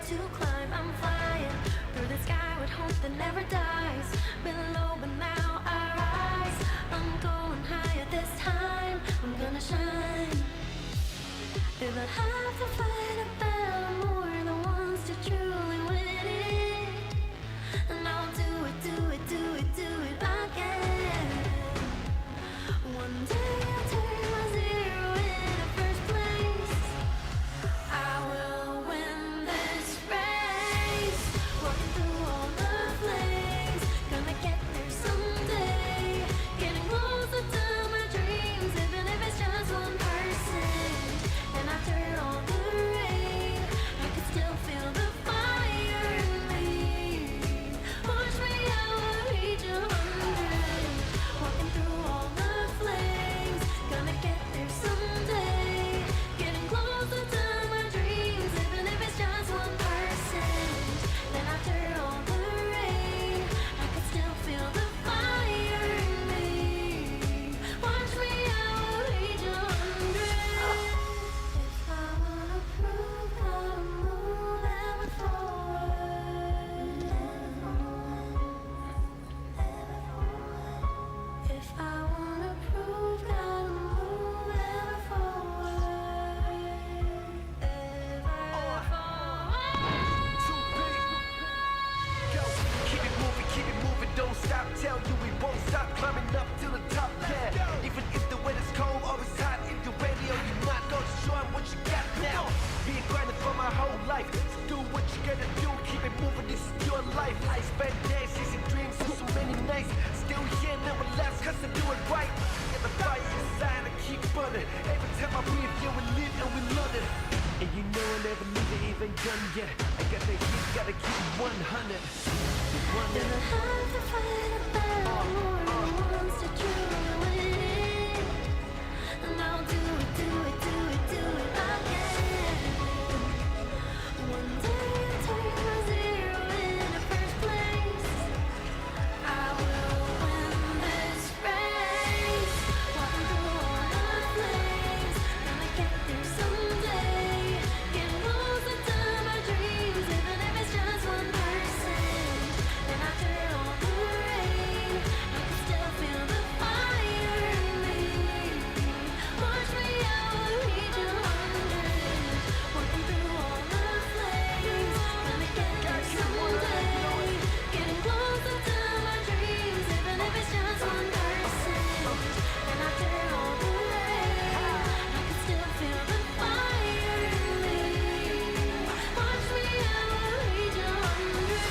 to climb. I'm flying through the sky with hope that never dies. Been low, but now I rise. I'm going higher this time. I'm gonna shine. If I have to fight a battle, more the ones to truly win it. And I'll do it, do it, do it, do it again. One day I'll turn my zero into first place. I will win this race. Walking through all the flames, gonna get there someday. Getting closer to my dreams, even if it's just 1%. And after all the rain, I can still feel the fire in me. Watch me, I will reach 100. Walking through all the flames, gonna get there someday. Getting closer to my dreams, even if it's just 1%. And after all the rain, I can still feel the fire in me. Watch me, I will reach 100. If I wanna prove how to move ever forward, if I wanna prove how to move ever forward, ever forward. Too big. Go, keep it moving, don't stop. Tell you we won't stop climbing up to the top. Yeah, even if the weather's cold or it's hot, if you're ready or you're not, go just show 'em what you got now. Been grinding for my whole life, so do what you gotta do. Keep it moving, this is your life. I spent days chasing dreams for so many nights. Still here, never last, cause I do it right. Get the fire inside, I keep burning. Every time I breathe, yeah, we live and we love it. And you know I never leave it even done yet. I got the heat, gotta keep it 100. If I have to fight a battle, more than once to truly win it. And I'll do it, do it, do it, do it again. One day I'll turn my zero into first place. I will win this race. Walking through all the flames, gonna get there someday. Getting closer to my dreams, even if it's just 1%. And after all the rain, I can still feel the fire in me. Watch me, I will reach 100. Walking through all the flames, gonna get there someday. Getting closer to my dreams, even if it's just 1%. And after all the rain, I can still feel the fire in me. Watch me, I will reach 100.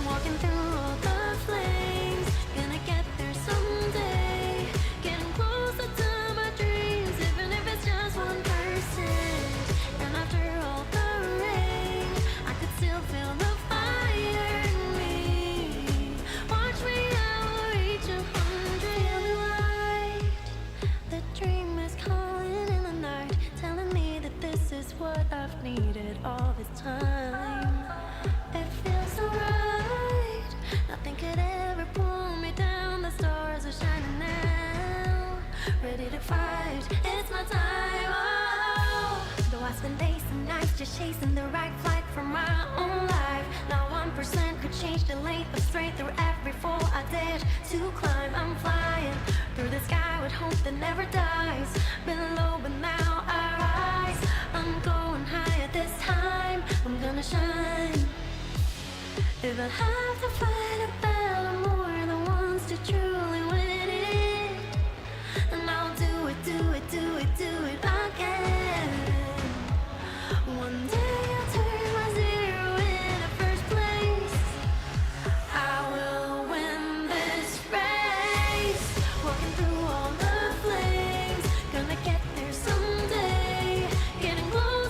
Walking through all the flames, gonna get there someday. Getting closer to my dreams, even if it's just 1%. And after all the rain, I could still feel the fire in me. Watch me, I will reach 100. Feel the light, the dream is calling in the night, telling me that this is what I've needed all this time. It feels so right. Nothing could ever pull me down. The stars are shining now. Ready to fight. It's my time. Oh, though I spend days and nights just chasing the right flight for my own life. Not 1% could change the length of straight through every fall I dared to climb. I'm flying through the sky with hope that never dies. Been low, but now I rise. I'm going higher this time. I'm gonna shine. If I have to fight a battle, more than once to truly win it. And I'll do it, do it, do it, do it again. One day I'll turn my zero into first place. I will win this race. Walking through all the flames, gonna get there someday. Getting close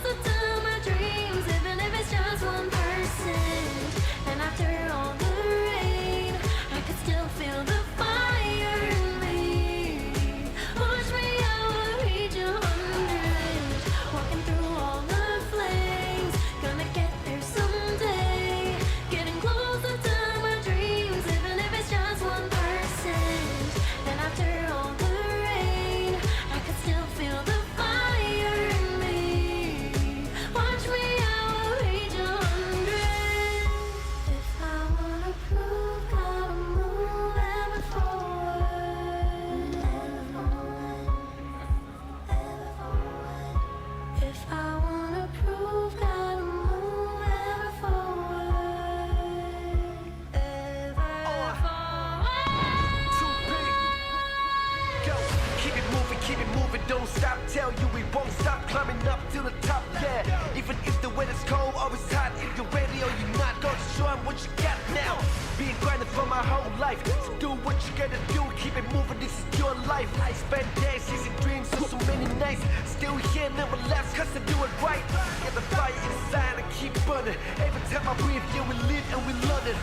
tell you we won't stop climbing up to the top, yeah. Even if the weather's cold or it's hot, if you're ready or you're not, go show 'em what you got now. Been grinding for my whole life, so do what you gotta do, keep it moving, this is your life. I spend days chasing dreams, so many nights, still here, never left, cause I do it right. Get the fire inside and keep burning, every time I breathe, yeah, we live and we love it.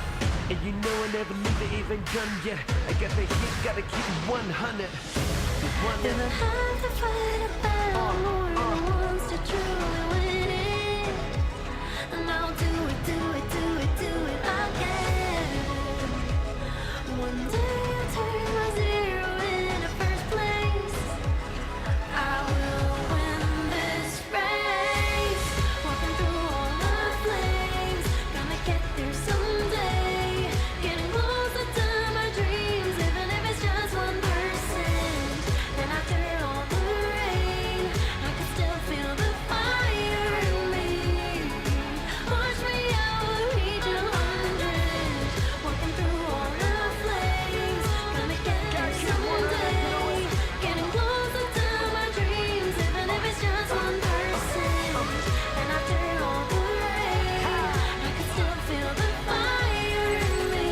And you know I never leave it even done yet. I got the heat, gotta keep it 100. Never have to fight a battle more than once to truly win it. And I'll do it, do it, do it, do it again. One day I'll turn my zero into first place. I will win this race. Walking through all the flames, gonna get there someday. Getting closer to my dreams, even if it's just 1%. And after all the rain, I can still feel the fire in me. Watch me, I will reach 100. Walking through all the flames, gonna get there someday. Getting closer to my dreams, even if it's just 1%. And after all the rain, I can still feel the fire in me.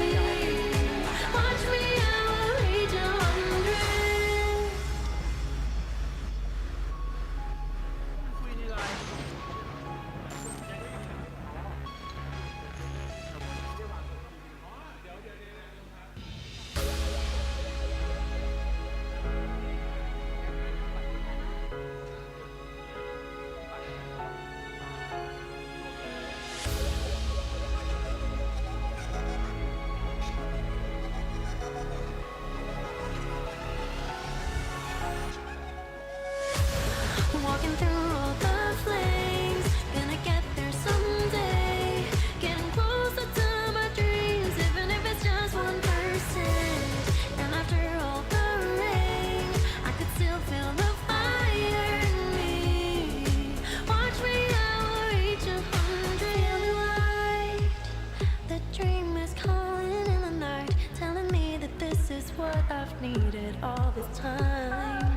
Watch me, I will reach 100. Walking through all the flames, gonna get there someday. Getting closer to my dreams, even if it's just 1%. And after all the rain, I could still feel the fire in me. Watch me, I will reach 100. Feeling light, the dream is calling in the night, telling me that this is what I've needed all this time.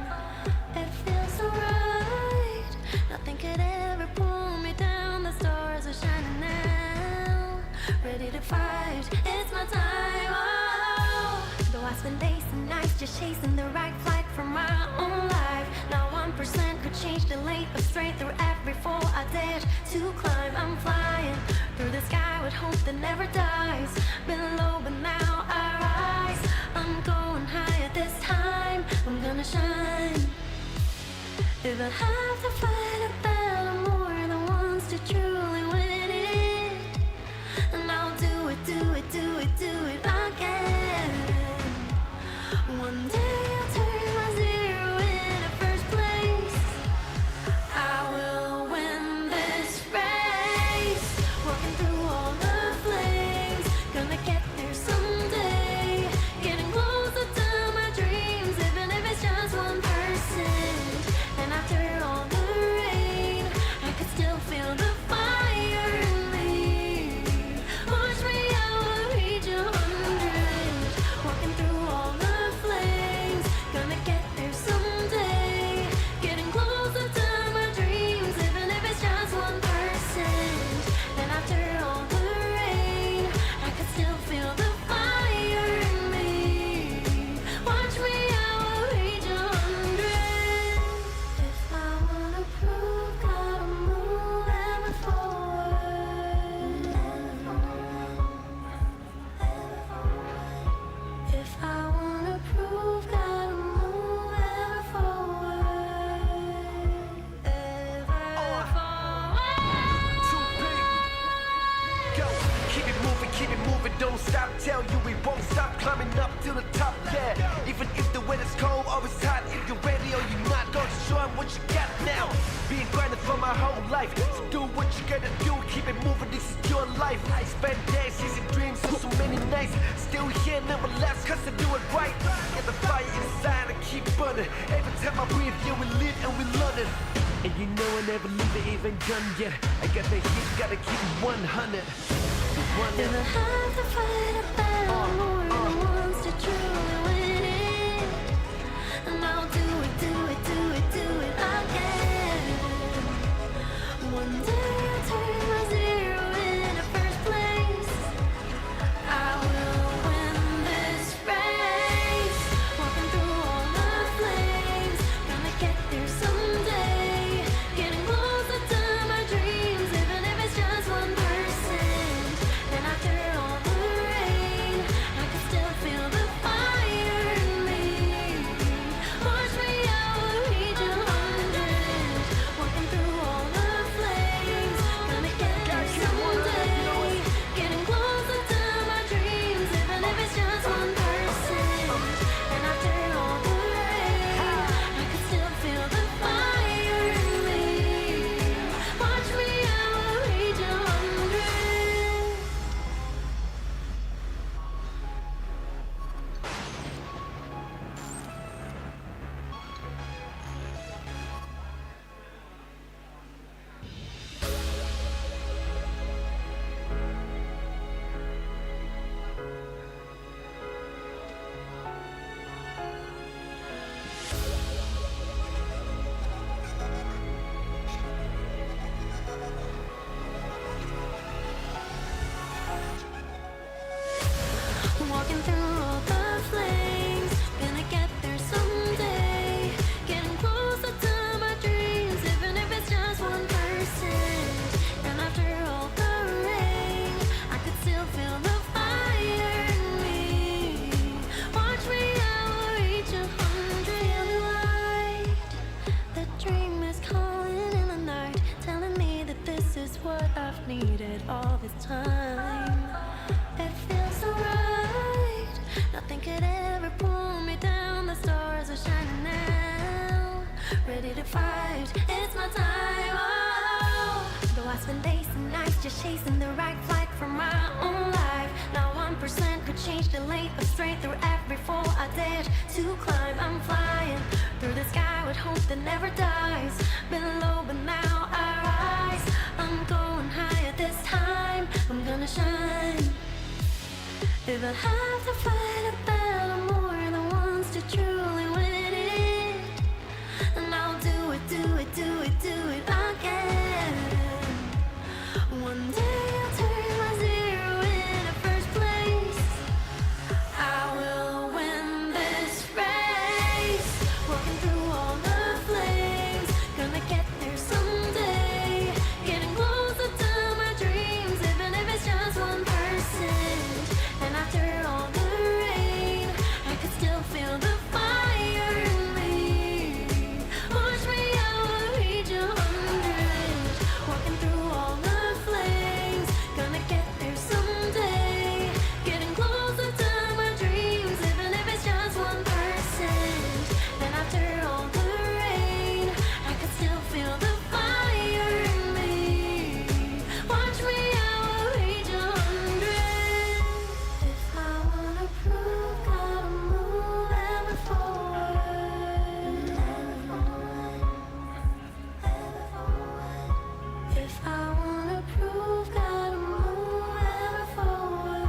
It feels so right. Nothing could ever pull me down. The stars are shining now. Ready to fight. It's my time. Oh. Though I spend days and nights just chasing the right flight for my own life. Now 1% could change the lane of straight through every fall I dared to climb. I'm flying through the sky with hope that never dies. Been low, but now I rise. I'm going higher this time. I'm gonna shine. If I have to fight a battle more than once to truly win it, and I'll do it, do it, do it, do it again. One day I'll turn my zero into first place. I will win this race. Walking through all the flames, gonna get there someday. Getting closer to my dreams, even if it's just 1%. And after all the rain, I could still feel the fire in me. Watch me, I will reach 100. Walking through all the flames, gonna get there someday. Getting closer to my dreams, even if it's just 1%. And after all the rain, I could still feel the fire in me. Watch me, I will reach 100. If I wanna prove, gotta move ever forward. If I wanna prove, gotta move ever forward. Ever forward. Too big. Go, keep it moving, don't stop. Tell you we won't stop climbing up to the top, yeah. Even if the weather's cold or it's hot, if you're ready or you're not, go show 'em what you got now. Been grinding for my whole life, so do what you gotta do, keep it moving, this is your life. I spend days chasing dreams, so many nights, still here, never left, cause I do it right. Get the fire inside and keep burning, every time I breathe, yeah, we live and we love it. And you know I never leave it even done yet. I got the heat, gotta keep it 100. Never have to fight a battle more than once to truly win it. And I'll do it, do it, do it, do it again. ready to fight. It's my time. Oh, though I spend days and nights just chasing the right flight for my own life. Now 1% could change the lane, but straight through every fall I dared to climb. I'm flying through the sky with hope that never dies. Been low, but now I rise. I'm going higher this time. I'm gonna shine. If I have to fight a battle, more than once to truly win it, and I'll do it, do it, do it, do it again. One day I'll turn my zero into first place. I will win this race. Walking through all the flames, gonna get there someday. Getting closer to my dreams, even if it's just 1%. And after all the rain, I could still feel the fire in me. Watch me, I will reach 100. Walking through all the flames, gonna get there someday. Getting closer to my dreams, even if it's just 1%. And after all the rain, I could still feel the fire in me. Watch me, I will reach 100. If I wanna prove, gotta move ever forward. If I wanna prove, gotta move ever forward.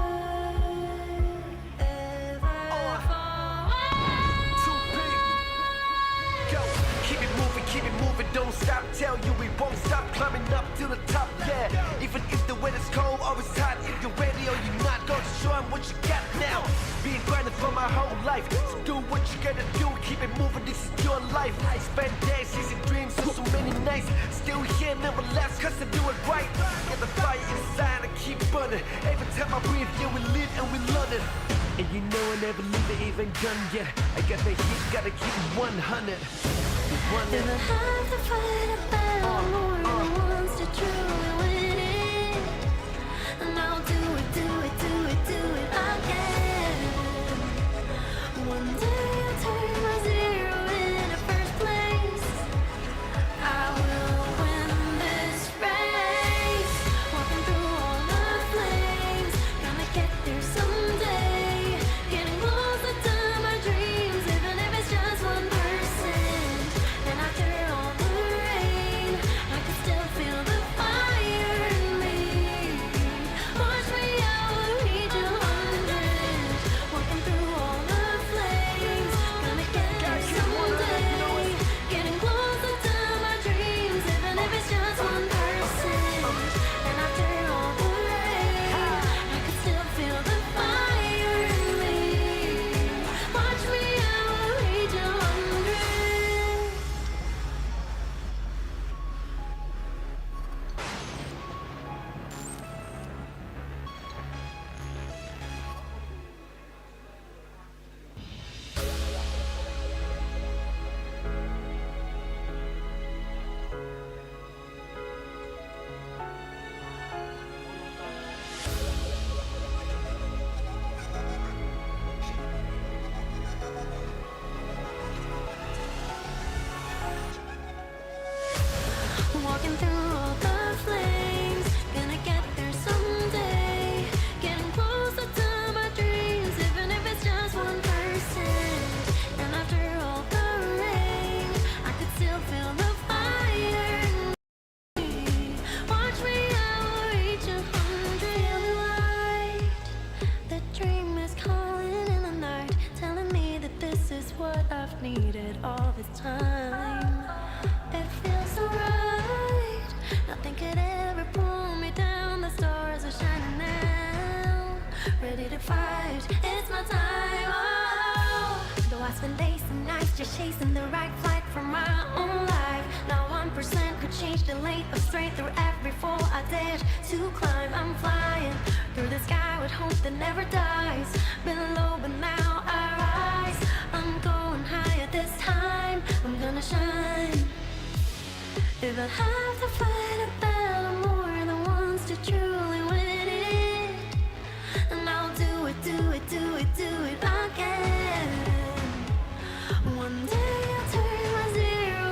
Ever forward. Too big. Go, keep it moving, don't stop. Tell you we won't stop climbing up to the top, yeah. Even if the weather's cold or it's hot, if you're ready or you're not, go to show 'em what you got now. Been grinding for my whole life, so do what you gotta do. Keep it moving, this is your life. I spend days chasing dreams, so many nights. Still here, never last, cause I do it right. Get the fire inside and keep burning. Every time I breathe, yeah, we live and we learn it. And you know I never leave it even done yet. I got the heat, gotta keep it 100. If I have to fight a battle, more than once to truly win it, and I'll do it, do it, do it, do it again. One day I'll turn my zero into first place. I will win this race. Walking through all the flames, gonna get there someday. Getting closer to my dreams, even if it's just 1%. And after all the rain, I can still feel the fire in me. Watch me, I will reach 100. Walking through all the flames, gonna get there someday. Getting closer to my dreams, even if it's just 1%. And after all the rain, I can still feel the fire in me. Watch me, I will reach 100. Walking through all the flames, gonna get there someday. Getting closer to my dreams, even if it's just 1%. And after all the rain, I could still feel the fire in me. Watch me, I will reach 100. Light, the dream is calling in the night, telling me that this is what I've needed all this time. It feels so right. Nothing could ever pull me down. The stars are shining now. Ready to fight. It's my time. Oh, though I spend days and nights just chasing the right flight for my own life. Now 1% could change the lane, but straight through every fall I dared to climb. I'm flying through the sky with hope that never dies. Been low, but now I rise. I'm going higher this time. I'm gonna shine. If I have to fight a battle, more than once to truly win it, and I'll do it, do it, do it, do it again. One day I'll turn my zero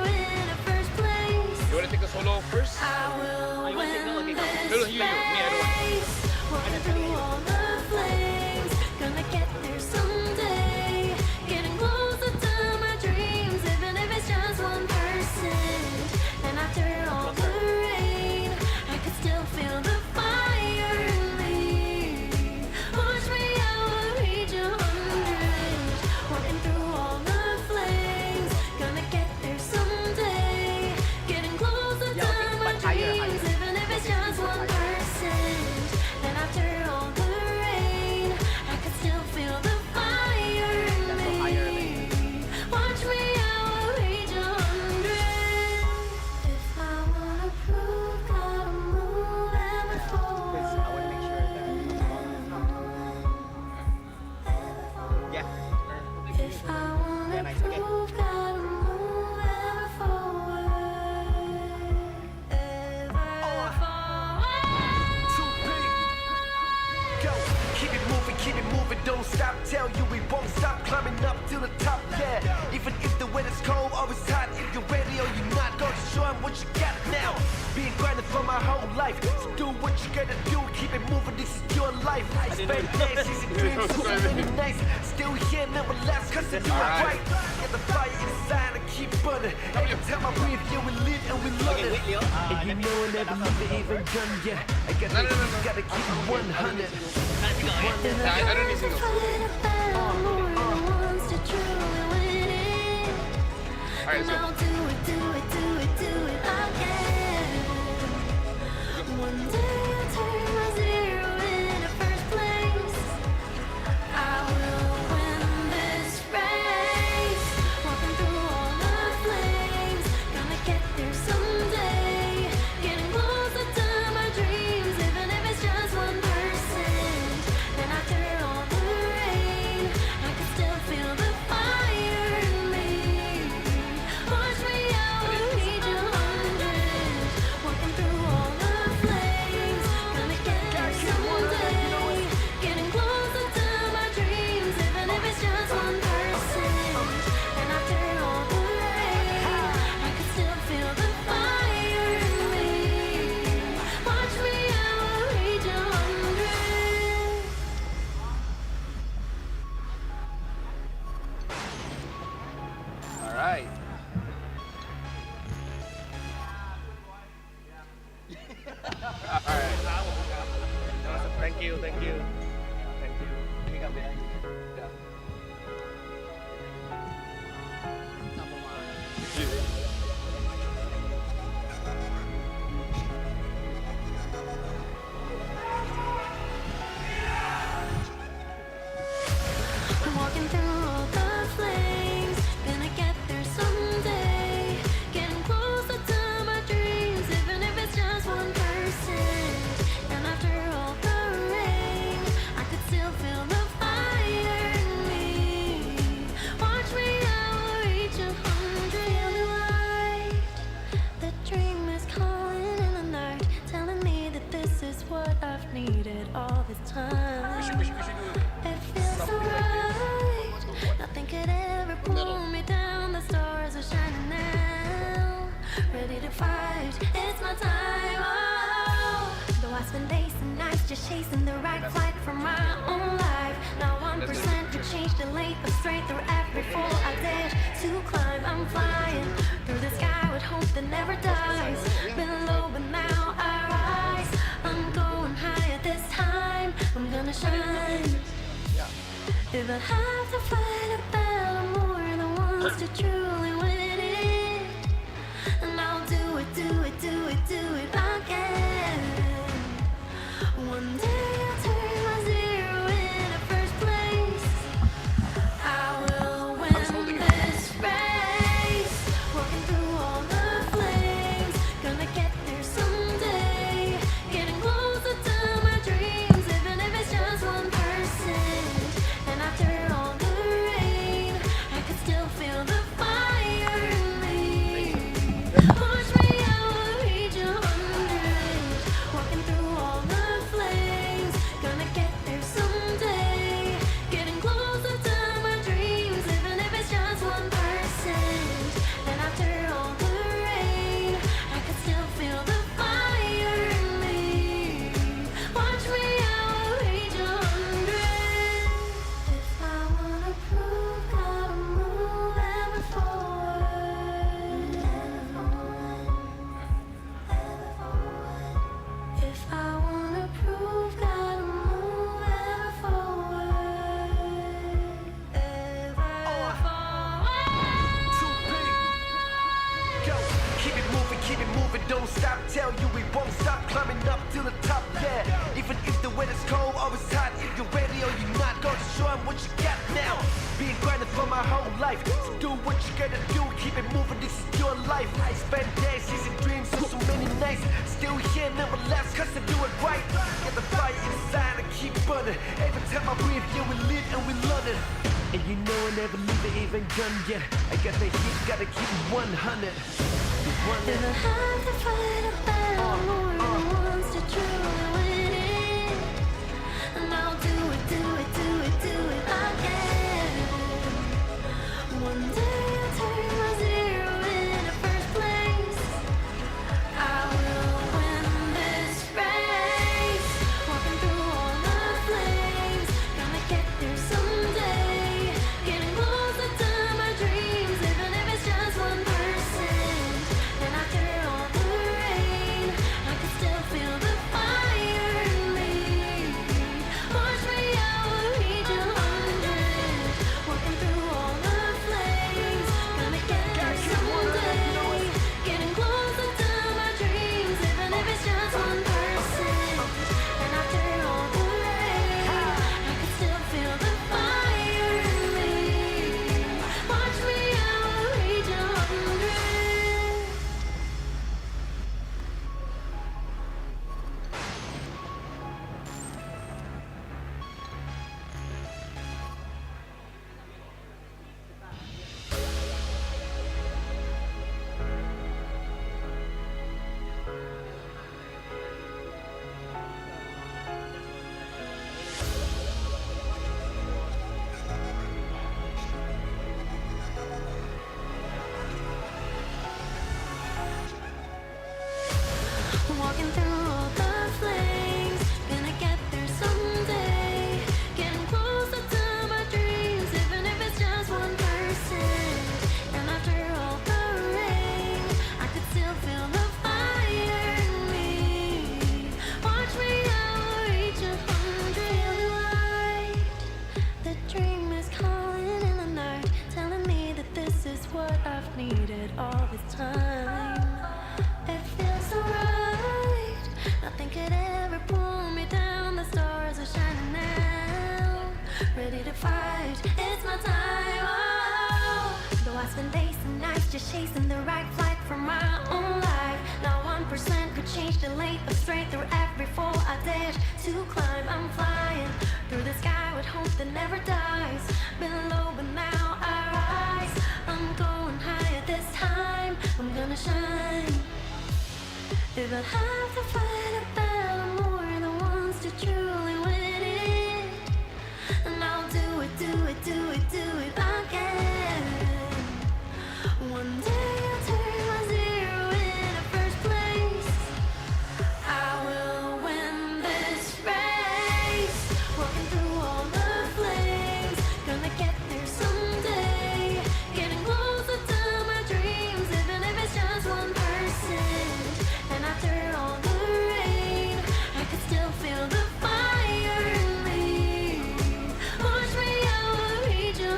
prove, gotta move ever forward. Ever forward. 2P. Go, keep it moving, don't stop. Tell you we won't stop climbing up to the top. Yeah, even if the weather's cold or it's hot, if you're ready or you're not, go show 'em what you got now. Been grinding for my whole life, so do what you gotta do. Keep it moving, this is your life. Spend days, chasing dreams, so many nights. Still here, never last, cause I do it right. Get the fire inside and keep burning. Every time I breathe, yeah, we live and we love it. And you know I never leave it even done yet. I gotta keep it 100. I don't need to go. Alright, let's go. I'll do it again. One day I'll turn my zero into first place. I will win this race. Walking through all the flames, gonna get there someday. Getting closer to my dreams, even if it's just 1%. And after all the rain, I can still feel the fire in me. Watch me, I will reach 100. Walking through all the flames, gonna get there someday. Getting closer to my dreams, even if it's just 1%. And after all the rain, I can still feel the fire in me. Watch me, I will reach 100. All right. All right. Thank you. Thank you. Yeah. Walking through all the flames, gonna get there someday. Getting closer to my dreams, even if it's just 1%. And after all the rain, I could still feel the fire in me. Watch me, I will reach 100. Feel the light. The dream is calling in the night, telling me that this is what I've needed all this time. It feels so right. Nothing could ever pull me down. The stars are shining now. Ready to fight. It's my time. Oh. Though I spend days and nights just chasing the right flight from my own life. Now 1% to change the late, but straight through every fall I dare to climb. I'm flying through the sky with hope that never dies. Been low, but now I rise. I'm going higher this time. I'm gonna shine. If I have to fight a battle, more than once to truly win it, and I'll do it again. One day I'll turn my zero into first place. I will win this race. Walking through all the flames, gonna get there someday. Getting closer to my dreams, even if it's just 1%. And after all the rain, I can still feel the fire in me. Watch me, I will reach 100. Walking through all the flames, gonna get there someday. Getting closer to my dreams, even if it's just 1%. And after all the rain, I can still feel the fire in me. Watch me, I will reach 100. If I wanna prove, gotta move ever forward. If I wanna prove, gotta move ever forward. Ever forward. 2P. Go, keep it moving, don't stop. Tell you we won't stop climbing up to the top. Yeah, even if the weather's cold or it's hot, if you're ready or you're not, go show 'em what you got now. Been grinding for my whole life. So do what you gotta do, keep it moving, this is your life. I spend days chasing dreams for so many nights. Still here, never last, cause I do it right. Get the fire inside and keep burning. Every time I breathe, yeah, we live and we learn it. And you know I never leave it even gun yet. I got the heat, gotta keep it 100. If I have to fight a battle more than once to truly win it, and I'll do it, do it, do it, do it again. One day I'll turn my zero into first place. I will win this race. Walking through all the flames, gonna get there someday. Getting closer to my dreams, even if it's just 1%. And after all the rain, I can still feel the fire in me. Watch me, I will reach 100. Walking through all the flames, gonna get there someday. Getting closer to my dreams, even if it's just 1%. And after all the rain, I can still feel the fire in me. Watch me, I will reach 100. Walking through all the flames, gonna get there someday. Getting closer to my dreams, even if it's just 1%. And after all the rain, I could still feel the fire in me. Watch me, I will reach 100. Light, the dream is calling in the night, telling me that this is what I've needed all this time. It feels so right. Nothing could ever pull me down. The stars are shining now. Ready to fight. It's my time. Oh. Though I spend days and nights just chasing the right flight for my own life. Not 1% could change the length of straight through every fall I dared to climb. I'm flying through the sky with hope that never dies. Been low, but now I rise. I'm going higher this time. I'm gonna shine. If I have to fight a battle more than once to truly win it, and I'll do it, do it, do it, do it again. One day I'll turn my zero into first place. I will win this race. Walking through all the flames, gonna get there someday. Getting closer to my dreams, even if it's just 1%. And after all the rain, I can still feel the fire in me. Watch me, I will reach 100.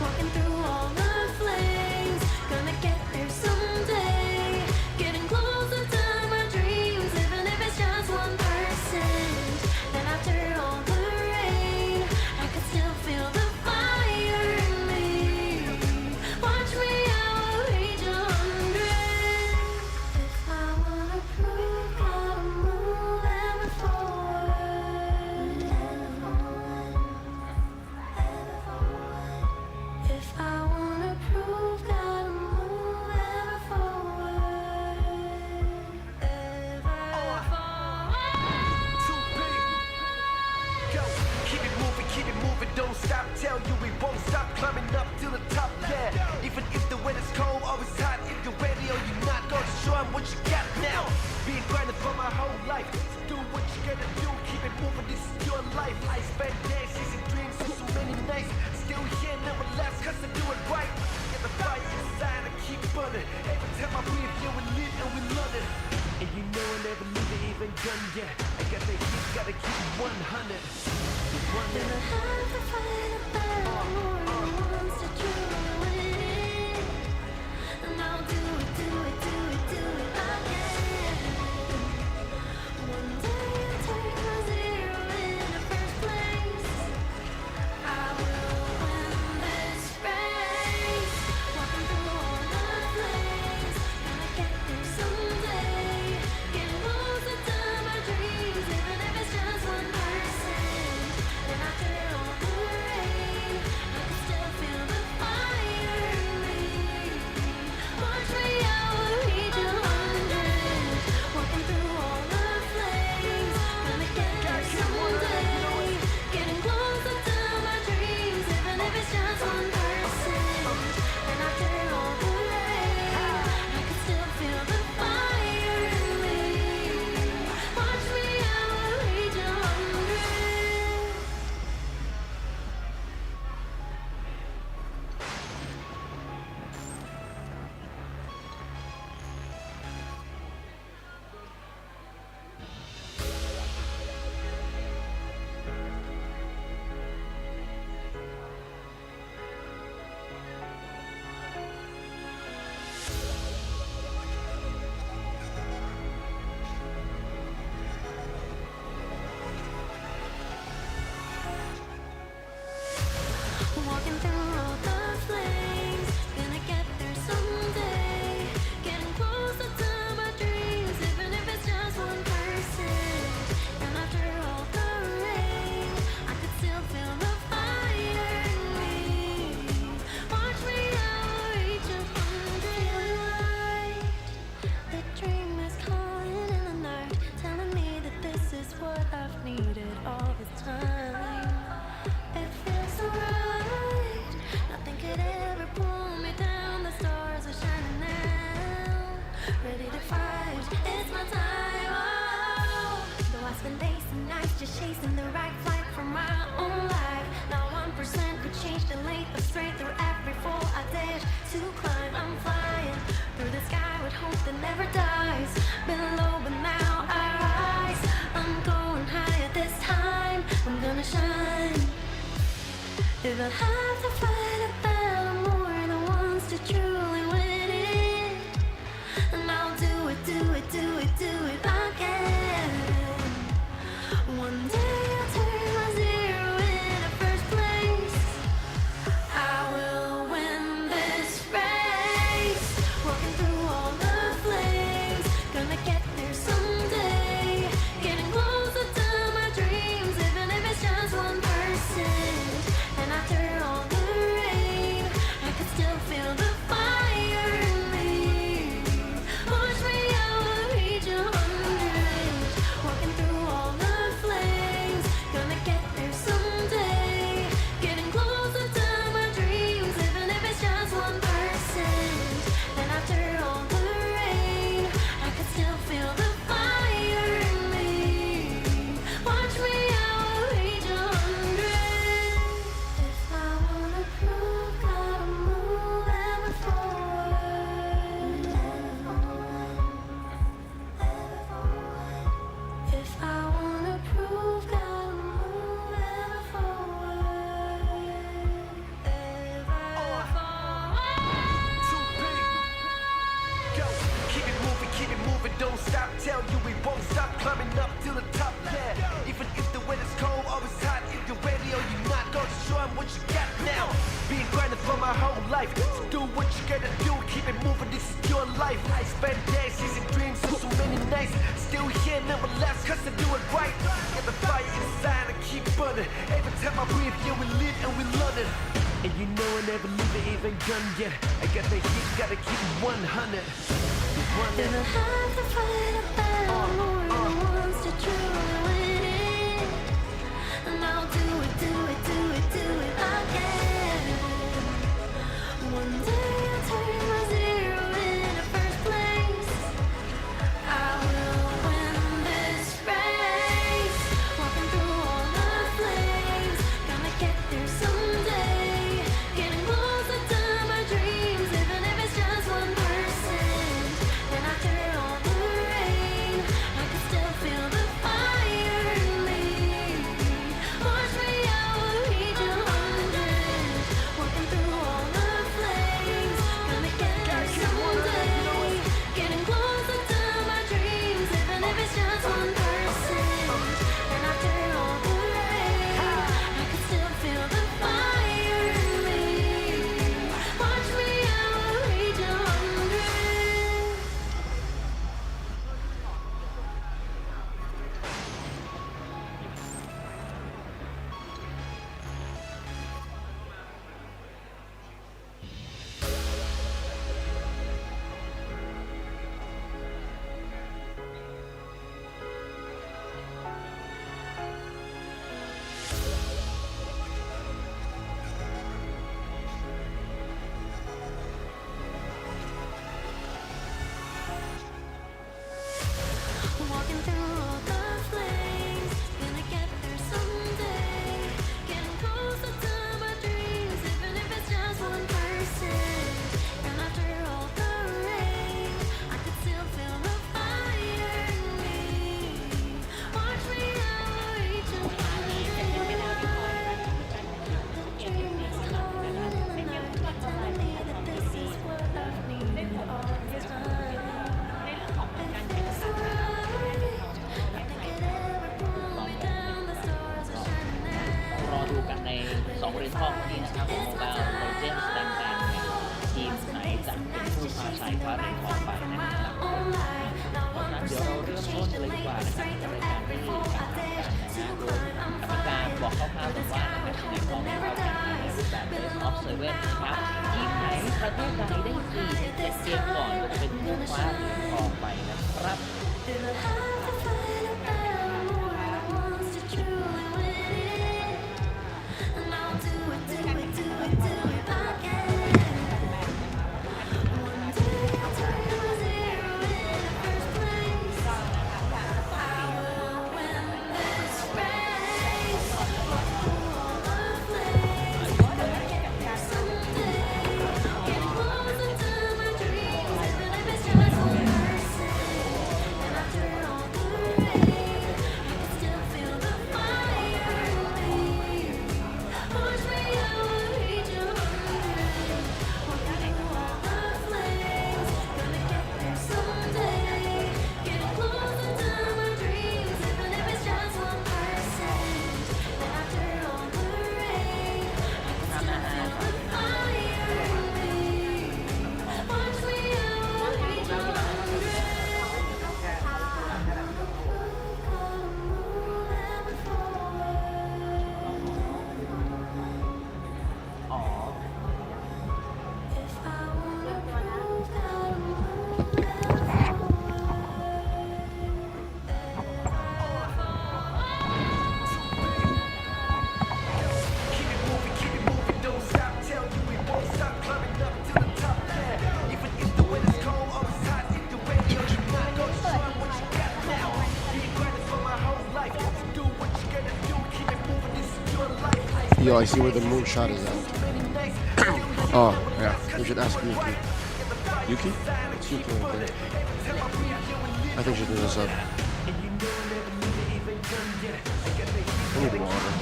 Walking through all the flames, gonna get there someday. Getting closer to my dreams, even if it's just 1%. And after all the rain, I can still feel the fire in me. Watch me, I will reach 100. If I wanna prove, gotta move ever forward. If I wanna prove, gotta move ever forward. Ever forward. 2P. Go, keep it moving, don't stop. Tell you we won't stop climbing up to the top, yeah. Even if the weather's cold, always hot. If you're ready or you're not, go to show 'em what you got now. Been grinding for my whole life. So do what you gotta do, keep it moving, this is your life. I spend days chasing dreams for so many nights. Still here, never last, cause I do it right. Get the fire inside and keep burning. Every time I breathe, yeah, we live and we learn it. And you know I never leave it even gun yet. I got the heat, gotta keep it 100. If I have to fight a battle more than once to truly win it, and I'll do it, do it, do it, do it again. One day I'll turn my zero into first place. I will win walking through all the flames. Gonna get there someday. Getting closer to my dreams, even if it's just 1%. And after all the rain, I could still feel the fire in me. Watch me out, reach 100. The dream is calling in the night, telling me that this is what I've needed all this time. It feels so right. Nothing could ever pull me down. The stars are shining now. Ready to fight. It's my time. Oh. Though I spend days and nights just chasing the right flight for my own life. Now 1% could change the length of straight through every fall I dash to climb. I'm flying through the sky with hope that never dies. Been low, but now I rise. I'm going higher this time. I'm gonna shine. If I have to fight a battle, more than once to truly win it, and I'll do it, do it, do it, do it again. One day I'll turn my zero into first place. I will win this race. Walking through all the flames, gonna get there someday. Getting closer to my dreams, even if it's just 1%. And after all the rain, I could still feel the fire in me. Push me out, reach 100. Walking through all the flames, gonna get there someday. Getting closer to my dreams, even if it's just 1%. And after all the rain, I could still feel the fire in me. Watch me out, reach 100. If I wanna prove, gotta move ever forward. If I wanna prove, gotta move ever forward. Ever forward. Too big. Go, keep it moving, don't stop. Tell you we won't stop climbing up to the top. Yeah, even if the weather's cold or it's hot, if you're ready or you're not, go show 'em what you got now. Been grinding for my whole life, so do what you gotta do. Keep it moving, this is your life. I spend days chasing dreams, so many nights. Still here, never last, cause I do it right. Got the fire inside, I keep burning. Every time I breathe, yeah, we live and we love it. And you know I never leave it even done yet. I got the heat, gotta keep it 100. If I have to fight a battle, more than once to truly win it, and I'll do it, do it, do it, do it again. One day I'll turn my zero into first place. I will win this race. Walking through all the flames, gonna get there someday. Getting closer to my dreams, even if it's just 1%. And after all the rain, I can still feel the fire in me. Watch me straight through every fall I dare to climb. I'm กรรมการบอกค flying ร่าวๆ through บ the อกว่า sky นะครับ with ใน hope กอง that ที่ never เขาแข่งขันใน dies. รูปแบบ Best of 7 นะครับทีมไหนประเทศใดได้4เกมก่อนก็จะเป็นผู้คว้าเหรียญทองไปนะครับ Then I'll have to fight a battle when I want to truly win it. And I'll do it, do it, do it, do it again. One day I'll turn my zero in first place. I will win this race. Walk through all the flames. Gonna get there someday. Getting closer to my dreams, even if it's just 1%. And after all the rain, I can still feel the fire in me. Push me out, reach 100. Walking through all the flames, gonna get there someday. Getting closer to my dreams, even if it's just 1%. And after all the rain, I can still feel the fire in me. Push me out, reach 100. อ๋อ If I wanna prove that I'm Keep it moving, don't stop. Tell you we won't stop climbing up to the top. Yeah. Even if the weather's cold or it's hot, if the radio you're not gonna show 'em what you got now. Be grateful for my whole life. Do what you gotta do, keep it moving. This is your life. Yo, I see where the moonshot is at. Oh, Yeah, you should ask Yuki. Yuki? It's Yuki right there. I think she did this up. I need water.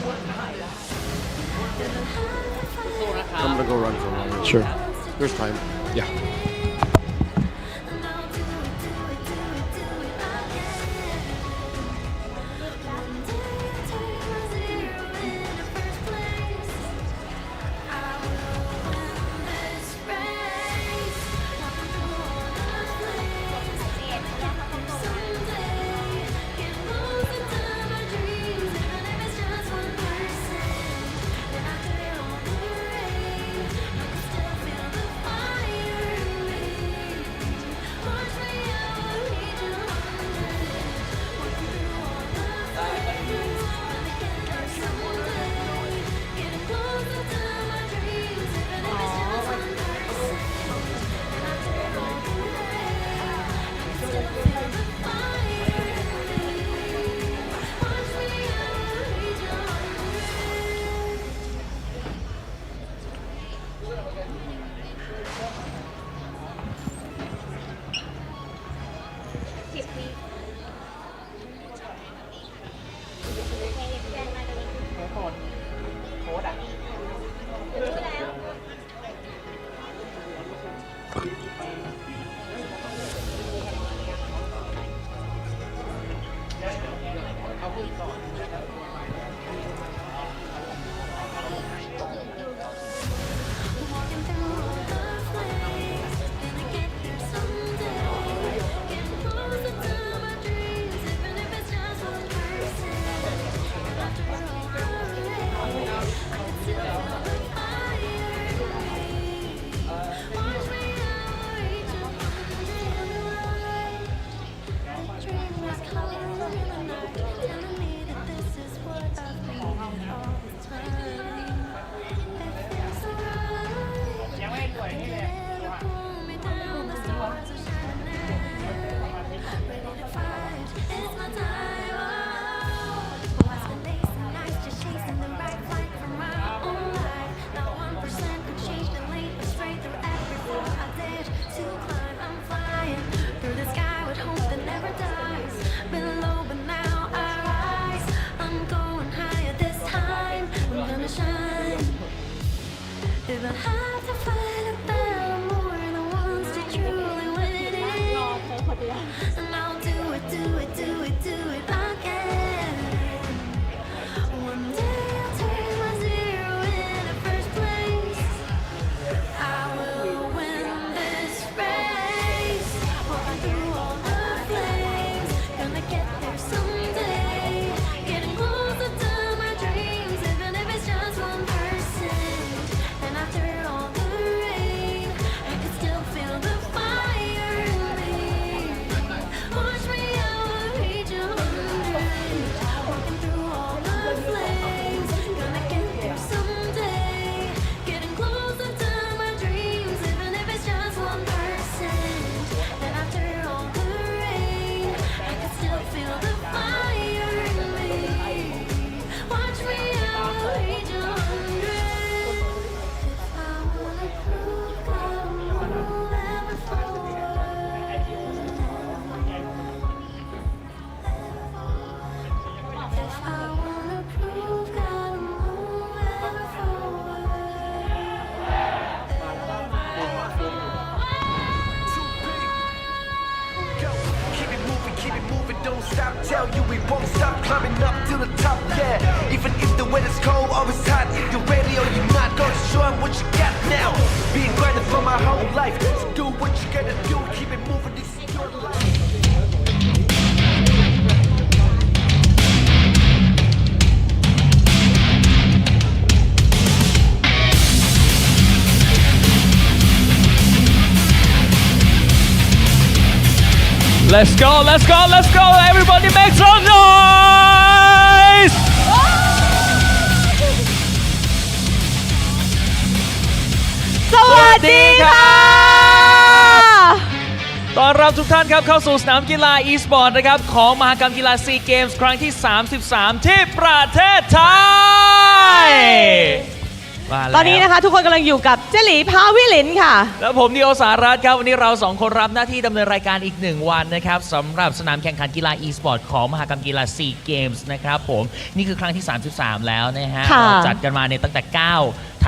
สู้ๆนะครับ I'm gonna go run for a while. Sure. There's time. Yeah. And I'll do it, do it, do it, do it again. One day I'll take my zero in first place. I will win this race. Walking through all the flames. Gonna get there someday. Get closer to my dreams, even if it's just 1%. And after all the rain, I can still feel the fire in me. Push me out, reach 100. Walking through all the flames, gonna get there someday. Getting closer to my dreams, even if it's just 1%. And after all the rain, I can still feel the fire in me. Push me out, reach 100. Walking through all the flames, gonna get there someday. Getting closer to my dreams, even if it's just 1%. And after all the rain, I can still feel the fire in me. Watch me out, reach 100. Dream was calling in the night, telling me that this is what I've been. tell you we won't stop climbing up to the top, yeah. Even if the weather's cold, always hot. If you're ready or you're not, gonna show 'em what you got now. Been grinding for my whole life, so do what you gotta do, keep it moving, this is your life. Let's go, let's go, let's go! Everybody make some noise! สวัสดีค่ะ ต้อนรับทุกท่านครับเข้าสู่สนามกีฬา e-sport นะครับของมหกรรมกีฬาซีเกมส์ครั้งที่ 33 ที่ประเทศไทย ตอนนี้นะคะทุกคนกำลังอยู่กับเจหลีพาวิลินค่ะ แล้วผมนิโอสารัตน์ครับวันนี้เราสองคนรับหน้าที่ดำเนินรายการอีก1วันนะครับสำหรับสนามแข่งขันกีฬา e-sport ของมหกรรมกีฬาซีเกมส์นะครับผมนี่คือครั้งที่ 33 แล้วนะฮะ ค่ะ เราจัดกันมาในตั้งแต่ 9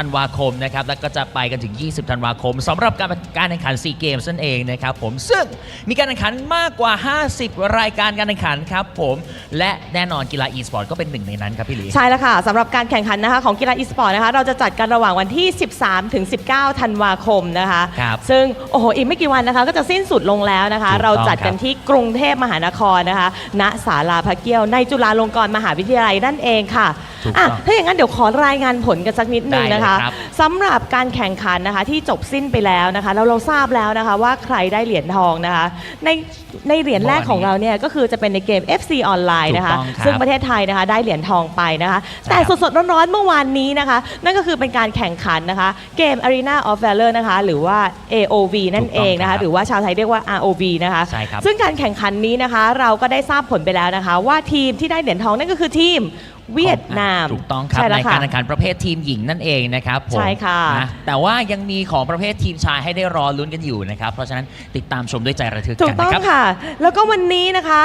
ธันวาคมนะครับแล้วก็จะไปกันถึง 20 ธันวาคมสำหรับการแข่งขันซีเกมส์นั่นเองนะครับผมซึ่งมีการแข่งขันมากกว่า 50 รายการการแข่งขันครับผมและแน่นอนกีฬา e-sport ก็เป็นหนึ่งในนั้นครับพี่หลี ใช่แล้วค่ะสำหรับการแข่งขันนะคะของกีฬาอีสปอร์ตนะคะเราจะจัดกันระหว่างวันที่ 13 ถึง 19 ธันวาคมนะคะ ครับ ซึ่งโอ้โหอีกไม่กี่วันนะคะก็จะสิ้นสุดลงแล้วนะคะ ถูกต้อง เราจัดกันที่กรุงเทพมหานครนะคะณศาลาพระเกี้ยวในจุฬาลงกรณ์มหาวิทยาลัยนั่นเองค่ะ ถูกต้อง ถ้าอย่างนั้นเดี๋ยวขอรายงานผลกันสักนิดนึงนะคะ ได้เลยครับ สำหรับการแข่งขันนะคะที่จบสิ้นไปแล้วนะคะแล้วเราทราบแล้วนะคะว่าใครได้เหรียญทองนะคะในเหรียญแรกของเราเนี่ยก็คือจะเป็นในเกม FC ออนไลน์นะคะ ถูกต้องครับ ซึ่งประเทศไทยนะคะได้เหรียญทองไปนะคะ แต่สดๆร้อนๆเมื่อวานนี้นะคะนั่นก็คือเป็นการแข่งขันนะคะเกม Arena of Valor นะคะหรือว่า AOV นั่นเองนะคะหรือว่าชาวไทยเรียกว่า ROV นะคะ ใช่ครับ ซึ่งการแข่งขันนี้นะคะเราก็ได้ทราบผลไปแล้วนะคะว่าทีมที่ได้เหรียญทองนั่นก็คือทีมเวียดนาม ถูกต้องครับ ใช่ ใน แล้วค่ะ การแข่งขันประเภททีมหญิงนั่นเองนะครับผม ใช่ค่ะ นะแต่ว่ายังมีของประเภททีมชายให้ได้รอลุ้นกันอยู่นะครับเพราะฉะนั้นติดตามชมด้วยใจระทึก ถู กั ก น ต้อง นะครับ ค่ะ แล้วก็วันนี้นะคะ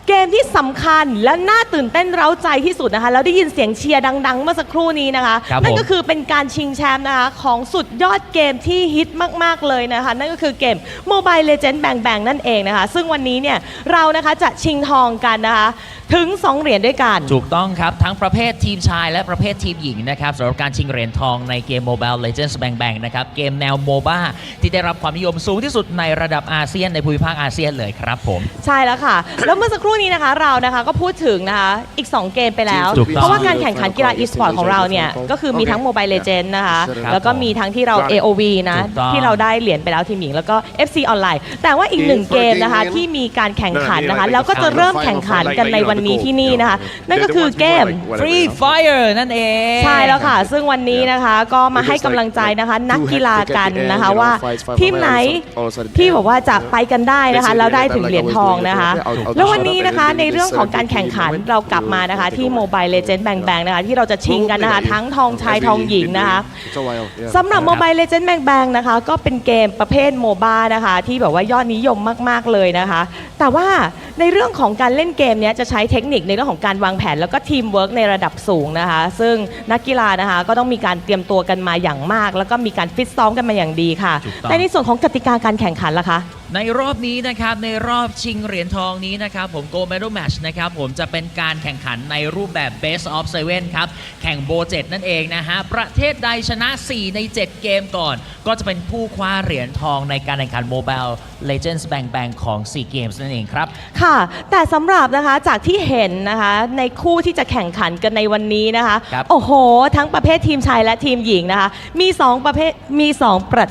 เกมที่สำคัญและน่าตื่นเต้นเร้าใจที่สุดนะคะแล้วได้ยินเสียงเชียร์ดัง ๆ เมื่อสักครู่นี้นะคะ ครับ นั่น ผม ก็คือเป็นการชิงแชมป์นะคะของสุดยอดเกมที่ฮิตมากๆเลยนะคะนั่นก็คือเกม Mobile Legends Bang Bang นั่นเองนะคะซึ่งวันนี้เนี่ยเรานะคะจะชิงทองกันนะคะถึง 2 เหรียญด้วยกัน ถูกต้องครับทั้งประเภททีมชายและประเภททีมหญิงนะครับสำหรับการชิงเหรียญทองในเกม Mobile Legends Bang Bang นะครับเกมแนว MOBA ที่ได้รับความนิยมสูงที่สุดในระดับอาเซียนในภูมิภาคอาเซียนเลยครับผม ใช่แล้วค่ะ แล้วเมื่อสักครู่นี้นะคะเรานะคะก็พูดถึงนะคะอีก 2 เกมไปแล้ว ถูกต้อง เพราะว่าการแข่งขันกีฬา e-sport ของเราเนี่ยก็คือมีทั้ง Mobile Legends นะคะ ครับ แล้วก็มีทั้งที่เรา AOV นะ ถูกต้อง ที่เราได้เหรียญไปแล้วทีมหญิงแล้วก็ FC ออนไลน์แต่ว่าอีก 1 เกมนะคะที่มีการแข่งขันนะคะแล้วก็จะเริ่มแข่งขันกันในวันนี้ที่นี่นะคะนั่นก็คือเกม Free Fire นั่นเอง ใช่แล้วค่ะ ซึ่งวันนี้นะคะก็มาให้กำลังใจนะคะนักกีฬากันนะคะว่าทีมไหนที่บอกว่าจะไปกันได้นะคะแล้วได้ถึงเหรียญทองนะคะ แล้ววันนี้นะคะในเรื่องของการแข่งขันเรากลับมานะคะที่ Mobile Legends Bang Bang นะคะที่เราจะชิงกันนะคะทั้งทองชายทองหญิงนะคะสำหรับ Mobile Legends Bang Bang นะคะก็เป็นเกมประเภทโมบ้านะคะที่แบบว่ายอดนิยมมากๆเลยนะคะ แต่ว่าในเรื่องของการเล่นเกมเนี้ยจะใช้เทคนิคในเรื่องของการวางแผนแล้วก็ทีมเวิร์กในระดับสูงนะคะ ซึ่งนักกีฬานะคะก็ต้องมีการเตรียมตัวกันมาอย่างมาก แล้วก็มีการฟิตซ้อมกันมาอย่างดีค่ะ ถูกต้อง แต่ในส่วนของกติกาการแข่งขันล่ะคะ ในรอบนี้นะครับในรอบชิงเหรียญทองนี้นะครับผม Gold Medal Match นะครับผมจะเป็นการแข่งขันในรูปแบบ Best of 7 ครับ แข่งโบ 7 นั่นเองนะฮะ ประเทศใดชนะ 4 ใน 7 เกมก่อน ก็จะเป็นผู้คว้าเหรียญทองในการแข่งขัน Mobile Legends Bang Bang ของ SEA Games นั่นเองครับ ค่ะ แต่สำหรับนะคะจากที่เห็นนะคะในคู่ที่จะแข่งขันกันในวันนี้นะคะ ครับ โอ้โห ทั้งประเภททีมชายและทีมหญิงนะคะมี2ประ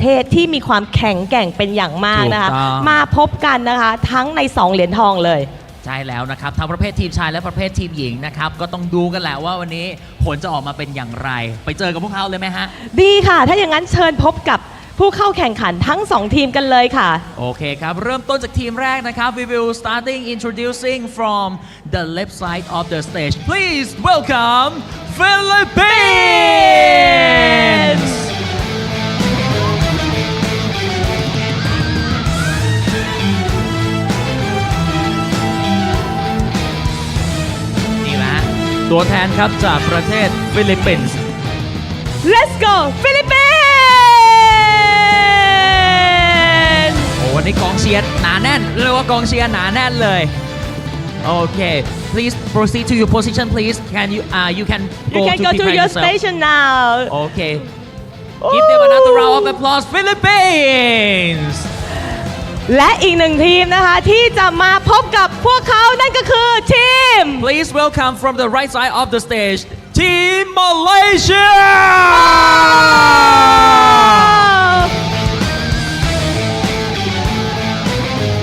เทศที่มีความแข็งแกร่งเป็นอย่างมากนะคะ ถูกต้อง มาพบกันนะคะทั้งใน 2 เหรียญทองเลย ใช่แล้วนะครับทั้งประเภททีมชายและประเภททีมหญิงนะครับก็ต้องดูกันแหละว่าวันนี้ผลจะออกมาเป็นอย่างไร ไปเจอกับพวกเขาเลยไหมฮะ ดีค่ะ ถ้าอย่างนั้นเชิญพบกับผู้เข้าแข่งขันทั้ง 2 ทีมกันเลยค่ะ โอเคครับ เริ่มต้นจากทีมแรกนะครับ we will starting introducing from the left side of the stage please welcome Philippinesนี่แหละตัวแทนครับจากประเทศฟิลิปปินส์ Let's go ฟิลิปปินส์ โอ้วันนี้กองเชียร์หนาแน่นเรียกว่ากองเชียร์หนาแน่นเลย Okay, please proceed to your position, please. Can you you can You can go to prepare your yourself. station now. Okay. Give them another round of applause, Philippines. และอีกหนึ่งทีมนะคะที่จะมาพบกับพวกเขานั่นก็คือทีม Please welcome from the right side of the stage, Team Malaysia.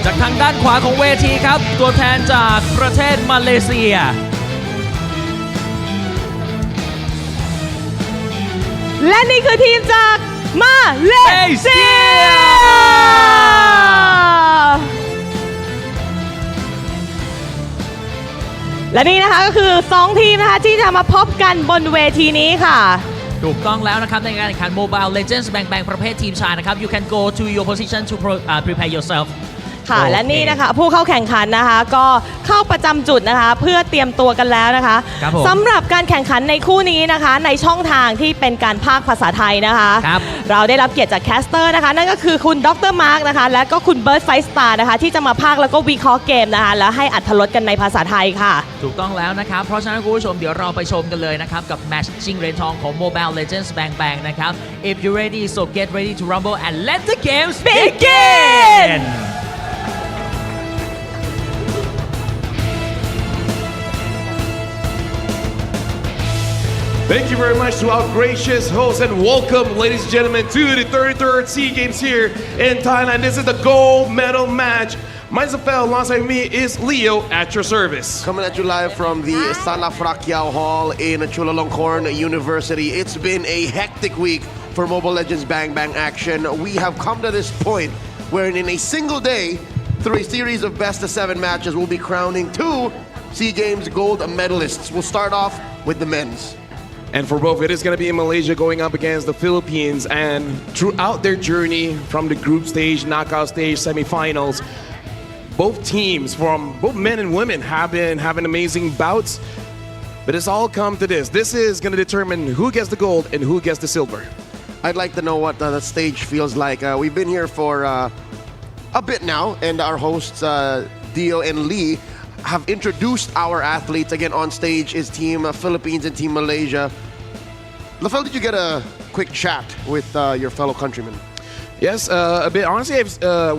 จากทางด้านขวาของเวทีครับ ตัวแทนจากประเทศมาเลเซีย และนี่คือทีมจากมาเลเซีย และนี่นะคะก็คือ 2 ทีมนะคะที่จะมาพบกันบนเวทีนี้ค่ะ ถูกต้องแล้วนะครับในการแข่งขัน Mobile Legends แบ่งประเภททีมชายนะครับ You can go to your position to prepare yourself ค่ะ และนี่นะคะผู้เข้าแข่งขันนะคะก็เข้าประจำจุดนะคะเพื่อเตรียมตัวกันแล้วนะคะ ครับผม สำหรับการแข่งขันในคู่นี้นะคะในช่องทางที่เป็นการพากย์ภาษาไทยนะคะ ครับ เราได้รับเกียรติจากแคสเตอร์นะคะนั่นก็คือคุณดรมาร์กนะคะและก็คุณเบิร์ดไฟสตาร์นะคะที่จะมาพากย์แล้วก็วิเคราะห์เกมนะคะแล้วให้อรรถรสกันในภาษาไทยค่ะ ถูกต้องแล้วนะครับ เพราะฉะนั้นคุณผู้ชมเดี๋ยวเราไปชมกันเลยนะครับ กับแมตช์ชิงเหรียญทองของ Mobile Legends Bang นะครับ If you're ready so get ready to rumble and let the games begin Thank you very much to our gracious host and welcome, ladies and gentlemen, to the 33rd SEA Games here in Thailand. This is the gold medal match. Myself, alongside me is Leo at your service. Coming at you live from the Sala Frakiao Hall in Chulalongkorn University. It's been a hectic week for Mobile Legends Bang Bang action. We have come to this point where in a single day, through a series of best of 7 matches, we'll be crowning 2 SEA Games gold medalists. We'll start off with the men's. And for both, it is going to be Malaysia going up against the Philippines. And throughout their journey from the group stage, knockout stage, semifinals, both teams from both men and women have been having amazing bouts. But it's all come to this. This is going to determine who gets the gold and who gets the silver. I'd like to know what the stage feels like. We've been here for a bit now, and our hosts, Dio and Lee, have introduced our athletes. Again, on stage is Team Philippines and Team Malaysia. Lafel, did you get a quick chat with your fellow countrymen? Yes, a bit. Honestly,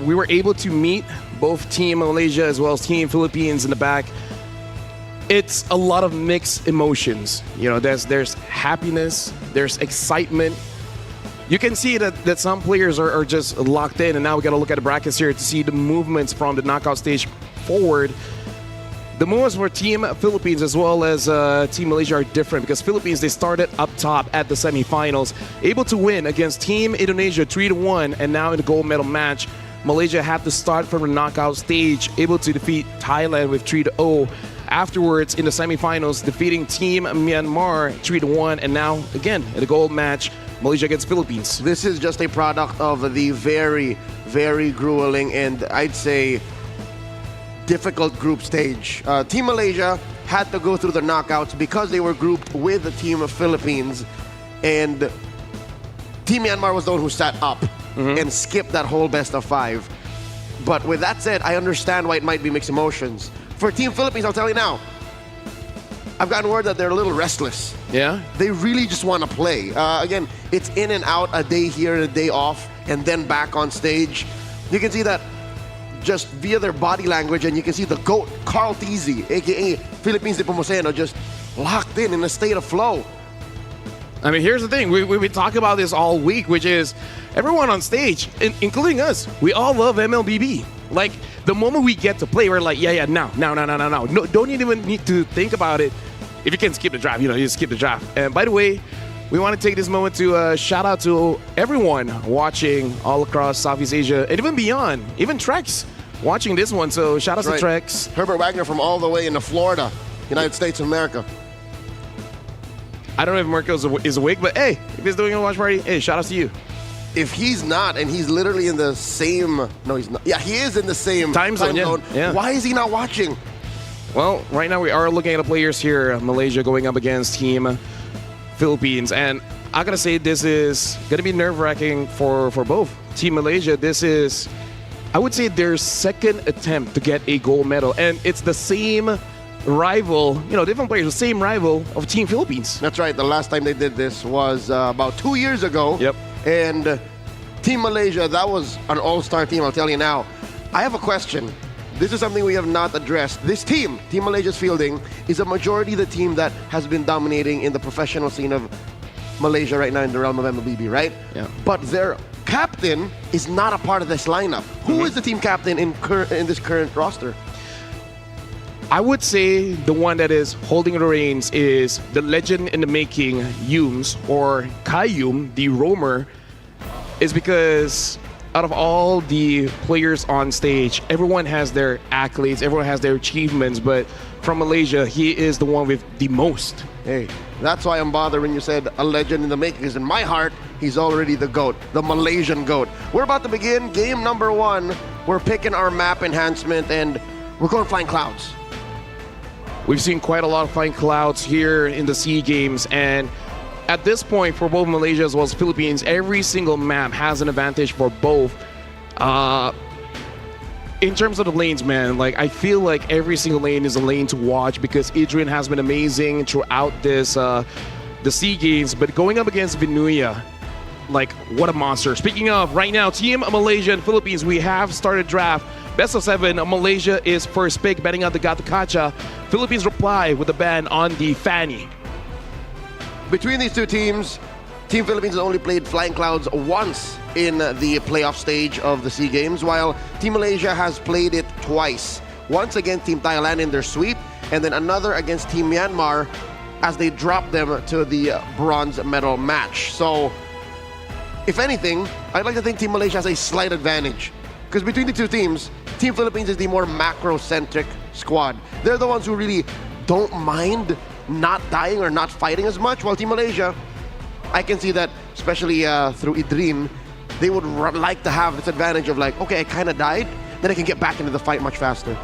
we were able to meet both Team Malaysia as well as Team Philippines in the back. It's a lot of mixed emotions. You know, there's happiness, there's excitement. You can see that some players are just locked in, and now we got to look at the brackets here to see the movements from the knockout stage forward. The movements for Team Philippines as well as Team Malaysia are different because Philippines, they started up top at the semifinals, able to win against Team Indonesia 3-1, and now in the gold medal match, Malaysia had to start from the knockout stage, able to defeat Thailand with 3-0. Afterwards, in the semifinals, defeating Team Myanmar 3-1, and now again in the gold match, Malaysia against Philippines. This is just a product of the very, very grueling and I'd say difficult group stage. Team Malaysia had to go through the knockouts because they were grouped with the Team of Philippines, and Team Myanmar was the one who sat up and skipped that whole best of 5. But with that said, I understand why it might be mixed emotions. For Team Philippines, I'll tell you now, I've gotten word that they're a little restless. Yeah? They really just want to play. Again, it's in and out, a day here and a day off, and then back on stage. You can see that just via their body language, and you can see the GOAT, Carl Tizzy, aka Philippines de Pomoceno, just locked in a state of flow. I mean, here's the thing. We've been talking about this all week, which is everyone on stage, including us, we all love MLBB. Like, the moment we get to play, we're like, yeah, now. No, don't even need to think about it. If you can skip the draft, you just skip the draft. And by the way, we want to take this moment to shout out to everyone watching all across Southeast Asia and even beyond, even Trex watching this one. So shout out to Trex. Herbert Wagner from all the way into Florida, United States of America. I don't know if Marco is awake, but hey, if he's doing a watch party, hey, shout out to you. If he's not, and he's literally in the same, no, he's not. Yeah, he is in the same time zone. Yeah. Why is he not watching? Well, right now we are looking at the players here. Malaysia going up against Team Philippines, and I gotta say this is gonna be nerve-wracking for both. Team Malaysia, this is I would say their second attempt to get a gold medal, and it's the same rival, different players, the same rival of Team Philippines. That's right. The last time they did this was about 2 years ago. Yep. And Team Malaysia, that was an all-star team, I'll tell you now. I have a question. This is something we have not addressed. This team, Team Malaysia's fielding, is a majority the team that has been dominating in the professional scene of Malaysia right now in the realm of MLBB, right? Yeah. But their captain is not a part of this lineup. Who is the team captain in this current roster? I would say the one that is holding the reins is the legend in the making, Yums, or Kayum, the roamer, is because out of all the players on stage, everyone has their accolades, everyone has their achievements, but from Malaysia, he is the one with the most. Hey, that's why I'm bothered when you said a legend in the making, because in my heart, he's already the GOAT, the Malaysian GOAT. We're about to begin game number 1. We're picking our map enhancement, and we're going Flying Clouds. We've seen quite a lot of flying clouds here in the SEA Games, and at this point, for both Malaysia as well as Philippines, every single map has an advantage for both. In terms of the lanes, man, I feel like every single lane is a lane to watch because Adrian has been amazing throughout this the SEA Games, but going up against Vinuya, what a monster. Speaking of, right now, Team Malaysia and Philippines, we have started draft. Best of 7, Malaysia is first pick, betting out the Gato Kacha. Philippines reply with a ban on the Fanny. Between these two teams, Team Philippines has only played Flying Clouds once in the playoff stage of the SEA Games, while Team Malaysia has played it twice. Once against Team Thailand in their sweep, and then another against Team Myanmar as they dropped them to the bronze medal match. So, if anything, I'd like to think Team Malaysia has a slight advantage. Because between the two teams, Team Philippines is the more macro-centric squad. They're the ones who really don't mind not dying or not fighting as much, while Team Malaysia, I can see that, especially through Idrin, they would like to have this advantage of okay, I kind of died, then I can get back into the fight much faster.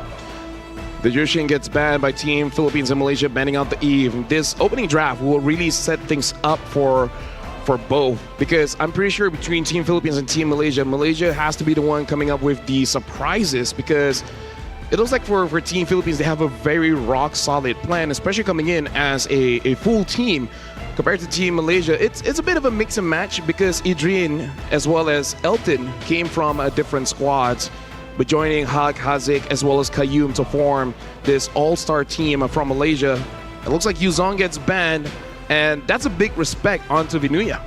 The Jushin gets banned by Team Philippines and Malaysia, banning out the Eve. This opening draft will really set things up for both, because I'm pretty sure between Team Philippines and Team Malaysia, Malaysia has to be the one coming up with the surprises, because it looks like for Team Philippines, they have a very rock-solid plan, especially coming in as a full team. Compared to Team Malaysia, it's a bit of a mix and match because Adrian as well as Elton came from different squads, but joining Hag, Hazik, as well as Kayum to form this all-star team from Malaysia. It looks like Yuzong gets banned, and that's a big respect onto Vinuya.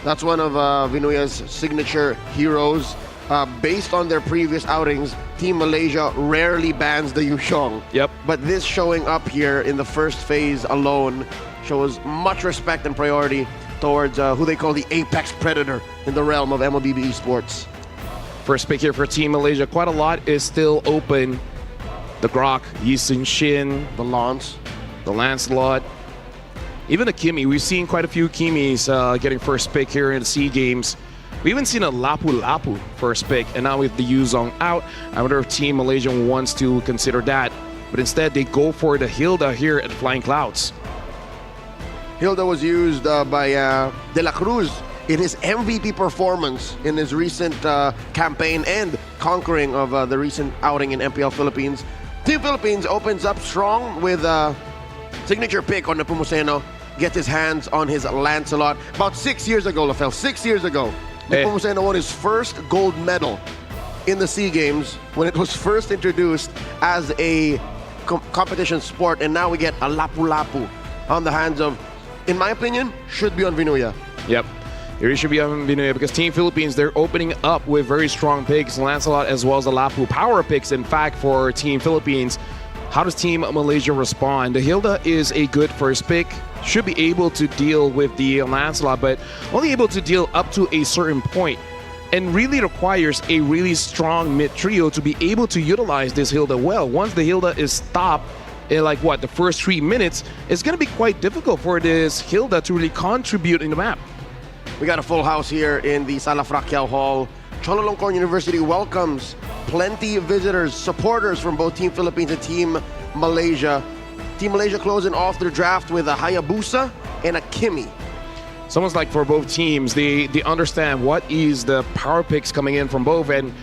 That's one of Vinuya's signature heroes. Based on their previous outings, Team Malaysia rarely bans the Yushong. Yep. But this showing up here in the first phase alone shows much respect and priority towards who they call the apex predator in the realm of MLBB Esports. First pick here for Team Malaysia. Quite a lot is still open. The Grok, Yisun Shin, The Lance. the Lancelot, even the Kimi. We've seen quite a few Kimis getting first pick here in the SEA Games. We even seen a Lapu Lapu first pick, and now with the Yuzong out, I wonder if Team Malaysia wants to consider that. But instead, they go for the Hilda here at Flying Clouds. Hilda was used by De La Cruz in his MVP performance in his recent campaign and conquering of the recent outing in MPL Philippines. Team Philippines opens up strong with a signature pick on Nepomuceno, gets his hands on his Lancelot. About 6 years ago, Lafel, 6 years ago, Nepomuceno won his first gold medal in the SEA Games when it was first introduced as a competition sport, and now we get a Lapu Lapu on the hands of, in my opinion, should be on Vinuya. Yep. It really should be on Vinuya because Team Philippines, they're opening up with very strong picks, Lancelot as well as the Lapu power picks. In fact, for Team Philippines, how does Team Malaysia respond? The Hilda is a good first pick, should be able to deal with the Lancelot, but only able to deal up to a certain point, and really requires a really strong mid trio to be able to utilize this Hilda well. Once the Hilda is stopped in the first 3 minutes, it's going to be quite difficult for this Hilda to really contribute in the map. We got a full house here in the Sala Frakiao Hall. Chulalongkorn University welcomes plenty of visitors, supporters from both Team Philippines and Team Malaysia. Team Malaysia closing off their draft with a Hayabusa and a Kimi. it's almost like for both teams, they understand what is the power picks coming in from both and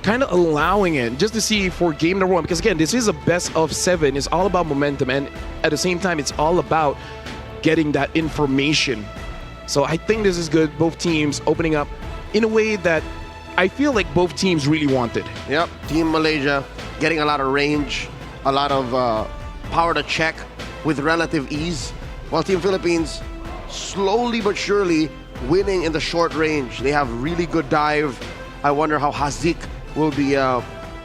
kind of allowing it just to see for game number one. Because again, this is a best of 7. It's all about momentum, and at the same time, it's all about getting that information. So I think this is good. Both teams opening up in a way that I feel like both teams really wanted. Yep, Team Malaysia getting a lot of range, a lot of power to check with relative ease, while Team Philippines slowly but surely winning in the short range. They have really good dive. I wonder how Hazik will be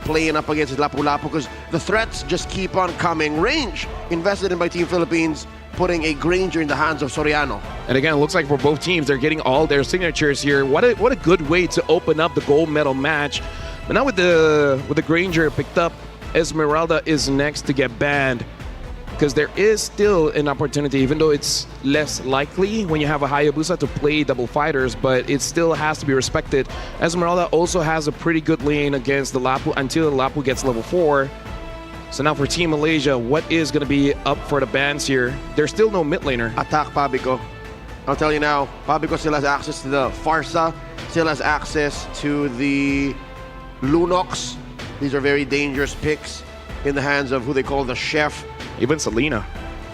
playing up against Lapu-Lapu, because the threats just keep on coming. Range invested in by Team Philippines, putting a Granger in the hands of Soriano. And again, it looks like for both teams, they're getting all their signatures here. What a good way to open up the gold medal match. But now with the Granger picked up, Esmeralda is next to get banned, because there is still an opportunity, even though it's less likely when you have a Hayabusa to play double fighters, but it still has to be respected. Esmeralda also has a pretty good lane against the Lapu until the Lapu gets level 4. So now for Team Malaysia, what is going to be up for the bans here? There's still no mid laner. Attack Pabico. I'll tell you now, Pabico still has access to the Farsa, still has access to the Lunox. These are very dangerous picks in the hands of who they call the Chef. Even Selena.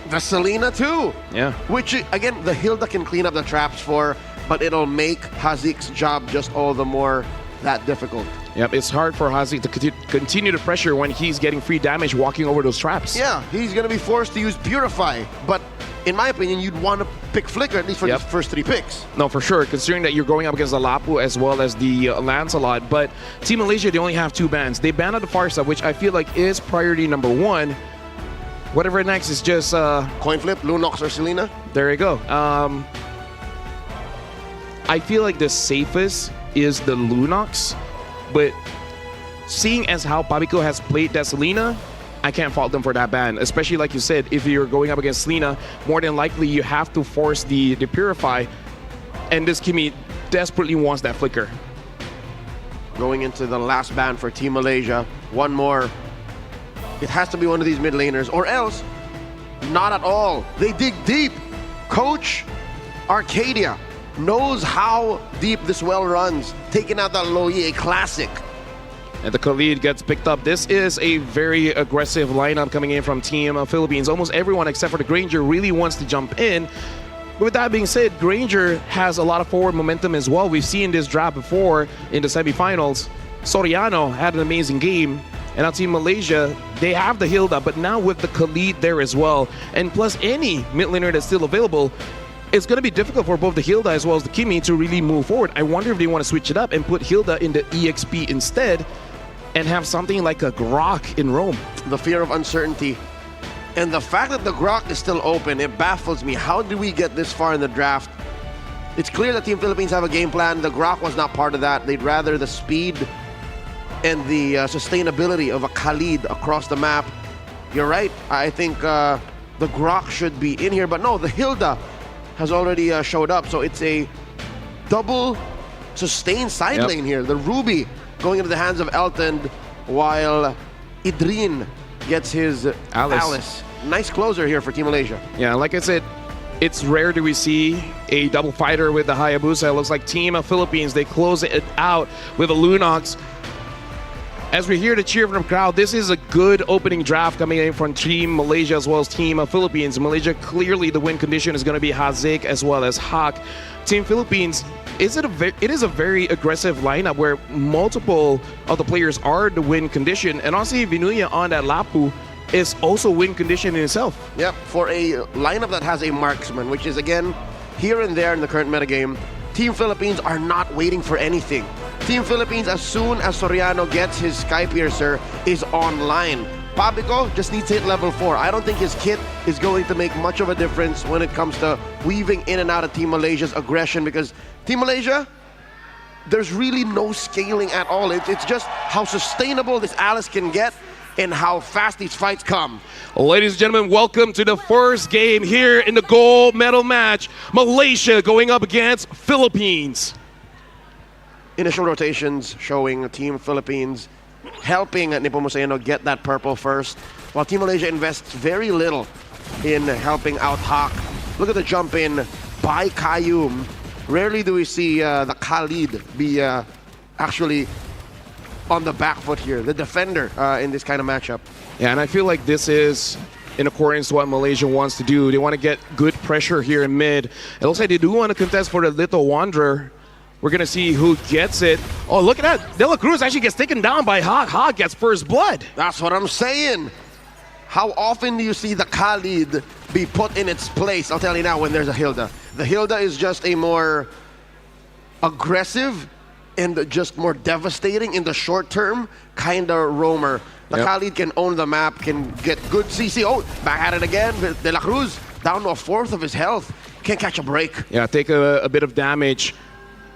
The Selena too. Yeah. Which, again, the Hilda can clean up the traps for, but it'll make Hazik's job just all the more that difficult. Yep, it's hard for Hazik to continue the pressure when he's getting free damage walking over those traps. Yeah, he's going to be forced to use Purify, but in my opinion, you'd want to pick Flicker, at least for the first 3 picks. No, for sure, considering that you're going up against the Lapu as well as the Lancelot. But Team Malaysia, they only have 2 bans. They banned out the Farsa, which I feel like is priority number 1. Whatever next is just... coin flip, Lunox or Selena? There you go. I feel like the safest is the Lunox, but seeing as how Pabico has played that Selena, I can't fault them for that ban. Especially like you said, if you're going up against Selena, more than likely you have to force the Purify, and this Kimi desperately wants that Flicker. Going into the last ban for Team Malaysia, one more. It has to be one of these mid laners, or else not at all. They dig deep. Coach Arcadia knows how deep this well runs, taking out that Loyi, a classic. And the Khalid gets picked up. This is a very aggressive lineup coming in from Team Philippines. Almost everyone except for the Granger really wants to jump in. But with that being said, Granger has a lot of forward momentum as well. We've seen this draft before in the semifinals. Soriano had an amazing game. And now Team Malaysia, they have the Hilda, but now with the Khalid there as well. And plus any mid laner that's still available, it's going to be difficult for both the Hilda as well as the Kimi to really move forward. I wonder if they want to switch it up and put Hilda in the EXP instead and have something like a Grok in Rome. The fear of uncertainty. And the fact that the Grok is still open, it baffles me. How do we get this far in the draft? It's clear that Team Philippines have a game plan. The Grok was not part of that. They'd rather the speed and the sustainability of a Khalid across the map. You're right. I think the Grok should be in here. But no, the Hilda has already showed up. So it's a double sustained side lane here. The Ruby going into the hands of Elton, while Idrin gets his Alice. Nice closer here for Team Malaysia. Yeah, like I said, it's rare do we see a double fighter with the Hayabusa. It looks like Team Philippines, they close it out with a Lunox. As we hear the cheer from the crowd, this is a good opening draft coming in from Team Malaysia as well as Team Philippines. Malaysia, clearly the win condition is going to be Hazik as well as Hawk. Team Philippines, it is a very aggressive lineup where multiple of the players are the win condition. And also Vinuya on that Lapu is also win condition in itself. Yep, for a lineup that has a marksman, which is again, here and there in the current metagame, Team Philippines are not waiting for anything. Team Philippines, as soon as Soriano gets his Sky Piercer, is online. Pabico just needs to hit level 4. I don't think his kit is going to make much of a difference when it comes to weaving in and out of Team Malaysia's aggression, because Team Malaysia, there's really no scaling at all. It's just how sustainable this Alice can get and how fast these fights come. Ladies and gentlemen, welcome to the first game here in the gold medal match. Malaysia going up against Philippines. Initial rotations showing Team Philippines helping Nepomuceno get that purple first, while Team Malaysia invests very little in helping out Hawk. Look at the jump in by Kayum. Rarely do we see the Khalid be actually on the back foot here, the defender in this kind of matchup. Yeah, and I feel like this is in accordance to what Malaysia wants to do. They want to get good pressure here in mid. It looks like they do want to contest for the Little Wanderer. We're going to see who gets it. Oh, look at that. De La Cruz actually gets taken down by Hawk. Hawk gets first blood. That's what I'm saying. How often do you see the Khalid be put in its place? I'll tell you now when there's a Hilda. The Hilda is just a more aggressive and just more devastating in the short term kind of roamer. The Khalid can own the map, can get good CC. Oh, back at it again. De La Cruz down to a fourth of his health. Can't catch a break. Yeah, take a bit of damage.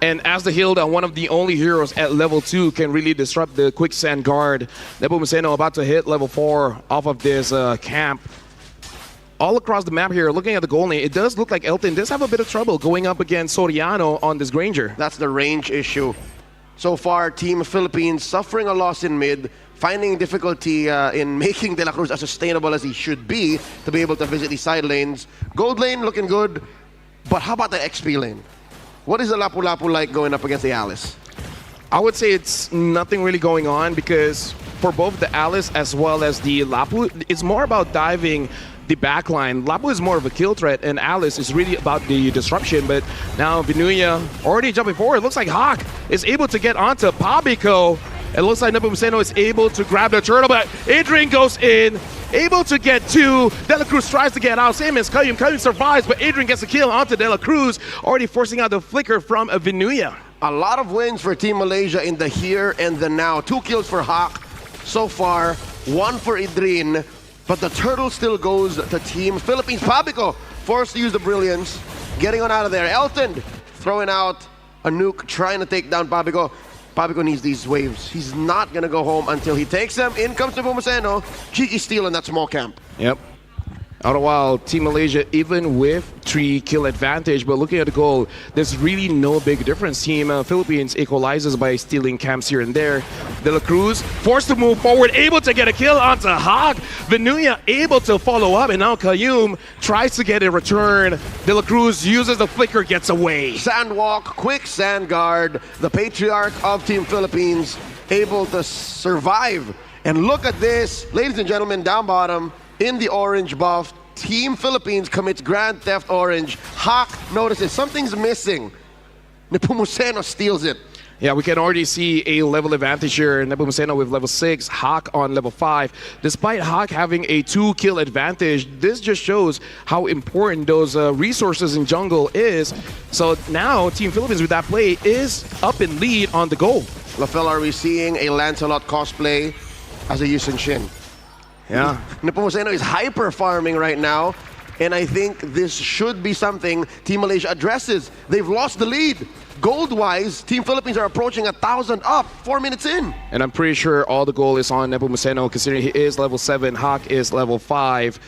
And as the Hilda, one of the only heroes at level 2 can really disrupt the quicksand guard. Nepomuceno about to hit level 4 off of this camp. All across the map here, looking at the goal lane, it does look like Elton does have a bit of trouble going up against Soriano on this Granger. That's the range issue. So far, Team Philippines suffering a loss in mid, finding difficulty in making De La Cruz as sustainable as he should be to be able to visit the side lanes. Gold lane looking good, but how about the XP lane? What is the Lapu-Lapu like going up against the Alice? I would say it's nothing really going on because for both the Alice as well as the Lapu, it's more about diving the backline. Lapu is more of a kill threat and Alice is really about the disruption, but now Vinuya already jumping forward. It looks like Hawk is able to get onto Pabico. It looks like Nepomuceno is able to grab the turtle, but Adrian goes in, able to get 2. De La Cruz tries to get out, same as Kayum. Kayum survives, but Adrian gets a kill onto De La Cruz, already forcing out the flicker from Vinuya. A lot of wins for Team Malaysia in the here and the now. 2 kills for Hawk so far, 1 for Adrian, but the turtle still goes to Team Philippines. Pabico forced to use the brilliance, getting on out of there. Elton throwing out a nuke, trying to take down Pabico. Pabico needs these waves. He's not going to go home until he takes them. In comes Nepomuceno. Cheeky steal in that small camp. Yep. Out a while, Team Malaysia, even with 3 kill advantage, but looking at the goal, there's really no big difference. Team Philippines equalizes by stealing camps here and there. De La Cruz forced to move forward, able to get a kill onto Hawk. Vinuya able to follow up, and now Kayum tries to get a return. De La Cruz uses the flicker, gets away. Sandwalk, quick sand guard. The patriarch of Team Philippines able to survive. And look at this, ladies and gentlemen, down bottom, in the orange buff, Team Philippines commits Grand Theft Orange. Hawk notices something's missing. Nepomuceno steals it. Yeah, we can already see a level advantage here. Nepomuceno with level 6, Hawk on level 5. Despite Hawk having a 2 kill advantage, this just shows how important those resources in jungle is. So now Team Philippines with that play is up in lead on the goal. LaFell, are we seeing a Lancelot cosplay as a Yusun Shin? Yeah. Nepomuceno is hyper farming right now, and I think this should be something Team Malaysia addresses. They've lost the lead. Gold-wise, Team Philippines are approaching 1,000 up 4 minutes in. And I'm pretty sure all the goal is on Nepomuceno, considering he is level 7, Hawk is level 5.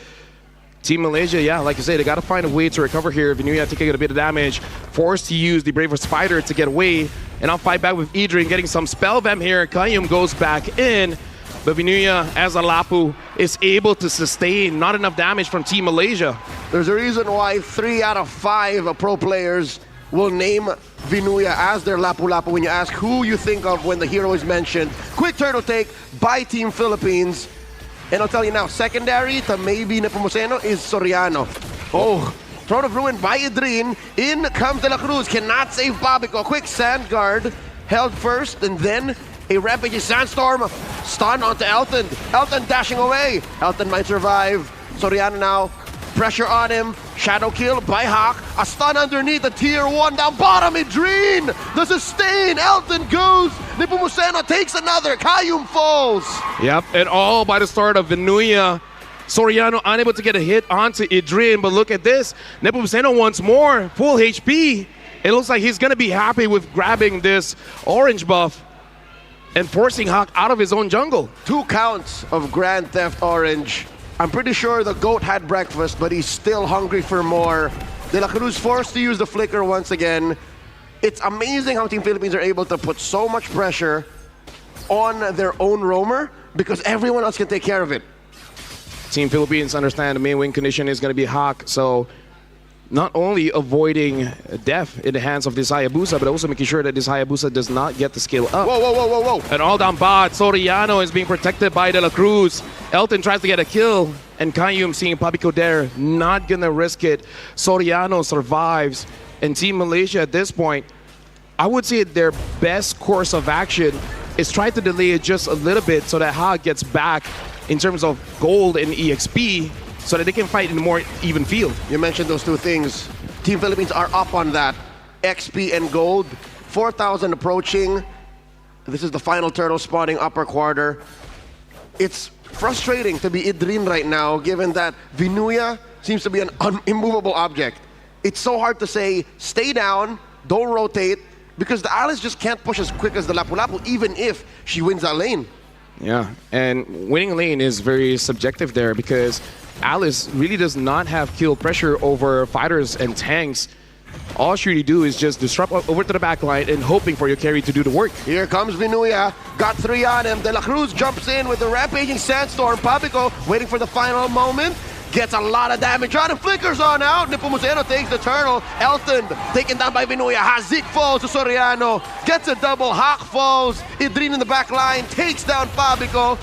Team Malaysia, yeah, like you say, they got to find a way to recover here. Vinuya taking a bit of damage, forced to use the Braver Spider to get away, and I'll fight back with Adrian, getting some spell vamp here. Kayum goes back in. But Vinuya, as a Lapu, is able to sustain not enough damage from Team Malaysia. There's a reason why 3 out of 5 pro players will name Vinuya as their Lapu-Lapu when you ask who you think of when the hero is mentioned. Quick turtle take by Team Philippines. And I'll tell you now, secondary to maybe Nepomuceno is Soriano. Oh, Throne of Ruin by Adrian. In comes De La Cruz, cannot save Pabico. Quick sand guard, held first, and then a rampaging sandstorm, stun onto Elton. Elton dashing away. Elton might survive. Soriano now, pressure on him. Shadow kill by Hawk. A stun underneath the tier 1 down bottom. Adrian, the sustain. Elton goes. Nepomuceno takes another. Kayum falls. Yep, and all by the start of Vinuya. Soriano unable to get a hit onto Adrian, but look at this. Nepomuceno once more, full HP. It looks like he's going to be happy with grabbing this orange buff and forcing Hawk out of his own jungle. 2 counts of Grand Theft Orange. I'm pretty sure the GOAT had breakfast, but he's still hungry for more. De La Cruz forced to use the flicker once again. It's amazing how Team Philippines are able to put so much pressure on their own roamer because everyone else can take care of it. Team Philippines understand the main win condition is going to be Hawk, so not only avoiding death in the hands of this Hayabusa, but also making sure that this Hayabusa does not get the skill up. Whoa, whoa, whoa, whoa, whoa. An all-down bot. Soriano is being protected by De La Cruz. Elton tries to get a kill, and Kayum seeing Papico there, not gonna risk it. Soriano survives, and Team Malaysia at this point, I would say their best course of action is try to delay it just a little bit so that Ha gets back in terms of gold and EXP so that they can fight in a more even field. You mentioned those two things. Team Philippines are up on that. XP and gold. 4,000 approaching. This is the final turtle spawning upper quarter. It's frustrating to be Idrin right now, given that Vinuya seems to be an immovable object. It's so hard to say, stay down, don't rotate, because the Alice just can't push as quick as the Lapu-Lapu, even if she wins that lane. Yeah, and winning a lane is very subjective there because Alice really does not have kill pressure over fighters and tanks. All she really do is just disrupt over to the back line and hoping for your carry to do the work. Here comes Vinuya, got 3 on him. De La Cruz jumps in with the rampaging sandstorm. Papico waiting for the final moment. Gets a lot of damage on him, flickers on out. Nepomuceno takes the turtle. Elton taken down by Vinuya. Hazik falls to Soriano. Gets a double. Hawk falls. Idrin in the back line takes down Papico.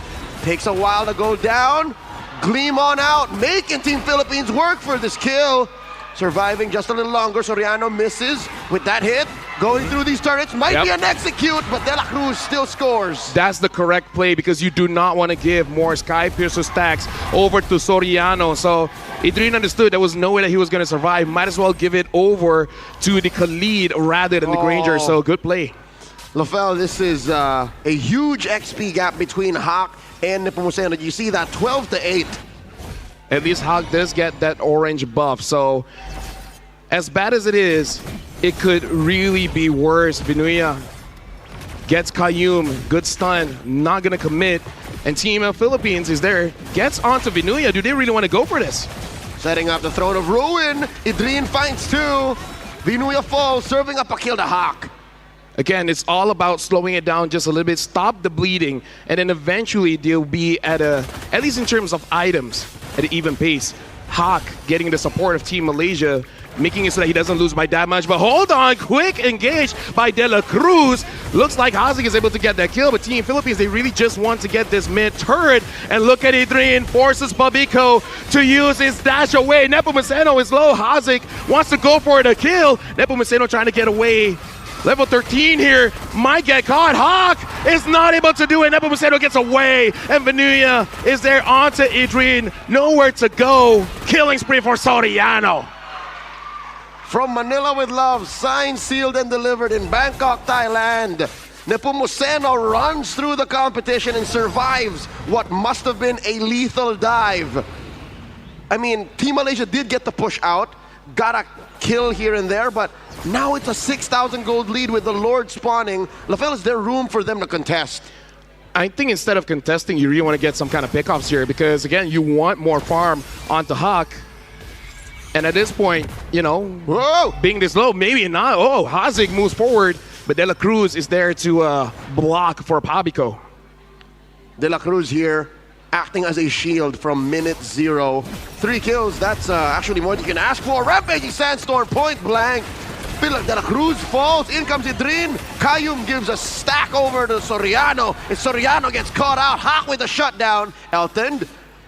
Takes a while to go down. Gleam on out, making Team Philippines work for this kill. Surviving just a little longer. Soriano misses with that hit. Going through these turrets might be an execute, but De La Cruz still scores. That's the correct play because you do not want to give more Sky Piercer stacks over to Soriano. So Idrin understood there was no way that he was going to survive. Might as well give it over to the Khalid rather than the Granger. So good play. Lafel, this is a huge XP gap between Hawk and Nepomuceno. You see that 12 to 8. At least Hawk does get that orange buff. So as bad as it is, it could really be worse. Vinuya gets Kayum, good stun, not gonna commit. And Team Philippines is there, gets onto Vinuya. Do they really want to go for this? Setting up the Throne of Ruin. Idrin finds 2. Vinuya falls, serving up a kill to Hawk. Again, it's all about slowing it down just a little bit, stop the bleeding, and then eventually they'll be at least in terms of items, at an even pace. Hawk getting the support of Team Malaysia, making it so that he doesn't lose by that much. But hold on, quick engage by De La Cruz. Looks like Hazik is able to get that kill, but Team Philippines, they really just want to get this mid turret. And look at Idrin, forces Pabico to use his dash away. Nepomuceno is low, Hazik wants to go for the kill. Nepomuceno trying to get away. Level 13 here, might get caught. Hawk is not able to do it. Nepomuceno gets away, and Vinuya is there onto Idrin. Nowhere to go. Killing spree for Soriano. From Manila with love, signed, sealed, and delivered in Bangkok, Thailand. Nepomuceno runs through the competition and survives what must have been a lethal dive. I mean, Team Malaysia did get the push out, got a kill here and there, but now it's a 6,000 gold lead with the Lord spawning. Lafel, is there room for them to contest? I think instead of contesting, you really want to get some kind of pickoffs here because, again, you want more farm onto Hawk. And at this point, you know, being this low, maybe not. Oh, Hazik moves forward, but De La Cruz is there to block for Pabico. De La Cruz here, acting as a shield from minute 0. 3 kills, that's actually more than you can ask for. Rampaging Sandstorm, point blank. De La Cruz falls, in comes Idrin. Kayum gives a stack over to Soriano. And Soriano gets caught out, Hawk with a shutdown. Elton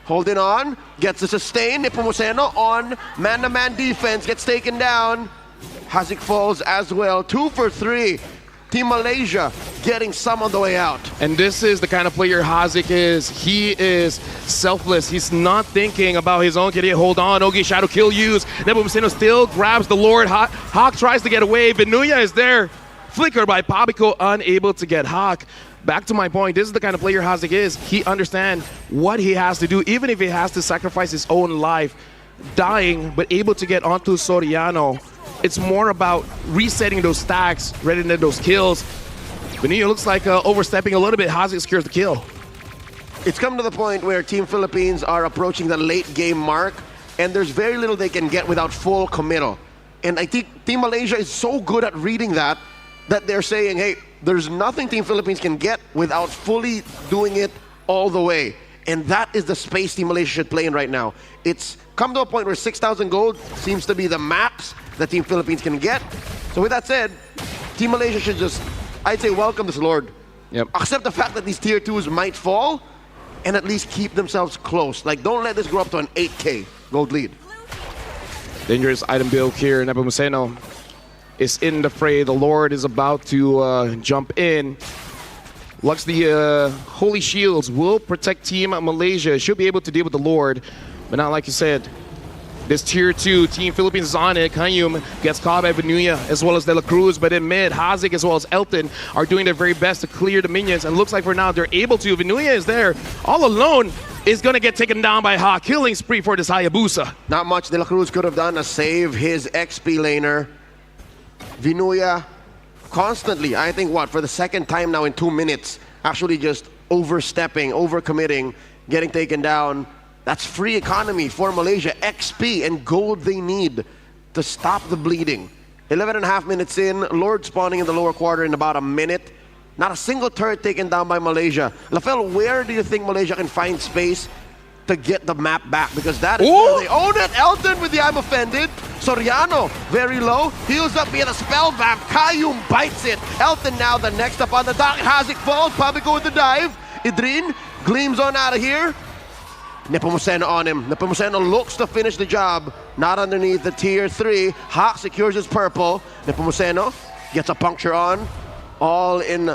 holding on, gets a sustain. Nepomuceno on man-to-man defense, gets taken down. Hazik falls as well, 2 for 3. Team Malaysia getting some on the way out. And this is the kind of player Hazik is. He is selfless. He's not thinking about his own. Can he hold on? Ogi Shadow kill use. Nepomuceno still grabs the Lord. Hawk tries to get away. Vinuya is there. Flickered by Pabico, unable to get Hawk. Back to my point, this is the kind of player Hazik is. He understands what he has to do, even if he has to sacrifice his own life. Dying, but able to get onto Soriano. It's more about resetting those stacks rather than those kills. Vinuya looks like overstepping a little bit. Hazik secures the kill. It's come to the point where Team Philippines are approaching the late game mark, and there's very little they can get without full committal. And I think Team Malaysia is so good at reading that they're saying, hey, there's nothing Team Philippines can get without fully doing it all the way. And that is the space Team Malaysia should play in right now. It's come to a point where 6,000 gold seems to be the max that Team Philippines can get. So with that said, Team Malaysia should just, I'd say, welcome this Lord. Yep. Accept the fact that these tier 2s might fall and at least keep themselves close. Like, don't let this grow up to an 8K gold lead. Dangerous item build here. Nepomuceno is in the fray. The Lord is about to jump in. Looks the Holy Shields will protect Team Malaysia. Should be able to deal with the Lord, but not like you said. This tier 2, Team Philippines is on it. Kayum gets caught by Vinuya as well as De La Cruz, but in mid, Hazik as well as Elton are doing their very best to clear the minions, and looks like for now they're able to. Vinuya is there all alone, is going to get taken down by Ha. Killing spree for this Hayabusa. Not much De La Cruz could have done to save his XP laner. Vinuya constantly, I think for the second time now in 2 minutes, actually just overstepping, overcommitting, getting taken down. That's free economy for Malaysia, XP and gold they need to stop the bleeding. 11.5 minutes in, Lord spawning in the lower quarter in about a minute. Not a single turret taken down by Malaysia. Lafel, where do you think Malaysia can find space to get the map back? Because that is where they own it. Elton with the I'm offended. Soriano, very low. Heals up via the spell vamp. Kayum bites it. Elton now the next up on the dock. Hazik falls. Pabico with the dive. Idrin gleams on out of here. Nepomuceno on him. Nepomuceno looks to finish the job. Not underneath the tier 3. Hawk secures his purple. Nepomuceno gets a puncture on. All in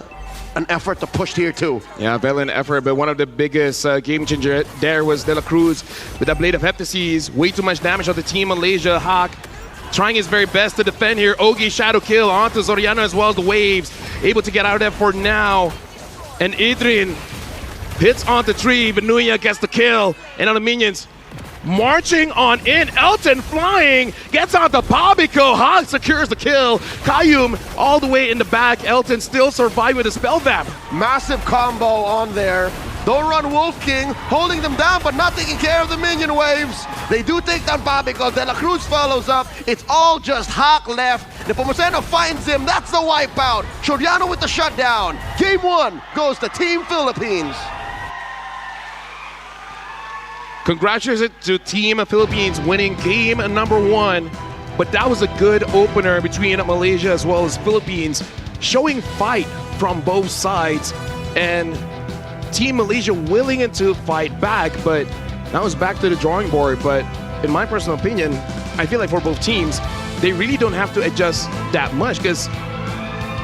an effort to push tier 2. Yeah, valiant effort, but one of the biggest game changer there was De La Cruz with that Blade of Heptases. Way too much damage on the Team Malaysia. Hawk trying his very best to defend here. Ogi shadow kill onto Soriano as well as the waves. Able to get out of there for now. And Idrin hits onto tree. Vinuya gets the kill. And on the minions, marching on in. Elton flying, gets onto Pabico. Hog secures the kill. Kayum all the way in the back. Elton still surviving with a spell vamp. Massive combo on there. Don't run Wolf King, holding them down but not taking care of the minion waves. They do take down Pabico. De La Cruz follows up. It's all just Hawk left. Nepomuceno finds him. That's the wipeout. Soriano with the shutdown. Game 1 goes to Team Philippines. Congratulations to Team Philippines winning game number 1. But that was a good opener between Malaysia as well as Philippines, showing fight from both sides. And Team Malaysia willing to fight back, but now it's back to the drawing board. But in my personal opinion, I feel like for both teams, they really don't have to adjust that much because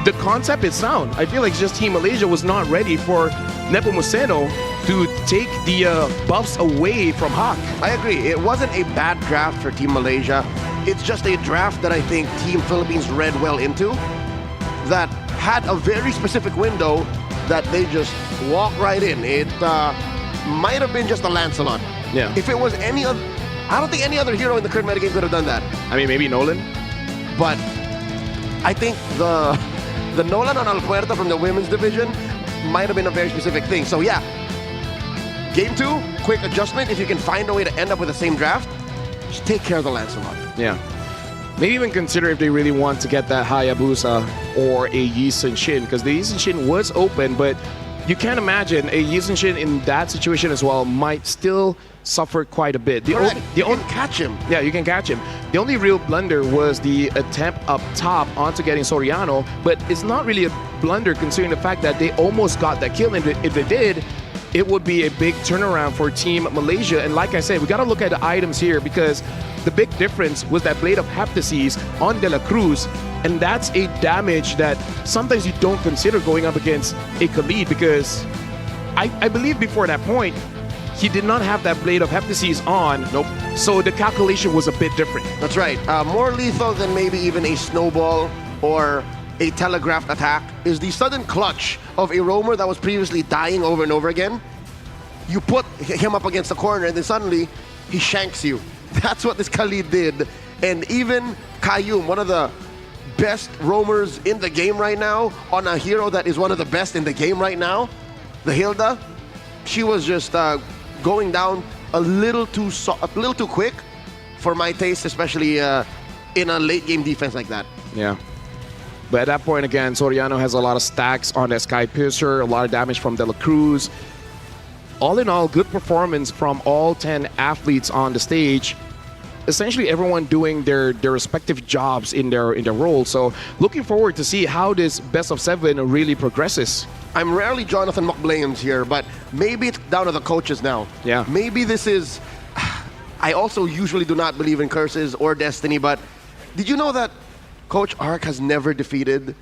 the concept is sound. I feel like just Team Malaysia was not ready for Nepomuceno to take the buffs away from Hawk. I agree. It wasn't a bad draft for Team Malaysia. It's just a draft that I think Team Philippines read well into, that had a very specific window that they just walked right in. It might have been just a Lancelot. Yeah. If it was any other, I don't think any other hero in the current metagame could have done that. I mean, maybe Nolan? But I think the Nolan on Alpuerta from the women's division might have been a very specific thing. So yeah, Game 2, quick adjustment. If you can find a way to end up with the same draft, just take care of the Lancelot. Yeah. Maybe even consider if they really want to get that Hayabusa or a Yi Sun Shin, because the Yi Sun Shin was open, but you can't imagine a Yi Sun Shin in that situation as well might still suffer quite a bit. You can catch him. Yeah, you can catch him. The only real blunder was the attempt up top onto getting Soriano, but it's not really a blunder considering the fact that they almost got that kill, and if they did, it would be a big turnaround for Team Malaysia. And like I said, we got to look at the items here because the big difference was that Blade of Heptases on De La Cruz, and that's a damage that sometimes you don't consider going up against a Khalid because I believe before that point, he did not have that Blade of Heptases on. Nope. So the calculation was a bit different. That's right. More lethal than maybe even a snowball or a telegraphed attack is the sudden clutch of a roamer that was previously dying over and over again. You put him up against the corner and then suddenly he shanks you. That's what this Khalid did. And even Kayum, one of the best roamers in the game right now, on a hero that is one of the best in the game right now, the Hilda, she was just going down a little too quick for my taste, especially in a late game defense like that. Yeah. But at that point, again, Soriano has a lot of stacks on that Sky Piercer, a lot of damage from De La Cruz. all in all, good performance from all 10 athletes on the stage. Essentially, everyone doing their respective jobs in their roles. So, looking forward to see how this best of 7 really progresses. I'm rarely Jonathan McBlains here, but maybe it's down to the coaches now. Yeah. Maybe this is. I also usually do not believe in curses or destiny, but did you know that Coach Ark has never defeated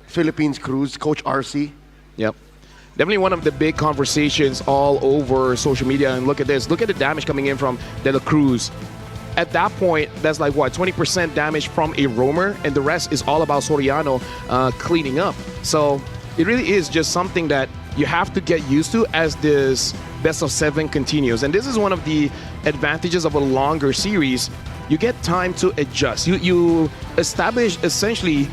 Philippines Cruz, Coach RC? Yep. Definitely one of the big conversations all over social media. And look at this. Look at the damage coming in from De La Cruz. At that point, that's like what, 20% damage from a roamer, and the rest is all about Soriano cleaning up. So it really is just something that you have to get used to as this best of 7 continues. And this is one of the advantages of a longer series. You get time to adjust. You establish essentially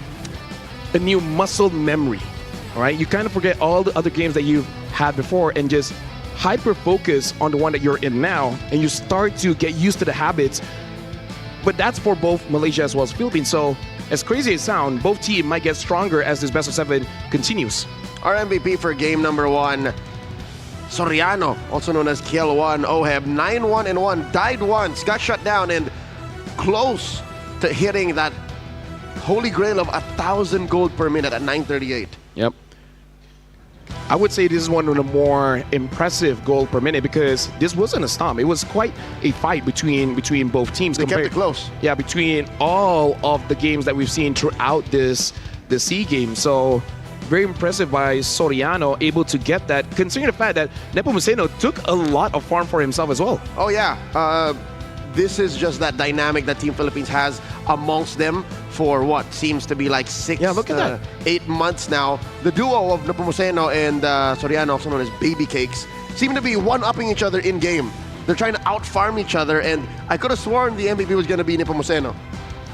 a new muscle memory. All right, you kind of forget all the other games that you've had before and just hyper focus on the one that you're in now, and you start to get used to the habits. But that's for both Malaysia as well as Philippines. So as crazy as it sounds, both teams might get stronger as this best of 7 continues. Our MVP for game number 1, Soriano, also known as Kiel 1 Oheb, 9-1-1, died once, got shut down, and close to hitting that holy grail of 1,000 gold per minute at 938. Yep. I would say this is one of the more impressive goal per minute because this wasn't a stomp. It was quite a fight between both teams. They kept it close. Yeah, between all of the games that we've seen throughout the SEA game. So very impressive by Soriano, able to get that, considering the fact that Nepomuceno took a lot of farm for himself as well. Oh yeah, this is just that dynamic that Team Philippines has amongst them for what seems to be like 6, look at that. 8 months now. The duo of Nepomuceno and Soriano, also known as Baby Cakes, seem to be one-upping each other in game. They're trying to out-farm each other, and I could have sworn the MVP was going to be Nepomuceno.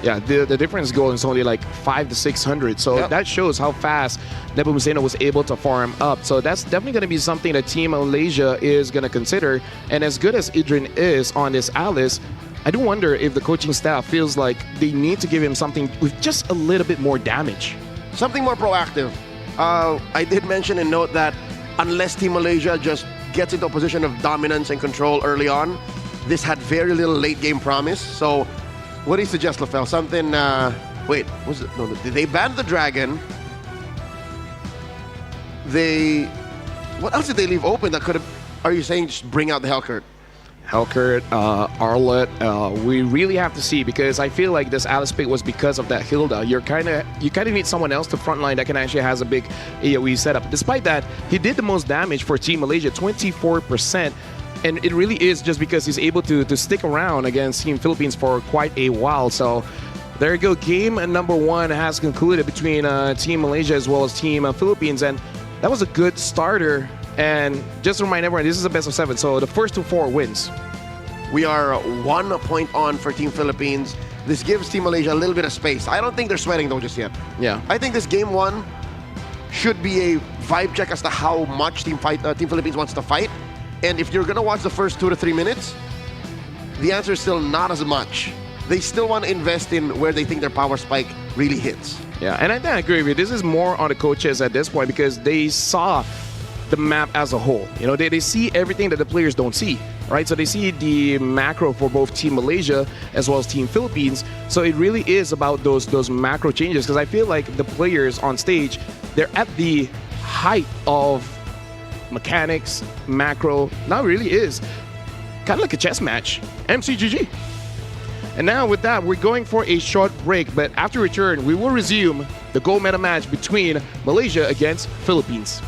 Yeah, the difference goal is only like 500 to 600. So Yep. that shows how fast Nepomuceno was able to farm up. So that's definitely going to be something that Team Malaysia is going to consider. And as good as Idrin is on this Alice, I do wonder if the coaching staff feels like they need to give him something with just a little bit more damage. Something more proactive. I did mention and note that unless Team Malaysia just gets into a position of dominance and control early on, this had very little late game promise. So what do you suggest, Lafel? Something, wait, was it? No, they banned the Dragon. What else did they leave open that could have, are you saying just bring out the Hellcurt? Hellcurt, Arlet, we really have to see, because I feel like this Alice pick was because of that Hilda. You kind of need someone else to frontline that can actually has a big AoE setup. Despite that, he did the most damage for Team Malaysia, 24%. And it really is just because he's able to stick around against Team Philippines for quite a while. So there you go. Game number 1 has concluded between Team Malaysia as well as Team Philippines. And that was a good starter. And just to remind everyone, this is a best of 7. So the first 2-4 wins. We are 1 point on for Team Philippines. This gives Team Malaysia a little bit of space. I don't think they're sweating though just yet. Yeah. I think this game 1 should be a vibe check as to how much Team Philippines wants to fight. And if you're going to watch the first 2 to 3 minutes, the answer is still not as much. They still want to invest in where they think their power spike really hits. Yeah, and I agree with you. This is more on the coaches at this point because they saw the map as a whole. You know, they see everything that the players don't see, right? So they see the macro for both Team Malaysia as well as Team Philippines. So it really is about those macro changes, because I feel like the players on stage, they're at the height of mechanics, macro. Now it really is kind of like a chess match. MCGG. And now with that, we're going for a short break, but after return, we will resume the gold medal match between Malaysia against Philippines.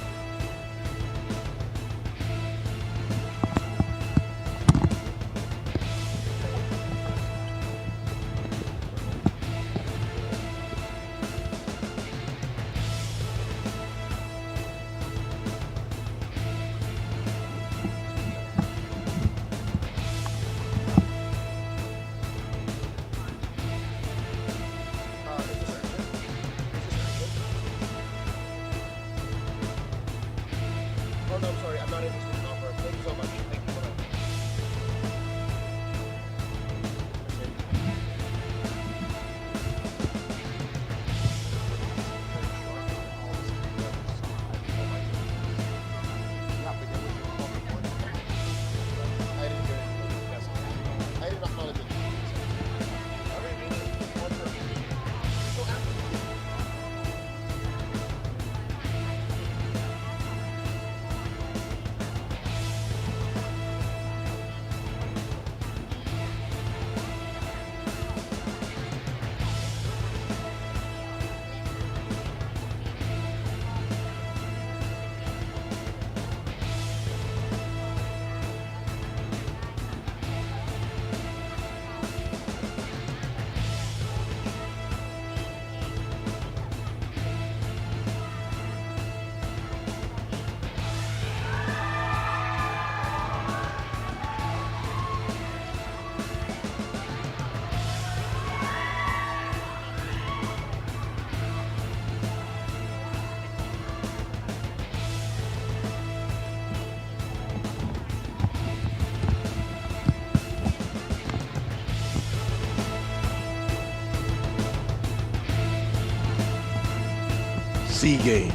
Oh no, I'm sorry, I'm not interested in offer. Thank you so much. Thank you. Bye-bye. SEA Games.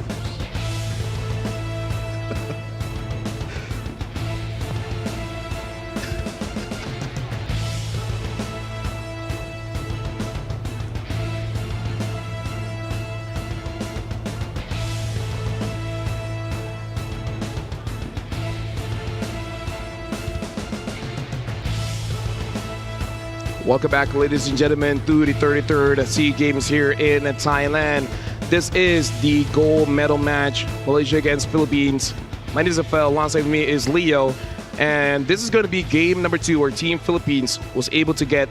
Welcome back, ladies and gentlemen, to the 33rd SEA Games here in Thailand. This is the gold medal match, Malaysia against Philippines. My name is Rafael, alongside me is Leo, and this is going to be game number 2 where Team Philippines was able to get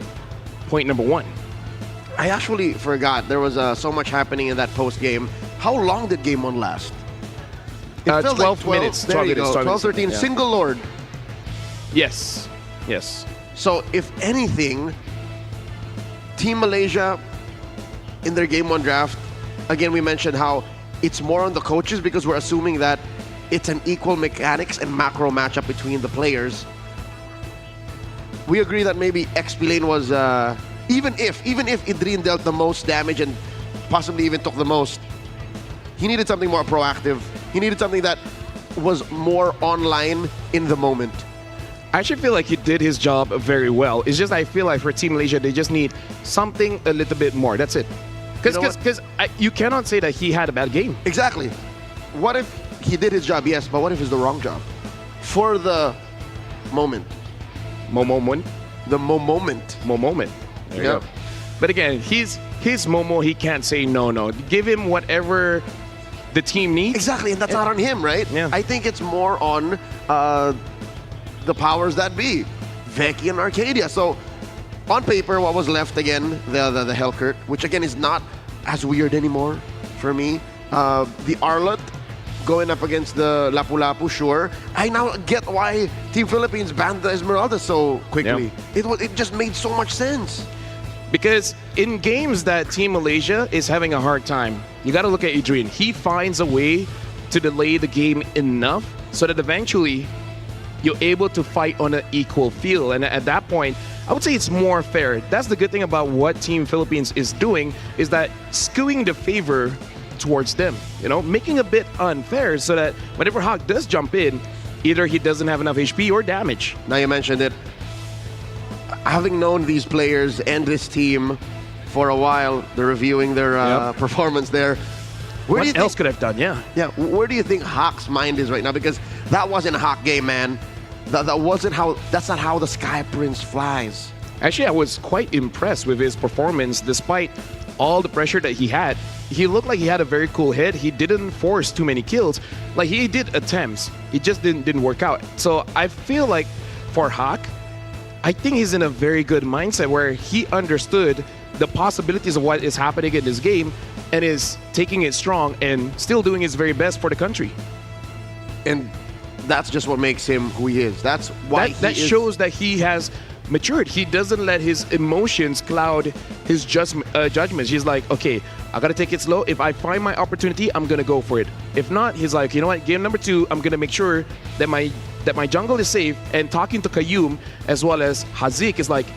point number 1. I actually forgot there was so much happening in that post game. How long did game 1 last? It felt 12 minutes. There 12 you minutes, go. 12 12, 13, yeah. single lord. Yes, yes. So if anything, Team Malaysia in their game 1 draft, again, we mentioned how it's more on the coaches because we're assuming that it's an equal mechanics and macro matchup between the players. We agree that maybe XP Lane was, even if Idrin dealt the most damage and possibly even took the most, he needed something more proactive. He needed something that was more online in the moment. I actually feel like he did his job very well. It's just I feel like for Team Malaysia, they just need something a little bit more. That's it. Because you cannot say that he had a bad game. Exactly. What if he did his job? Yes, but what if it's the wrong job? For the moment. Moment. The moment. Moment. There you Yeah. go. But again, his Momo, he can't say no. Give him whatever the team needs. Exactly, and that's not on him, right? Yeah. I think it's more on the powers that be, Veki and Arcadia. So, on paper, what was left again, the Hellkurt, which again is not as weird anymore for me. The Arlot going up against the Lapu-Lapu, sure. I now get why Team Philippines banned the Esmeralda so quickly. It just made so much sense. Because in games that Team Malaysia is having a hard time, you got to look at Adrian. He finds a way to delay the game enough so that eventually you're able to fight on an equal field. And at that point, I would say it's more fair. That's the good thing about what Team Philippines is doing, is that skewing the favor towards them, making a bit unfair so that whenever Hawk does jump in, either he doesn't have enough HP or damage. Now you mentioned it. Having known these players and this team for a while, they're reviewing their performance there. What else could I have done? Yeah. Where do you think Hawk's mind is right now? Because that wasn't a Hawk game, man. That's not how the Sky Prince flies. Actually, I was quite impressed with his performance despite all the pressure that he had. He looked like he had a very cool hit. He didn't force too many kills. Like, he did attempts. It just didn't work out. So I feel like for Hawk, I think he's in a very good mindset where he understood the possibilities of what is happening in this game and is taking it strong and still doing his very best for the country. And that's just what makes him who he is. That's why that shows that he has matured. He doesn't let his emotions cloud his judgments. He's like, okay, I gotta take it slow. If I find my opportunity, I'm gonna go for it. If not, he's like, you know what, game number 2, I'm gonna make sure that my jungle is safe. And talking to Kayum as well as Hazik is like,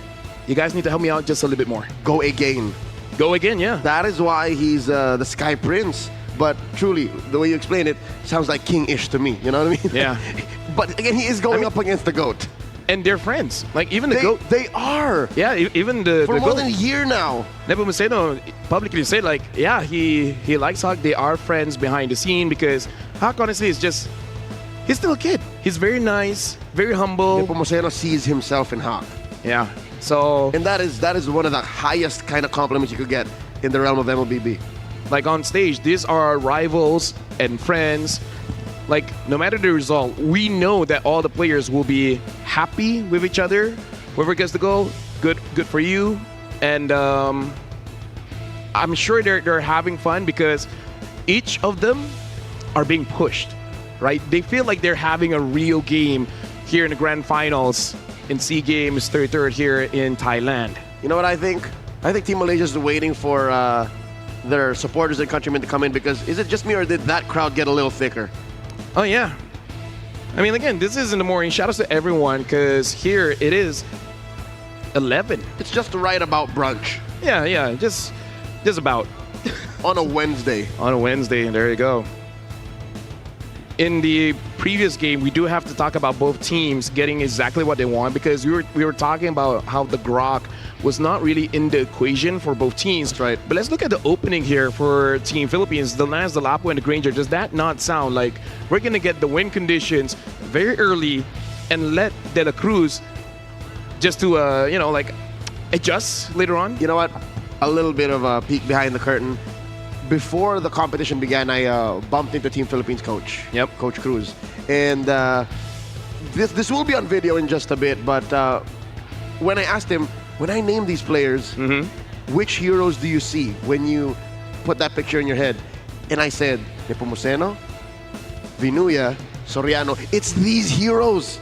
you guys need to help me out just a little bit more. Go again. Go again, yeah. That is why he's the Sky Prince. But truly, the way you explain it sounds like king-ish to me. You know what I mean? Yeah. But again, he is going up against the GOAT. And they're friends. Like, even the GOAT. They are. Yeah, even the For more GOAT. than a year now. Nepomuceno publicly said, like, yeah, he likes Hawk. They are friends behind the scene because Hawk, honestly, is just, he's still a kid. He's very nice, very humble. Nepomuceno sees himself in Hawk. Yeah. So, And that is one of the highest kind of compliments you could get in the realm of MLBB. like, on stage, these are rivals and friends. Like, no matter the result, we know that all the players will be happy with each other. Whoever gets the goal, good for you. And I'm sure they're having fun because each of them are being pushed, right? They feel like they're having a real game here in the grand finals in SEA Games 33rd here in Thailand. You know what I think? I think Team Malaysia is waiting for their supporters and countrymen to come in because is it just me or did that crowd get a little thicker? Oh, yeah. I mean, again, this is in the morning. Shout outs to everyone because here it is 11. It's just right about brunch. Yeah, just about. on a Wednesday. On a Wednesday, and there you go. In the previous game, we do have to talk about both teams getting exactly what they want, because we were talking about how the grok was not really in the equation for both teams. That's right. But let's look at the opening here for Team Philippines. The Lance, the Lapu, and the Granger. Does that not sound like we're going to get the win conditions very early and let De La Cruz just to, adjust later on? You know what? A little bit of a peek behind the curtain. Before the competition began, I bumped into Team Philippines coach. Yep. Coach Cruz. And this will be on video in just a bit, but when I asked him, when I name these players, which heroes do you see when you put that picture in your head? And I said, Nepomuceno, Vinuya, Soriano. It's these heroes.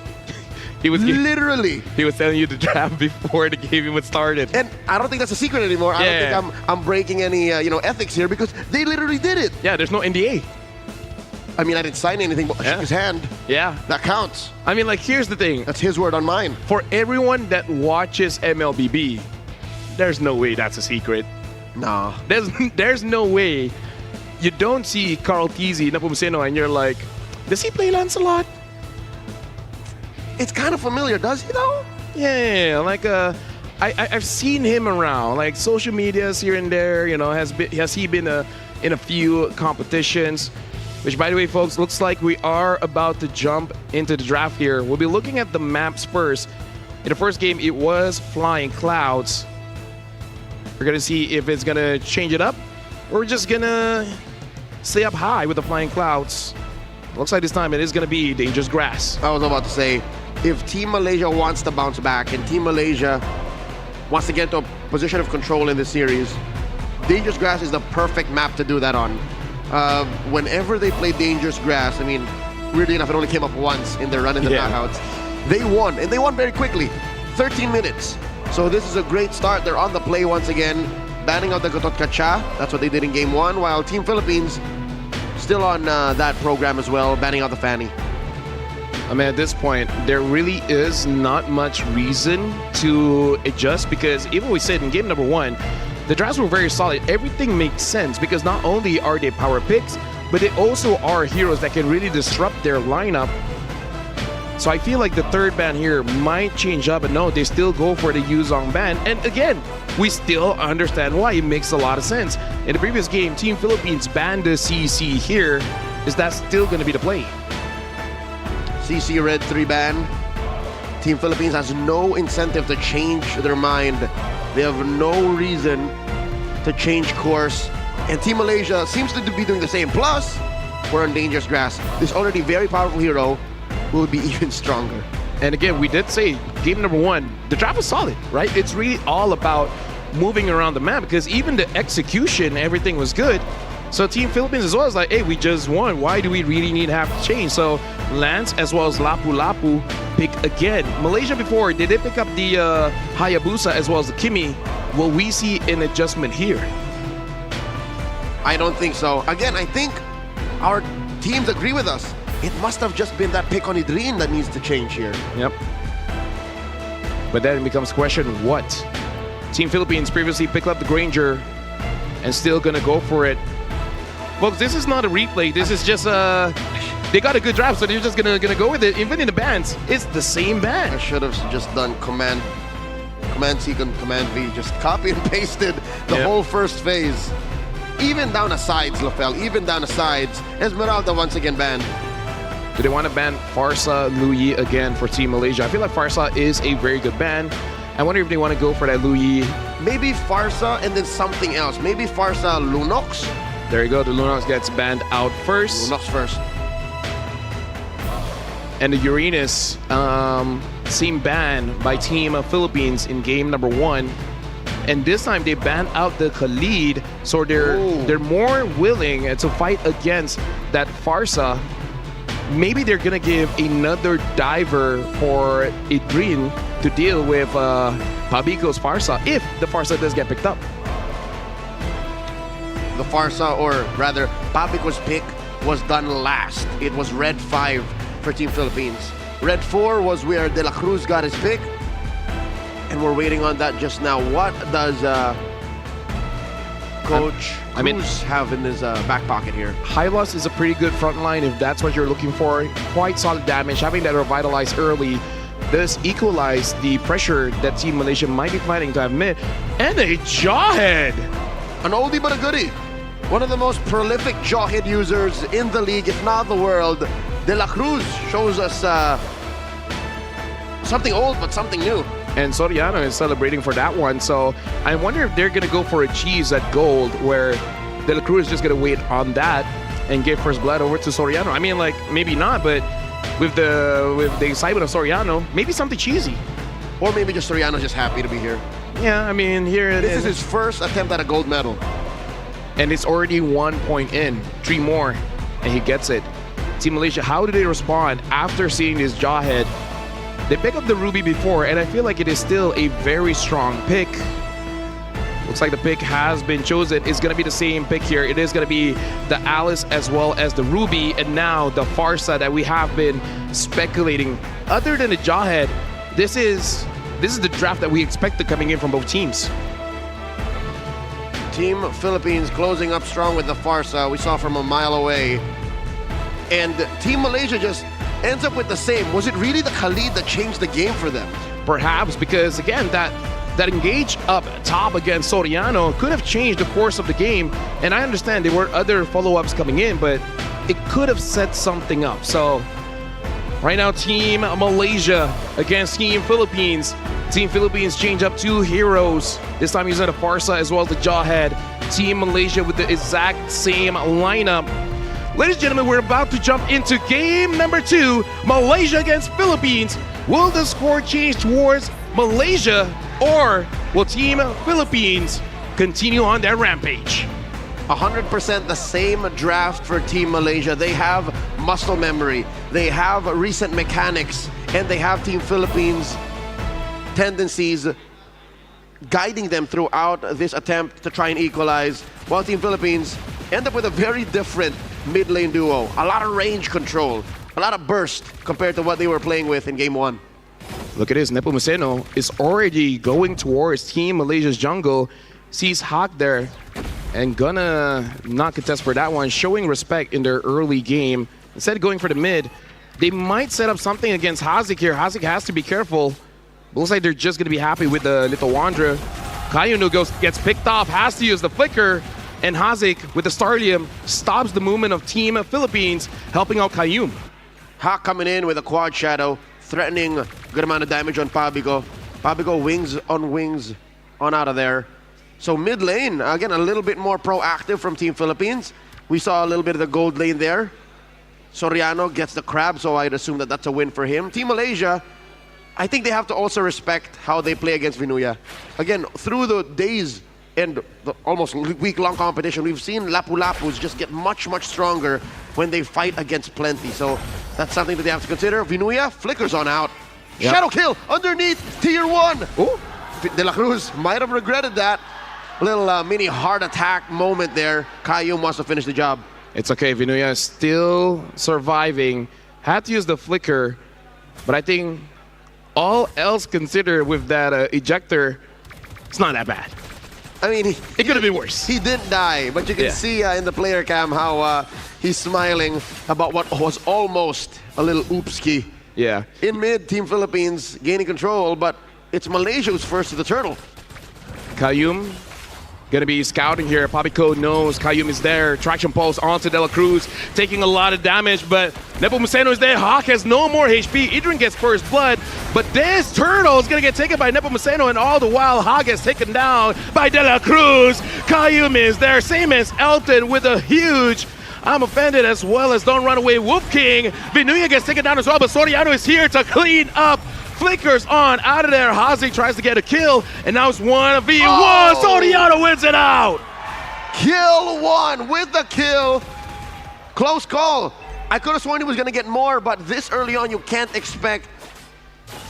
He was Literally. He was telling you to draft before the game even started. And I don't think that's a secret anymore. I don't think I'm breaking any ethics here, because they literally did it. Yeah, there's no NDA. I mean, I didn't sign anything, but I shook his hand. Yeah. That counts. I mean, like, here's the thing. That's his word on mine. For everyone that watches MLBB, there's no way that's a secret. Nah. There's no way you don't see Carl Tizzi, Nepomuceno, and you're like, does he play Lancelot? It's kind of familiar, does he though? Yeah, like I've seen him around, like social medias here and there. Has he been in a few competitions? Which, by the way, folks, looks like we are about to jump into the draft here. We'll be looking at the maps first. In the first game, it was Flying Clouds. We're gonna see if it's gonna change it up, or we're just gonna stay up high with the Flying Clouds. Looks like this time it is gonna be Dangerous Grass. I was about to say, if Team Malaysia wants to bounce back and Team Malaysia wants to get to a position of control in this series, Dangerous Grass is the perfect map to do that on. Whenever they play Dangerous Grass, I mean, weirdly enough, it only came up once in their run in the knockouts. They won, and they won very quickly, 13 minutes. So this is a great start. They're on the play once again, banning out the Gotot Kacha. That's what they did in Game 1, while Team Philippines still on that program as well, banning out the Fanny. I mean, at this point, there really is not much reason to adjust, because even we said in game number 1, the drafts were very solid. Everything makes sense, because not only are they power picks, but they also are heroes that can really disrupt their lineup. So I feel like the third ban here might change up, but no, they still go for the Yuzong ban. And again, we still understand why. It makes a lot of sense. In the previous game, Team Philippines banned the CC here. Is that still going to be the play? CC Red 3 ban. Team Philippines has no incentive to change their mind. They have no reason to change course. And Team Malaysia seems to be doing the same. Plus, we're on Dangerous Grass. This already very powerful hero will be even stronger. And again, we did say game number 1, the draft was solid, right? It's really all about moving around the map, because even the execution, everything was good. So Team Philippines as well is like, hey, we just won. Why do we really need to have to change? So Lance as well as Lapu Lapu pick again. Malaysia before, they did pick up the Hayabusa as well as the Kimi. Will we see an adjustment here? I don't think so. Again, I think our teams agree with us. It must have just been that pick on Idrin that needs to change here. Yep. But then it becomes question, what? Team Philippines previously picked up the Granger and still gonna go for it. Folks, this is not a replay. This is just they got a good draft, so they're just gonna go with it. Even in the bans, it's the same ban. I should have just done Command C, Command V, just copy and pasted the whole first phase. Even down the sides, Lafel, even down the sides. Esmeralda once again banned. Do they want to ban Farsa Luyi again for Team Malaysia? I feel like Farsa is a very good ban. I wonder if they want to go for that Luyi. Maybe Farsa and then something else. Maybe Farsa Lunox. There you go. The Lunox gets banned out first. Lunox first. And the Uranus seemed banned by Team Philippines in game number 1. And this time they banned out the Khalid, so they're more willing to fight against that Farsa. Maybe they're gonna give another diver for Idrin to deal with Pabico's Farsa if the Farsa does get picked up. The Farsa, or rather, Pabico's pick was done last. It was Red 5 for Team Philippines. Red 4 was where De La Cruz got his pick. And we're waiting on that just now. What does coach Cruz have in his back pocket here? Hylos is a pretty good front line if that's what you're looking for. Quite solid damage. Having that revitalized early does equalize the pressure that Team Malaysia might be planning to have mid. And a jawhead! An oldie but a goodie. One of the most prolific jawhead users in the league, if not the world. De La Cruz shows us something old but something new. And Soriano is celebrating for that one. So I wonder if they're going to go for a cheese at gold, where De La Cruz is just going to wait on that and give first blood over to Soriano. I mean, like, maybe not, but with the excitement of Soriano, maybe something cheesy. Or maybe just Soriano's just happy to be here. Yeah, I mean, here This is his first attempt at a gold medal. And it's already 1 point in, 3 more, and he gets it. Team Malaysia, how do they respond after seeing this jawhead? They picked up the Ruby before, and I feel like it is still a very strong pick. Looks like the pick has been chosen. It's going to be the same pick here. It is going to be the Alice as well as the Ruby, and now the Farsa that we have been speculating. Other than the jawhead, this is the draft that we expected coming in from both teams. Team Philippines closing up strong with the Farsa we saw from a mile away. And Team Malaysia just ends up with the same. Was it really the Khalid that changed the game for them? Perhaps, because again, that engage up top against Soriano could have changed the course of the game. And I understand there were other follow-ups coming in, but it could have set something up. So right now, Team Malaysia against Team Philippines. Team Philippines change up 2 heroes. This time using the Farsa as well as the Jawhead. Team Malaysia with the exact same lineup. Ladies and gentlemen, we're about to jump into game number 2. Malaysia against Philippines. Will the score change towards Malaysia, or will Team Philippines continue on their rampage? 100% the same draft for Team Malaysia. They have muscle memory, they have recent mechanics, and they have Team Philippines' tendencies guiding them throughout this attempt to try and equalize, while Team Philippines end up with a very different mid lane duo. A lot of range control, a lot of burst compared to what they were playing with in game 1. Look at this, Nepomuceno is already going towards Team Malaysia's jungle. Sees Hawk there and gonna not contest for that one, showing respect in their early game. Instead of going for the mid, they might set up something against Hazik here. Hazik has to be careful. Looks like they're just gonna be happy with the Little Wanderer. Kayunu gets picked off, has to use the flicker, and Hazik with the Starlium stops the movement of Team Philippines, helping out Kayum. Hawk coming in with a quad shadow, threatening a good amount of damage on Pabigo. Pabigo wings on out of there. So mid lane, again, a little bit more proactive from Team Philippines. We saw a little bit of the gold lane there. Soriano gets the crab, so I'd assume that that's a win for him. Team Malaysia, I think they have to also respect how they play against Vinuya. Again, through the days and the almost week-long competition, we've seen Lapu-Lapus just get much, much stronger when they fight against Plenty. So that's something that they have to consider. Vinuya flickers on out. Yep. Shadow kill underneath tier 1. Ooh. De La Cruz might have regretted that. Little mini heart attack moment there. Kayum wants to finish the job. It's okay, Vinuya is still surviving. Had to use the flicker, but I think all else considered with that ejector, it's not that bad. I mean, It could have been worse. He didn't die, but you can see in the player cam how he's smiling about what was almost a little oopski. Yeah. In mid, Team Philippines gaining control, but it's Malaysia who's first to the turtle. Kayum gonna be scouting here. Pabico knows Kayum is there. Traction pulse onto De La Cruz, taking a lot of damage, but Nepomuceno is there. Hawk has no more HP. Adrian gets first blood, but this turtle is gonna get taken by Nepomuceno, and all the while Hawk gets taken down by De La Cruz. Kayum is there, same as Elton with a huge I'm offended, as well as Don't Run Away Wolf King. Vinuya gets taken down as well, but Soriano is here to clean up. Flickers on out of there. Hazik tries to get a kill, and now it's 1v1. Oh! Soriano wins it out. Kill 1 with the kill. Close call. I could have sworn he was going to get more, but this early on, you can't expect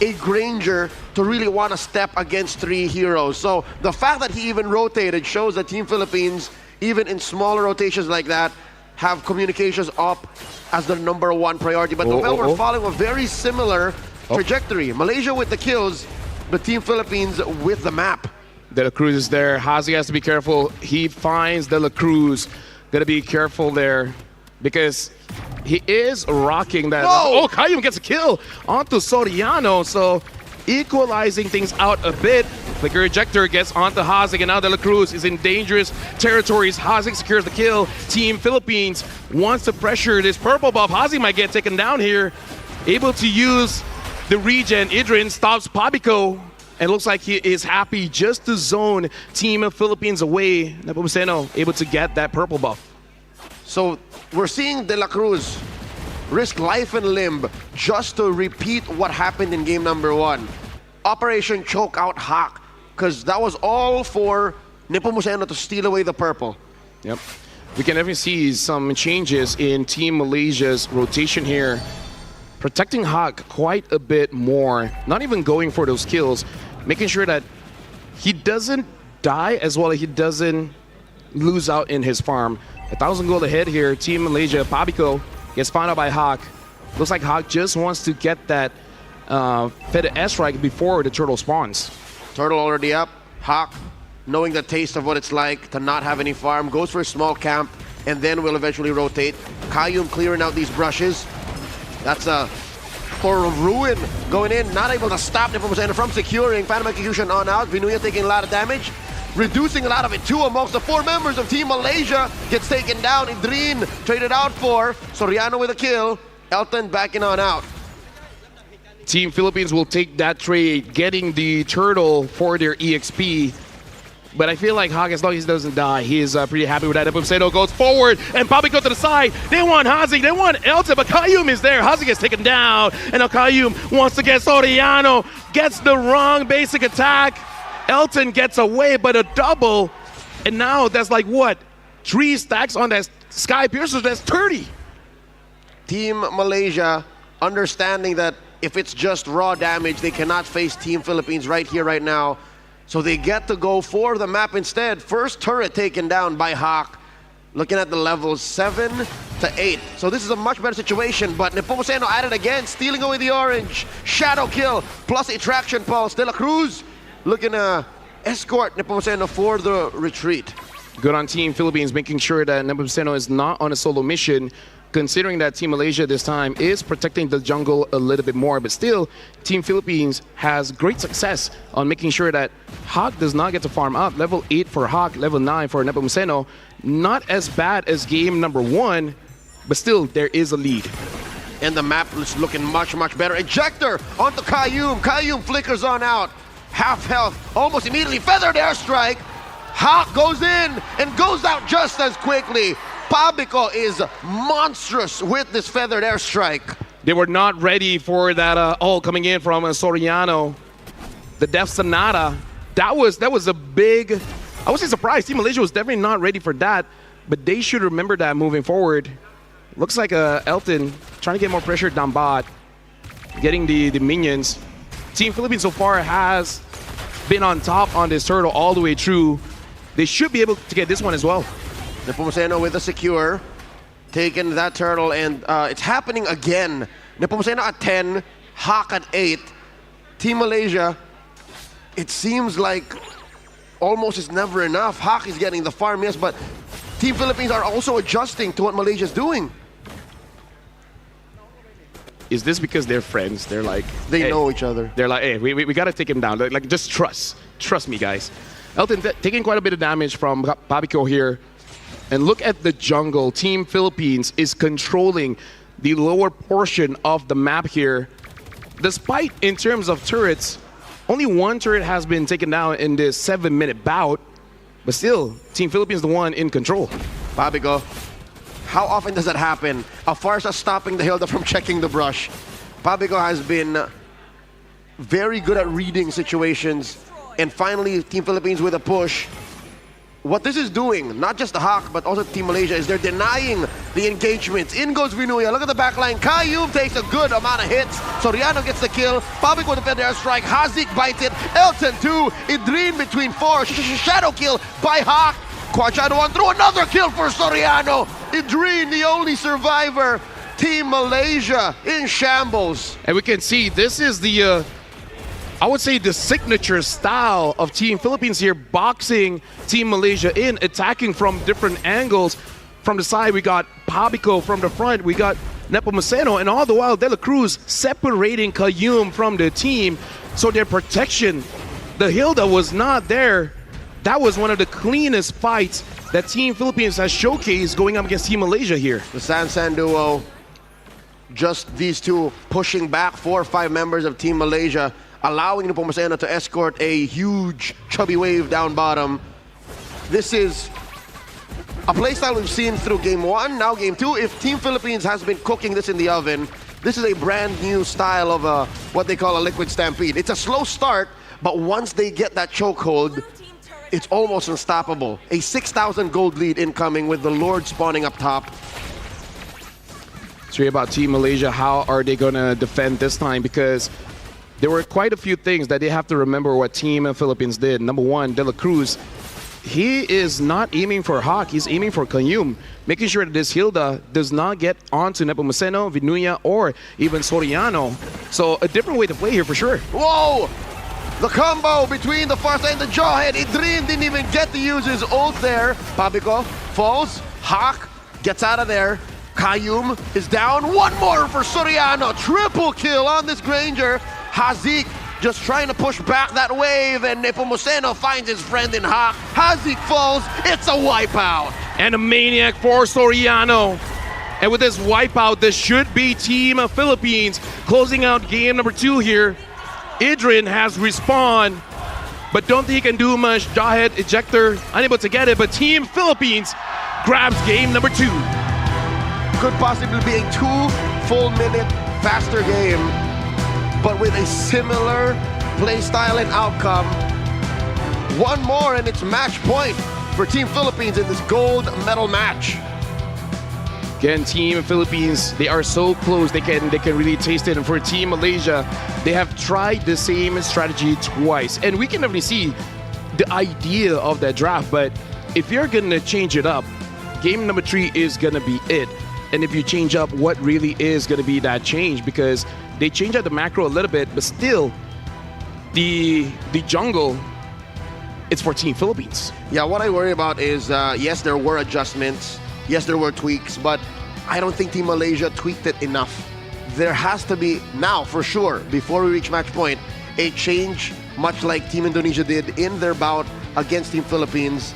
a Granger to really want to step against 3 heroes. So the fact that he even rotated shows that Team Philippines, even in smaller rotations like that, have communications up as their #1 priority. But we're following a very similar trajectory. Malaysia with the kills, but Team Philippines with the map. De La Cruz is there. Hazi has to be careful. He finds De La Cruz. Gotta be careful there because he is rocking that. No! Oh, Kayum gets a kill onto Soriano. So equalizing things out a bit. Flicker ejector gets onto Haziq, and now De La Cruz is in dangerous territories. Haziq secures the kill. Team Philippines wants to pressure this purple buff. Haziq might get taken down here. Able to use the regen. Idrin stops Pabico. And looks like he is happy just to zone Team of Philippines away. Nepomuceno able to get that purple buff. So we're seeing De La Cruz risk life and limb just to repeat what happened in game number 1. Operation choke out Hawk, because that was all for Nepomuceno to steal away the purple. Yep. We can definitely see some changes in Team Malaysia's rotation here. Protecting Hawk quite a bit more. Not even going for those kills. Making sure that he doesn't die as well as he doesn't lose out in his farm. 1,000 gold ahead here. Team Malaysia, Pabico gets found out by Hawk. Looks like Hawk just wants to get that fed airstrike before the turtle spawns. Turtle already up. Hawk, knowing the taste of what it's like to not have any farm, goes for a small camp and then will eventually rotate. Kayum clearing out these brushes. That's a for ruin going in, not able to stop Nepomuceno from securing. Phantom Execution on out. Vinuya taking a lot of damage, reducing a lot of it too amongst the 4 members of Team Malaysia. Gets taken down. Idrin traded out for Soriano with a kill. Elton backing on out. Team Philippines will take that trade, getting the turtle for their EXP. But I feel like Hawk, as long as he doesn't die, he is pretty happy with that. Nepomuceno goes forward, and Pabico to the side. They want Haziq, they want Elton, but Kayum is there. Haziq gets taken down, and now Kayum wants to get Soriano. Gets the wrong basic attack. Elton gets away, but a double. And now that's like, what? 3 stacks on that Sky Piercer, that's 30. Team Malaysia understanding that if it's just raw damage, they cannot face Team Philippines right here, right now. So they get to go for the map instead. First turret taken down by Hawk. Looking at the levels 7 to 8. So this is a much better situation, but Nepomuceno at it again, stealing away the orange. Shadow kill plus a traction pulse. De La Cruz looking to escort Nepomuceno for the retreat. Good on Team Philippines, making sure that Nepomuceno is not on a solo mission, considering that Team Malaysia this time is protecting the jungle a little bit more. But still, Team Philippines has great success on making sure that Hawk does not get to farm up. Level 8 for Hawk, level 9 for Nepomuceno. Not as bad as game number 1, but still, there is a lead. And the map is looking much, much better. Ejector onto Kayum. Kayum flickers on out. Half health, almost immediately. Feathered airstrike. Hawk goes in and goes out just as quickly. Pabico is monstrous with this feathered airstrike. They were not ready for that all coming in from Soriano. The Death Sonata, that was a big, I wasn't surprised. Team Malaysia was definitely not ready for that, but they should remember that moving forward. Looks like Elton trying to get more pressure down bot, getting the minions. Team Philippines so far has been on top on this turtle all the way through. They should be able to get this one as well. Nepomuceno with a secure, taking that turtle, and it's happening again. Nepomuceno at 10, Hawk at 8. Team Malaysia, it seems like almost is never enough. Hawk is getting the farm, yes, but Team Philippines are also adjusting to what Malaysia's doing. Is this because they're friends? They're like, They hey, know each other. They're like, hey, we got to take him down. Like, just trust me, guys. Elton taking quite a bit of damage from Pabico here. And look at the jungle. Team Philippines is controlling the lower portion of the map here. Despite, in terms of turrets, only 1 turret has been taken down in this 7-minute bout. But still, Team Philippines the one in control. Pabico, how often does that happen? Afarsa stopping the Hilda from checking the brush. Pabico has been very good at reading situations. And finally, Team Philippines with a push. What this is doing, not just the Hawk, but also Team Malaysia, is they're denying the engagements. In goes Vinuya. Look at the back line. Kayum takes a good amount of hits. Soriano gets the kill. Pabico with the feather airstrike. Haziq bites it. Elton 2. Idrin between 4. Shadow kill by Hawk. Quad Shadow 1 through another kill for Soriano. Idrin, the only survivor. Team Malaysia in shambles. And we can see this is the I would say the signature style of Team Philippines here, boxing Team Malaysia in, attacking from different angles. From the side, we got Pabico. From the front, we got Nepomuceno. And all the while, De La Cruz separating Kayum from the team. So their protection, the Hilda was not there. That was one of the cleanest fights that Team Philippines has showcased going up against Team Malaysia here. The San duo, just these two pushing back 4 or 5 members of Team Malaysia, allowing Nepomuceno to escort a huge chubby wave down bottom. This is a playstyle we've seen through Game 1, now Game 2. If Team Philippines has been cooking this in the oven, this is a brand new style of what they call a liquid stampede. It's a slow start, but once they get that chokehold, it's almost unstoppable. A 6,000 gold lead incoming with the Lord spawning up top. It's really about Team Malaysia. How are they going to defend this time? Because there were quite a few things that they have to remember what Team Philippines did. Number one, De La Cruz, he is not aiming for Hawk, he's aiming for Kanyum, making sure that this Hilda does not get onto Nepomuceno, Vinuya, or even Soriano. So a different way to play here for sure. Whoa! The combo between the far side and the jawhead. Idrin didn't even get to use his ult there. Pabico falls. Hawk gets out of there. Kayum is down. One more for Soriano. Triple kill on this Granger. Hazik just trying to push back that wave, and Nepomuceno finds his friend in Hawk. Hazik falls. It's a wipeout. And a maniac for Soriano. And with this wipeout, this should be Team Philippines closing out game number 2 here. Idrin has respawned, but don't think he can do much. Jawhead ejector, unable to get it, but Team Philippines grabs game number 2. Could possibly be a 2 full minute faster game, but with a similar play style and outcome. One more and it's match point for Team Philippines in this gold medal match. Again, Team Philippines, they are so close, they can really taste it. And for Team Malaysia, they have tried the same strategy twice. And we can definitely see the idea of that draft, but if you're gonna change it up, game number 3 is gonna be it. And if you change up, what really is gonna be that change? Because they change up the macro a little bit, but still, the jungle, it's for Team Philippines. Yeah, what I worry about is, yes, there were adjustments. Yes, there were tweaks, but I don't think Team Malaysia tweaked it enough. There has to be, now for sure, before we reach match point, a change, much like Team Indonesia did in their bout against Team Philippines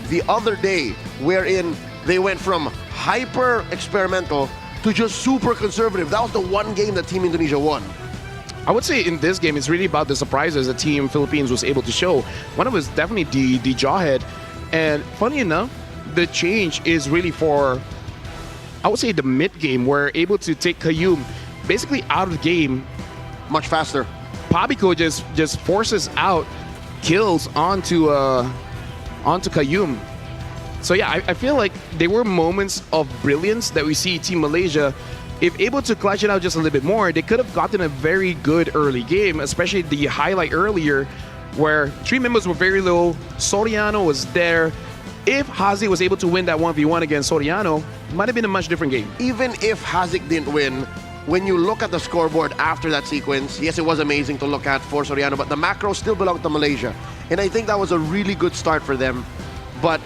the other day, wherein they went from hyper experimental to just super conservative. That was the one game that Team Indonesia won. I would say in this game, it's really about the surprises that Team Philippines was able to show. One of it was definitely the Jawhead. And funny enough, the change is really for, I would say, the mid game. We're able to take Kayum basically out of the game much faster. Pabico just forces out kills onto Kayum. So yeah, I feel like there were moments of brilliance that we see Team Malaysia. If able to clutch it out just a little bit more, they could have gotten a very good early game, especially the highlight earlier where 3 members were very low. Soriano was there. If Hazik was able to win that 1v1 against Soriano, it might have been a much different game. Even if Hazik didn't win, when you look at the scoreboard after that sequence, yes, it was amazing to look at for Soriano, but the macro still belonged to Malaysia. And I think that was a really good start for them. But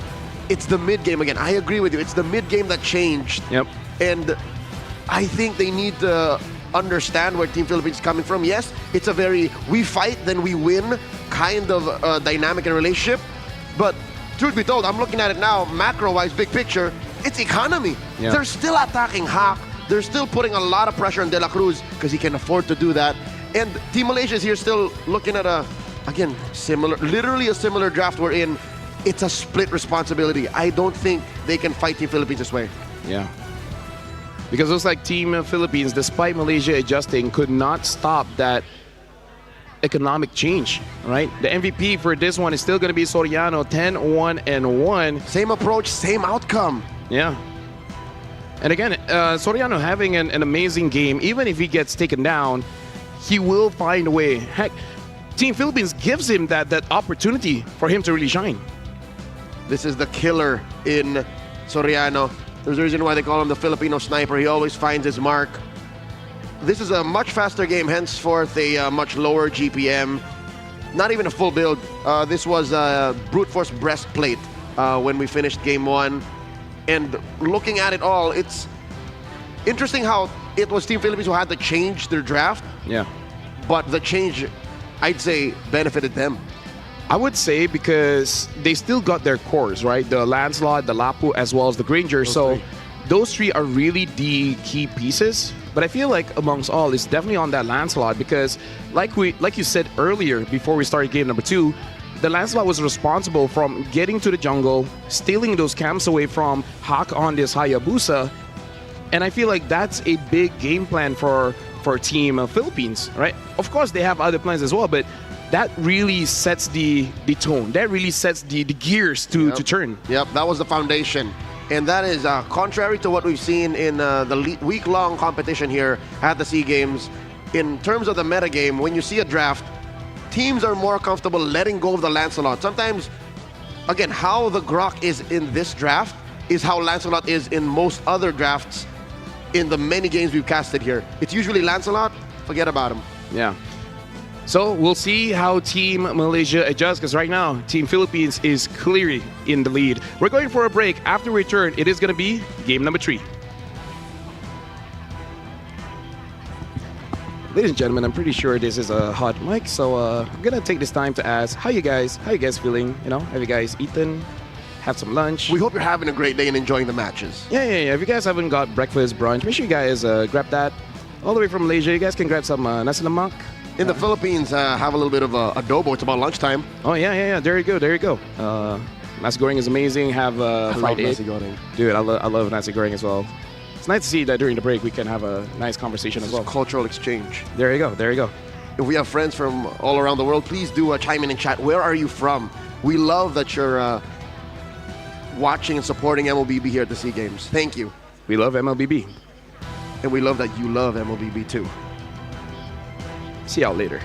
it's the mid-game again. I agree with you. It's the mid-game that changed. Yep. And I think they need to understand where Team Philippines is coming from. Yes, it's a very we fight, then we win kind of dynamic and relationship. But truth be told, I'm looking at it now, macro-wise, big picture, it's economy. Yeah. They're still attacking Hawk. They're still putting a lot of pressure on De La Cruz because he can afford to do that. And Team Malaysia is here still looking at literally a similar draft we're in. It's a split responsibility. I don't think they can fight Team Philippines this way. Yeah. Because it looks like Team Philippines, despite Malaysia adjusting, could not stop that economic change, right? The MVP for this one is still going to be Soriano, 10-1-1. Same approach, same outcome. Yeah. And again, Soriano having an amazing game. Even if he gets taken down, he will find a way. Heck, Team Philippines gives him that opportunity for him to really shine. This is the killer in Soriano. There's a reason why they call him the Filipino sniper. He always finds his mark. this is a much faster game, henceforth a much lower GPM. Not even a full build. This was a brute force breastplate when we finished game 1. And looking at it all, it's interesting how it was Team Philippines who had to change their draft. Yeah. But the change, I'd say, benefited them. I would say because they still got their cores, right? The Lancelot, the Lapu, as well as the Granger. Those three are really the key pieces. But I feel like amongst all, it's definitely on that Lancelot because, like you said earlier, before we started game number 2, the Lancelot was responsible from getting to the jungle, stealing those camps away from Hawk on this Hayabusa, and I feel like that's a big game plan for Team Philippines, right? Of course, they have other plans as well, but that really sets the tone. That really sets the gears to turn. Yep, that was the foundation. And that is contrary to what we've seen in the week-long competition here at the SEA Games. In terms of the metagame, when you see a draft, teams are more comfortable letting go of the Lancelot. Sometimes, again, how the Grok is in this draft is how Lancelot is in most other drafts in the many games we've casted here. It's usually Lancelot, forget about him. Yeah. So we'll see how Team Malaysia adjusts because right now, Team Philippines is clearly in the lead. We're going for a break. After we return, it is going to be game number 3. Ladies and gentlemen, I'm pretty sure this is a hot mic, so I'm going to take this time to ask, how you guys feeling? You know, have you guys eaten? Have some lunch? We hope you're having a great day and enjoying the matches. Yeah. If you guys haven't got breakfast, brunch, make sure you guys grab that. All the way from Malaysia, you guys can grab some nasi lemak. In the Philippines, have a little bit of adobo. It's about lunchtime. Oh, yeah. There you go. Nasi goreng is amazing. Have fried egg. Nasi goreng. Dude, I love nasi goreng as well. It's nice to see that during the break we can have a nice conversation as well. Cultural exchange. There you go. If we have friends from all around the world, please do chime in and chat. Where are you from? We love that you're watching and supporting MLBB here at the SEA Games. Thank you. We love MLBB. And we love that you love MLBB too. See y'all later.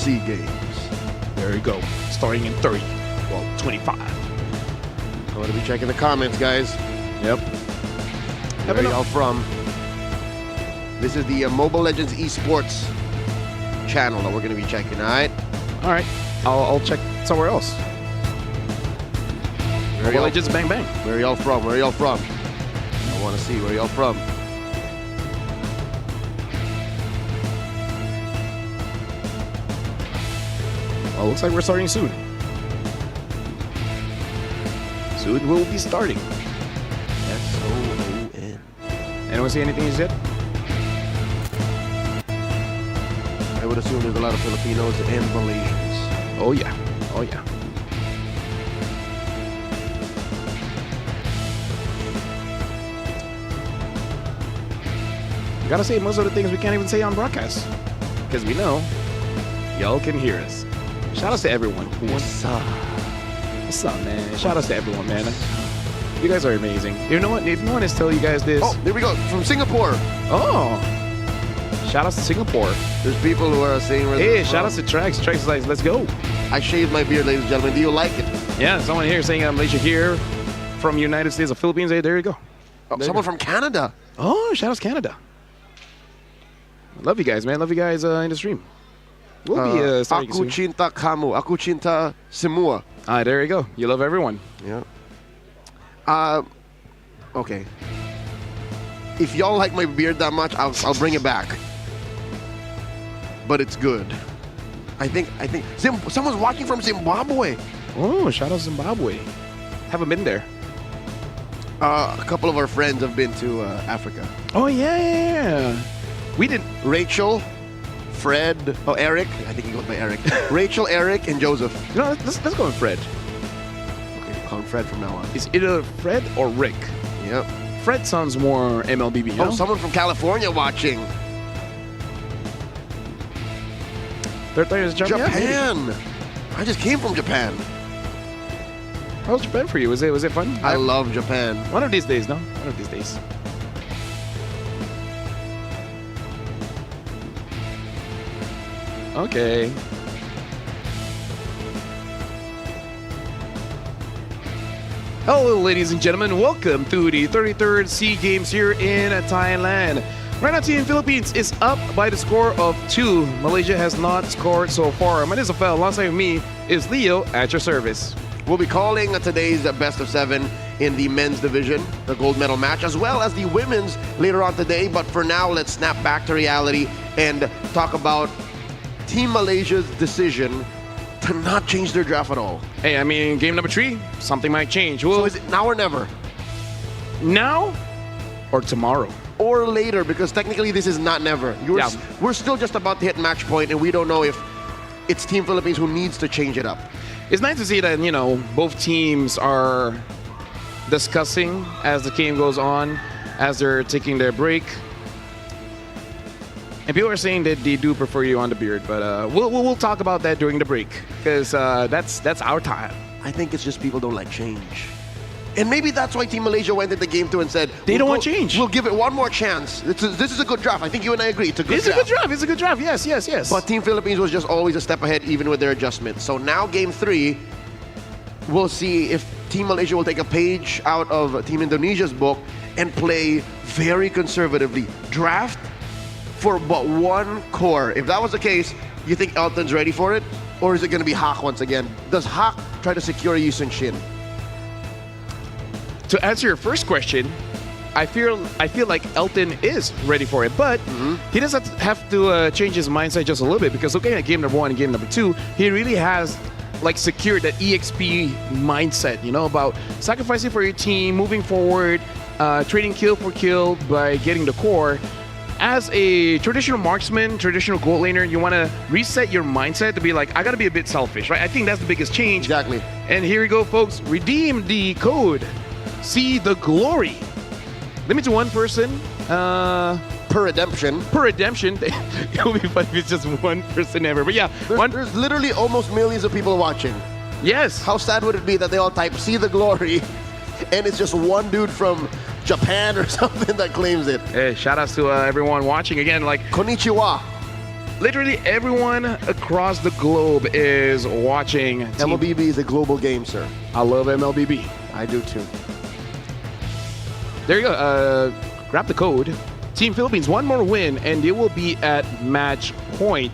SEA Games. There you go. Starting in 30. Well, 25. I'm going to be checking the comments, guys. Yep. Where are y'all from? This is the Mobile Legends Esports channel that we're going to be checking, all right? All right. I'll check somewhere else. Mobile Legends bang bang. Where are y'all from? Where are y'all from? I want to see where y'all from. Well, looks like we're starting soon. Soon we'll be starting. S-O-O-N. Anyone see anything you said? I would assume there's a lot of Filipinos and Malaysians. Oh yeah. Oh yeah. Gotta say most of the things we can't even say on broadcast. Because we know y'all can hear us. Shout out to everyone. What's up? What's up, man? Shout out to everyone, man. You guys are amazing. You know what? If no one has told you guys this. Oh, there we go. From Singapore. Oh. Shout out to Singapore. There's people who are saying where they're Hey, shout out from. to Trax. Trax is like, let's go. I shaved my beard, ladies and gentlemen. Do you like it? Yeah, someone here saying Malaysia here from United States of Philippines. Hey, there you go. Oh, There someone you go. from Canada. Oh, shout out to Canada. Love you guys, man. Love you guys in the stream. We'll be starting Aku soon. cinta kamu. Aku cinta semua. There you go. You love everyone. Yeah. Okay. If y'all like my beard that much, I'll bring it back. But it's good. I think someone's watching from Zimbabwe. Oh, shout out Zimbabwe. Haven't been there. A couple of our friends have been to Africa. Oh yeah. We didn't. Rachel, Fred, Eric. I think he goes by Eric. Rachel, Eric, and Joseph. You know, let's go with Fred. Okay, call him Fred from now on. It's either Fred or Rick. Yep. Fred sounds more MLBB. You know? Oh, someone from California watching. Third player is Japan. Japan. I just came from Japan. How was Japan for you? Was it fun? I love Japan. One of these days, no? One of these days. Okay. Hello, ladies and gentlemen. Welcome to the 33rd SEA Games here in Thailand. Right now, Team Philippines is up by the score of 2. Malaysia has not scored so far. My name is Rafael. Alongside of me is Leo at your service. We'll be calling today's best of 7 in the men's division, the gold medal match, as well as the women's later on today. But for now, let's snap back to reality and talk about Team Malaysia's decision to not change their draft at all. Hey, I mean, game number 3, something might change. So is it now or never? Now or tomorrow? Or later, because technically this is not never. Yeah. We're still just about to hit match point, and we don't know if it's Team Philippines who needs to change it up. It's nice to see that, you know, both teams are discussing as the game goes on, as they're taking their break. And people are saying that they do prefer you on the beard, but we'll talk about that during the break, because that's our time. I think it's just people don't like change. And maybe that's why Team Malaysia went into game 2 and said, They don't want change. We'll give it one more chance. This is a good draft. I think you and I agree. It's a good It's draft. a good draft. It's a good draft. Yes. But Team Philippines was just always a step ahead, even with their adjustments. So now game 3, we'll see if Team Malaysia will take a page out of Team Indonesia's book and play very conservatively. Draft for but one core. If that was the case, you think Elton's ready for it? Or is it going to be Hak once again? Does Hak try to secure Yusun Shin? To answer your first question, I feel like Elton is ready for it, but he does have to change his mindset just a little bit, because looking at game number 1 and game number 2, he really has like secured that EXP mindset, you know, about sacrificing for your team, moving forward, trading kill for kill by getting the core. As a traditional marksman, traditional gold laner, you want to reset your mindset to be like, I got to be a bit selfish, right? I think that's the biggest change. Exactly. And here we go, folks. Redeem the code. See the glory. Limit to one person Per redemption. per redemption. It would be funny if it's just one person ever. But yeah, There's literally almost millions of people watching. yes. How sad would it be that they all type "see the glory" and it's just one dude from Japan or something that claims it? Hey, shout outs to everyone watching again. Like, Konnichiwa. literally everyone across the globe is watching. MLBB is a global game, sir. I love MLBB. I do too. There you go. Grab the code. Team Philippines, one more win, and they will be at match point.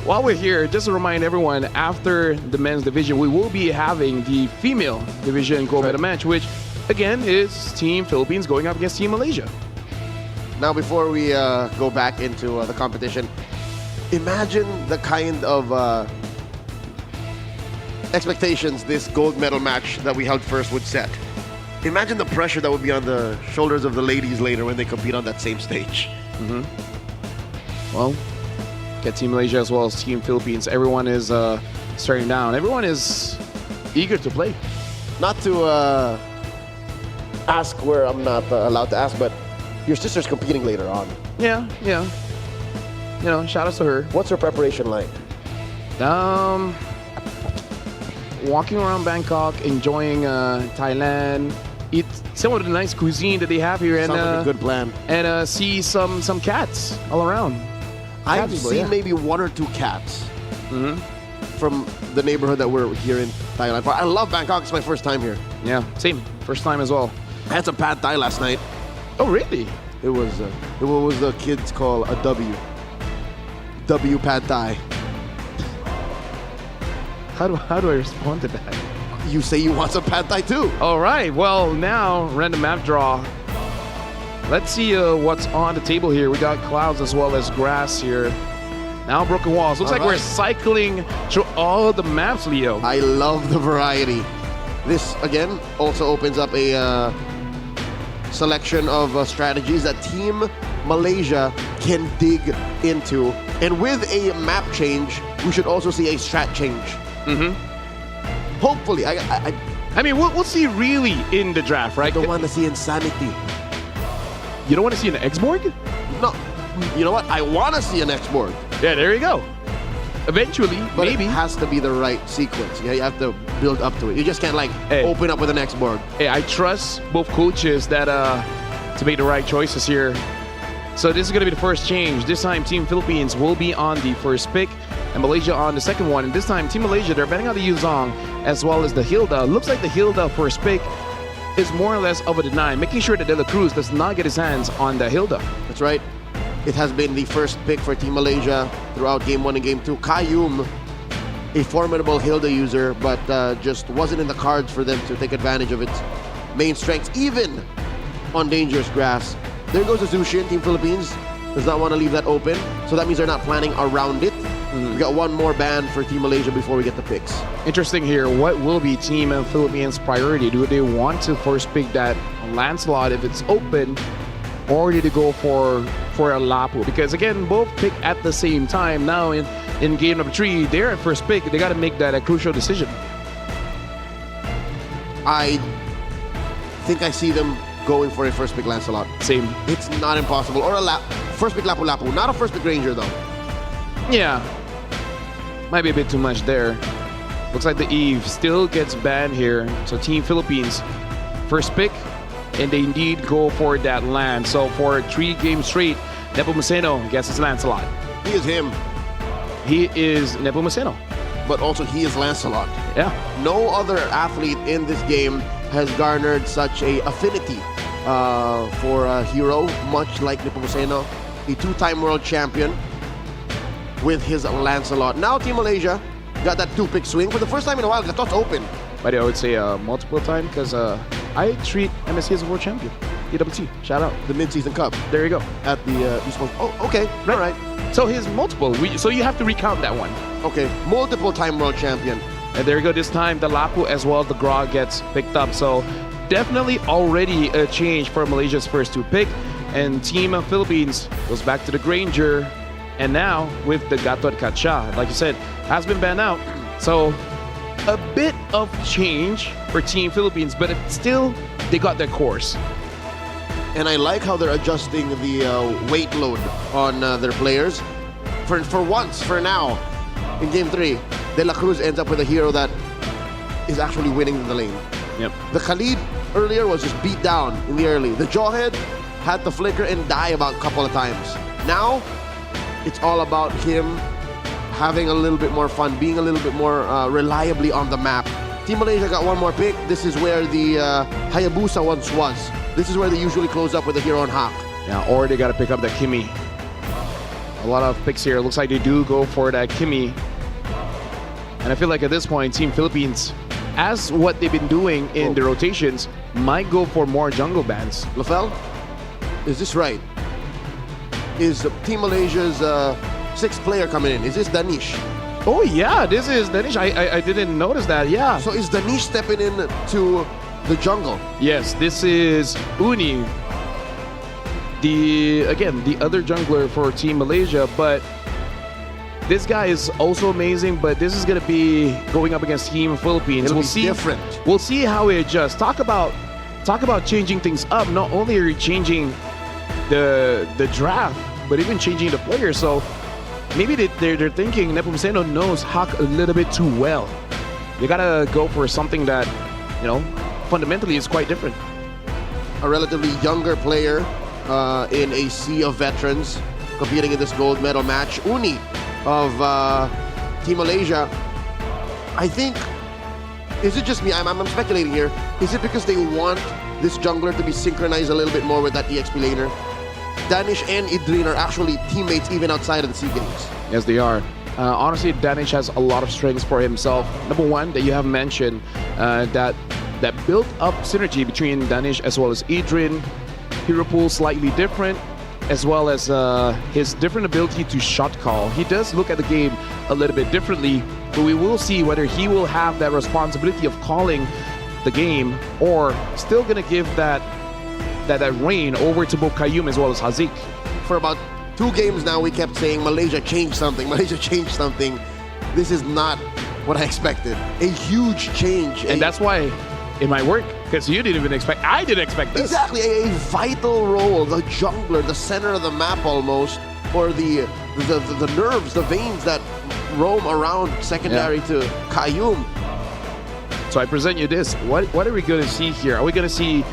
While we're here, just to remind everyone, after the men's division, we will be having the female division gold medal match, which, again, is Team Philippines going up against Team Malaysia. Now, before we go back into the competition, imagine the kind of expectations this gold medal match that we held first would set. Imagine the pressure that would be on the shoulders of the ladies later when they compete on that same stage. Well, get Team Malaysia as well as Team Philippines. Everyone is staring down. Everyone is eager to play. Not to ask where I'm not allowed to ask, but your sister's competing later on. Yeah. You know, shout outs to her. What's her preparation like? Walking around Bangkok, enjoying Thailand, eat some of the nice cuisine that they have here, and Sounds like a good plan. And see some cats all around. I've Cat people, seen yeah. maybe 1 or 2 cats from the neighborhood that we're here in Thailand. I love Bangkok. It's my first time here. Yeah, same. First time as well. I had some pad thai last night. Oh, really? It was what was the kids call a W. W pad thai. How do I respond to that? You say you want some pad thai too. All right. Well, now random map draw. Let's see what's on the table here. We got clouds as well as grass here. Now broken walls. Looks All like we're right. cycling through all the maps, Leo. I love the variety. This again also opens up a selection of strategies that Team Malaysia can dig into. And with a map change, we should also see a strat change. Hopefully, I mean, we'll see really in the draft, right? don't want to see insanity. You don't want to see an X-Borg? No, you know what? I want to see an X-board, Yeah, there you go. Eventually, but maybe. it has to be the right sequence. Yeah, you have to build up to it. You just can't like Hey. open up with an X-board. Hey, I trust both coaches that to make the right choices here. So this is going to be the first change. This time, Team Philippines will be on the first pick, and Malaysia on the second one. And this time, Team Malaysia, they're betting on the Yuzong as well as the Hilda. Looks like the Hilda first pick is more or less of a deny, making sure that De La Cruz does not get his hands on the Hilda. That's right. It has been the first pick for Team Malaysia throughout Game 1 and Game 2. Kayum, a formidable Hilda user, but just wasn't in the cards for them to take advantage of its main strengths, even on dangerous grass. There goes Azushin. Team Philippines does not want to leave that open, so that means they're not planning around it. We got one more ban for Team Malaysia before we get the picks. Interesting here. What will be Team Philippines' priority? Do they want to first pick that Lancelot if it's open, or do they go for a Lapu? Because again, both pick at the same time. Now in game number 3, they're at first pick. They got to make that a crucial decision. I think I see them going for a first pick Lancelot. Same. It's not impossible. Or a first pick Lapu Lapu. Not a first pick Ranger though. Yeah. Might be a bit too much there. Looks like the Eve still gets banned here. So Team Philippines, first pick, and they indeed go for that land. So for 3 games straight, Nepomuceno gets his Lancelot. He is him, He is Nepomuceno. but also he is Lancelot. Yeah. No other athlete in this game has garnered such a affinity for a hero, much like Nepomuceno, a 2-time world champion with his Lancelot. Now Team Malaysia got that 2-pick swing for the first time in a while. The toss open. But I would say multiple time because I treat MSC as a world champion. EWT, shout out. The mid-season cup There you go. at the Esports. Oh, okay, all right. So his multiple. So you have to recount that one. Okay, multiple-time world champion. And there you go. This time the Lapu as well as the Grog gets picked up. So definitely already a change for Malaysia's first 2 pick. And Team Philippines goes back to the Granger. And now with the Gatot Kacha, like you said, has been banned out. So a bit of change for Team Philippines, but it's still, they got their course. And I like how they're adjusting the weight load on their players. For once, for now, in Game 3, De La Cruz ends up with a hero that is actually winning in the lane. Yep. The Khalid earlier was just beat down in the early. The Jawhead had to flicker and die about a couple of times. Now, it's all about him having a little bit more fun, being a little bit more reliably on the map. Team Malaysia got one more pick. This is where the Hayabusa once was. This is where they usually close up with the hero on Hawk. Yeah, or they got to pick up that Kimi. A lot of picks here. Looks like they do go for that Kimi. And I feel like at this point, Team Philippines, as what they've been doing in the rotations, might go for more jungle bans. Lafel, is this right? Is Team Malaysia's sixth player coming in? Is this Danish? Oh yeah, this is Danish. I didn't notice that. Yeah. So is Danish stepping in to the jungle? Yes, this is Uni. The other jungler for Team Malaysia, but this guy is also amazing. But this is gonna be going up against Team Philippines. It'll we'll be see. different. We'll see how it adjusts. Talk about changing things up. Not only are you changing the draft, but even changing the players. So maybe they're thinking Nepomuceno knows Hawk a little bit too well. You gotta go for something that, fundamentally is quite different. A relatively younger player in a sea of veterans competing in this gold medal match. Uni of Team Malaysia. I think, is it just me? I'm speculating here. Is it because they want this jungler to be synchronized a little bit more with that EXP laner? Danish and Idrin are actually teammates even outside of the SEA Games. Yes, they are. Honestly, Danish has a lot of strengths for himself. Number one, that you have mentioned, that built-up synergy between Danish as well as Idrin. Hero pool slightly different, as well as his different ability to shot call. He does look at the game a little bit differently, but we will see whether he will have that responsibility of calling the game or still gonna give that reign over to both Qayyum as well as Hazik. For about 2 games now, we kept saying Malaysia changed something. Malaysia changed something. This is not what I expected. A huge change. And that's why it might work, because I didn't expect this. Exactly, a vital role, the jungler, the center of the map almost, or the nerves, the veins that roam around secondary to Qayyum. So I present you this. What are we going to see here? Are we going to see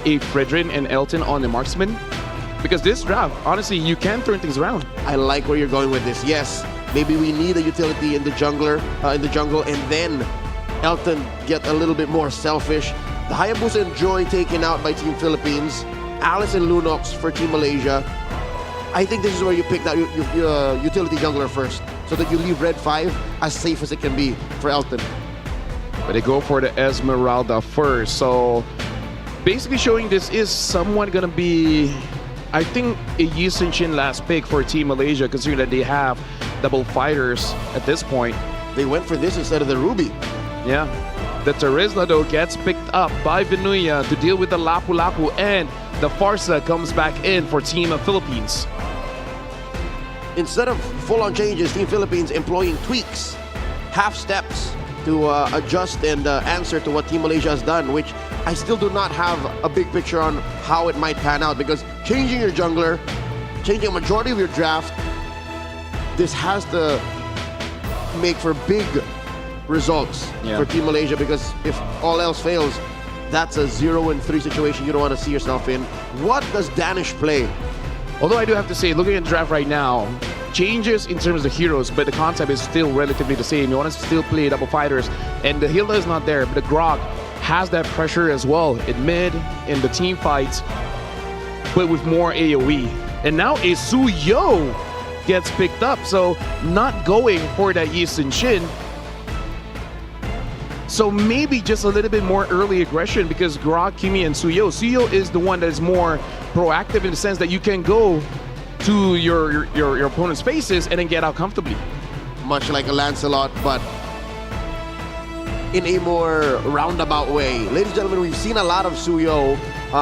a Fredrin and Elton on the marksman? Because this draft, honestly, you can turn things around. I like where you're going with this. Yes, maybe we need a utility in the jungle, and then Elton get a little bit more selfish. The Hayabusa enjoy taken out by Team Philippines. Alice and Lunox for Team Malaysia. I think this is where you pick that your utility jungler first, so that you leave Red 5 as safe as it can be for Elton. But they go for the Esmeralda first. So basically showing this is somewhat going to be, I think, a Yi Sun-Shin last pick for Team Malaysia, considering that they have double fighters at this point. They went for this instead of the Ruby. Yeah. The Terizla, though, gets picked up by Vinuya to deal with the Lapu-Lapu, and the Farsa comes back in for Team Philippines. Instead of full-on changes, Team Philippines employing tweaks, half steps to adjust and answer to what Team Malaysia has done, which I still do not have a big picture on how it might pan out, because changing your jungler, changing a majority of your draft, this has to make for big results for Team Malaysia, because if all else fails, that's a 0-3 situation you don't want to see yourself in. What does Danish play? Although I do have to say, looking at the draft right now, changes in terms of the heroes, but the concept is still relatively the same. You want to still play double fighters, and the Hilda is not there, but the Grog has that pressure as well in mid, in the team fights, but with more AoE. And now a Suyo gets picked up, so not going for that Yi Sun-Shin. So maybe just a little bit more early aggression, because Grog, Kimi, and Suyo is the one that is more proactive in the sense that you can go to your opponent's spaces and then get out comfortably. Much like a Lancelot, but in a more roundabout way. Ladies and gentlemen, we've seen a lot of Suyo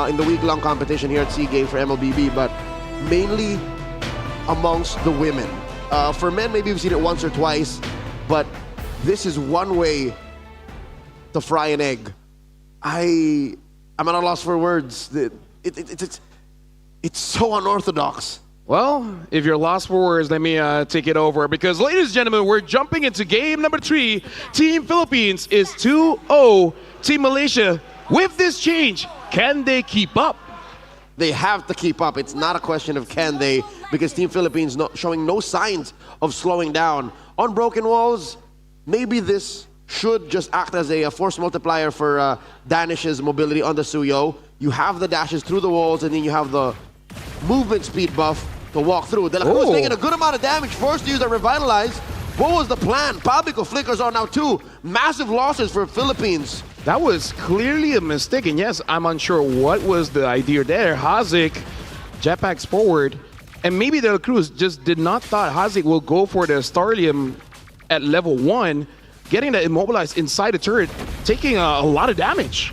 in the week-long competition here at SEA Games for MLBB, but mainly amongst the women. For men, maybe we've seen it once or twice, but this is one way to fry an egg. I'm at a loss for words. It's so unorthodox. Well, if you're lost for words, let me take it over, because, ladies and gentlemen, we're jumping into game number 3. Team Philippines is 2-0. Team Malaysia, with this change, can they keep up? they have to keep up. It's not a question of can they, because Team Philippines showing no signs of slowing down. On broken walls, maybe this should just act as a force multiplier for Danish's mobility on the Suyo. You have the dashes through the walls, and then you have the movement speed buff to walk through. De La Cruz making a good amount of damage, forced to use that Revitalize. What was the plan? Pabico flickers on now too. Massive losses for Philippines. That was clearly a mistake, and yes, I'm unsure what was the idea there. Hazik jetpacks forward, and maybe De La Cruz just did not thought Hazik will go for the Starlium at level 1, getting that immobilized inside the turret, taking a lot of damage.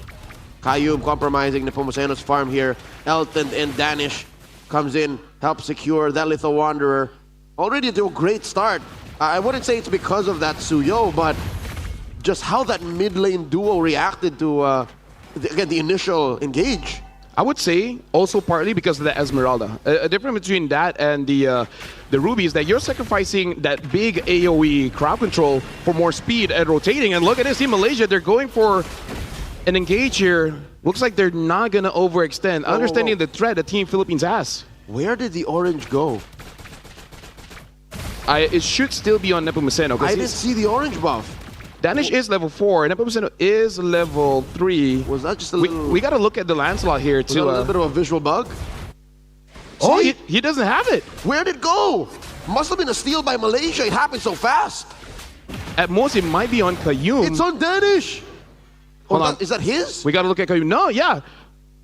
Kayum compromising Nepomuceno's farm here. Elton and Danish comes in, helps secure that Little Wanderer. Already to a great start. I wouldn't say it's because of that Suyo, but just how that mid lane duo reacted to the initial engage. I would say also partly because of the Esmeralda. A difference between that and the Ruby is that you're sacrificing that big AoE crowd control for more speed and rotating. And look at this, Team Malaysia, they're going for an engage here. Looks like they're not going to overextend, understanding the threat that Team Philippines has. Where did the orange go? It should still be on Nepomuceno. I didn't see the orange buff. Danish is level 4, and Nepomuceno is level 3. Was that just a little... We got to look at the Lancelot here, too. Was that a little bit of a visual bug? Oh, he doesn't have it. Where'd it go? Must have been a steal by Malaysia. It happened so fast. At most, it might be on Kayum. It's on Danish. Hold on. Is that his? We got to look at Kayum. No, yeah.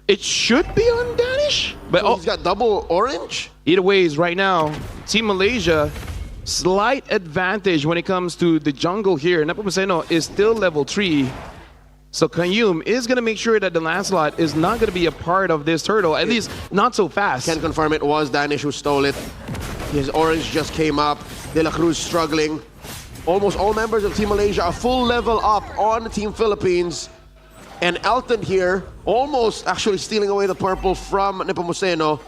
It should be on Danish. But so he's got double orange? Either ways, right now, Team Malaysia, slight advantage when it comes to the jungle here. Nepomuceno is still level 3. So Kayum is going to make sure that the Lancelot is not going to be a part of this turtle, at least not so fast. Can confirm it was Danish who stole it. His orange just came up. De La Cruz struggling. Almost all members of Team Malaysia are full level up on Team Philippines. And Elton here almost actually stealing away the purple from Nepomuceno.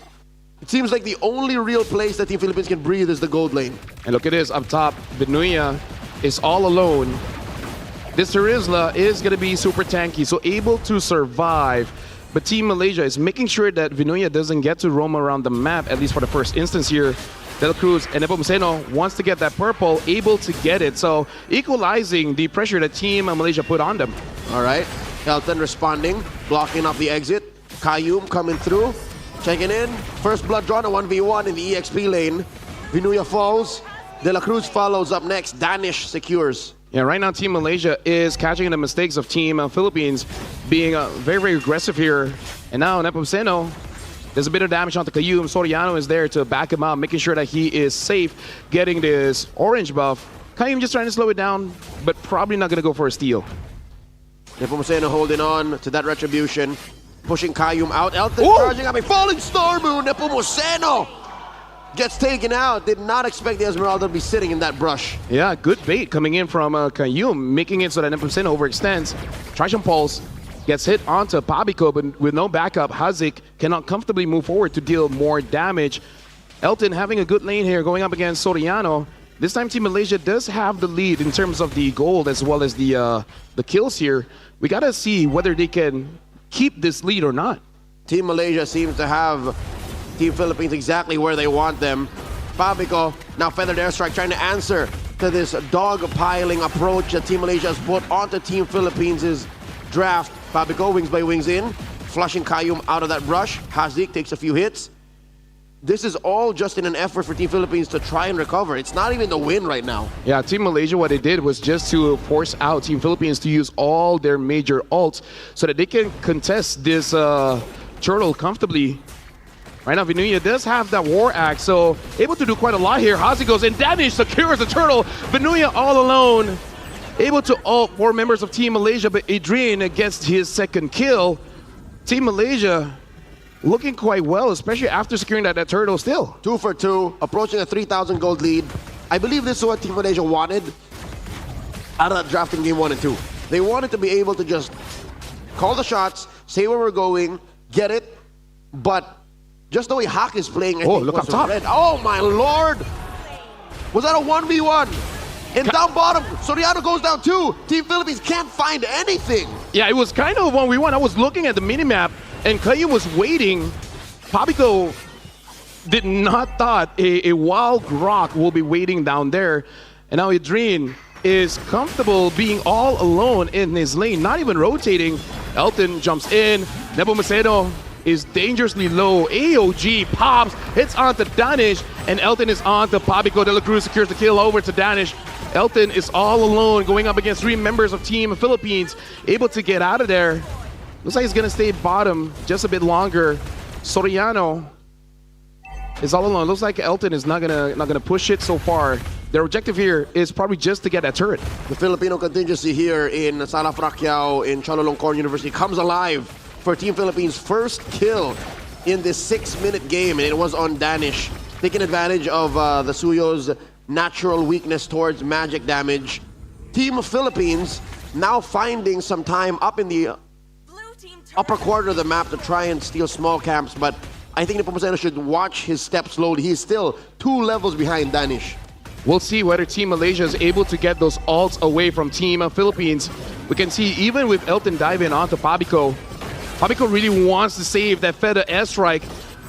It seems like the only real place that Team Philippines can breathe is the gold lane. And look at this, up top, Vinuya is all alone. This Terizla is going to be super tanky, so able to survive. But Team Malaysia is making sure that Vinuya doesn't get to roam around the map, at least for the first instance here. De La Cruz and Nepomuceno wants to get that purple, able to get it. So equalizing the pressure that Team Malaysia put on them. All right, Elton responding, blocking off the exit. Kayum coming through. Checking in, first blood drawn, a 1v1 in the EXP lane. Vinuya falls, De La Cruz follows up next, Danish secures. Yeah, right now Team Malaysia is catching the mistakes of Team Philippines, being very, very aggressive here. And now Nepomuceno, there's a bit of damage onto Kayum. Soriano is there to back him up, making sure that he is safe, getting this orange buff. Kayum just trying to slow it down, but probably not going to go for a steal. Nepomuceno holding on to that retribution. Pushing Kayum out. Elton charging up a falling star moon. Nepomuceno gets taken out. Did not expect the Esmeralda to be sitting in that brush. Yeah, good bait coming in from Kayum, making it so that Nepomuceno overextends. Trisham Pulse gets hit onto Pabico, but with no backup, Hazik cannot comfortably move forward to deal more damage. Elton having a good lane here, going up against Soriano. This time Team Malaysia does have the lead in terms of the gold as well as the kills here. We gotta see whether they can keep this lead or not. Team Malaysia seems to have Team Philippines exactly where they want them. Pabico, now feathered airstrike, trying to answer to this dog-piling approach that Team Malaysia has put onto Team Philippines' draft. Pabico wings by wings in, flushing Kayum out of that brush. Hazik takes a few hits. This is all just in an effort for Team Philippines to try and recover. It's not even the win right now. Yeah, Team Malaysia, what they did was just to force out Team Philippines to use all their major ults so that they can contest this turtle comfortably. Right now, Vinuya does have that War Axe, so able to do quite a lot here. Hazi goes in, damage, secures the turtle. Vinuya all alone, able to ult 4 members of Team Malaysia, but Adrian gets his second kill. Team Malaysia looking quite well, especially after securing that turtle still. 2 for 2, approaching a 3,000 gold lead. I believe this is what Team Malaysia wanted out of that draft in game 1 and 2. They wanted to be able to just call the shots, say where we're going, get it, but just the way Hawk is playing, I think look was up top. red. Oh my lord! Was that a 1v1? And down bottom, Soriano goes down too. Team Philippines can't find anything. Yeah, it was kind of a 1v1. I was looking at the minimap, and Kayum was waiting Pabico did not thought a wild Grok will be waiting down there. And now Adrian is comfortable being all alone in his lane, not even rotating. Elton jumps in. Nepomuceno is dangerously low. AOG pops, hits onto Danish, and Elton is on to Pabico. De La Cruz secures the kill over to Danish. Elton is all alone going up against 3 members of Team Philippines, able to get out of there. Looks like he's gonna stay bottom just a bit longer. Soriano is all alone. Looks like Elton is not gonna push it so far. Their objective here is probably just to get that turret. The Filipino contingency here in Sala Frakiao in Chulalongkorn University comes alive for Team Philippines' first kill in this 6-minute game, and it was on Danish, taking advantage of the Suyo's natural weakness towards magic damage. Team Philippines now finding some time up in the upper quarter of the map to try and steal small camps, but I think Nepomuceno should watch his steps slowly. He's still 2 levels behind Danish. We'll see whether Team Malaysia is able to get those ults away from Team Philippines. We can see even with Elton diving onto Pabico, Pabico really wants to save that Feda airstrike.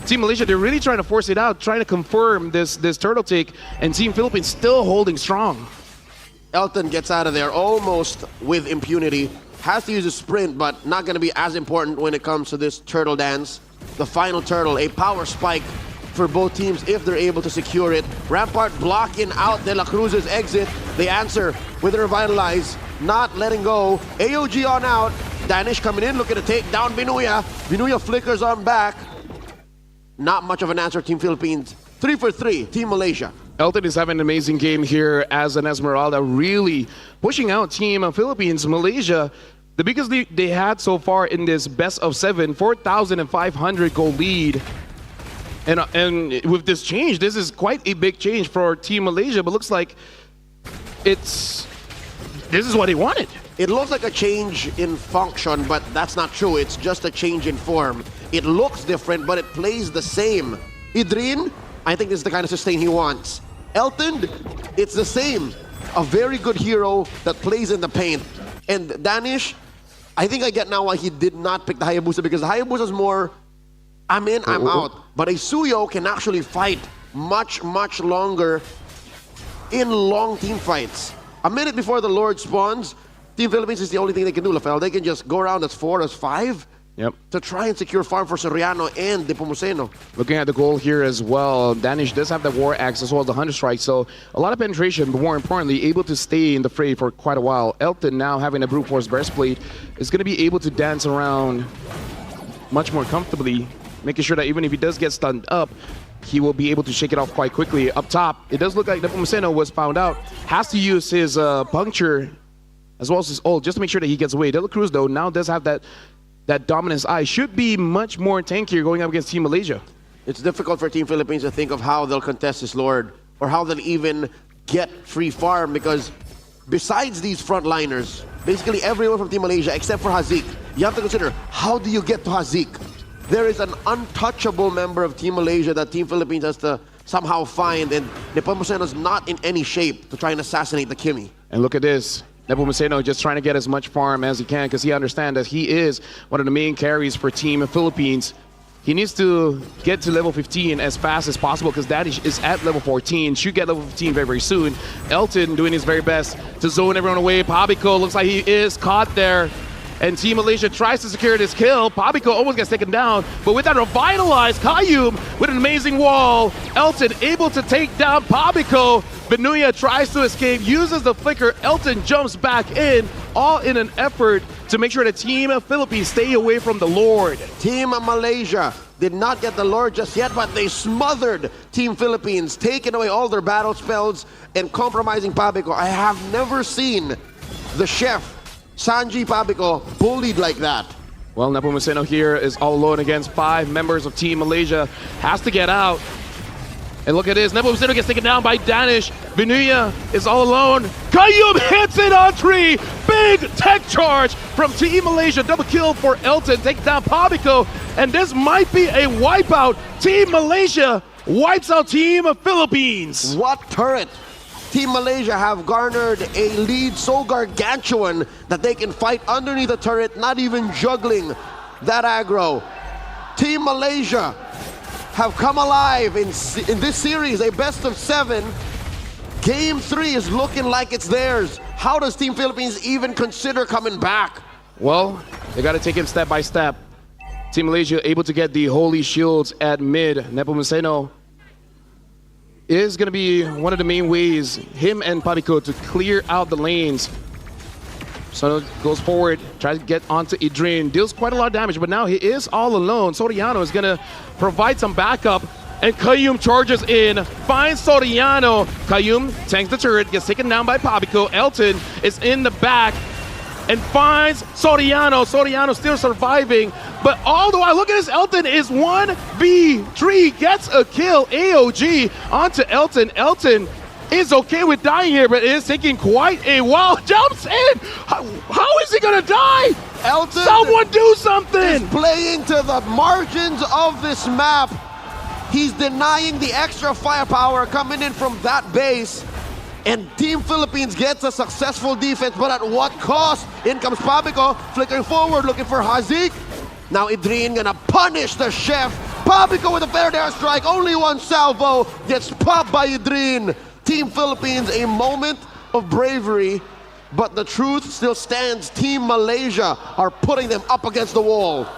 Team Malaysia, they're really trying to force it out, trying to confirm this turtle take, and Team Philippines still holding strong. Elton gets out of there almost with impunity. Has to use a sprint, but not going to be as important when it comes to this turtle dance. The final turtle, a power spike for both teams if they're able to secure it. Rampart blocking out De La Cruz's exit. They answer with a revitalize, not letting go. AOG on out. Danish coming in, looking to take down Binuya. Binuya flickers on back. Not much of an answer, Team Philippines. 3 for 3, Team Malaysia. Elton is having an amazing game here as an Esmeralda, really pushing out Team Philippines. Malaysia, the biggest lead they had so far in this best of 7, 4,500 goal lead. And with this change, this is quite a big change for Team Malaysia, but looks like this is what they wanted. It looks like a change in function, but that's not true. It's just a change in form. It looks different, but it plays the same. Idrin, I think this is the kind of sustain he wants. Elton, it's the same. A very good hero that plays in the paint. And Danish, I think I get now why he did not pick the Hayabusa, because the Hayabusa is more, I'm in, I'm out. But a Suyo can actually fight much, much longer in long team fights. A minute before the Lord spawns, Team Philippines is the only thing they can do, Lafel. They can just go around as 4, as 5 to try and secure farm for Soriano and Nepomuceno. Looking at the goal here as well, Danish does have the War Axe as well as the Hunter Strike, so a lot of penetration, but more importantly, able to stay in the fray for quite a while. Elton now having a Brute Force Breastplate is going to be able to dance around much more comfortably, making sure that even if he does get stunned up, he will be able to shake it off quite quickly. Up top, it does look like Nepomuceno was found out, has to use his puncture as well as his ult just to make sure that he gets away. De La Cruz, though, now does have that dominance eye. Should be much more tankier going up against Team Malaysia. It's difficult for Team Philippines to think of how they'll contest this Lord or how they'll even get free farm, because besides these frontliners, basically everyone from Team Malaysia except for Hazik, you have to consider, how do you get to Hazik? There is an untouchable member of Team Malaysia that Team Philippines has to somehow find, and Nepomuceno's not in any shape to try and assassinate the Kimi. And look at this. Nepomuceno just trying to get as much farm as he can because he understands that he is one of the main carries for Team Philippines. He needs to get to level 15 as fast as possible because Danish is at level 14. Should get level 15 very, very soon. Elton doing his very best to zone everyone away. Pabico looks like he is caught there. And Team Malaysia tries to secure this kill. Pabico almost gets taken down, but with that revitalized Kayum with an amazing wall. Elton able to take down Pabico. Binuya tries to escape, uses the flicker. Elton jumps back in, all in an effort to make sure the Team Philippines stay away from the Lord. Team Malaysia did not get the Lord just yet, but they smothered Team Philippines, taking away all their battle spells and compromising Pabico. I have never seen the chef Sanji Pabico bullied like that. Well, Nepomuceno here is all alone against 5 members of Team Malaysia. Has to get out. And look at this. Nepomuceno gets taken down by Danish. Binuya is all alone. Kayum hits it on 3. Big tech charge from Team Malaysia. Double kill for Elton. Takes down Pabico. And this might be a wipeout. Team Malaysia wipes out Team Philippines. What turret? Team Malaysia have garnered a lead so gargantuan that they can fight underneath the turret, not even juggling that aggro. Team Malaysia have come alive in this series, a best of 7. Game 3 is looking like it's theirs. How does Team Philippines even consider coming back? Well, they got to take it step by step. Team Malaysia able to get the holy shields at mid. Nepomuceno is going to be one of the main ways, him and Pabico, to clear out the lanes. So goes forward, tries to get onto Idrin, deals quite a lot of damage, but now he is all alone. Soriano is going to provide some backup, and Kayum charges in, finds Soriano. Kayum tanks the turret, gets taken down by Pabico. Elton is in the back and finds Soriano. Soriano still surviving, but all the while, look at this, Elton is 1v3, gets a kill. AOG onto Elton. Elton is okay with dying here, but it is taking quite a while. Jumps in! How is he gonna die? Elton, someone do something! Is playing to the margins of this map. He's denying the extra firepower coming in from that base. And Team Philippines gets a successful defense, but at what cost? In comes Pabico, flickering forward, looking for Hazik. Now Idrin gonna punish the chef. Pabico with a fair airstrike, only one salvo, gets popped by Idrin. Team Philippines, a moment of bravery, but the truth still stands. Team Malaysia are putting them up against the wall.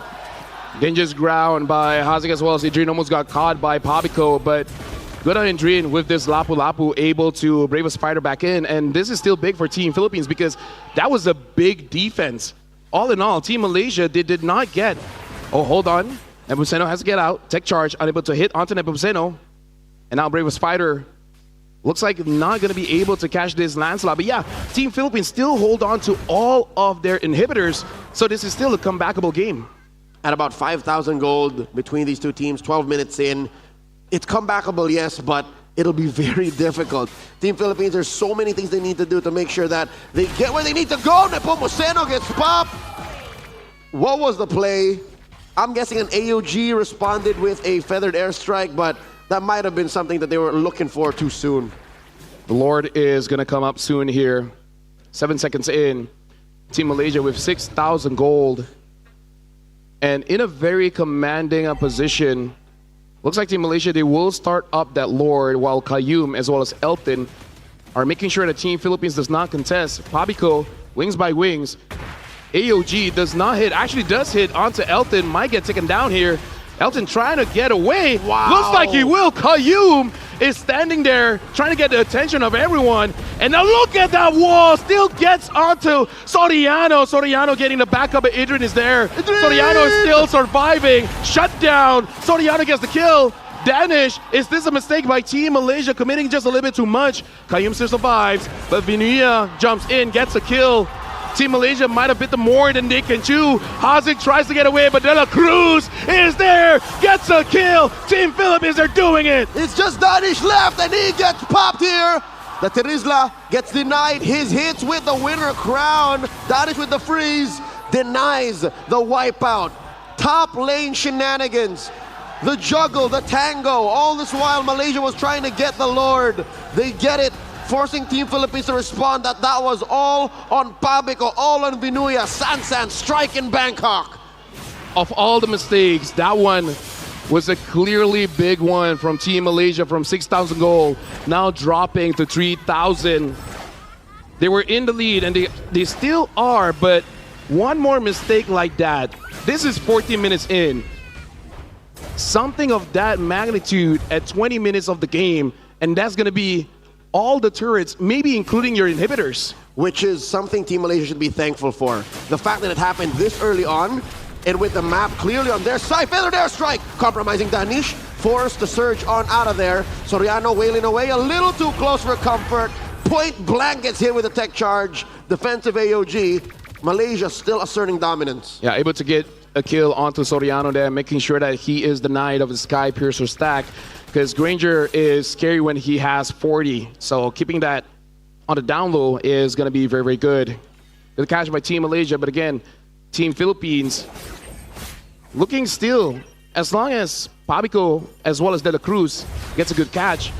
Dangerous ground by Hazik as well as Idrin almost got caught by Pabico, but good on Idrin with this Lapu-Lapu able to brave a spider back in, and this is still big for Team Philippines because that was a big defense. All in all, Team Malaysia, they did not get... Oh, hold on. Nepomuceno has to get out. Tech charge, unable to hit onto Nepomuceno. And now brave a spider looks like not going to be able to catch this landslide. But yeah, Team Philippines still hold on to all of their inhibitors. So this is still a comebackable game. At about 5,000 gold between these two teams, 12 minutes in. It's comebackable, yes, but it'll be very difficult. Team Philippines, there's so many things they need to do to make sure that they get where they need to go. Nepomuceno gets popped. What was the play? I'm guessing an AOG responded with a feathered airstrike, but that might have been something that they were looking for too soon. The Lord is going to come up soon here. 7 seconds in. Team Malaysia with 6,000 gold. And in a very commanding position. Looks like Team Malaysia, they will start up that Lord, while Kayum as well as Elton are making sure that Team Philippines does not contest. Pabico, wings by wings. AOG does not hit, actually does hit onto Elton, might get taken down here. Elton trying to get away. Wow. Looks like he will. Kayum is standing there trying to get the attention of everyone. And now look at that wall. Still gets onto Soriano. Soriano getting the backup, but Idrin is there. Soriano is still surviving. Shut down. Soriano gets the kill. Danish, is this a mistake by Team Malaysia, committing just a little bit too much? Kayum still survives, but Vinuya jumps in, gets a kill. Team Malaysia might have bit the more than they can chew. Hazik tries to get away, but De La Cruz is there, gets a kill. Team Philippines, they're doing it. It's just Danish left, and he gets popped here. The Terizla gets denied his hits with the winner crown. Danish with the freeze denies the wipeout. Top lane shenanigans. The juggle, the tango. All this while, Malaysia was trying to get the Lord. They get it, forcing Team Philippines to respond that was all on Pabico, all on Vinuya. Sansan strike in Bangkok. Of all the mistakes, that one was a clearly big one from Team Malaysia, from 6,000 gold, now dropping to 3,000. They were in the lead, and they still are, but one more mistake like that. This is 14 minutes in. Something of that magnitude at 20 minutes of the game, and that's going to be all the turrets, maybe including your inhibitors. Which is something Team Malaysia should be thankful for. The fact that it happened this early on, and with the map clearly on their side, feathered airstrike, compromising Danish, forced to surge on out of there. Soriano wailing away, a little too close for comfort. Point blank gets hit with a tech charge. Defensive AOG. Malaysia still asserting dominance. Yeah, able to get a kill onto Soriano there, making sure that he is denied of the Sky Piercer stack, because Granger is scary when he has 40. So keeping that on the down low is going to be very, very good. The catch by Team Malaysia, but again, Team Philippines looking still, as long as Pabico as well as De La Cruz gets a good catch,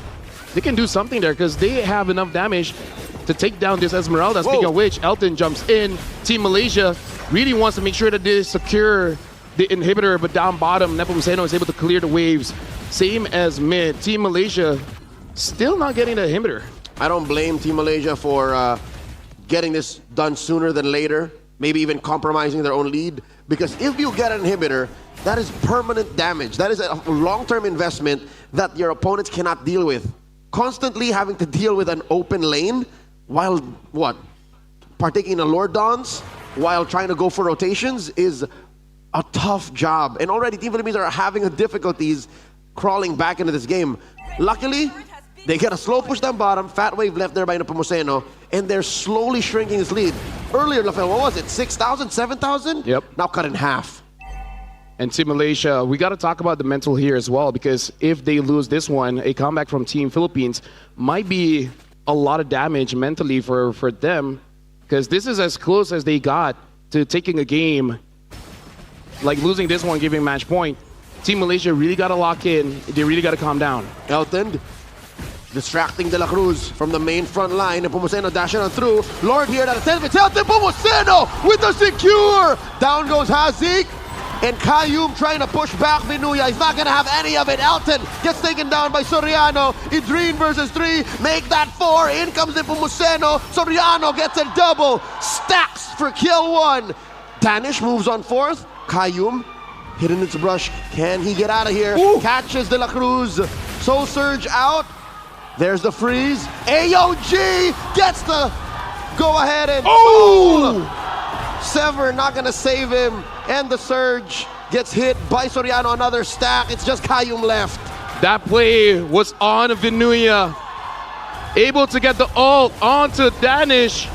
they can do something there because they have enough damage to take down this Esmeralda. Speaking of which, Elton jumps in. Team Malaysia really wants to make sure that they secure the inhibitor, but down bottom, Nepomuceno is able to clear the waves. Same as mid. Team Malaysia still not getting the inhibitor. I don't blame Team Malaysia for getting this done sooner than later, maybe even compromising their own lead, because if you get an inhibitor, that is permanent damage. That is a long-term investment that your opponents cannot deal with. Constantly having to deal with an open lane while, partaking in a Lord Dance, while trying to go for rotations is a tough job. And already Team Philippines are having difficulties crawling back into this game. Luckily, they get a slow push down bottom, fat wave left there by Nepomuceno, and they're slowly shrinking this lead. Earlier, what was it, 6,000, 7,000? Yep. Now cut in half. And Team Malaysia, we got to talk about the mental here as well, because if they lose this one, a comeback from Team Philippines might be a lot of damage mentally for them, because this is as close as they got to taking a game, like losing this one, giving match point. Team Malaysia really got to lock in. They really got to calm down. Elton distracting De La Cruz from the main front line, and Nepomuceno dashing on through. Lord here at a 10. It's Elton Nepomuceno with the secure. Down goes Hazik. And Kayum trying to push back Vinuya. He's not going to have any of it. Elton gets taken down by Soriano. Idrin versus 3. Make that 4. In comes Nepomuceno. Soriano gets a double. Stacks for kill 1. Danish moves on 4th. Kayum hidden its brush. Can he get out of here? Ooh. Catches De La Cruz. Soul Surge out. There's the freeze. AOG gets the go ahead and Sever not gonna save him, and the surge gets hit by Soriano. Another stack. It's just Kayum left. That play was on Vinuya, able to get the ult onto Danish,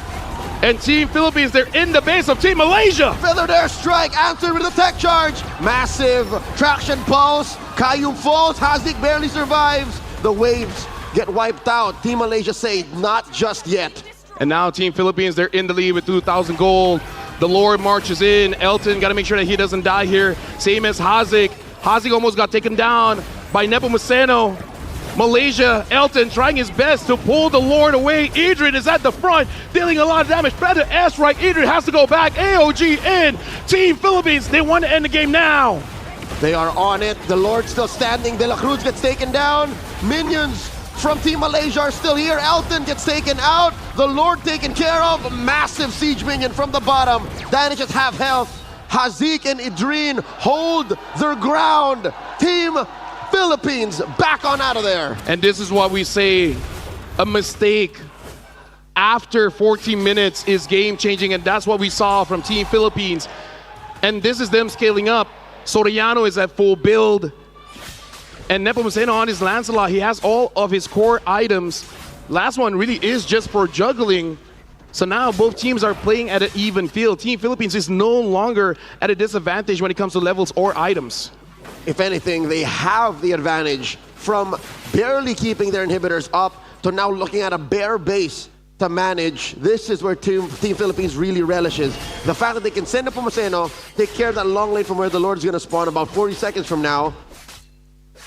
and Team Philippines, they're in the base of Team Malaysia. Feathered airstrike answered with a tech charge. Massive traction pulse. Kayum falls. Hazik barely survives. The waves get wiped out. Team Malaysia say not just yet. And now Team Philippines, they're in the lead with 2,000 gold. The Lord marches in. Elton got to make sure that he doesn't die here. Same as Hazik. Hazik almost got taken down by Nepomuceno. Malaysia, Elton trying his best to pull the Lord away. Idrin is at the front, dealing a lot of damage. Feather S-right. Idrin has to go back. AOG in. Team Philippines, they want to end the game now. They are on it. The Lord still standing. De La Cruz gets taken down. Minions from Team Malaysia are still here. Elton gets taken out. The Lord taken care of. Massive siege minion from the bottom. Danish is half health. Hazik and Idrin hold their ground. Team Philippines back on out of there. And this is what we say, a mistake after 14 minutes is game-changing, and that's what we saw from Team Philippines. And this is them scaling up. Soriano is at full build. And Nepomuceno on his Lancelot, he has all of his core items. Last one really is just for juggling. So now both teams are playing at an even field. Team Philippines is no longer at a disadvantage when it comes to levels or items. If anything, they have the advantage from barely keeping their inhibitors up to now looking at a bare base to manage. This is where Team Philippines really relishes. The fact that they can send Nepomuceno, take care of that long lane from where the Lord is going to spawn about 40 seconds from now,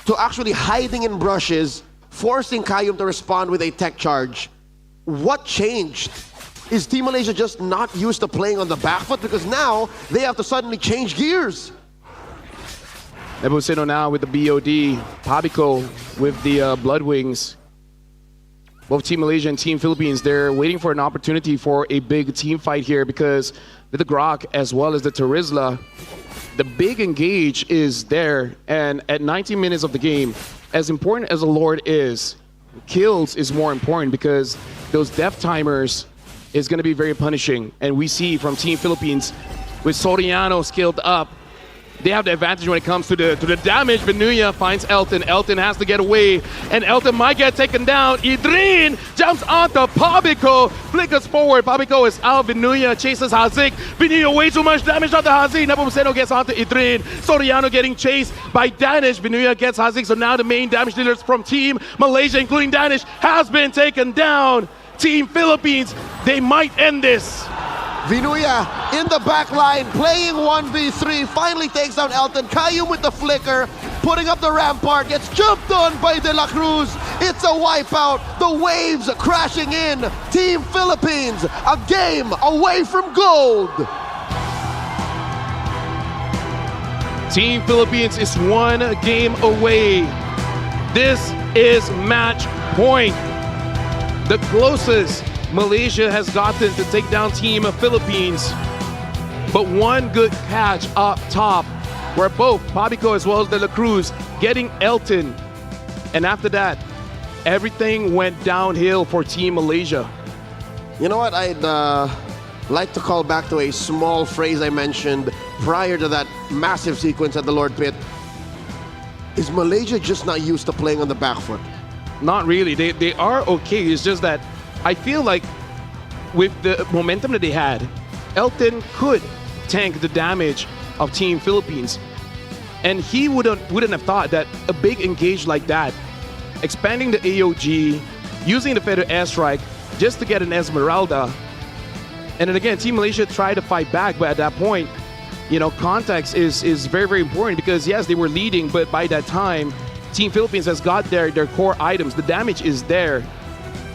to actually hiding in brushes, forcing Kayum to respond with a tech charge. What changed? Is Team Malaysia just not used to playing on the back foot? Because now they have to suddenly change gears. Nepomuceno now with the BOD, Pabico with the Blood Wings. Both Team Malaysia and Team Philippines, they're waiting for an opportunity for a big team fight here, because with the Grok as well as the Terizla, the big engage is there. And at 19 minutes of the game, as important as the Lord is, kills is more important, because those death timers is going to be very punishing. And we see from Team Philippines, with Soriano skilled up, they have the advantage when it comes to the damage. Vinuya finds Elton. Elton has to get away, and Elton might get taken down. Idrin jumps onto Pabico, flickers forward. Pabico is out. Vinuya chases Hazik. Vinuya way too much damage onto Hazik. Nepomuceno gets onto Idrin. Soriano getting chased by Danish. Vinuya gets Hazik. So now the main damage dealers from Team Malaysia, including Danish, has been taken down. Team Philippines, they might end this. Vinuya in the back line, playing 1v3, finally takes down Elton. Kayum with the flicker, putting up the rampart, gets jumped on by De La Cruz. It's a wipeout, the waves crashing in. Team Philippines, a game away from gold. Team Philippines is one game away This is match point. The closest Malaysia has gotten to take down Team Philippines. But one good catch up top where both Pabico as well as De La Cruz getting Elton. And after that, everything went downhill for Team Malaysia. You know what? I'd like to call back to a small phrase I mentioned prior to that massive sequence at the Lord Pit. Is Malaysia just not used to playing on the back foot? Not really. They are okay. It's just that I feel like with the momentum that they had, Elton could tank the damage of Team Philippines. And he wouldn't have thought that a big engage like that, expanding the AOG, using the feather airstrike just to get an Esmeralda. And then again, Team Malaysia tried to fight back, but at that point, you know, context is very, very important because yes, they were leading, but by that time, Team Philippines has got their core items. The damage is there.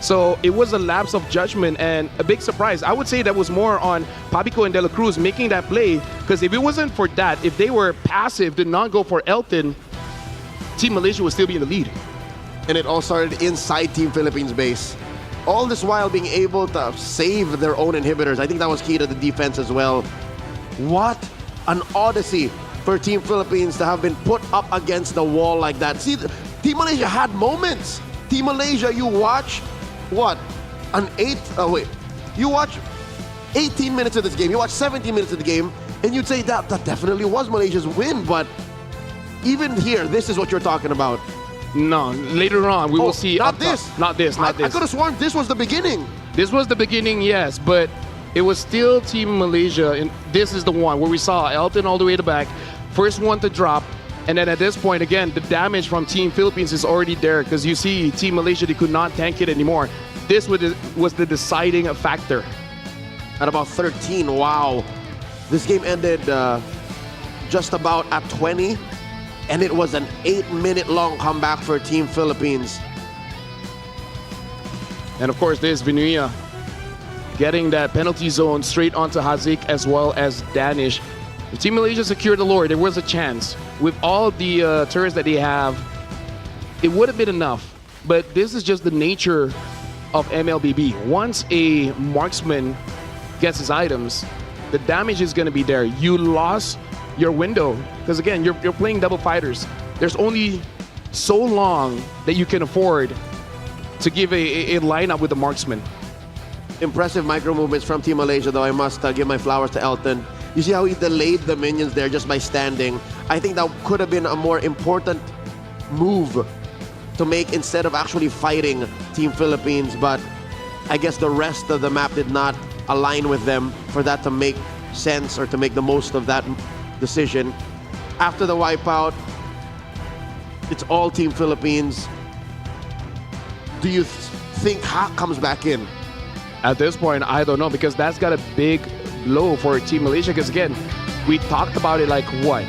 So it was a lapse of judgment and a big surprise. I would say that was more on Pabico and De La Cruz making that play, because if it wasn't for that, if they were passive, did not go for Elton, Team Malaysia would still be in the lead. And it all started inside Team Philippines base. All this while being able to save their own inhibitors. I think that was key to the defense as well. What an odyssey for Team Philippines to have been put up against the wall like that. See, Team Malaysia had moments. Team Malaysia, you watch, what? You watch 18 minutes of this game, you watch 17 minutes of the game, and you'd say that definitely was Malaysia's win, but even here, this is what you're talking about. No, later on, we will see. Not this. Not this. I could have sworn this was the beginning. This was the beginning, yes, but it was still Team Malaysia, and this is the one where we saw Elton all the way to the back, first one to drop, and then at this point, again, the damage from Team Philippines is already there because you see Team Malaysia, they could not tank it anymore. This was the deciding factor. At about 13, wow. This game ended just about at 20, and it was an 8-minute long comeback for Team Philippines. And of course, there's Vinuia getting that penalty zone straight onto Hazik as well as Danish. If Team Malaysia secured the lure, there was a chance. With all the turrets that they have, it would have been enough. But this is just the nature of MLBB. Once a marksman gets his items, the damage is going to be there. You lost your window because again, you're playing double fighters. There's only so long that you can afford to give a lineup with the marksman. Impressive micro movements from Team Malaysia, though. I must give my flowers to Elton. You see how he delayed the minions there just by standing. I think that could have been a more important move to make instead of actually fighting Team Philippines, but I guess the rest of the map did not align with them for that to make sense or to make the most of that decision. After the wipeout, it's all Team Philippines. Do you think Hack comes back in? At this point, I don't know, because that's got a big blow for Team Malaysia. Because again, we talked about it like what?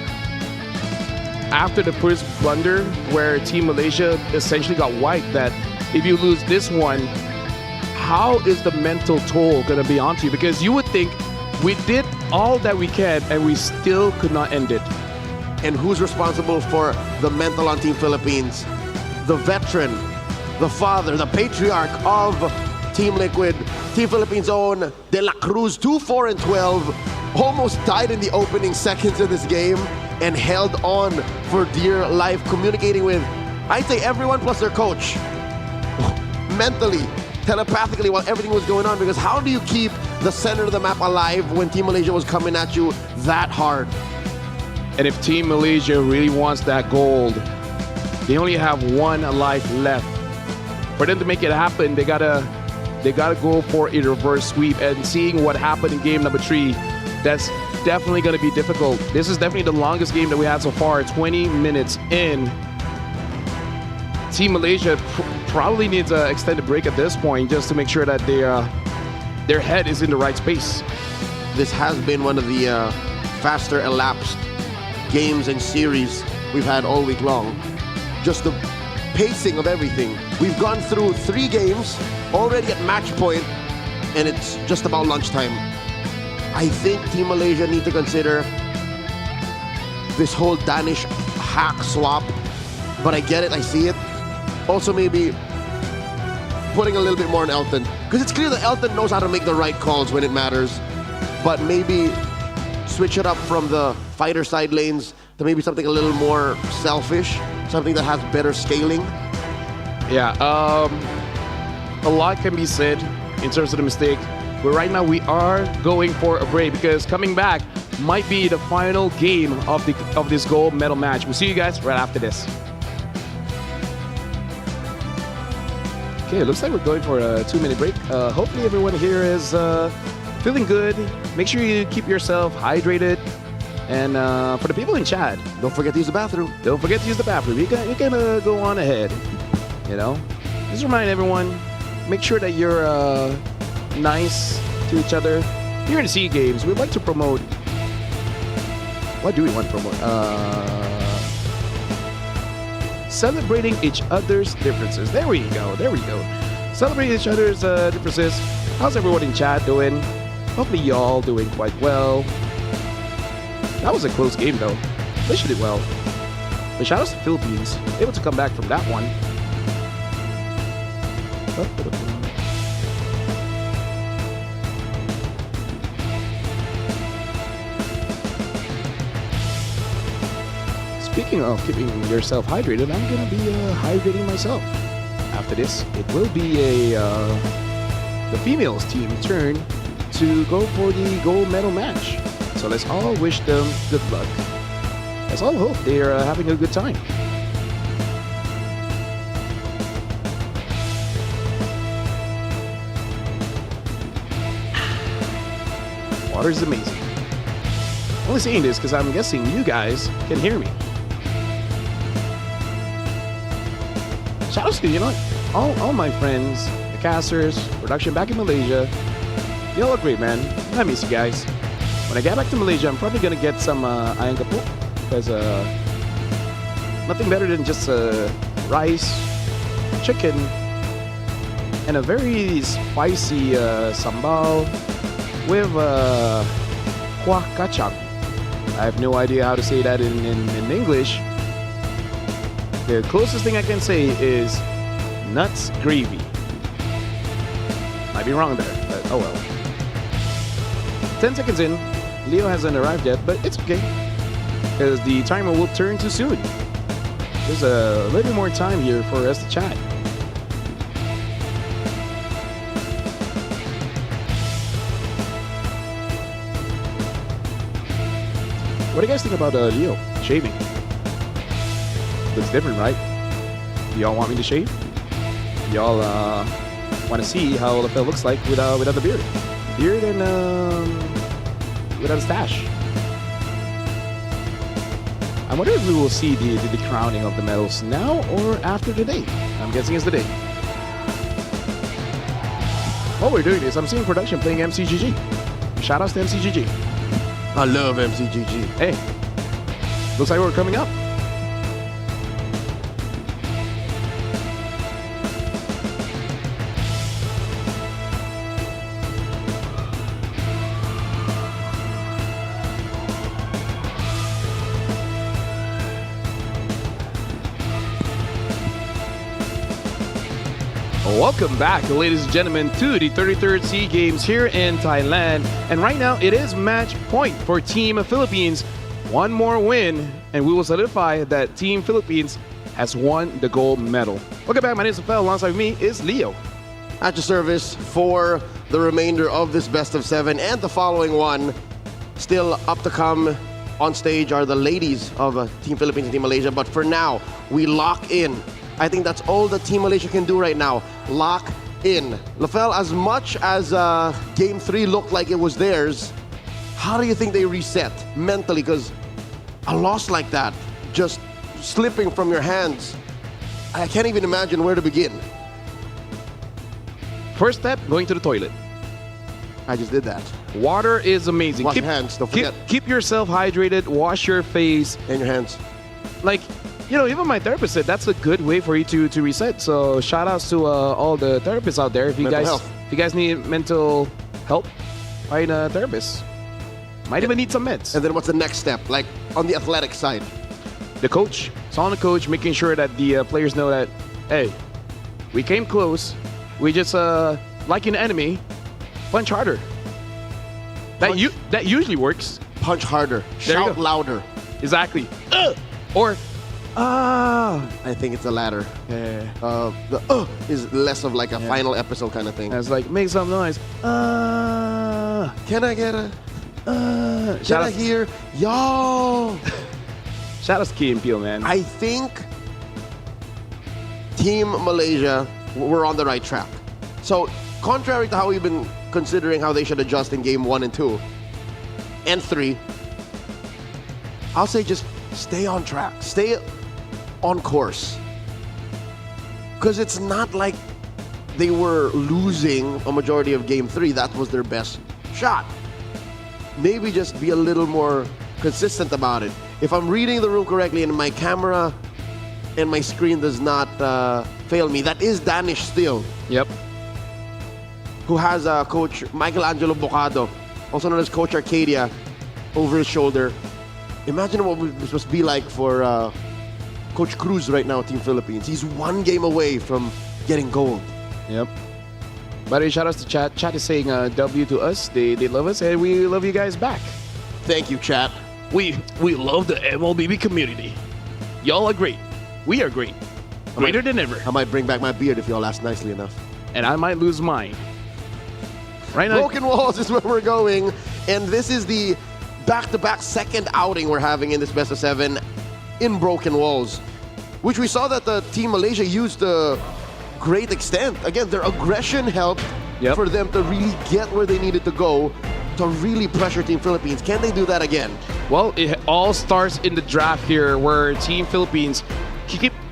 After the first blunder where Team Malaysia essentially got wiped, that if you lose this one, how is the mental toll going to be onto you? Because you would think we did all that we can and we still could not end it. And who's responsible for the mental on Team Philippines? The veteran, the father, the patriarch of Team Liquid, Team Philippines' own De La Cruz, 2-4-12, almost died in the opening seconds of this game and held on for dear life, communicating with, I'd say, everyone plus their coach. Mentally, telepathically, while everything was going on, because how do you keep the center of the map alive when Team Malaysia was coming at you that hard? And if Team Malaysia really wants that gold, they only have one life left. For them to make it happen, they gotta go for a reverse sweep. And seeing what happened in game number 3, that's definitely going to be difficult. This is definitely the longest game that we had so far, 20 minutes in. Team Malaysia probably needs an extended break at this point just to make sure that their head is in the right space. This has been one of the faster elapsed games and series we've had all week long. Just the pacing of everything. We've gone through 3 games already at match point, and it's just about lunchtime. I think Team Malaysia need to consider this whole Danish hack swap, but I get it, I see it. also maybe putting a little bit more on Elton. Because it's clear that Elton knows how to make the right calls when it matters. But maybe switch it up from the fighter side lanes to maybe something a little more selfish, something that has better scaling. Yeah, a lot can be said in terms of the mistake. But right now we are going for a break because coming back might be the final game of this gold medal match. We'll see you guys right after this. Okay, it looks like we're going for a 2-minute break. Hopefully everyone here is feeling good. Make sure you keep yourself hydrated. And for the people in chat, Don't forget to use the bathroom. don't forget to use the bathroom. You can go on ahead. You know, just remind everyone, make sure that you're nice to each other. Here in the SEA Games, we'd like to promote. What do we want to promote? Celebrating each other's differences. There we go. There we go. Celebrating each other's differences. How's everyone in chat doing? Hopefully y'all doing quite well. That was a close game though. Malaysia did well. But shout out to the Philippines, able to come back from that one. Speaking of keeping yourself hydrated, I'm gonna be hydrating myself. After this, it will be the females team turn to go for the gold medal match. So let's all wish them good luck. Let's all hope they are having a good time. Water is amazing. I'm only saying this because I'm guessing you guys can hear me. Shout out to, you know, all my friends, the casters, production back in Malaysia. You all look great, man. I miss you guys. When I get back to Malaysia, I'm probably gonna get some ayam kapo because nothing better than just rice, chicken, and a very spicy sambal with kuah kacang. I have no idea how to say that in English. The closest thing I can say is nuts gravy. Might be wrong there, but oh well. 10 seconds in, Leo hasn't arrived yet, but it's okay. Because the timer will turn too soon. There's a little bit more time here for us to chat. What do you guys think about Leo shaving? Looks different, right? Y'all want me to shave? Y'all want to see how the fella looks like without the beard? Beard and without a stash. I wonder if we will see the crowning of the medals now or after today. I'm guessing it's the day. While we're doing this, I'm seeing production playing MCGG. Shout outs to MCGG. I love MCGG. Hey, looks like we're coming up. Welcome back, ladies and gentlemen, to the 33rd SEA Games here in Thailand. And right now, it is match point for Team Philippines. One more win, and we will solidify that Team Philippines has won the gold medal. Welcome back, my name is Rafael. Alongside me is Leo. At your service for the remainder of this best of 7 and the following one. Still up to come on stage are the ladies of Team Philippines and Team Malaysia. But for now, we lock in. I think that's all that Team Malaysia can do right now. Lock in. Lafel, as much as Game 3 looked like it was theirs, how do you think they reset mentally? Because a loss like that, just slipping from your hands, I can't even imagine where to begin. First step, going to the toilet. I just did that. Water is amazing. Wash your hands, don't forget. Keep yourself hydrated, wash your face. And your hands. Like, you know, even my therapist said that's a good way for you to reset. So shout outs to all the therapists out there. If you guys need mental help, find a therapist. Might even need some meds. And then what's the next step? Like on the athletic side? The coach. It's on the coach, making sure that the players know that, hey, we came close. We just, like an enemy, punch harder. That usually works. Punch harder. There you Shout go. louder. Exactly. Or, I think it's the latter. yeah. The is less of like a final episode kind of thing. It's like, make some noise. Can I get a? Can Shout I out, hear yo? shout out to Key and Peele, man. I think Team Malaysia were on the right track. So, contrary to how we've been considering how they should adjust in game 1 and 2 and 3, I'll say just stay on track, stay on course. Because it's not like they were losing a majority of game 3. That was their best shot. Maybe just be a little more consistent about it. If I'm reading the room correctly and my camera and my screen does not fail me, that is Danish still, Yep. who has Coach Michelangelo Bocado, also known as Coach Arcadia, over his shoulder. Imagine what it must be like for Coach Cruz right now, Team Philippines. He's one game away from getting gold. Yep. By the way, shout outs to chat. Chat is saying W to us. They love us and we love you guys back. Thank you, chat. We love the MLBB community. Y'all are great. We are great. Greater than ever. I might bring back my beard if y'all ask nicely enough. And I might lose mine. Right now. Broken Walls is where we're going, and this is the back-to-back second outing we're having in this best of 7 in Broken Walls, which we saw that the Team Malaysia used to great extent. Again, their aggression helped for them to really get where they needed to go to really pressure Team Philippines. Can they do that again? Well, it all starts in the draft here where Team Philippines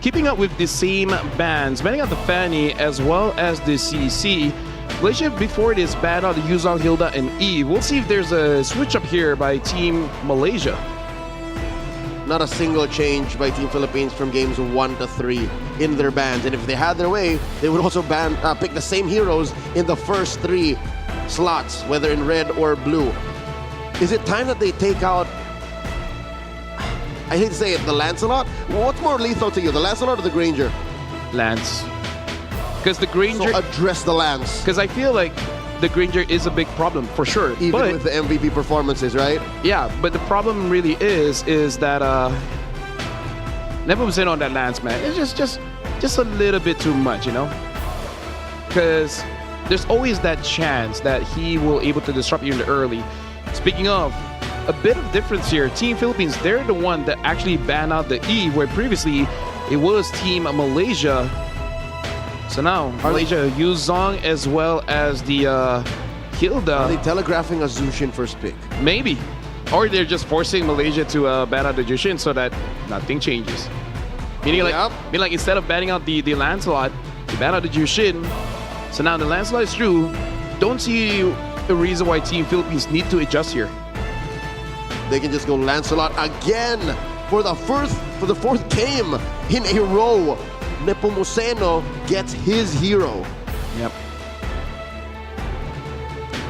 keeping up with the same bans, banning out the Fanny as well as the CC. Malaysia before this banned out the Yuzong, Hilda, and Eve. We'll see if there's a switch up here by Team Malaysia. Not a single change by Team Philippines from games 1 to 3 in their bans. And if they had their way, they would also pick the same heroes in the first 3 slots, whether in red or blue. Is it time that they take out, I hate to say it, the Lancelot? What's more lethal to you, the Lancelot or the Granger? Lance. Because the Granger... So address the Lance. Because I feel like the Granger is a big problem, for sure. Even but, with the MVP performances, right? Yeah, but the problem really is that... never was in on that Lance, man. It's just a little bit too much, you know? Because there's always that chance that he will able to disrupt you in the early. Speaking of, a bit of difference here. Team Philippines, they're the one that actually banned out the E, where previously it was Team Malaysia. So now, Malaysia, Yuzong as well as the Hilda. Are they telegraphing a Zushin first pick? Maybe. Or they're just forcing Malaysia to ban out the Jushin so that nothing changes. Meaning like instead of banning out the Lancelot, they ban out the Jushin. So now the Lancelot is true. Don't see a reason why Team Philippines need to adjust here. They can just go Lancelot again for the fourth game in a row. Nepomuceno gets his hero. Yep.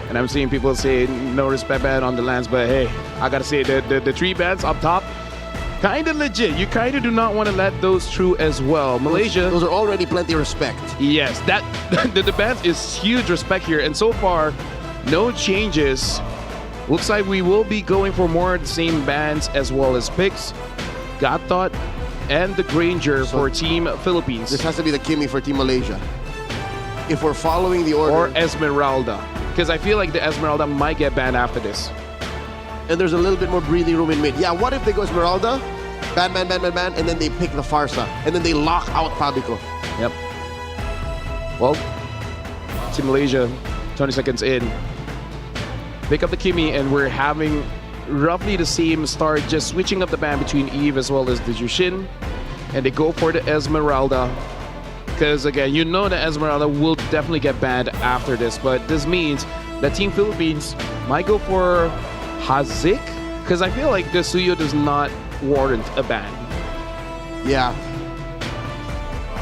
And I'm seeing people say no respect ban on the Lance, but hey, I gotta say the 3 bans up top, kind of legit. You kind of do not want to let those through as well. Malaysia, those are already plenty of respect. Yes, that the bans is huge respect here, and so far, no changes. Looks like we will be going for more of the same bans as well as picks. God Thought and the Granger for Team Philippines. This has to be the Kimmy for Team Malaysia. If we're following the order. Or Esmeralda. Because I feel like the Esmeralda might get banned after this. And there's a little bit more breathing room in mid. Yeah, what if they go Esmeralda, ban, and then they pick the Farsa, and then they lock out Pabico? Yep. Well, Team Malaysia, 20 seconds in. Pick up the Kimmy, and we're having roughly the same start, just switching up the ban between Eve as well as the Jushin. And they go for the Esmeralda. Because again, you know that Esmeralda will definitely get banned after this. But this means that Team Philippines might go for Hazik. Because I feel like the Suyo does not warrant a ban. Yeah.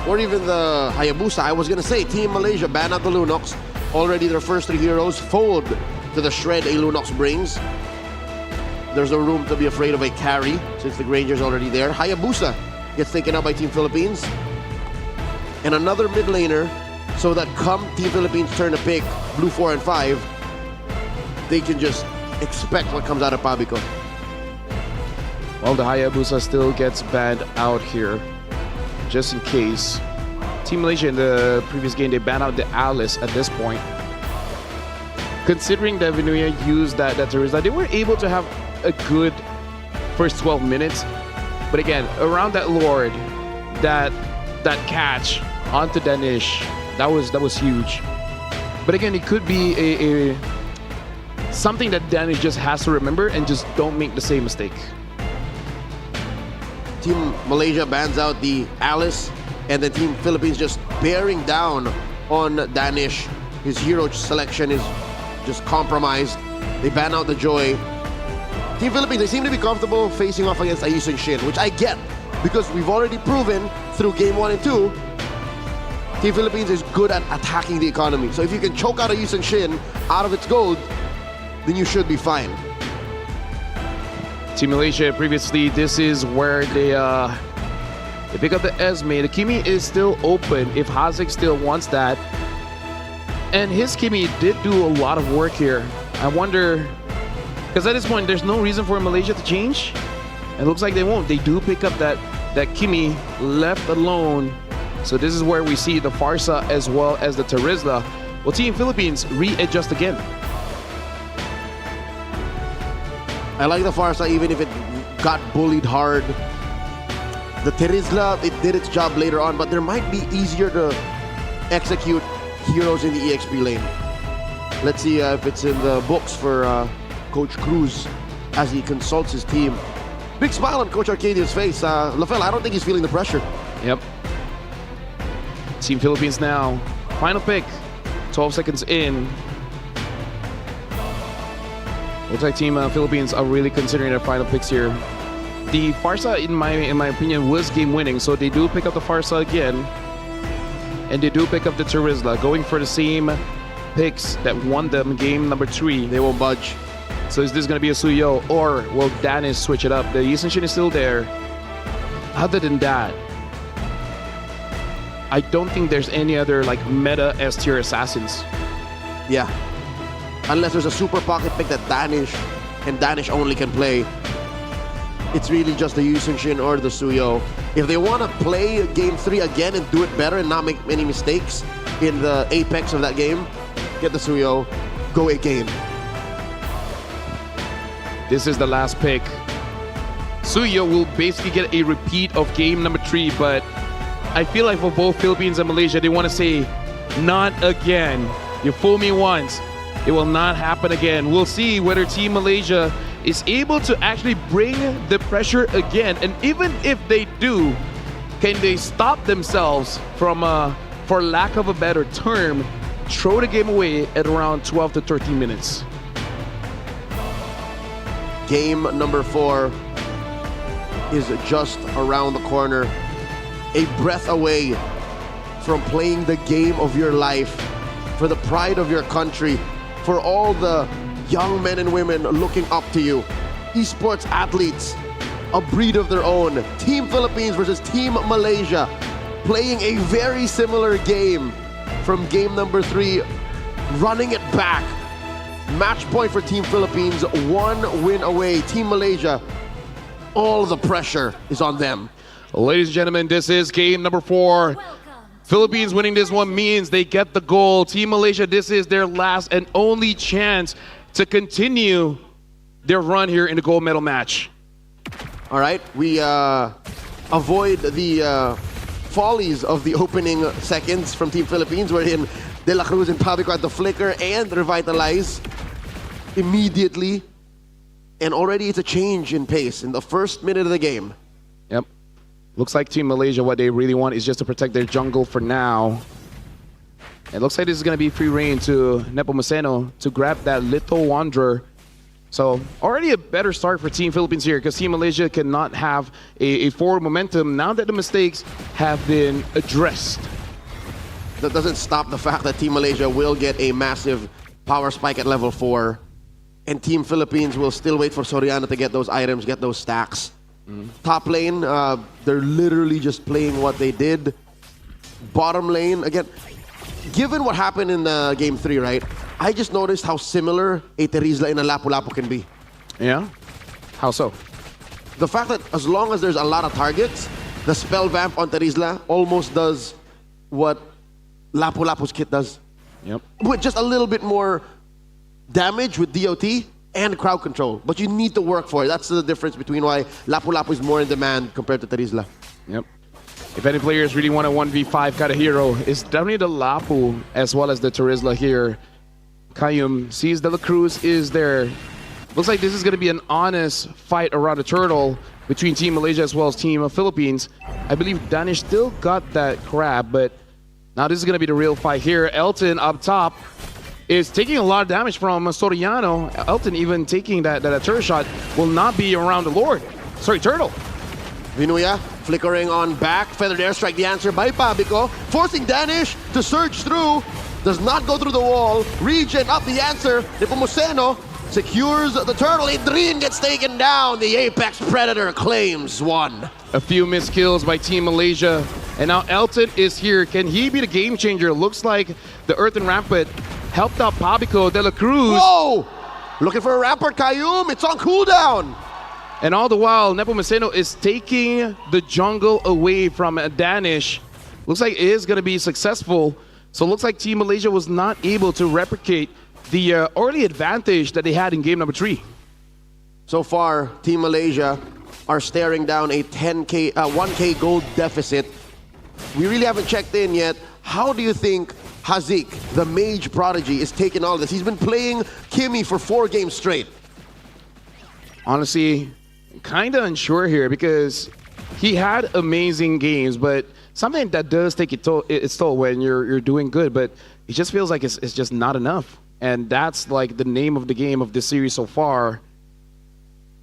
Or even the Hayabusa. I was going to say, Team Malaysia ban out the Lunox. Already their first 3 heroes fold to the shred a Lunox brings. There's no room to be afraid of a carry since the Granger's already there. Hayabusa gets taken out by Team Philippines. and another mid laner, so that come Team Philippines turn to pick blue 4 and 5, they can just expect what comes out of Pabico. Well, the Hayabusa still gets banned out here, just in case. Team Malaysia in the previous game, they banned out the Alice at this point. Considering that Vinuya used that Teresa, they were able to have a good first 12 minutes. But again, around that Lord, that catch onto Danish, that was huge. But again, it could be a something that Danish just has to remember and just don't make the same mistake. Team Malaysia bans out the Alice, and the Team Philippines just bearing down on Danish. His hero selection is just compromised. They ban out the Joy. Team Philippines, they seem to be comfortable facing off against Ayusin Shin, which I get, because we've already proven through game 1 and 2, Team Philippines is good at attacking the economy. So if you can choke out Ayusin Shin out of its gold, then you should be fine. Team Malaysia previously, this is where they pick up the Esme. The Kimi is still open if Hazik still wants that. And his Kimi did do a lot of work here. I wonder, because at this point, there's no reason for Malaysia to change. It looks like they won't. They do pick up that Kimi left alone. So this is where we see the Farsa as well as the Terizla. Well, Team Philippines readjust again. I like the Farsa even if it got bullied hard. The Terizla, it did its job later on, but there might be easier to execute heroes in the EXP lane. Let's see if it's in the books for Coach Cruz as he consults his team. Big smile on Coach Arcadia's face. LaFell, I don't think he's feeling the pressure. Yep. Team Philippines now. Final pick. 12 seconds in. Looks like Team Philippines are really considering their final picks here. The Farsa, in my opinion, was game winning, so they do pick up the Farsa again. And they do pick up the Terizla, going for the same picks that won them game number 3. They won't budge. So is this going to be a Suyo, or will Danis switch it up? The Yisenshin is still there. Other than that, I don't think there's any other like meta S-tier assassins. Yeah. Unless there's a super pocket pick that Danish and Danish only can play. It's really just the Yusenshin or the Suyo. If they want to play game 3 again and do it better and not make any mistakes in the apex of that game, get the Suyo, go again. This is the last pick. Suyo will basically get a repeat of game number 3, but I feel like for both Philippines and Malaysia, they want to say, not again. You fool me once. It will not happen again. We'll see whether Team Malaysia is able to actually bring the pressure again. And even if they do, can they stop themselves from, for lack of a better term, throw the game away at around 12 to 13 minutes? Game number 4 is just around the corner. A breath away from playing the game of your life, for the pride of your country, for all the young men and women looking up to you. Esports athletes, a breed of their own. Team Philippines versus Team Malaysia, playing a very similar game from game number 3, running it back. Match point for Team Philippines, 1 win away. Team Malaysia, all the pressure is on them. Ladies and gentlemen, this is game number 4. Philippines winning this one means they get the gold. Team Malaysia, this is their last and only chance to continue their run here in the gold medal match. All right, we avoid the follies of the opening seconds from Team Philippines, wherein De La Cruz and Pabico at the flicker and revitalize immediately. And already it's a change in pace in the first minute of the game. Yep. Looks like Team Malaysia, what they really want is just to protect their jungle for now. It looks like this is going to be free reign to Nepomuceno to grab that little Wanderer. So already a better start for Team Philippines here, because Team Malaysia cannot have a forward momentum now that the mistakes have been addressed. That doesn't stop the fact that Team Malaysia will get a massive power spike at level 4. And Team Philippines will still wait for Soriano to get those items, get those stacks. Top lane, they're literally just playing what they did bottom lane, again, given what happened in game 3, right? I just noticed how similar a Terizla and a Lapu-Lapu can be. Yeah? How so? The fact that as long as there's a lot of targets, the spell vamp on Terizla almost does what Lapu-Lapu's kit does. Yep. With just a little bit more damage with DOT and crowd control. But you need to work for it. That's the difference between why Lapu-Lapu is more in demand compared to Terizla. Yep. If any players really want a 1v5 kind of hero, it's definitely the Lapu as well as the Terizla here. Kayum sees De La Cruz is there. Looks like this is going to be an honest fight around the turtle between Team Malaysia as well as Team Philippines. I believe Danish still got that crab, but now this is going to be the real fight here. Elton up top is taking a lot of damage from Soriano. Elton even taking that turret shot will not be around the Lord. Sorry, Turtle. Vinuya flickering on back. Feathered airstrike, the answer by Pabico. Forcing Danish to surge through. Does not go through the wall. Regen up the answer. Nepomuceno secures the turtle. Adrian gets taken down. The Apex Predator claims one. A few missed kills by Team Malaysia. And now Elton is here. Can he be the game changer? Looks like the Earthen Rampart helped out Pabico. De La Cruz. Whoa! Looking for a Rampart, Kayum. It's on cooldown. And all the while, Nepomuceno is taking the jungle away from Danish. Looks like it is going to be successful. So it looks like Team Malaysia was not able to replicate the early advantage that they had in game number 3. So far, Team Malaysia are staring down a 1K gold deficit. We really haven't checked in yet. How do you think Hazik, the mage prodigy, is taking all this? He's been playing Kimmy for 4 games straight. Honestly, kind of unsure here because he had amazing games, but something that does take its toll when you're doing good, but it just feels like it's just not enough. And that's like the name of the game of this series so far.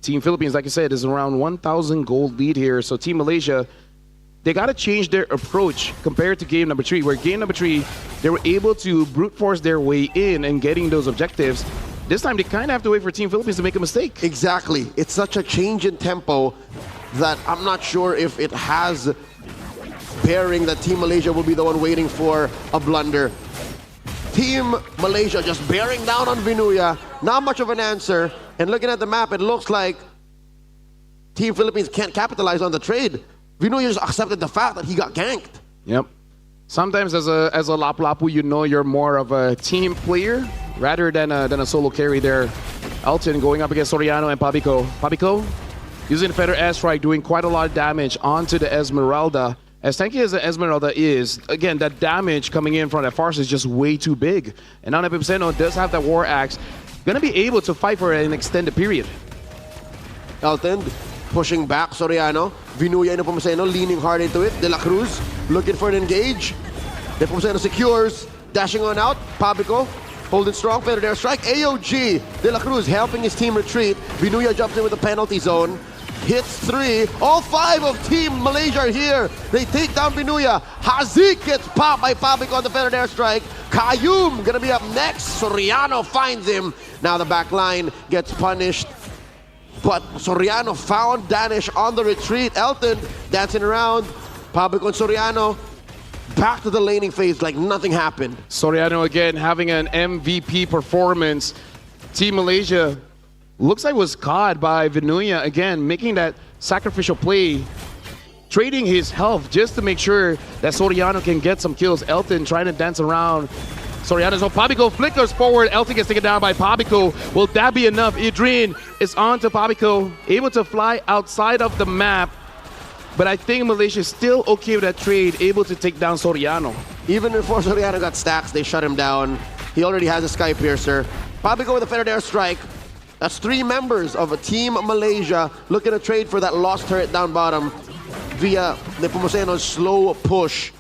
Team Philippines, like I said, is around 1,000 gold lead here. So Team Malaysia, they got to change their approach compared to game number 3, where game number 3, they were able to brute force their way in and getting those objectives. This time, they kind of have to wait for Team Philippines to make a mistake. Exactly. It's such a change in tempo that I'm not sure if it has bearing that Team Malaysia will be the one waiting for a blunder. Team Malaysia just bearing down on Vinuya. Not much of an answer. And looking at the map, it looks like Team Philippines can't capitalize on the trade. Vinuya just accepted the fact that he got ganked. Yep. Sometimes as a Lapu-Lapu, you know you're more of a team player rather than a solo carry there. Elton going up against Soriano and Pabico. Pabico using the Feather Airstrike, doing quite a lot of damage onto the Esmeralda. As tanky as the Esmeralda is, again, that damage coming in from that Farce is just way too big. And now Nepomuceno does have that War Axe. Gonna be able to fight for an extended period. Elton pushing back Soriano. Vinuya and Nepomuceno leaning hard into it. De La Cruz looking for an engage. Nepomuceno secures, dashing on out. Pabico holding strong, feathered airstrike. AOG, De La Cruz helping his team retreat. Vinuya jumps in with the penalty zone. Hits 3. All 5 of Team Malaysia are here. They take down Vinuya. Hazik gets popped by Pabico on the feathered airstrike. Kayum gonna be up next. Soriano finds him. Now the back line gets punished. But Soriano found Danish on the retreat. Elton dancing around. Pabico and Soriano back to the laning phase like nothing happened. Soriano again having an MVP performance. Team Malaysia looks like was caught by Vinuya again, making that sacrificial play, trading his health just to make sure that Soriano can get some kills. Elton trying to dance around. Soriano, so Pabico flickers forward. Elton gets taken down by Pabico. Will that be enough? Adrian is on to Pabico, able to fly outside of the map. But I think Malaysia is still okay with that trade, able to take down Soriano. Even before Soriano got stacks, they shut him down. He already has a Sky Piercer. Pabico with a feathered airstrike. That's 3 members of a Team Malaysia looking to trade for that lost turret down bottom via Nepomuceno's slow push.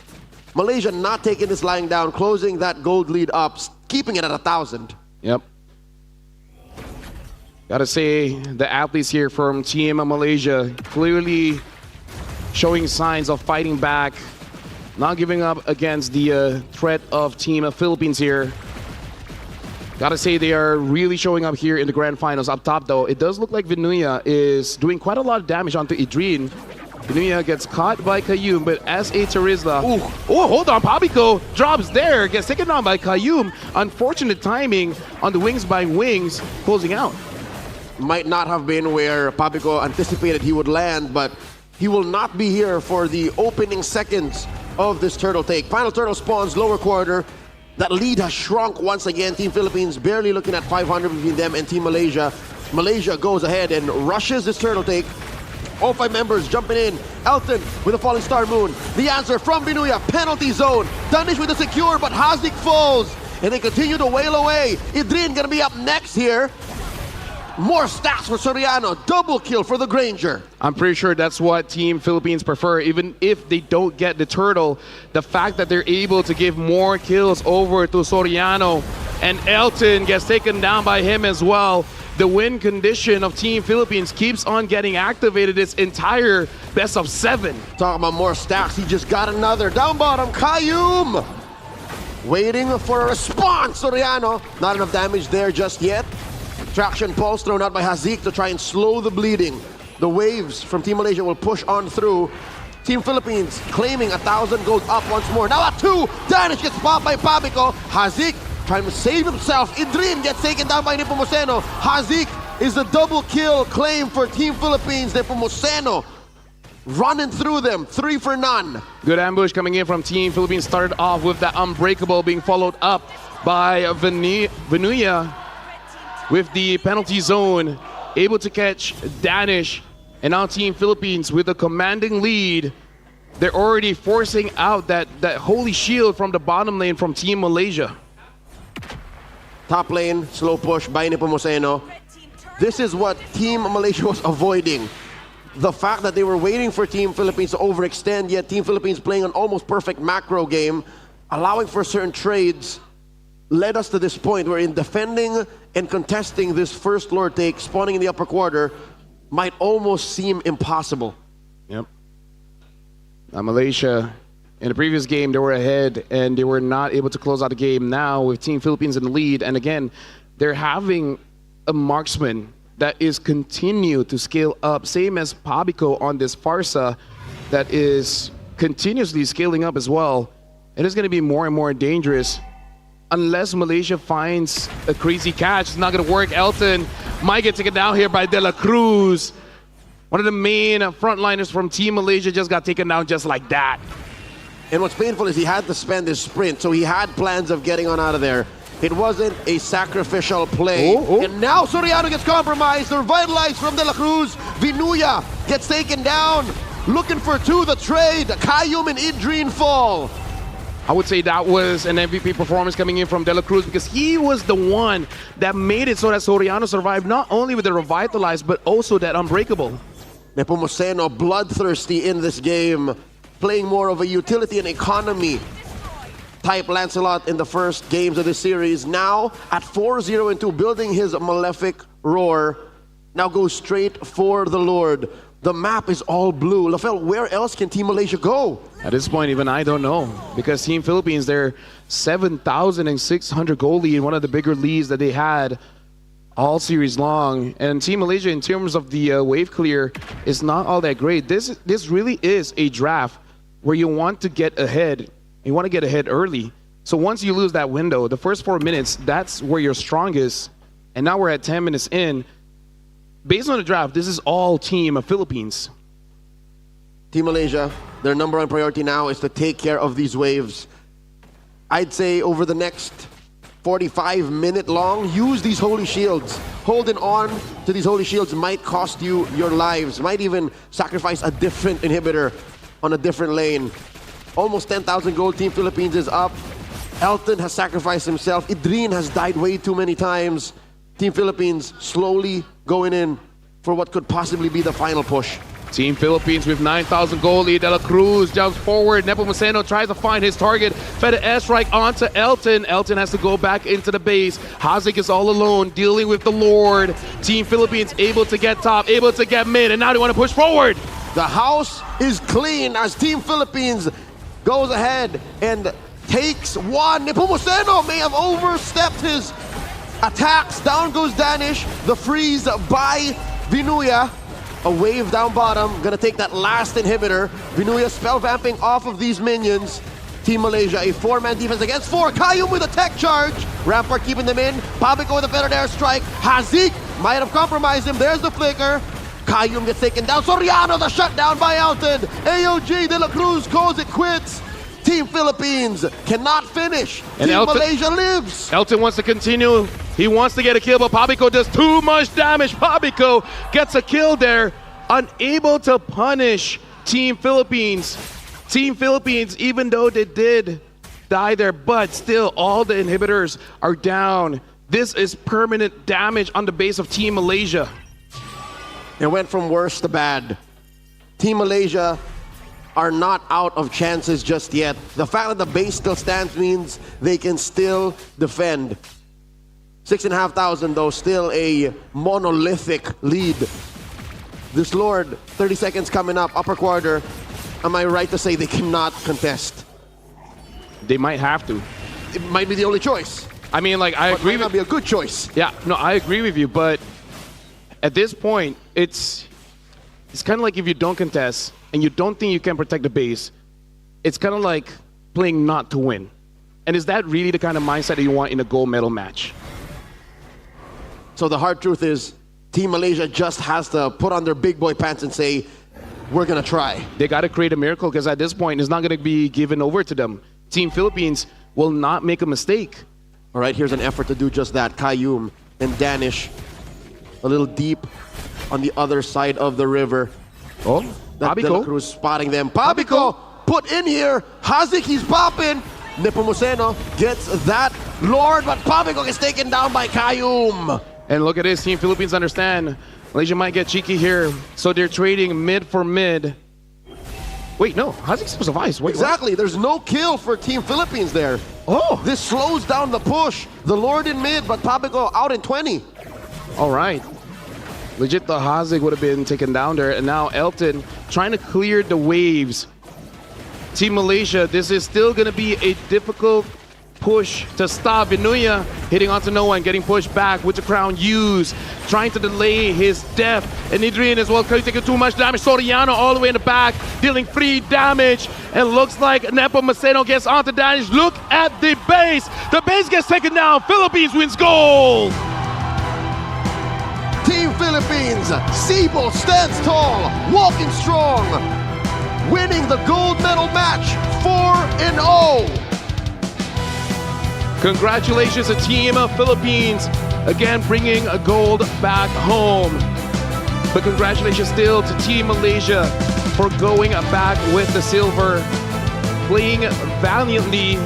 Malaysia not taking this lying down, closing that gold lead up, keeping it at 1,000. Yep. Gotta say, the athletes here from Team Malaysia clearly showing signs of fighting back, not giving up against the threat of Team Philippines here. Gotta say, they are really showing up here in the grand finals. Up top, though, it does look like Vinuya is doing quite a lot of damage onto Adrian. Vinuya gets caught by Kayum, but S.A. Tarizla. Oh, hold on. Pabico drops there, gets taken down by Kayum. Unfortunate timing on the wings by wings, closing out. Might not have been where Pabico anticipated he would land, but he will not be here for the opening seconds of this turtle take. Final turtle spawns lower quarter. That lead has shrunk once again. Team Philippines barely looking at 500 between them and Team Malaysia. Malaysia goes ahead and rushes this turtle take. All 5 members jumping in. Elton with a falling star moon. The answer from Vinuya, penalty zone. Danish with a secure, but Hazik falls. And they continue to wail away. Idrin gonna be up next here. More stacks for Soriano. Double kill for the Granger. I'm pretty sure that's what Team Philippines prefer. Even if they don't get the turtle, the fact that they're able to give more kills over to Soriano, and Elton gets taken down by him as well. The win condition of Team Philippines keeps on getting activated its entire best of 7. Talking about more stacks, he just got another. Down bottom, Kayum. Waiting for a response, Soriano. Not enough damage there just yet. Traction pulse thrown out by Hazik to try and slow the bleeding. The waves from Team Malaysia will push on through. Team Philippines claiming 1,000 gold up once more. Now at 2, Danish gets popped by Pabico. Hazik trying to save himself. Idrin gets taken down by Nepomuceno. Hazik is the double kill claim for Team Philippines. Nepomuceno running through them, 3 for none. Good ambush coming in from Team Philippines. Started off with that unbreakable being followed up by Vinuya with the penalty zone, able to catch Danish. And now Team Philippines with a commanding lead. They're already forcing out that holy shield from the bottom lane from Team Malaysia. Top lane, slow push by Nepomuceno. This is what Team Malaysia was avoiding. The fact that they were waiting for Team Philippines to overextend, yet Team Philippines playing an almost perfect macro game, allowing for certain trades, led us to this point where in defending and contesting this first Lord take, spawning in the upper quarter, might almost seem impossible. Yep. Now Malaysia, in the previous game, they were ahead and they were not able to close out the game. Now with Team Philippines in the lead, and again, they're having a marksman that is continue to scale up, same as Pabico on this Farsa, that is continuously scaling up as well. And it's going to be more and more dangerous. Unless Malaysia finds a crazy catch, it's not going to work. Elton might get taken down here by De La Cruz. One of the main frontliners from Team Malaysia just got taken down just like that. And what's painful is he had to spend his sprint, so he had plans of getting on out of there. It wasn't a sacrificial play. And now Soriano gets compromised. They're revitalized from De La Cruz. Vinuya gets taken down. Looking for 2, the trade. Kayum and Idrin fall. I would say that was an MVP performance coming in from De La Cruz, because he was the one that made it so that Soriano survived, not only with the revitalized, but also that unbreakable. Nepomuceno bloodthirsty in this game, playing more of a utility and economy type Lancelot in the first games of this series. Now at 4-0-2, building his malefic roar, now goes straight for the Lord. The map is all blue. Lafel, where else can Team Malaysia go? At this point, even I don't know, because Team Philippines, they're 7,600 goal lead, one of the bigger leads that they had all series long. And Team Malaysia, in terms of the wave clear, is not all that great. This really is a draft where you want to get ahead. You want to get ahead early. So once you lose that window, the first 4 minutes, that's where you're strongest. And now we're at 10 minutes in. Based on the draft, this is all Team Philippines. Team Malaysia, their number 1 priority now is to take care of these waves. I'd say over the next 45 minute long, use these holy shields. Holding on to these holy shields might cost you your lives, might even sacrifice a different inhibitor on a different lane. Almost 10,000 gold. Team Philippines is up. Elton has sacrificed himself. Idrin has died way too many times. Team Philippines slowly going in for what could possibly be the final push. Team Philippines with 9,000 gold lead. De La Cruz jumps forward. Nepomuceno tries to find his target. Fed an airstrike onto Elton. Elton has to go back into the base. Hazik is all alone, dealing with the Lord. Team Philippines able to get top, able to get mid, and now they want to push forward. The house is clean as Team Philippines goes ahead and takes one. Nepomuceno may have overstepped his attacks. Down goes Danish. The freeze by Vinuya. A wave down bottom, gonna take that last inhibitor. Vinuya spell vamping off of these minions. Team Malaysia, a 4-man defense against 4. Kayum with a tech charge. Rampart keeping them in. Pabico with a better airstrike. Hazik might have compromised him. There's the flicker. Kayum gets taken down. Soriano, the shutdown by Elton. AOG, De La Cruz calls it quits. Team Philippines cannot finish. And Team Elton- Malaysia lives. Elton wants to continue. He wants to get a kill, but Pabico does too much damage. Pabico gets a kill there, unable to punish Team Philippines. Team Philippines, even though they did die there, but still all the inhibitors are down. This is permanent damage on the base of Team Malaysia. It went from worse to bad. Team Malaysia are not out of chances just yet. The fact that the base still stands means they can still defend. 6,500 though, still a monolithic lead. This Lord, 30 seconds coming up, upper quarter. Am I right to say they cannot contest? They might have to. It might be the only choice. I mean, like, I But agree might not with be a good choice. Yeah, no, I agree with you, but at this point, it's kind of like if you don't contest and you don't think you can protect the base, it's kind of like playing not to win. And is that really the kind of mindset that you want in a gold medal match? So the hard truth is, Team Malaysia just has to put on their big boy pants and say, we're gonna try. They got to create a miracle because at this point, it's not going to be given over to them. Team Philippines will not make a mistake. All right, here's an effort to do just that. Kayum and Danish a little deep on the other side of the river. Oh, That De La Pabico. Cruz spotting them. Pabico put in here. Hazik, he's popping. Nepomuceno gets that Lord, but Pabico gets taken down by Kayum. And look at this, Team Philippines understand. Malaysia might get cheeky here, so they're trading mid for mid. Wait, no, Hazik's supposed to vice. Wait, Exactly, there's no kill for Team Philippines there. Oh, This slows down the push. The Lord in mid, but Pabico out in 20. all right. Legit, the Hazik would have been taken down there, and now Elton trying to clear the waves. Team Malaysia, this is still going to be a difficult push to stop. Vinuya hitting onto Noah and getting pushed back with the crown used, trying to delay his death. And Adrian as well, taking too much damage. Soriano all the way in the back, dealing free damage. And looks like Nepomuceno gets onto Danish. Look at the base. The base gets taken down. Philippines wins gold. Team Philippines, Sibo stands tall, walking strong, winning the gold medal match 4-0. Congratulations to Team Philippines, again bringing a gold back home. But congratulations still to Team Malaysia for going back with the silver, playing valiantly.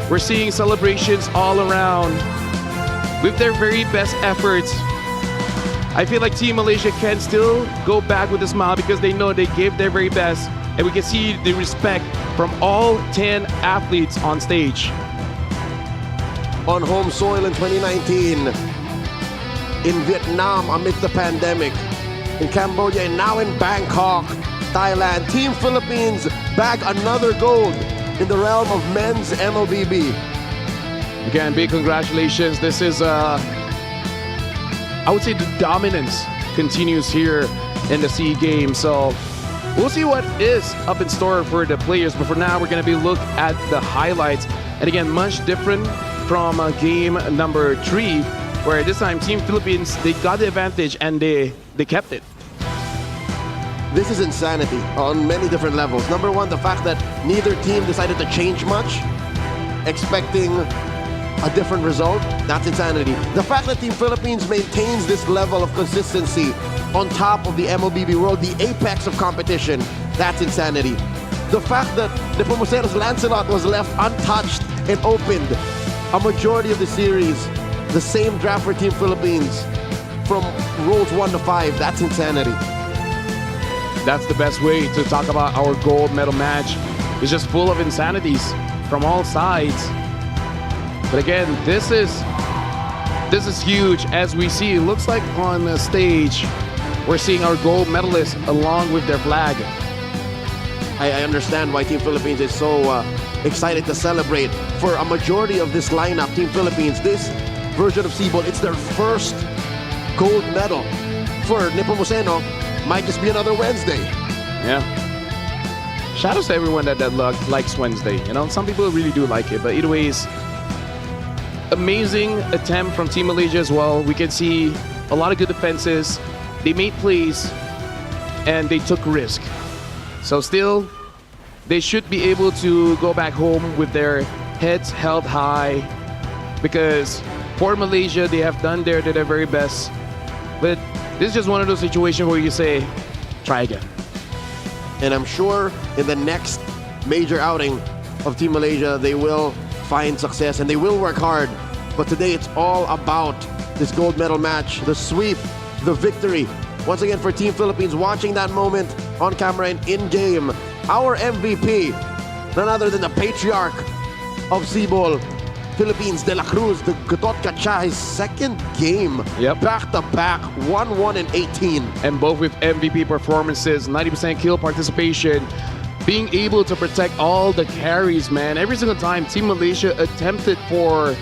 We're seeing celebrations all around with their very best efforts. I feel like Team Malaysia can still go back with a smile because they know they gave their very best, and we can see the respect from all 10 athletes on stage. On home soil in 2019, in Vietnam amidst the pandemic, in Cambodia, and now in Bangkok, Thailand, Team Philippines bag another gold in the realm of men's MLBB. Again, big congratulations. This is, I would say the dominance continues here in the SEA Games. So we'll see what is up in store for the players. But for now, we're going to be looking at the highlights. And again, much different from game number 3, where this time Team Philippines, they got the advantage and they kept it. This is insanity on many different levels. Number one, the fact that neither team decided to change much, expecting a different result, that's insanity. The fact that Team Philippines maintains this level of consistency on top of the MLBB world, the apex of competition, that's insanity. The fact that Nepomuceno's Lancelot was left untouched and opened a majority of the series, the same draft for Team Philippines from rolls 1 to 5, that's insanity. That's the best way to talk about our gold medal match. It's just full of insanities from all sides. But again, this is huge. As we see, it looks like on the stage, we're seeing our gold medalists along with their flag. I understand why Team Philippines is so excited to celebrate. For a majority of this lineup, Team Philippines, this version of Seabold, it's their first gold medal. For Nepomuceno, might just be another Wednesday. Yeah. Shout out to everyone that likes Wednesday. You know, some people really do like it, but either ways, amazing attempt from Team Malaysia as well. We can see a lot of good defenses. They made plays and they took risk. So still, they should be able to go back home with their heads held high, because for Malaysia, they have done their very best. But this is just one of those situations where you say, try again. And I'm sure in the next major outing of Team Malaysia, they will find success and they will work hard. But today it's all about this gold medal match, the sweep, the victory. Once again for Team Philippines, watching that moment on camera and in-game, our MVP, none other than the patriarch of Cebol, Philippines, De La Cruz, the Gatot Kacha, his second game back-to-back, 1-1 and 18. And both with MVP performances, 90% kill participation, being able to protect all the carries, man. Every single time Team Malaysia attempted for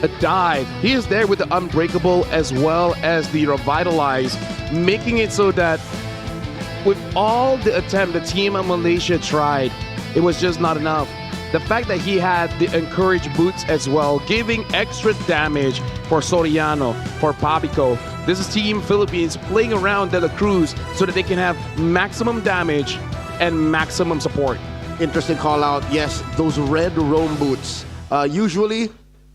a dive, he is there with the Unbreakable as well as the Revitalize, making it so that with all the attempt the Team of Malaysia tried, it was just not enough. The fact that he had the Encourage Boots as well, giving extra damage for Soriano, for Pabico. This is Team Philippines playing around De La Cruz so that they can have maximum damage and maximum support. Interesting call out. Yes, those red roam boots. Usually,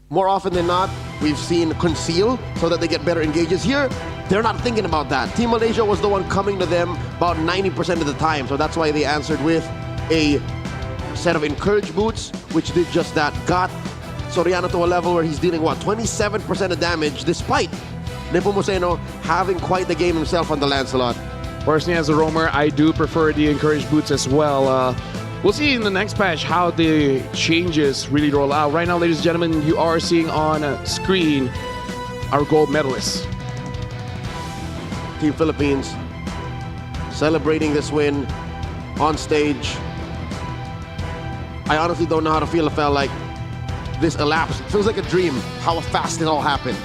more often than not, we've seen conceal so that they get better engages. Here, they're not thinking about that. Team Malaysia was the one coming to them about 90% of the time. So that's why they answered with a set of Encourage Boots, which did just that. Got Soriano to a level where he's dealing, 27% of damage, despite Nepomuceno having quite the game himself on the Lancelot. Personally, as a roamer, I do prefer the Encourage Boots as well. We'll see in the next patch how the changes really roll out. Right now, ladies and gentlemen, you are seeing on screen our gold medalists. Team Philippines celebrating this win on stage. I honestly don't know how to feel. It felt like this elapsed. It feels like a dream, how fast it all happened.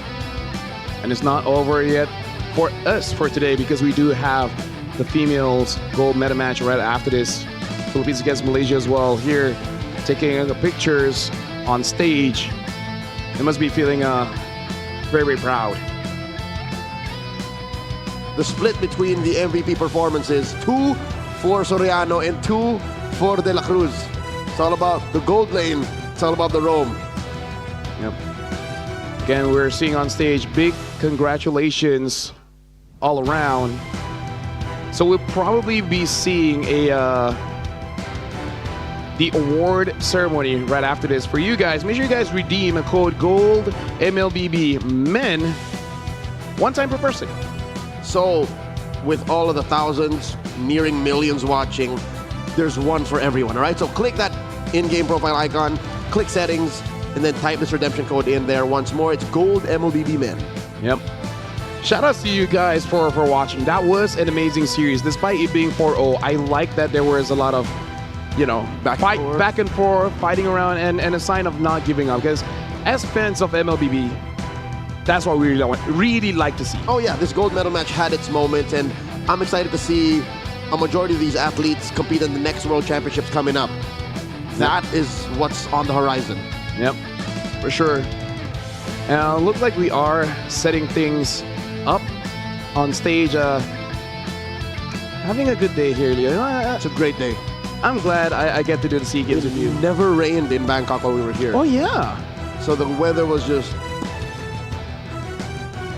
And it's not over yet for us for today, because we do have the females gold medal match right after this. Philippines against Malaysia as well. Here, taking pictures on stage. They must be feeling very, very proud. The split between the MVP performances, 2 for Soriano and 2 for De La Cruz. It's all about the gold lane. It's all about the roam. Yep. Again, we're seeing on stage big congratulations all around. So we'll probably be seeing the award ceremony right after this. For you guys, make sure you guys redeem a code GOLD MLBB MEN, one time per person. So, with all of the thousands, nearing millions watching, there's one for everyone, all right? So click that in-game profile icon, click settings, and then type this redemption code in there once more. It's GOLD MLBB MEN. Yep. Shout outs to you guys for watching. That was an amazing series. Despite it being 4-0, I like that there was a lot of, you know, back and forth, fighting around, and a sign of not giving up. Because as fans of MLBB, that's what we really like to see. Oh yeah, this gold medal match had its moment, and I'm excited to see a majority of these athletes compete in the next World Championships coming up. That is what's on the horizon. Yep, for sure. Looks like we are setting things up on stage. Having a good day here, Leo. It's a great day. I'm glad I get to do the SEA Games with you. Never rained in Bangkok while we were here. Oh yeah. So the weather was just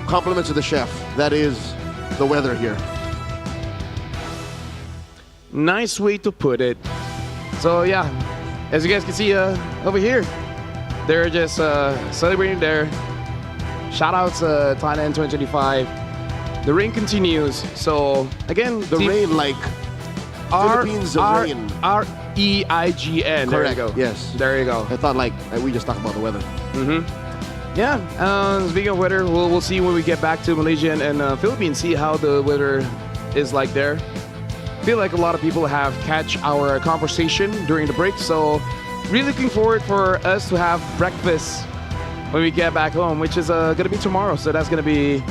compliments to the chef. That is the weather here. Nice way to put it. So yeah, as you guys can see over here, they're just celebrating their shout-outs Thailand 2025. The rain continues. So again, The rain, like Philippines rain. R-E-I-G-N. There you go. Yes. There you go. I thought like we just talked about the weather. Yeah. Speaking of weather, we'll see when we get back to Malaysia and Philippines, see how the weather is like there. I feel like a lot of people have catch our conversation during the break, so really looking forward for us to have breakfast when we get back home, which is going to be tomorrow, so that's going to be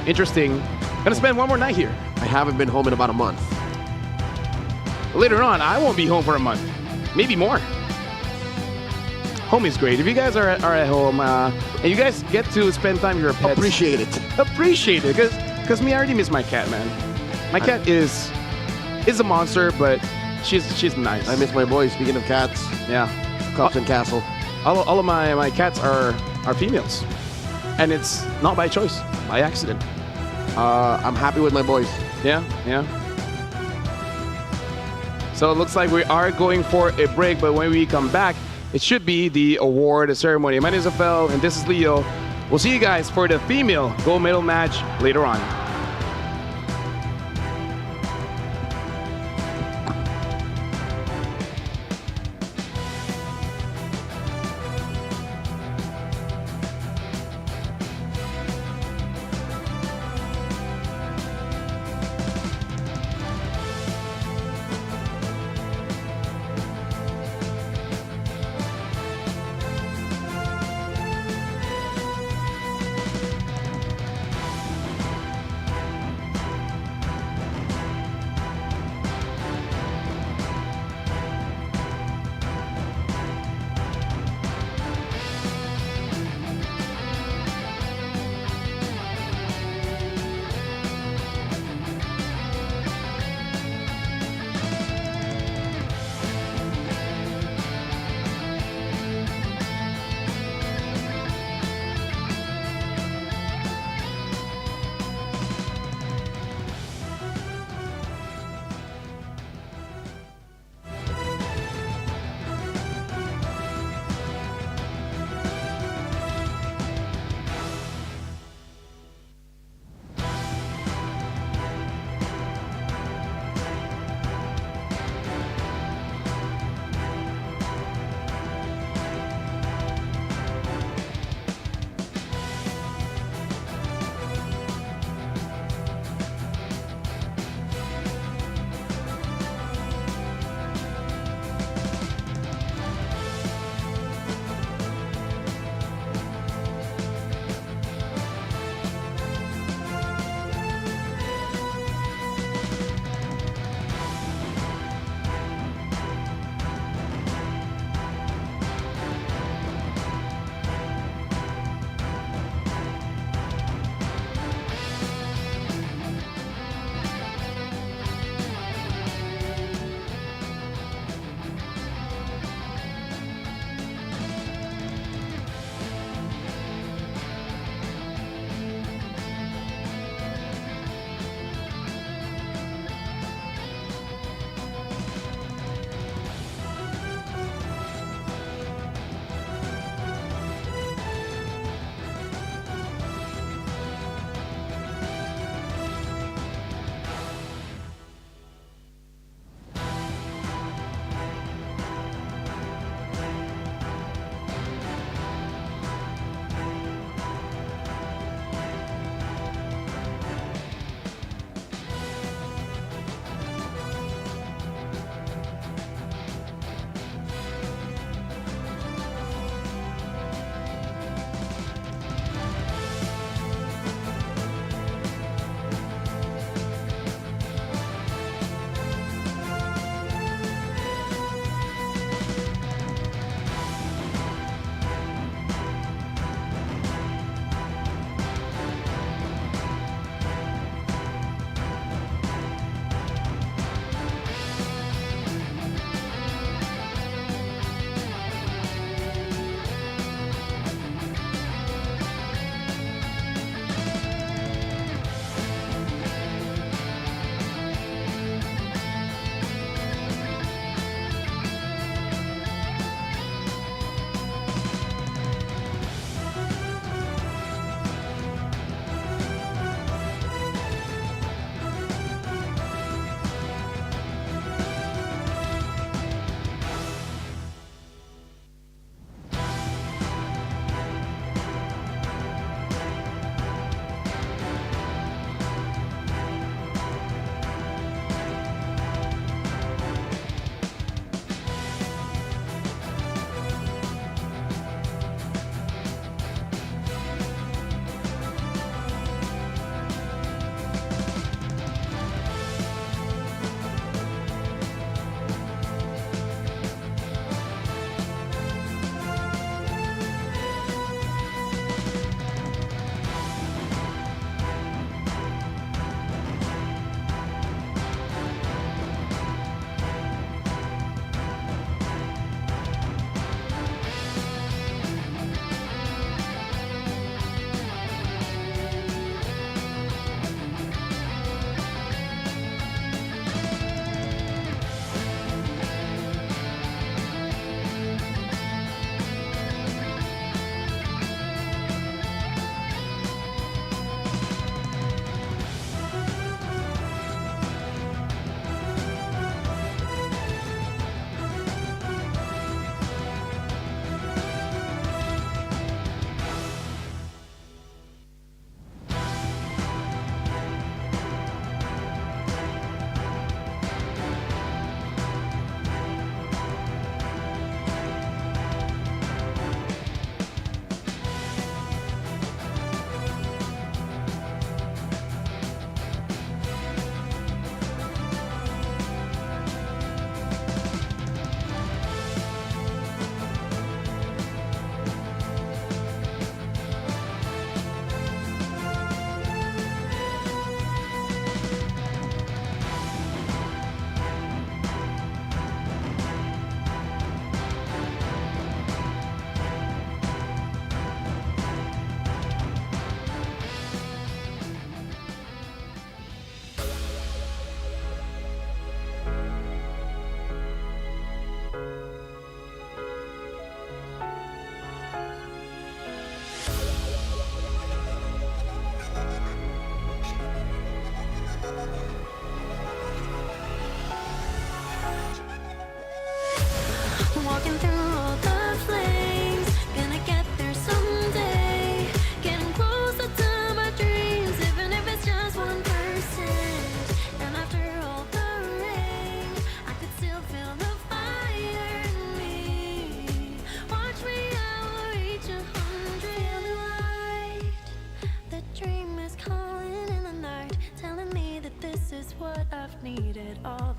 interesting. Gonna spend one more night here. I haven't been home in about a month. Later on, I won't be home for a month, maybe more. Home is great. If you guys are at home and you guys get to spend time with your pets, Appreciate it. appreciate it. Because me, I already miss my cat, man. My cat is a monster, but she's nice. I miss my boys. Speaking of cats, Yeah. Cups and Castle. All of my cats are females, and it's not by choice, by accident. I'm happy with my boys. Yeah. So it looks like we are going for a break, but when we come back, it should be the award ceremony. My name is Rafael, and this is Leo. We'll see you guys for the female gold medal match later on.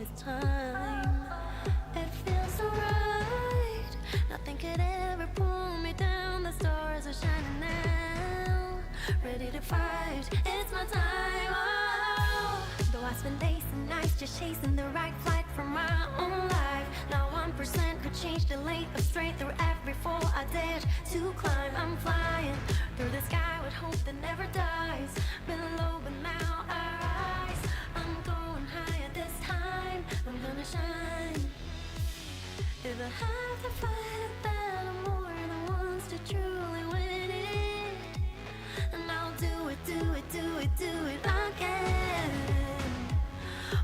this time. It feels so right. Nothing could ever pull me down. The stars are shining now. Ready to fight. It's my time. Oh. Though I spend days and nights just chasing the right flight for my own life. Now 1% could change the lane of straight through every fall I dared to climb. I'm flying through the sky with hope that never dies. Been low but now I rise. I'm going higher this time. I'm gonna shine. If I have to fight a battle, more than once to truly win it, and I'll do it, do it, do it, do it again.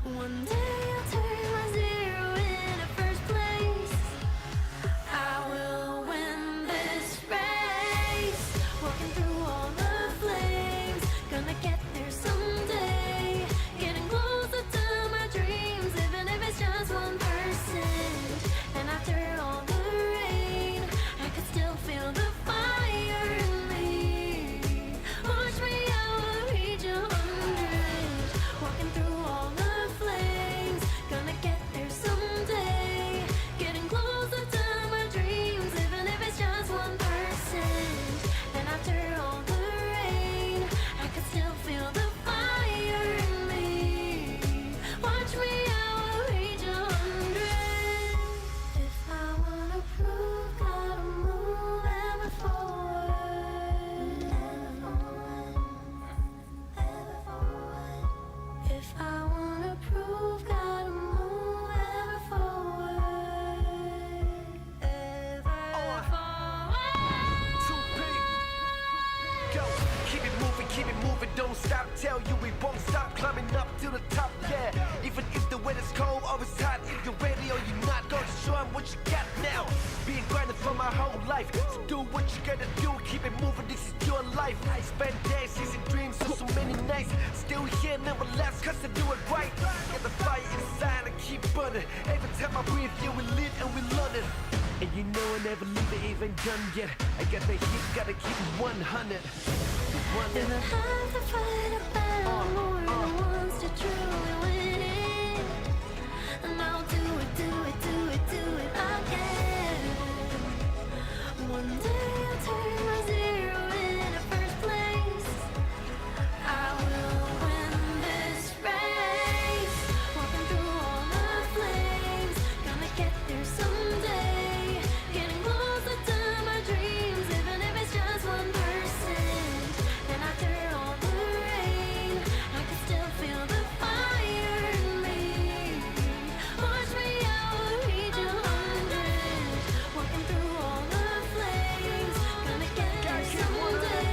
One day I'll turn my zero into first place. I will win this race. Walking through all the flames, gonna get there someday. Getting closer to my dreams, even if it's just 1%. And after all the rain, I could still feel the fire in me. Watch me, I will reach 100. Walking through all the flames, gonna get there someday. Getting closer to my dreams, even if it's just 1%. And after all the rain, I could still feel the fire in me. Watch me, I will reach 100. If I wanna prove, gotta move ever forward. Ever forward. If I wanna prove, gotta move ever forward. Ever forward. 2P. Go, keep it moving, don't stop. Tell you we won't stop climbing up to the top, yeah. Even if the weather's cold or it's hot, if you're ready or you're not, go to show 'em what you got now. Been grinding for my whole life, so do what you gotta do. Keep it moving, this is your life. I spend days chasing dreams, so many nights. Still here, never last, cause I do it right. Get the fire inside and keep burning. Every time I breathe, yeah, we live and we learn it. And you know I never leave it even done yet. I got the heat, gotta keep it 100. If I have to fight a battle, more than once to truly win it, and I'll do it, do it, do it, do it again. One day I'll turn my zero into first place. I will win this race. Walking through all the flames, gonna get there someday. Getting closer to my dreams, even if it's just 1%. And after all the rain, I can still feel the fire in me. Watch me, I will reach 100. Walking through all the flames, gonna get there someday.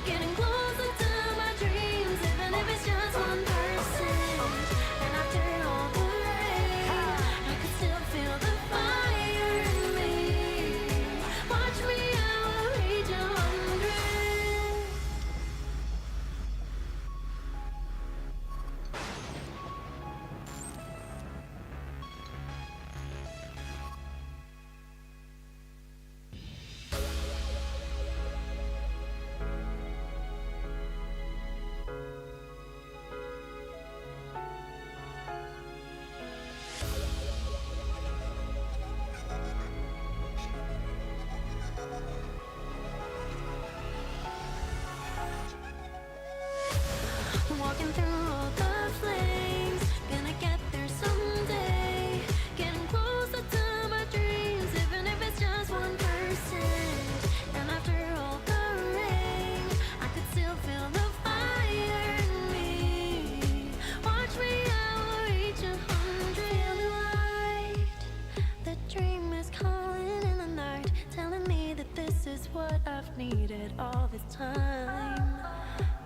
Getting closer to my dreams, even if it's just 1%. And after all the rain, I can still feel the fire in me. Watch me, I will reach 100. Walking through all the flames, gonna get there someday. Getting closer to my dreams, even if it's just 1%. And after all the rain, I could still feel the fire in me. Watch me, I will reach 100. Feel the light, the dream is calling in the night, telling me that this is what I've needed all this time.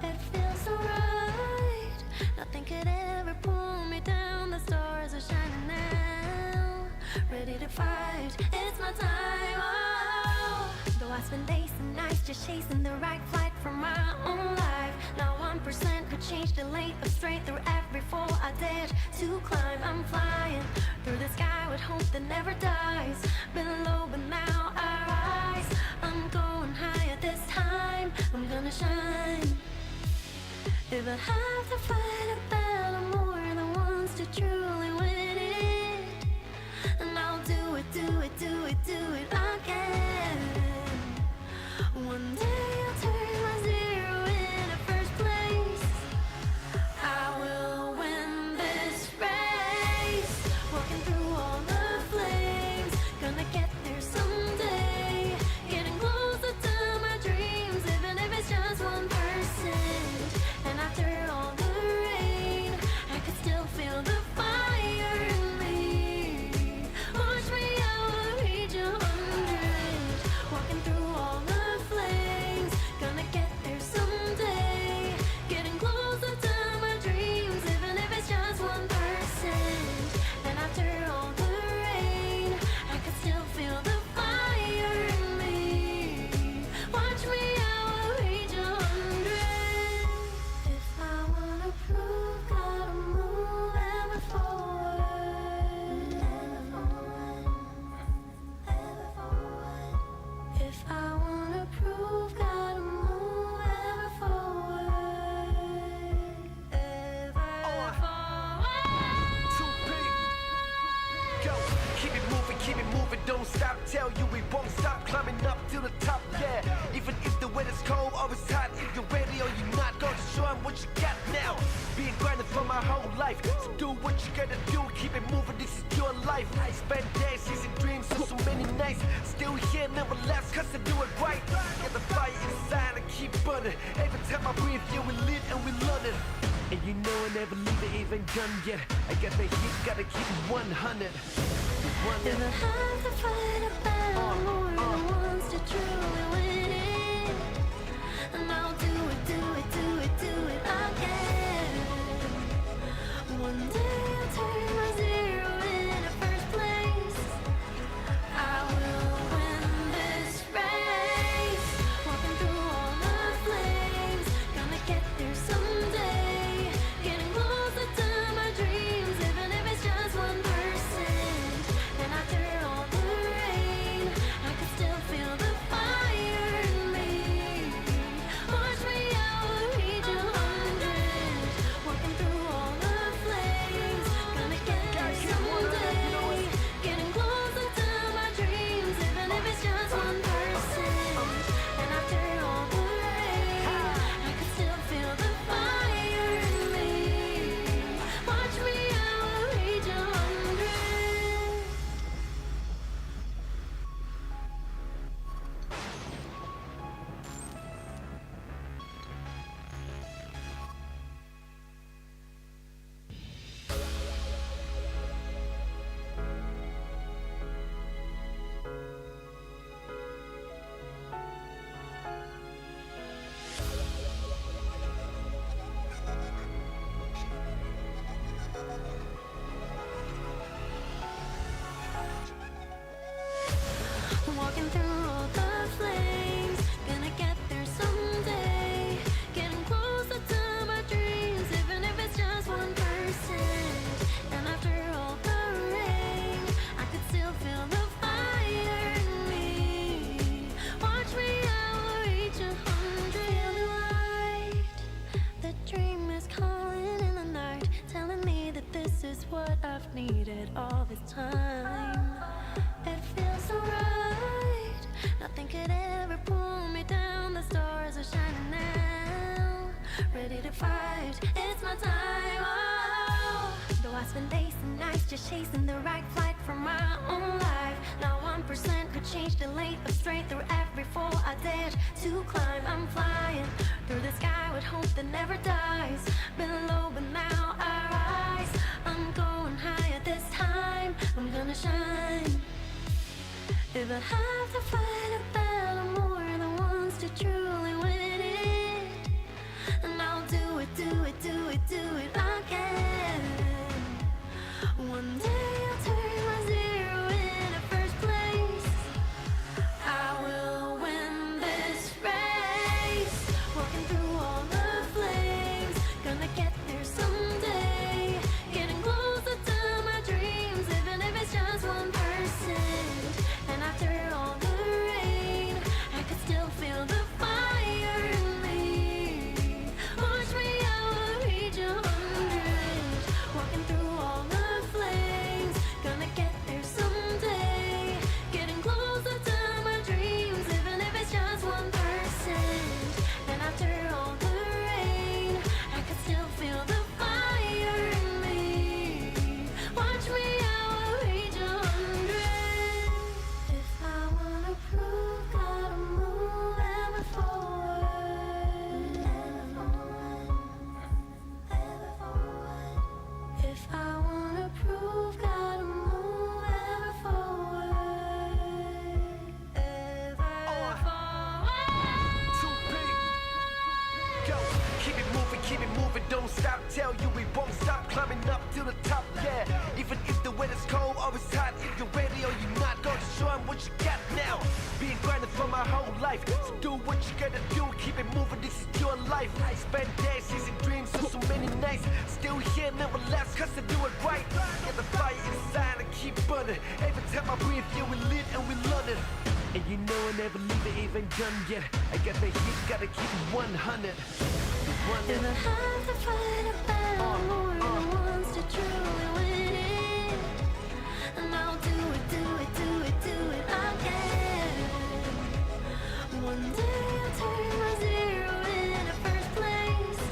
It feels so right. Nothing could ever pull me down. The stars are shining now. Ready to fight. It's my time. Oh. Though I spend days and nights just chasing the right flight for my own life. Now 1% could change the length of straight through every fall I dared to climb. I'm flying through the sky with hope that never dies. Been low but now I rise. I'm going higher this time. I'm gonna shine. If I have to fight a battle, more than once to truly win what you got now. Being grinding for my whole life. So do what you gotta do, keep it moving, this is your life. I spend days chasing dreams, so many nights. Still here, never left, cause I do it right. Got the fire inside and keep burning. Every time I breathe, yeah, we live and we learn it. And you know I never leave it even done yet. I got the heat, gotta keep it 100. If I have to fight a battle more than once to truly win it, and I'll do it, do it, do it, do it again. One day I'll turn my zero into first place. I will win this race. Walking through all the flames, gonna get there someday. Getting closer to my dreams, even if it's just 1%. And after all the rain, I can still feel the fire in me. Watch me, I will reach 100. Walking through all the flames, gonna get there someday. Getting closer to my dreams, even if it's just 1%. And after all the rain, I can still feel the fire in me. Watch me, I will reach 100. Walking through all the flames, gonna get there someday. Getting closer to my dreams, even if it's just 1%. And after all the rain, I could still feel the fire in me. Watch me, I will reach 100. Feel the light, the dream is calling in the night, telling me that this is what I've needed all this time. It feels so right. Nothing could ever pull me down. The stars are shining now. Ready to fight. It's my time. Oh. Though I spend days and nights just chasing the right flight for my own life. Now 1% could change the lane of straight through every fall I dared to climb. I'm flying through the sky with hope that never dies. Been low, but now I rise. I'm going higher this time. I'm gonna shine. If I have to fight a battle more than once to truly win it, and I'll do it, do it, do it, do it again. One day I'll turn my zero into first place. I will win this race. Walking through all the flames, gonna get there someday. Getting closer to my dreams, even if it's just 1%. And after all the rain, I could still feel the fire in me. Watch me, I will reach 100. Walking through all the flames, gonna get there someday. Getting closer to my dreams, even if it's just 1%. And after all the rain, I could still feel the fire in me. Watch me, I will reach 100. If I wanna prove, gotta move ever forward. Ever forward. If I wanna prove, gotta move ever forward. Ever forward. Too big. Go, keep it moving, don't stop. Tell you we won't stop climbing up to the top, yeah. Even if the weather's cold or it's hot, if you're ready or you're not, go to show 'em what you got now. Being grinding for my whole life, so do what you gotta do, keep it moving, this is your life. I spend days chasing dreams, so many nights. Still here, never left, cause I do it right. Got the fire inside and keep burning. Every time I breathe, yeah, we live and we learn it. And you know I never leave it even done yet. I got the heat, gotta keep it 100. If I have to fight a battle more than once to truly win it, and I'll do it, do it, do it, do it again. One day I'll turn my zero into first place.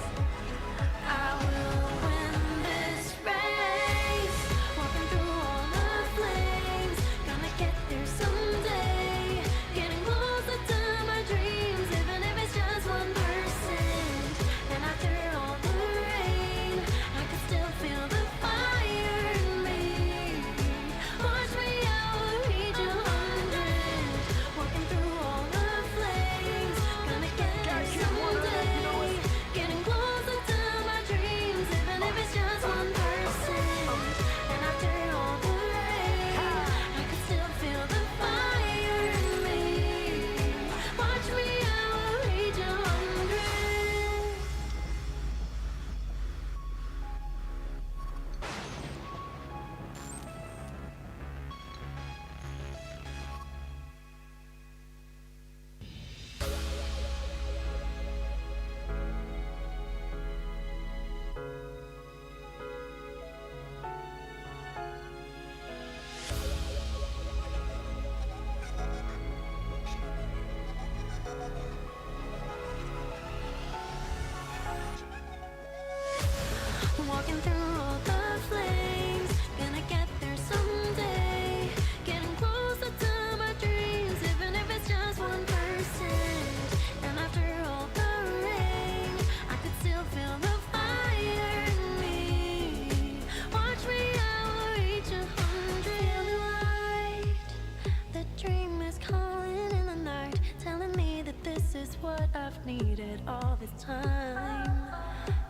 Walking through all the flames, gonna get there someday. Getting closer to my dreams, even if it's just 1%. And after all the rain, I could still feel the fire in me. Watch me, I will reach 100. Feel the light, the dream is calling in the night, telling me that this is what I've needed all this time.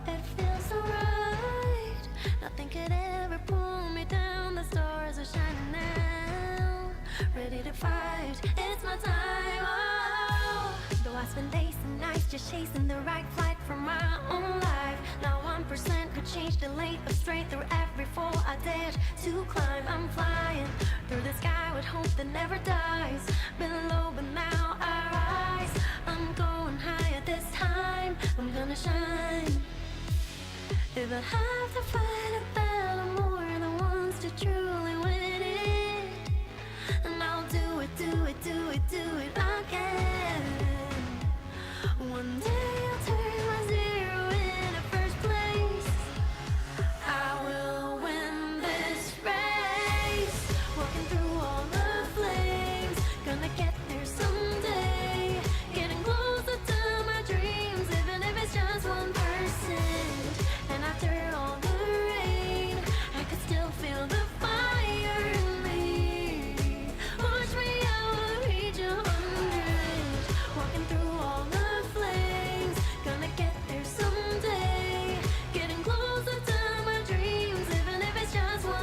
It feels so right, nothing could ever pull me down. The stars are shining now, ready to fight, it's my time. Oh. Though I spend days and nights just chasing the right flight for my own life, not 1% could change the lane of straight through every fall I dared to climb. I'm flying through the sky with hope that never dies. Been low but now I rise, I'm going higher this time, I'm gonna shine. If I have to fight a battle, more than once to truly win it, and I'll do it, do it, do it, do it again. One day I'll turn my zero into first place. I will win this race. Walking through all the flames, gonna get there someday. Getting closer to my dreams, even if it's just 1%. And after all the rain, I could still feel the fire in me. Watch me, I will reach 100. Walking through all the flames, gonna get there someday. Getting closer to my dreams, even if it's just 1%.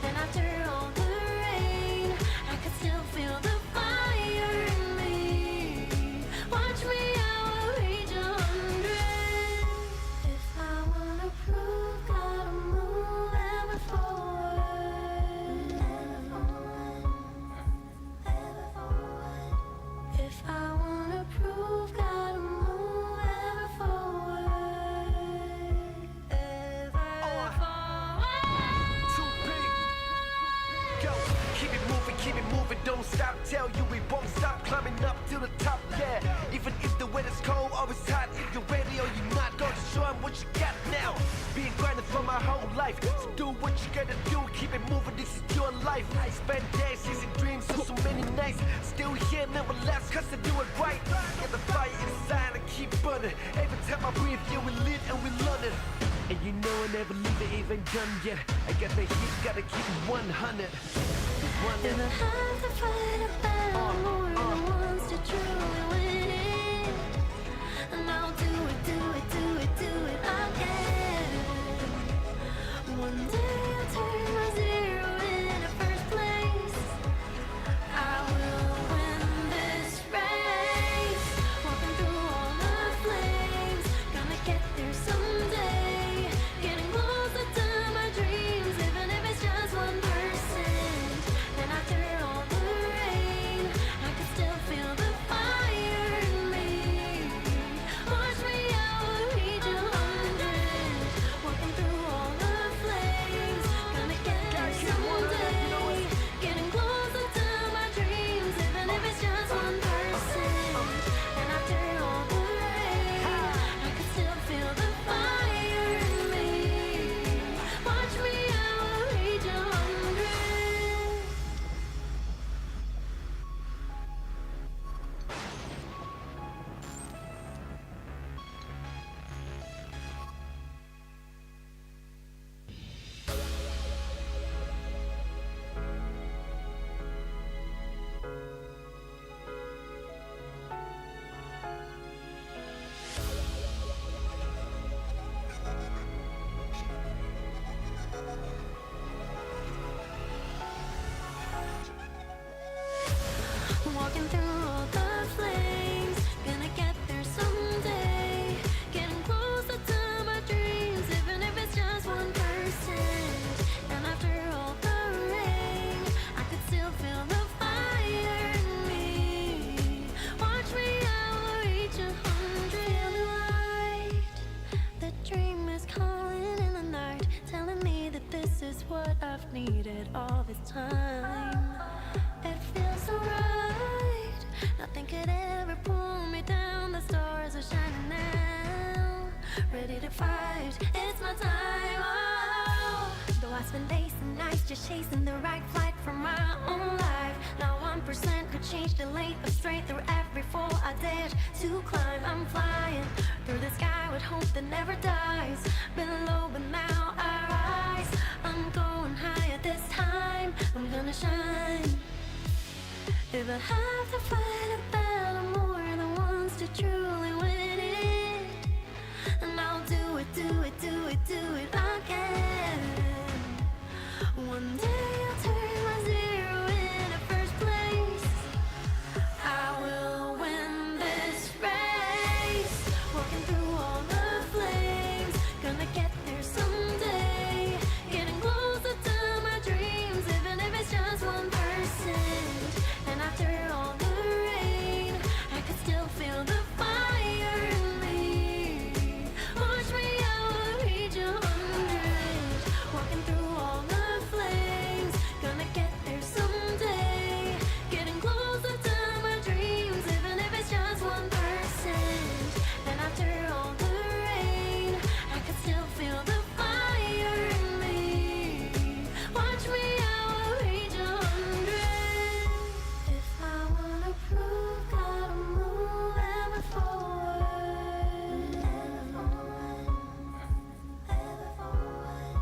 And after all the rain, I could still feel the fire in me. Watch me, I will reach 100. If I wanna prove, gotta move ever forward. Ever forward. If I wanna prove, gotta move ever forward. Ever forward. Too big. Go, keep it moving, don't stop. Tell you we won't stop climbing up to the top, yeah. Even if the weather's cold or it's hot, if you're ready or you're not, go to show 'em what you got now. Been grinding for my whole life, so do what you gotta do. Keep it moving, this is your life. I spend days chasing dreams, so many nights. Still here, never last, cause I do it right. Got the fire inside, I keep burning. Every time I breathe, yeah, we live and we learn it. And you know I never leave it even done yet. I got the heat, gotta keep it 100. If I have to fight a battle, more than once to truly win it, and I'll do it, do it, do it, do it again. One day I'll turn my zero into first place. I will win this race. Walking through all the flames, gonna get there someday. Getting closer to my dreams, even if it's just 1%. And after all the rain, I can still feel the fire in me. Watch me, I will reach 100. Walking through all the flames, gonna get there someday. Getting closer to my dreams, even if it's just 1%. And after all the rain, I can still feel the fire in me. Watch me, I will reach 100. Walking through all the flames, gonna get there someday. Getting closer to my dreams, even if it's just 1%. And after all the rain, I could still feel the fire in me. Watch me, I will reach 100. Feel the light, the dream is calling in the night, telling me that this is what I've needed all this time. It feels so right, nothing could ever pull me down. The stars are shining now, ready to fight, it's my chasing the right flight for my own life. Now 1% could change the lane of straight through every fall I dared to climb. I'm flying through the sky with hope that never dies. Been low but now I rise. I'm going higher this time. I'm gonna shine. If I have to fight a battle, more than once to truly win it, and I'll do it, do it, do it, do it again. One day I'll turn my zero into first place. I will win this race. Walking through all the flames, gonna get there someday. Getting closer to my dreams, even if it's just 1%. And after all the rain, I could still feel the fire in me. Watch me, I will reach 100. Walking through all the flames, gonna get there someday. Getting closer to my dreams, even if it's just 1%. And after all the rain, I could still feel the fire in me. Watch me, I will reach 100. If I wanna prove, gotta move ever forward. Ever forward.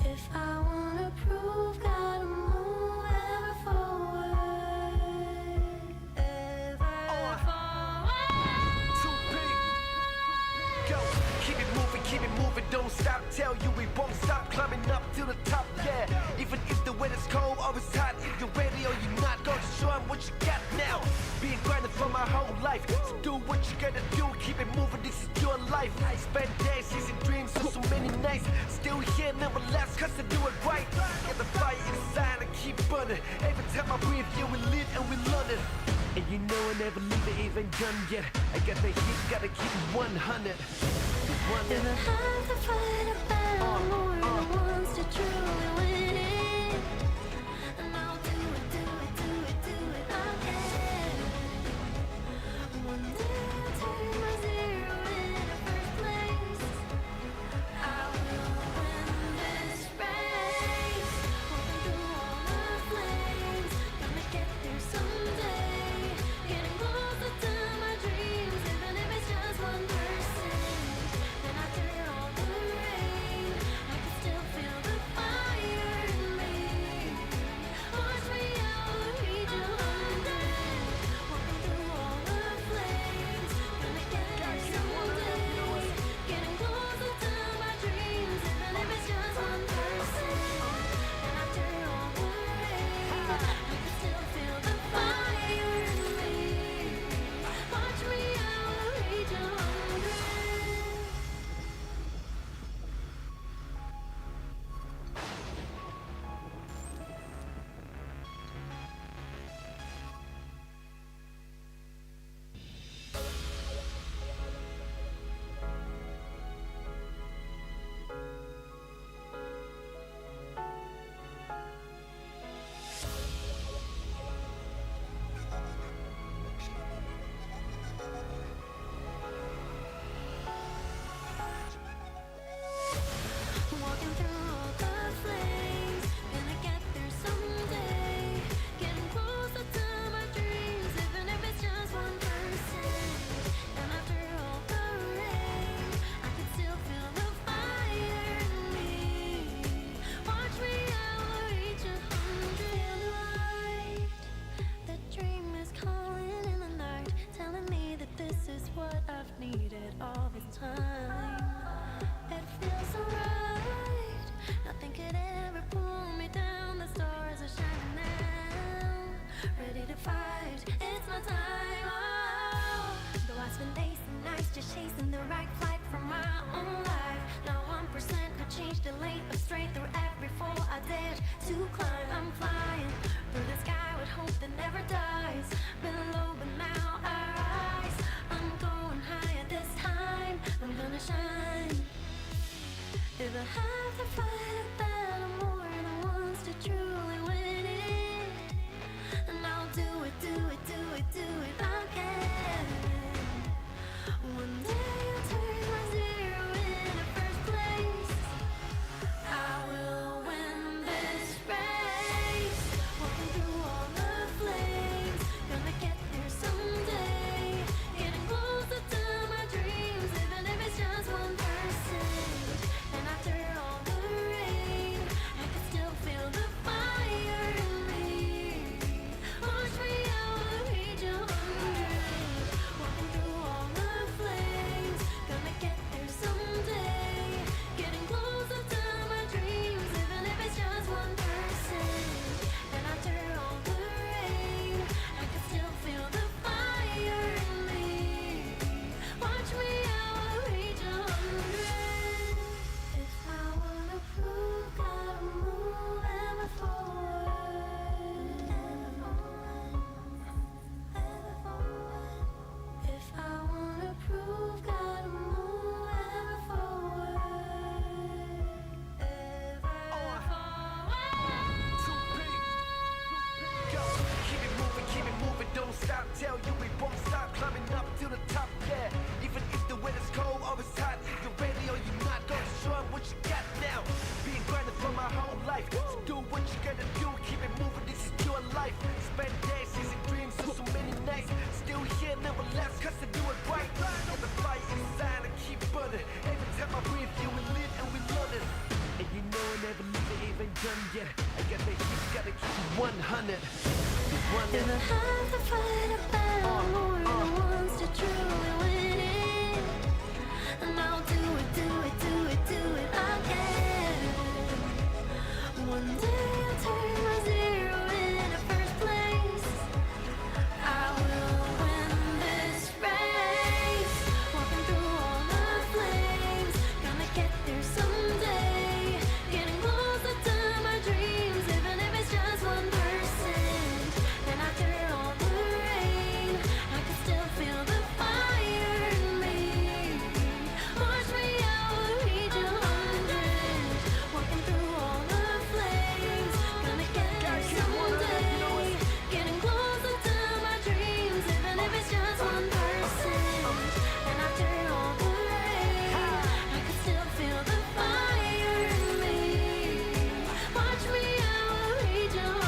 If I wanna prove, gotta move ever forward. Ever forward. 2P. Go, keep it moving, don't stop. Tell you we won't stop climbing up to the top, yeah. Even if the weather's cold or it's hot, if you're ready or you're not, go show 'em what you got now. Been grinding for my whole life, so do what you gotta do. Keep it moving, this is your life. Spend days chasing dreams, so many nights. Still here, never last, cause I do it right. Get the fire inside and keep burning. Every time I breathe, yeah, we live and we learn it. And you know I never leave it even done yet. I got the heat, gotta keep it 100. If I have to fight a battle, more than once to truly win it, and I'll do it, do it, do it, do it again. One day I'll turn my zero into first place. I will win this race. Walking through all the flames, gonna get there someday. Getting closer to my dreams, even if it's just 1%. And after all the rain, I can still feel the fire in me. Watch me, I will reach 100. Walking through all the flames, gonna get there someday. Getting closer to my dreams, even if it's just 1%. And after all the rain, I can still feel the fire in me. Watch me, I will reach 100. Walking through all the flames, gonna get there someday. Getting closer to my dreams, even if it's just 1%. And after all the rain, I can still feel the fire in me. Watch me, I will reach 100. Light, the dream is calling in the night, telling me that this is what I've needed all this time. It feels so right. Nothing could ever pull me down. The stars are shining now. Ready to fight. It's my time. Oh. Though I spend days and nights just chasing the right flight for my own life. Now 1% could change the lane of straight through every fall I dared to climb. I'm flying through the sky with hope that never dies. Been low but now I rise. I'm going higher this time. I'm gonna shine. If I have to fight a battle, more than once to truly win it, and I'll do it, do it, do it, do it again. One day I'll turn my zero into first place. I will win this race. life. So do what you gotta do, keep it moving, this is your life. Spend days, chasing dreams, so many nights. Still here, never left, cause I do it right. Got the fire inside and keep burning. Every time I breathe, you will live and we learn it. And you know I never leave it even done yet. I got the heat, gotta keep it 100. If I have to fight a battle, more than once to truly win it, and I'll do it, do it, do it, do it again. One day I'll turn my zero into first place. I will win this race. Walking through all the flames, gonna get there someday. Getting closer to my dreams, even if it's just 1%. And after all the rain, I can still feel the fire in me. Watch me, I will reach 100. Walking through all the flames, gonna get there someday. Getting closer to my dreams, even if it's just 1%. And after all the rain, I can still feel the fire in me. Watch me, I will reach 100.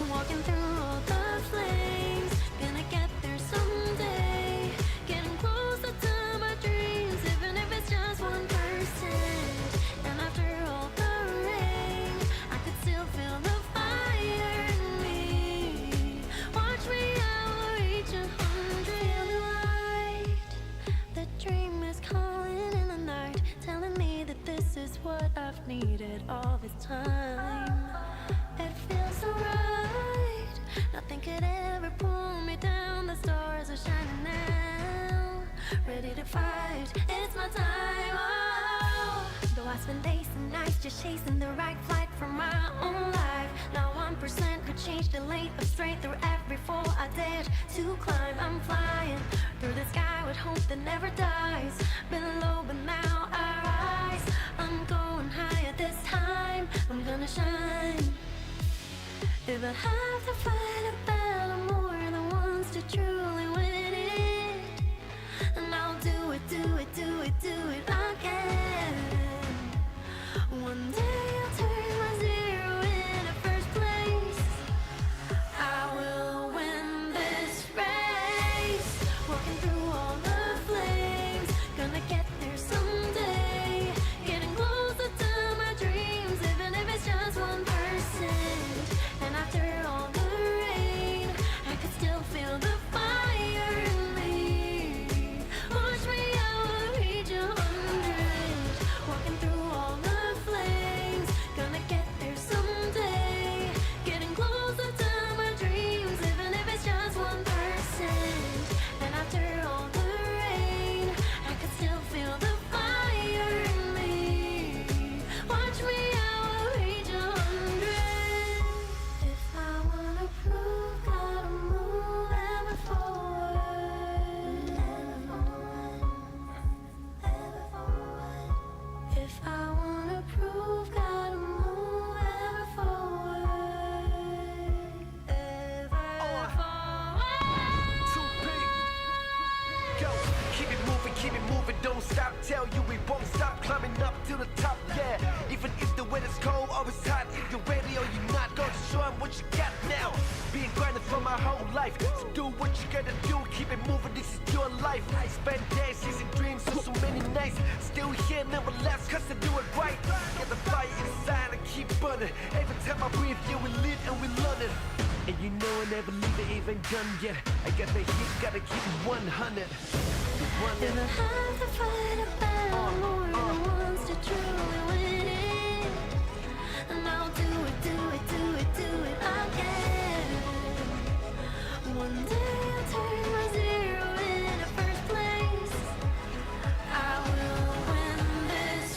Walking through all the flames, gonna get there someday. Getting closer to my dreams, even if it's just 1%. And after all the rain, I could still feel the fire in me. Watch me, I will reach 100. Feel the light, the dream is calling in the night, telling me that this is what I've needed all this time. It feels so right. Nothing could ever pull me down. The stars are shining now. Ready to fight. It's my time. Oh. Though I spend days and nights just chasing the right flight for my own life. Not 1% could change the lane of straight through every fall I dared to climb. I'm flying through the sky with hope that never dies. Been low, but now I rise. I'm going higher this time. I'm gonna shine. If I have to fight a battle more than once to truly win it, and I'll do it, do it, do it, do it again. One day I'll turn my zero into first place. I will win this race. Walking through all the flames, gonna get there someday. Getting closer to my dreams, even if it's just 1%. And after all the rain, I could still feel the fire in me. Watch me, I will reach 100. Walking through all the flames, gonna get there someday. Getting closer to my dreams, even if it's just 1%. And after all the rain, I could still feel the fire in me. Watch me, I will reach 100. If I wanna prove, gotta move ever forward. Ever forward. If I wanna prove, gotta move ever forward. Ever forward. Too big. Go, keep it moving, don't stop. Tell you we won't stop climbing up to the top, yeah. Even if the weather's cold or it's hot, if you're ready or you're not, go to show 'em what you got now. Been grinding for my whole life, so do what you gotta do, keep it moving, this is your life. Spend days chasing dreams, so many nights. Still here, never left, cause I do it right. Got the fire inside and keep burning. Every time I breathe, yeah, we live and we learn it. And you know I never leave it even done yet. I got the heat, gotta keep it 100. If I have to fight a battle more than once to truly win it, and I'll do it, do it, do it, do it again. One day I'll turn my zero into first place. I will win this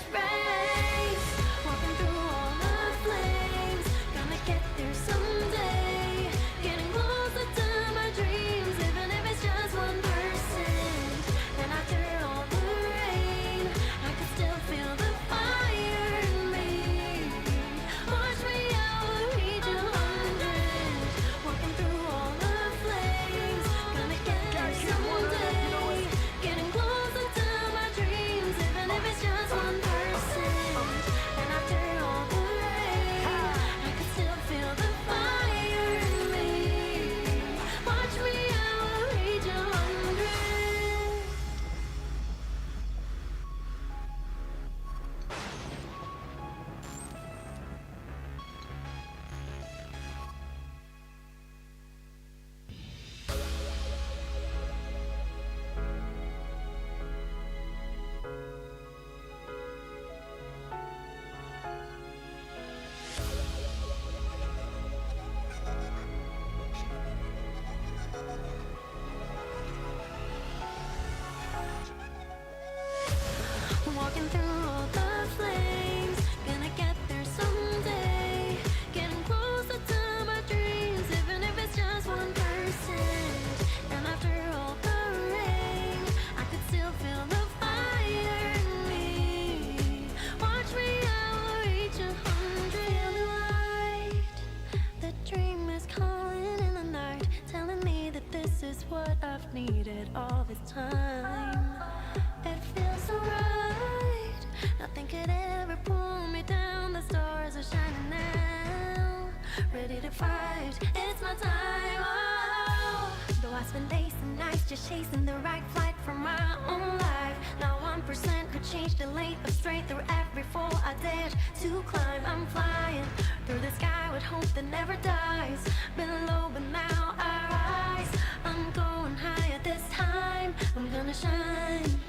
just chasing the right flight for my own life. Now 1% could change the lane of straight through every fall I dared to climb. I'm flying through the sky with hope that never dies. Been low but now I rise. I'm going higher this time. I'm gonna shine.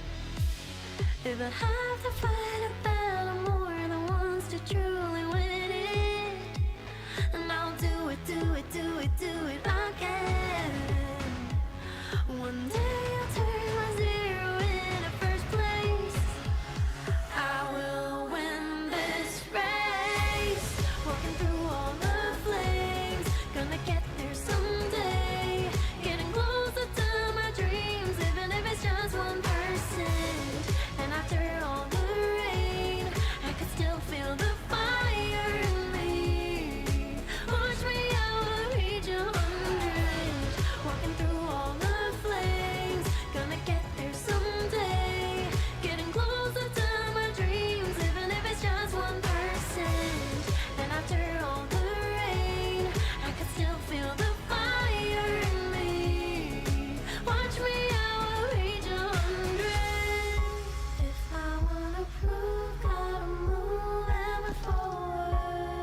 If I have to fight a battle, more than once to truly win it, and I'll do it, do it, do it, do it again. One day I'll turn my zero into first place. I will win this race. Walking through all the flames, gonna get there someday. Getting closer to my dreams, even if it's just 1%. And after all the rain, I could still feel the fire in me. Watch me, I will reach 100. Walking through all the flames, gonna get there someday. Getting closer to my dreams, even if it's just 1%. And after all the rain, I could still feel the fire in me. Watch me, I will reach 100. If I wanna prove, gotta move ever forward.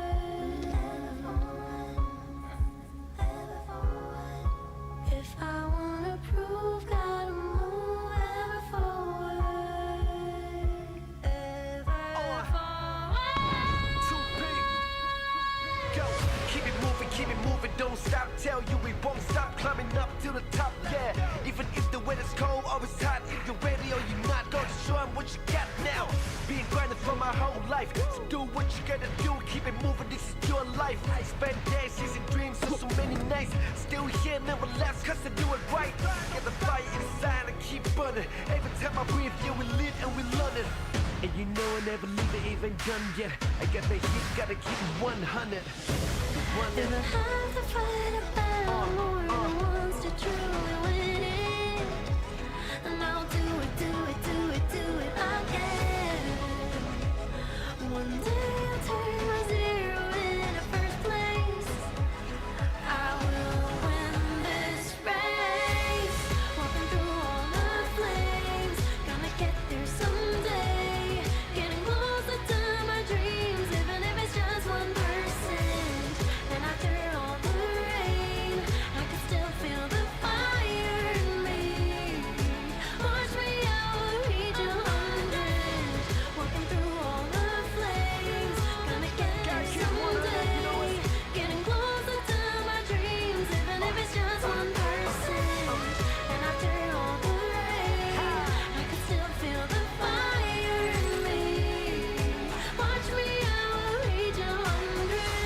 Ever forward. If I wanna prove, gotta move ever forward. Ever forward. 2P. Go, keep it moving, don't stop. Tell you we won't stop climbing up to the top, yeah. Even if the weather's cold or it's hot, if you're ready or you're not, go to show 'em what you got now. Being grinding for my whole life, so do what you gotta do, keep it moving, this is your life. Spend days chasing dreams, so many nights, still here, never left, cause I do it right. Get the fire inside and keep burning. Every time I breathe, yeah, we live and we learn it. And you know I never leave it even done yet. I got the heat, gotta keep it 100. If I have to fight a battle, more than once to truly win it, and I'll do it, do it, do it, do it again. One day I'll turn my zero into first place. I will win this race. Walking through all the flames, gonna get there someday. Getting closer to my dreams, even if it's just 1%. And after all the rain, I can still feel the fire in me. Watch me, I will reach 100. Walking through all the flames, gonna get there someday. Getting closer to my dreams, even if it's just 1%. And after all the rain, I can still feel the fire in me. Watch me, I will reach 100.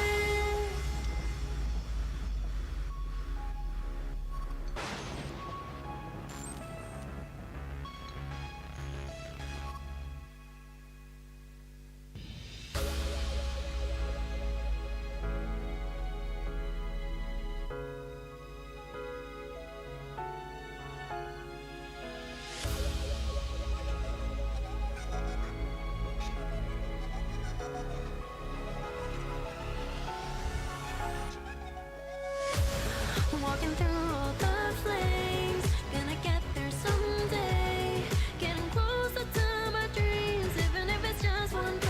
Walking through all the flames, gonna get there someday. Getting closer to my dreams, even if it's just 1%.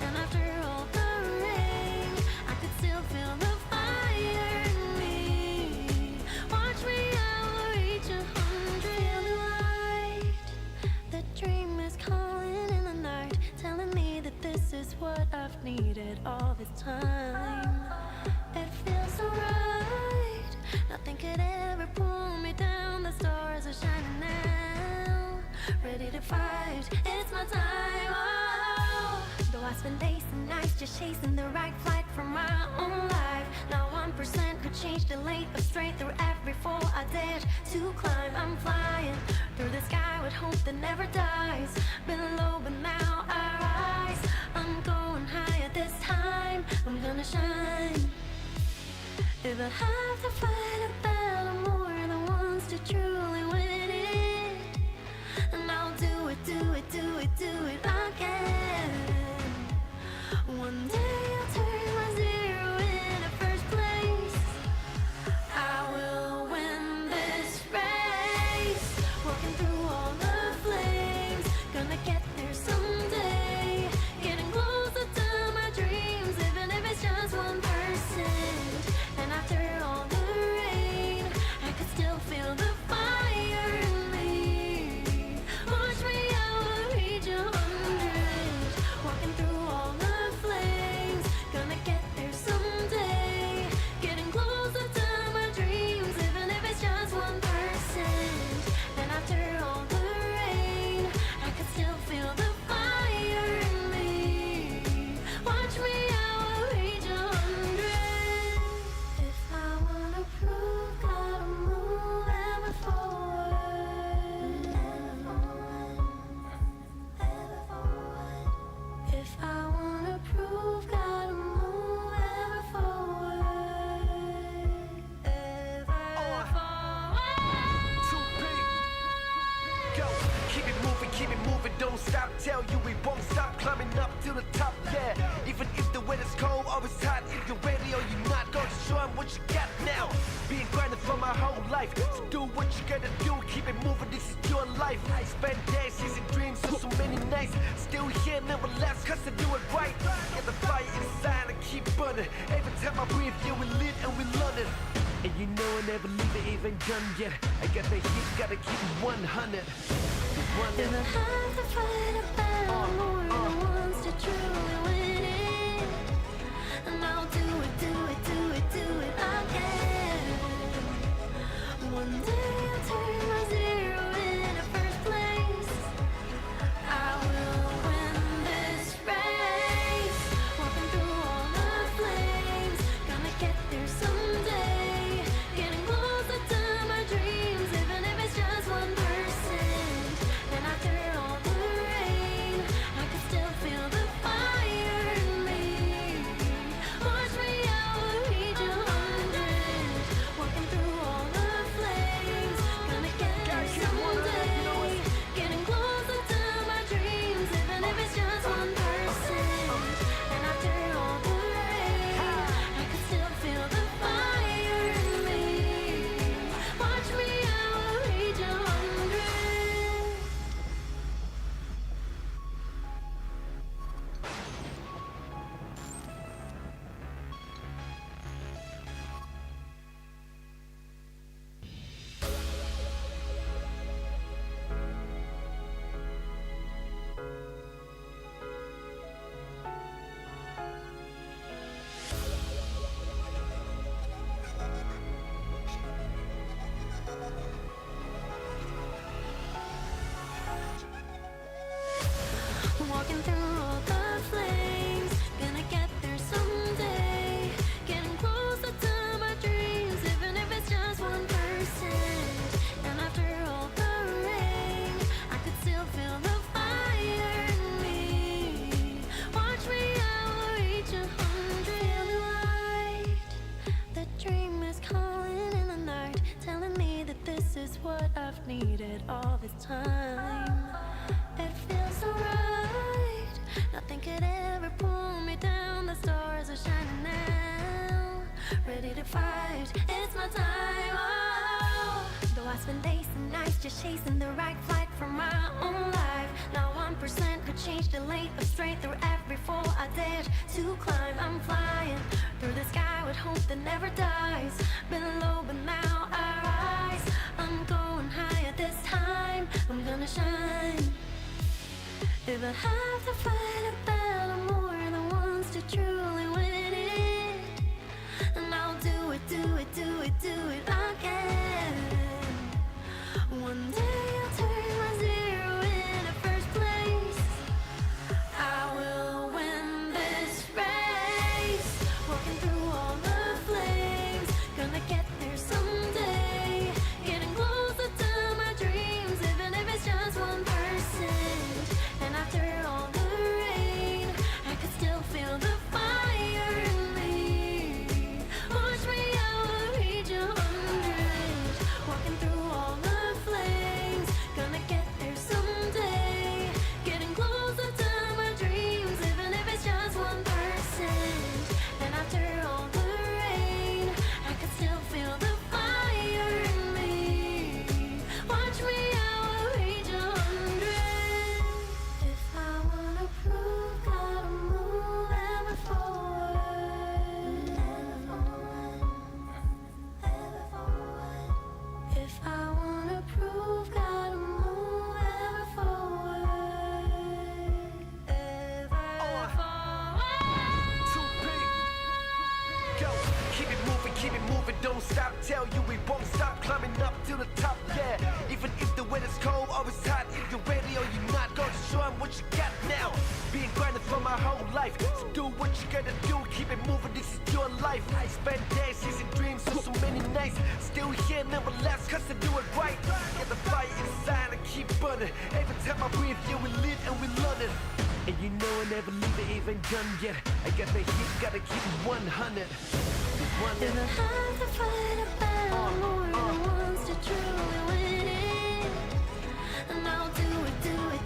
And after all the rain, I could still feel the fire in me. Watch me, I will reach 100. Light, the dream is calling in the night, telling me that this is what I've needed all this time. It feels so right. Nothing could ever pull me down. The stars are shining now. Ready to fight. It's my time. Oh. Though I spend days and nights just chasing the right flight for my own life. Now 1% could change the lane of straight through every fall I dared to climb. I'm flying through the sky with hope that never dies. Been low but now I rise. I'm going higher this time. I'm gonna shine. If I have to fight a battle, more than once to truly win it, and I'll do it, do it, do it, do it again. One day I'll turn my zero into first place. I will win this race. keep it moving, don't stop. Tell you we won't stop climbing up to the top, yeah. Even if the weather's cold or it's hot, if you're ready or you're not, gonna show 'em what you got now. Being grinding for my whole life, so do what you gotta do, keep it moving, this is your life. I spend days chasing dreams for so many nights, still here, never last, cause I do it right. Get the fire inside and keep burning. Every time I breathe, yeah, we live and we learn it. And you know I never leave it even done yet. I got the heat, gotta keep it 100. If I have to fight a battle more than once to truly win it, and I'll do it, do it, do it, do it again. One day I'll turn my zero into first place. I will win this race. Walking through all the flames, gonna get there someday. Getting closer to my dreams, even if it's just 1%. And after all the rain, I can still feel the fire in me. Watch me, I will reach 100. Walking through all the flames, gonna get there someday. Getting closer to my dreams, even if it's just 1%. And after all the rain, I can still feel the fire in me. Watch me, I will reach 100. Walking through all the flames, gonna get there someday. Getting closer to my dreams, even if it's just 1%. And after all the rain, I could still feel the fire in me. Watch me, I will reach 100. Feel the light, the dream is calling in the night, telling me that this is what I've needed all this time. It feels so right. Nothing could ever pull me down. The stars are shining now. Ready to fight. It's my time. Oh. Though I spend days and nights just chasing the right flight for my own life. Now 1% could change the lane of straight through every fall I dared to climb. I'm flying through the sky with hope that never dies. Been low, but now I rise. I'm going higher this time. I'm gonna shine. If I have to fight a battle more than once to truly win it, and I'll do it, do it, do it, do it again. One day I'll turn my zero into first place. I will win this race. Walking through all the flames, gonna get there someday. Getting closer to my dreams, even if it's just 1%. And after all the rain, I could still feel the fire in me. Watch me, I will reach 100. Walking through all the flames, gonna get there someday. Getting closer to my dreams, even if it's just 1%. And after all the rain, I could still feel the fire in me. Watch me, I will reach 100. If I wanna prove, gotta move ever forward. Ever forward. If I wanna prove, gotta move ever forward. Ever forward. 2P. Go, keep it moving, don't stop. Tell you we won't stop climbing up to the top, yeah. Even if the weather's cold or it's hot, if you're ready or you're not, gonna show 'em what you got now. Being grinding for my whole life, so do what you gotta do, keep it moving, this is your life. I spend days chasing dreams for so many nights, still here, never last, cause I do it right. Get the fire inside and keep burning. Every time I breathe, yeah, we live and we learn it. And you know I never leave it even done yet. I got the heat, gotta keep it 100. If I have to fight a battle more than once to truly win it, and I'll do it, do it,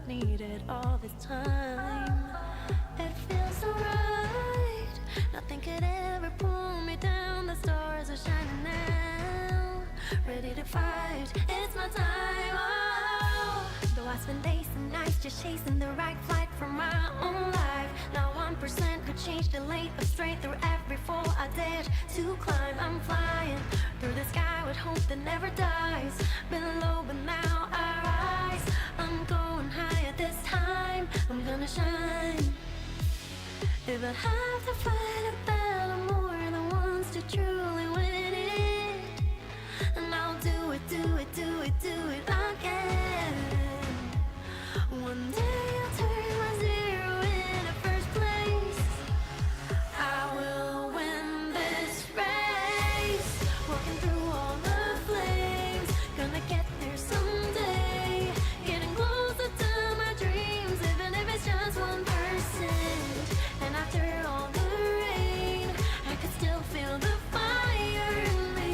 I've needed all this time. It feels so right. Nothing could ever pull me down. The stars are shining now. Ready to fight. It's my time. Oh. Though I spend days and nights just chasing the right flight from my own life. Not 1% could change the lane of straight through every fall I dared to climb. I'm flying through the sky with hope that never dies. Been low but now I rise. I'm going higher this time. I'm gonna shine. If I have to fight a battle more than once to truly win it, and I'll do it, do it, do it, do it again. One day I'll turn my zero into first place. I will win this race. Walking through all the flames, gonna get there someday. Getting closer to my dreams, even if it's just 1%. And after all the rain, I could still feel the fire in me.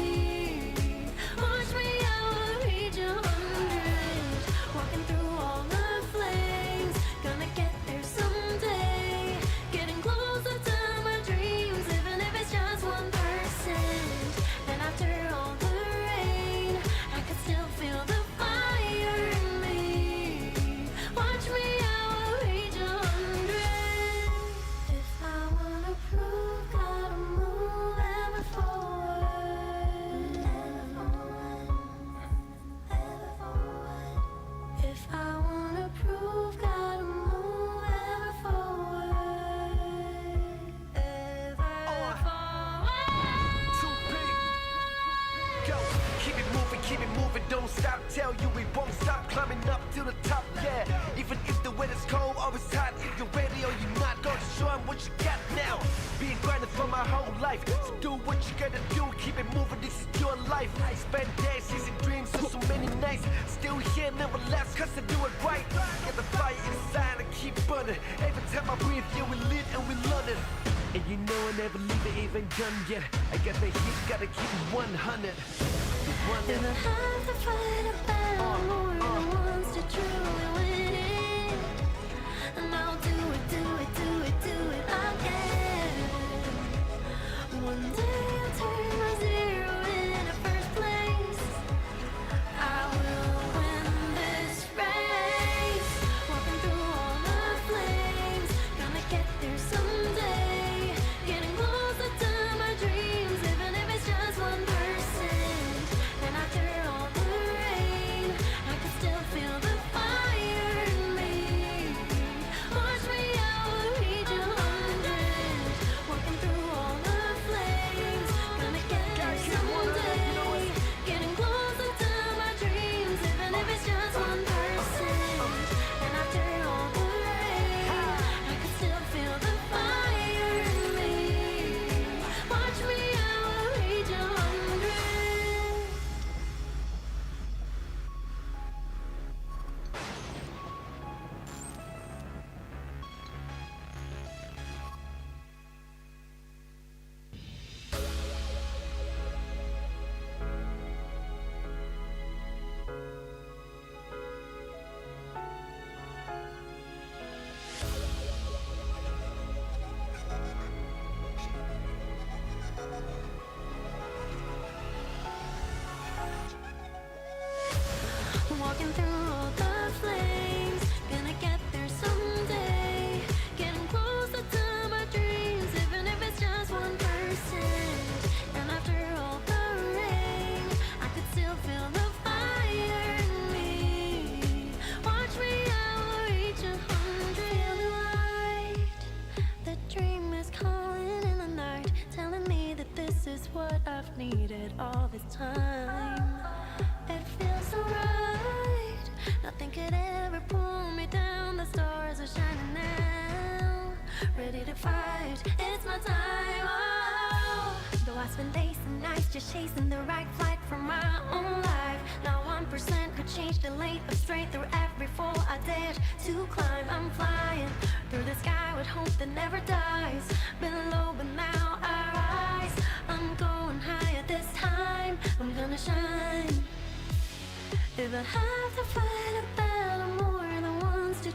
Watch me, I will reach 100. Walking through all the flames, gonna get there someday. Getting closer to my dreams, even if it's just 1%. And after all the rain, I could still feel the fire in me. Watch me, I will reach 100. If I wanna prove, gotta move ever forward. Ever forward. If I wanna prove, gotta move ever forward. Ever forward. Too big. Go, keep it moving, don't stop. Tell you we won't stop climbing up to the top. Yeah, even if the weather's cold or it's hot, if you're ready or you're not, gonna show 'em what you got now. Being grinding for my whole life, so do what you gotta do. Keep it moving, this is your life. Spend days chasing dreams, so many nights. Still here, never last, cause I do it right. Get the fire inside and keep burning. Every time I breathe, yeah, we live and we learn it. And you know I never leave it even done yet. I got the heat, gotta keep it 100. If I have to fight a battle more than once to truly win it, and I'll do it, do it, do it, do it again. One day I'll turn my zero into first place. I will win this race. Walking through all the flames, gonna get there someday. Getting closer to my dreams, even if it's just 1%. And after all the rain, I can still feel the fire in me. Watch me, I will reach 100. Walking through all the flames, gonna get there someday. Getting closer to my dreams, even if it's just 1%. And after all the rain, I can still feel the fire in me. Watch me, I will reach 100. Walking through all the flames, gonna get there someday. Getting closer to my dreams, even if it's just 1%. And after all the rain, I could still feel the fire in me. Watch me, I will reach 100. Light, the dream is calling in the night, telling me that this is what I've needed all this time. It feels so right. Nothing could ever pull me down. The stars are shining now. Ready to fight. It's my time. Oh. Though I spend days and nights just chasing the right flight from my own life. Not 1% could change the lane of straight through every fall I dared to climb. I'm flying through the sky with hope that never dies. Been low but now I rise. I'm going higher this time. I'm gonna shine. If I have to fight a battle more than once to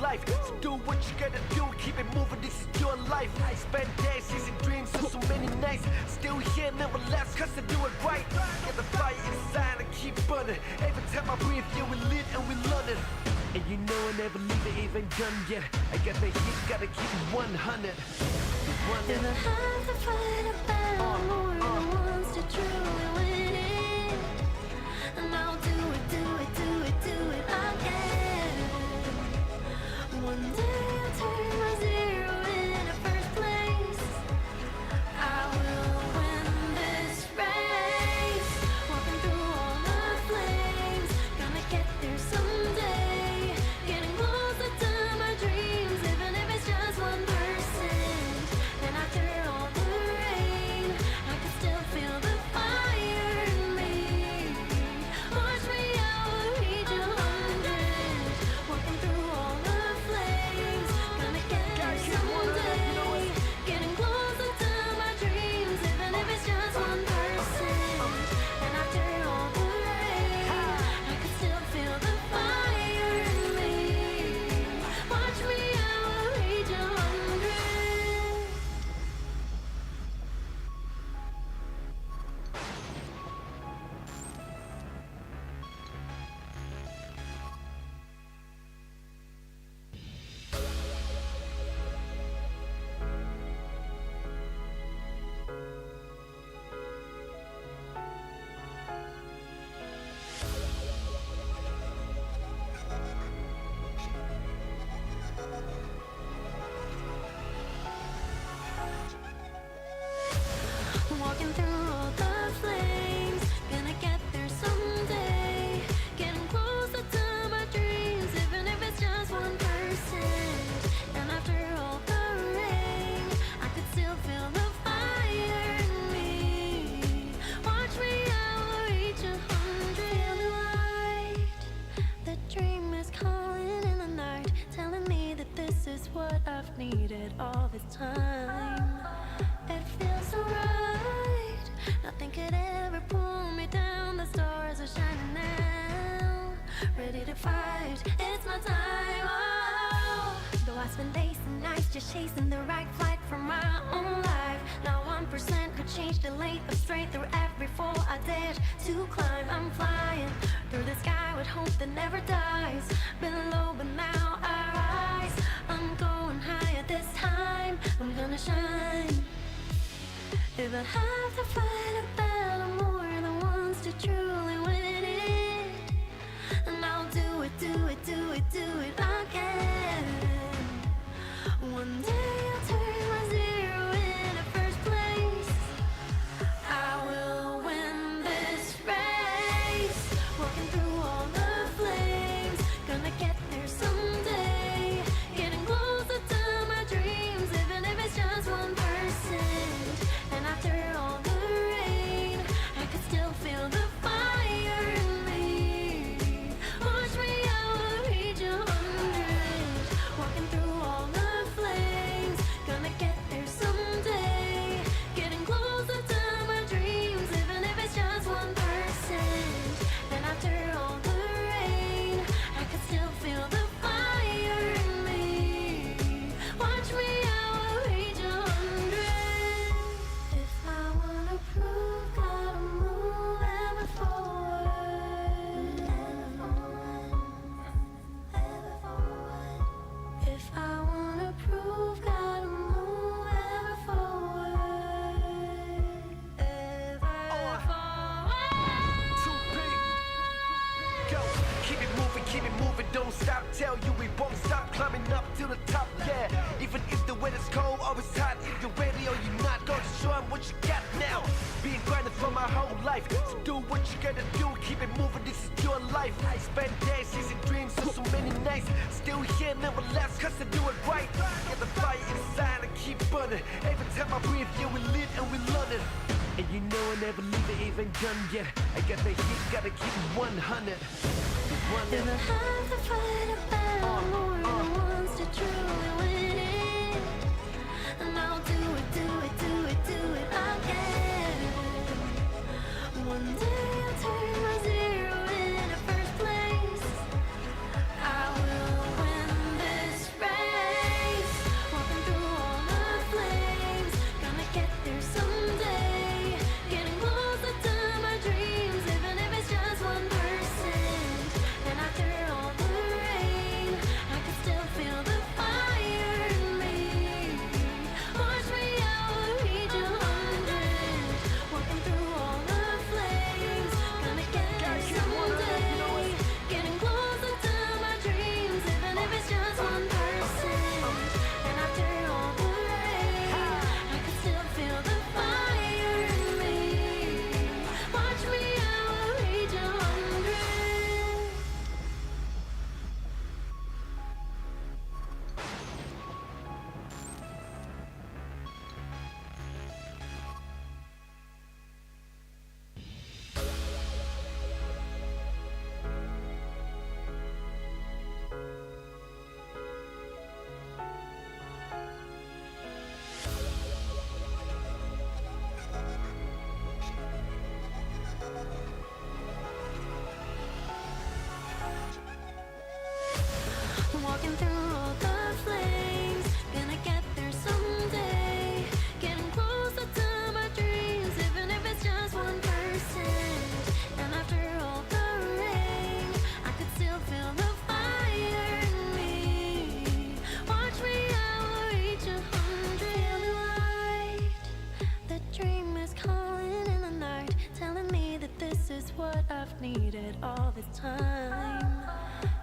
life. So do what you gotta do, keep it moving, this is your life. I spend days chasing dreams, so many nights. Still here, never last, cause I do it right. Get the fire inside and keep burning. Every time I breathe, yeah, we lit and we learn it. And you know I never leave it even done yet. I got the heat, gotta keep it 100. If I have to fight a battle more than once to truly win it, and I'll do it, do it, do it, do it again. One day I'll turn my zero into first place. I will win this race. Walking through all the flames, gonna get there someday. Getting closer to my dreams, even if it's just 1%. And after all the rain, I can still feel the fire in me. Watch me, I will reach 100. Walking through all the flames, gonna get there someday. Getting closer to my dreams, even if it's just 1%. And after all the rain, I can still feel the fire in me. Watch me, I will reach 100. Walking through all the flames, gonna get there someday. Getting closer to my dreams, even if it's just 1%. And after all the rain, I could still feel the fire in me. Watch me, I will reach 100. Feel the light, the dream is calling in the night, telling me that this is what I've needed all this time. It feels so right. Nothing could ever pull me down. The stars are shining now. Ready to fight. It's my time. Oh. Though I spend days and nights just chasing the right flight for my own life. Not 1% could change the lane of straight through every fall I dared to climb. I'm flying through the sky with hope that never dies. Been low, but now I rise. I'm going higher this time. I'm gonna shine. If I have to fight a battle more than once to truly win it, and I'll do it, do it, do it, do it again. One day I'll turn my zero into first place. I will win this race. Walking through all the flames, gonna get there someday. Getting closer to my dreams, even if it's just 1%. And after all the rain, I could still feel the fire in me. Watch me, I will reach 100. Walking through all the flames, gonna get there someday. Getting closer to my dreams, even if it's just 1%. And after all the rain, I could still feel the fire in me. Watch me, I will reach 100. If I wanna prove, gotta move ever forward. Ever forward. If I wanna prove, gotta move ever forward. Ever forward. Too big. Go, keep it moving, don't stop. Tell you we won't stop climbing up to the top, yeah. Even if the weather's cold or it's hot, if you're ready or you're not, go to show 'em what you got now. Been grinding for my whole life, so do what you gotta do, keep it moving, this is your life. I spend days chasing dreams, so many nights. Still here, never last, cause I do it right. Get the fire inside and keep burning. Every time I breathe, yeah, we lit and we learn it. And you know I never leave it even done yet. I got the heat, gotta keep it 100. If I have to fight a battle more than once to truly win it, and I'll do it, do it, do it, do it again. One day I'll turn my zero into first place. I will win this all this time.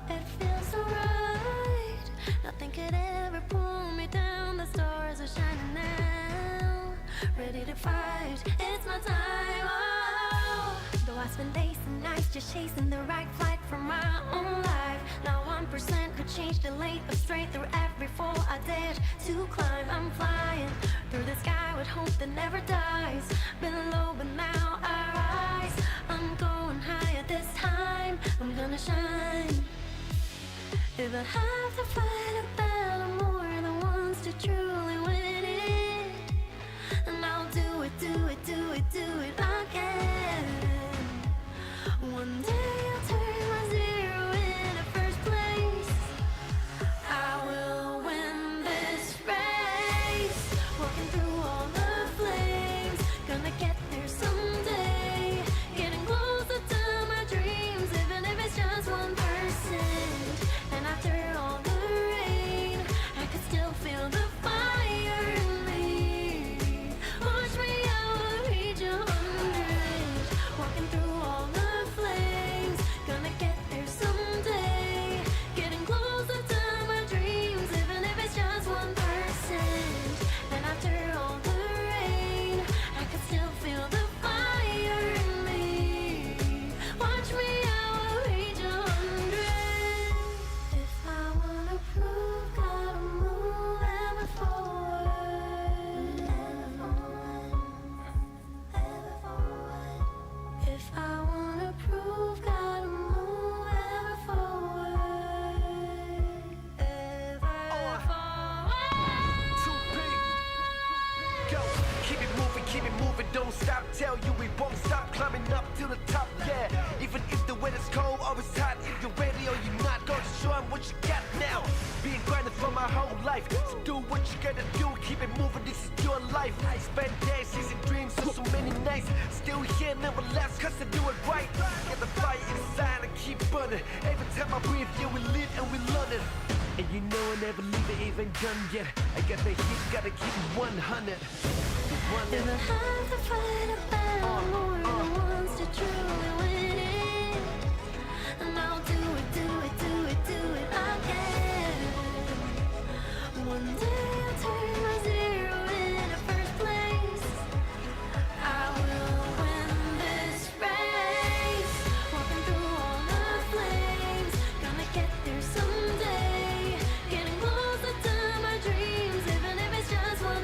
It feels so right. Nothing could ever pull me down. The stars are shining now. Ready to fight. It's my time. Oh. Though I spend days and nights just chasing the right flight from my own life. Now 1% could change the lane of straight through every fall I dared to climb. I'm flying through the sky with hope that never dies. Been low but now I rise. I'm going higher this time. I'm gonna shine. If I have to fight a battle, more than once to truly win it, and I'll do it, do it, do it, do it again. One day I'll turn my zero into first place. I will win this race. Walking through all the flames, gonna get there someday. Getting closer to my dreams, even if it's just 1%. And after all the rain, I could still feel the fire in me. Watch me, I will reach 100. Walking through all the flames, gonna get there someday. Getting closer to my dreams, even if it's just 1%. And after all the rain, I could still feel the fire in me. Watch me, I will reach 100. If I wanna prove, gotta move ever forward. Ever forward. If I wanna prove, gotta move ever forward. Ever forward. 2P. Go, keep it moving, don't stop. Tell you we won't stop climbing up to the top. Yeah, even if the weather's cold or it's hot, if you're ready or you're not, gonna show 'em what you got now. Being grinding for my whole life, so do what you gotta do. Keep it moving, this is your life. Spend days chasing dreams, so many nights. Still here, never last, cause I do it right. Get the fire inside and keep burning. Every time I breathe, yeah, we live and we learn it. And you know I never leave it even done yet. I got the heat, gotta keep it 100. If I have to fight a battle, more than once to truly win it, and I'll do it, do it, do it, do it again. One day I'll turn my zero into first place. I will win this race. Walking through all the flames, gonna get there someday. Getting closer to my dreams, even if it's just 1%.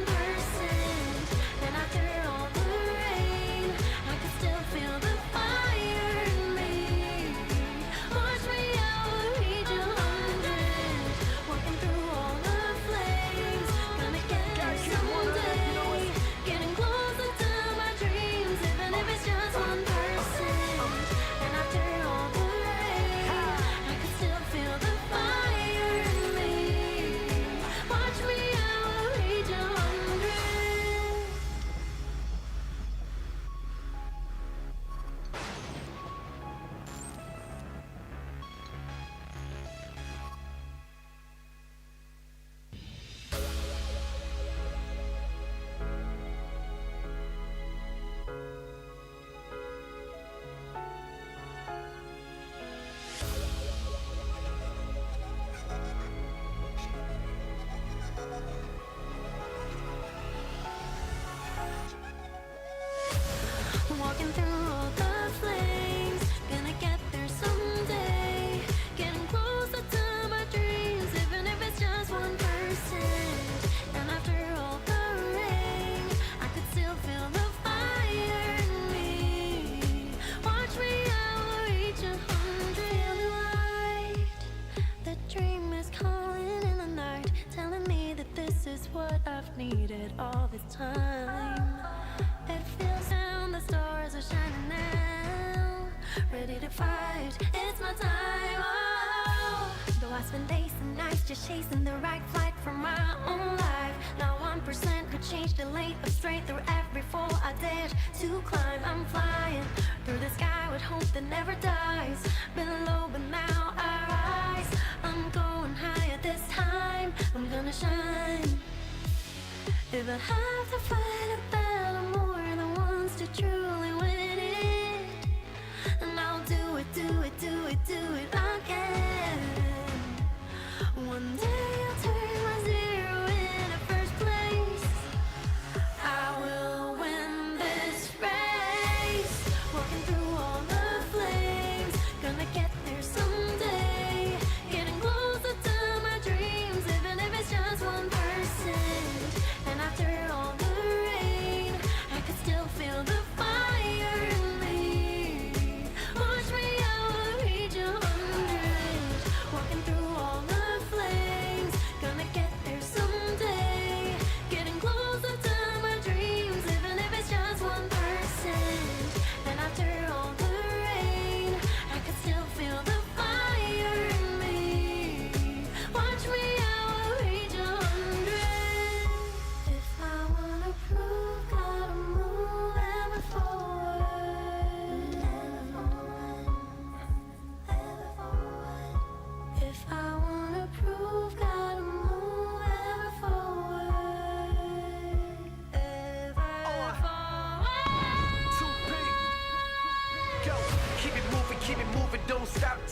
And after all the rain, I can still feel the fire in me. Watch me, I will reach 100. Walking through all the flames, gonna get there someday. Getting closer to my dreams, even if it's just 1%. And after all the rain, I can still feel the fire in me. Watch me, I will reach 100. Walking through all the flames, gonna get there someday. Getting closer to my dreams, even if it's just 1%. And after all the rain, I could still feel the fire in me. Watch me, I will reach 100. Light, the dream is calling in the night, telling me that this is what I've needed all this time. It feels down, the stars are shining now. Ready to fight, it's my time. Oh, though I spend days and nights just chasing the right flight from my own life. Now 1% could change the lane of straight through every fall I dared to climb. I'm flying through the sky with hope that never dies. Been low but now I rise. I'm going higher this time. I'm gonna shine. If I have to fight a battle, more than once to truly win it, and I'll do it, do it,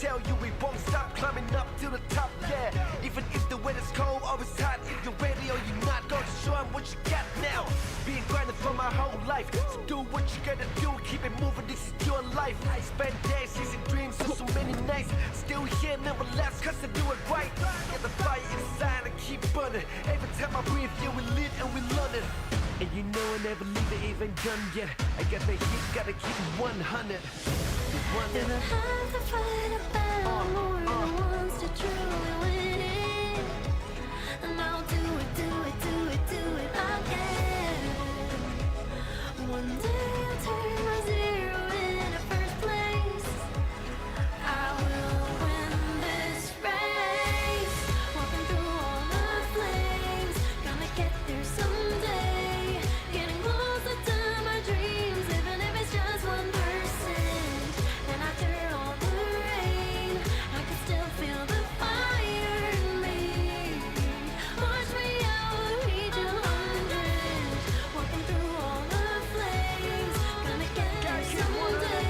tell you we won't stop climbing up to the top, yeah. Even if the weather's cold or it's hot, if you're ready or you're not, gonna show 'em what you got now. Being grinding for my whole life, so do what you gotta do, keep it moving, this is your life. I spend days chasing dreams for so many nights, still here, never last, cause I do it right. Get the fire inside and keep burning, every time I breathe, yeah, we live and we learn it. And you know I never leave it even done yet, I got the heat, gotta keep it 100. If I have to fight a battle, more than once to truly win it, and I'll do it, do it, do it, do it again. One day I'll turn my zero into first place. I will win this race, walking through all the flames, gonna get there someday, getting closer to my dreams, even if it's just 1%. And after all the rain, I can still feel the fire in me. Watch me, I will reach 100, walking through all the flames, gonna get there someday,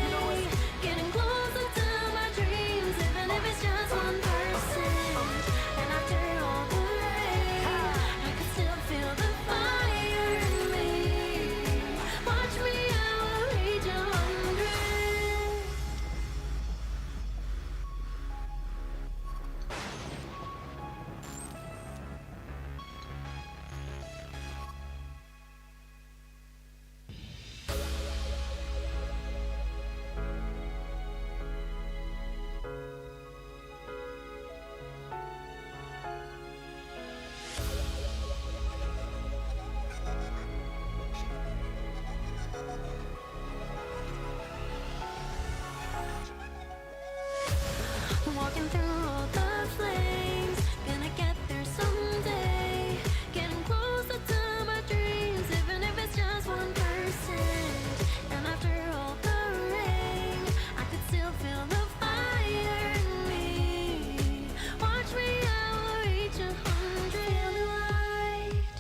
getting closer to my dreams, even if it's just 1%. And after all the rain, I can still feel the fire in me. Watch me, I will reach 100. Walking through all the flames, gonna get there someday, getting closer to my dreams, even if it's just 1%. And after all the rain, I could still feel the fire in me. Watch me, I will reach 100. Feel the light,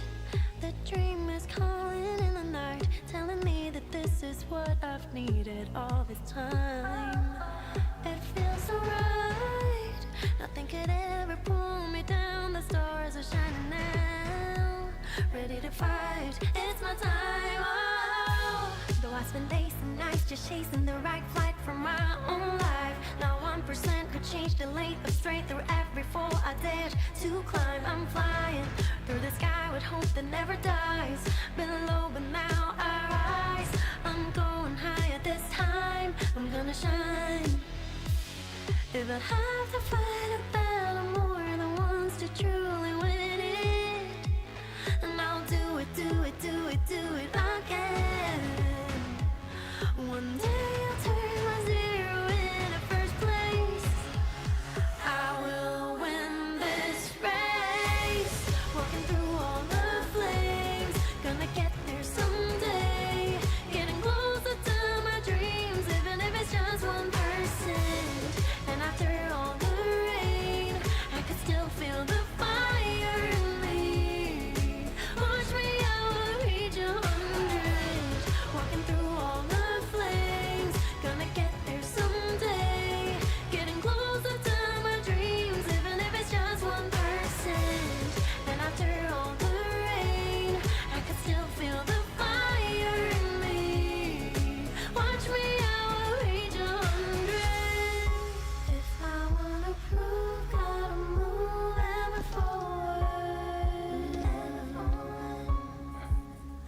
the dream is calling in the night, telling me that this is what I've needed all this time. It feels so right, nothing could ever pull me down. The stars are shining now, ready to fight, it's my time. Oh, though I spend days and nights just chasing the right flight from my own life, now 1% could change the length of straight through every fall I dared to climb. I'm flying through the sky with hope that never dies. Been low but now I rise, I'm going higher this time, I'm gonna shine. If I have to fight a battle more than once to truly win it, and I'll do it, do it, do it, do it again. One day I'll turn my zero into first place. I will win this race, walking through all the flames, gonna get there someday, getting closer to my dreams, even if it's just 1%. And after all the rain, I could still feel the fire in me. Watch me, I will reach 100, walking through all the flames, gonna get there someday, getting closer to my dreams, even if it's just 1%. And after all the rain, I could still feel the fire in me. Watch me, I will reach 100. If I wanna prove, gotta move ever forward,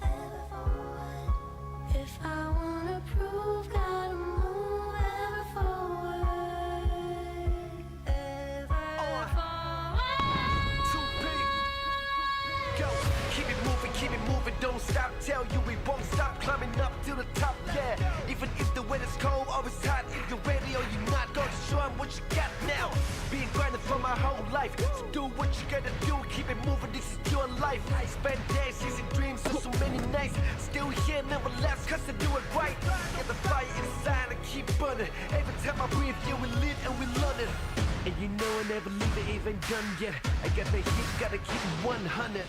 ever forward. If I wanna prove, gotta move ever forward, ever forward. Too big. Go, keep it moving, don't stop. Tell you we won't stop climbing up to the top, yeah. Even if the weather's cold or it's hot, if you're ready or you're not, gonna show 'em what you got now. Being grinding for my whole life, so do what you gotta do, keep it moving, this is your life. I spend days chasing dreams for so many nights, still here, never last, cause I do it right. Get the fire inside and keep burning, every time I breathe, yeah, we live and we learn it. And you know I never leave it even done yet, I got the heat, gotta keep it 100.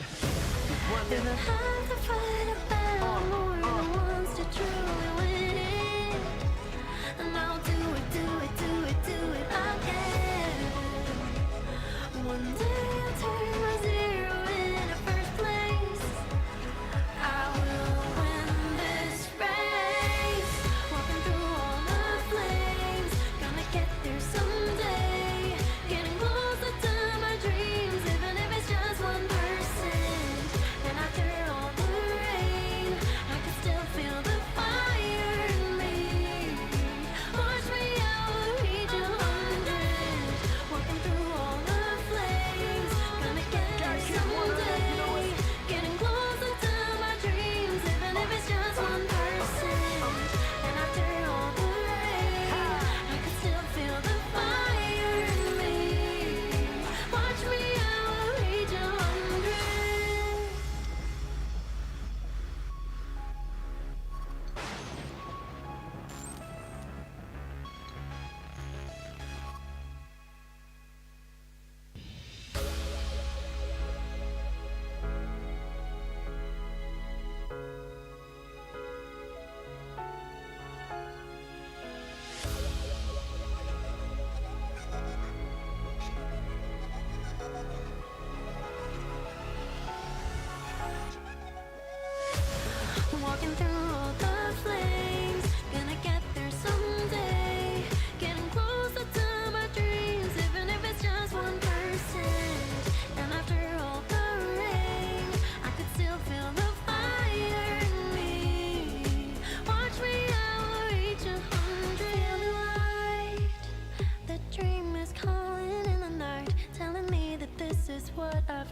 If I have to fight a battle more than once to truly win it, and I'll do it, do it, do it, do it again.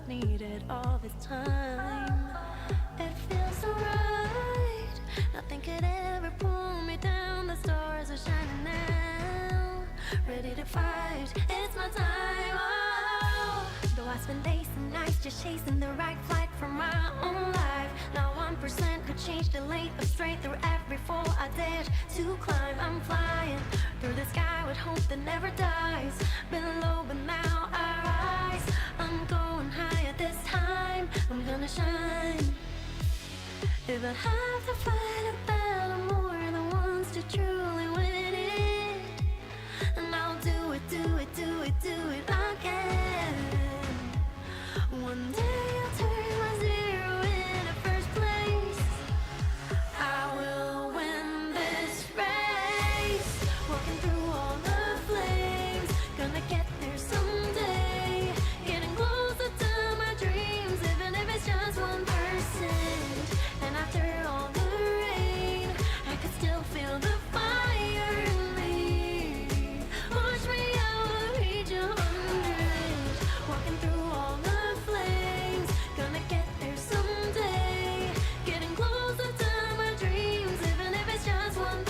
needed all this time. It feels so right. Nothing could ever pull me down. The stars are shining now. Ready to fight. It's my time. Oh. Though I spend days and nights just chasing the right flight for my own life. Not 1% could change the lane of straight through every fall I dared to climb. I'm flying through the sky with hope that never dies. Been low but now I rise. I'm going higher this time. I'm gonna shine. If I have to fight a battle, more than once to truly win it, and I'll do it, do it, do it, do it again. One day I'll turn my zero into first place. I will win this race. Walking through all the flames, gonna get there someday. Getting closer to my dreams, even if it's just 1%. And after all the rain, I could still feel the fire in me. Watch me, I will reach 100. Walking through all the flames, gonna get there someday. Getting closer to my dreams, even if it's just 1%.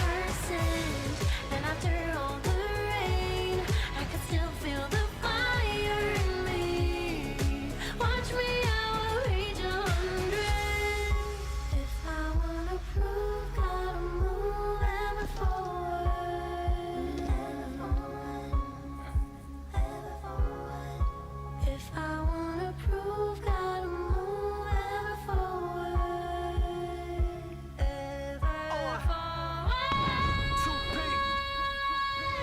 And after all the rain, I could still feel the fire in me. Watch me, I will reach 100. If I wanna prove, gotta move ever forward. Ever forward. If I wanna prove, gotta move ever forward. Ever forward. 2P.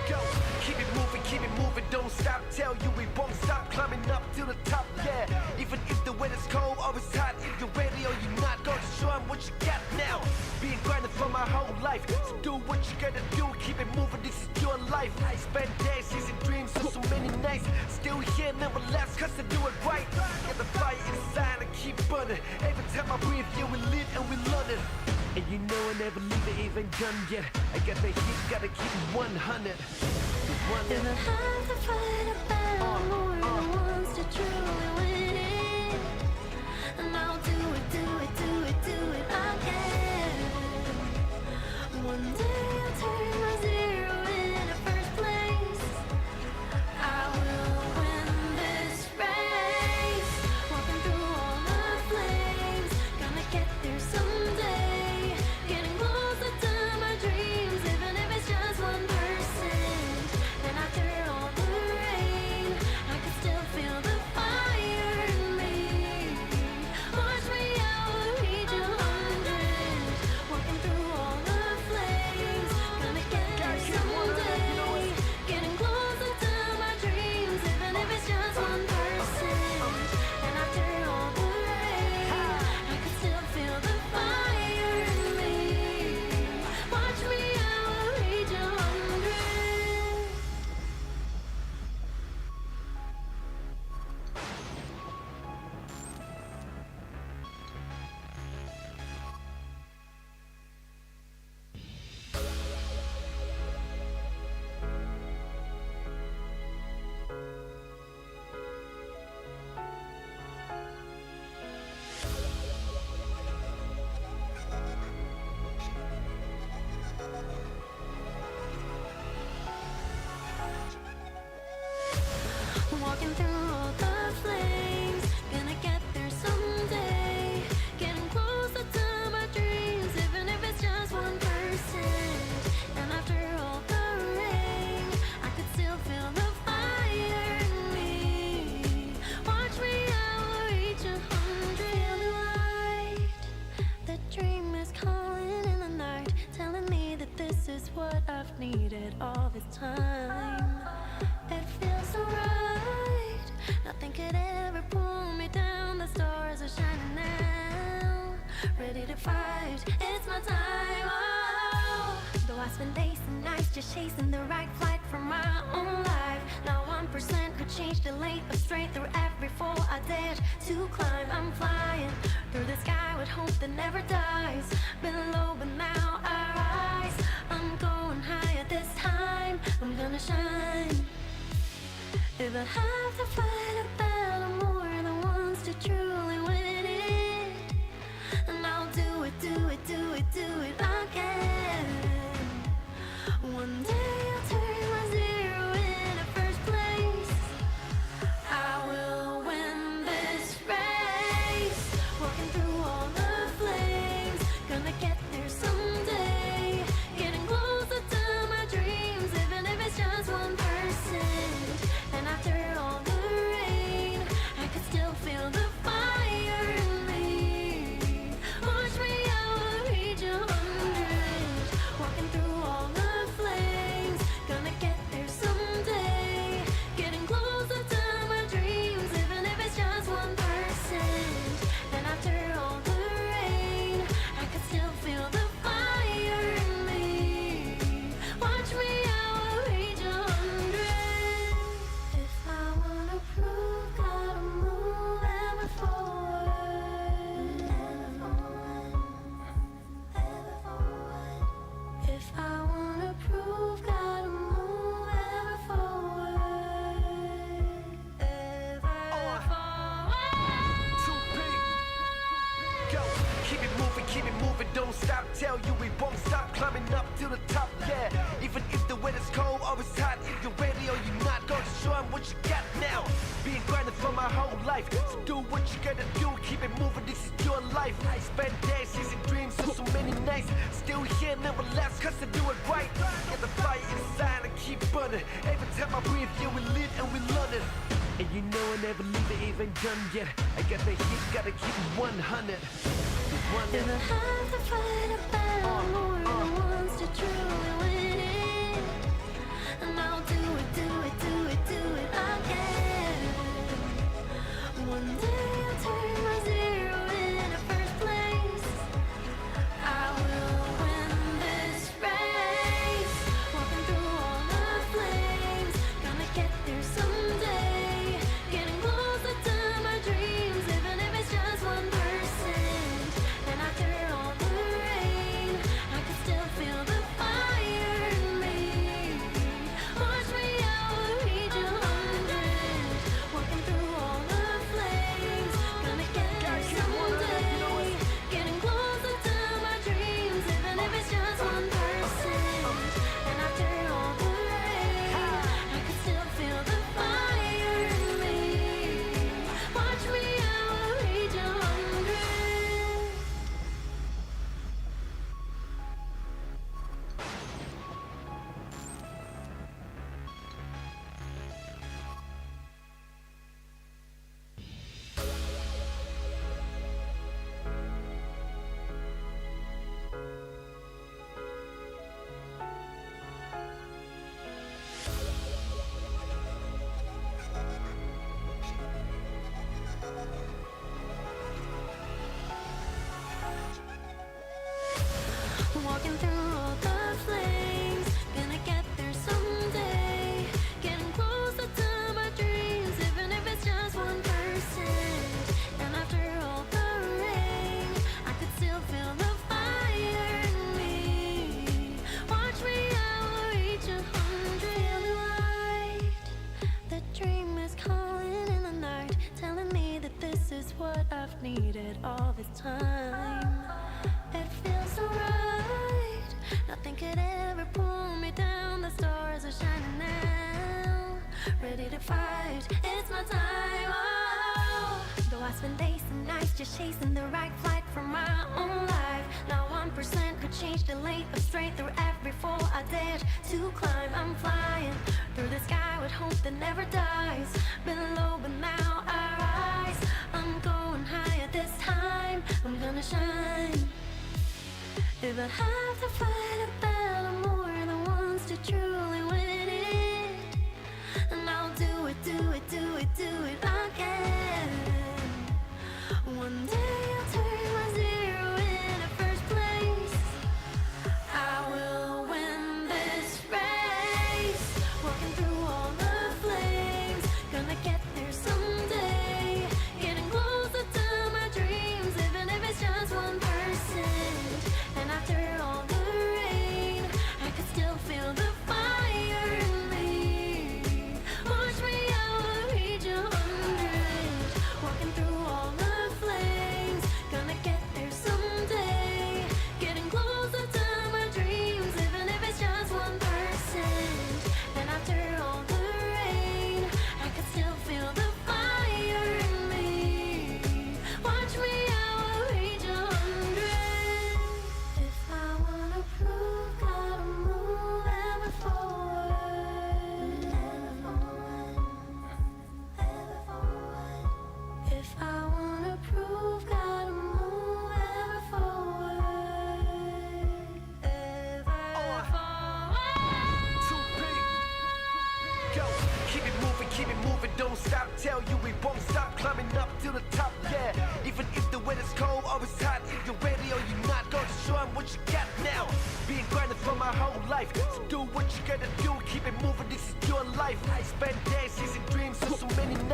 Go, keep it moving, don't stop. Tell you we won't stop climbing up to the top, yeah. Even if the weather's cold or it's hot, if you're ready or you're not, go to show 'em what you got now. Been grinding for my whole life, so do what you gotta do. Keep it moving, this is your life. Spend days chasing dreams for so many nights. Still here, never last, cause I do it right. Get the fire inside and keep burning. Every time I breathe, yeah, we live and we learn it. And you know I never leave it even done yet. I got the heat, gotta keep it 100. If I have to fight a battle, more than once to truly win it, and I'll do it, do it, do it, do it again. One day I'll turn my zero into first place. I will win this race. Walking through all the flames, gonna get there someday. Getting closer to my dreams, even if it's just 1%. And after all the rain, I can still feel the fire in me. Watch me, I will reach 100. Walking through all the flames, gonna get there someday. Getting closer to my dreams, even if it's just 1%. And after all the rain, I can still feel the fire in me. Watch me, I will reach 100. Walking through all the flames, gonna get there someday. Getting closer to my dreams, even if it's just 1%. And after all the rain, I could still feel the fire in me. Watch me, I will reach 100. Feel the light, the dream is calling in the night, telling me that this is what I've needed all this time. It feels so right. Nothing could ever pull me down. The stars are shining now. Ready to fight. It's my time. Oh. Though I spend days and nights just chasing the right flight for my own life. Not 1% could change the lane of straight through every fall I dared to climb. I'm flying through the sky with hope that never dies. Been low but now I rise. I'm going higher this time. I'm gonna shine. If I have to fight a battle, more than once to truly win it. And I'll do it, do it, do it, do it again. One day I'll turn my zero into first place. I will win this race. Walking through all the flames, gonna get there someday. Getting closer to my dreams, even if it's just 1%. And after all the rain, I could still feel the fire in me. Watch me, I will reach 100. Walking through all the flames, gonna get there someday. Getting closer to my dreams, even if it's just 1%. And after all the rain, I could still feel the fire in me. Watch me, I will reach 100. If I wanna prove, gotta move ever forward. Ever forward. Ever forward. If I wanna prove, gotta move ever forward. Ever forward. 2P. Go, keep it moving, don't stop. Tell you we won't stop climbing up to the top, yeah. Even if the weather's cold or it's hot, if you're ready or you're not, go to show 'em what you got now. Been grinding for my whole life, so do what you gotta do. Keep it moving, this is your life. I spend days chasing dreams, so many nights. Still here, never last, cause I do it right. Get the fire inside and keep burning. Every time I breathe, yeah, we live and we learn it. And you know I never leave it even done yet. I got the heat, gotta keep it 100. If I have to fight a battle more than once to truly win it, and I'll do it, do it, do it, do it again. One day I'll turn my zero into first place. I will win this race. Walking through all the flames, gonna get there someday. Getting closer to my dreams, even if it's just 1%. And after all the rain, I can still feel the fire in me. Watch me, I will reach 100. Walking through all the flames, gonna get there someday. Getting closer to my dreams, even if it's just 1%. And after all the rain, I can still feel the fire in me. Watch me, I will reach 100. Walking through all the flames, gonna get there someday. Getting closer to my dreams, even if it's just 1%. And after all the rain, I could still feel the fire in me. Watch me, I will reach 100. Feel the light, the dream is calling in the night, telling me that this is what I've needed all this time. It feels so right, nothing could ever pull me down. The stars are shining now, ready to fight, it's my time, oh. Though I spend days and nights just chasing the right flight for my own life. Now 1% could change the lane of straight through every fall I dared to climb. I'm flying through the sky with hope that never dies. Been low but now I rise. I'm going higher this time, I'm gonna shine. If I have to fight a battle more than once to truly win it, and I'll do it, do it, do it, do it again. One day I'll turn my zero into first place. I will win this race. Walking through all the flames, gonna get there someday. Getting closer to my dreams, even if it's just 1%. And after all the rain, I could still feel the fire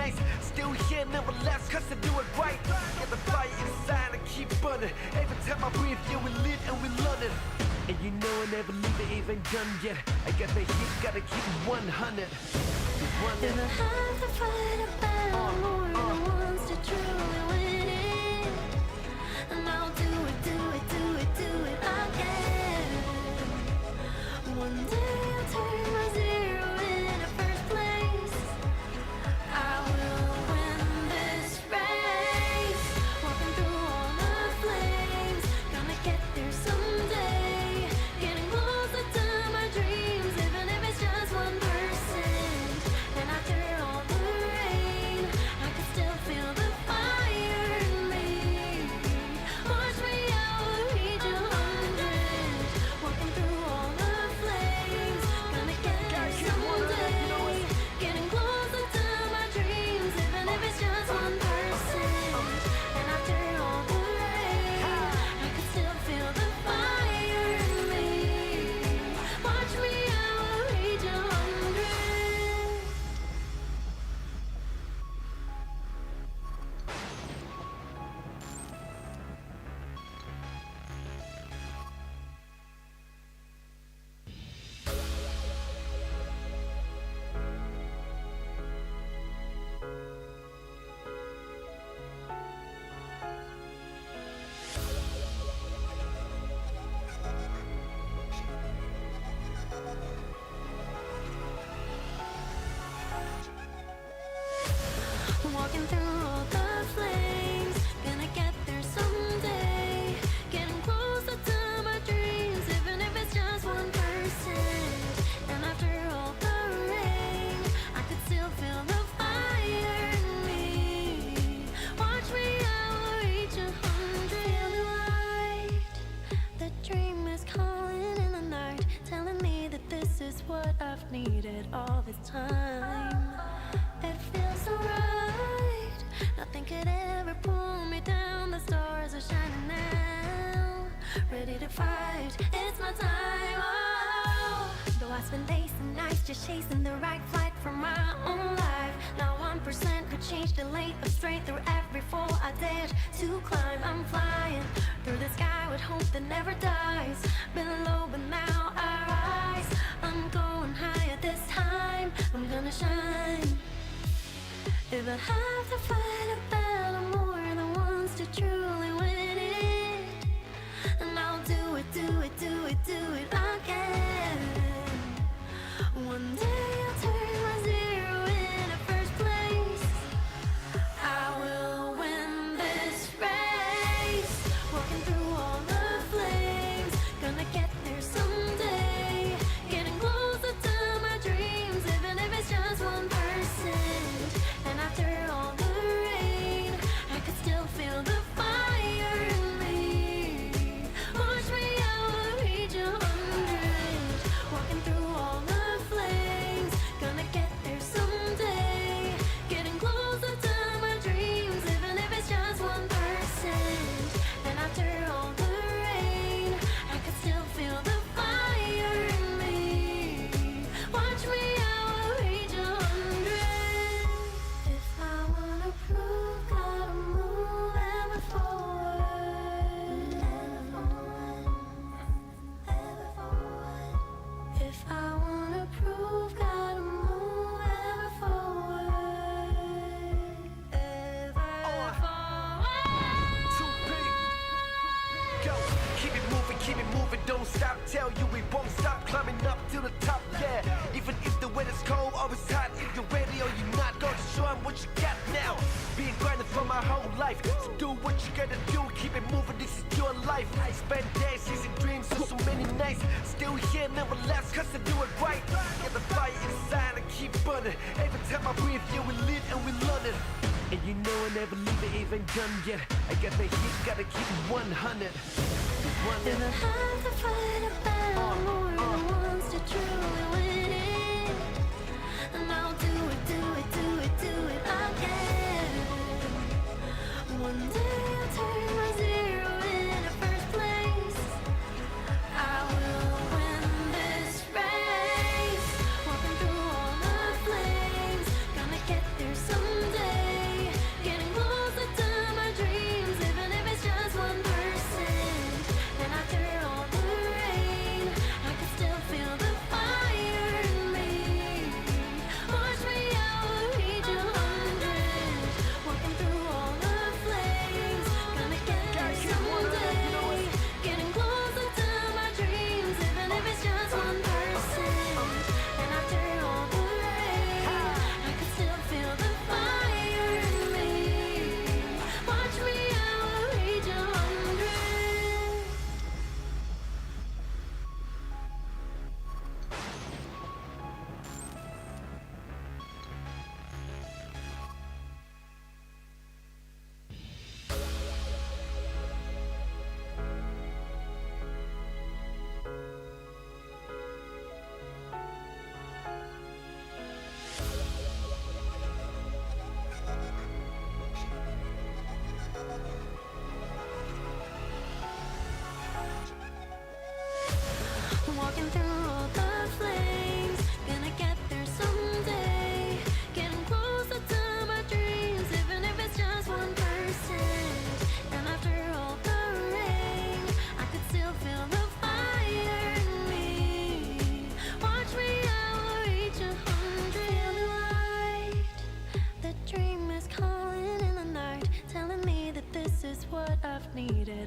nights. Still here, nevertheless, cause I do it right. Get the fire inside and keep burning. Every time I breathe, yeah, we live and we learn it. And you know I never leave it even done yet. I got the heat, gotta keep it 100. If I have to fight a battle more than once to truly win it, and I'll do it, do it, do it, do it again. One day I'll turn my zero into first place. I will win this race. Walking through all the flames, gonna get there someday. Getting closer to my dreams, even if it's just 1%. And after all the rain, I can still feel the fire in me. Watch me, I will reach 100. Walking through all the flames, gonna get there someday. Getting closer to my dreams, even if it's just 1%. And after all the rain, I can still feel the fire in me. Watch me, I will reach 100. Walking through all the flames, gonna get there someday. Getting closer to my dreams, even if it's just 1%. And after all the rain, I could still feel the fire in me. Watch me, I will reach 100. Feel the light, the dream is calling in the night, telling me that this is what I've needed all this time. It feels so right. Nothing could ever pull me down. The stars are shining now. Ready to fight. It's my time. Oh. Though I spend days and nights just chasing the right flight for my own life. Now 1% could change the lane of straight through every fall I dared to climb. I'm flying through the sky with hope that never dies. Been low, but now I rise. I'm going higher this time. I'm gonna shine. If I have to fight a battle more than once to truly win it, and I'll do it, do it, do it, do it again. One day I'll turn my zero into first place. I will win this race. Walking through all the flames, gonna get there someday. Getting closer to my dreams, even if it's just 1%. And after all the rain, I could still feel the fire in me. Watch me, I will reach 100. Walking through all the flames, gonna get there someday. Getting closer to my dreams, even if it's just 1%. And after all the rain, I could still feel the fire in me. Watch me, I will reach 100. If I wanna prove, gotta move ever forward. Ever forward. If I wanna prove, gotta move ever forward. Ever forward. Too big. Go, keep it moving, don't stop. Tell you we won't stop climbing up to the top. Yeah, even if the weather's cold or it's hot, if you're ready or you're not, go to show 'em what you got now. Been grinding for my whole life, so do what you gotta do. Keep it moving, this is your life. I spend days chasing dreams for so many nights. Still here, nevertheless, cause I do it right. Get the fire inside and keep burning. Every time I breathe, yeah, we live and we learn it. And you know I never leave it even done yet. I got the heat, gotta keep it 100. If I have to fight a battle more than once to truly win it, and I'll do it, do it, do it, do it again. One day I'll turn my zero into first place. I will win this race. Walking through all the flames, gonna get there someday.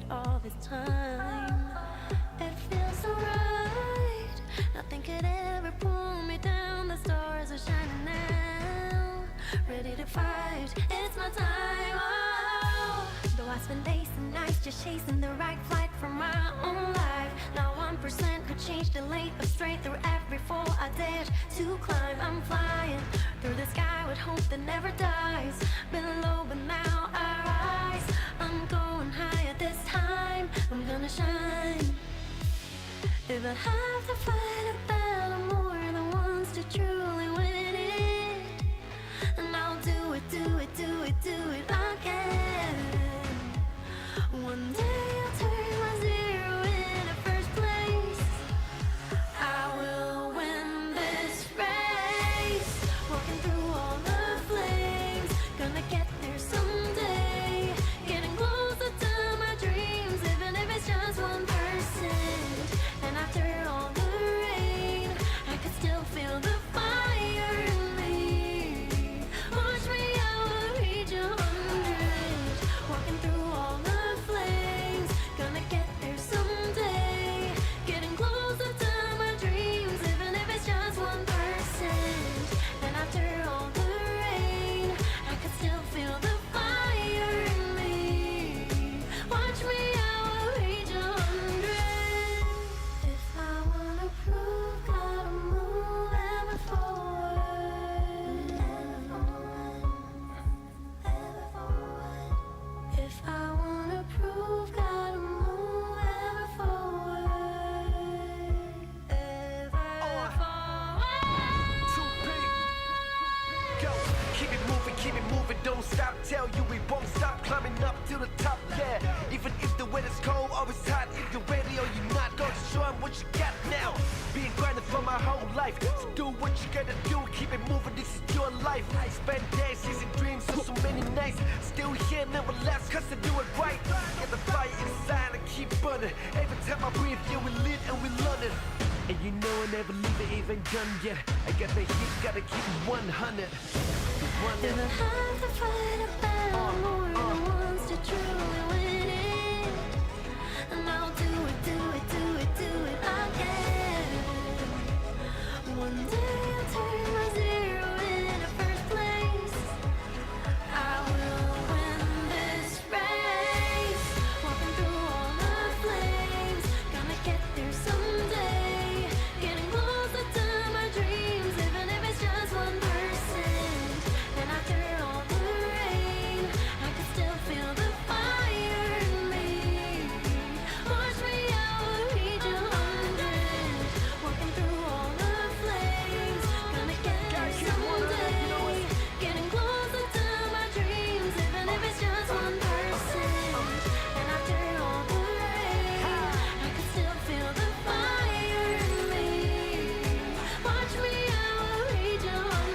all this time. It feels so right. Nothing could ever pull me down. The stars are shining now. Ready to fight. It's my time. Oh. Though I spend days and nights just chasing the right flight from my own life. Not 1% could change the lane of straight through every fall I dared to climb. I'm flying through the sky with hope that never dies. Been low but now I rise. I'm going higher this time. I'm gonna shine. If I have to fight a battle, more than once to truly win it, and I'll do it, do it, do it, do it again. One day I'll turn my zero into first place. I will win this race. Walking through all the flames, gonna get there someday. Getting closer to my dreams, even if it's just 1%. And after all the rain, I could still feel the fire in me. Watch me, I will reach 100. Walking through all the flames, gonna get there someday. Getting closer to my dreams, even if it's just 1%. And after all the rain, I could still feel the fire in me. Watch me, I will reach 100. If I wanna prove, gotta move ever forward. Ever forward. If I wanna prove, gotta move ever forward. Ever forward. Too big. Go, keep it moving, don't stop. Tell you we won't stop climbing up to the top, yeah. Even if the weather's cold or it's hot, if you're ready or you're not, go to show 'em what you got now. Been grinding for my whole life, so do what you gotta do. Keep it moving, this is your life. I spend days chasing dreams, so many nights. Still here, never last, cause I do it right. Get the fire inside and keep burning. Every time I breathe, yeah, we live and we learn it. And you know I never leave it even done yet. I got the heat, gotta keep it 100. If I have to fight a battle, more than once to truly win it, and I'll do it, do it, do it, do it again. One day I'll turn my zero into first place. I will win this race. Walking through all the flames, gonna get there someday. Getting closer to my dreams, even if it's just 1%. And after all the rain, I can still feel the fire in me. Watch me, I will reach 100. Walking through all the flames, gonna get there someday. Getting closer to my dreams, even if it's just 1%. And after all the rain, I can still feel the fire in me. Watch me, I will reach 100.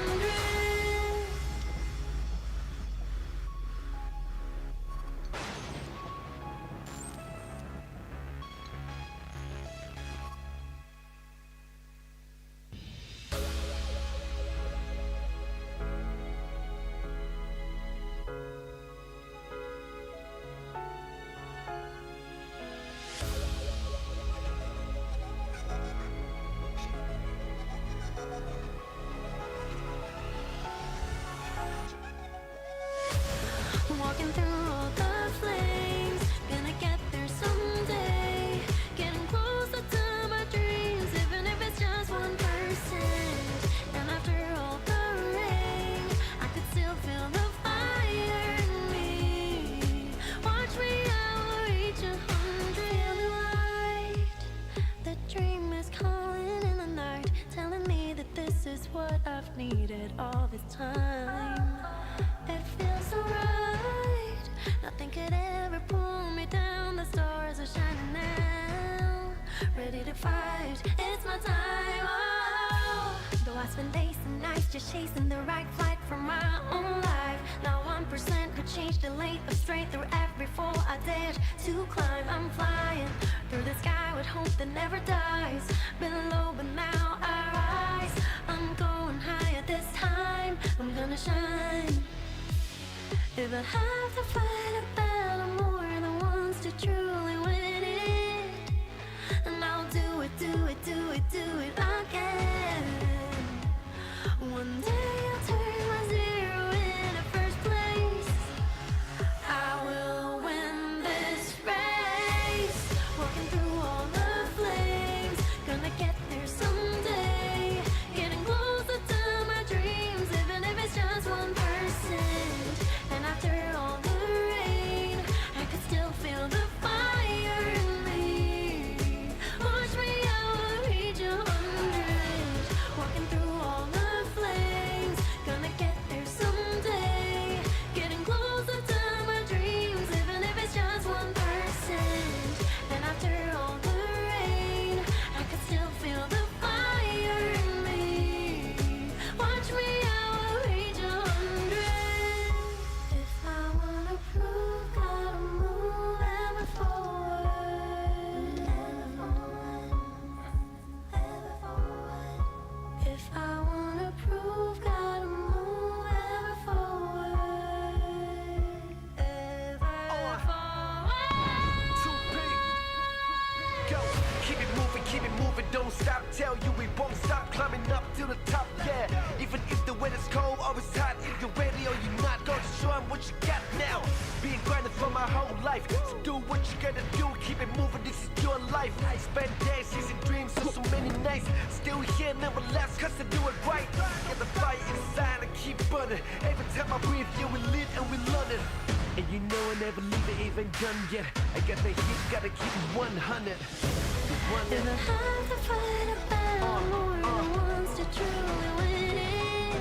Walking through all the flames, gonna get there someday. Getting closer to my dreams, even if it's just 1%. And after all the rain, I could still feel the fire in me. Watch me, I will reach 100. Feel the light, the dream is calling in the night, telling me that this is what I've needed all this time. It feels so right. Nothing could ever pull me down. The stars are shining now. Ready to fight. It's my time. Oh. Though I spend days and nights just chasing the right flight from my own life. Not 1% could change the length of straight through every fall I dared to climb. I'm flying through the sky with hope that never dies. Been low but now I rise. I'm going higher this time. I'm gonna shine. If I have to fight a battle, more than once to truly win it. And I'll do it, do it, do it, do it again. One day I'll turn my zero into first place. I will win this race. Walking through all the flames, gonna get there someday. Getting closer to my dreams, even if it's just 1%. And after all the rain, I could still feel the fire in me. Watch me, I will reach 100. Walking through all the flames, gonna get there someday. Getting closer to my dreams, even if it's just 1%. And after all the rain, I could still feel the fire in me. Watch me, I will reach 100. If I wanna prove, gotta move ever forward. Ever forward. If I wanna prove, gotta move ever forward. Ever forward. 2P. Go, keep it moving, don't stop. Tell you we won't stop climbing up to the top, yeah. Even if the weather's cold or it's hot, if you're ready or you're not, go show 'em what you got now. Being grinding for my whole life, so do what you gotta do, keep it moving, this is your life. I spend days chasing dreams, so many nights, still here, never last, cause I do it right. Get the fire inside and keep burning. Every time I breathe, yeah, we live and we learn it. And you know I never leave it even done yet. I got the heat, gotta keep it 100. If I have to fight a battle more than once to truly win it,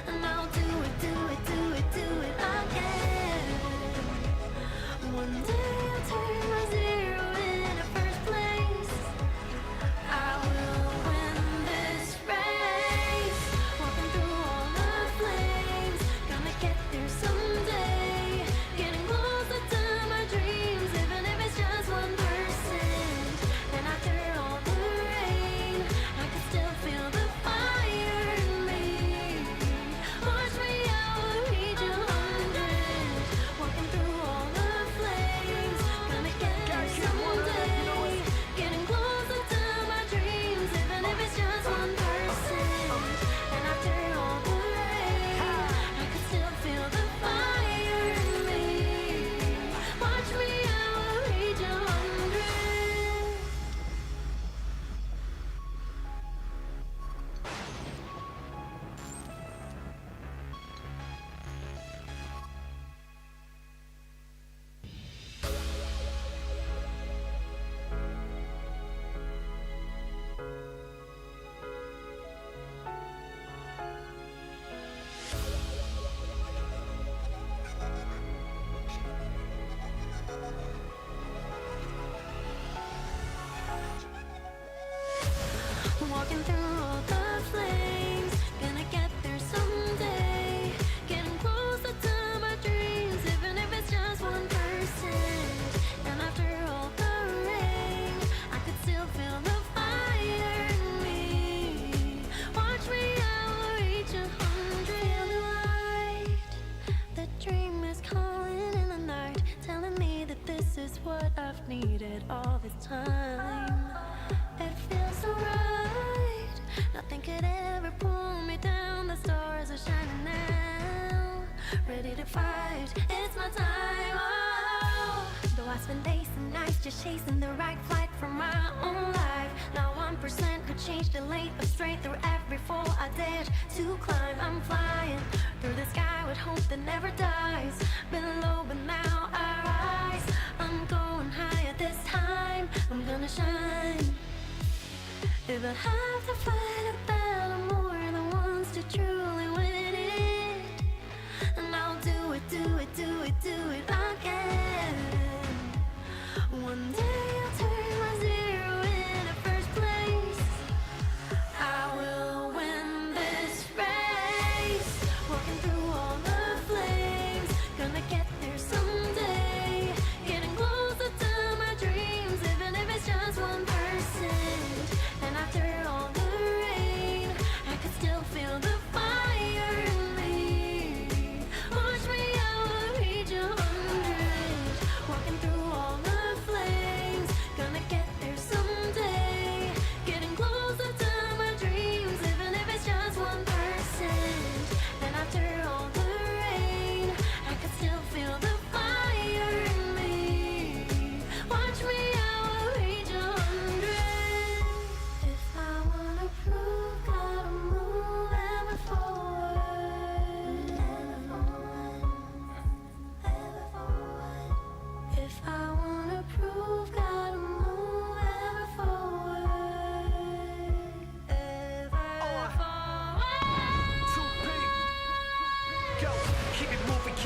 and I'll do it, do it, do it, do it again. One day I'll turn my zero into first place. I will win this race. Walking through all the flames, gonna get there someday. Getting closer to my dreams, even if it's just 1%. And after all the rain, I can still feel the fire in me. Watch me, I will reach 100. Walking through all the flames, gonna get there someday. Getting closer to my dreams, even if it's just 1%. And after all the rain, I can still feel the fire in me. Watch me, I will reach 100. Walking through all the flames, gonna get there someday. Getting closer to my dreams, even if it's just 1%. And after all the rain, I could still feel the fire in me. Watch me, I will reach 100. Feel the light, the dream is calling in the night, telling me that this is what I've needed all this time. It feels so right. Nothing could ever pull me down. The stars are shining now. Ready to fight. It's my time. Oh. Though I spend days and nights just chasing the right flight for my own life. Now 1% could change the lane, but straight through every fall I dared to climb. I'm flying through the sky with hope that never dies. Been low, but now I rise. I'm going higher this time. I'm gonna shine. If I have to fight a battle more than once to truly win it, and I'll do it, do it, do it, do it again. One day I'll turn my zero into first place. I will win this race. Walking through all the flames, gonna get there someday. Getting closer to my dreams, even if it's just 1%. And after all the rain, I could still feel the fire. keep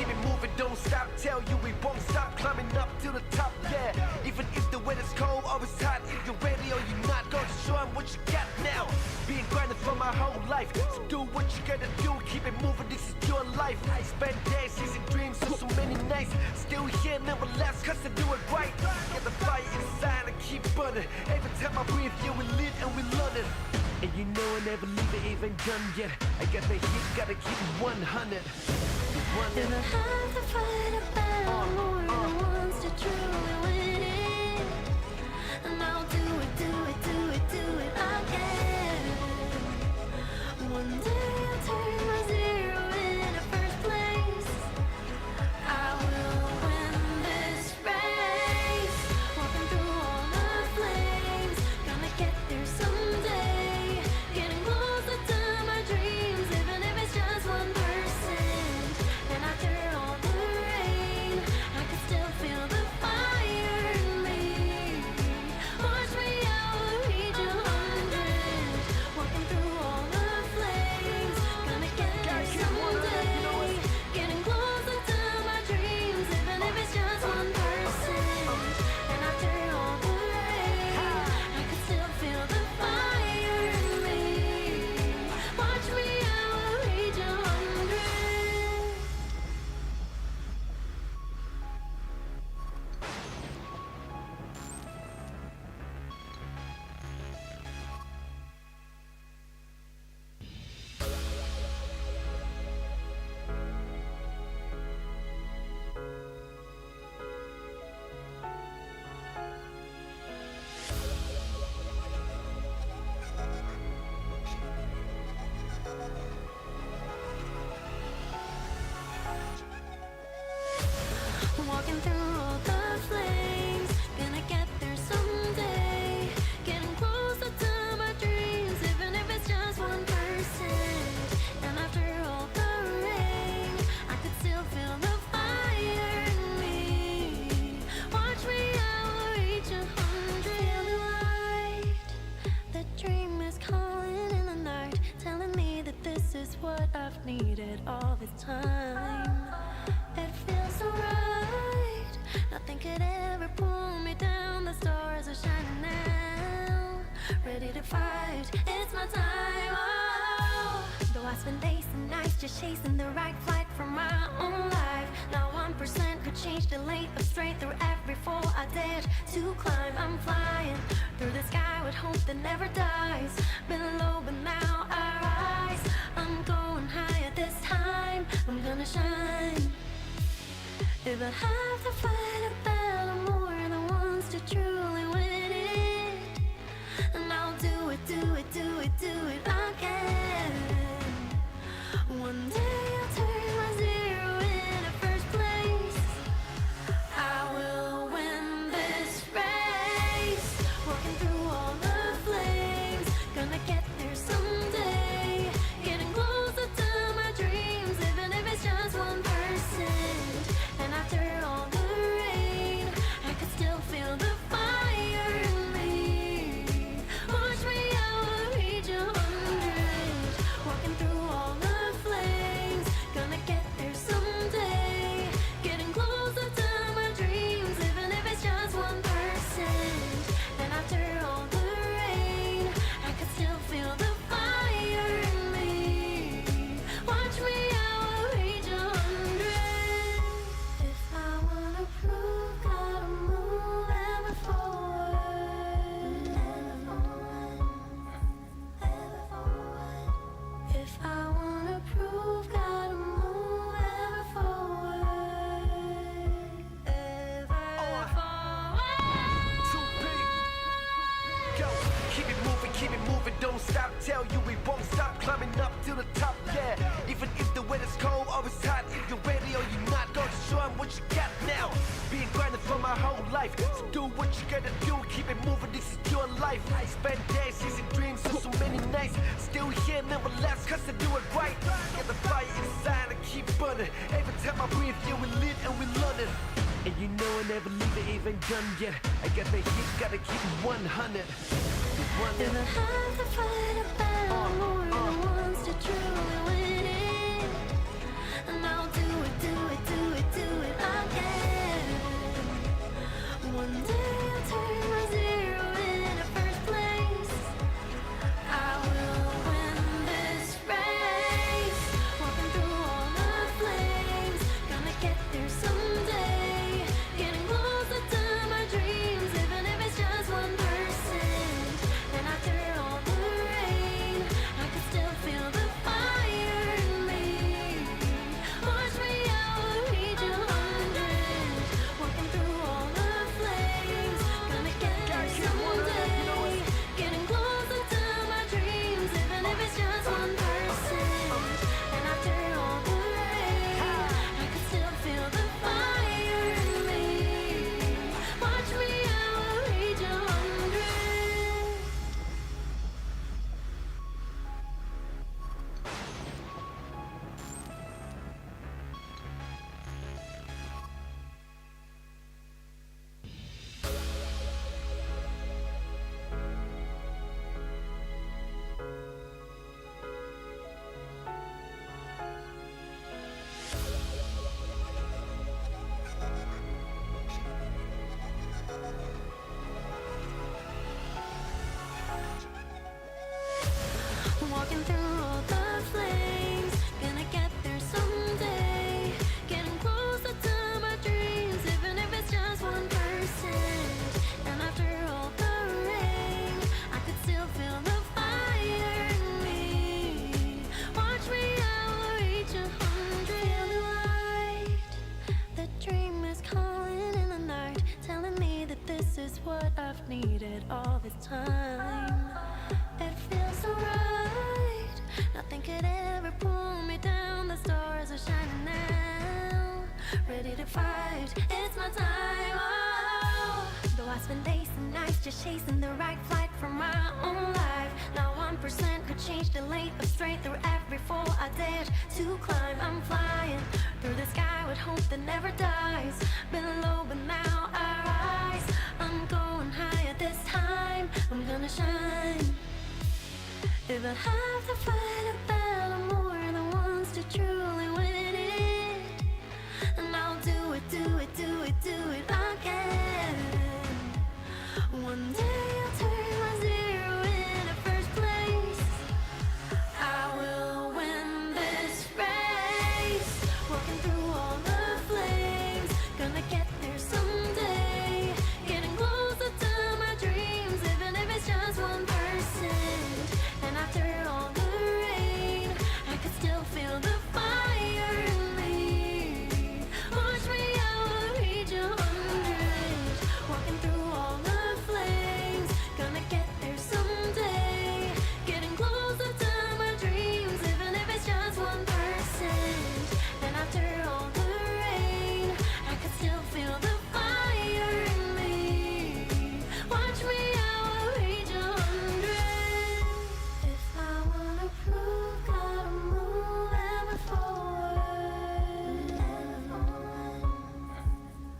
it moving, don't stop. Tell you we won't stop climbing up to the top, yeah. Even if the weather's cold or it's hot, if you're ready or you're not, gonna show 'em what you got now. Being grinding for my whole life, so do what you gotta do, keep it moving, this is your life. I spend days chasing dreams, so many nights, still here, never last, cause I do it right. Get the fire inside and keep burning. Every time I breathe, yeah, we live and we learn it. And you know I never leave it even done yet. I got the heat, gotta keep it 100. If I have to fight a battle more than once to truly win it, and I'll do it again. One day I'll turn my zero into first place. I will win this race. Walking through all the flames, gonna get there someday. Getting closer to my dreams, even if it's just 1%. And after all the rain, I can still feel the fire in me. Watch me, I will reach 100. Walking through all the flames, gonna get there someday. Getting closer to my dreams, even if it's just 1%. And after all the rain, I can still feel the fire in me. Watch me, I will reach 100. Walking through all the flames, gonna get there someday. Getting closer to my dreams, even if it's just 1%. And after all the rain, I could still feel the fire in me. Watch me, I will reach 100. Feel the light, the dream is calling in the night, telling me that this is what I've needed all this time. It feels so right. Nothing could ever pull me down. The stars are shining now. Ready to fight. It's my time. Oh. Though I spend days and nights just chasing the right flight for my own life. Now 1% could change the lane of straight through every fall I dared to climb. I'm flying through the sky with hope that never dies. Been low, but now I rise. I'm going higher this time. I'm gonna shine. If I have to fight a battle more than once to truly win it, and I'll do it again. One day I'll turn my zero into first place. I will win this race. Walking through all the flames, gonna get there someday. Getting closer to my dreams, even if it's just 1%. And after all the rain, I could still feel the fire in me. Watch me, I will reach 100. Walking through all the flames, gonna get there someday. Getting closer to my dreams, even if it's just 1%. And after all the rain, I could still feel the fire in me. Watch me, I will reach 100. If I wanna prove, gotta move ever forward. Ever forward. If I wanna prove, gotta move ever forward. Ever forward. Too big. Go, keep it moving, don't stop. Tell you we won't stop climbing up to the top, yeah. Even if the weather's cold or it's hot, if you're ready or you're not, gonna show 'em what you got now. Being grinding for my whole life, so do what you gotta do, keep it moving, this is your life. I spend days chasing dreams, so many nights, still here, never last, cause I do it right. Get the fire inside and keep burning. Every time I breathe, yeah, we live and we learn it. And you know I never leave it even done yet. I got the heat, gotta keep it 100. If I have to fight a battle more than once to truly win it, and I'll do it Walking through all the flames, gonna get there someday. Getting closer to my dreams, even if it's just 1%. And after all the rain, I could still feel the fire in me. Watch me, I will reach 100. Feel the light, the dream is calling in the night, telling me that this is what I've needed all this time. It feels so right, nothing could ever pull me down. The stars are shining now, ready to fight, it's my time. Oh, though I spend days and nights just chasing the right flight from my own life, now 1% could change the lane of straight through every fall I dared to climb. I'm flying through the sky with hope that never dies. Been low but now I rise, I'm going higher this time, I'm gonna shine. If I have to fight a battle more than once to truly win it, and I'll do it, do it, do it, do it again. One day I'll turn my zero into first place, I will win this race. Walking through all the flames, gonna get there someday. Getting closer to my dreams, even if it's just 1%. And after all the rain, I could still feel the fire in me. Watch me, I will reach 100. Walking through all the flames, gonna get there someday. Getting closer to my dreams, even if it's just 1%. And after all the rain, I could still feel the fire in me. Watch me, I will reach 100. If I wanna prove, gotta move ever forward.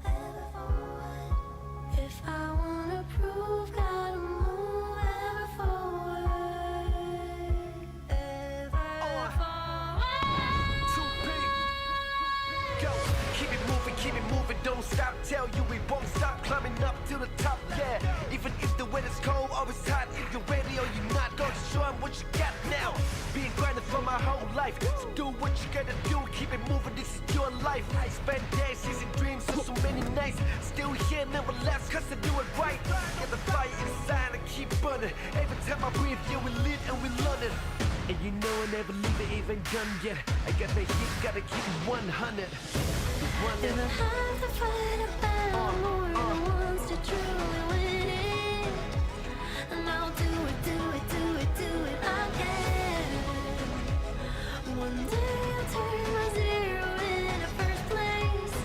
Ever forward. If I wanna prove, gotta move ever forward. Ever forward. 2P. Go, keep it moving, don't stop. Tell you we won't stop climbing up to the top, yeah. Even if the weather's cold or it's hot, if you're ready or you're not, go show 'em what you got now. Being grinding for my whole life, so do what you gotta do, keep it moving, this is your life. I spend days chasing dreams, so many nights, still here, never left, cause I do it right. Get the fire inside and keep burning. Every time I breathe, yeah, we live and we learn it. And you know I never leave it even done yet. I got the heat, gotta keep it 100. If I have to fight a battle more than once to truly win it, and I'll do it, do it, do it, do it again. One day I'll turn my zero into first place,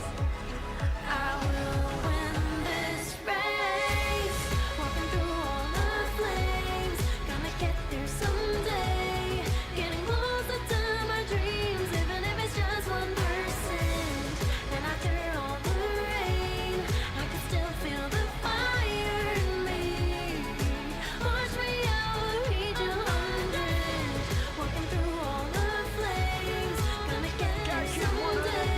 I will win this race. Walking through all the flames, gonna get there someday. Getting closer to my dreams, even if it's just 1%. And after all the rain, I can still feel the fire in me. Watch me, I will reach 100. Walking through all the flames, gonna get there someday.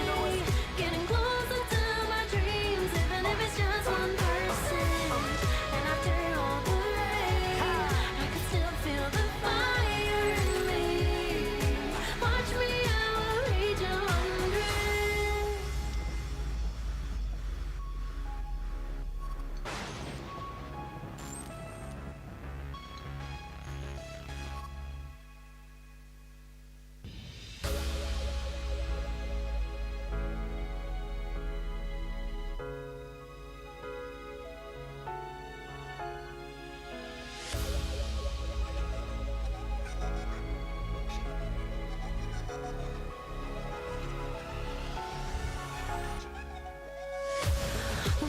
Getting closer to my dreams, even if it's just 1%. And after all the rain, I can still feel the fire in me. Watch me, I will reach 100.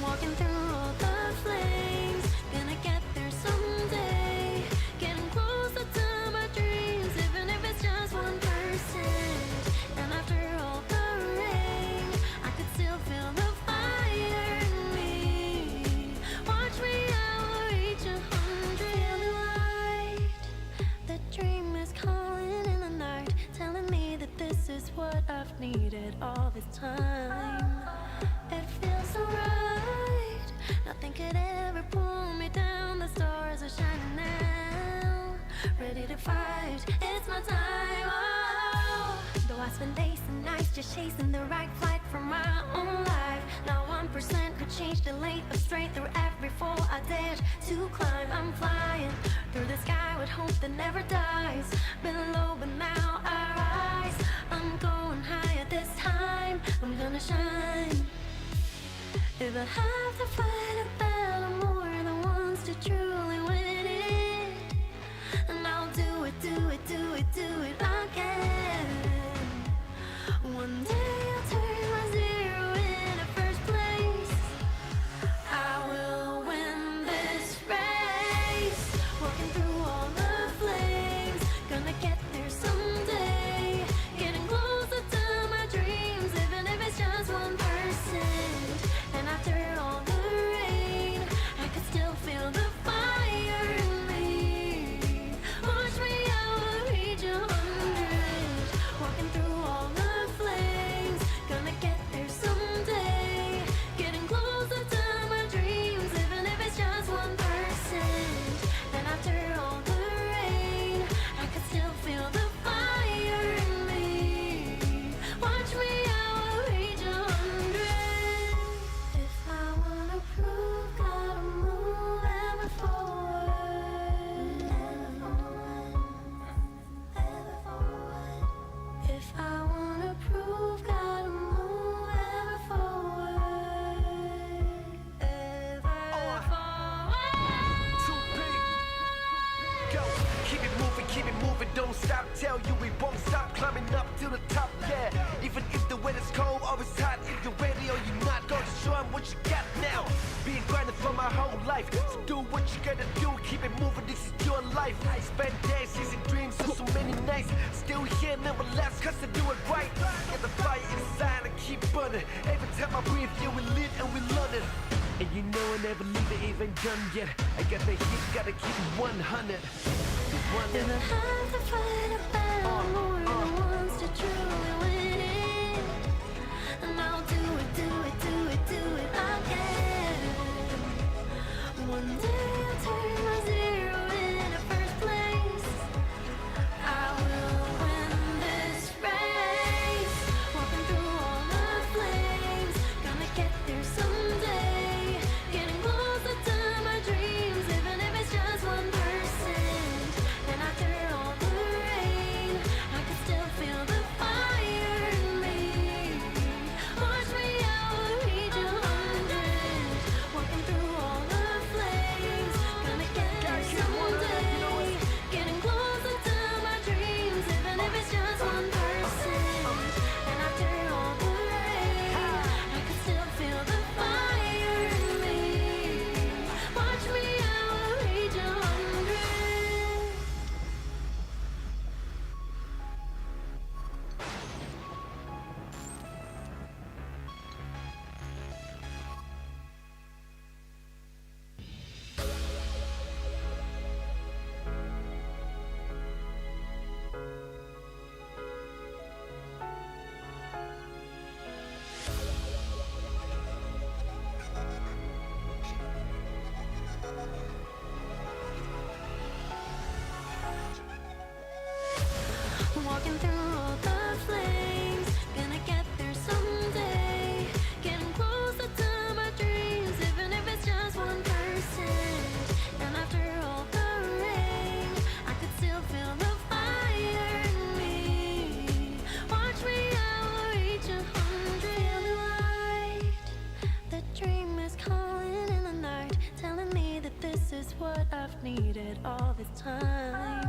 Walking through all the flames, gonna get there someday. Getting closer to my dreams, even if it's just 1%. And after all the rain, I could still feel the fire in me. Watch me, I will reach 100. Feel the light, the dream is calling in the night, telling me that this is what I've needed all this time. It feels so right, nothing could ever pull me down. The stars are shining now, ready to fight. It's my time. Oh, though I spend days and nights just chasing the right flight from my own life. Not 1% could change the lane of straight through every fall I dared to climb. I'm flying through the sky with hope that never dies. Been low, but now I rise. I'm going higher this time. I'm gonna shine. If I have to fight a battle more than once to truly win it, and I'll do it, do it, do it, do it again. One day I'll turn my zero into first place. I will win this race. Walking through all the flames, gonna get there someday. Getting closer to my dreams, even if it's just 1%. And after all the rain, I can still feel the fire in me. Watch me, I will reach 100. Walking through all the flames, gonna get there someday. Getting closer to my dreams, even if it's just 1%. And after all the rain, I can still feel the fire in me. Watch me, I will reach 100. If I wanna prove, gotta move ever forward. Ever forward. If I wanna prove, gotta move ever forward. Ever forward. Too big. Go, keep it moving, don't stop. Tell you we won't stop climbing up to the top. Yeah, even if the weather's cold or it's hot, if you're ready or you're not, gonna show 'em what you got now. Being grinding for my whole life, so do what you gotta do. Keep it moving, this is your life. I spend days chasing dreams for so many nights. Still here, never last, cause I do it right. Get the fire inside and keep burning. Every time I breathe, yeah, we live and we learn it. And you know I never leave it even done yet. I got the heat, gotta keep it 100. If I have to fight a battle more than once to truly win it, and I'll do it, do it, do it, do it again. One day I'll turn my zero into first place. I will win this race. Walking through all the flames, gonna get there someday. Getting closer to my dreams, even if it's just 1%. And after all the rain, I can still feel the fire in me. Watch me, I will reach 100. Walking through all the flames, gonna get there someday. Getting closer to my dreams, even if it's just 1%. And after all the rain, I can still feel the fire in me. Watch me, I will reach 100. Walking through all the flames, gonna get there someday. Getting closer to my dreams, even if it's just 1%. And after all the rain, I could still feel the fire in me. Watch me, I will reach 100. Feel the light, the dream is calling in the night, telling me that this is what I've needed all this time.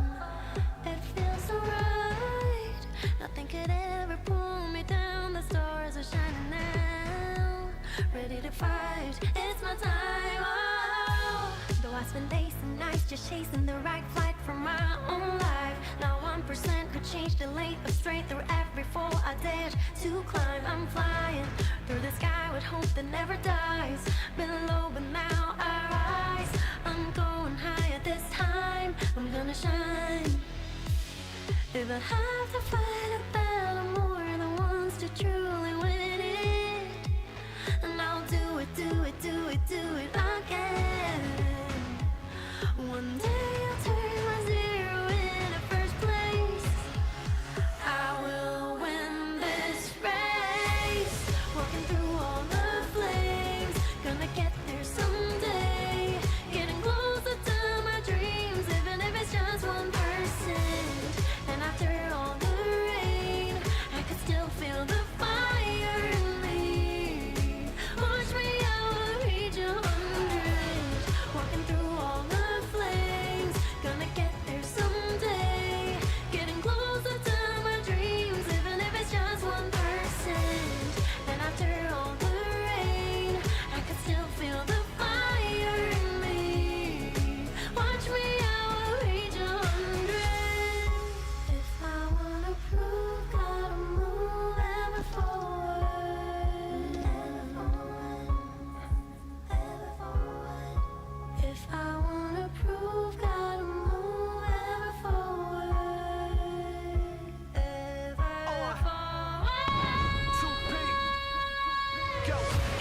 It feels so right. Nothing could ever pull me down. The stars are shining now. Ready to fight. It's my time. Oh, though I spend days and nights just chasing the right flight from my own life. Not 1% could change the lane of straight through every fall I dared to climb. I'm flying through the sky with hope that never dies. Been low, but now I rise. I'm going higher this time. I'm gonna shine. If I have to fight a battle more than once to truly win it, and I'll do it, do it, do it, do it again. One day I'll turn my zero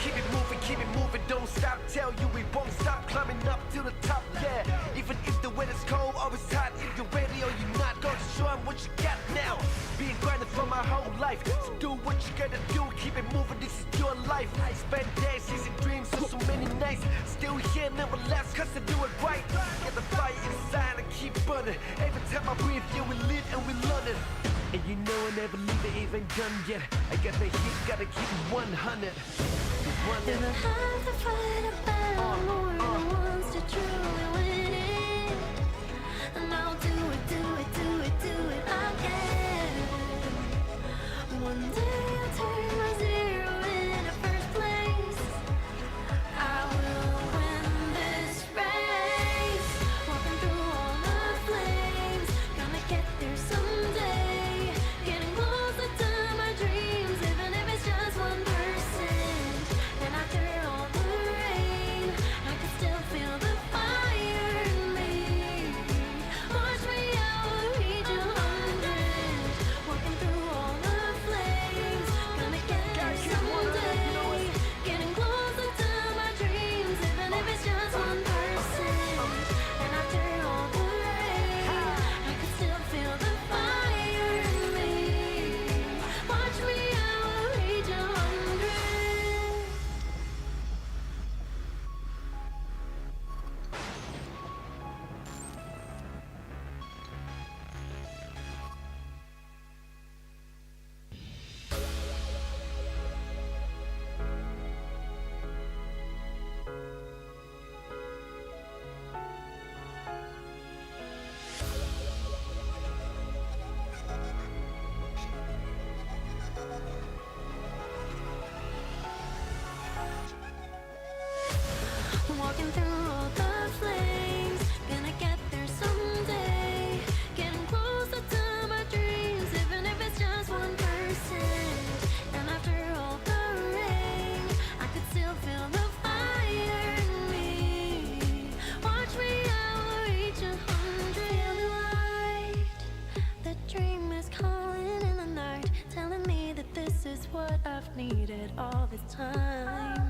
keep it moving, don't stop. Tell you we won't stop climbing up to the top. Yeah, even if the weather's cold or it's hot, if you're ready or you're not, go to show 'em what you got now. Being grinding for my whole life, so do what you gotta do. Keep it moving, this is your life. Spend days chasing dreams, so many nights. Still here, never last, cause I do it right. Get the fire inside and keep burning. Every time I breathe, yeah, we live and we learn it. And you know I never leave it even done yet. I got the heat, gotta keep it 100. If I have to fight a battle, more than once to truly win it, and I'll do it, do it, do it, do it again. One day I'll turn my zero into first place. I will win this race. Walking through all the flames, gonna get there someday. Getting closer to my dreams, even if it's just 1%. And after all the rain, I can still feel the fire in me. Watch me, I will reach 100. Walking through all the flames, gonna get there someday. Getting closer to my dreams, even if it's just 1%. And after all the rain, I can still feel the fire in me. Watch me, I will reach 100. Walking through all the flames, gonna get there someday. Getting closer to my dreams, even if it's just 1%. And after all the rain, I could still feel the fire in me. Watch me, I will reach 100. Feel the light, the dream is calling in the night, telling me that this is what I've needed all this time.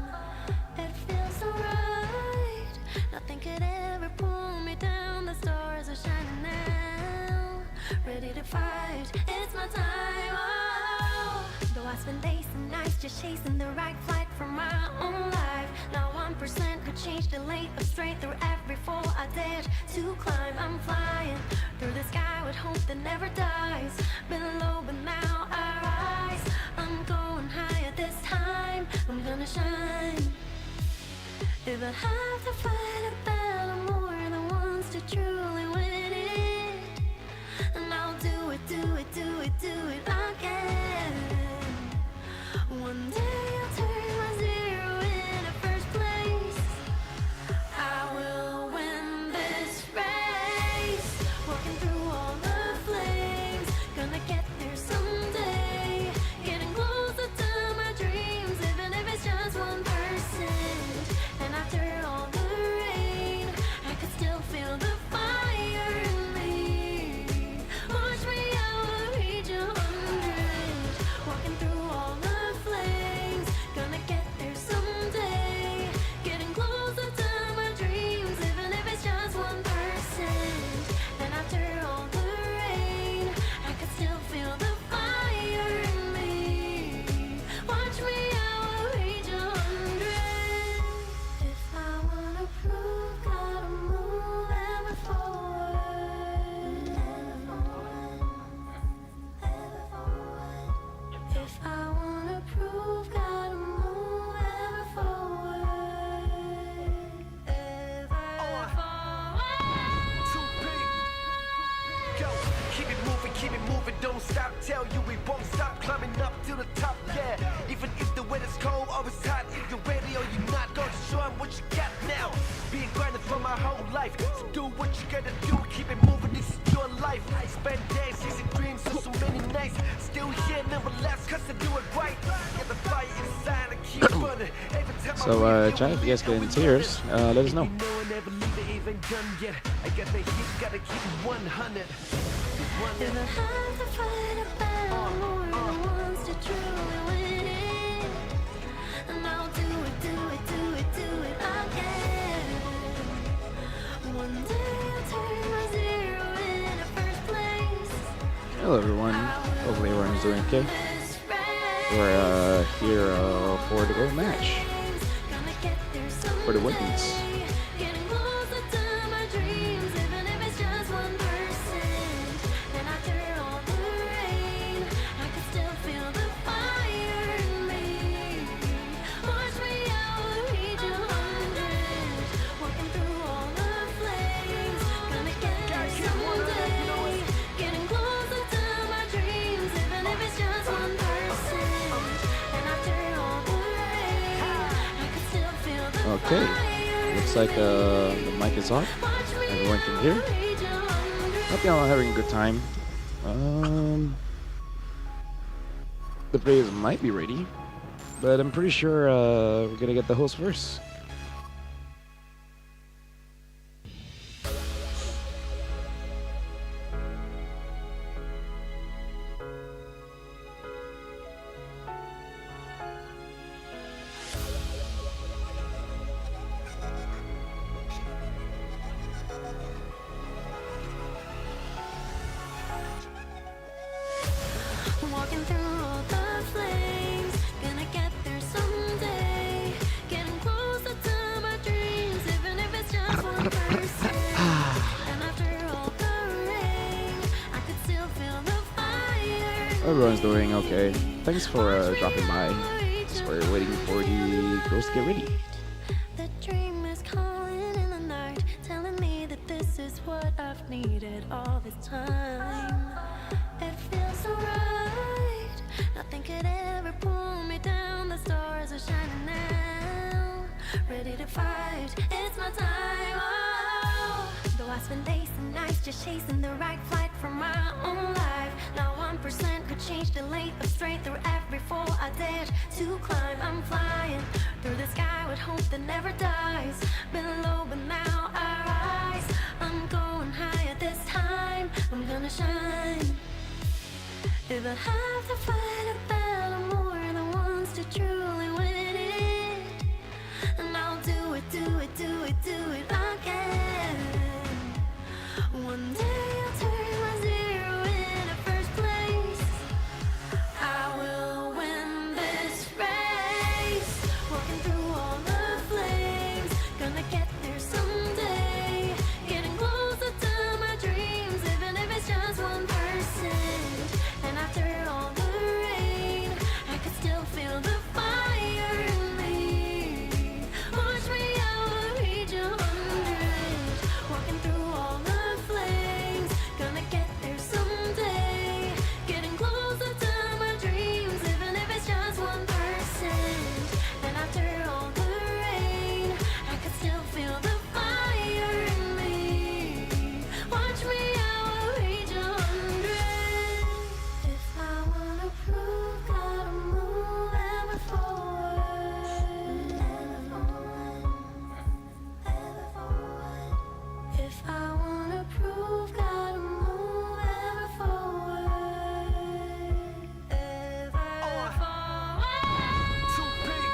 It feels so right. Nothing could ever pull me down. The stars are shining now. Ready to fight. It's my time. Oh. Though I spend days and nights just chasing the right flight for my own life. Now 1% could change the lane of straight through every fall I dared to climb. I'm flying through the sky with hope that never dies. Been low, but now I rise. I'm going higher this time. I'm gonna shine. If I have to fight a battle more than once to truly win it, and I'll do it, do it, do it, do it again. One day I'll turn my zero into first place. I will win this race. Walking through all the flames, gonna get there someday. Getting closer to my dreams, even if it's just 1%. And after all the rain, I could still feel the fire in me. Watch me, I will reach 100. Walking through all the flames, gonna get there someday. Getting closer to my dreams, even if it's just 1%. And after all the rain, I could still feel the fire in me. Watch me, I will reach 100. If I wanna prove, gotta move ever forward. Ever forward. If I wanna prove, gotta move ever forward. Ever forward. 2P. Go, keep it moving, don't stop. Tell you we won't stop climbing up to the top. Yeah, even if the weather's cold or it's hot, if you're ready or you're not, go to show 'em what you got now. Being grinding for my whole life, so do what you gotta do. Keep it moving, this is your life. Spend days chasing dreams, so many nights. Still here, never last, cause I do it right. Get the fire inside and keep burning. Every time I So, breathe, chat, if you guys get in tears, let us know. you know I never leave it even done yet. I got the heat, gotta keep it 100. If I have to fight a battle more than once to truly win it, and I'll do it, Hello everyone, hopefully everyone is doing okay. We're here for the gold match, for the women's. Okay, looks like the mic is on. Everyone can hear. Hope y'all are having a good time. The players might be ready, but I'm pretty sure we're gonna get the host first. Walking through all the flames, gonna get there someday. Getting closer to my dreams, even if it's just 1%. And after all the rain, I could still feel the fire. Everyone's doing okay. Thanks for dropping by. Just we're waiting for the girls to get ready. The dream is calling in the night, telling me that this is what I've needed all this time. It feels so right. Nothing could ever pull me down. The stars are shining now. Ready to fight. It's my time. Oh. Though I spend days and nights just chasing the right flight from my own life. Now 1% could change the lane of straight through every fall I dared to climb. I'm flying through the sky with hope that never dies. Been low, but now I rise. I'm going higher this time. I'm gonna shine. If I have to fight a battle more than once to truly win it, and I'll do it, do it, do it, do it again. One day I'll turn my zero into first place. I will win this race. Walking through all the flames, gonna get there someday. Getting closer to my dreams, even if it's just 1%. And after all the rain, I could still feel the fire in me. Watch me, I will reach 100. Walking through all the flames, gonna get there someday. Getting closer to my dreams, even if it's just 1%. And after all the rain, I could still feel the fire in me. Watch me, I will reach 100. If I wanna prove, gotta move ever forward. Ever forward. If I wanna prove, gotta move ever forward. Ever forward. Too big.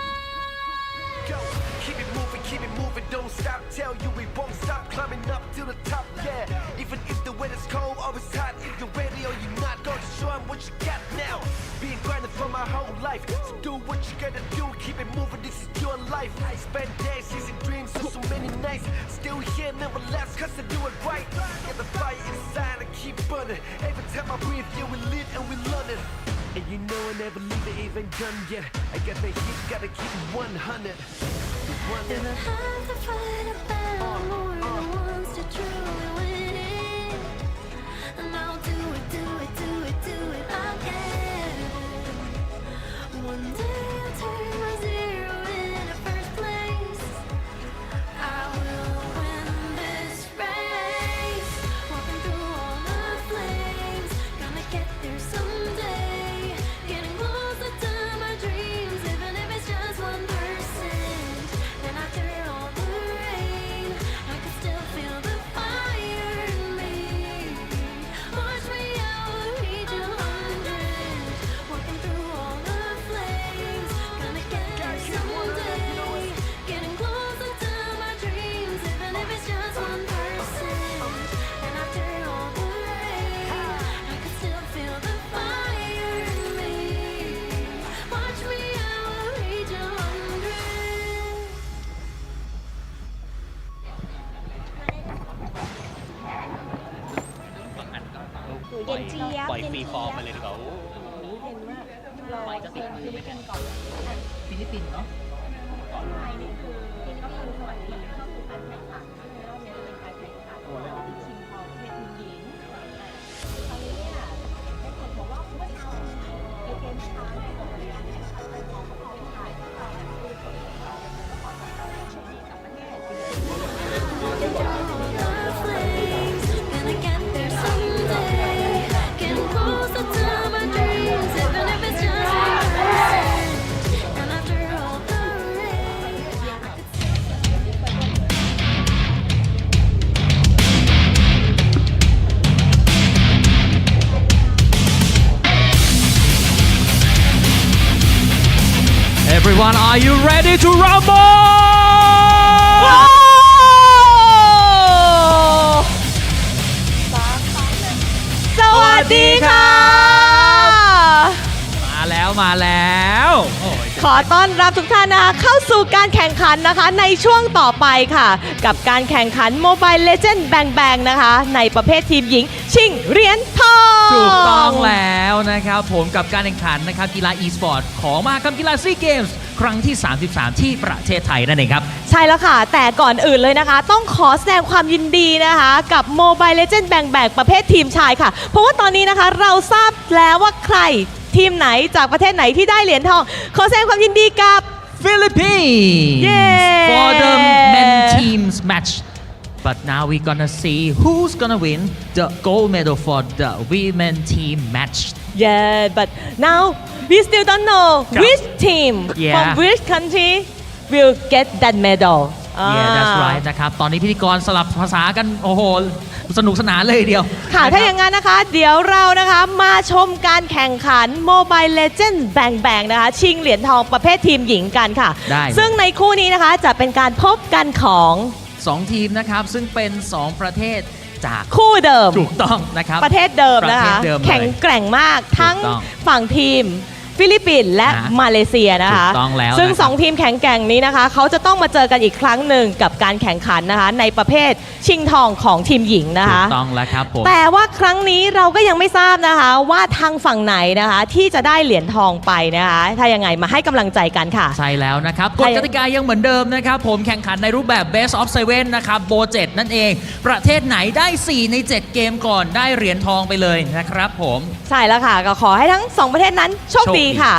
Go, keep it moving, don't stop. Tell you we won't stop climbing up to the top. Yeah, even if the weather's cold or it's hot, if you're ready or you're not, gonna show 'em what you got now. Been grinding for my whole life, so do what you gotta do. Keep it moving, this is your life. I spend days chasing dreams for so many nights. Still here, never last, cause I do it right. Get the fire inside and keep burning. Every time I breathe, yeah, we live and we learn it. And you know I never leave it even done yet. I got the heat, gotta keep it 100. If I have to fight a battle more than once to truly win it, and I'll do it, do it, do it, do it again. One day I'll turn my zero into first place. I will win this race. Walking through all the flames, gonna get there someday. Getting closer to my dreams, even if it's just 1%. And after all the rain, I could still feel the fire in me. Watch me, I will reach 100. Walking through all the flames, ฟรีฟอร์มไปเลยดีกว่าไปจะติดมือไม่แข็งฟิลิปปินส์เนาะEveryone, are you ready to rumble? สวัสดีค่ะ มาแล้วขอต้อนรับทุกท่านนะคะเข้าสู่การแข่งขันนะคะในช่วงต่อไปค่ะ กับการแข่งขัน Mobile Legends Bang Bang นะคะในประเภททีมหญิงชิงเหรียญทอง ถูกต้องแล้วนะครับผมกับการแข่งขันนะครับกีฬา e-sport ของมหกรรมกีฬาซีเกมส์ครั้งที่ 33 ที่ประเทศไทยนั่นเองครับใช่แล้วค่ะแต่ก่อนอื่นเลยนะคะ ต้องขอแสดงความยินดีนะคะกับ Mobile Legends Bang Bang ประเภททีมชายค่ะเพราะว่าตอนนี้นะคะเราทราบแล้วว่าใครทีมไหนจากประเทศไหนที่ได้เหรียญทองขอแสดงความยินดีกับ Philippines for the men teams match but now we gonna see who's gonna win the gold medal for the women team match but now we still don't know which team from which country will get that medal that's right นะครับตอนนี้พิธีกรสลับภาษากันโอ้โหสนุกสนานเลยเดียวค่ะถ้าอย่างนั้นนะคะเดี๋ยวเรานะคะมาชมการแข่งขัน Mobile Legends Bang Bang นะคะชิงเหรียญทองประเภททีมหญิงกันค่ะซึ่งในคู่นี้นะคะจะเป็นการพบกันของ2ทีมนะครับซึ่งเป็น 2 ประเทศจากคู่เดิมถูกต้องนะครับประเทศเดิมนะคะแข็งแกร่งมากทั้งฝั่งทีมฟิลิปปินส์และมาเลเซียนะคะซึ่ง2ทีมแข็งแกร่งนี้นะคะเขาจะต้องมาเจอกันอีกครั้งหนึ่งกับการแข่งขันนะคะในประเภทชิงทองของทีมหญิงนะคะถูกต้องแล้วครับผมแต่ว่าครั้งนี้เราก็ยังไม่ทราบนะคะว่าทางฝั่งไหนนะคะที่จะได้เหรียญทองไปนะคะถ้ายังไงมาให้กำลังใจกันค่ะใช่แล้วนะครับกฎกติกายังเหมือนเดิมนะครับผมแข่งขันในรูปแบบ Best of 7นะครับโบ7นั่นเองประเทศไหนได้4ใน7เกมก่อนได้เหรียญทองไปเลยนะครับผมใช่แล้วค่ะก็ขอให้ทั้ง2ประเทศนั้นโชคดีค่ะ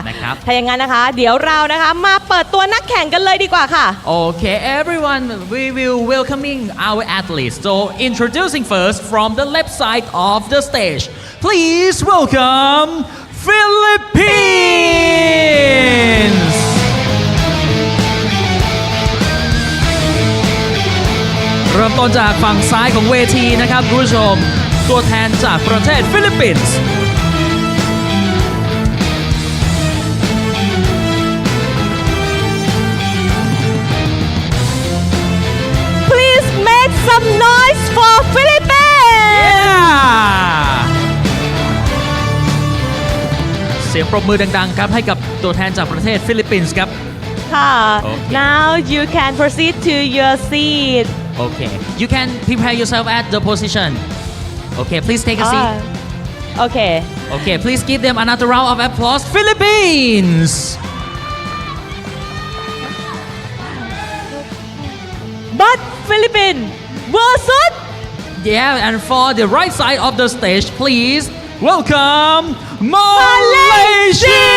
ถ้าอย่างนั้นนะคะเดี๋ยวเรานะคะมาเปิดตัวนักแข่งกันเลยดีกว่าค่ะ Okay everyone we will welcoming our athletes so introducing first from the left side of the stage please welcome Philippines เริ่มต้นจากฝั่งซ้ายของเวทีนะครับคุณผู้ชมตัวแทนจากประเทศฟิลิปปินส์Some noise for Philippines เสียงปรบมือดังๆครับให้กับตัวแทนจากประเทศฟิลิปปินส์ครับค่ะ Now you can proceed to your seat Okay you can prepare yourself at the position Okay please take a seat Okay please give them another round of applause Philippines But Philippines versus and for the right side of the stage please welcome Malaysia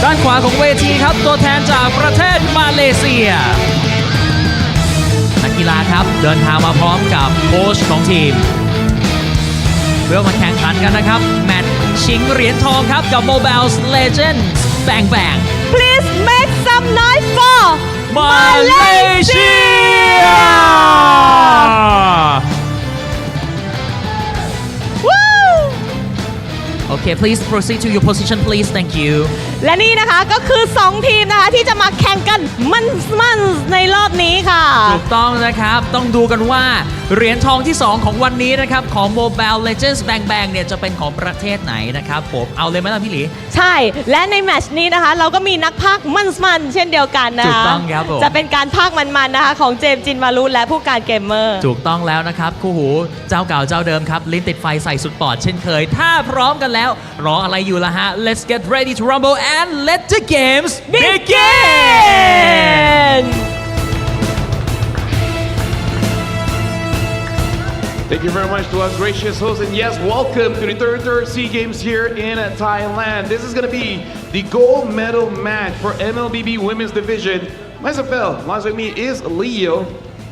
ด้านขวาของเวทีครับตัวแทนจากประเทศมาเลเซียนักกีฬาครับเดินทางมาพร้อมกับโค้ชของทีมเพื่อมาแข่งขันกันนะครับแมตช์ชิงเหรียญทองครับกับ Mobile Legends Bang Bang Please make some noise for Malaysia เ Okay, please proceed to your position, please. Thank you. และนี่นะคะก็คือ 2 ทีมนะคะที่จะมาแข่งกันมันในรอบนี้ค่ะ ถูกต้องนะครับ ต้องดูกันว่าเหรียญทองที่ 2 ของวันนี้นะครับ ของ Mobile Legends Bang Bang เนี่ยจะเป็นของประเทศไหนนะครับผมเอาเลยไหมล่ะพี่หลี ใช่ และในแมตช์นี้นะคะ เราก็มีนักพากย์มันเช่นเดียวกันนะคะ ถูกต้องครับผม จะเป็นการพากย์มันนะคะของเจมส์จินมารุและผู้การเกมเมอร์ ถูกต้องแล้วนะครับคู่หูเจ้าเก่าเจ้าเดิมครับ ลิ้นติดไฟใส่สุดปอดเช่นเคย ถ้าพร้อมกันแล้วรออะไรอยู่ล่ะฮะ Let's get ready to rumble and let the games begin Thank you very much to our gracious host, and yes, welcome to the third SEA Games here in Thailand. This is going to be the gold medal match for MLBB Women's Division. Myself, along with me is Leo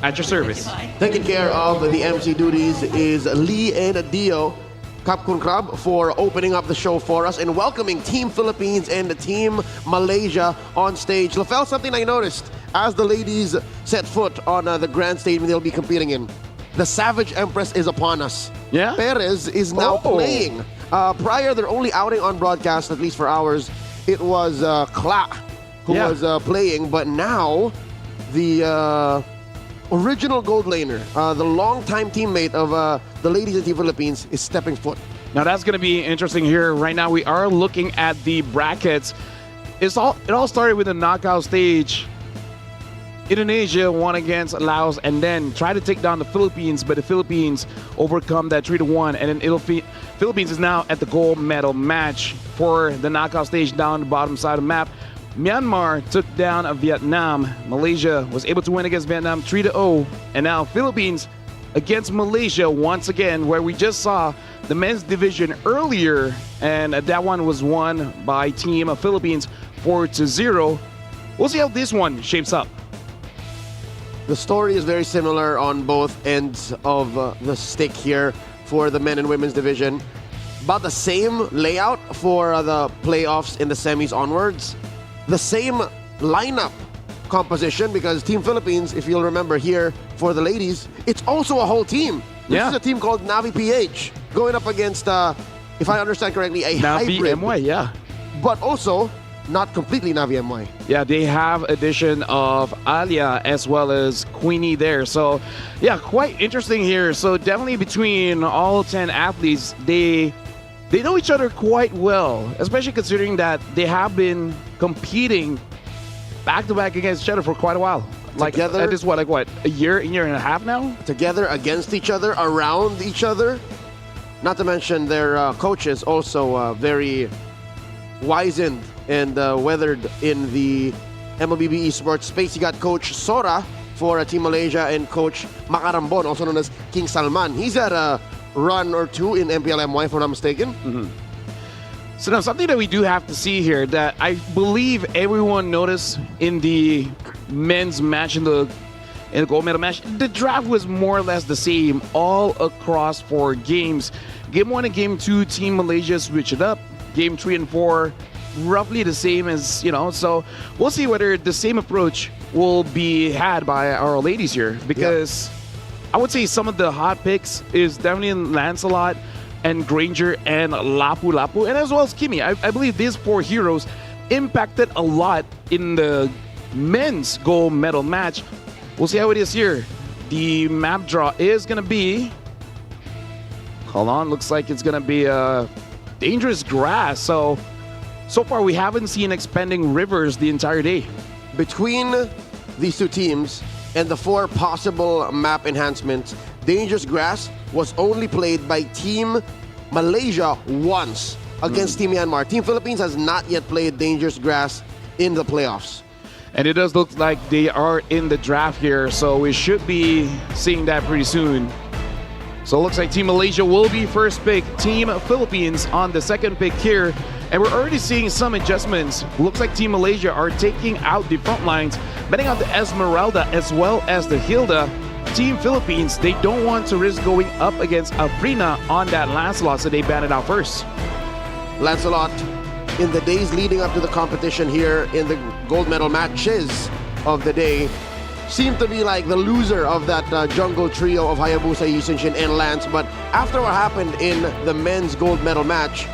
at your service. Taking care of the MC duties is Lee and Dio. Kap Kun Krab for opening up the show for us and welcoming Team Philippines and Team Malaysia on stage. LaFell, something I noticed as the ladies set foot on the grand stage they'll be competing in. The Savage Empress is upon us. Yeah? Perez is now playing. Prior, their only outing on broadcast, at least for hours, it was Kla who was playing. But now, the original gold laner, the longtime teammate of the ladies in Team Philippines, is stepping foot. Now that's going to be interesting here. Right now, we are looking at the brackets. It all started with the knockout stage. Indonesia won against Laos and then tried to take down the Philippines, but the Philippines overcome that 3-1, and then Philippines is now at the gold medal match for the knockout stage down the bottom side of the map. Myanmar took down Vietnam. Malaysia was able to win against Vietnam 3-0, and now Philippines against Malaysia once again, where we just saw the men's division earlier, and that one was won by Team Philippines 4-0. We'll see how this one shapes up. The story is very similar on both ends of the stick here for the men and women's division. About the same layout for the playoffs in the semis onwards. The same lineup composition because Team Philippines, if you'll remember here for the ladies, it's also a whole team. This is a team called Navi PH going up against, if I understand correctly, a Navi hybrid. MY, yeah. But also not completely Navi MY. Yeah, they have addition of Alia as well as Queenie there. So, yeah, quite interesting here. So definitely between all 10 athletes, they know each other quite well, especially considering that they have been competing back-to-back against each other for quite a while. Like, Together, that is what, a year and a half now? Together, against each other, around each other. Not to mention their coaches also very wizened and weathered in the MLBB Esports space. You got Coach Sora for Team Malaysia and Coach Makarambon, also known as King Salman. He's had a run or two in MPLMY, if I'm not mistaken. Mm-hmm. So now something that we do have to see here that I believe everyone noticed in the men's match in the gold medal match, the draft was more or less the same all across 4 games. Game 1 and Game 2, Team Malaysia switched it up. Game 3 and 4, roughly the same as, so we'll see whether the same approach will be had by our ladies here because I would say some of the hot picks is definitely Lancelot and Granger and Lapu, and as well as Kimi. I believe these 4 heroes impacted a lot in the men's gold medal match. We'll see how it is here. The map draw is going to be, hold on, looks like it's going to be a dangerous grass. So far we haven't seen expanding rivers the entire day. Between these 2 teams and the 4 possible map enhancements, Dangerous Grass was only played by Team Malaysia once against Team Myanmar. Team Philippines has not yet played Dangerous Grass in the playoffs. And it does look like they are in the draft here, so we should be seeing that pretty soon. So it looks like Team Malaysia will be first pick, Team Philippines on the second pick here. And we're already seeing some adjustments. Looks like Team Malaysia are taking out the front lines, betting out the Esmeralda as well as the Hilda. Team Philippines, they don't want to risk going up against Afrina on that Lancelot, so they ban it out first. Lancelot, in the days leading up to the competition here in the gold medal matches of the day, seemed to be like the loser of that jungle trio of Hayabusa, Yusunshin, and Lance. But after what happened in the men's gold medal match,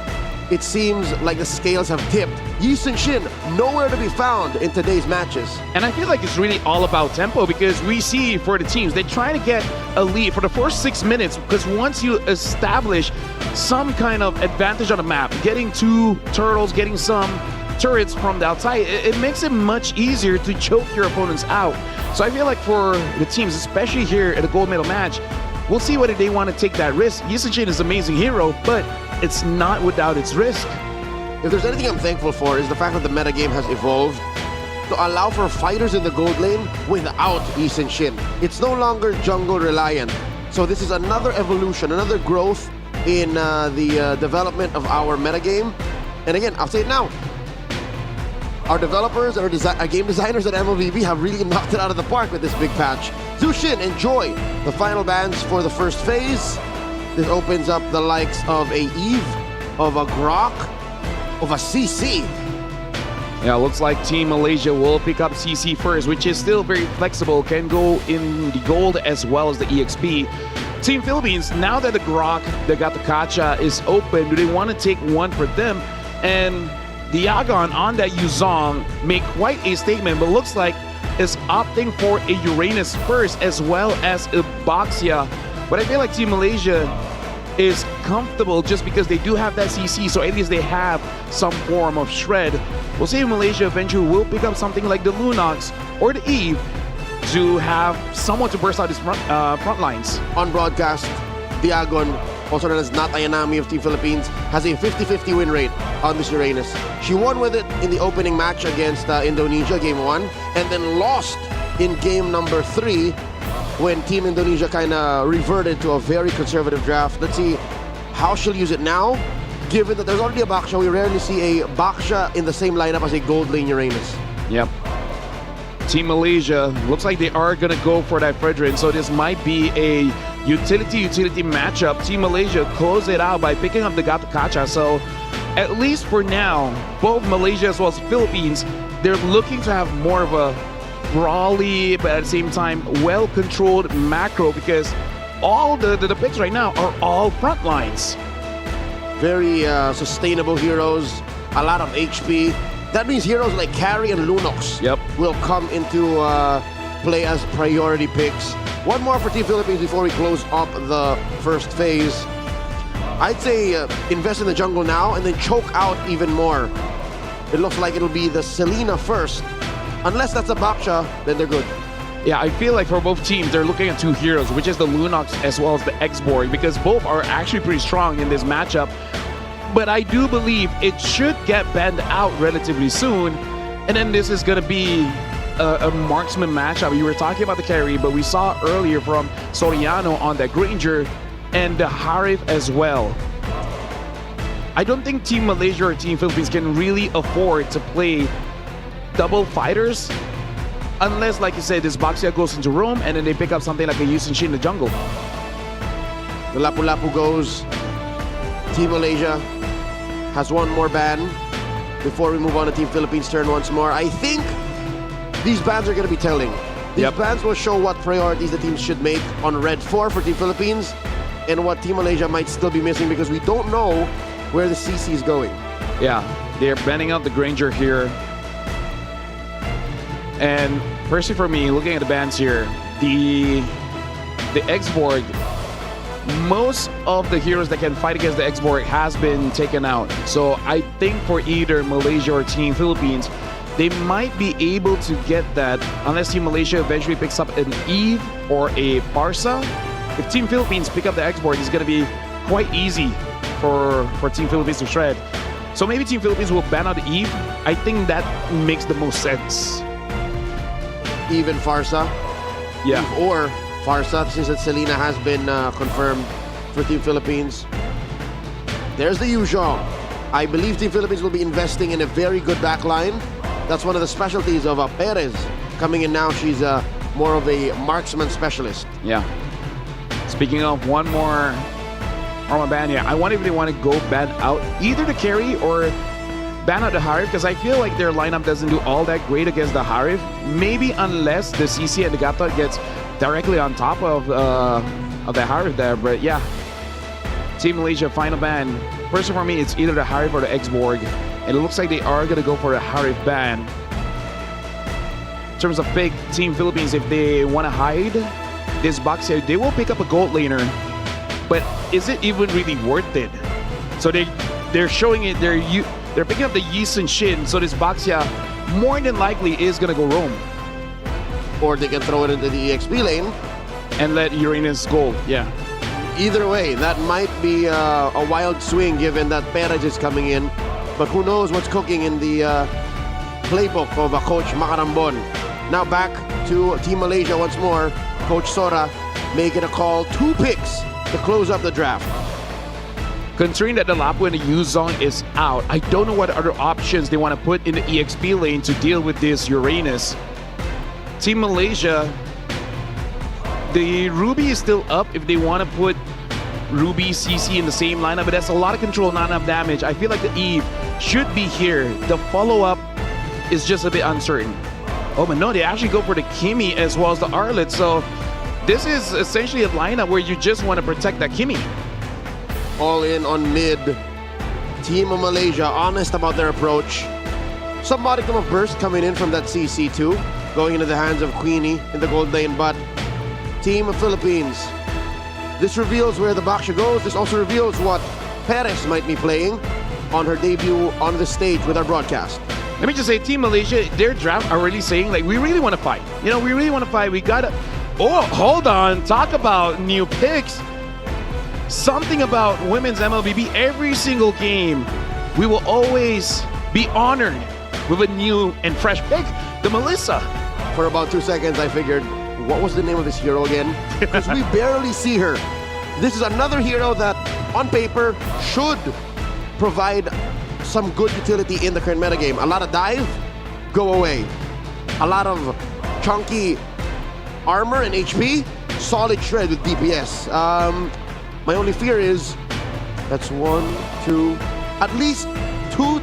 it seems like the scales have tipped. Yi Sun-shin, nowhere to be found in today's matches. And I feel like it's really all about tempo because we see for the teams, they try to get a lead for the first 6 minutes because once you establish some kind of advantage on the map, getting 2 turtles, getting some turrets from the outside, it makes it much easier to choke your opponents out. So I feel like for the teams, especially here at a gold medal match, we'll see whether they want to take that risk. Yi Sun-shin is an amazing hero, but it's not without its risk. If there's anything I'm thankful for is the fact that the metagame has evolved to allow for fighters in the gold lane without Yi Sun-shin. It's no longer jungle reliant. So this is another evolution, another growth in the development of our metagame. And again, I'll say it now. Our developers, our game designers at MLBB have really knocked it out of the park with this big patch. Zushin, enjoy the final bans for the first phase. This opens up the likes of a Eve, of a Grok, of a CC. Yeah, looks like Team Malaysia will pick up CC first, which is still very flexible, can go in the gold as well as the EXP. Team Philippines, now that the Grok, they got the Kacha is open, do they want to take one for them? And Diagon on that Yuzong made quite a statement, but looks like is opting for a Uranus first as well as a Boxia. But I feel like Team Malaysia is comfortable just because they do have that CC, so at least they have some form of shred. We'll see if Malaysia eventually will pick up something like the Lunox or the Eve to have someone to burst out his front lines. On broadcast, Diagon, also known as Nat Ayanami of Team Philippines, has a 50-50 win rate on this Uranus. She won with it in the opening match against Indonesia, game 1, and then lost in game number 3 when Team Indonesia kind of reverted to a very conservative draft. Let's see how she'll use it now. Given that there's already a Baksha, we rarely see a Baksha in the same lineup as a gold lane Uranus. Yep. Team Malaysia, looks like they are going to go for that Fredrin, so this might be a utility matchup. Team Malaysia close it out by picking up the Gata Kacha, so at least for now, both Malaysia as well as Philippines, they're looking to have more of a brawly, but at the same time, well-controlled macro because all the picks right now are all front lines. Very sustainable heroes, a lot of HP. That means heroes like Carry and Lunox will come into play as priority picks. One more for Team Philippines before we close up the first phase. I'd say invest in the jungle now and then choke out even more. It looks like it'll be the Selena first. Unless that's a Baksha, then they're good. Yeah, I feel like for both teams, they're looking at 2 heroes, which is the Lunox as well as the X-Borg, because both are actually pretty strong in this matchup. But I do believe it should get banned out relatively soon. And then this is going to be a marksman matchup. You were talking about the carry, but we saw earlier from Soriano on that Granger and the Harif as well. I don't think Team Malaysia or Team Philippines can really afford to play double fighters unless, like you said, this Boxia goes into roam and then they pick up something like a Yi Sun-shin in the jungle. The Lapu-Lapu goes. Team Malaysia has one more ban before we move on to Team Philippines' turn once more. I think these bans are going to be telling. These bans will show what priorities the teams should make on Red 4 for Team Philippines and what Team Malaysia might still be missing because we don't know where the CC is going. Yeah, they're banning out the Granger here. And personally for me, looking at the bans here, the X-Borg, most of the heroes that can fight against the X-Borg has been taken out. So I think for either Malaysia or Team Philippines, they might be able to get that unless Team Malaysia eventually picks up an Eve or a Barca. If Team Philippines pick up the X-Borg, it's going to be quite easy for Team Philippines to shred. So maybe Team Philippines will ban out the Eve. I think that makes the most sense. Eve and Farsa. Yeah. Eve or Farsa, since that Selena has been confirmed for Team Philippines. There's the usual. I believe Team Philippines will be investing in a very good back line. That's one of the specialties of Perez. Coming in now, she's more of a marksman specialist. Yeah. Speaking of one more ban here, I really want to go ban out either the carry or ban out the Harif because I feel like their lineup doesn't do all that great against the Harif. Maybe unless the CC and the Gata gets directly on top of the Harif there. But yeah, Team Malaysia final ban personally for me, it's either the Harif or the X-Borg. And it looks like they are going to go for a Harif ban. In terms of pick, Team Philippines, if they want to hide this box here, they will pick up a gold laner. But is it even really worth it? So they're showing it, they're picking up the Yeast and Shin, so this Baxia more than likely is going to go roam. Or they can throw it into the EXP lane. And let Uranus go, yeah. Either way, that might be a wild swing given that Perez is coming in. But who knows what's cooking in the playbook of Coach Macarambon. Now back to Team Malaysia once more. Coach Sora making a call, 2 picks to close up the draft. Considering that the Lapu and the Yuzong is out, I don't know what other options they want to put in the EXP lane to deal with this Uranus. Team Malaysia, the Ruby is still up if they want to put Ruby, CC in the same lineup, but that's a lot of control, not enough damage. I feel like the Eve should be here. The follow-up is just a bit uncertain. Oh, but no, they actually go for the Kimi as well as the Arlet, so this is essentially a lineup where you just want to protect that Kimi. All in on mid. Team of Malaysia, honest about their approach. Some modicum of burst coming in from that CC2, going into the hands of Queenie in the gold lane, but Team of Philippines. This reveals where the Baxia goes. This also reveals what Perez might be playing on her debut on the stage with our broadcast. Let me just say, Team Malaysia, their draft are really saying, like, we really want to fight. You know, we really want to fight. We got to... Oh, hold on. Talk about new picks. Something about women's MLBB. Every single game, we will always be honored with a new and fresh pick, the Melissa. For about 2 seconds, I figured, what was the name of this hero again? Because we barely see her. This is another hero that, on paper, should provide some good utility in the current metagame. A lot of dive, go away. A lot of chunky armor and HP, solid shred with DPS. My only fear is that's 1, 2, at least two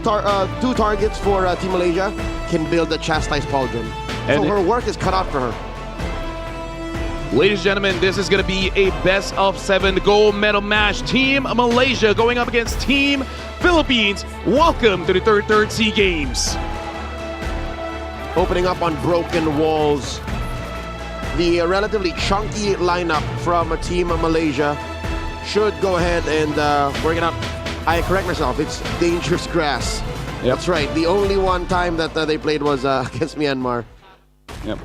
targets for Team Malaysia can build a Chastise Pauldron. So her work is cut out for her. Ladies and gentlemen, this is going to be a best of 7 gold medal match. Team Malaysia going up against Team Philippines. Welcome to the third SEA Games. Opening up on broken walls. The relatively chunky lineup from Team Malaysia should go ahead and work it out. I correct myself, it's dangerous grass. Yep. That's right. The only one time that they played was against Myanmar. Yep.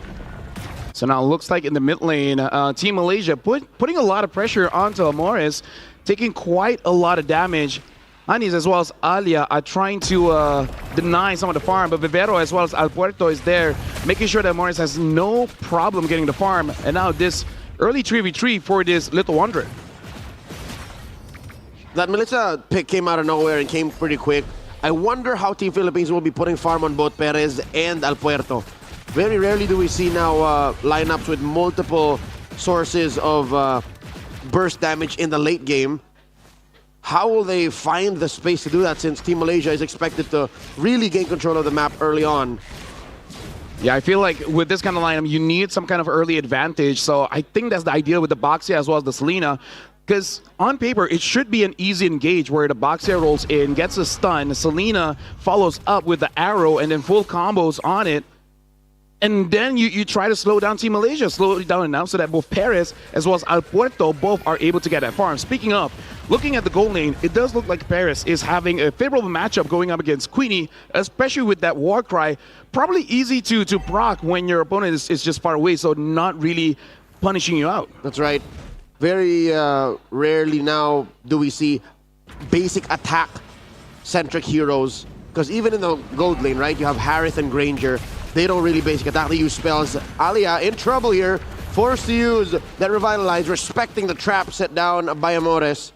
So now it looks like in the mid lane, Team Malaysia putting a lot of pressure onto Amores, taking quite a lot of damage. Anis as well as Alia are trying to deny some of the farm, but Vivero as well as Al Puerto is there, making sure that Amores has no problem getting the farm. And now this early 3v3 for this little wanderer. That Melissa pick came out of nowhere and came pretty quick. I wonder how Team Philippines will be putting farm on both Perez and Al Puerto. Very rarely do we see now lineups with multiple sources of burst damage in the late game. How will they find the space to do that since Team Malaysia is expected to really gain control of the map early on? Yeah, I feel like with this kind of lineup, you need some kind of early advantage. So I think that's the idea with the Baxia as well as the Selena. Because on paper, it should be an easy engage where the Baxia rolls in, gets a stun, Selena follows up with the arrow and then full combos on it. And then you try to slow down Team Malaysia, slow it down enough so that both Perez as well as Al Puerto both are able to get that farm. Speaking of, looking at the gold lane, it does look like Perez is having a favorable matchup going up against Queenie, especially with that war cry. Probably easy to proc when your opponent is just far away, so not really punishing you out. That's right. Very rarely now do we see basic attack-centric heroes. Because even in the gold lane, right, you have Harith and Granger. They don't really basic attack, they use spells. Alia in trouble here, forced to use that Revitalize, respecting the trap set down by Amores.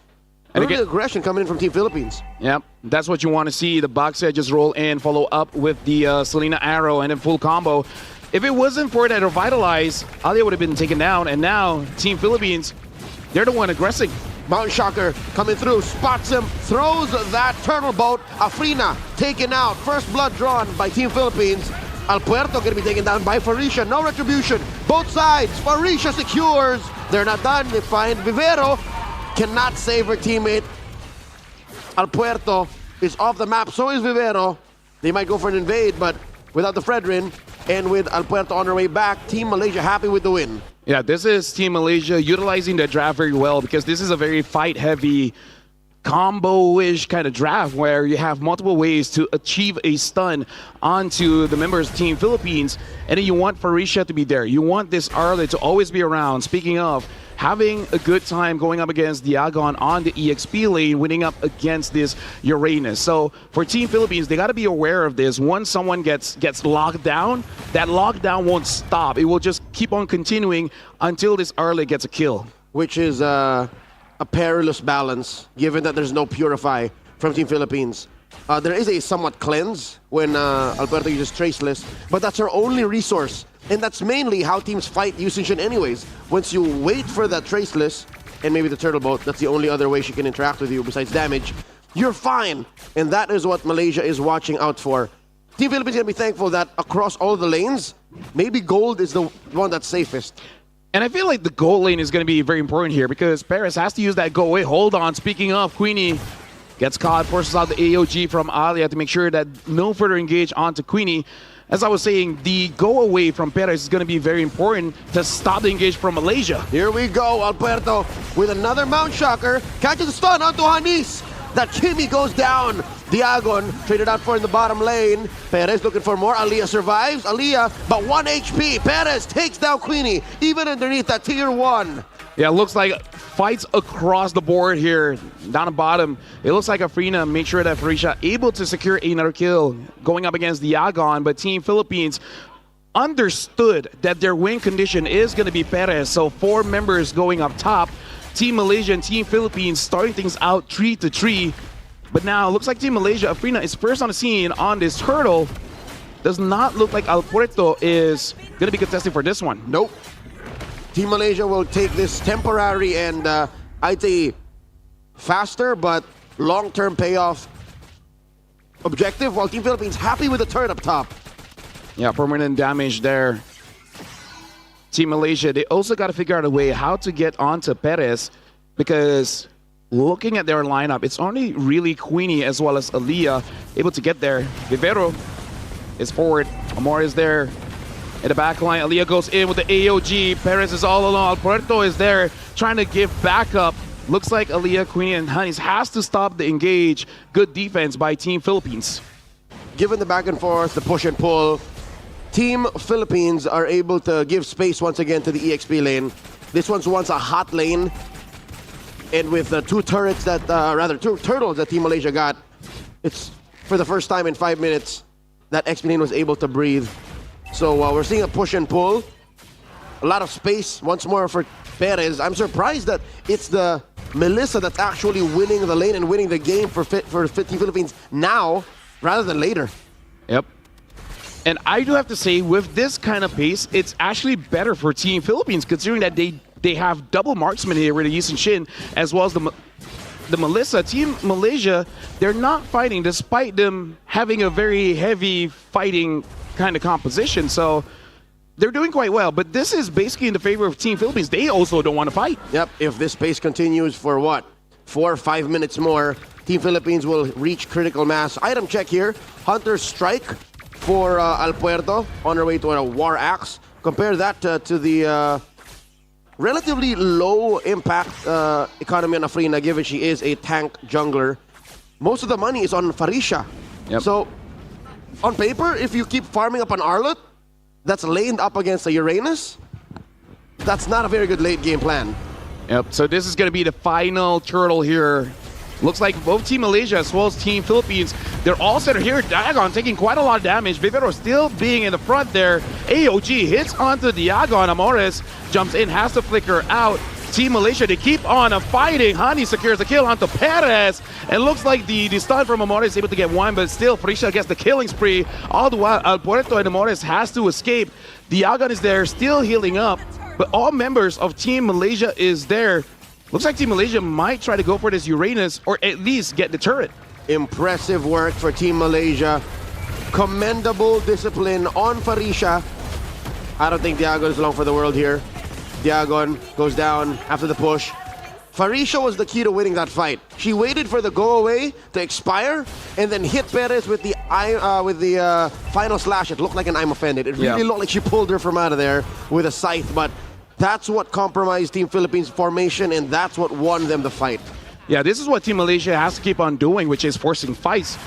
And again, aggression coming in from Team Philippines. Yep, that's what you want to see. The Baxia just roll in, follow up with the Selena Arrow and then full combo. If it wasn't for that Revitalize, Alia would have been taken down. And now, Team Philippines, they're the one aggressing. Mountain Shocker coming through, spots him, throws that turtle boat. Afrina taken out. First blood drawn by Team Philippines. Al Puerto going to be taken down by Farisha. No retribution. Both sides. Farisha secures. They're not done. They find Vivero. Cannot save her teammate. Al Puerto is off the map. So is Vivero. They might go for an invade, but without the Fredrin and with Al Puerto on their way back, Team Malaysia happy with the win. Yeah, this is Team Malaysia utilizing the draft very well because this is a very fight-heavy, combo-ish kind of draft where you have multiple ways to achieve a stun onto the members of Team Philippines, and then you want Farisha to be there. You want this Arlet to always be around. Speaking of, having a good time going up against Diagon on the EXP lane, winning up against this Uranus. So for Team Philippines, they got to be aware of this. Once someone gets locked down, that lockdown won't stop. It will just keep on continuing until this Arlet gets a kill. Which is a perilous balance, given that there's no Purify from Team Philippines. There is a somewhat cleanse when Alberto uses Traceless, but that's our only resource. And that's mainly how teams fight Yushin anyways. Once you wait for that Traceless, and maybe the Turtle Boat, that's the only other way she can interact with you besides damage, you're fine. And that is what Malaysia is watching out for. Team Philippines is going to be thankful that across all the lanes, maybe gold is the one that's safest. And I feel like the gold lane is going to be very important here because Paris has to use that go away. Hold on. Speaking of, Queenie gets caught, forces out the AOG from Alia to make sure that no further engage onto Queenie. As I was saying, the go away from Perez is going to be very important to stop the engage from Malaysia. Here we go, Alberto with another Mount Shocker. Catches the stun onto Hanis. That Kimi goes down. Diagon traded out for in the bottom lane. Perez looking for more. Aliyah survives. Aliyah, but 1 HP. Perez takes down Queenie, even underneath that tier 1. Yeah, it looks like fights across the board here. Down the bottom, it looks like Afrina made sure that Farisha able to secure another kill going up against Diagon, but Team Philippines understood that their win condition is going to be Perez, so 4 members going up top. Team Malaysia and Team Philippines starting things out 3-3. But now, it looks like Team Malaysia, Afrina is first on the scene on this hurdle. Does not look like Al Puerto is going to be contesting for this one. Nope. Team Malaysia will take this temporary and I'd say faster but long-term payoff objective, while Team Philippines happy with the turret up top. Yeah, permanent damage there. Team Malaysia, they also got to figure out a way how to get onto Perez because looking at their lineup, it's only really Queenie as well as Aliyah able to get there. Vivero is forward. Amor is there. In the back line, Aliyah goes in with the AOG. Perez is all alone. Puerto is there trying to give backup. Looks like Aliyah, Queenie, and Hanis has to stop the engage. Good defense by Team Philippines. Given the back and forth, the push and pull, Team Philippines are able to give space once again to the EXP lane. This one's once a hot lane. And with the 2 turrets that, rather 2 turtles that Team Malaysia got, it's for the first time in 5 minutes that XP lane was able to breathe. So we're seeing a push and pull. A lot of space once more for Perez. I'm surprised that it's the Melissa that's actually winning the lane and winning the game for Team Philippines now rather than later. Yep. And I do have to say, with this kind of pace, it's actually better for Team Philippines considering that they have double marksman here with the Yisun Shin as well as the Melissa. Team Malaysia, they're not fighting despite them having a very heavy fighting kind of composition, so they're doing quite well, but this is basically in the favor of Team Philippines. They also don't want to fight. Yep, if this pace continues for what, 4 or 5 minutes more, Team Philippines will reach critical mass. Item check here, Hunter's Strike for Al Puerto on her way to a War Axe. Compare that to the relatively low impact economy on Afrina, given she is a tank jungler. Most of the money is on Farisha. Yep. So on paper, if you keep farming up an Arlet that's laned up against a Uranus, that's not a very good late game plan. Yep, so this is going to be the final turtle here. Looks like both Team Malaysia as well as Team Philippines, they're all centered here. Diagon taking quite a lot of damage. Vivero still being in the front there. AOG hits onto Diagon. Amores jumps in, has to flicker out. Team Malaysia, they keep on fighting. Hani secures the kill onto Perez. And looks like the stun from Amores is able to get 1, but still Farisha gets the killing spree. All the while, Al Puerto and Amores has to escape. Diagon is there, still healing up. But all members of Team Malaysia is there. Looks like Team Malaysia might try to go for this Uranus or at least get the turret. Impressive work for Team Malaysia. Commendable discipline on Farisha. I don't think Diagon is long for the world here. Diagon goes down after the push. Farisha was the key to winning that fight. She waited for the go away to expire and then hit Perez with the final slash. It looked like an I'm offended. It really looked like she pulled her from out of there with a scythe, but that's what compromised Team Philippines' formation, and that's what won them the fight. Yeah, this is what Team Malaysia has to keep on doing, which is forcing fights.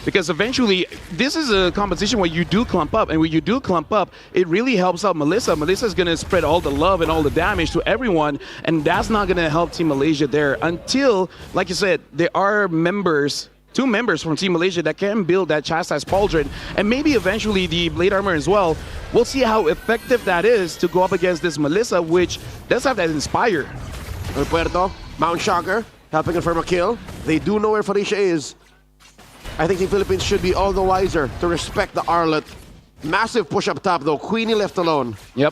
Because eventually, this is a competition where you do clump up, and when you do clump up, it really helps out Melissa. Melissa's going to spread all the love and all the damage to everyone, and that's not going to help Team Malaysia there until, like you said, there are members, 2 members from Team Malaysia that can build that Chastise Pauldron, and maybe eventually the Blade Armor as well. We'll see how effective that is to go up against this Melissa, which does have that Inspire. Puerto, Mount Shocker, helping confirm a kill. They do know where Farisha is. I think the Philippines should be all the wiser to respect the Arlet. Massive push up top though. Queenie left alone. Yep.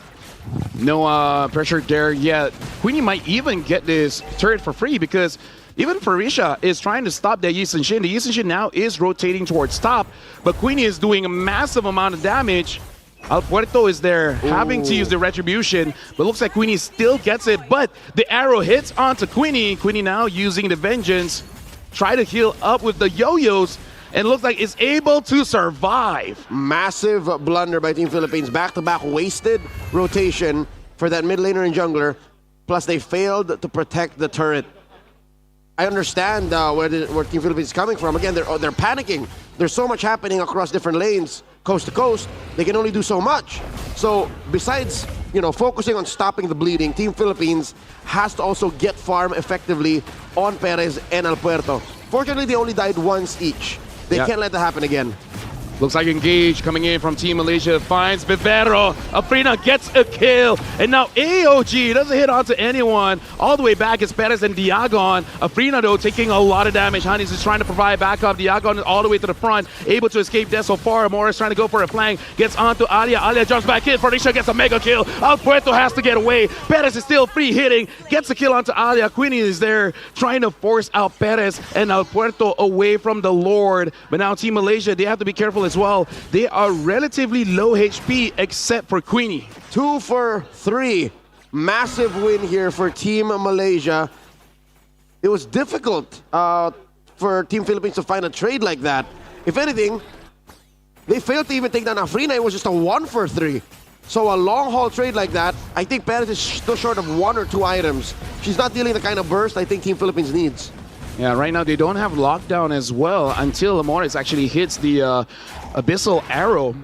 No pressure there yet. Queenie might even get this turret for free because even Farisha is trying to stop the Yi Shin. The Yi Shin now is rotating towards top, but Queenie is doing a massive amount of damage. Al Puerto is there, having to use the Retribution, but looks like Queenie still gets it, but the arrow hits onto Queenie. Queenie now using the Vengeance, try to heal up with the yo-yos, and looks like it's able to survive. Massive blunder by Team Philippines. Back-to-back wasted rotation for that mid laner and jungler. Plus, they failed to protect the turret. I understand where Team Philippines is coming from. Again, they're panicking. There's so much happening across different lanes, coast to coast. They can only do so much. So, besides, focusing on stopping the bleeding, Team Philippines has to also get farm effectively on Perez and Al Puerto. Fortunately, they only died once each. They can't let that happen again. Looks like Engage coming in from Team Malaysia finds Vivero. Afrina gets a kill. And now AOG doesn't hit onto anyone. All the way back is Perez and Diagon. Afrina, though, taking a lot of damage. Hannes is trying to provide backup. Diagon all the way to the front. Able to escape death so far. Morris trying to go for a flank. Gets onto Alia. Alia jumps back in. Farisha gets a mega kill. Al Puerto has to get away. Perez is still free hitting. Gets a kill onto Alia. Queenie is there trying to force out Perez and Al Puerto away from the Lord. But now Team Malaysia, they have to be careful as well. They are relatively low HP except for Queenie. 2 for 3. Massive win here for Team Malaysia. It was difficult for Team Philippines to find a trade like that. If anything, they failed to even take down Afrina. It was just a 1 for 3. So a long haul trade like that, I think Perez is still short of 1 or 2 items. She's not dealing the kind of burst I think Team Philippines needs. Yeah, right now they don't have lockdown as well until Morris actually hits the Abyssal Arrow.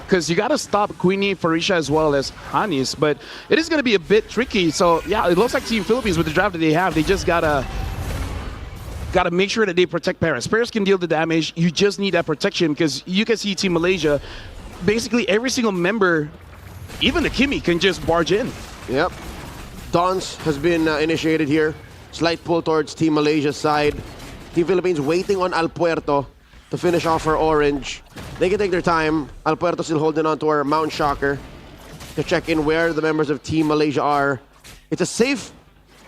Because you got to stop Queenie, Farisha, as well as Hannes, but it is going to be a bit tricky. So, yeah, it looks like Team Philippines, with the draft that they have, they just got to make sure that they protect Perez. Perez can deal the damage. You just need that protection because you can see Team Malaysia, basically every single member, even the Kimi, can just barge in. Yep. Dons has been initiated here. Slight pull towards Team Malaysia's side. Team Philippines waiting on Al Puerto to finish off her orange. They can take their time. Al Puerto still holding on to her Mount Shocker to check in where the members of Team Malaysia are. It's a safe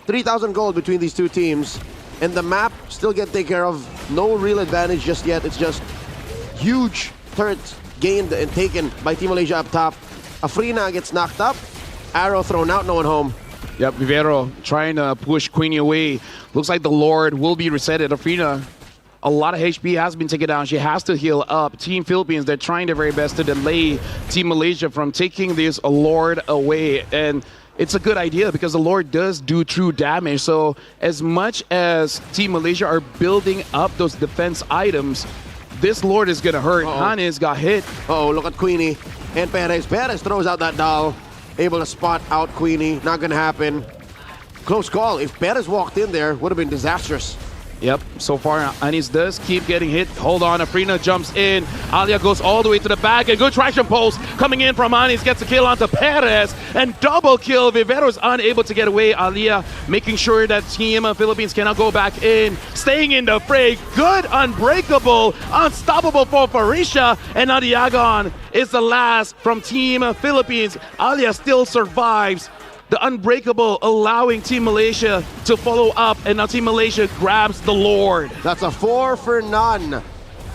3,000 gold between these two teams. And the map still get taken care of. No real advantage just yet. It's just huge turrets gained and taken by Team Malaysia up top. Afrina gets knocked up. Arrow thrown out, no one home. Yep, Vivero trying to push Queenie away. Looks like the Lord will be resetted. Afrina, a lot of HP has been taken down. She has to heal up. Team Philippines, they're trying their very best to delay Team Malaysia from taking this Lord away. And it's a good idea because the Lord does do true damage. So as much as Team Malaysia are building up those defense items, this Lord is going to hurt. Hannes got hit. Oh, look at Queenie and Perez. Perez throws out that doll. Able to spot out Queenie. Not going to happen. Close call. If Perez walked in there, would have been disastrous. Yep, so far Anis does keep getting hit. Hold on, Afrina jumps in. Alia goes all the way to the back. A good traction pulse coming in from Anis. Gets a kill onto Perez. And double kill. Vivero is unable to get away. Alia making sure that Team Philippines cannot go back in. Staying in the fray. Good, unbreakable, unstoppable for Farisha. And now Diagon is the last from Team Philippines. Alia still survives. The unbreakable allowing Team Malaysia to follow up, and now Team Malaysia grabs the Lord. That's a 4 for none.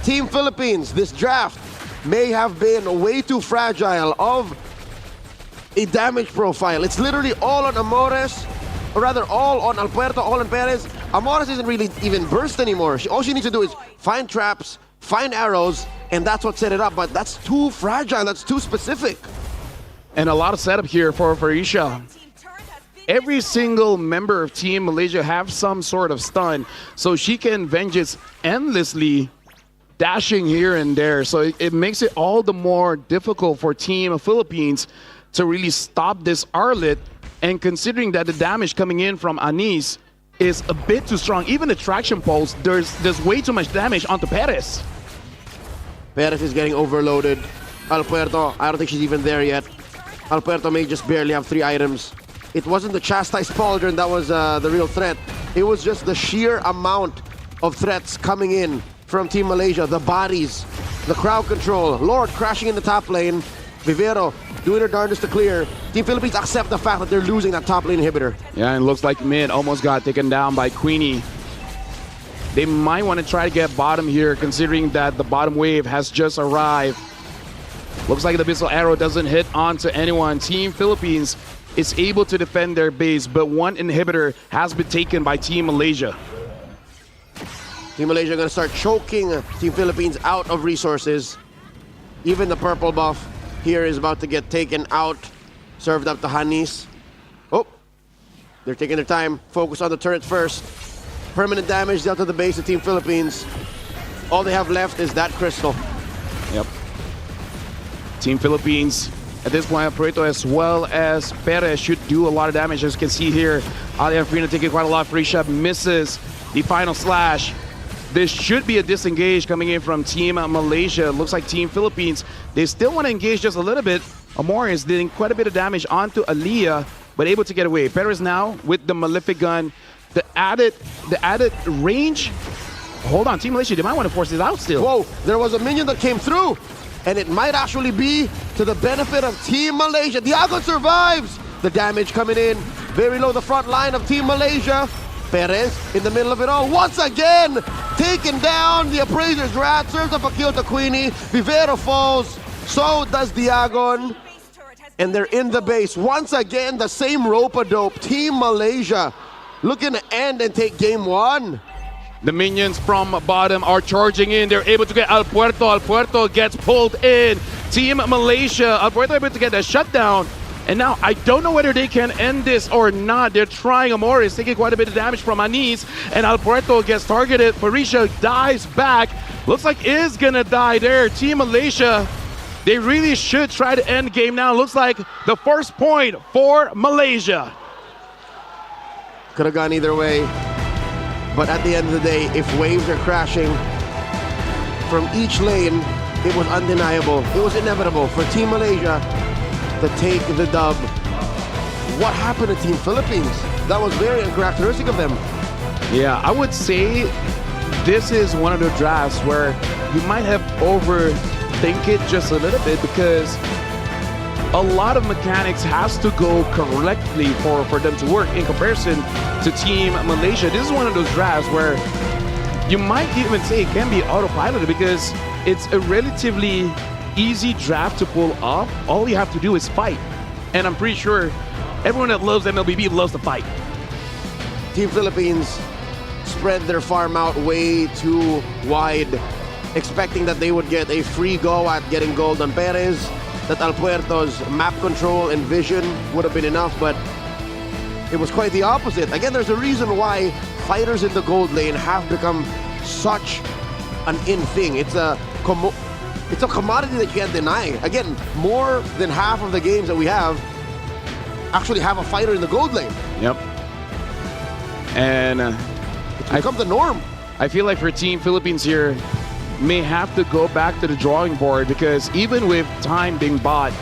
Team Philippines, this draft may have been way too fragile of a damage profile. It's literally all on Amores or rather all on Alpuerto, all on Perez. Amores isn't really even burst anymore. All she needs to do is find traps, find arrows, and that's what set it up. But that's too fragile, that's too specific. And a lot of setup here for Farisha. Every single member of Team Malaysia have some sort of stun, so she can vengeance endlessly, dashing here and there. So it makes it all the more difficult for Team Philippines to really stop this Arlet. And considering that the damage coming in from Anis is a bit too strong, even the traction pulse, there's way too much damage onto Perez. Perez is getting overloaded. Alpuerto, I don't think she's even there yet. Alpuerto may just barely have 3 items. It wasn't the chastised pauldron that was the real threat. It was just the sheer amount of threats coming in from Team Malaysia. The bodies, the crowd control, Lord crashing in the top lane, Vivero doing her darndest to clear. Team Philippines accept the fact that they're losing that top lane inhibitor. Yeah, and it looks like mid almost got taken down by Queenie. They might want to try to get bottom here, considering that the bottom wave has just arrived. Looks like the missile arrow doesn't hit onto anyone. Team Philippines is able to defend their base, but one inhibitor has been taken by Team Malaysia. Team Malaysia going to start choking Team Philippines out of resources. Even the purple buff here is about to get taken out, served up to Hanis. Oh, they're taking their time. Focus on the turret first. Permanent damage dealt to the base of Team Philippines. All they have left is that crystal. Yep. Team Philippines, at this point, Pareto as well as Perez should do a lot of damage. As you can see here, Ali and Frina taking quite a lot. Farisha misses the final slash. This should be a disengage coming in from Team Malaysia. Looks like Team Philippines, they still want to engage just a little bit. Amore is doing quite a bit of damage onto Aliyah, but able to get away. Perez now with the Malefic gun. The added range. Hold on, Team Malaysia, they might want to force this out still. Whoa, there was a minion that came through, and it might actually be to the benefit of Team Malaysia. Diago survives. The damage coming in very low, the front line of Team Malaysia. Perez in the middle of it all, once again, taken down. The Appraiser's Rat serves up a kill to Queenie. Vivero falls, so does Diagon. And they're in the base. Once again, the same rope-a-dope. Team Malaysia looking to end and take game 1. The minions from bottom are charging in. They're able to get Alpuerto. Alpuerto gets pulled in. Team Malaysia, Alpuerto able to get a shutdown. And now I don't know whether they can end this or not. They're trying. Amore is taking quite a bit of damage from Anis. And Alpuerto gets targeted. Farisha dives back. Looks like is gonna die there. Team Malaysia, they really should try to end game now. Looks like the first point for Malaysia. Could have gone either way. But at the end of the day, if waves are crashing from each lane, it was undeniable. It was inevitable for Team Malaysia to take the dub. What happened to Team Philippines? That was very uncharacteristic of them. Yeah, I would say this is one of the drafts where you might have overthink it just a little bit, because a lot of mechanics has to go correctly for them to work in comparison to Team Malaysia. This is one of those drafts where you might even say it can be autopiloted, because it's a relatively easy draft to pull off. All you have to do is fight. And I'm pretty sure everyone that loves MLBB loves to fight. Team Philippines spread their farm out way too wide, expecting that they would get a free go at getting gold on Perez, that Alpuerto's map control and vision would have been enough, but it was quite the opposite. Again, there's a reason why fighters in the gold lane have become such an in thing. It's a commodity that you can't deny. Again, more than half of the games that we have actually have a fighter in the gold lane. Yep. And it's become the norm. I feel like for Team Philippines here, may have to go back to the drawing board, because even with time being bought,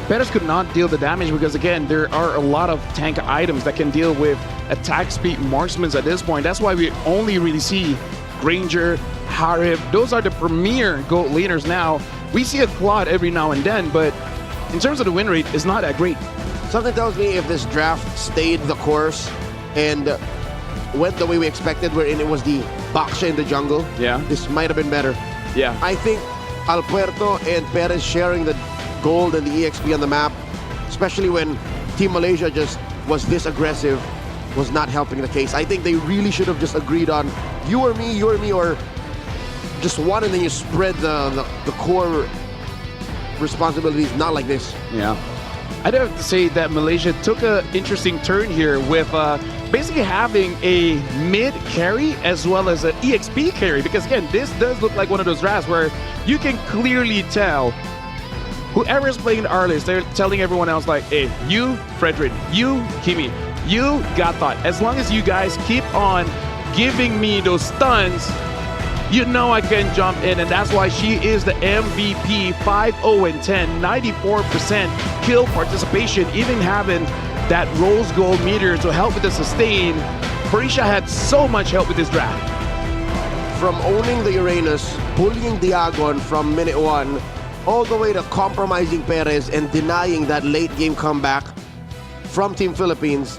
Perez could not deal the damage, because again, there are a lot of tank items that can deal with attack speed marksmen at this point. That's why we only really see Granger, Harif. Those are the premier gold laners now. We see a Claude every now and then, but in terms of the win rate, it's not that great. Something tells me if this draft stayed the course and went the way we expected, wherein it was the Baksha in the jungle, this might have been better. Yeah. I think Alpuerto and Perez sharing the gold and the EXP on the map, especially when Team Malaysia just was this aggressive, was not helping the case. I think they really should have just agreed on you or me, or just one, and then you spread the core responsibilities, not like this. Yeah. I'd have to say that Malaysia took an interesting turn here with basically having a mid carry as well as an EXP carry, because again, this does look like one of those drafts where you can clearly tell whoever is playing Arlis, they're telling everyone else like, hey, you, Frederick, you, Kimi, you, Gatot, as long as you guys keep on giving me those stuns, you know I can jump in, and that's why she is the MVP. 5-0-10, 94% kill participation, even having that rose gold meter to help with the sustain. Farisha had so much help with this draft. From owning the Uranus, bullying Diagon from minute one, all the way to compromising Perez and denying that late game comeback from Team Philippines.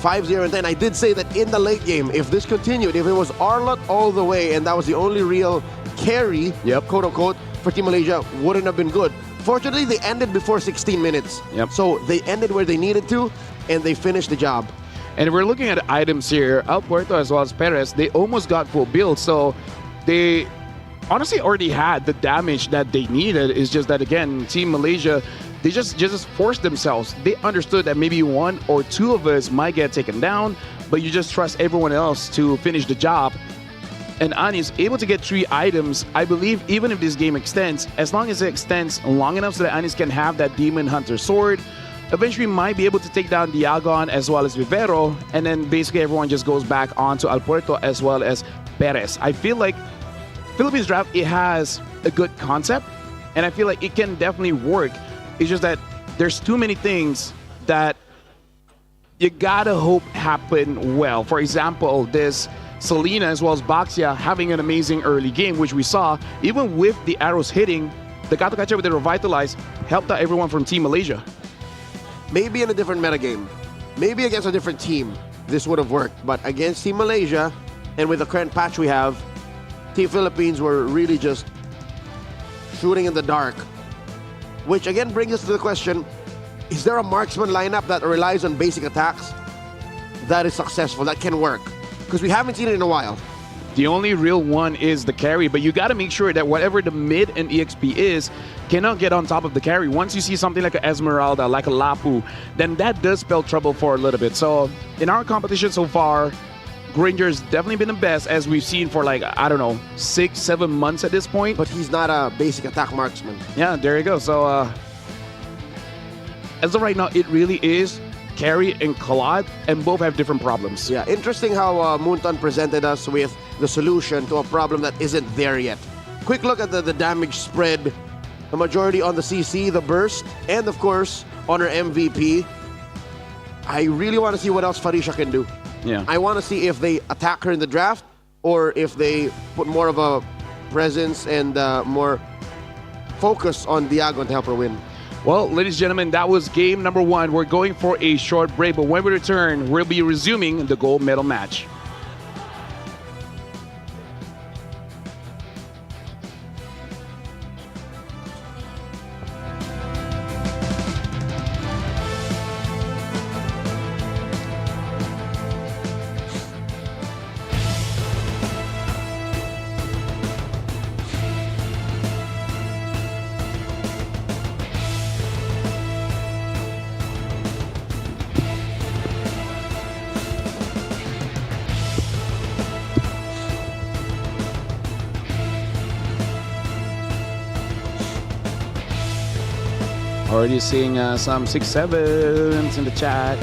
5-0-10. I did say that in the late game, if this continued, if it was Arlot all the way and that was the only real carry, quote unquote, for Team Malaysia, wouldn't have been good. Fortunately, they ended before 16 minutes. So they ended where they needed to, and they finished the job. And if we're looking at items here, El Puerto as well as Perez, they almost got full build. So they honestly already had the damage that they needed. It's just that, again, Team Malaysia, they just forced themselves. They understood that maybe one or two of us might get taken down, but you just trust everyone else to finish the job. And Ani is able to get 3 items. I believe even if this game extends, as long as it extends long enough so that Anis can have that Demon Hunter sword, eventually might be able to take down Diagon as well as Vivero, and then basically everyone just goes back onto El Puerto as well as Perez. I feel like Philippines draft, it has a good concept, and I feel like it can definitely work. It's just that there's too many things that you gotta hope happen well. For example, this Selena as well as Baxia having an amazing early game, which we saw, even with the arrows hitting, the Gato Gacha with the Revitalize helped out everyone from Team Malaysia. Maybe in a different metagame, maybe against a different team, this would have worked. But against Team Malaysia, and with the current patch we have, Team Philippines were really just shooting in the dark. Which again brings us to the question, is there a marksman lineup that relies on basic attacks that is successful, that can work? Because we haven't seen it in a while. The only real one is the carry, but you got to make sure that whatever the mid and EXP is cannot get on top of the carry. Once you see something like an Esmeralda, like a Lapu, then that does spell trouble for a little bit. So in our competition so far, Granger's definitely been the best, as we've seen for like, I don't know, 6-7 months at this point. But he's not a basic attack marksman. Yeah, there you go. So as of right now, it really is carry and Kalad, and both have different problems. Yeah, interesting how Moonton presented us with the solution to a problem that isn't there yet. Quick look at the damage spread. The majority on the CC, the burst, and of course, on her MVP. I really want to see what else Farisha can do. Yeah. I want to see if they attack her in the draft or if they put more of a presence and more focus on Diagon to help her win. Well, ladies and gentlemen, that was game number 1. We're going for a short break, but when we return, we'll be resuming the gold medal match. Already seeing some 6-7s in the chat.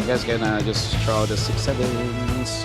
You guys can just draw the 6-7s.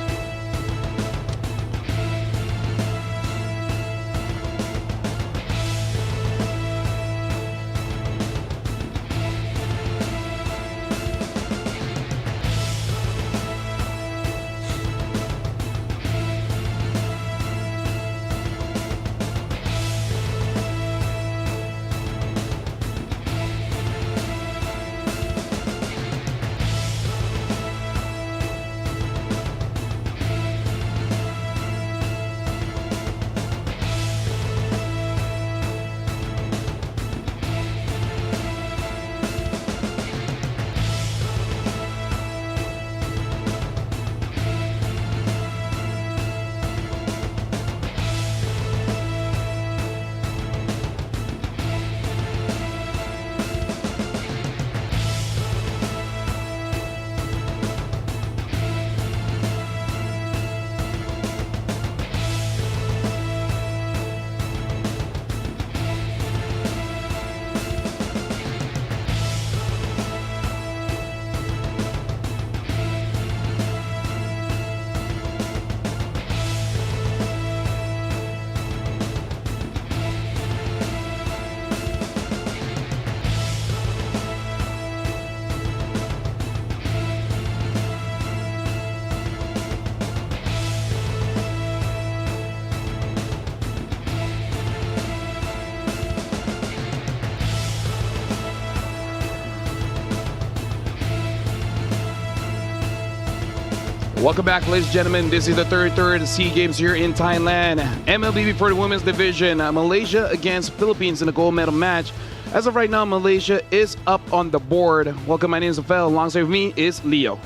Welcome back, ladies and gentlemen. This is the third SEA Games here in Thailand. MLBB for the women's division. Malaysia against Philippines in a gold medal match. As of right now, Malaysia is up on the board. Welcome, my name is Rafael. Alongside with me is Leo.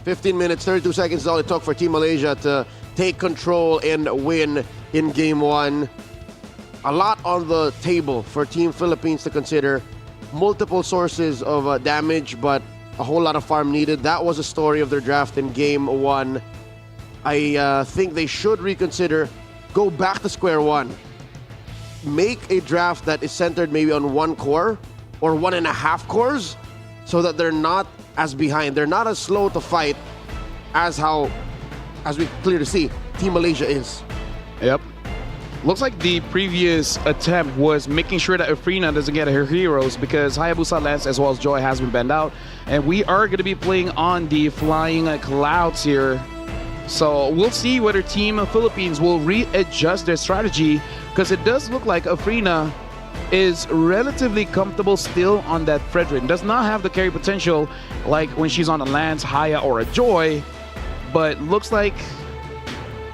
15 minutes, 32 seconds is all it took for Team Malaysia to take control and win in Game 1. A lot on the table for Team Philippines to consider. Multiple sources of damage, but a whole lot of farm needed. That was a story of their draft in Game 1. I think they should reconsider, go back to square one. Make a draft that is centered maybe on one core or 1.5 cores so that they're not as behind. They're not as slow to fight as we clearly see Team Malaysia is. Yep. Looks like the previous attempt was making sure that Afrina doesn't get her heroes because Hayabusa, Lance, as well as Joy has been banned out. And we are going to be playing on the flying clouds here. So we'll see whether Team Philippines will readjust their strategy because it does look like Afrina is relatively comfortable still on that Fredrin. Does not have the carry potential like when she's on a Lance, Haya, or a Joy. But looks like,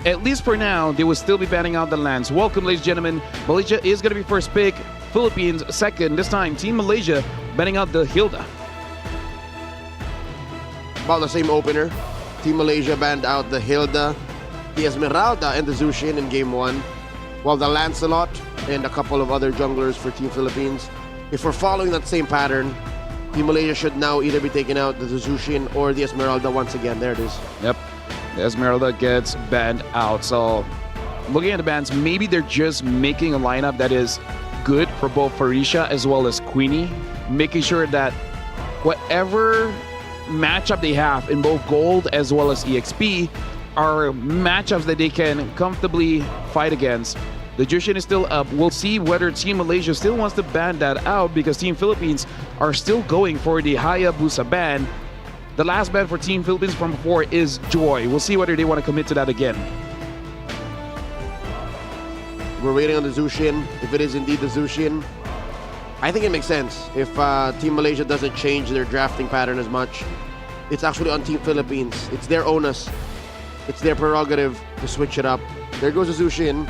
at least for now, they will still be banning out the Lance. Welcome, ladies and gentlemen. Malaysia is going to be first pick. Philippines second. This time, Team Malaysia banning out the Hilda. About the same opener. Team Malaysia banned out the Hilda, the Esmeralda, and the Zushin in Game 1. While the Lancelot and a couple of other junglers for Team Philippines. If we're following that same pattern, Team Malaysia should now either be taking out the Zushin or the Esmeralda once again. There it is. Yep. The Esmeralda gets banned out. So looking at the bans, maybe they're just making a lineup that is good for both Farisha as well as Queenie, making sure that whatever matchup they have in both Gold as well as EXP are matchups that they can comfortably fight against. The Jushin is still up. We'll see whether Team Malaysia still wants to ban that out because Team Philippines are still going for the Hayabusa ban. The last ban for Team Philippines from before is Joy. We'll see whether they want to commit to that again. We're waiting on the Zushin. If it is indeed the Zushin, I think it makes sense. If Team Malaysia doesn't change their drafting pattern as much, it's actually on Team Philippines. It's their onus. It's their prerogative to switch it up. There goes the Zushin.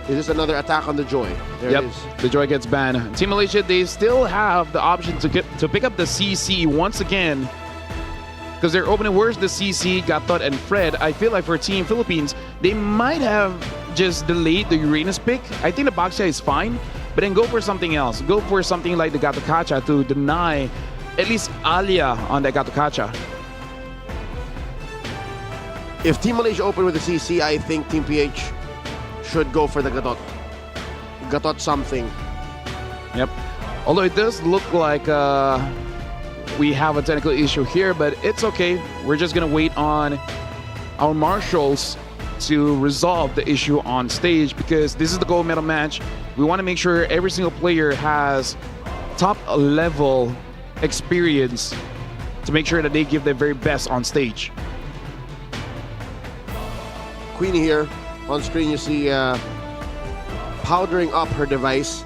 Is this another attack on the Joy? There it is. The Joy gets banned. Team Malaysia, they still have the option to pick up the CC once again because they're opening where's the CC, Gatot, and Fred. I feel like for Team Philippines, they might have just delayed the Uranus pick. I think the Baxia is fine, but then go for something else. Go for something like the Gatokacha to deny at least Alia on that Gatokacha. If Team Malaysia open with the CC, I think Team PH should go for the Gatot. Gatot something. Yep. Although it does look like we have a technical issue here, but it's okay. We're just going to wait on our marshals to resolve the issue on stage because this is the gold medal match. We want to make sure every single player has top level experience to make sure that they give their very best on stage. Queenie here. On screen you see powdering up her device.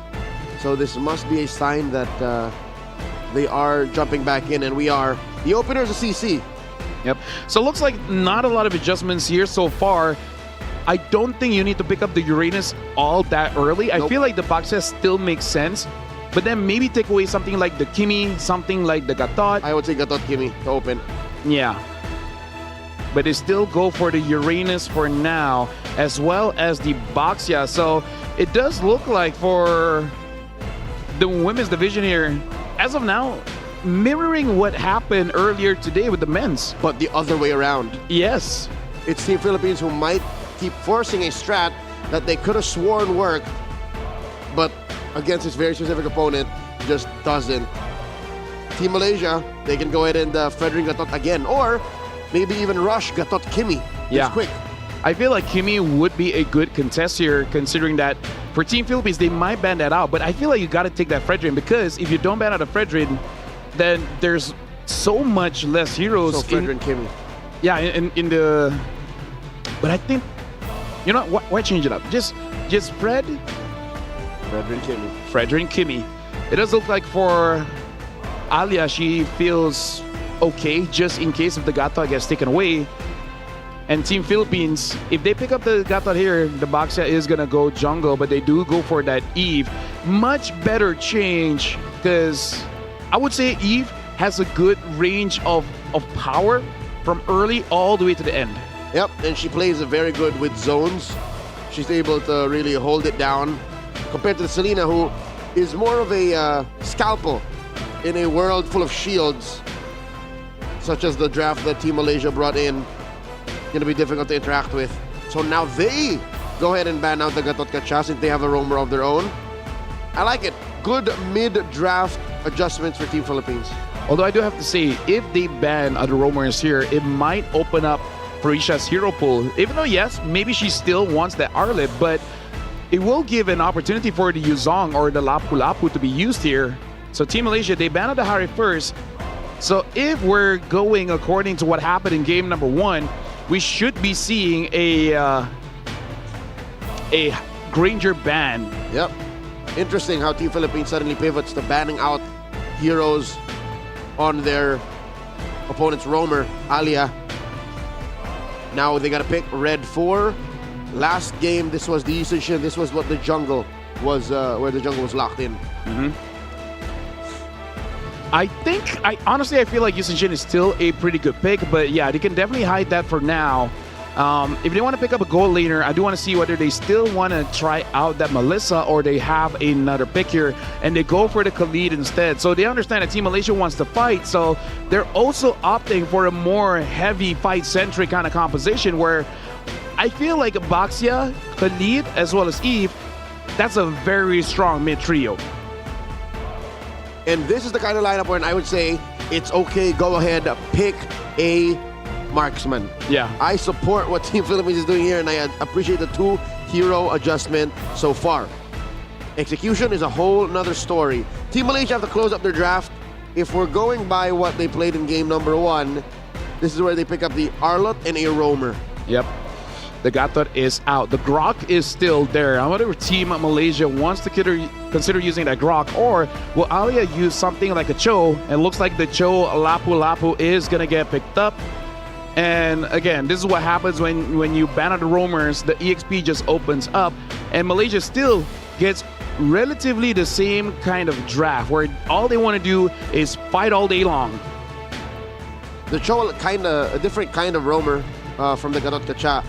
So this must be a sign that they are jumping back in, and we are. The opener is a CC. Yep. So it looks like not a lot of adjustments here so far. I don't think you need to pick up the Uranus all that early. Nope. I feel like the box set still makes sense, but then maybe take away something like the Kimi, something like the Gatot. I would say Gatot Kimi to open. Yeah. But they still go for the Uranus for now, as well as the Baxia. So it does look like for the women's division here, as of now, mirroring what happened earlier today with the men's. But the other way around. Yes. It's Team Philippines who might keep forcing a strat that they could have sworn worked, but against this very specific opponent, just doesn't. Team Malaysia, they can go ahead and Fredrin Gatot again, or maybe even rush Gatot Kimi. Yeah. It's quick. I feel like Kimi would be a good contest here, considering that for Team Philippines, they might ban that out. But I feel like you got to take that Fredrin because if you don't ban out a Fredrin, then there's so much less heroes. So Fredrin Kimi. Yeah, in the. But I think, you know, why change it up? Just Fredrin Kimi. Fredrin Kimi. It does look like for Alia, she feels okay just in case if the Gato gets taken away. And Team Philippines, if they pick up the Gatot here, the Baxia is going to go jungle, but they do go for that Eve. Much better change because I would say Eve has a good range of power from early all the way to the end. Yep, and she plays very good with zones. She's able to really hold it down compared to Selena, who is more of a scalpel in a world full of shields, such as the draft that Team Malaysia brought in. Going to be difficult to interact with. So now they go ahead and ban out the Gatot Kacha since they have a roamer of their own. I like it. Good mid-draft adjustments for Team Philippines. Although I do have to say, if they ban other roamers here, it might open up Farisha's hero pool. Even though, yes, maybe she still wants the Arlip, but it will give an opportunity for the Yuzong or the Lapu Lapu to be used here. So Team Malaysia, they banned out the Hari first. So if we're going according to what happened in game number 1, we should be seeing a Granger ban. Yep. Interesting how Team Philippines suddenly pivots to banning out heroes on their opponent's roamer, Alia. Now they got to pick red 4. Last game, this was the decision. This was what the jungle was, where the jungle was locked in. Honestly, I feel like Yusen Shin is still a pretty good pick, but yeah, they can definitely hide that for now. If they want to pick up a gold laner, I do want to see whether they still want to try out that Melissa or they have another pick here and they go for the Khalid instead. So they understand that Team Malaysia wants to fight, so they're also opting for a more heavy fight-centric kind of composition where I feel like Baxia, Khalid, as well as Eve, that's a very strong mid-trio. And this is the kind of lineup where I would say it's okay, go ahead, pick a marksman. Yeah. I support what Team Philippines is doing here, and I appreciate the 2 hero adjustment so far. Execution is a whole nother story. Team Malaysia have to close up their draft. If we're going by what they played in game number 1, this is where they pick up the Arlot and a roamer. Yep. The Gatot is out. The Grok is still there. I wonder if Team Malaysia wants to consider using that Grok, or will Alia use something like a Cho? It looks like the Cho Lapu Lapu is going to get picked up. And again, this is what happens when you ban out the roamers. The EXP just opens up, and Malaysia still gets relatively the same kind of draft where all they want to do is fight all day long. The Cho a different kind of roamer from the Gatot Kacha,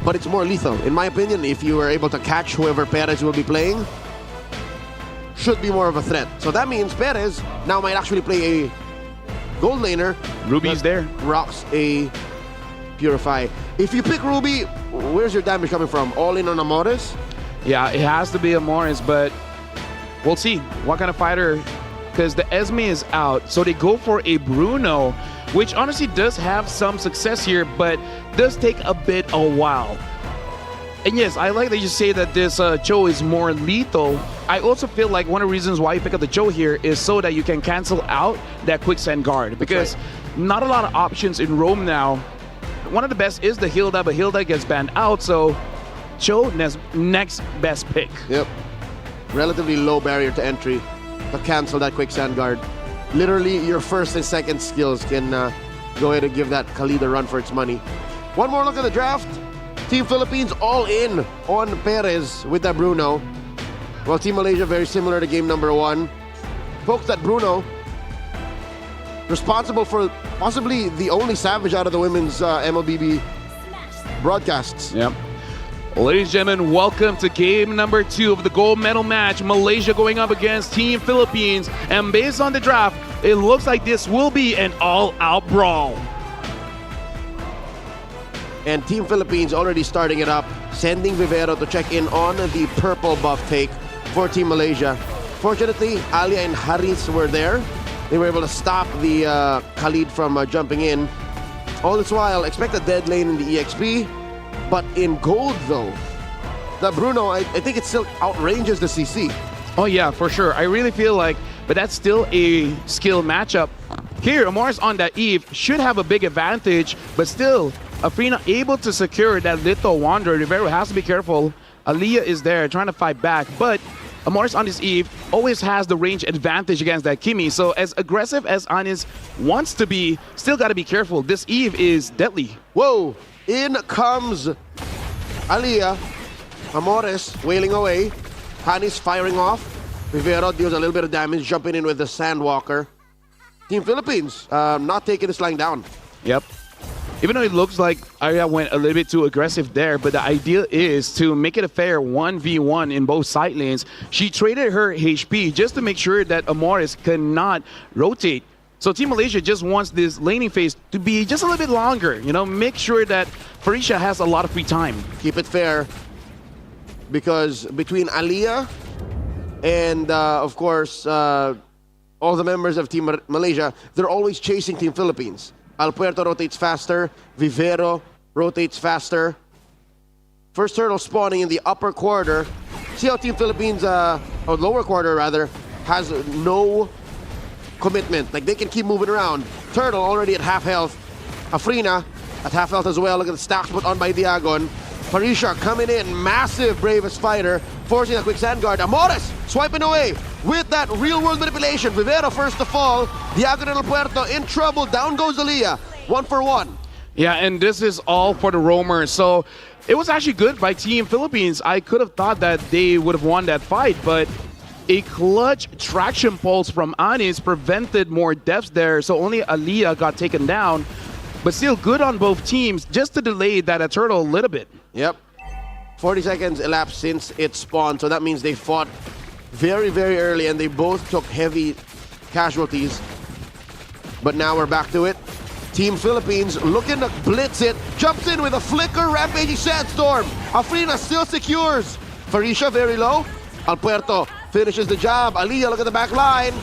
but it's more lethal. In my opinion, if you were able to catch whoever Perez will be playing, should be more of a threat. So that means Perez now might actually play a gold laner. Ruby's there. Rocks a Purify. If you pick Ruby, where's your damage coming from? All in on Amores? Yeah, it has to be Amores, but we'll see what kind of fighter, because the Esme is out. So they go for a Bruno, which honestly does have some success here, but does take a bit a while. And yes, I like that you say that this Cho is more lethal. I also feel like one of the reasons why you pick up the Cho here is so that you can cancel out that quicksand guard, because not a lot of options in Rome now. One of the best is the Hilda, but Hilda gets banned out, so Cho, next best pick. Yep. Relatively low barrier to entry to cancel that quicksand guard. Literally, your first and second skills can go ahead and give that Khalid a run for its money. One more look at the draft. Team Philippines all in on Perez with that Bruno. While Team Malaysia, very similar to game number 1. Poked at Bruno. Responsible for possibly the only Savage out of the women's MLBB broadcasts. Yep. Ladies and gentlemen, welcome to game number 2 of the gold medal match. Malaysia going up against Team Philippines. And based on the draft, it looks like this will be an all-out brawl. And Team Philippines already starting it up, sending Vivero to check in on the purple buff take for Team Malaysia. Fortunately, Alia and Haris were there. They were able to stop the Khalid from jumping in. All this while, expect a dead lane in the EXP. But in gold, though, the Bruno, I think it still outranges the CC. Oh, yeah, for sure. I really feel like, but that's still a skill matchup. Here, Amores on that Eve should have a big advantage, but still, Afrina able to secure that little Wanderer. Rivero has to be careful. Alia is there trying to fight back, but Amores on this Eve always has the range advantage against that Kimi. So as aggressive as Anis wants to be, still got to be careful. This Eve is deadly. Whoa! In comes Aliyah. Amores wailing away. Hanis firing off. Rivero deals a little bit of damage, jumping in with the Sandwalker. Team Philippines not taking this line down. Yep. Even though it looks like Arya went a little bit too aggressive there, but the idea is to make it a fair 1v1 in both side lanes. She traded her HP just to make sure that Amores cannot rotate. So Team Malaysia just wants this laning phase to be just a little bit longer. You know, make sure that Farisha has a lot of free time. Keep it fair, because between Aliyah and, of course, all the members of Team Malaysia, they're always chasing Team Philippines. Alpuerto rotates faster. Vivero rotates faster. First turtle spawning in the upper quarter. See how Team Philippines, or lower quarter rather, has no commitment. Like, they can keep moving around. Turtle already at half health. Afrina at half health as well. Look at the stacks put on by Diagon. Farisha coming in, massive bravest fighter, forcing a quick sand guard. Amores swiping away with that real-world manipulation. Vivero first to fall. Diagon and Puerto in trouble. Down goes Aliyah. 1-for-1. Yeah, and this is all for the roamers. So it was actually good by Team Philippines. I could have thought that they would have won that fight, but a clutch traction pulse from Anis prevented more deaths there. So only Aliyah got taken down, but still good on both teams just to delay that turtle a little bit. Yep. 40 seconds elapsed since it spawned, so that means they fought very, very early and they both took heavy casualties. But now we're back to it. Team Philippines looking to blitz it. Jumps in with a flicker, rampaging sandstorm. Afrina still secures. Farisha very low. Alpuerto finishes the job. Aliyah, look at the back line.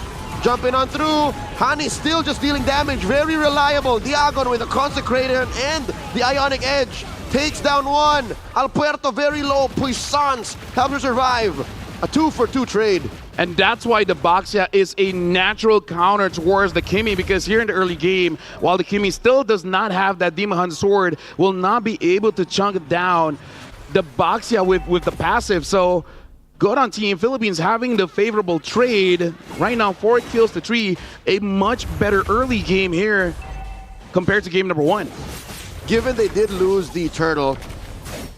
Jumping on through. Hani still just dealing damage. Very reliable. Diagon with the Consecrator and the Ionic Edge. Takes down one. Alpuerto very low. Puissance helps her survive. A 2-for-2 trade. And that's why the Baxia is a natural counter towards the Kimi, because here in the early game, while the Kimi still does not have that Demon Hunt sword, will not be able to chunk down the Baxia with the passive. So good on Team Philippines having the favorable trade. Right now, 4 kills to 3. A much better early game here compared to game number 1. Given they did lose the turtle,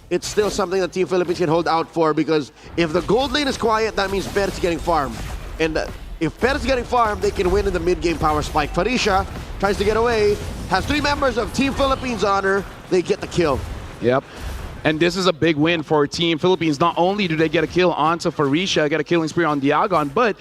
it's still something that Team Philippines can hold out for, because if the gold lane is quiet, that means Perez is getting farmed. And if Perez is getting farmed, they can win in the mid-game power spike. Farisha tries to get away, has 3 members of Team Philippines on her. They get the kill. Yep. And this is a big win for Team Philippines. Not only do they get a kill onto Farisha, get a killing spree on Diagon, but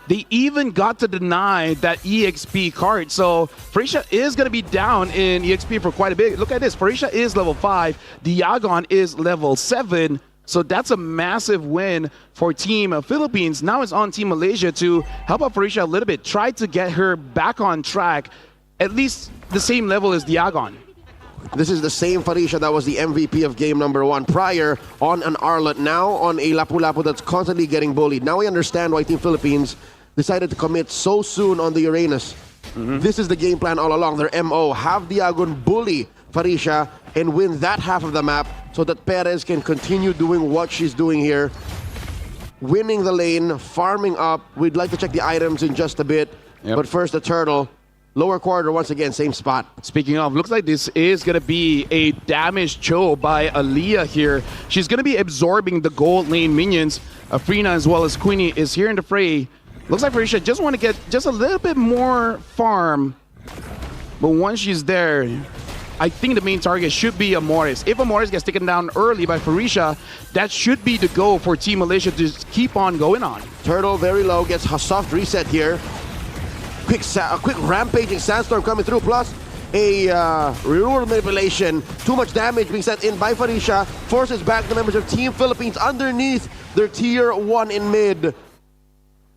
they even got to deny that EXP card. So Farisha is going to be down in EXP for quite a bit. Look at this. Farisha is level 5. Diagon is level 7. So that's a massive win for Team Philippines. Now it's on Team Malaysia to help out Farisha a little bit. Try to get her back on track, at least the same level as Diagon. This is the same Farisha that was the MVP of game number 1 prior on an Arlot, now on a Lapu-Lapu that's constantly getting bullied. Now we understand why Team Philippines decided to commit so soon on the Uranus. This is the game plan all along. Their MO, have Diagon bully Farisha and win that half of the map so that Perez can continue doing what she's doing here. Winning the lane, farming up. We'd like to check the items in just a bit. Yep. But first, the turtle. Lower quarter, once again, same spot. Speaking of, looks like this is going to be a damage Cho by Aliyah here. She's going to be absorbing the gold lane minions. Afrina as well as Queenie is here in the fray. Looks like Farisha just want to get just a little bit more farm. But once she's there, I think the main target should be Amores. If Amores gets taken down early by Farisha, that should be the goal for Team Malaysia to keep on going on. Turtle very low, gets a soft reset here. A quick rampaging sandstorm coming through, plus a real manipulation. Too much damage being sent in by Farisha. Forces back the members of Team Philippines underneath their tier 1 in mid.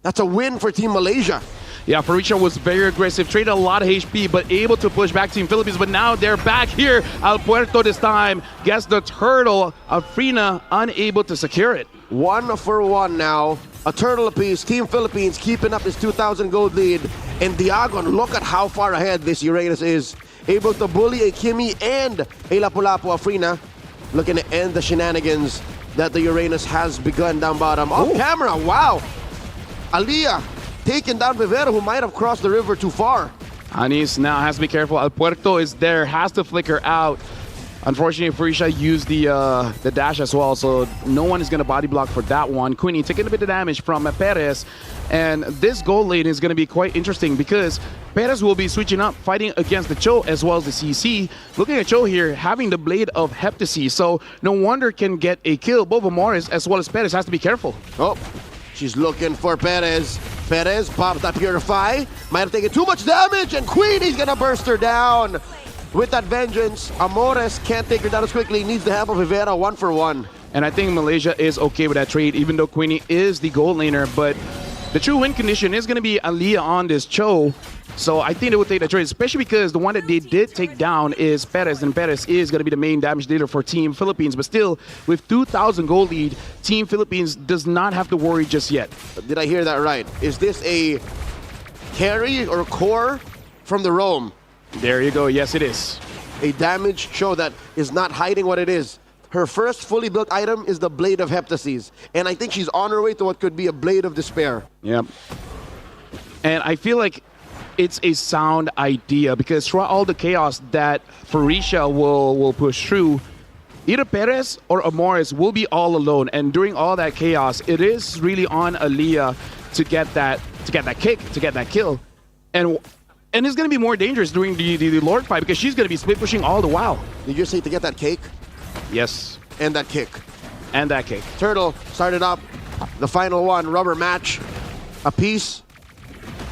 That's a win for Team Malaysia. Yeah, Farisha was very aggressive, traded a lot of HP, but able to push back Team Philippines. But now they're back here. Alpuerto this time gets the turtle. Afrina unable to secure it. 1-for-1 now. A turtle apiece. Team Philippines keeping up his 2,000 gold lead. And Diagon, look at how far ahead this Uranus is. Able to bully a Kimi and a Lapu-Lapu. Afrina looking to end the shenanigans that the Uranus has begun down bottom. Off camera, wow. Aliyah taking down Vivero, who might have crossed the river too far. Anis now has to be careful. Alpuerto is there, has to flicker out. Unfortunately, Farisha used the dash as well, so no one is going to body block for that one. Queenie taking a bit of damage from Perez, and this gold lane is going to be quite interesting because Perez will be switching up, fighting against the Cho as well as the CC. Looking at Cho here, having the Blade of Heptasy, so no wonder can get a kill. Both Morris as well as Perez has to be careful. Oh, she's looking for Perez. Perez pops that Purify. Might have taken too much damage, and Queenie's gonna burst her down. With that vengeance, Amores can't take her down as quickly. Needs the help of Rivera 1-for-1. And I think Malaysia is okay with that trade, even though Queenie is the gold laner. But the true win condition is going to be Aliyah on this Cho. So I think they would take that trade, especially because the one that they did take down is Perez, and Perez is going to be the main damage dealer for Team Philippines. But still, with 2,000 gold lead, Team Philippines does not have to worry just yet. Did I hear that right? Is this a carry or core from the Rome? There you go. Yes, it is. A damage show that is not hiding what it is. Her first fully built item is the Blade of Heptases. And I think she's on her way to what could be a Blade of Despair. Yep. And I feel like it's a sound idea because throughout all the chaos that Farisha will push through, either Perez or Amores will be all alone. And during all that chaos, it is really on Aliyah to get that kick, to get that kill. And it's going to be more dangerous during the Lord fight because she's going to be split pushing all the while. Did you say to get that cake? Yes. And that kick. And that kick. Turtle started up the final one, rubber match. A piece.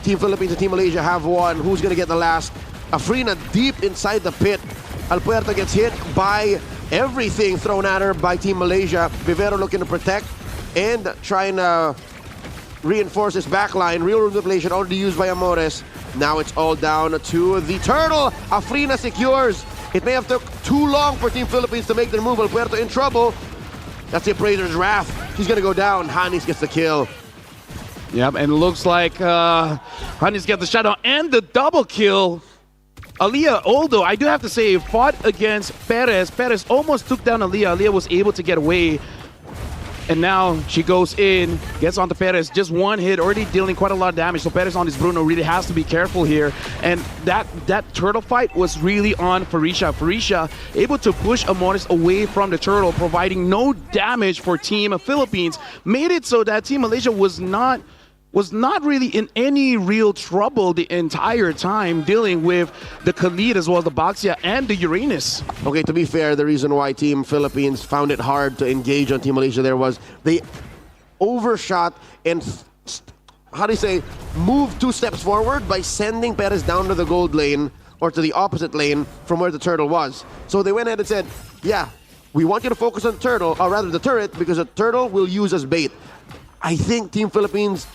Team Philippines and Team Malaysia have won. Who's going to get the last? Afrina deep inside the pit. Alpuerto gets hit by everything thrown at her by Team Malaysia. Vivero looking to protect and trying to reinforce his backline. Real room manipulation already used by Amores. Now it's all down to the Turtle. Afrina secures. It may have took too long for Team Philippines to make their move. Alpuerto in trouble. That's the Appraiser's Wrath. She's going to go down. Hanis gets the kill. Yep, and it looks like Hanis gets the shutdown and the double kill. Aliyah, although I do have to say, fought against Perez. Perez almost took down Aliyah. Aliyah was able to get away. And now she goes in, gets onto Perez, just one hit, already dealing quite a lot of damage. So Perez on this Bruno really has to be careful here. And that turtle fight was really on Farisha. Farisha able to push Amores away from the turtle, providing no damage for Team Philippines. Made it so that Team Malaysia was not really in any real trouble the entire time, dealing with the Khalid as well as the Baxia and the Uranus. Okay, to be fair, the reason why Team Philippines found it hard to engage on Team Malaysia there was they overshot and, moved 2 steps forward by sending Perez down to the gold lane or to the opposite lane from where the turtle was. So they went ahead and said, yeah, we want you to focus on the turtle, or rather the turret, because the turtle will use as bait. I think Team Philippines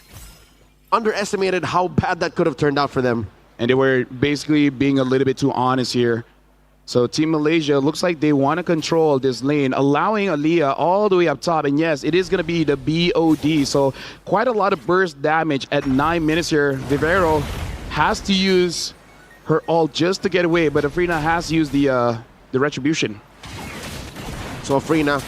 underestimated how bad that could have turned out for them. And they were basically being a little bit too honest here. So Team Malaysia looks like they want to control this lane, allowing Aliyah all the way up top. And yes, it is going to be the BOD. So quite a lot of burst damage at 9 minutes here. Vivero has to use her ult just to get away, but Afrina has used the retribution. So Afrina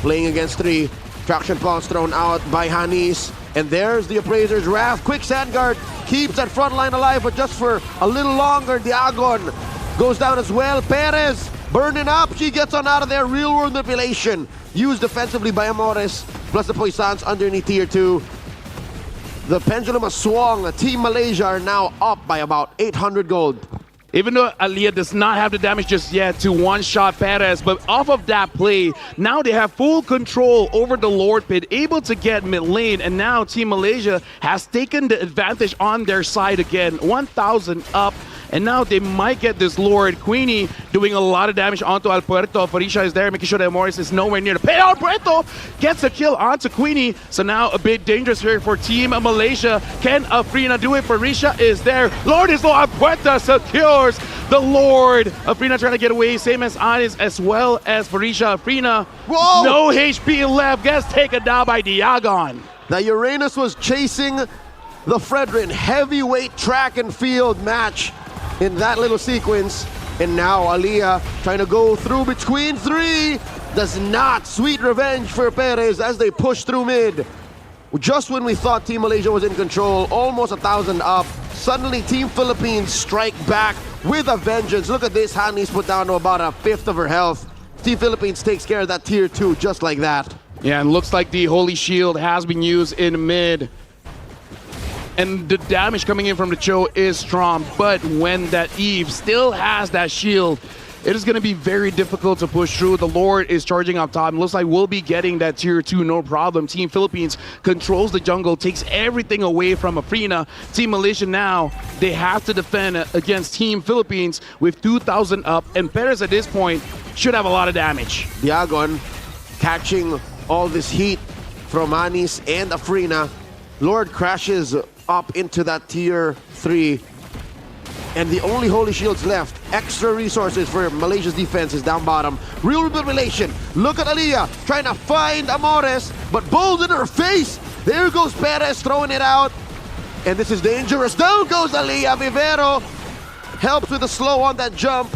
playing against 3. Traction pulse thrown out by Hanis. And there's the Appraiser's Wrath. Quick Sandguard keeps that front line alive, but just for a little longer. Diagon goes down as well. Perez burning up. She gets on out of there. Real world manipulation used defensively by Amores, plus the Poissons underneath tier 2. The pendulum has swung. Team Malaysia are now up by about 800 gold. Even though Aliyah does not have the damage just yet to one-shot Perez, but off of that play, now they have full control over the Lord Pit, able to get mid lane, and now Team Malaysia has taken the advantage on their side again. 1,000 up, and now they might get this Lord. Queenie doing a lot of damage onto Alpuerto. Farisha is there, making sure that Morris is nowhere near the pit. Alpuerto gets a kill onto Queenie, so now a bit dangerous here for Team Malaysia. Can Afrina do it? Farisha is there. Lord is low. Alpuerto secures the Lord. Afrina trying to get away, same as Anis as well as Farisha. Afrina, whoa, no HP left, gets taken down by Diagon. Now Uranus was chasing the Fredrin heavyweight track and field match in that little sequence, and now Aliyah trying to go through between 3. Does not. Sweet revenge for Perez as they push through mid. Just when we thought Team Malaysia was in control, almost 1,000 up, suddenly Team Philippines strike back with a vengeance. Look at this, Hani's put down to about a fifth of her health. Team Philippines takes care of that tier 2 just like that. Yeah, and looks like the Holy Shield has been used in mid. And the damage coming in from the Cho is strong, but when that Eve still has that shield, it is going to be very difficult to push through. The Lord is charging up top. Looks like we'll be getting that tier 2, no problem. Team Philippines controls the jungle, takes everything away from Afrina. Team Malaysia now, they have to defend against Team Philippines with 2,000 up. And Perez at this point should have a lot of damage. Diagon catching all this heat from Anis and Afrina. Lord crashes up into that tier 3. And the only Holy Shields left, extra resources for Malaysia's defense is down bottom. Real relation. Look at Aliyah trying to find Amores, but balls in her face. There goes Perez throwing it out. And this is dangerous. Down goes Aliyah. Vivero helps with the slow on that jump.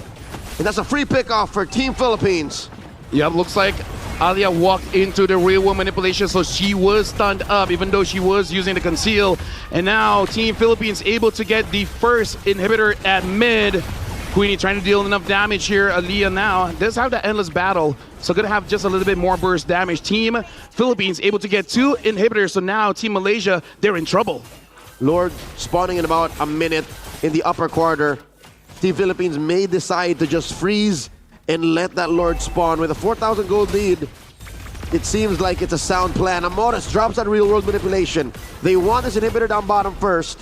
And that's a free pickoff for Team Philippines. Yeah, looks like Alia walked into the real world manipulation, so she was stunned up even though she was using the conceal. And now Team Philippines able to get the first inhibitor at mid. Queenie trying to deal enough damage here. Alia now does have the endless battle, so gonna have just a little bit more burst damage. Team Philippines able to get 2 inhibitors, so now Team Malaysia, they're in trouble. Lord spawning in about a minute in the upper quarter. Team Philippines may decide to just freeze and let that Lord spawn. With a 4,000 gold lead, it seems like it's a sound plan. Amores drops that real world manipulation. They want this inhibitor down bottom first.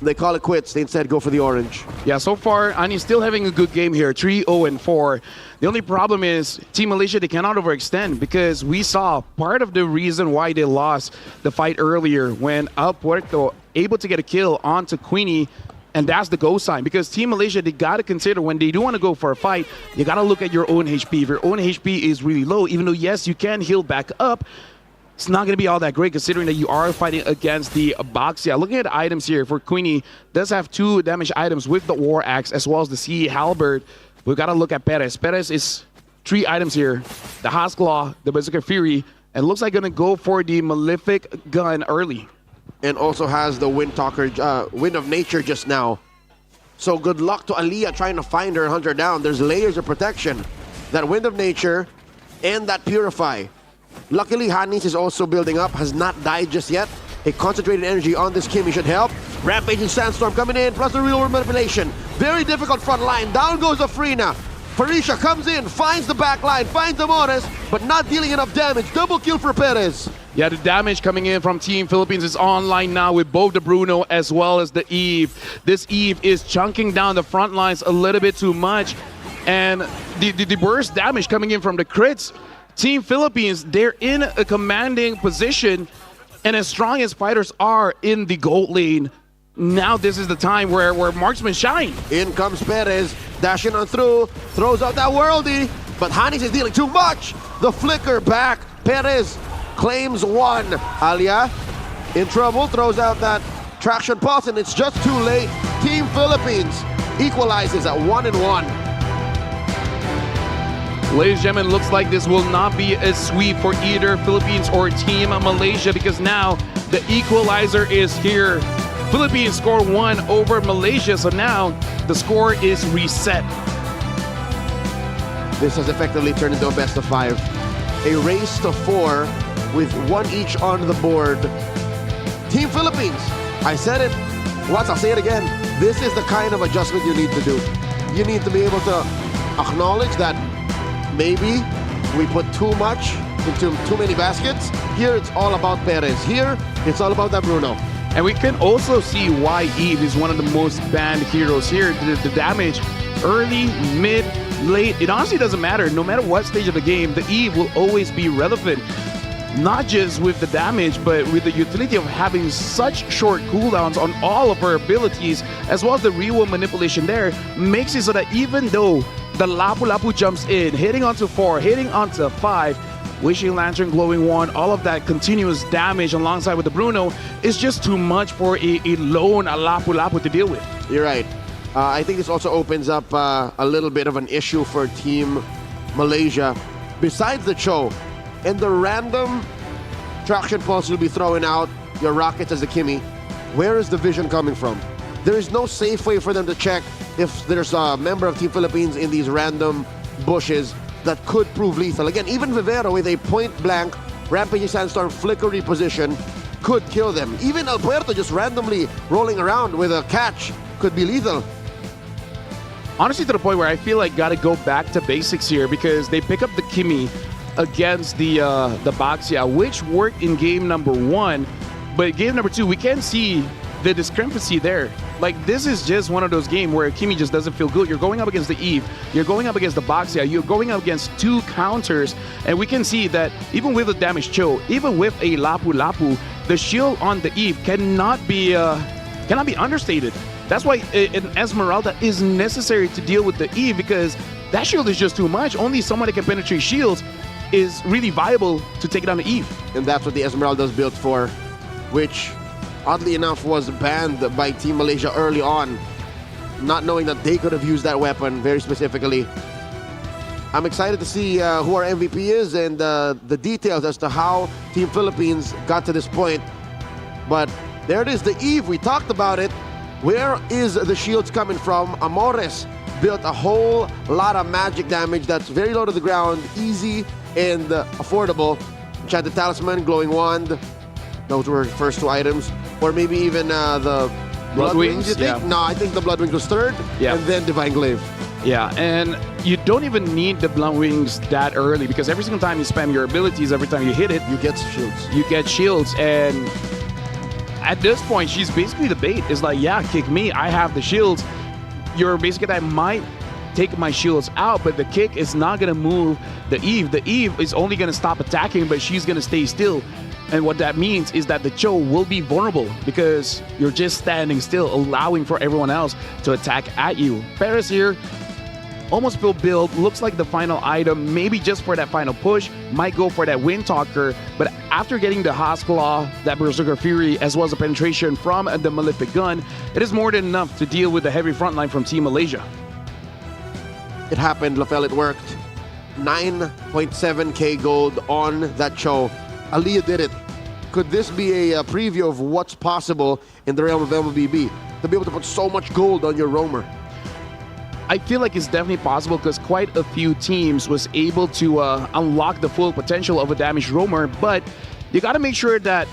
They call it quits. They instead go for the orange. Yeah, so far, Ani's still having a good game here, 3-0-4. The only problem is Team Malaysia, they cannot overextend because we saw part of the reason why they lost the fight earlier when Al Puerto able to get a kill onto Queenie. And that's the go sign, because Team Malaysia, they got to consider when they do want to go for a fight, you got to look at your own HP. If your own HP is really low, even though, yes, you can heal back up, it's not going to be all that great considering that you are fighting against the Boxia. Looking at the items here for Queenie, does have 2 damage items with the War Axe as well as the Sea Halberd. We've got to look at Perez. Perez is 3 items here. The Hasclaw, the Berserker Fury, and looks like going to go for the Malefic Gun early. And also has the Wind of Nature just now. So good luck to Aliyah trying to find her and hunt her down. There's layers of protection. That Wind of Nature and that Purify. Luckily, Hanis is also building up, has not died just yet. A concentrated energy on this Kimmy should help. Rampaging Sandstorm coming in, plus the real world manipulation. Very difficult front line. Down goes Afrina. Farisha comes in, finds the back line, finds Amores, but not dealing enough damage. Double kill for Perez. Yeah, the damage coming in from Team Philippines is online now with both the Bruno as well as the Eve. This Eve is chunking down the front lines a little bit too much. And the burst damage coming in from the crits. Team Philippines, they're in a commanding position. And as strong as fighters are in the gold lane, now this is the time where marksmen shine. In comes Perez, dashing on through, throws out that worldie, but Hanis is dealing too much. The flicker back, Perez claims 1. Alia in trouble, throws out that traction pulse, and it's just too late. Team Philippines equalizes at 1-1. Ladies and gentlemen, looks like this will not be a sweep for either Philippines or Team Malaysia, because now the equalizer is here. Philippines score 1 over Malaysia, so now the score is reset. This has effectively turned into a best of 5. A race to 4 with 1 each on the board. Team Philippines, I said it once, I'll say it again. This is the kind of adjustment you need to do. You need to be able to acknowledge that maybe we put too much into too many baskets. Here it's all about Perez. Here it's all about that Bruno. And we can also see why Eve is one of the most banned heroes here. The damage early, mid, late, it honestly doesn't matter. No matter what stage of the game, the Eve will always be relevant. Not just with the damage, but with the utility of having such short cooldowns on all of her abilities, as well as the real manipulation there, makes it so that even though the Lapu Lapu jumps in, hitting onto 4, hitting onto 5, Wishing Lantern, Glowing Wand, all of that continuous damage alongside with the Bruno is just too much for a lone Lapu Lapu to deal with. You're right. I think this also opens up a little bit of an issue for Team Malaysia. Besides the Cho and the random traction pulse you'll be throwing out, your rockets as the Kimmy, where is the vision coming from? there is no safe way for them to check if there's a member of Team Philippines in these random bushes that could prove lethal. Again, even Vivero with a point-blank Rampaging Sandstorm flickery position could kill them. Even Alberto just randomly rolling around with a catch could be lethal. Honestly, to the point where I feel like gotta go back to basics here because they pick up the Kimi against the Baxia, which worked in game number 1, but game number 2, we can see the discrepancy there. Like, this is just one of those games where Kimi just doesn't feel good. You're going up against the Eve, you're going up against the Baxia, you're going up against 2 counters, and we can see that even with a damaged Cho, even with a Lapu Lapu, the shield on the Eve cannot be understated. That's why an Esmeralda is necessary to deal with the Eve, because that shield is just too much. Only someone that can penetrate shields is really viable to take down the Eve. And that's what the Esmeralda is built for, which oddly enough was banned by Team Malaysia early on, not knowing that they could have used that weapon very specifically. I'm excited to see who our MVP is and the details as to how Team Philippines got to this point. But there it is, the Eve, we talked about it. Where is the shields coming from? Amores built a whole lot of magic damage that's very low to the ground, easy and affordable. Enchanted Talisman, Glowing Wand, those were his first 2 items. Or maybe even the Blood Wings, you think? Yeah. No, I think the Blood Wings was third, Yeah. and then Divine Glaive. Yeah, and you don't even need the Blunt Wings that early, because every single time you spam your abilities, every time you hit it, You get shields. you get shields. And at this point, she's basically the bait. It's like, yeah, kick me, I have the shields. Your basic attack might take my shields out, but the kick is not gonna move the Eve. The Eve is only gonna stop attacking, but she's gonna stay still. And what that means is that the Cho will be vulnerable because you're just standing still, allowing for everyone else to attack at you. Paris here, almost full build, looks like the final item, maybe just for that final push, might go for that Wind Talker, but after getting the Haas Claw, that Berserker Fury, as well as the penetration from the Malefic Gun, it is more than enough to deal with the heavy frontline from Team Malaysia. It happened, Lafel, it worked. 9.7k gold on that Cho. Aliyah did it. Could this be a preview of what's possible in the realm of MLBB? To be able to put so much gold on your roamer. I feel like it's definitely possible because quite a few teams was able to unlock the full potential of a damaged roamer, but you got to make sure that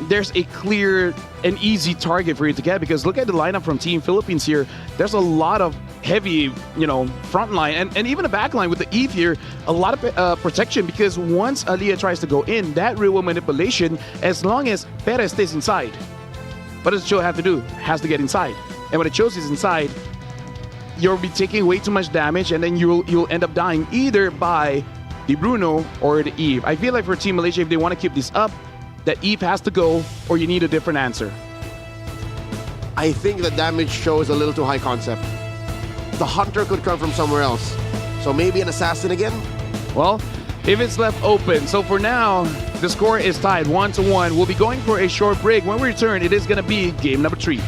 there's a clear and easy target for you to get, because look at the lineup from Team Philippines here. There's a lot of heavy, front line and even a back line with the Eve here, a lot of protection, because once Aliyah tries to go in, that real manipulation, as long as Perez stays inside, what does Cho have to do? Has to get inside. And when the Cho is inside, you'll be taking way too much damage, and then you'll end up dying either by the Bruno or the Eve. I feel like for Team Malaysia, if they want to keep this up, that Eve has to go, or you need a different answer. I think the damage show is a little too high concept. The Hunter could come from somewhere else. So maybe an Assassin again? Well, if it's left open. So for now, the score is tied 1-1. We'll be going for a short break. When we return, it is going to be game number 3.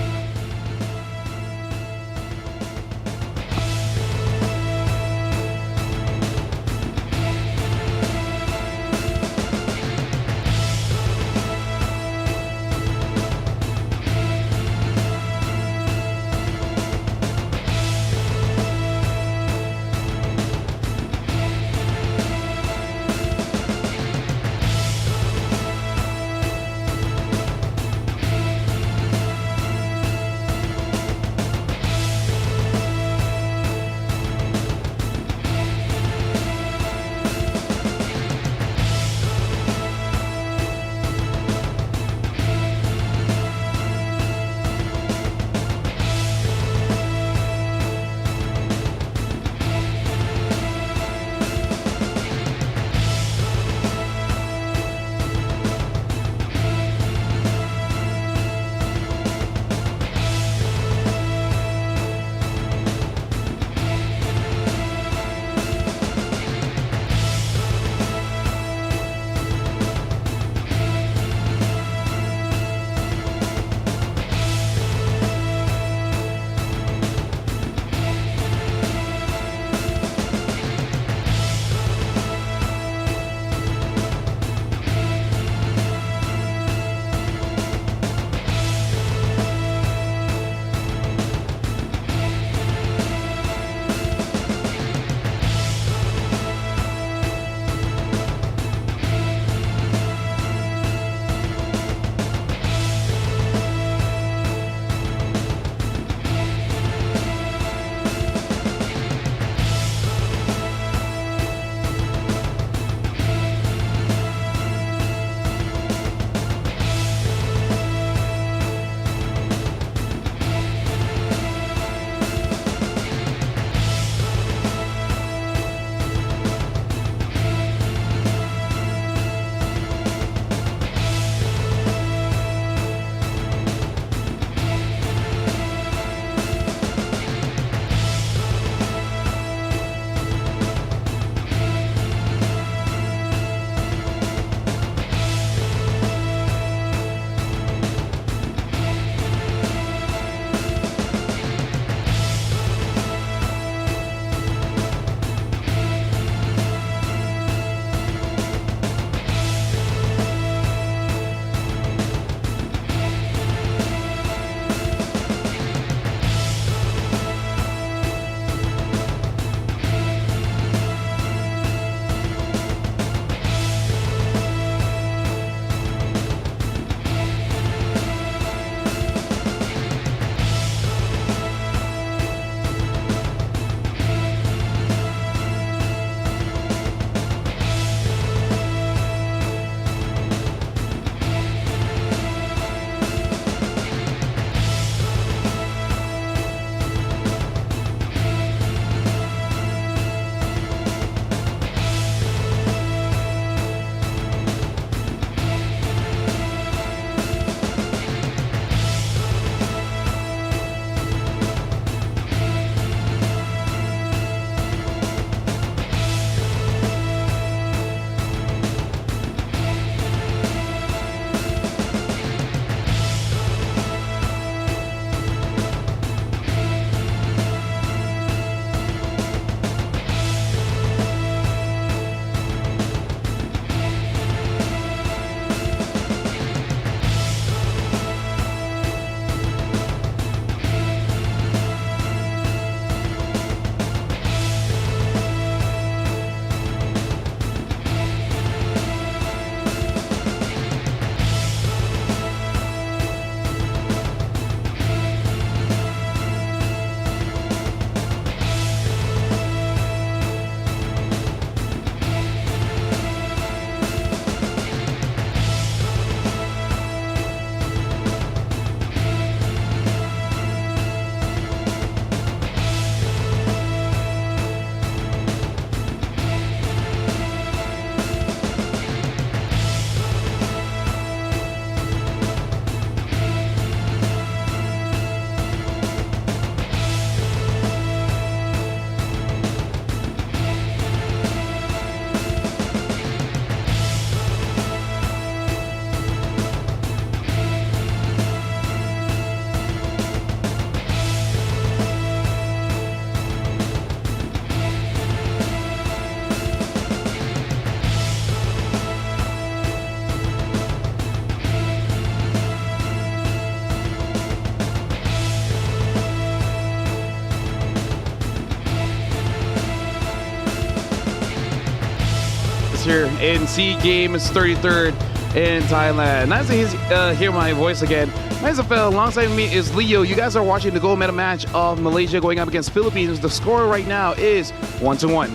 here in SEA Games 33rd in Thailand. Nice to hear my voice again. Nice to feel alongside me is Leo. You guys are watching the gold medal match of Malaysia going up against Philippines. The score right now is 1-1.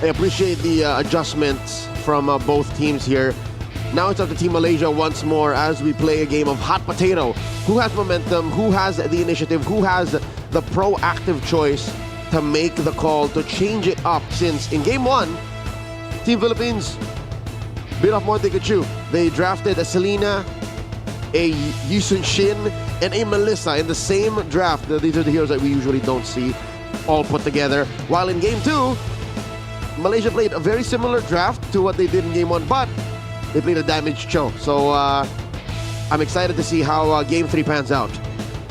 I appreciate the adjustments from both teams here. Now it's up to Team Malaysia once more as we play a game of hot potato. Who has momentum? Who has the initiative? Who has the proactive choice to make the call to change it up? Since in game one, Team Philippines bit off more than they could chew. They drafted a Selena, a Yusun Shin, and a Melissa in the same draft. These are the heroes that we usually don't see all put together. While in game two, Malaysia played a very similar draft to what they did in game one, but they played a damaged Cho. So I'm excited to see how game three pans out.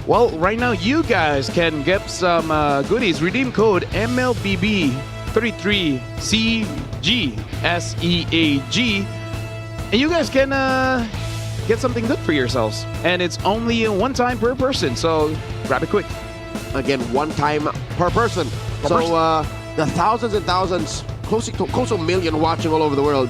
Well, right now you guys can get some goodies. Redeem code MLBB 33CGSEAG, and you guys can get something good for yourselves. And it's only one time per person, so grab it quick. Again, one time per person. The thousands and thousands, close to a million watching all over the world,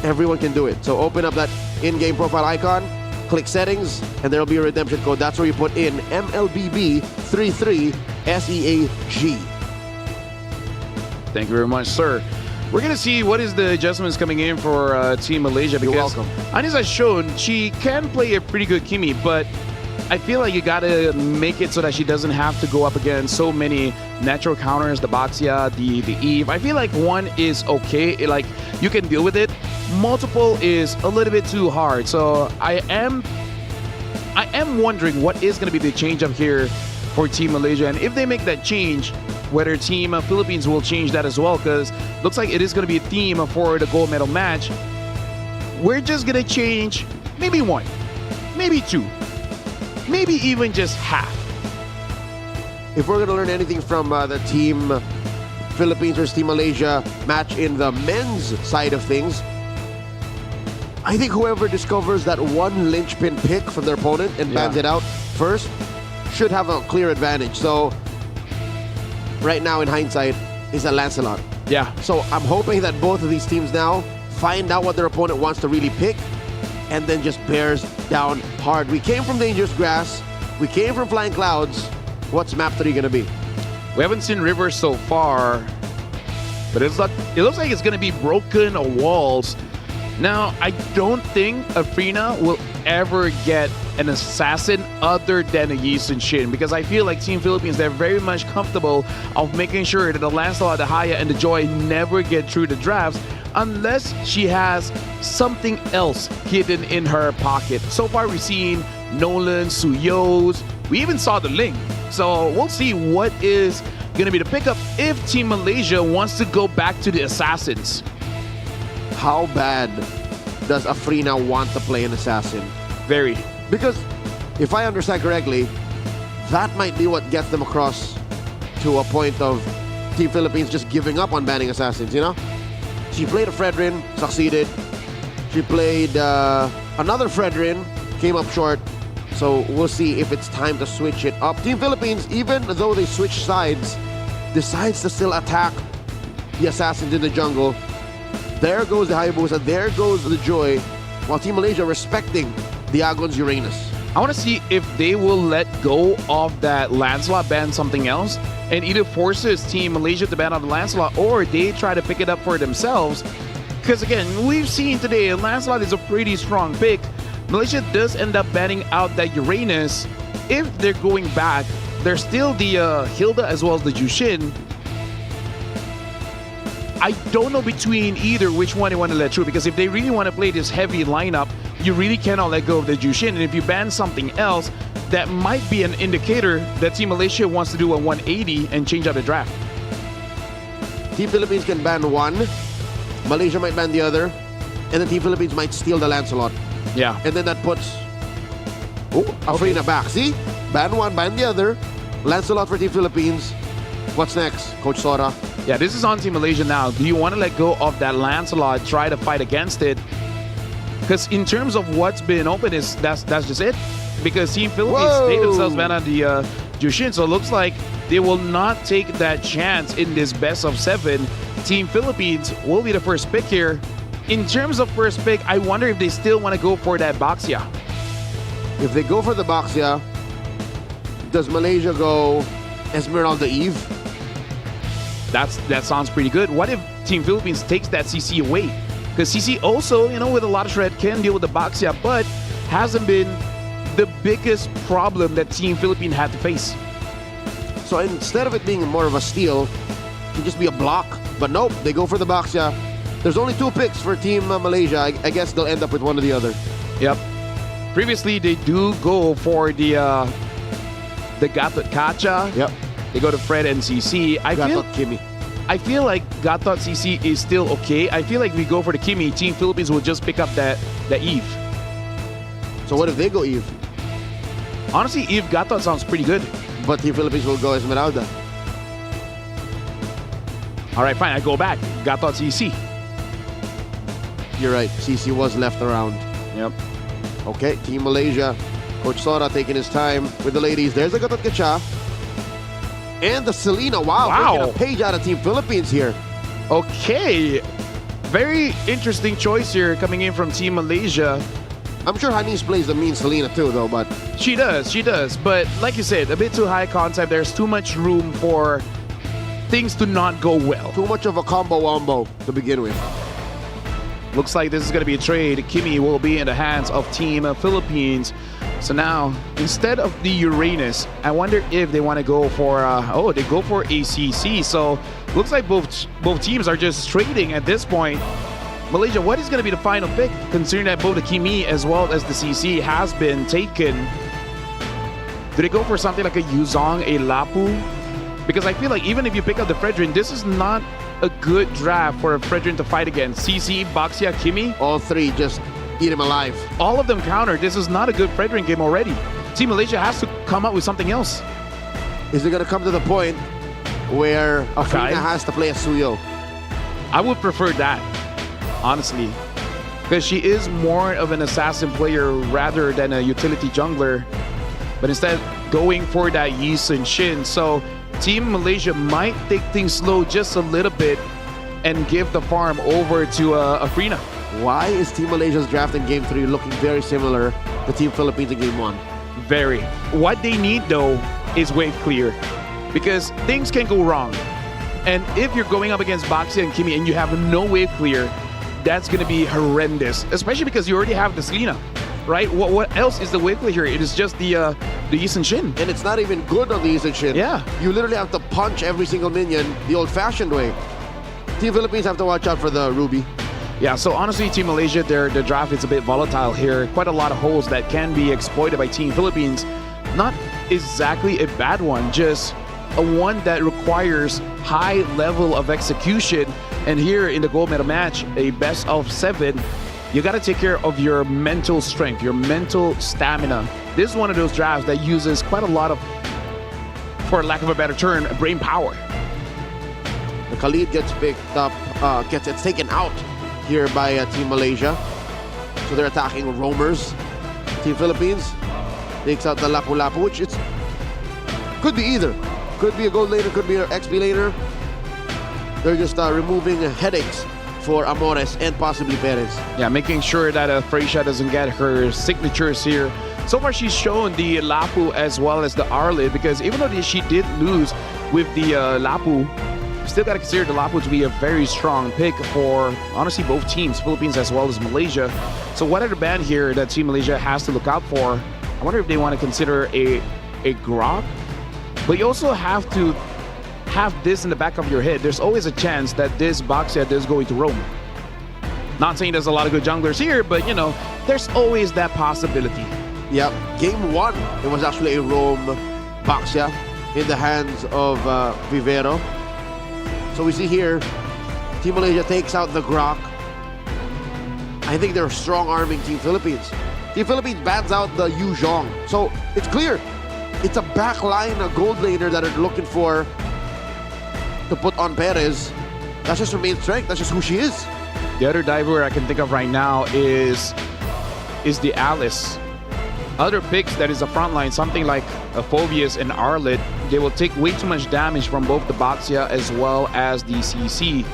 everyone can do it. So open up that in-game profile icon, click settings, and there'll be a redemption code. That's where you put in MLBB 33SEAG. Thank you very much, sir. We're going to see what is the adjustments coming in for Team Malaysia. Because You're welcome. Anis has shown she can play a pretty good Kimi, but I feel like you got to make it so that she doesn't have to go up against so many natural counters, the Baxia, the Eve. I feel like one is okay. Like, you can deal with it. Multiple is a little bit too hard. So I am wondering what is going to be the change up here for Team Malaysia. And if they make that change, whether Team Philippines will change that as well, because looks like it is going to be a theme for the gold medal match. We're just going to change maybe one, maybe two, maybe even just half. If we're going to learn anything from the Team Philippines versus Team Malaysia match in the men's side of things, I think whoever discovers that one linchpin pick from their opponent and bans it out first should have a clear advantage. So right now in hindsight is a Lancelot. Yeah. So I'm hoping that both of these teams now find out what their opponent wants to really pick and then just bears down hard. We came from Dangerous Grass. We came from Flying Clouds. What's map 3 going to be? We haven't seen Rivers so far, but it looks like it's going to be broken walls. Now, I don't think Afrina will ever get an assassin other than a Yisun Shin, because I feel like Team Philippines, they're very much comfortable of making sure that the Lancelot, the Haya, and the Joy never get through the drafts unless she has something else hidden in her pocket. So far, we've seen Nolan, Suyos, we even saw the Ling. So we'll see what is going to be the pickup if Team Malaysia wants to go back to the assassins. How bad does Afrina want to play an assassin? Very. Because if I understand correctly, that might be what gets them across to a point of Team Philippines just giving up on banning assassins, you know? She played a Fredrin, succeeded. She played another Fredrin, came up short. So we'll see if it's time to switch it up. Team Philippines, even though they switch sides, decides to still attack the assassins in the jungle. There goes the Hayabusa, there goes the Joy, while Team Malaysia respecting the Agon's Uranus. I want to see if they will let go of that Lancelot, ban something else, and either forces Team Malaysia to ban out the Lancelot, or they try to pick it up for themselves. Because again, we've seen today, Lancelot is a pretty strong pick. Malaysia does end up banning out that Uranus. If they're going back, there's still the Hilda as well as the Jushin. I don't know between either which one they want to let through, because if they really want to play this heavy lineup, you really cannot let go of the Jushin. And if you ban something else, that might be an indicator that Team Malaysia wants to do a 180 and change out the draft. Team Philippines can ban one, Malaysia might ban the other, and then Team Philippines might steal the Lancelot. Yeah. And then that puts Afrina back. See? Ban one, ban the other. Lancelot for Team Philippines. What's next, Coach Sora? Yeah, this is on Team Malaysia now. Do you want to let go of that Lancelot, try to fight against it? Because in terms of what's been open, that's just it. Because Team Philippines, they themselves ban out the Jushin, so it looks like they will not take that chance in this best of 7. Team Philippines will be the first pick here. in terms of first pick, I wonder if they still want to go for that Baxia. If they go for the Baxia, does Malaysia go Esmeralda Eve? That sounds pretty good. What if Team Philippines takes that CC away? Because CC also, with a lot of shred can deal with the Baxia, but hasn't been the biggest problem that Team Philippines had to face. So instead of it being more of a steal, it can just be a block. But nope, they go for the Baxia. There's only 2 picks for Team Malaysia. I guess they'll end up with one or the other. Yep. Previously, they do go for the Gatot Kacha. Yep. They go to Fred and CC. Gatot Kimi. I feel like Gatot CC is still okay. I feel like if we go for the Kimi, Team Philippines will just pick up the Eve. So what if they go Eve? Honestly, Eve Gatot sounds pretty good. But Team Philippines will go Esmeralda. All right, fine. I go back. Gatot CC. You're right. CC was left around. Yep. Okay, Team Malaysia. Coach Sora taking his time with the ladies. There's the Gatot Kacha. And the Selena. Wow. Taking a page out of Team Philippines here. Okay. Very interesting choice here coming in from Team Malaysia. I'm sure Hanis plays the mean Selena too, though, but... She does. But like you said, a bit too high concept. There's too much room for things to not go well. Too much of a combo-wombo to begin with. Looks like this is going to be a trade. Kimi will be in the hands of Team Philippines. So now, instead of the Uranus, I wonder if they want to go for, they go for ACC. So looks like both teams are just trading at this point. Malaysia, what is going to be the final pick, considering that both the Kimi as well as the CC has been taken? Do they go for something like a Yuzong, a Lapu? Because I feel like even if you pick up the Fredrin, this is not a good draft for a Fredrin to fight against. CC, Baxia, Kimi. All 3 just eat him alive. All of them counter. This is not a good Fredrin game already. Team Malaysia has to come up with something else. Is it going to come to the point where Afrina has to play a Suyo? I would prefer that, honestly. Because she is more of an assassin player rather than a utility jungler. But instead, going for that Yi Sun Shin. So Team Malaysia might take things slow just a little bit and give the farm over to Afrina. Why is Team Malaysia's draft in Game 3 looking very similar to Team Philippines in Game 1? Very. What they need, though, is wave clear. Because things can go wrong. And if you're going up against Baxia and Kimi and you have no wave clear, that's going to be horrendous. Especially because you already have the Selena, right? What else is the wave clear here? It is just the Yi Sun Shin. And it's not even good on the Yi Sun Shin. Yeah. You literally have to punch every single minion the old-fashioned way. Team Philippines have to watch out for the Ruby. Yeah, so honestly, Team Malaysia, their draft is a bit volatile here. Quite a lot of holes that can be exploited by Team Philippines. Not exactly a bad one, just a one that requires high level of execution. And here in the gold medal match, a best of 7, you got to take care of your mental strength, your mental stamina. This is one of those drafts that uses quite a lot of, for lack of a better term, brain power. The Khalid gets picked up, it's taken out here by Team Malaysia. So they're attacking roamers. Team Philippines takes out the Lapu Lapu, which it's could be either. Could be a gold laner, could be an XP laner. They're just removing headaches for Amores and possibly Perez. Yeah, making sure that Freysha doesn't get her signatures here. So far, she's shown the Lapu as well as the Arlid, because even though she did lose with the Lapu, still got to consider the Lapu to be a very strong pick for, honestly, both teams, Philippines as well as Malaysia. So what other band here that Team Malaysia has to look out for? I wonder if they want to consider a Grok. But you also have to have this in the back of your head. There's always a chance that this Baxia is going to roam. Not saying there's a lot of good junglers here, but there's always that possibility. Yep. Game 1, it was actually a roam Baxia in the hands of Vivero. So we see here, Team Malaysia takes out the Grok. I think they're strong arming Team Philippines. Team Philippines bans out the Yu Zhong. So it's clear. It's a backline, a gold laner that are looking for to put on Perez. That's just her main strength. That's just who she is. The other diver I can think of right now is the Alice. Other picks that is a frontline, something like a Phobius and Arlid, they will take way too much damage from both the Baxia as well as the CC.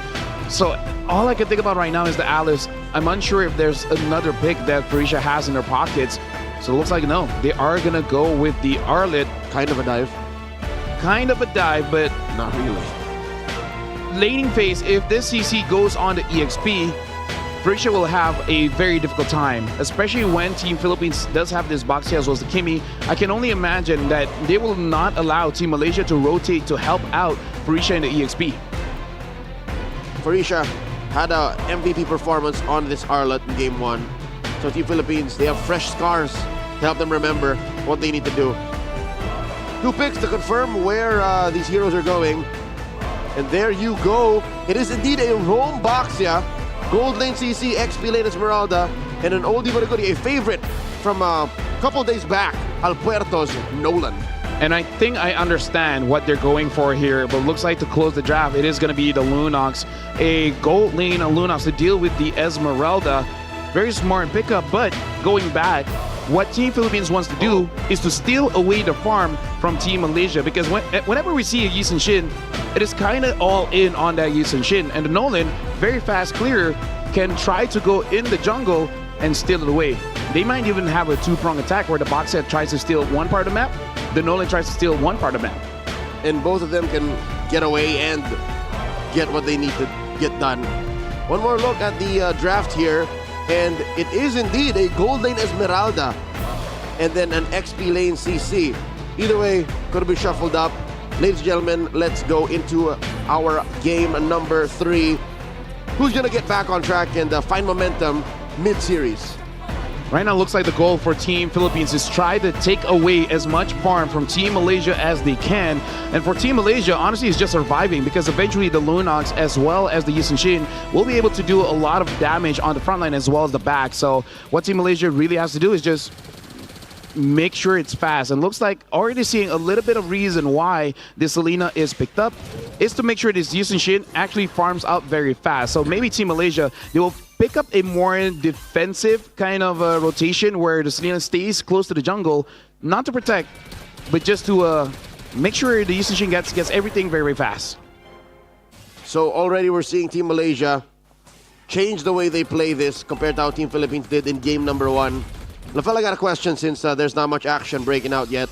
So all I can think about right now is the Alice. I'm unsure if there's another pick that Farisha has in their pockets. So it looks like no, they are gonna go with the Arlet. Kind of a dive. Kind of a dive, but Not really. laning phase, if this CC goes on to EXP, Farisha will have a very difficult time, especially when Team Philippines does have this box here as well as the Kimi. I can only imagine that they will not allow Team Malaysia to rotate to help out Farisha in the EXP. Farisha had a MVP performance on this Arlet in Game 1. So Team Philippines, they have fresh scars to help them remember what they need to do. 2 picks to confirm where these heroes are going. And there you go. It is indeed a roam Boxia, Gold Lane CC, XP Lane Esmeralda, and an oldie but a goodie, a favorite from a couple days back, Alpuerto's Nolan. And I think I understand what they're going for here, but looks like to close the draft, it is going to be the Lunox, a Gold Lane Lunox to deal with the Esmeralda. Very smart pickup, but going back, what Team Philippines wants to do is to steal away the farm from Team Malaysia, because whenever we see a Yi Sun Shin, it is kind of all in on that Yi Sun Shin, and the Nolan, very fast clear, can try to go in the jungle and steal it away. They might even have a 2-prong attack where the box set tries to steal one part of the map, the Nolan tries to steal one part of the map. And both of them can get away and get what they need to get done. One more look at the draft here, and it is indeed a Gold Lane Esmeralda and then an XP Lane CC. Either way, could be shuffled up. Ladies and gentlemen, let's go into our game number 3. Who's gonna get back on track and find momentum mid-series? Right now, it looks like the goal for Team Philippines is try to take away as much farm from Team Malaysia as they can. And for Team Malaysia, honestly, it's just surviving, because eventually the Lunox as well as the Yi Sun Shin will be able to do a lot of damage on the front line as well as the back. So what Team Malaysia really has to do is just make sure it's fast. And looks like already seeing a little bit of reason why this Selena is picked up is to make sure this Yi Sun Shin actually farms out very fast. So maybe Team Malaysia, they will pick up a more defensive kind of rotation where the Selena stays close to the jungle, not to protect, but just to make sure the Yi Sun Shin gets everything very, very fast. So already we're seeing Team Malaysia change the way they play this compared to how Team Philippines did in game number 1. LaFell, I got a question since there's not much action breaking out yet.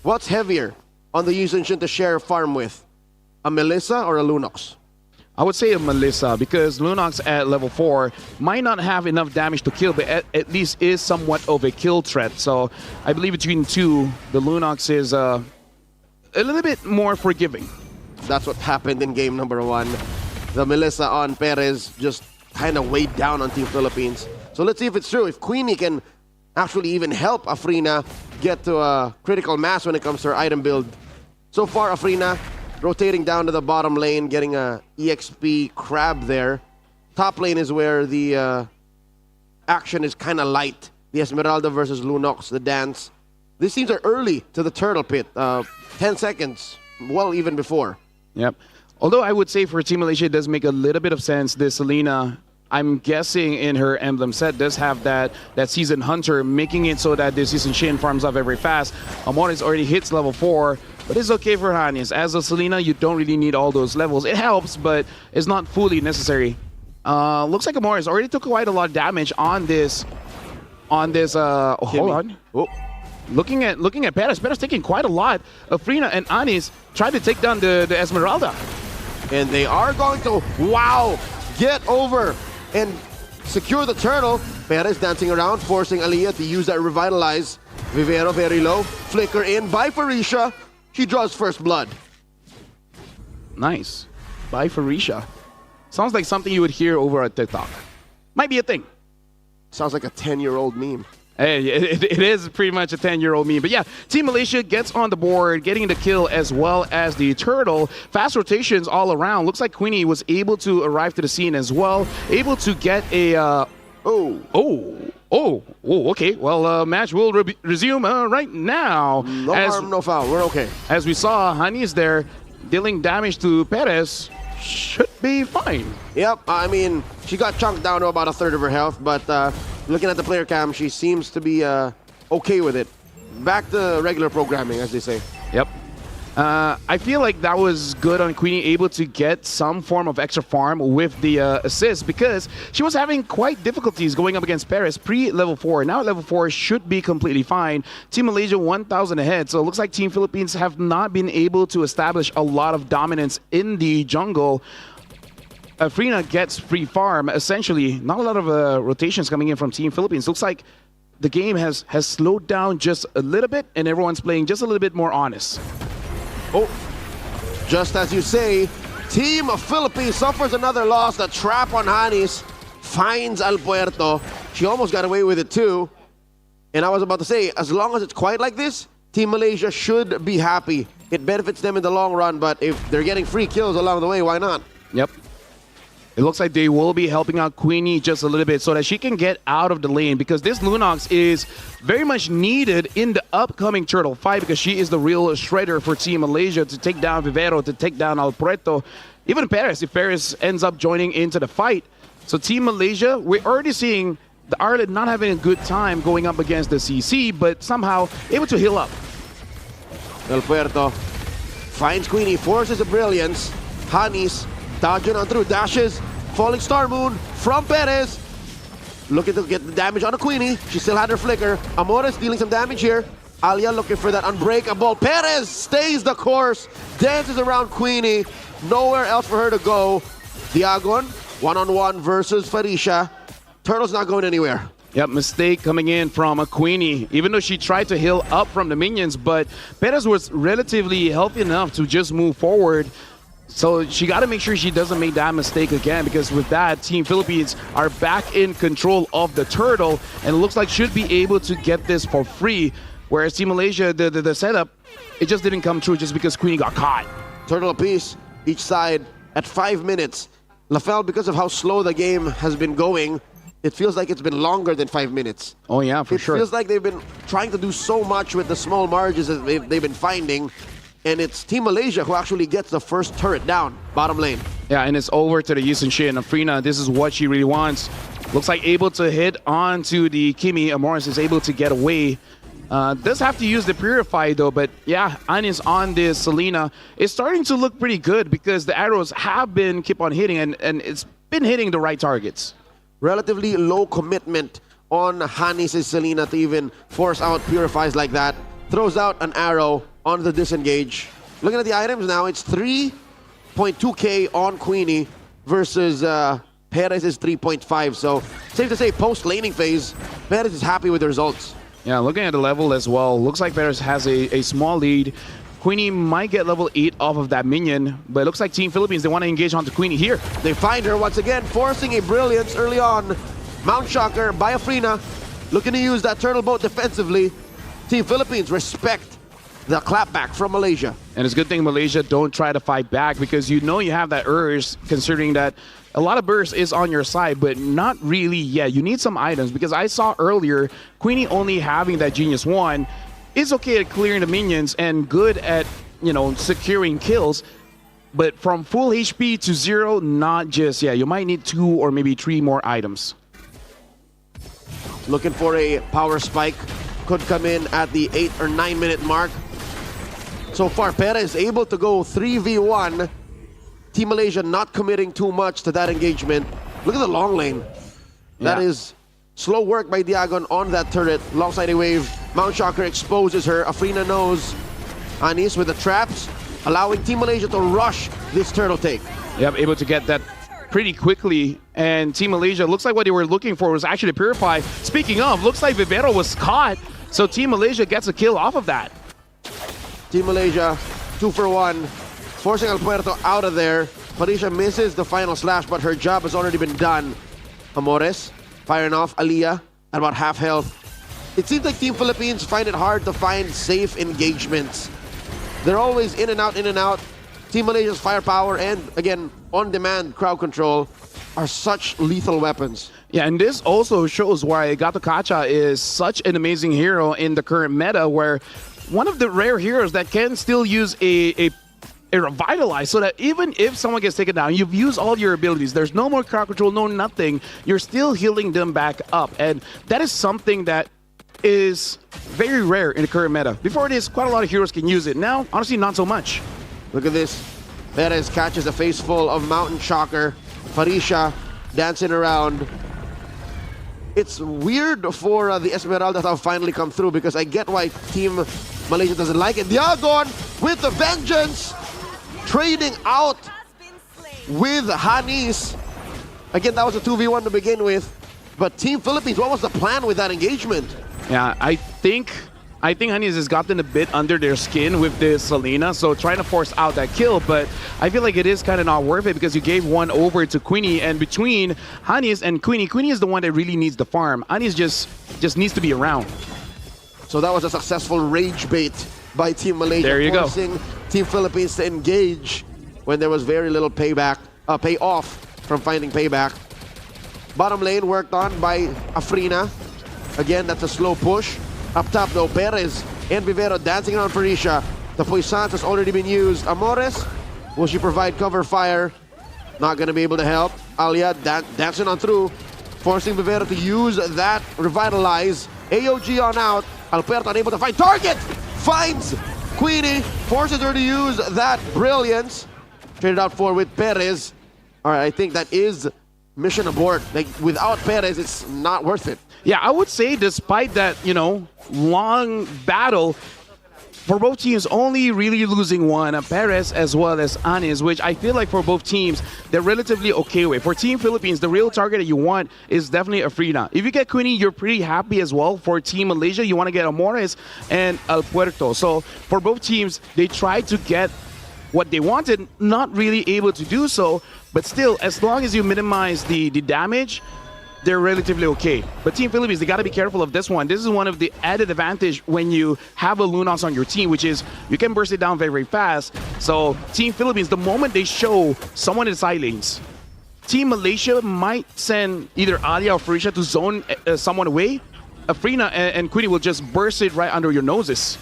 What's heavier on the Yi Sun Shin to share farm with? A Melissa or a Lunox? I would say a Melissa, because Lunox at level 4 might not have enough damage to kill, but at least is somewhat of a kill threat. So I believe between the two, the Lunox is a little bit more forgiving. That's what happened in game number 1. The Melissa on Perez just kind of weighed down on Team Philippines. So let's see if it's true. If Queenie can actually even help Afrina get to a critical mass when it comes to her item build. So far, Afrina rotating down to the bottom lane, getting a EXP crab there. Top lane is where the action is kind of light. The Esmeralda versus Lunox, the dance. These teams are early to the turtle pit. 10 seconds, well, even before. Yep. Although I would say for Team Malaysia, it does make a little bit of sense. This Selena, I'm guessing in her emblem set, does have that Season Hunter, making it so that this Season Shin farms up very fast. Amores already hits level 4, but it's okay for Hannes. As a Selena, you don't really need all those levels. It helps, but it's not fully necessary. Looks like Amores already took quite a lot of damage on this. Hold on. Oh. Looking at Perez. Perez taking quite a lot. Afrina and Anis try to take down the Esmeralda. And they are going to, wow, get over and secure the turtle. Perez dancing around, forcing Aliyah to use that revitalize. Vivero very low. Flicker in by Farisha. She draws first blood. Nice. By Farisha. Sounds like something you would hear over at TikTok. Might be a thing. Sounds like a 10-year-old meme. Hey, it is pretty much a 10-year-old meme. But yeah, Team Malaysia gets on the board, getting the kill as well as the turtle. Fast rotations all around. Looks like Queenie was able to arrive to the scene as well. Able to get a... okay. Well, match will resume right now. No harm, no foul. We're okay. As we saw, Hannes there dealing damage to Perez. Should be fine. Yep, I mean, she got chunked down to about a third of her health, but looking at the player cam, she seems to be okay with it. Back to regular programming, as they say. Yep. I feel like that was good on Queenie, able to get some form of extra farm with the assist because she was having quite difficulties going up against Paris pre-level 4. Now at level 4 should be completely fine. Team Malaysia 1,000 ahead, so it looks like Team Philippines have not been able to establish a lot of dominance in the jungle. Frina gets free farm, essentially. Not a lot of rotations coming in from Team Philippines. Looks like the game has slowed down just a little bit and everyone's playing just a little bit more honest. Oh, just as you say, Team Philippines suffers another loss. The trap on Hanis finds Al Puerto. She almost got away with it too. And I was about to say, as long as it's quiet like this, Team Malaysia should be happy. It benefits them in the long run, but if they're getting free kills along the way, why not? Yep. It looks like they will be helping out Queenie just a little bit so that she can get out of the lane because this Lunox is very much needed in the upcoming Turtle fight because she is the real shredder for Team Malaysia to take down Vivero, to take down Alpreto, even Paris if Paris ends up joining into the fight. So Team Malaysia, we're already seeing the Ireland not having a good time going up against the CC, but somehow able to heal up. Alpuerto finds Queenie, forces a brilliance. Hanis dodging on through, dashes, falling Star Moon from Perez. Looking to get the damage on a Queenie. She still had her flicker. Amores dealing some damage here. Alia looking for that unbreakable. Perez stays the course, dances around Queenie. Nowhere else for her to go. Diagon, one-on-one versus Farisha. Turtle's not going anywhere. Yep, mistake coming in from a Queenie, even though she tried to heal up from the minions, but Perez was relatively healthy enough to just move forward. So she got to make sure she doesn't make that mistake again because with that, Team Philippines are back in control of the turtle and it looks like should be able to get this for free. Whereas Team Malaysia, the setup, it just didn't come true just because Queenie got caught. Turtle apiece, each side at 5 minutes. LaFell, because of how slow the game has been going, it feels like it's been longer than 5 minutes. Oh yeah, for sure. It feels like they've been trying to do so much with the small margins that they've been finding. And it's Team Malaysia who actually gets the first turret down, bottom lane. Yeah, and it's over to the Yusin Shin. Frina, this is what she really wants. Looks like able to hit onto the Kimi. Amoris is able to get away. Does have to use the Purify though, but yeah, Anis on this Selena is starting to look pretty good because the arrows have been keep on hitting and it's been hitting the right targets. Relatively low commitment on Hanis' Selena to even force out Purifies like that. Throws out an arrow on the disengage. Looking at the items now, it's 3.2k on Queenie versus Perez is 3.5. So safe to say, post laning phase, Perez is happy with the results. Yeah, looking at the level as well, looks like Perez has a small lead. Queenie might get level 8 off of that minion, but it looks like Team Philippines, they want to engage onto Queenie here. They find her once again, forcing a brilliance early on. Mount Shocker by Afrina, looking to use that turtle boat defensively. Team Philippines respect the clapback from Malaysia. And it's a good thing Malaysia don't try to fight back because you know you have that urge considering that a lot of burst is on your side, but not really yet. You need some items because I saw earlier Queenie only having that Genius 1 is okay at clearing the minions and good at, you know, securing kills. But from full HP to 0, not just yet. You might need 2 or maybe 3 more items. Looking for a power spike. Could come in at the 8 or 9 minute mark. So far, Perez able to go 3v1. Team Malaysia not committing too much to that engagement. Look at the long lane. That is slow work by Diagon on that turret. Alongside a wave. Mount Shocker exposes her. Afrina knows. Anis with the traps, allowing Team Malaysia to rush this turtle take. Yep, able to get that pretty quickly. And Team Malaysia, looks like what they were looking for was actually Purify. Speaking of, looks like Vivero was caught. So Team Malaysia gets a kill off of that. Team Malaysia, 2 for 1. Forcing Al Puerto out of there. Farisha misses the final slash, but her job has already been done. Amores firing off Aliyah at about half health. It seems like Team Philippines find it hard to find safe engagements. They're always in and out, in and out. Team Malaysia's firepower and, again, on-demand crowd control are such lethal weapons. Yeah, and this also shows why Gato Kacha is such an amazing hero in the current meta, where one of the rare heroes that can still use a revitalize, so that even if someone gets taken down, you've used all your abilities. There's no more crowd control, no nothing. You're still healing them back up. And that is something that is very rare in the current meta. Before this, quite a lot of heroes can use it. Now, honestly, not so much. Look at this. Perez catches a face full of Mountain Shocker. Farisha dancing around. It's weird for the Esmeralda to have finally come through because I get why Team Malaysia doesn't like it. Diagon with the vengeance. Trading out with Hanis. Again, that was a 2v1 to begin with. But Team Philippines, what was the plan with that engagement? Yeah, I think Hanis has gotten a bit under their skin with this Selena, so trying to force out that kill, but I feel like it is kind of not worth it because you gave one over to Queenie, and between Hanis and Queenie is the one that really needs the farm. Hanis just needs to be around. So that was a successful rage bait by Team Malaysia. There you go. Forcing Team Philippines to engage when there was very little payoff from finding payback. Bottom lane worked on by Afrina. Again, that's a slow push. Up top though, Perez and Vivero dancing around Farisha. The Puissance has already been used. Amores, will she provide cover fire? Not gonna be able to help. Alia dancing on through, forcing Vivero to use that Revitalize. AOG on out. Alberto unable to find target. Finds Queenie, forces her to use that Brilliance. Traded out for with Perez. All right, I think that is mission abort. Like, without Perez, it's not worth it. Yeah, I would say despite that, long battle, for both teams only really losing one, Perez as well as Anis, which I feel like for both teams, they're relatively okay with. For Team Philippines, the real target that you want is definitely Afrina. If you get Queenie, you're pretty happy as well. For Team Malaysia, you want to get Amores and El Puerto. So for both teams, they tried to get what they wanted, not really able to do so, but still, as long as you minimize the damage, they're relatively okay. But Team Philippines, they got to be careful of this one. This is one of the added advantage when you have a Lunox on your team, which is you can burst it down very, very fast. So Team Philippines, the moment they show someone in the side lanes, Team Malaysia might send either Alia or Farisha to zone someone away. Afrina and Queenie will just burst it right under your noses.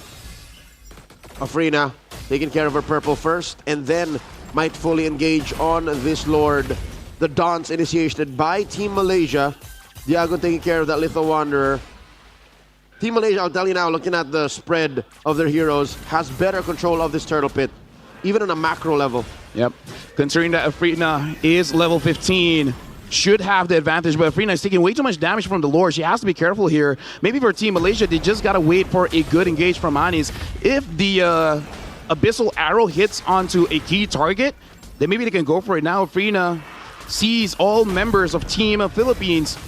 Afrina taking care of her purple first, and then might fully engage on this Lord. The dance initiated by Team Malaysia. Diago taking care of that Little Wanderer. Team Malaysia, I'll tell you now, looking at the spread of their heroes, has better control of this turtle pit, even on a macro level. Yep. Considering that Afrina is level 15, should have the advantage, but Afrina is taking way too much damage from the Lord. She has to be careful here. Maybe for Team Malaysia, they just got to wait for a good engage from Anis. If the Abyssal Arrow hits onto a key target, then maybe they can go for it. Now Afrina sees all members of Team Philippines.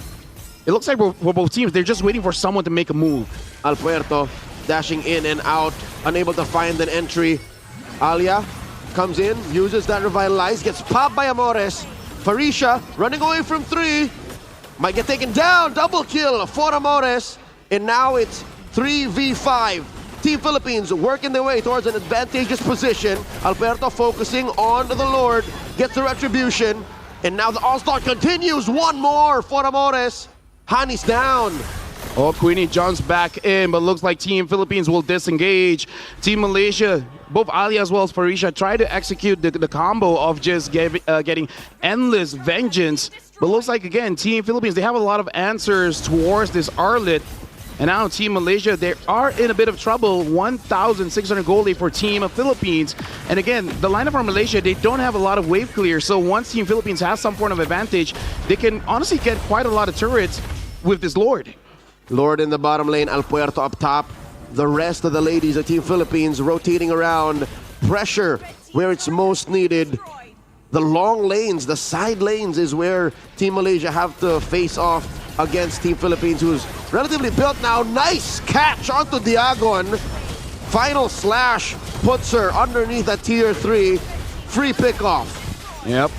It looks like for both teams, they're just waiting for someone to make a move. Alpuerto dashing in and out, unable to find an entry. Alia comes in, uses that Revitalize, gets popped by Amores. Farisha running away from 3. Might get taken down, double kill for Amores. And now it's 3v5. Team Philippines working their way towards an advantageous position. Alberto focusing on the Lord, gets the retribution. And now the All-Star continues. One more for Amores. Hani's down. Oh, Queenie jumps back in, but looks like Team Philippines will disengage. Team Malaysia, both Ali as well as Farisha, try to execute the combo of just getting endless vengeance. But looks like, again, Team Philippines, they have a lot of answers towards this Arlet. And now Team Malaysia, they are in a bit of trouble. 1,600 gold for Team Philippines. And again, the lineup from Malaysia, they don't have a lot of wave clear. So once Team Philippines has some form of advantage, they can honestly get quite a lot of turrets with this Lord. Lord in the bottom lane, Alpuerto up top. The rest of the ladies of Team Philippines rotating around. Pressure where it's most needed. The long lanes, the side lanes is where Team Malaysia have to face off against Team Philippines, who's relatively built now. Nice catch onto Diagon. Final slash puts her underneath a tier 3. Free pickoff. Yep.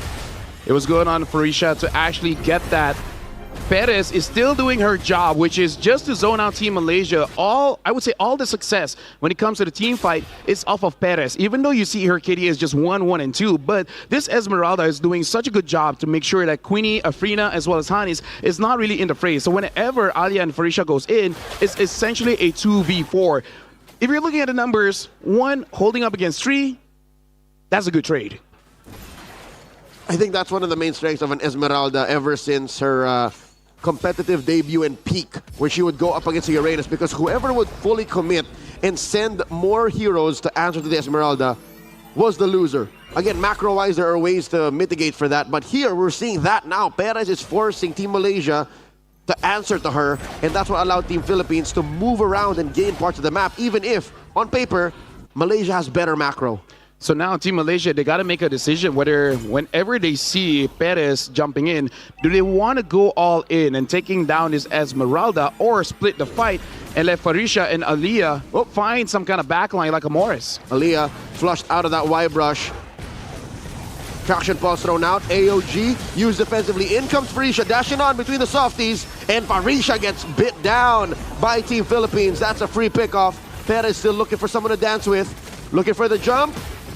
It was good on Farisha to actually get that. Perez is still doing her job, which is just to zone out Team Malaysia. I would say all the success when it comes to the team fight is off of Perez, even though you see her KD is just 1, 1, and 2. But this Esmeralda is doing such a good job to make sure that Queenie, Afrina, as well as Hanis is not really in the fray. So whenever Alia and Farisha goes in, it's essentially a 2v4. If you're looking at the numbers, 1 holding up against 3, that's a good trade. I think that's one of the main strengths of an Esmeralda ever since her competitive debut and peak when she would go up against the Uranus, because whoever would fully commit and send more heroes to answer to the Esmeralda was the loser. Again, macro-wise, there are ways to mitigate for that, but here we're seeing that now. Perez is forcing Team Malaysia to answer to her, and that's what allowed Team Philippines to move around and gain parts of the map, even if, on paper, Malaysia has better macro. So now Team Malaysia, they got to make a decision whether whenever they see Perez jumping in, do they want to go all in and taking down this Esmeralda, or split the fight and let Farisha and Aliyah find some kind of backline like a Morris? Aliyah flushed out of that Y brush. Traction pulse thrown out. AOG used defensively. In comes Farisha, dashing on between the softies, and Farisha gets bit down by Team Philippines. That's a free pickoff. Perez still looking for someone to dance with. Looking for the jump.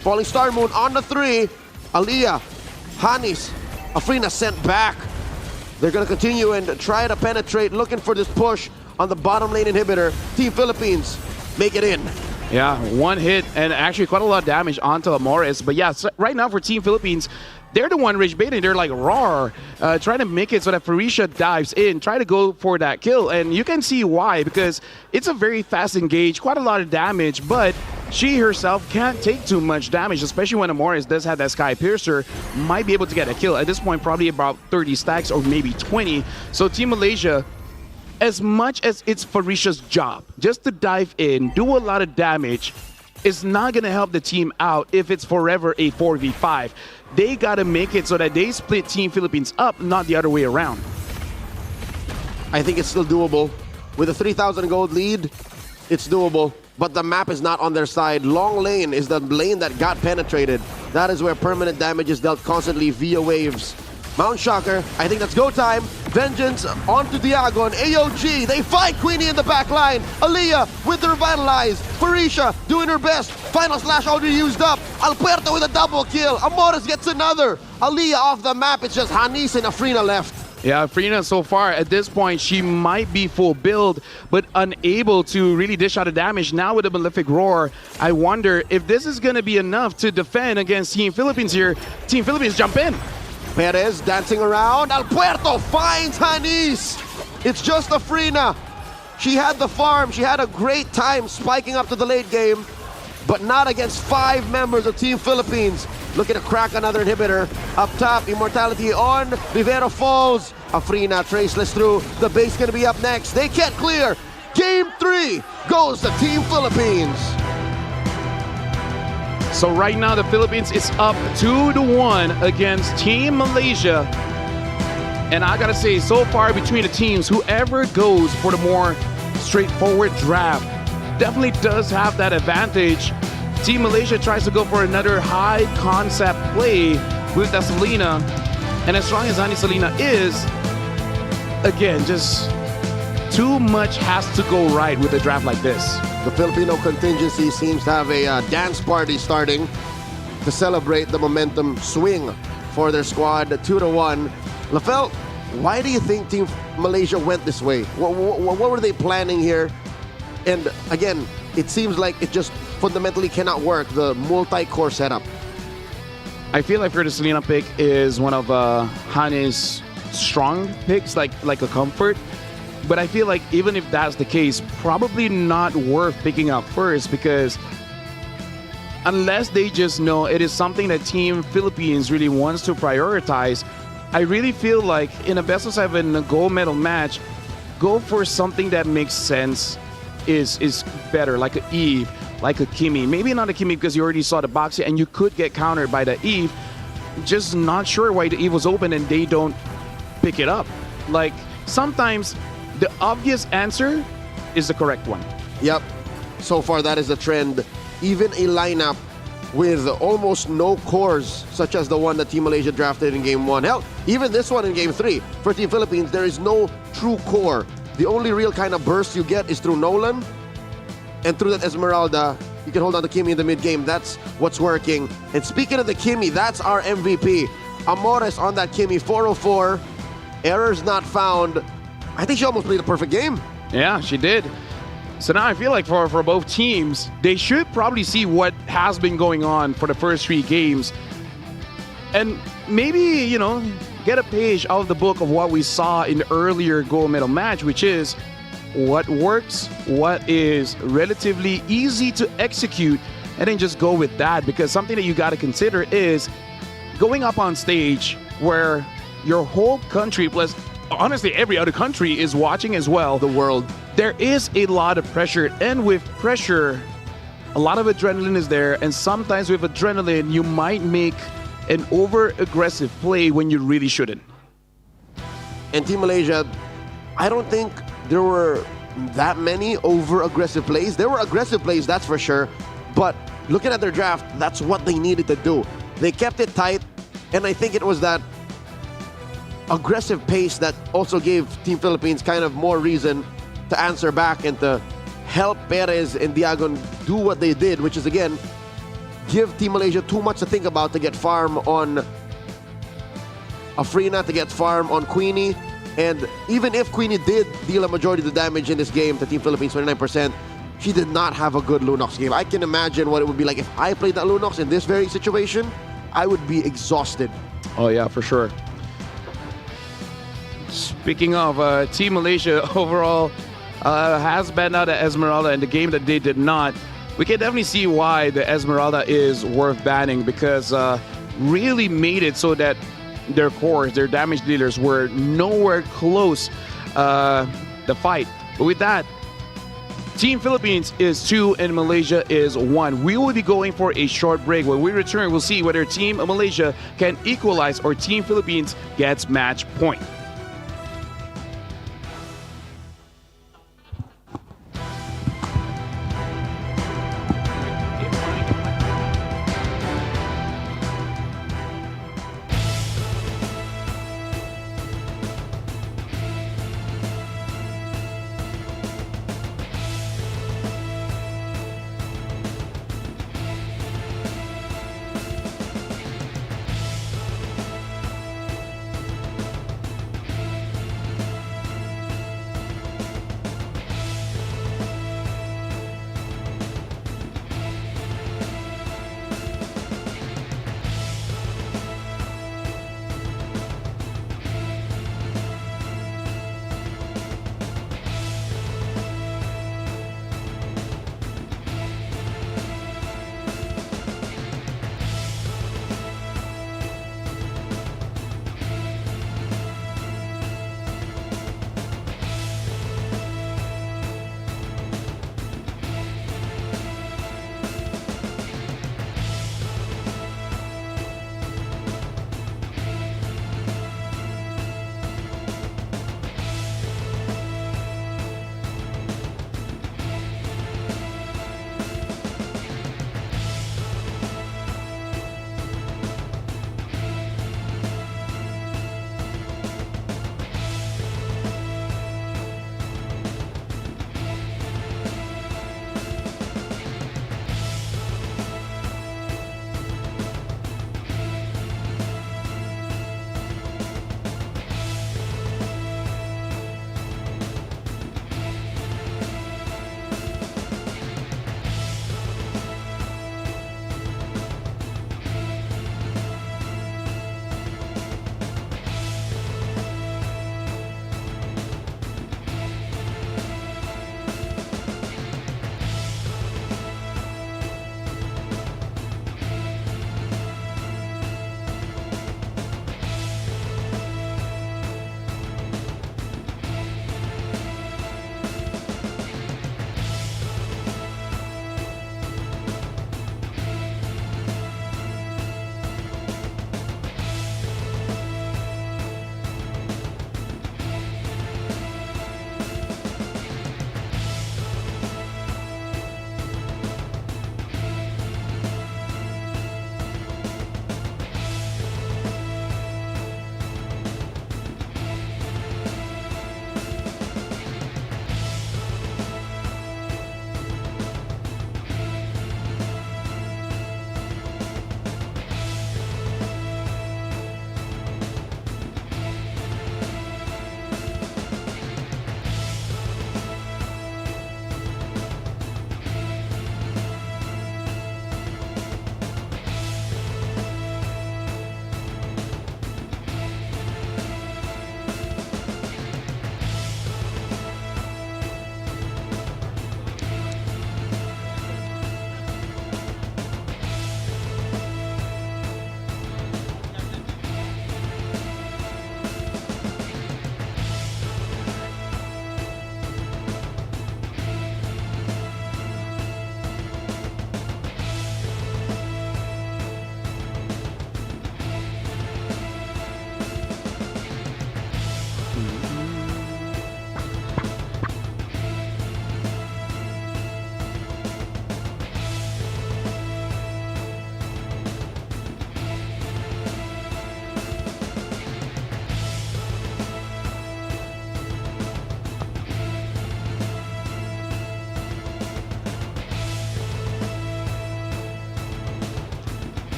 Falling Star Moon on the 3. Aliyah, Hanis, Afrina sent back. They're going to continue and try to penetrate, looking for this push on the bottom lane inhibitor. Team Philippines make it in. Yeah, one hit and actually quite a lot of damage onto Morris. But yeah, so right now for Team Philippines, they're the one rage baiting. They're like roar, trying to make it so that Farisha dives in, try to go for that kill. And you can see why, because it's a very fast engage, quite a lot of damage, but she herself can't take too much damage, especially when Morris does have that Sky Piercer, might be able to get a kill. At this point, probably about 30 stacks or maybe 20. So Team Malaysia, as much as it's Farisha's job, just to dive in, do a lot of damage, is not going to help the team out if it's forever a 4v5. They got to make it so that they split Team Philippines up, not the other way around. I think it's still doable. With a 3,000 gold lead, it's doable. But the map is not on their side. Long lane is the lane that got penetrated. That is where permanent damage is dealt constantly via waves. Mount Shocker, I think that's go time. Vengeance onto Diago and AOG. They fight Queenie in the back line. Aliyah with the Revitalize. Farisha doing her best. Final slash already used up. Alberto with a double kill. Amores gets another. Aliyah off the map. It's just Hanis and Afrina left. Yeah, Afrina so far at this point, she might be full build, but unable to really dish out the damage. Now with the Malefic Roar, I wonder if this is going to be enough to defend against Team Philippines here. Team Philippines jump in. Perez dancing around. Alberto finds Hanis. It's just Afrina. She had the farm. She had a great time spiking up to the late game, but not against 5 members of Team Philippines. Looking to crack another inhibitor. Up top, Immortality on. Vivero falls. Afrina traceless through. The base gonna be up next. They can't clear. Game 3 goes to Team Philippines. So right now the Philippines is up 2-1 against Team Malaysia. And I gotta say, so far between the teams, whoever goes for the more straightforward draft definitely does have that advantage. Team Malaysia tries to go for another high concept play with that Selena. And as strong as Ani Selena is, again, just too much has to go right with a draft like this. The Filipino contingency seems to have a dance party starting to celebrate the momentum swing for their squad, 2-1. Lafel, why do you think Team Malaysia went this way? What were they planning here? And again, it seems like it just fundamentally cannot work, the multi-core setup. I feel like for the Selena pick is one of Hane's strong picks, like a comfort. But I feel like even if that's the case, probably not worth picking up first, because unless they just know it is something that Team Philippines really wants to prioritize, I really feel like in a best of 7 gold medal match, go for something that makes sense is better, like a Eve, like a Kimi. Maybe not a Kimi because you already saw the box and you could get countered by the Eve. Just not sure why the Eve was open and they don't pick it up. Like, sometimes the obvious answer is the correct one. Yep. So far, that is the trend. Even a lineup with almost no cores, such as the one that Team Malaysia drafted in Game 1. Hell, even this one in Game 3. For Team Philippines, there is no true core. The only real kind of burst you get is through Nolan, and through that Esmeralda, you can hold on to Kimi in the mid-game. That's what's working. And speaking of the Kimi, that's our MVP. Amores on that Kimi, 404. Errors not found. I think she almost played a perfect game. Yeah, she did. So now I feel like for both teams, they should probably see what has been going on for the first 3 games. And maybe, get a page out of the book of what we saw in the earlier gold medal match, which is what works, what is relatively easy to execute, and then just go with that. Because something that you got to consider is going up on stage where your whole country, plus honestly every other country, is watching as well. The world. There is a lot of pressure, and with pressure, a lot of adrenaline is there, and sometimes with adrenaline, you might make an over-aggressive play when you really shouldn't. And Team Malaysia, I don't think there were that many over-aggressive plays. There were aggressive plays, that's for sure, but looking at their draft, that's what they needed to do. They kept it tight, and I think it was that aggressive pace that also gave Team Philippines kind of more reason to answer back and to help Perez and Diagon do what they did, which is, again, give Team Malaysia too much to think about to get farm on Afrina, to get farm on Queenie. And even if Queenie did deal a majority of the damage in this game to Team Philippines, 29%, she did not have a good Lunox game. I can imagine what it would be like if I played that Lunox in this very situation. I would be exhausted. Oh yeah, for sure. Speaking of Team Malaysia, overall has banned out the Esmeralda in the game that they did not. We can definitely see why the Esmeralda is worth banning, because really made it so that their cores, their damage dealers, were nowhere close the fight. But with that, Team Philippines is 2 and Malaysia is 1. We will be going for a short break. When we return, we'll see whether Team Malaysia can equalize or Team Philippines gets match point.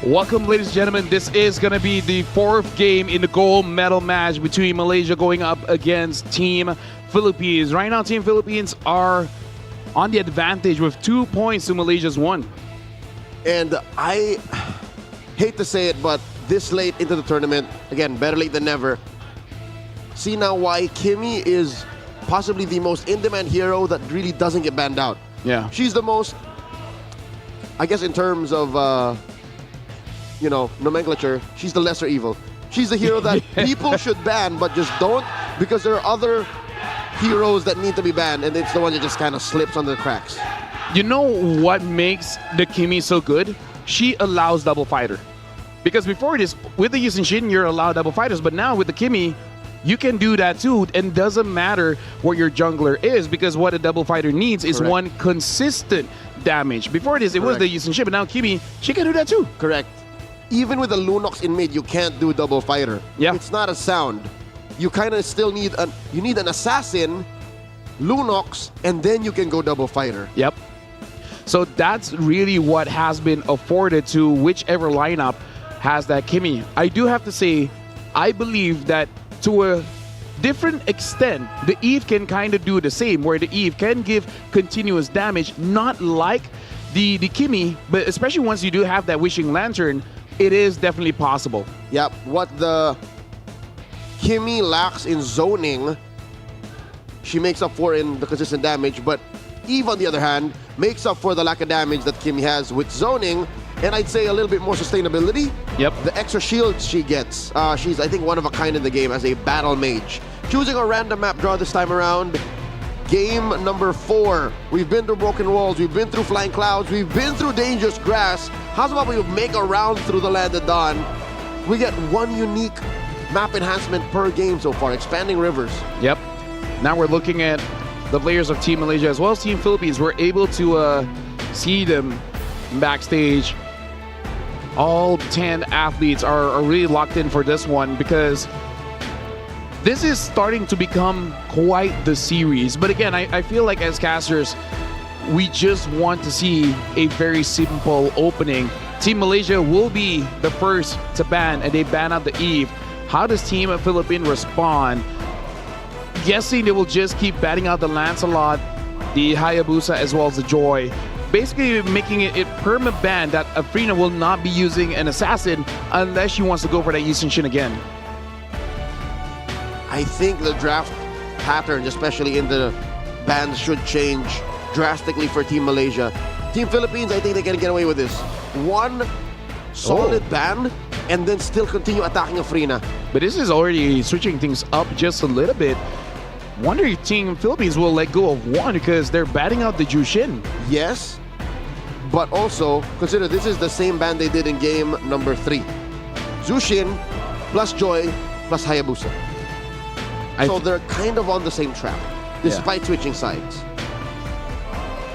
Welcome, ladies and gentlemen. This is going to be the fourth game in the gold medal match between Malaysia going up against Team Philippines. Right now, Team Philippines are on the advantage with 2 points to Malaysia's 1. And I hate to say it, but this late into the tournament, again, better late than never. See now why Kimmy is possibly the most in-demand hero that really doesn't get banned out. Yeah. She's the most, I guess in terms of, nomenclature, she's the lesser evil. She's the hero that people should ban, but just don't, because there are other heroes that need to be banned, and it's the one that just kind of slips under the cracks. You know what makes the Kimmy so good? She allows double fighter. Because before this, with the Yusin Shin, you're allowed double fighters, but now with the Kimmy, you can do that too. And doesn't matter what your jungler is, because what a double fighter needs is one consistent damage. Before this, it was the Yusin Shin, but now Kimmy, she can do that too. Correct. Even with the Lunox in mid, you can't do double fighter. Yeah. It's not a sound. You kind of still need an assassin, Lunox, and then you can go double fighter. Yep. So that's really what has been afforded to whichever lineup has that Kimmy. I do have to say, I believe that to a different extent, the Eve can kind of do the same, where the Eve can give continuous damage, not like the Kimmy, but especially once you do have that Wishing Lantern, it is definitely possible. Yep. What the Kimmy lacks in zoning, she makes up for in the consistent damage, but Eve, on the other hand, makes up for the lack of damage that Kimmy has with zoning, and I'd say a little bit more sustainability. Yep. The extra shields she gets, she's, I think, one of a kind in the game as a battle mage. Choosing a random map draw this time around. Game number 4. We've been through Broken Walls, we've been through Flying Clouds, we've been through Dangerous Grass. How's about we make a round through the Land of Dawn? We get one unique map enhancement per game so far, Expanding Rivers. Yep. Now we're looking at the players of Team Malaysia as well as Team Philippines. We're able to see them backstage. All 10 athletes are really locked in for this one, because this is starting to become quite the series. But again, I feel like as casters, we just want to see a very simple opening. Team Malaysia will be the first to ban, and they ban out the Eve. How does Team Philippines respond? Guessing they will just keep batting out the Lancelot, the Hayabusa, as well as the Joy. Basically making it perma-ban that Afrina will not be using an assassin unless she wants to go for that Yusin Shin again. I think the draft pattern, especially in the bans, should change drastically for Team Malaysia. Team Philippines, I think they can get away with this. One solid ban, and then still continue attacking Afrina. But this is already switching things up just a little bit. Wonder if Team Philippines will let go of one, because they're batting out the Jushin. Yes, but also consider this is the same ban they did in game number 3. Zushin plus Joy plus Hayabusa. So they're kind of on the same track, despite switching sides.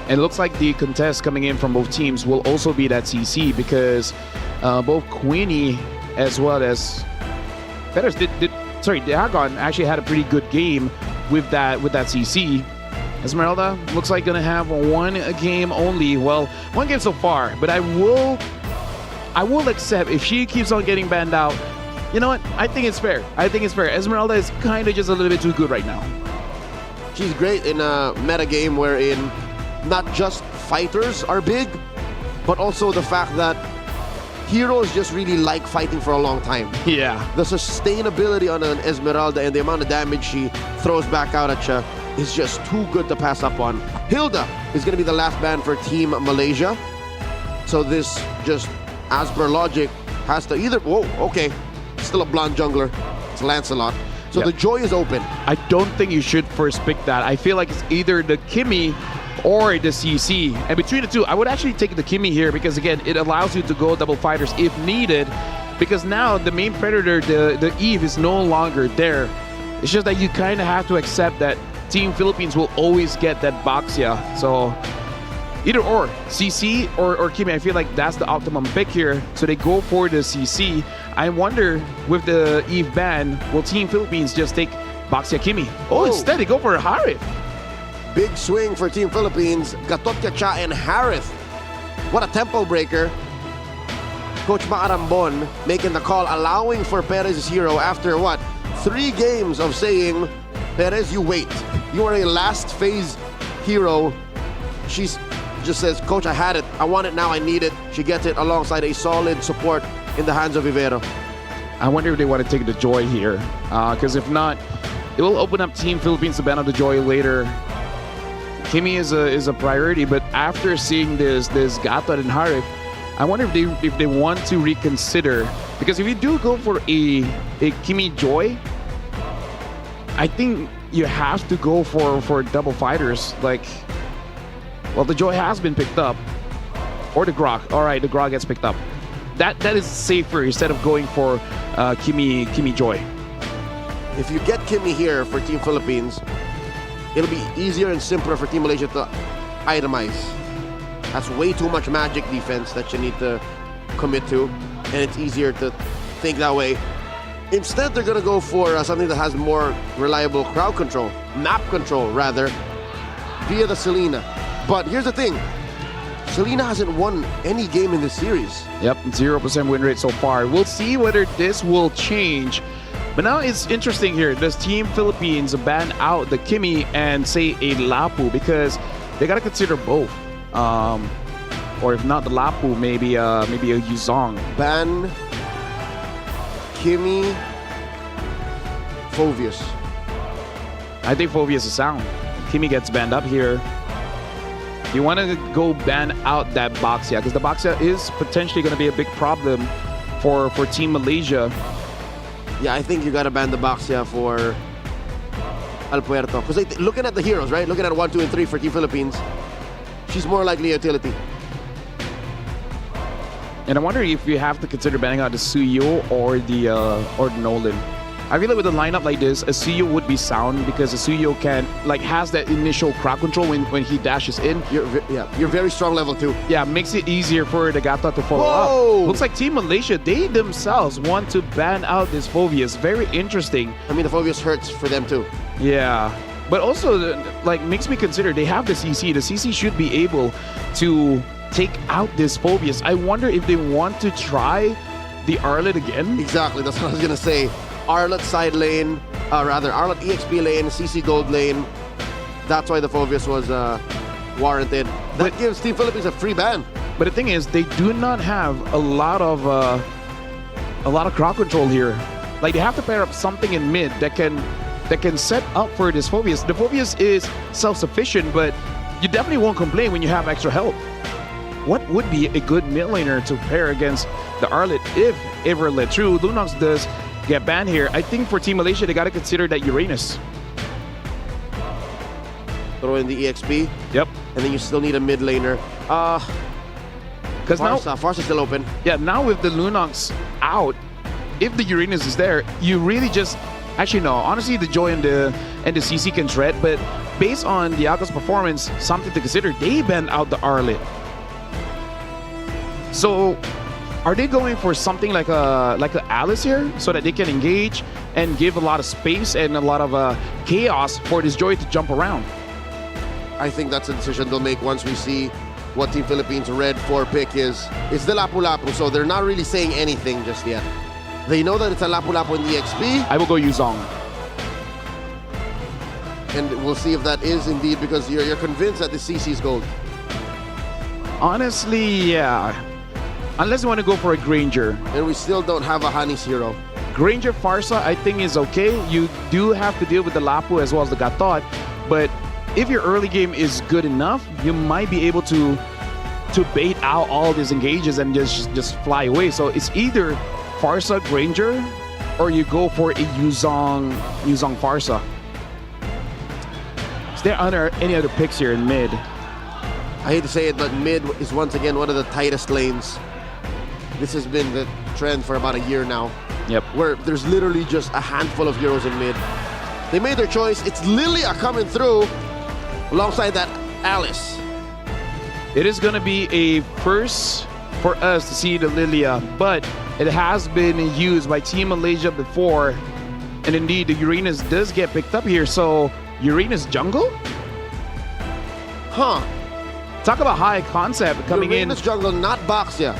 And it looks like the contest coming in from both teams will also be that CC, because both Queenie as well as Dagon actually had a pretty good game with that CC. Esmeralda looks like gonna have one game only. Well, one game so far, but I will accept if she keeps on getting banned out. You know what? I think it's fair. Esmeralda is kind of just a little bit too good right now. She's great in a meta game wherein not just fighters are big, but also the fact that heroes just really like fighting for a long time. Yeah. The sustainability on an Esmeralda and the amount of damage she throws back out at you is just too good to pass up on. Hilda is going to be the last ban for Team Malaysia. So this just, as per logic, has to either... Whoa, okay. Still a blonde jungler. It's Lancelot. So the Joy is open. I don't think you should first pick that. I feel like it's either the Kimmy or the CC. And between the two, I would actually take the Kimmy here, because again, it allows you to go double fighters if needed, because now the main predator, the Eve, is no longer there. It's just that you kind of have to accept that Team Philippines will always get that Baxia. So either or, CC or Kimmy, I feel like that's the optimum pick here. So they go for the CC. I wonder, with the Eve ban, will Team Philippines just take Baxia Kimmy? Oh, instead they go for Harith. Big swing for Team Philippines. Gatot Kacha and Harith. What a tempo breaker. Coach Maarambon making the call, allowing for Perez's hero after what? 3 games of saying, Perez, you wait. You are a last phase hero. She just says, Coach, I had it. I want it now. I need it. She gets it alongside a solid support in the hands of Vivero. I wonder if they want to take the Joy here, because if not, it will open up Team Philippines to ban out the Joy later. Kimi is a priority, but after seeing this Gatot and Harif, I wonder if they want to reconsider, because if you do go for a Kimi Joy, I think you have to go for double fighters. Like, well, the Joy has been picked up, or the Grok. All right, the Grok gets picked up. That is safer instead of going for Kimi Joy. If you get Kimi here for Team Philippines, it'll be easier and simpler for Team Malaysia to itemize. That's way too much magic defense that you need to commit to, and it's easier to think that way. Instead, they're going to go for something that has more reliable crowd control, map control rather, via the Selena. But here's the thing, Selena hasn't won any game in this series. Yep, 0% win rate so far. We'll see whether this will change. But now it's interesting here. Does Team Philippines ban out the Kimi and say a Lapu? Because they got to consider both. Or if not the Lapu, maybe a Yuzong. Ban Kimi, Fovius. I think Fovius is sound. Kimi gets banned up here. You want to go ban out that Boxia, because the Boxia is potentially going to be a big problem for Team Malaysia. Yeah, I think you got to ban the Boxia for El Puerto. Because looking at the heroes, right? Looking at 1, 2, and 3 for Team Philippines, she's more likely utility. And I wonder if you have to consider banning out the Suyo or the Nolan. I feel like with a lineup like this, a Suyo would be sound, because a Suyo has that initial crowd control when he dashes in. You're very strong level 2. Yeah, makes it easier for the Gatot to follow up. Looks like Team Malaysia, they themselves want to ban out this Fovius. Very interesting. I mean, the Fovius hurts for them too. Yeah, but also makes me consider they have the CC. The CC should be able to take out this Fovius. I wonder if they want to try the Arlet again. Exactly, that's what I was gonna say. Arlet side lane, Arlet EXP lane, CC gold lane. That's why the Fovius was warranted. That gives Team Philippines a free ban. But the thing is, they do not have a lot of crowd control here. Like, they have to pair up something in mid that can set up for this Fovius. The Fovius is self-sufficient, but you definitely won't complain when you have extra help. What would be a good mid laner to pair against the Arlet if ever let true? Lunox does get banned here. I think for Team Malaysia, they got to consider that Uranus. Throw in the EXP. Yep. And then you still need a mid laner. Because now Farsa's still open. Yeah, now with the Lunox out, if the Uranus is there, you really just... Actually, no. Honestly, the Joy and the CC can tread, but based on Diago's performance, something to consider, they banned out the Arlet. So, are they going for something like a Alice here, so that they can engage and give a lot of space and a lot of chaos for this Joy to jump around? I think that's a decision they'll make once we see what Team Philippines' red 4 pick is. It's the Lapu Lapu, so they're not really saying anything just yet. They know that it's a Lapu Lapu in the XP. I will go Yuzong. And we'll see if that is indeed, because you're convinced that the CC is gold. Honestly, yeah. Unless you want to go for a Granger. And we still don't have a Hanis hero. Granger Farsa, I think, is okay. You do have to deal with the Lapu as well as the Gatot. But if your early game is good enough, you might be able to bait out all these engages and just fly away. So it's either Farsa Granger or you go for a Yuzong Farsa. Is there any other picks here in mid? I hate to say it, but mid is once again one of the tightest lanes. This has been the trend for about a year now. Yep. Where there's literally just a handful of heroes in mid. They made their choice. It's Lilia coming through alongside that Alice. It is going to be a first for us to see the Lilia, but it has been used by Team Malaysia before. And indeed, the Uranus does get picked up here. So, Uranus jungle? Huh. Talk about high concept coming in. Uranus jungle, not Boxia.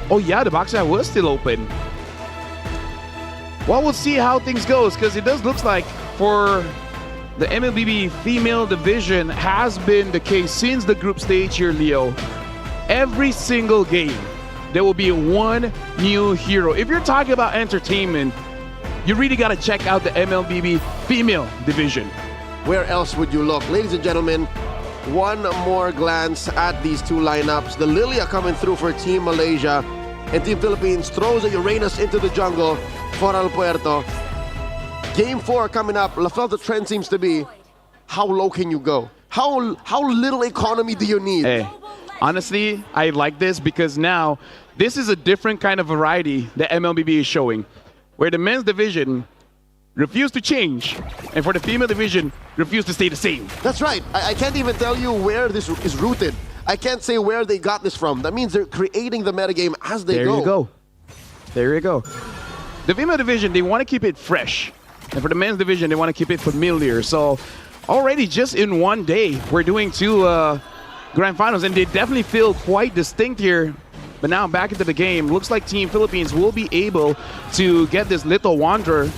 Oh yeah, the box out was still open. Well, we'll see how things goes, because it does look like for the MLBB female division has been the case since the group stage here, Leo. Every single game, there will be one new hero. If you're talking about entertainment, you really got to check out the MLBB female division. Where else would you look? Ladies and gentlemen, one more glance at these two lineups. The Lilia coming through for Team Malaysia, and Team Philippines throws a Uranus into the jungle for El Puerto. Game 4 coming up. Lafel, the trend seems to be, how low can you go? How little economy do you need? Hey, honestly, I like this because now this is a different kind of variety that MLBB is showing, where the men's division refused to change, and for the female division, refused to stay the same. That's right. I can't even tell you where this is rooted. I can't say where they got this from. That means they're creating the metagame as they go. There you go. There you go. The female division, they want to keep it fresh. And for the men's division, they want to keep it familiar. So already just in one day, we're doing 2 grand finals, and they definitely feel quite distinct here. But now back into the game, looks like Team Philippines will be able to get this little wanderer.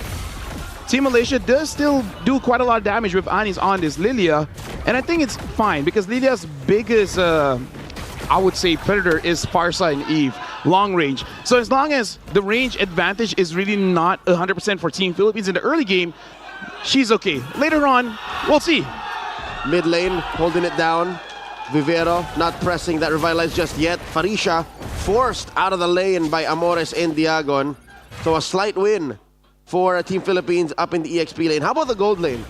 Team Malaysia does still do quite a lot of damage with Anis on this Lilia, and I think it's fine because Lilia's biggest, I would say, predator is Farsa and Eve, long range. So as long as the range advantage is really not 100% for Team Philippines in the early game, she's okay. Later on, we'll see. Mid lane, holding it down. Vivero not pressing that revitalize just yet. Farisha forced out of the lane by Amores and Diagon. So a slight win for Team Philippines up in the EXP lane. How about the gold lane?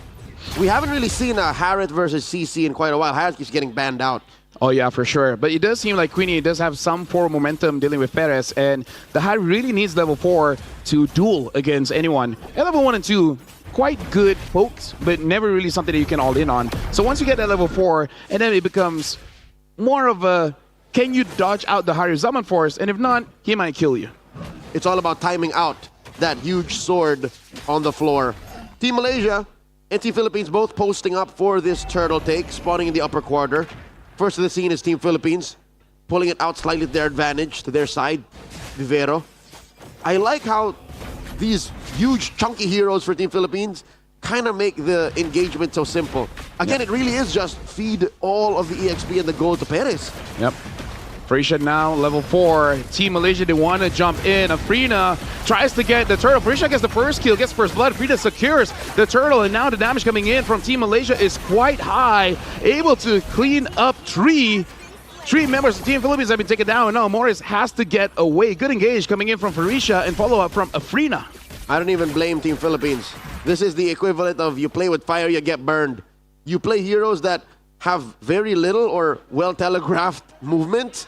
We haven't really seen a Harriet versus CC in quite a while. Harriet keeps getting banned out. Oh yeah, for sure. But it does seem like Queenie does have some form of momentum dealing with Perez, and the Harriet really needs level 4 to duel against anyone. At level 1 and 2, quite good pokes, but never really something that you can all in on. So once you get that level 4, and then it becomes more of a, can you dodge out the Harriet Zaman Force? And if not, he might kill you. It's all about timing out that huge sword on the floor. Team Malaysia and Team Philippines both posting up for this turtle take, spawning in the upper quarter. First of the scene is Team Philippines, pulling it out slightly to their advantage, to their side. Vivero. I like how these huge chunky heroes for Team Philippines kind of make the engagement so simple. Again, It really is just feed all of the EXP and the gold to Perez. Yep. Farisha now level 4. Team Malaysia, they want to jump in. Afrina tries to get the turtle. Farisha gets the first kill, gets first blood. Frida secures the turtle, and now the damage coming in from Team Malaysia is quite high. Able to clean up 3 members of Team Philippines have been taken down. Now Morris has to get away. Good engage coming in from Farisha and follow up from Afrina. I don't even blame Team Philippines. This is the equivalent of you play with fire, you get burned. You play heroes that have very little or well-telegraphed movement.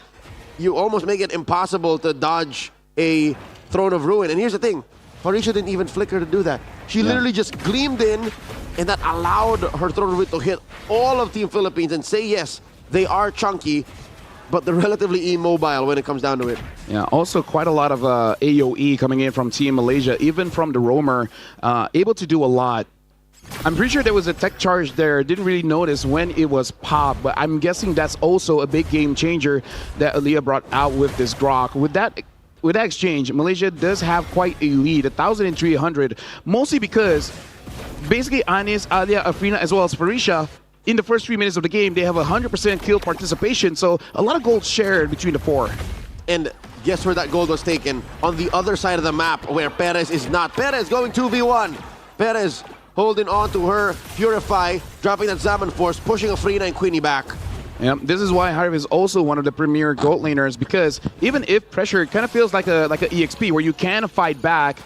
You almost make it impossible to dodge a Throne of Ruin. And here's the thing, Farisha didn't even flicker to do that. She literally just gleamed in, and that allowed her Throne of Ruin to hit all of Team Philippines and say, yes, they are chunky, but they're relatively immobile when it comes down to it. Yeah, also quite a lot of AoE coming in from Team Malaysia, even from the roamer, able to do a lot. I'm pretty sure there was a tech charge there. Didn't really notice when it was popped, but I'm guessing that's also a big game changer that Aliyah brought out with this Grok. With that exchange, Malaysia does have quite a lead, 1,300, mostly because basically Anis, Alia, Afrina, as well as Farisha, in the first 3 minutes of the game, they have 100% kill participation, so a lot of gold shared between the 4. And guess where that gold was taken? On the other side of the map, where Perez is not. Perez going 2v1. Perez holding on to her Purify, dropping that Zaman Force, pushing Afrina and Queenie back. Yeah, this is why Harv is also one of the premier gold laners, because even if pressure kind of feels like a EXP where you can fight back,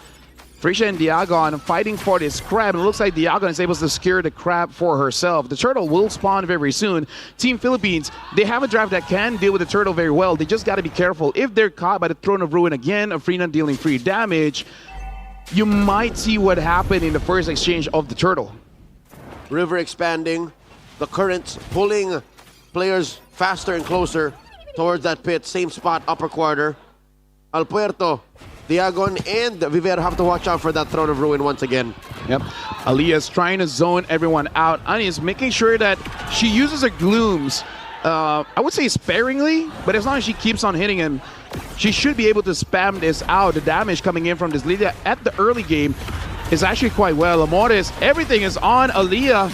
Farisha and Diagon fighting for this crab, and it looks like Diagon is able to secure the crab for herself. The turtle will spawn very soon. Team Philippines, they have a draft that can deal with the turtle very well. They just got to be careful. If they're caught by the Throne of Ruin again, Afrina dealing free damage, you might see what happened in the first exchange of the turtle. River expanding, the currents pulling players faster and closer towards that pit. Same spot, upper quarter. El Puerto, Diagon, and Vivero have to watch out for that Throne of Ruin once again. Yep. Aliyah's trying to zone everyone out. Ani is making sure that she uses her glooms I would say sparingly, but as long as she keeps on hitting him, she should be able to spam this out. The damage coming in from this Lilia at the early game is actually quite well. Amores, everything is on Aaliyah,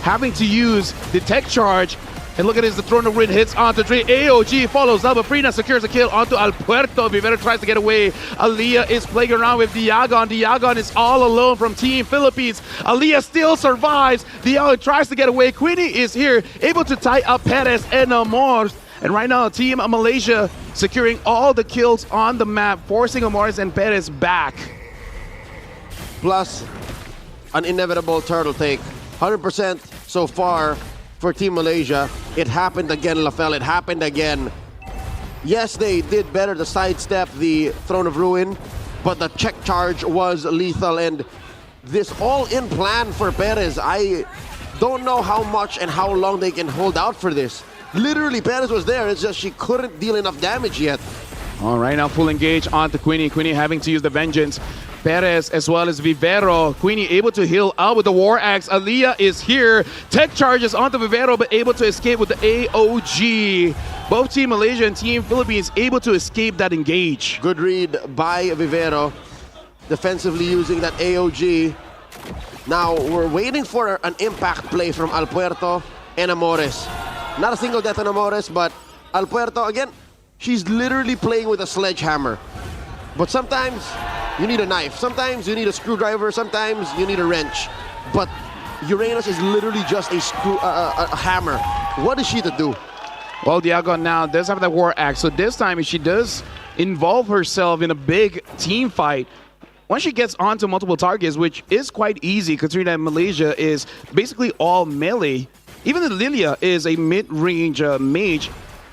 having to use the tech charge. And look at this, the Throne of Ruin hits onto Dre. AOG follows up, but Frina secures a kill onto Alpuerto. Vivero tries to get away. Aaliyah is playing around with Diagon. Diagon is all alone from Team Philippines. Aaliyah still survives. Diagon tries to get away. Queenie is here, able to tie up Perez and Amores. And right now, Team Malaysia securing all the kills on the map, forcing Amores and Perez back. Plus, an inevitable turtle take. 100% so far for Team Malaysia. It happened again, Lafel. It happened again. Yes, they did better to sidestep the Throne of Ruin, but the check charge was lethal. And this all-in plan for Perez, I don't know how much and how long they can hold out for this. Literally, Perez was there. It's just she couldn't deal enough damage yet. All right, now full engage onto Queenie. Queenie having to use the Vengeance. Perez as well as Vivero. Queenie able to heal out with the War Axe. Aaliyah is here. Tech charges onto Vivero, but able to escape with the AOG. Both Team Malaysia and Team Philippines able to escape that engage. Good read by Vivero. Defensively using that AOG. Now, we're waiting for an impact play from Alpuerto and Amores. Not a single death on Amores, but Alpuerto, again, she's literally playing with a sledgehammer. But sometimes you need a knife. Sometimes you need a screwdriver. Sometimes you need a wrench. But Uranus is literally just a hammer. What is she to do? Well, Diagon now does have that War Axe. So this time, if she does involve herself in a big team fight, once she gets onto multiple targets, which is quite easy considering that Malaysia is basically all melee, even the Lilia is a mid-range mage,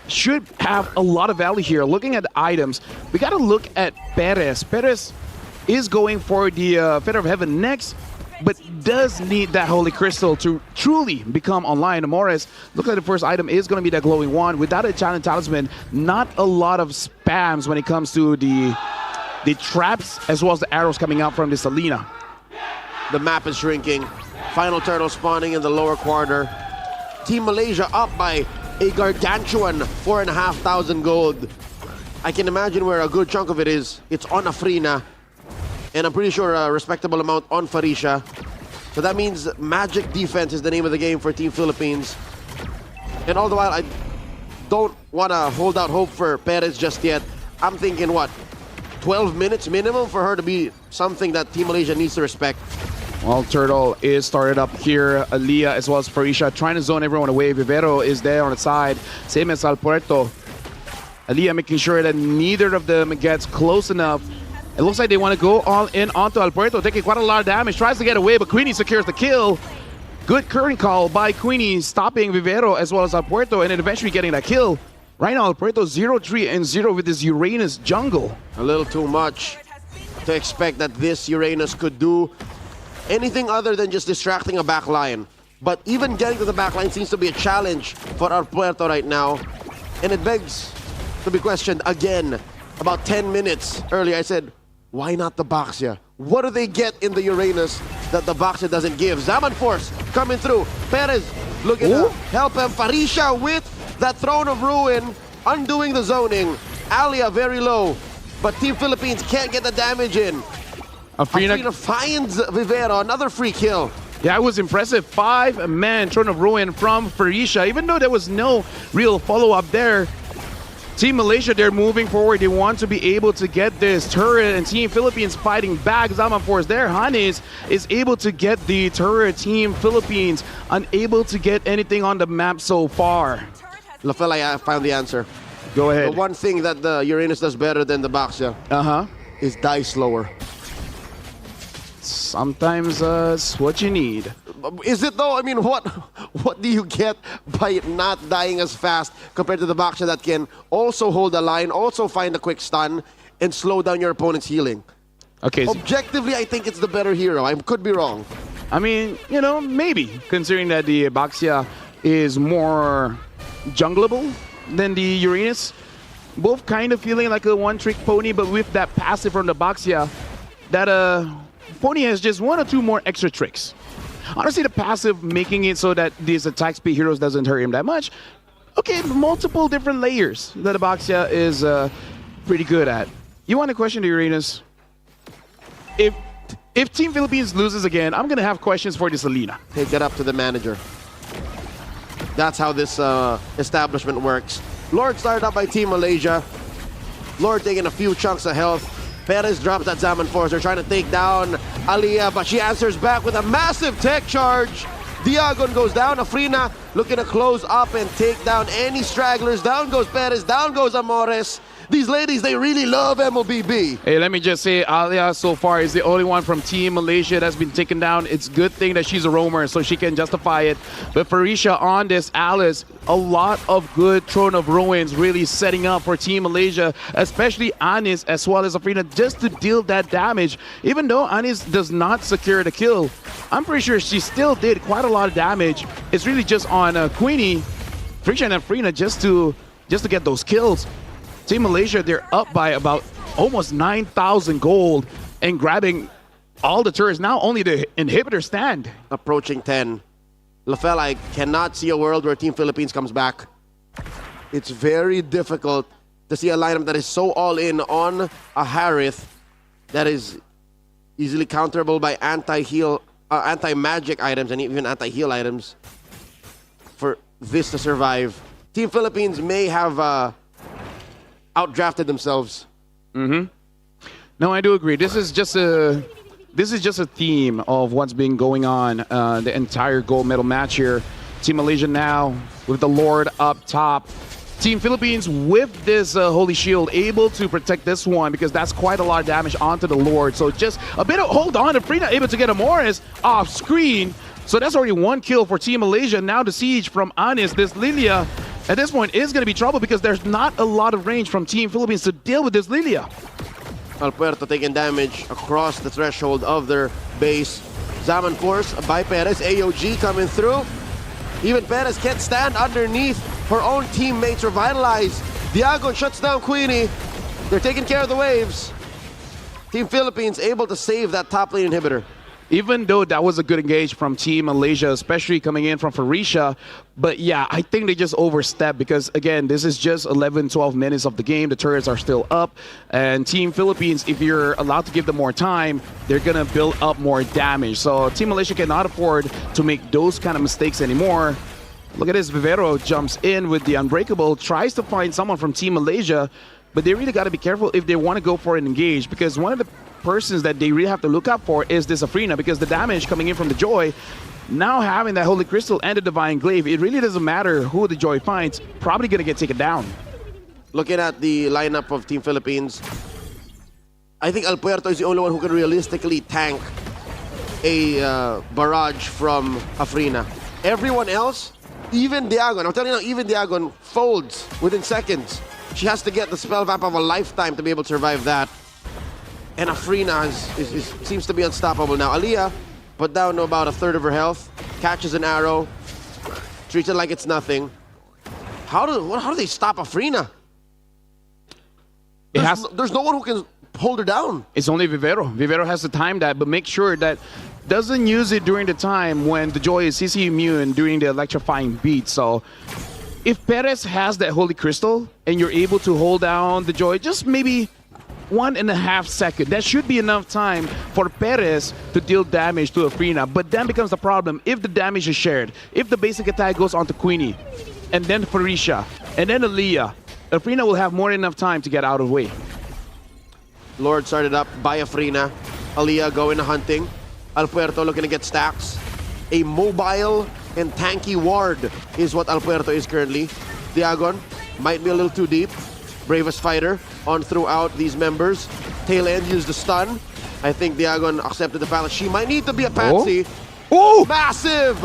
should have a lot of value here. Looking at the items, we got to look at Perez. Perez is going for the Feather of Heaven next, but does need that Holy Crystal to truly become online. Amores, look at the first item is going to be that Glowing Wand. Without a Challenge Talisman, not a lot of spams when it comes to the traps as well as the arrows coming out from the Selena. The map is shrinking. Final turtle spawning in the lower quarter. Team Malaysia up by a gargantuan 4,500 gold. I can imagine where a good chunk of it is. It's on Afrina, and I'm pretty sure a respectable amount on Farisha. So that means magic defense is the name of the game for Team Philippines. And all the while, I don't want to hold out hope for Perez just yet. I'm thinking, what, 12 minutes minimum for her to be something that Team Malaysia needs to respect. Well, Turtle is started up here. Aaliyah as well as Farisha trying to zone everyone away. Vivero is there on the side. Same as Alpuerto. Aaliyah making sure that neither of them gets close enough. It looks like they want to go all in onto Alpuerto, taking quite a lot of damage. Tries to get away, but Queenie secures the kill. Good current call by Queenie, stopping Vivero as well as Alpuerto, and then eventually getting that kill. Right now, Alpuerto 0-3-0 with this Uranus jungle. A little too much to expect that this Uranus could do anything other than just distracting a backline. But even getting to the backline seems to be a challenge for Alpuerto right now. And it begs to be questioned again. About 10 minutes earlier, I said, why not the Baxia? What do they get in the Uranus that the Baxia doesn't give? Zaman Force coming through. Perez looking to help him. Farisha with that Throne of Ruin, undoing the zoning. Alia very low, but Team Philippines can't get the damage in. Afrina finds Vivero, another free kill. Yeah, it was impressive. 5-man Throne of Ruin from Farisha. Even though there was no real follow-up there, Team Malaysia, they're moving forward. They want to be able to get this turret, and Team Philippines fighting back. Zaman Force there. Hanes is able to get the turret. Team Philippines unable to get anything on the map so far. Lafel, I found the answer. Go ahead. The one thing that the Uranus does better than the Baxia is die slower. Sometimes it's what you need. Is it though? I mean, what do you get by not dying as fast compared to the Baxia that can also hold a line, also find a quick stun, and slow down your opponent's healing? Okay. Objectively, I think it's the better hero. I could be wrong. I mean, you know, maybe, considering that the Baxia is more jungleable than the Uranus. Both kind of feeling like a one-trick pony, but with that passive from the Baxia, that pony has just 1 or 2 more extra tricks. Honestly, the passive making it so that these attack speed heroes doesn't hurt him that much. okay, multiple different layers that Abaxia is pretty good at. You want a question to Uranus? If Team Philippines loses again, I'm gonna have questions for this Alina. Take it up to the manager. That's how this establishment works. Lord started up by Team Malaysia. Lord taking a few chunks of health. Perez drops that Zaman Force. They're trying to take down Aliyah, but she answers back with a massive tech charge. Diagon goes down. Afrina looking to close up and take down any stragglers. Down goes Perez. Down goes Amores. These ladies, they really love MLBB. Hey, let me just say, Alia so far is the only one from Team Malaysia that's been taken down. It's a good thing that she's a roamer, so she can justify it. But Farisha on this Alice, a lot of good Throne of Ruins really setting up for Team Malaysia, especially Anis as well as Afrina, just to deal that damage. Even though Anis does not secure the kill, I'm pretty sure she still did quite a lot of damage. It's really just on Queenie, Farisha and Afrina just to get those kills. Team Malaysia, they're up by about almost 9,000 gold and grabbing all the turrets. Now only the inhibitor stand. Approaching 10. Lafel, I cannot see a world where Team Philippines comes back. It's very difficult to see a lineup that is so all in on a Harith that is easily counterable by anti-heal, anti-magic items and even anti-heal items for this to survive. Team Philippines may have outdrafted themselves. No, I do agree. This is just a theme of what's been going on the entire gold medal match here. Team Malaysia now with the Lord up top. Team Philippines with this Holy Shield able to protect this one because that's quite a lot of damage onto the Lord. So just a bit of hold on. Afrina able to get a Morris off screen. So that's already one kill for Team Malaysia. Now the siege from Anis. This Lilia at this point is going to be trouble because there's not a lot of range from Team Philippines to deal with this Lilia. Alpuerto taking damage across the threshold of their base. Zaman Force by Perez. AOG coming through. Even Perez can't stand underneath her own teammates. Revitalize. Diagon shuts down Queenie. They're taking care of the waves. Team Philippines able to save that top lane inhibitor. Even though that was a good engage from Team Malaysia, especially coming in from Farisha. But yeah, I think they just overstepped because, again, this is just 11, 12 minutes of the game. The turrets are still up. And Team Philippines, if you're allowed to give them more time, they're going to build up more damage. So Team Malaysia cannot afford to make those kind of mistakes anymore. Look at this. Vivero jumps in with the Unbreakable, tries to find someone from Team Malaysia. But they really got to be careful if they want to go for an engage because one of the persons that they really have to look out for is this Afrina because the damage coming in from the Joy, now having that Holy Crystal and the Divine Glaive, it really doesn't matter who the Joy finds, probably going to get taken down. Looking at the lineup of Team Philippines, I think Alpuerto is the only one who can realistically tank a barrage from Afrina. Everyone else, even Diagon, I'm telling you now, even Diagon folds within seconds. She has to get the spell vamp of a lifetime to be able to survive that. And Afrina seems to be unstoppable now. Aliyah put down about a third of her health, catches an arrow, treats it like it's nothing. How do they stop Afrina? There's no one who can hold her down. It's only Vivero. Vivero has to time that, but make sure that doesn't use it during the time when the Joy is CC immune during the electrifying beat. So if Perez has that Holy Crystal and you're able to hold down the Joy, just maybe 1.5 seconds. That should be enough time for Perez to deal damage to Afrina. But then becomes the problem if the damage is shared. If the basic attack goes onto Queenie, and then Farisha, and then Aliyah, Afrina will have more than enough time to get out of the way. Lord started up by Afrina. Aliyah going hunting. Alpuerto looking to get stacks. A mobile and tanky ward is what Alpuerto is currently. Diagon might be a little too deep. Bravest fighter on throughout these members. Tail end used the stun. I think Diagon accepted the fact that she might need to be a patsy. Oh! Massive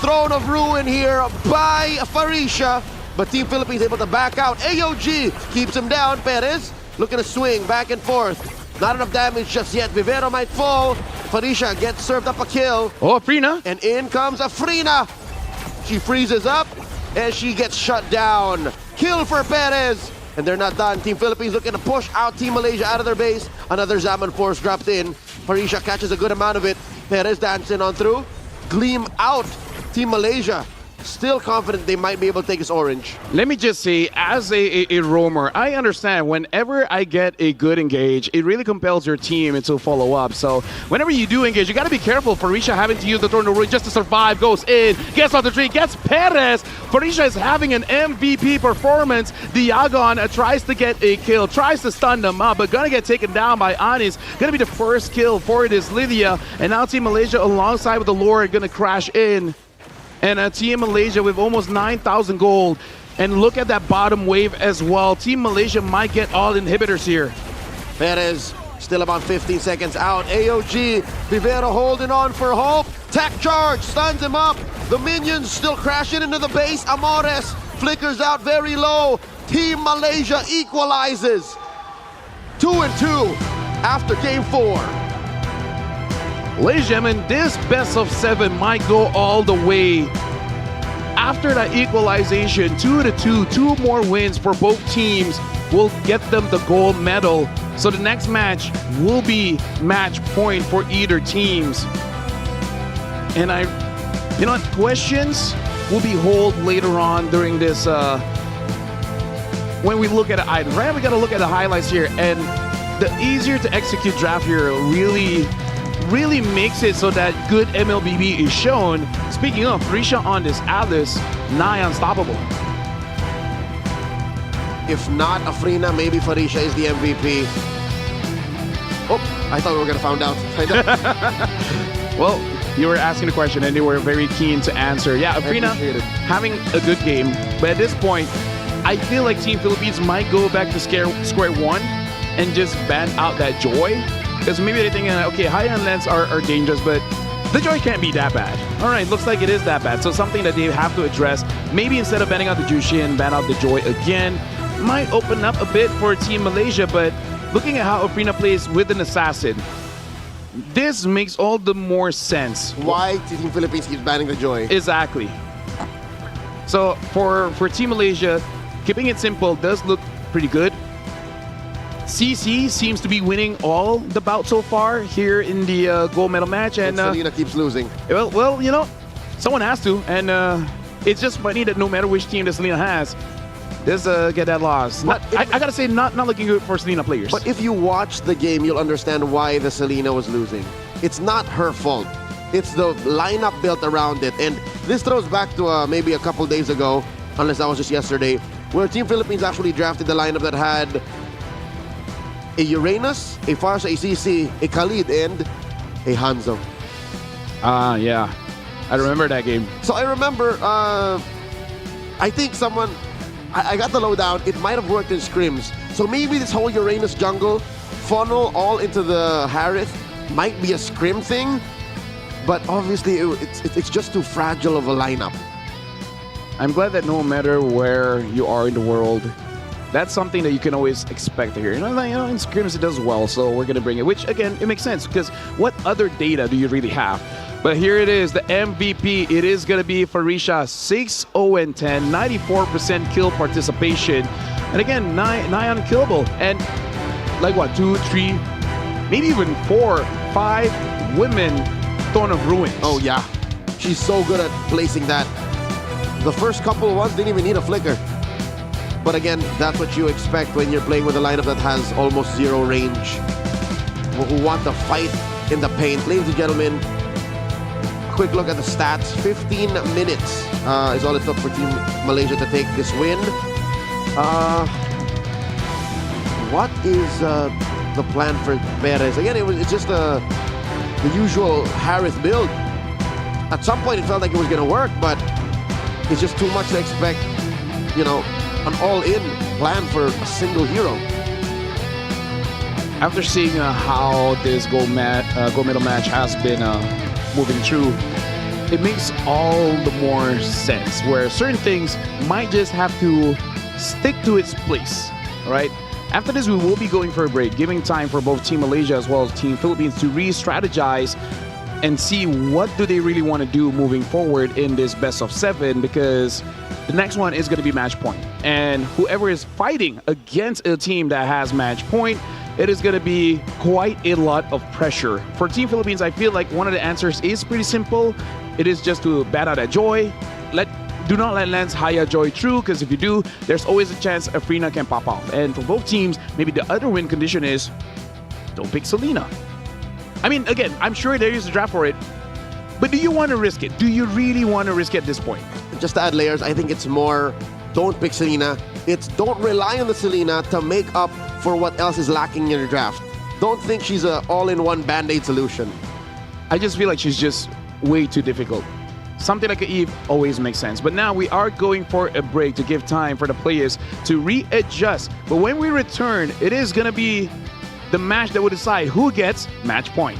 Throne of Ruin here by Farisha. But Team Philippines able to back out. AOG keeps him down. Perez looking to swing back and forth. Not enough damage just yet. Vivero might fall. Farisha gets served up a kill. Oh, Afrina. And in comes Afrina. She freezes up and she gets shut down. Kill for Perez. And they're not done. Team Philippines looking to push out Team Malaysia out of their base. Another Zaman Force dropped in. Farisha catches a good amount of it. Perez dancing on through. Gleam out Team Malaysia. still confident they might be able to take this orange. Let me just say, as a roamer, I understand whenever I get a good engage, it really compels your team to follow up. So whenever you do engage, you got to be careful. Farisha having to use the tornado ruin just to survive, goes in, gets off the tree, gets Perez. Farisha is having an MVP performance. Diagon tries to get a kill, tries to stun them up, but gonna get taken down by Anis. Gonna be the first kill for this Lydia. And now Team Malaysia alongside with the Lord gonna crash in. And Team Malaysia with almost 9,000 gold. And look at that bottom wave as well. Team Malaysia might get all inhibitors here. Perez still about 15 seconds out. AOG, Vivero holding on for hope. Tech charge, stuns him up. The minions still crashing into the base. Amores flickers out very low. Team Malaysia equalizes. 2-2 after game 4. Ladies and gentlemen, this best of 7 might go all the way. After that equalization, 2-2, 2 more wins for both teams will get them the gold medal. So the next match will be match point for either teams. And you know what, questions will be held later on during this, when we look at the items. Right now we gotta look at the highlights here, and the easier to execute draft here really makes it so that good MLBB is shown. Speaking of, Farisha on this Atlas, nigh unstoppable. If not Afrina, maybe Farisha is the MVP. Oh, I thought we were gonna find out. Well, you were asking the question and they were very keen to answer. Yeah, Afrina having a good game, but at this point, I feel like Team Philippines might go back to square one and just ban out that Joy. Because maybe they're thinking, okay, high-end lens are dangerous, but the Joy can't be that bad. All right, looks like it is that bad. So something that they have to address. Maybe instead of banning out the Jushin, ban out the Joy again. Might open up a bit for Team Malaysia, but looking at how Afrina plays with an assassin, this makes all the more sense. Why Team Philippines keeps banning the Joy? Exactly. So for Team Malaysia, keeping it simple does look pretty good. CC seems to be winning all the bouts so far here in the gold medal match, and Selena keeps losing. Well, you know, someone has to, and it's just funny that no matter which team that Selena has, this get that loss. I gotta say, not looking good for Selena players. But if you watch the game, you'll understand why the Selena was losing. It's not her fault. It's the lineup built around it, and this throws back to maybe a couple days ago, unless that was just yesterday, where Team Philippines actually drafted the lineup that had a Uranus, a Farsa, a CC, a Khalid, and a Hanzo. Yeah. I remember that game. So I remember, I think someone, I got the lowdown, it might have worked in scrims. So maybe this whole Uranus jungle funnel all into the Harith might be a scrim thing, but obviously it's just too fragile of a lineup. I'm glad that no matter where you are in the world, that's something that you can always expect to hear. You know, in scrims it does well, so we're gonna bring it. Which again, it makes sense because what other data do you really have? But here it is, the MVP. It is gonna be Farisha, 6-0-10, 94% kill participation, and again, nigh unkillable. And like what, 2, 3, maybe even 4, 5 women Throne of Ruins. Oh yeah, she's so good at placing that. The first couple ones didn't even need a flicker. But again, that's what you expect when you're playing with a lineup that has almost zero range. Who want to fight in the paint. Ladies and gentlemen, quick look at the stats. 15 minutes is all it took for Team Malaysia to take this win. What is the plan for Perez? Again, it's just the usual Harith build. At some point, it felt like it was going to work, but it's just too much to expect, you know, an all-in plan for a single hero. After seeing how this gold medal match has been moving through, it makes all the more sense where certain things might just have to stick to its place, right? After this, we will be going for a break, giving time for both Team Malaysia as well as Team Philippines to re-strategize and see what do they really want to do moving forward in this best of 7, because the next one is going to be match point. And whoever is fighting against a team that has match point, it is going to be quite a lot of pressure. For Team Philippines, I feel like one of the answers is pretty simple. It is just to bat out that Joy, let do not let Lance Haya Joy through, because if you do, there's always a chance Afrina can pop off. And for both teams, maybe the other win condition is don't pick Selena. I mean, again, I'm sure there is a draft for it, but do you want to risk it? Do you really want to risk it at this point? Just to add layers, I think it's more don't pick Selena. It's don't rely on the Selena to make up for what else is lacking in your draft. Don't think she's an all-in-one Band-Aid solution. I just feel like she's just way too difficult. Something like an Eve always makes sense. But now we are going for a break to give time for the players to readjust. But when we return, it is going to be the match that will decide who gets match point.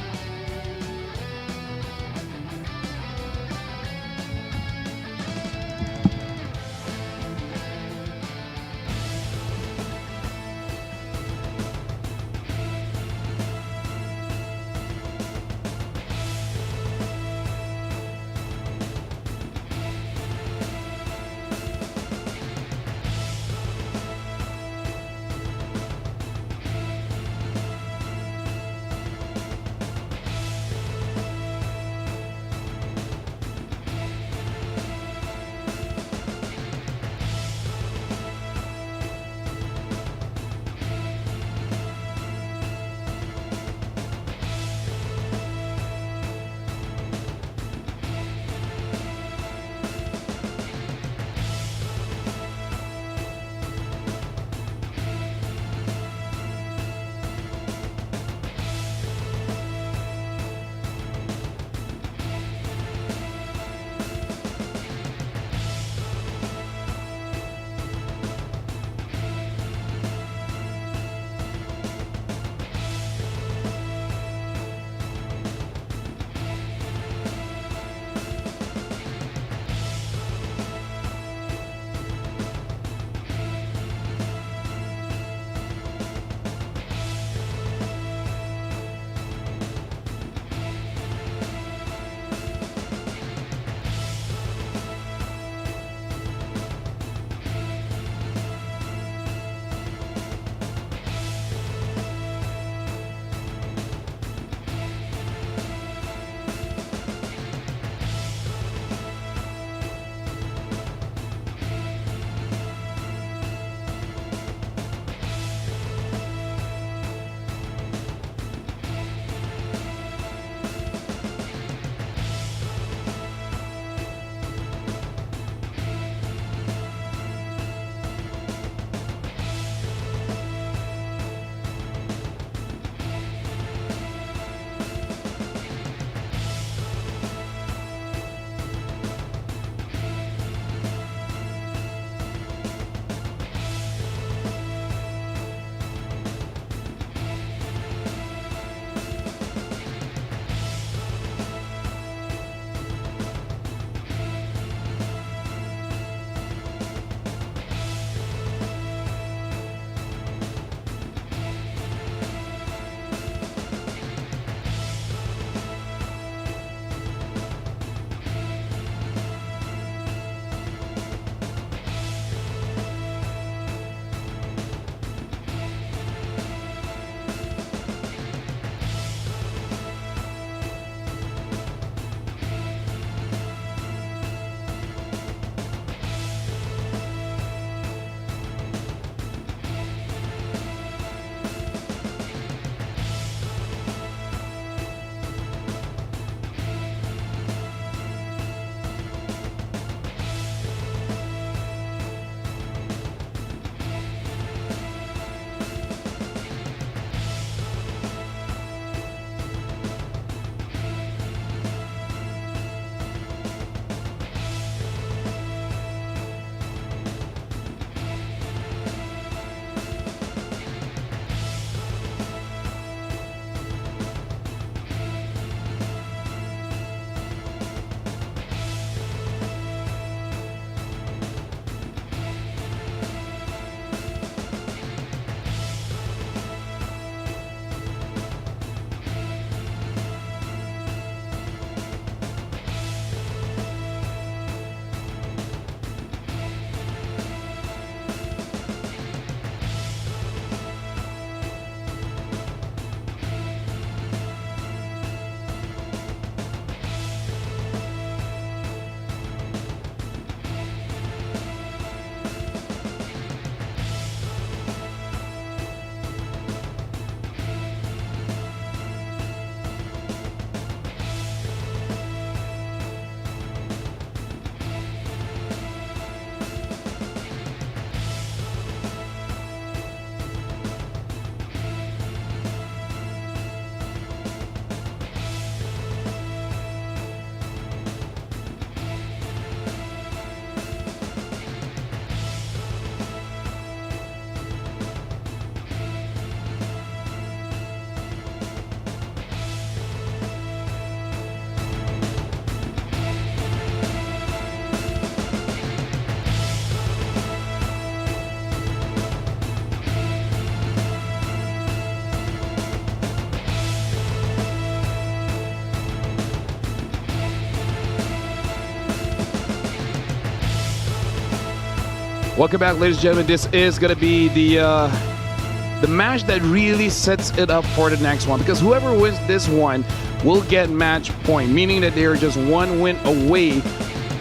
Welcome back, ladies and gentlemen. This is going to be the match that really sets it up for the next one, because whoever wins this one will get match point, meaning that they are just one win away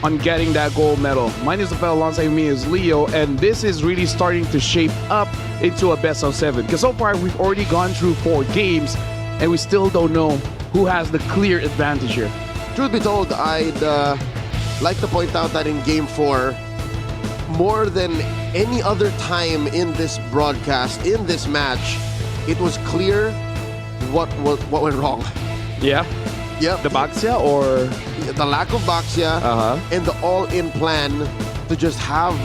on getting that gold medal. My name is Rafael, alongside me is Leo, and this is really starting to shape up into a best of 7, because so far we've already gone through 4 games and we still don't know who has the clear advantage here. Truth be told, I'd like to point out that in Game 4, more than any other time in this broadcast, in this match, it was clear what went wrong. Yeah? Yep. The Baxia or? The lack of Baxia and the all-in plan to just have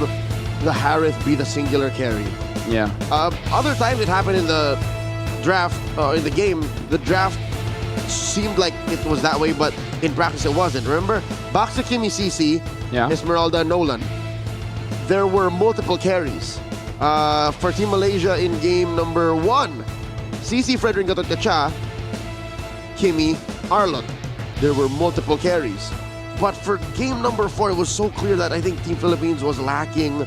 the Harith be the singular carry. Yeah. Other times it happened in the draft, in the game, the draft seemed like it was that way, but in practice it wasn't. Remember? Baxia, Kimi, CC, Esmeralda, Nolan. There were multiple carries. For Team Malaysia in game number 1, CC, Frederick Gatot Kacha, Kimi, Arlot. There were multiple carries. But for game number 4, it was so clear that I think Team Philippines was lacking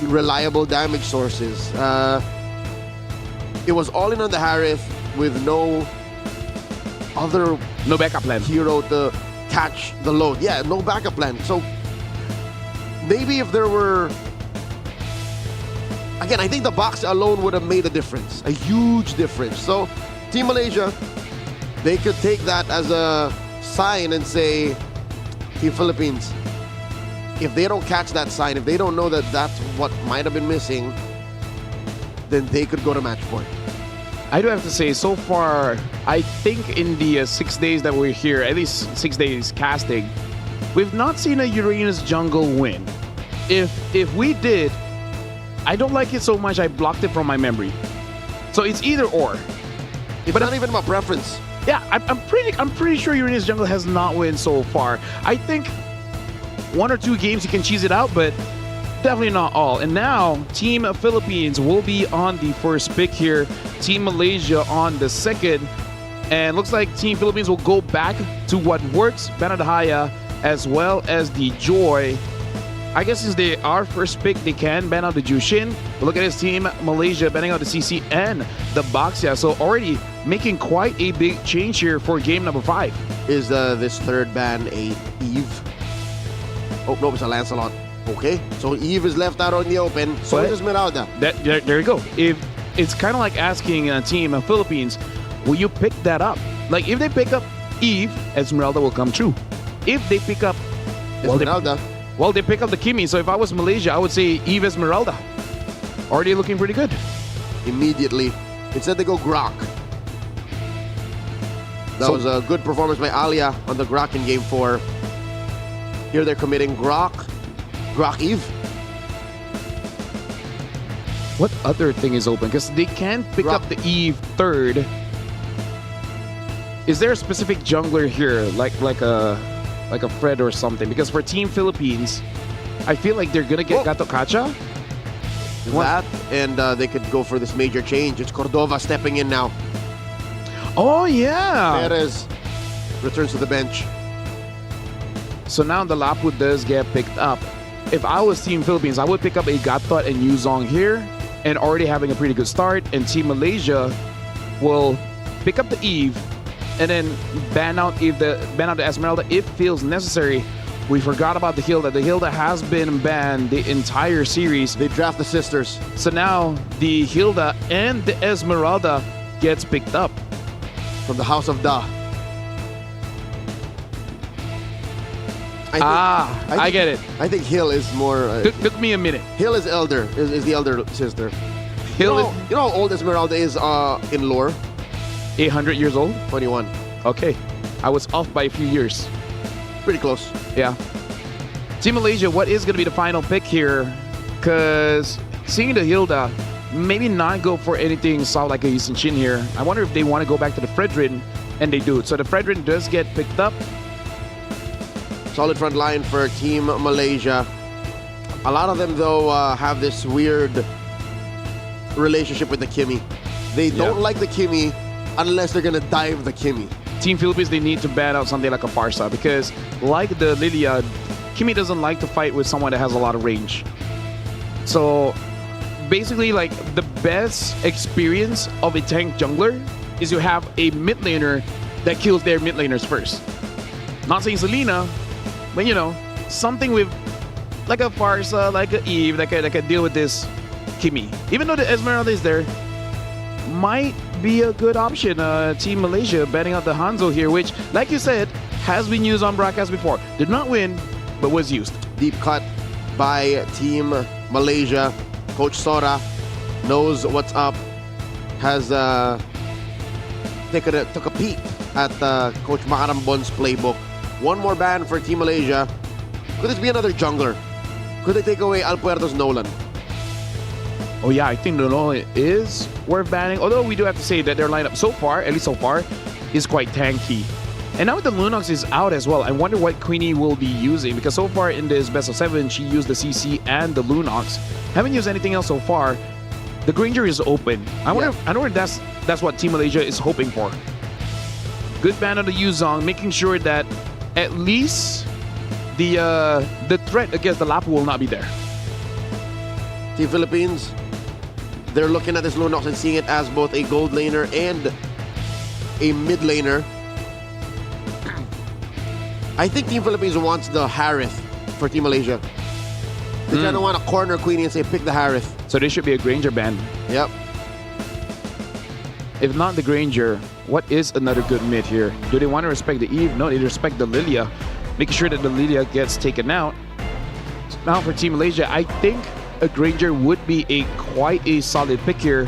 reliable damage sources. It was all in on the Harith with no other backup plan hero to catch the load. Yeah, no backup plan. So maybe if there were, again, I think the box alone would have made a difference, a huge difference. So Team Malaysia, they could take that as a sign and say, Team Philippines, if they don't catch that sign, if they don't know that that's what might have been missing, then they could go to match point. I do have to say, so far, I think in the 6 days that we're here, at least 6 days casting, we've not seen a Uranus jungle win. If we did, I don't like it so much I blocked it from my memory. So it's either or. It's not even my preference. Yeah, I'm pretty sure Uranus jungle has not won so far. I think 1 or 2 games you can cheese it out, but definitely not all. And now Team Philippines will be on the first pick here. Team Malaysia on the second. And looks like Team Philippines will go back to what works, Banadahaya, as well as the Joy. I guess since they are first pick, they can ban out the Jushin. But look at this Team Malaysia banning out the CC and the Baxia. So already making quite a big change here for game number 5. Is this third ban a Eve? Oh, no, it's a Lancelot. Okay, so Eve is left out on the open. So is Esmeralda. There you go. If it's kind of like asking Team Philippines, will you pick that up? Like if they pick up Eve, Esmeralda will come true. If they pick up Esmeralda, they pick up the Kimi. So if I was Malaysia, I would say Eve, Esmeralda. Already looking pretty good. Immediately. Instead they go Grok. That was a good performance by Alia on the Grok in game 4. Here they're committing Grok Eve. What other thing is open? Because they can pick up the Eve third. Is there a specific jungler here, like a Fred or something? Because for Team Philippines, I feel like they're gonna get Gato Kacha. That, and they could go for this major change. It's Cordova stepping in now. Oh yeah. Perez returns to the bench. So now the Lapu does get picked up. If I was Team Philippines, I would pick up a Gatot and Yuzong here, and already having a pretty good start. And Team Malaysia will pick up the Eve, and then ban out the Esmeralda if feels necessary. We forgot about the Hilda. The Hilda has been banned the entire series. They draft the sisters. So now the Hilda and the Esmeralda gets picked up from the House of Da. I get it. I think Hill is more. Took me a minute. Hill is elder. Is the elder sister. Hill you know how old Esmeralda is in lore? 800 years old. 21. Okay, I was off by a few years. Pretty close. Yeah. Team Malaysia, what is going to be the final pick here? Because seeing the Hilda, maybe not go for anything solid like a Yisun Shin here. I wonder if they want to go back to the Fredrin, and they do. So the Fredrin does get picked up. Solid front line for Team Malaysia. A lot of them, though, have this weird relationship with the Kimi. They don't like the Kimi unless they're going to dive the Kimi. Team Philippines, they need to ban out something like a Parsa because, like the Lilia, Kimi doesn't like to fight with someone that has a lot of range. So basically, like, the best experience of a tank jungler is you have a mid laner that kills their mid laners first. Not saying Selena, but you know, something with like a Farsa, like a Eve that can deal with this Kimi. Even though the Esmeralda is there, might be a good option. Team Malaysia betting out the Hanzo here, which, like you said, has been used on broadcast before. Did not win, but was used. Deep cut by Team Malaysia. Coach Sora knows what's up. Has took a peek at Coach Makarambon's playbook. One more ban for Team Malaysia. Could this be another jungler? Could they take away Alpuerto's Nolan? Oh yeah, I think Nolan is worth banning. Although we do have to say that their lineup so far, at least so far, is quite tanky. And now the Lunox is out as well. I wonder what Queenie will be using, because so far in this best of 7, she used the CC and the Lunox. Haven't used anything else so far. The Granger is open. I wonder if that's what Team Malaysia is hoping for. Good ban of the Yuzong, making sure that at least the threat against the Lapu will not be there. Team Philippines, they're looking at this Lunox and seeing it as both a gold laner and a mid laner. I think Team Philippines wants the Harith for Team Malaysia. They kind of want to corner Queenie and say, pick the Harith. So there should be a Granger ban. Yep. If not the Granger, what is another good mid here? Do they want to respect the Eve? No, they respect the Lilia. Making sure that the Lilia gets taken out. So now for Team Malaysia, I think a Granger would be quite a solid pick here.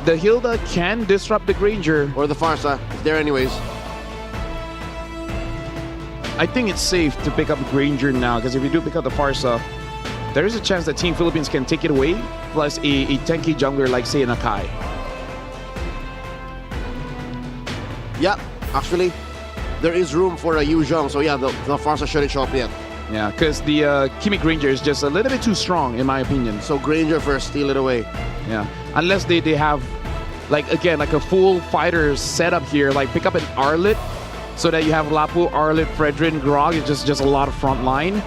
The Hilda can disrupt the Granger. Or the Farsa. It's there anyways. I think it's safe to pick up Granger now, because if you do pick up the Farsa, there is a chance that Team Philippines can take it away, plus a tanky jungler like, say, an Akai. Yeah, actually, there is room for a Yu Zhong, so yeah, the Farsa shouldn't show up yet. Yeah, because the Kimi Granger is just a little bit too strong, in my opinion. So Granger first, steal it away. Yeah, unless they have, like, again, like a full fighter setup here, like pick up an Arlet, so that you have Lapu, Arlet, Fredrin, Grog. It's just a lot of front line.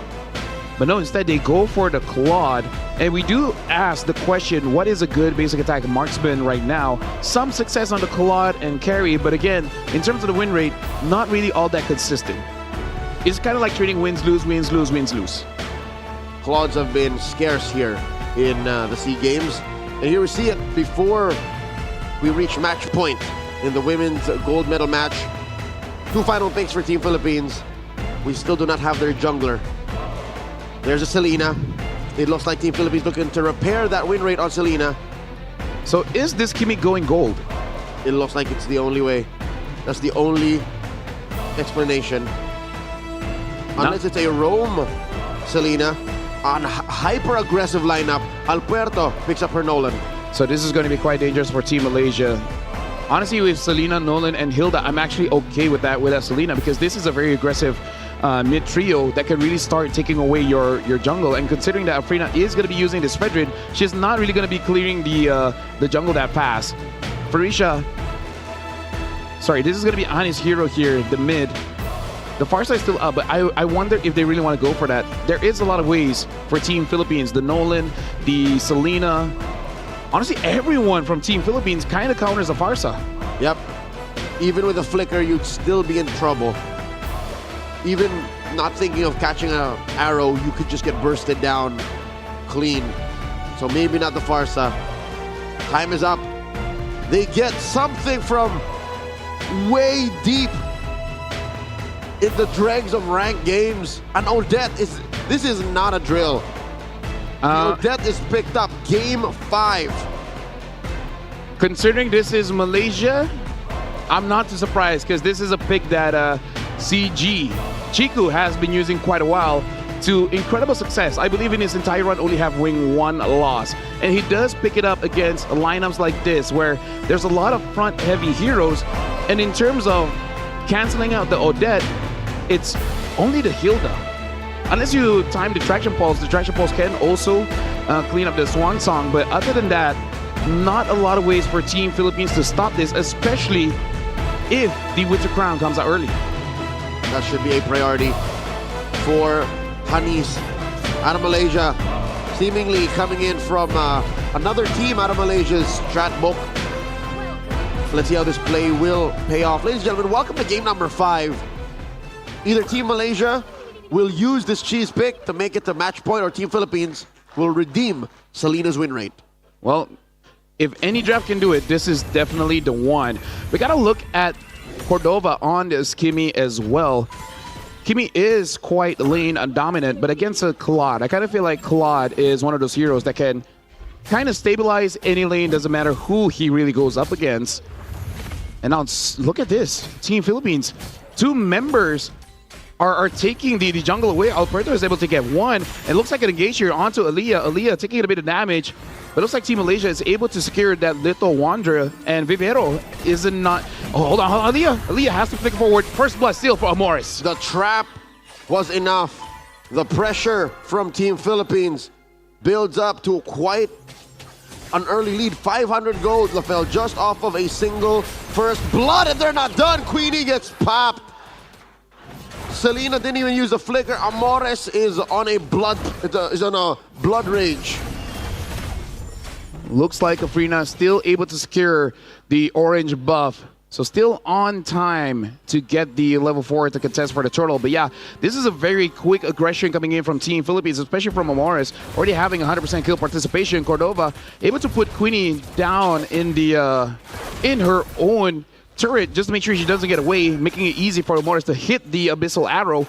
But no, instead they go for the Claude. And we do ask the question, what is a good basic attack marksman right now? Some success on the Claude and carry, but again, in terms of the win rate, not really all that consistent. It's kind of like trading wins, lose, wins, lose, wins, lose. Claudes have been scarce here in the SEA Games. And here we see it before we reach match point in the women's gold medal match. 2 final picks for Team Philippines. We still do not have their jungler. There's a Selena. It looks like Team Philippines looking to repair that win rate on Selena. So is this Kimi going gold? It looks like it's the only way. That's the only explanation. Unless it's a roam Selena on a hyper-aggressive lineup. Alpuerto picks up her Nolan. So this is going to be quite dangerous for Team Malaysia. Honestly, with Selena, Nolan, and Hilda, I'm actually okay with that Selena, because this is a very aggressive mid trio that can really start taking away your jungle. And considering that Afrina is going to be using this Fredrin, she's not really going to be clearing the jungle that fast. Farisha, sorry, this is going to be Ani's hero here, the mid. The far side is still up, but I wonder if they really want to go for that. There is a lot of ways for Team Philippines. The Nolan, the Selena. Honestly, everyone from Team Philippines kind of counters the Farsa. Yep. Even with a flicker, you'd still be in trouble. Even not thinking of catching an arrow, you could just get bursted down clean. So maybe not the Farsa. Time is up. They get something from way deep in the dregs of ranked games. And Odette this is not a drill. Odette is picked up game 5. Considering this is Malaysia, I'm not too surprised, because this is a pick that CG Chiku has been using quite a while to incredible success. I believe in his entire run only having 1 loss. And he does pick it up against lineups like this, where there's a lot of front heavy heroes. And in terms of canceling out the Odette, it's only the Hilda. Unless you time the Traction Pulse can also clean up the Swan Song. But other than that, not a lot of ways for Team Philippines to stop this, especially if the Winter Crown comes out early. That should be a priority for Hanis. Out of Malaysia, seemingly coming in from another team out of Malaysia's Stratbok. Let's see how this play will pay off. Ladies and gentlemen, welcome to game number 5. Either Team Malaysia will use this cheese pick to make it to match point, or Team Philippines will redeem Selena's win rate. Well, if any draft can do it, this is definitely the one. We got to look at Cordova on this Kimi as well. Kimi is quite lane dominant, but against a Claude, I kind of feel like Claude is one of those heroes that can kind of stabilize any lane, doesn't matter who he really goes up against. And now look at this. Team Philippines, 2 members are taking the jungle away. Alberto is able to get 1. It looks like an engage here onto Aaliyah. Aaliyah taking a bit of damage. But it looks like Team Malaysia is able to secure that little Wanderer. And Vivero is not... Oh, hold on. Aaliyah has to flick forward. First blood steal for Amoris. The trap was enough. The pressure from Team Philippines builds up to quite an early lead. 500 gold, LaFell, just off of a single first blood. And they're not done. Queenie gets popped. Selena didn't even use the flicker. Amores is on a blood rage. Looks like Afrina still able to secure the orange buff. So still on time to get the level 4 to contest for the turtle. But yeah, this is a very quick aggression coming in from Team Philippines, especially from Amores, already having 100% kill participation. Cordova able to put Queenie down in the in her own turret just to make sure she doesn't get away, making it easy for Amores to hit the abyssal arrow.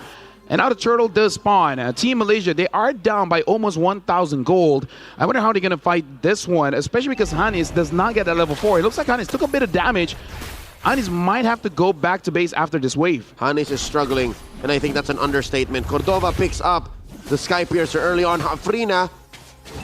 And now the turtle does spawn. Team Malaysia, they are down by almost 1,000 gold. I wonder how they're going to fight this one, especially because Hanis does not get that level 4. It looks like Hanis took a bit of damage. Hanis might have to go back to base after this wave. Hanis is struggling, and I think that's an understatement. Cordova picks up the Sky Piercer early on. Afrina,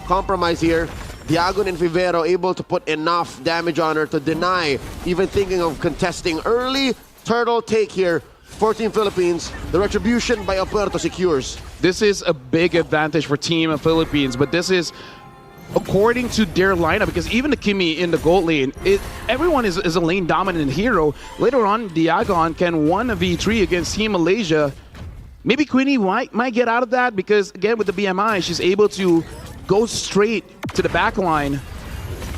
compromise here. Diagon and Vivero able to put enough damage on her to deny even thinking of contesting. Early turtle take here for Team Philippines. The retribution by Alberto secures. This is a big advantage for Team Philippines, but this is according to their lineup, because even the Kimi in the gold lane, everyone is a lane dominant hero. Later on, Diagon can 1v3 against Team Malaysia. Maybe Queenie might get out of that because, again, with the BMI, she's able to go straight to the back line.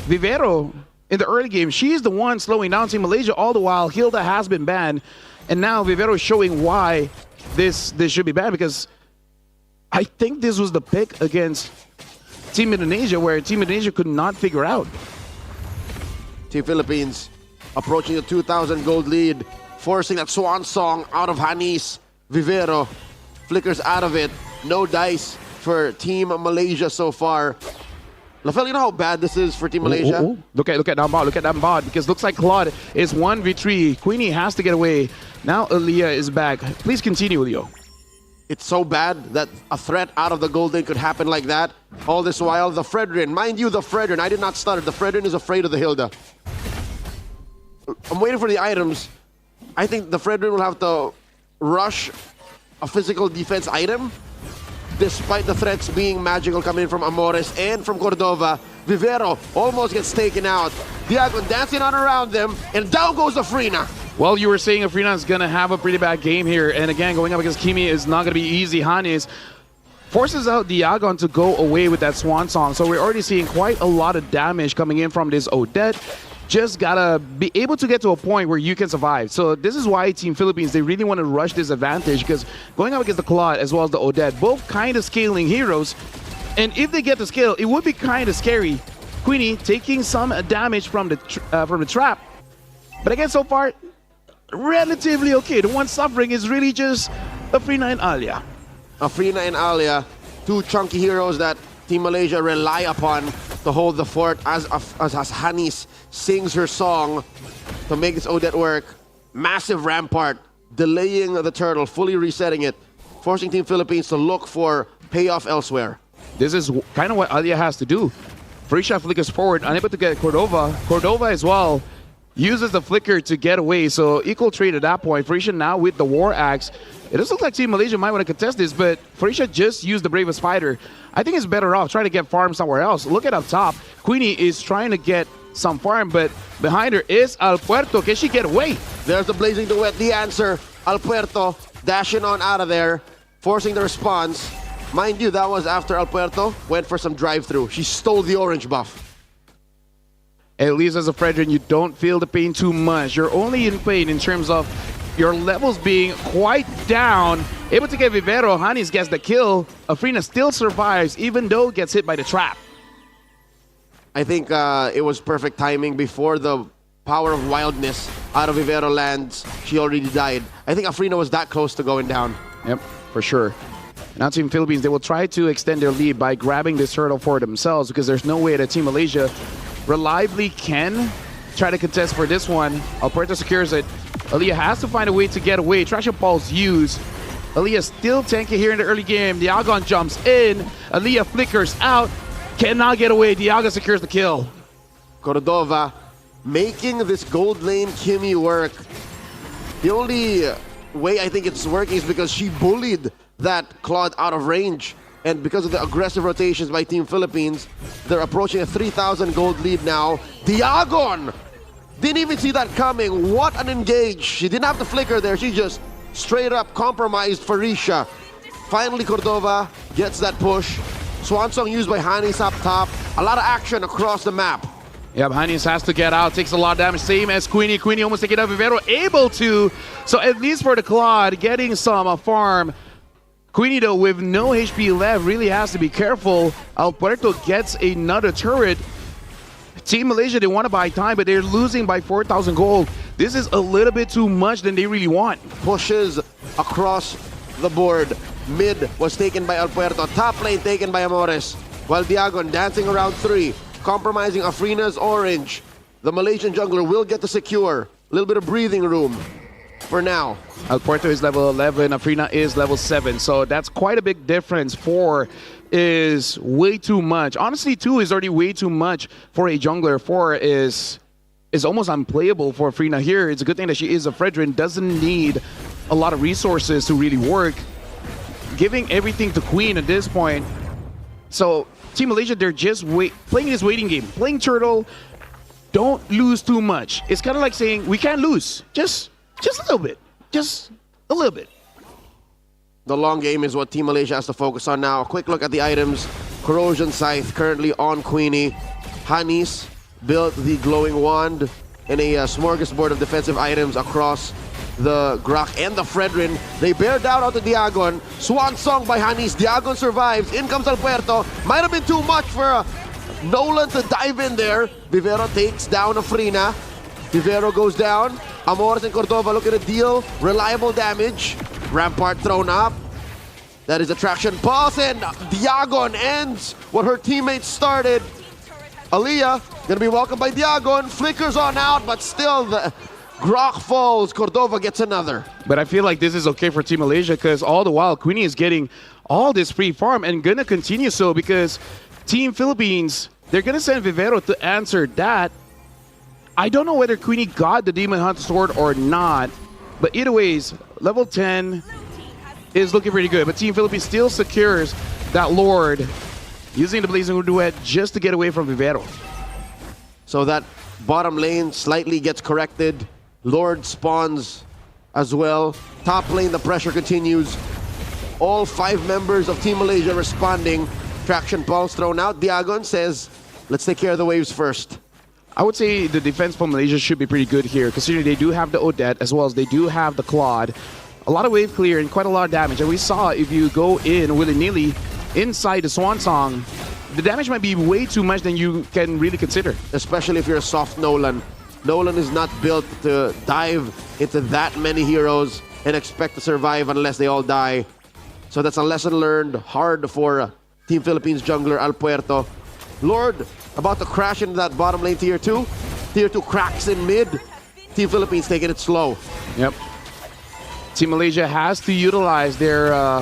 Vivero, in the early game, she's the one slowing down Team Malaysia. All the while, Hilda has been banned. And now Vivero is showing why this should be banned, because I think this was the pick against Team Indonesia, where Team Indonesia could not figure out. Team Philippines approaching the 2,000 gold lead, forcing that swan song out of Hanis. Vivero flickers out of it. No dice for Team Malaysia so far. LaFell, you know how bad this is for Team Malaysia? Ooh. Look at that bot, because looks like Claude is 1v3. Queenie has to get away. Now Aaliyah is back. Please continue, Leo. It's so bad that a threat out of the golden could happen like that. All this while, the Fredrin, mind you, the Fredrin, I did not stutter. The Fredrin is afraid of the Hilda. I'm waiting for the items. I think the Fredrin will have to rush a physical defense item, despite the threats being magical coming in from Amores and from Cordova. Vivero almost gets taken out. Diagon dancing on around them, and down goes Afrina. Well, you were saying Afrina is going to have a pretty bad game here. And again, going up against Kimi is not going to be easy. Hanis forces out Diagon to go away with that swan song. So we're already seeing quite a lot of damage coming in from this Odette. Just gotta be able to get to a point where you can survive. So this is why Team Philippines, they really want to rush this advantage, because going up against the Claude as well as the Odette, both kind of scaling heroes. And if they get the scale, it would be kind of scary. Queenie taking some damage from the trap. But again, so far, relatively okay. The one suffering is really just Afrina and Alia. Afrina and Alia, 2 chunky heroes that Team Malaysia rely upon to hold the fort as Hanis sings her song to make this Odette work. Massive rampart, delaying the turtle, fully resetting it, forcing Team Philippines to look for payoff elsewhere. This is kind of what Alia has to do. Frisha flickers forward, unable to get Cordova. Cordova as well uses the flicker to get away, so equal trade at that point. Frisha now with the War Axe. It does look like Team Malaysia might want to contest this, but Frisha just used the Bravest Fighter. I think it's better off trying to get farm somewhere else. Look at up top. Queenie is trying to get some farm, but behind her is Alpuerto. Can she get away? There's the Blazing Duet, the answer. Alpuerto dashing on out of there, forcing the response. Mind you, that was after Alpuerto went for some drive-through. She stole the orange buff. At least as a Fredrin, you don't feel the pain too much. You're only in pain in terms of your levels being quite down. Able to get Vivero, Hanis gets the kill. Afrina still survives, even though gets hit by the trap. I think it was perfect timing. Before the power of wildness out of Vivero lands, she already died. I think Afrina was that close to going down. Yep, for sure. Now Team Philippines, they will try to extend their lead by grabbing this hurdle for themselves, because there's no way that Team Malaysia reliably can try to contest for this one. Alpuerto secures it. Aaliyah has to find a way to get away. Traction Pulse used. Aaliyah still tanky here in the early game. Diagon jumps in. Aaliyah flickers out. Cannot get away. Diago secures the kill. Cordova making this gold lane Kimmy work. The only way I think it's working is because she bullied that Claude out of range. And because of the aggressive rotations by Team Philippines, they're approaching a 3,000 gold lead now. Diagon! Didn't even see that coming. What an engage. She didn't have to flicker there. She just straight up compromised Farisha. Finally, Cordova gets that push. Swan Song used by Hanis up top. A lot of action across the map. Yep, Hanis has to get out. Takes a lot of damage. Same as Queenie. Queenie almost taking out Vivero. Able to. So at least for the Claude, getting some farm. Queenie, though, with no HP left, really has to be careful. Alpuerto gets another turret. Team Malaysia, they want to buy time, but they're losing by 4,000 gold. This is a little bit too much than they really want. Pushes across the board. Mid was taken by Alpuerto. Top lane taken by Amores. While Diagon dancing around 3, compromising Afrina's orange. The Malaysian jungler will get the secure. A little bit of breathing room for now. Alpuerto is level 11, Afrina is level 7, so that's quite a big difference. 4 is way too much. Honestly, 2 is already way too much for a jungler. 4 is almost unplayable for Afrina here. It's a good thing that she is a Fredrin, doesn't need a lot of resources to really work. Giving everything to Queen at this point. So Team Malaysia, they're just playing this waiting game, playing turtle. Don't lose too much. It's kind of like saying, we can't lose. Just a little bit. Just a little bit. The long game is what Team Malaysia has to focus on now. A quick look at the items. Corrosion Scythe currently on Queenie. Hanis built the glowing wand and a smorgasbord of defensive items across the Grok and the Fredrin. They bear down onto Diagon. Swan Song by Hanis. Diagon survives. In comes Alpuerto. Might have been too much for Nolan to dive in there. Vivero takes down Afrina. Vivero goes down. Amores and Cordova looking to deal reliable damage. Rampart thrown up. That is a traction pulse, and Diagon ends what her teammates started. Aaliyah gonna be welcomed by Diagon. Flickers on out, but still the Grok falls. Cordova gets another. But I feel like this is okay for Team Malaysia, because all the while Queenie is getting all this free farm and gonna continue so, because Team Philippines, they're gonna send Vivero to answer that. I don't know whether Queenie got the Demon Hunter Sword or not, but either ways, level 10 is looking pretty good. But Team Philippines still secures that Lord, using the Blazing Duet just to get away from Vivero. So that bottom lane slightly gets corrected. Lord spawns as well. Top lane, the pressure continues. All 5 members of Team Malaysia responding. Traction pulse thrown out. Diagon says, let's take care of the waves first. I would say the defense for Malaysia should be pretty good here, considering they do have the Odette as well as they do have the Claude. A lot of wave clear and quite a lot of damage. And we saw if you go in willy-nilly inside the Swan Song, the damage might be way too much than you can really consider. Especially if you're a soft Nolan. Nolan is not built to dive into that many heroes and expect to survive unless they all die. So that's a lesson learned. Hard for Team Philippines jungler Alpuerto. Lord about to crash into that bottom lane tier 2. Tier 2 cracks in mid. Team Philippines taking it slow. Yep. Team Malaysia has to utilize their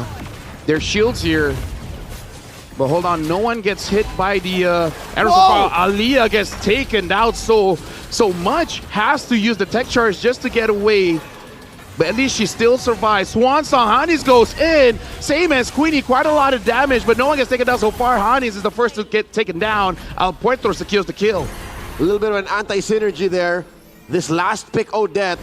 shields here. But hold on, no one gets hit by the arrows so far. Aaliyah gets taken out so much. Has to use the tech charge just to get away. But at least she still survives. Swan Song, Hanis goes in. Same as Queenie, quite a lot of damage, but no one gets taken down so far. Hanis is the first to get taken down. Alpuerto secures the kill. A little bit of an anti-synergy there. This last pick, Odette,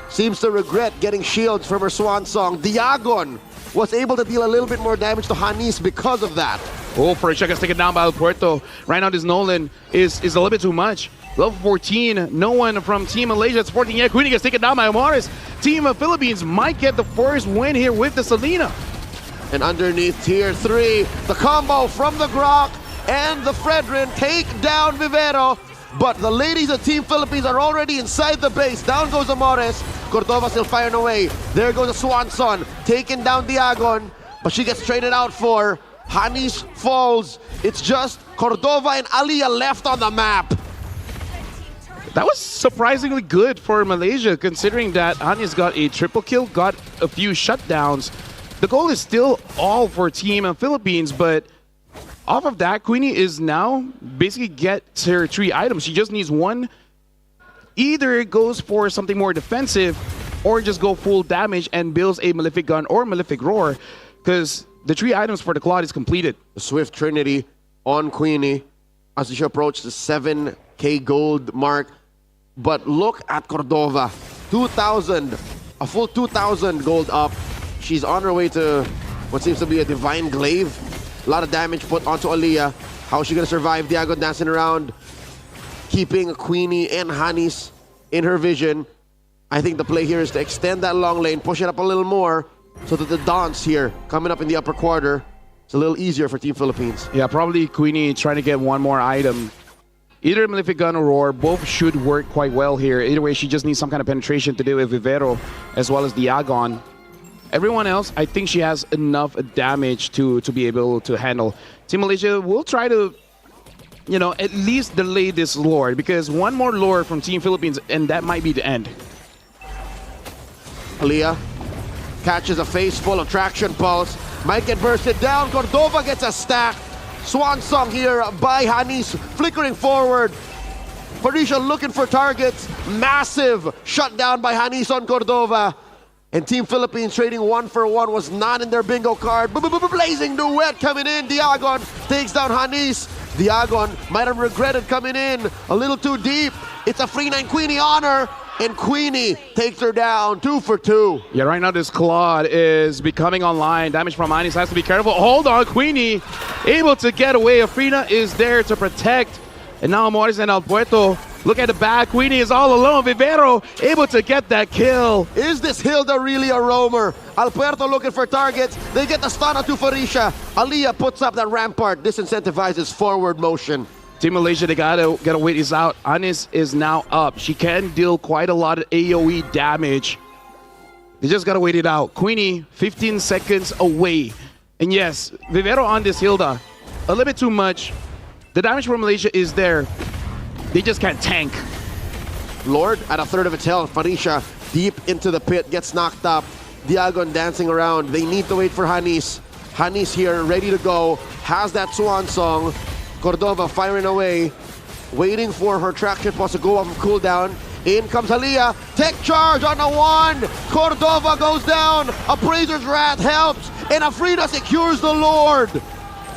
seems to regret getting shields from her Swan Song. Diagon was able to deal a little bit more damage to Hanis because of that. Oh, Farisha gets taken down by El Puerto. Right now, this Nolan is a little bit too much. Level 14, no one from Team Malaysia. It's 14. Yeah, Queenie gets taken down by Morris. Team of Philippines might get the first win here with the Selena. And underneath tier 3, the combo from the Grok and the Fredrin take down Vivero. But the ladies of Team Philippines are already inside the base. Down goes Amores. Cordova still firing away. There goes the Swanson, taking down Diagon. But she gets traded out for Hanis falls. It's just Cordova and Alia left on the map. That was surprisingly good for Malaysia, considering that Hanis got a triple kill, got a few shutdowns. The goal is still all for Team Philippines, but off of that, Queenie is now basically gets her 3 items. She just needs one. Either it goes for something more defensive or just go full damage and builds a Malefic Gun or Malefic Roar, because the 3 items for the Claude is completed. The Swift Trinity on Queenie as she approached the 7K gold mark. But look at Cordova, 2,000, a full 2,000 gold up. She's on her way to what seems to be a Divine Glaive. A lot of damage put onto Aliyah. How is she going to survive? Diagon dancing around, keeping Queenie and Hanis in her vision. I think the play here is to extend that long lane, push it up a little more, so that the Dons here, coming up in the upper quarter, it's a little easier for Team Philippines. Yeah, probably Queenie trying to get one more item. Either Malefic Gun or Roar, both should work quite well here. Either way, she just needs some kind of penetration to do with Vivero as well as Diagon. Everyone else, I think she has enough damage to be able to handle. Team Malaysia will try to, at least delay this lure, because one more lure from Team Philippines and that might be the end. Aliyah catches a face full of traction pulse. Might get bursted down. Cordova gets a stack. Swan song here by Hanis, flickering forward. Farisha looking for targets. Massive shutdown by Hanis on Cordova. And Team Philippines trading 1 for 1 was not in their bingo card. Blazing duet coming in. Diagon takes down Hanis. Diagon might have regretted coming in a little too deep. It's a free 9 Queenie honor. And Queenie takes her down 2 for 2. Yeah, right now this Claude is becoming online. Damage from Hanis has to be careful. Hold on, Queenie able to get away. Afrina is there to protect. And now Morris and El Puerto look at the back. Queenie is all alone. Vivero able to get that kill. Is this Hilda really a roamer? El Puerto looking for targets. They get the stun to Farisha. Aliyah puts up that rampart. Disincentivizes forward motion. Team Malaysia, they gotta wait this out. Hanis is now up. She can deal quite a lot of AoE damage. They just gotta wait it out. Queenie, 15 seconds away. And yes, Vivero on this Hilda, a little bit too much. The damage from Malaysia is there. They just can't tank. Lord at a third of its health. Farisha deep into the pit, gets knocked up. Diagon dancing around. They need to wait for Hanis. Hanis here, ready to go. Has that swan song. Cordova firing away, waiting for her traction pulse to go off of cooldown. In comes Aliyah, tech charge on the 1. Cordova goes down, Appraiser's Wrath helps, and Afrina secures the Lord.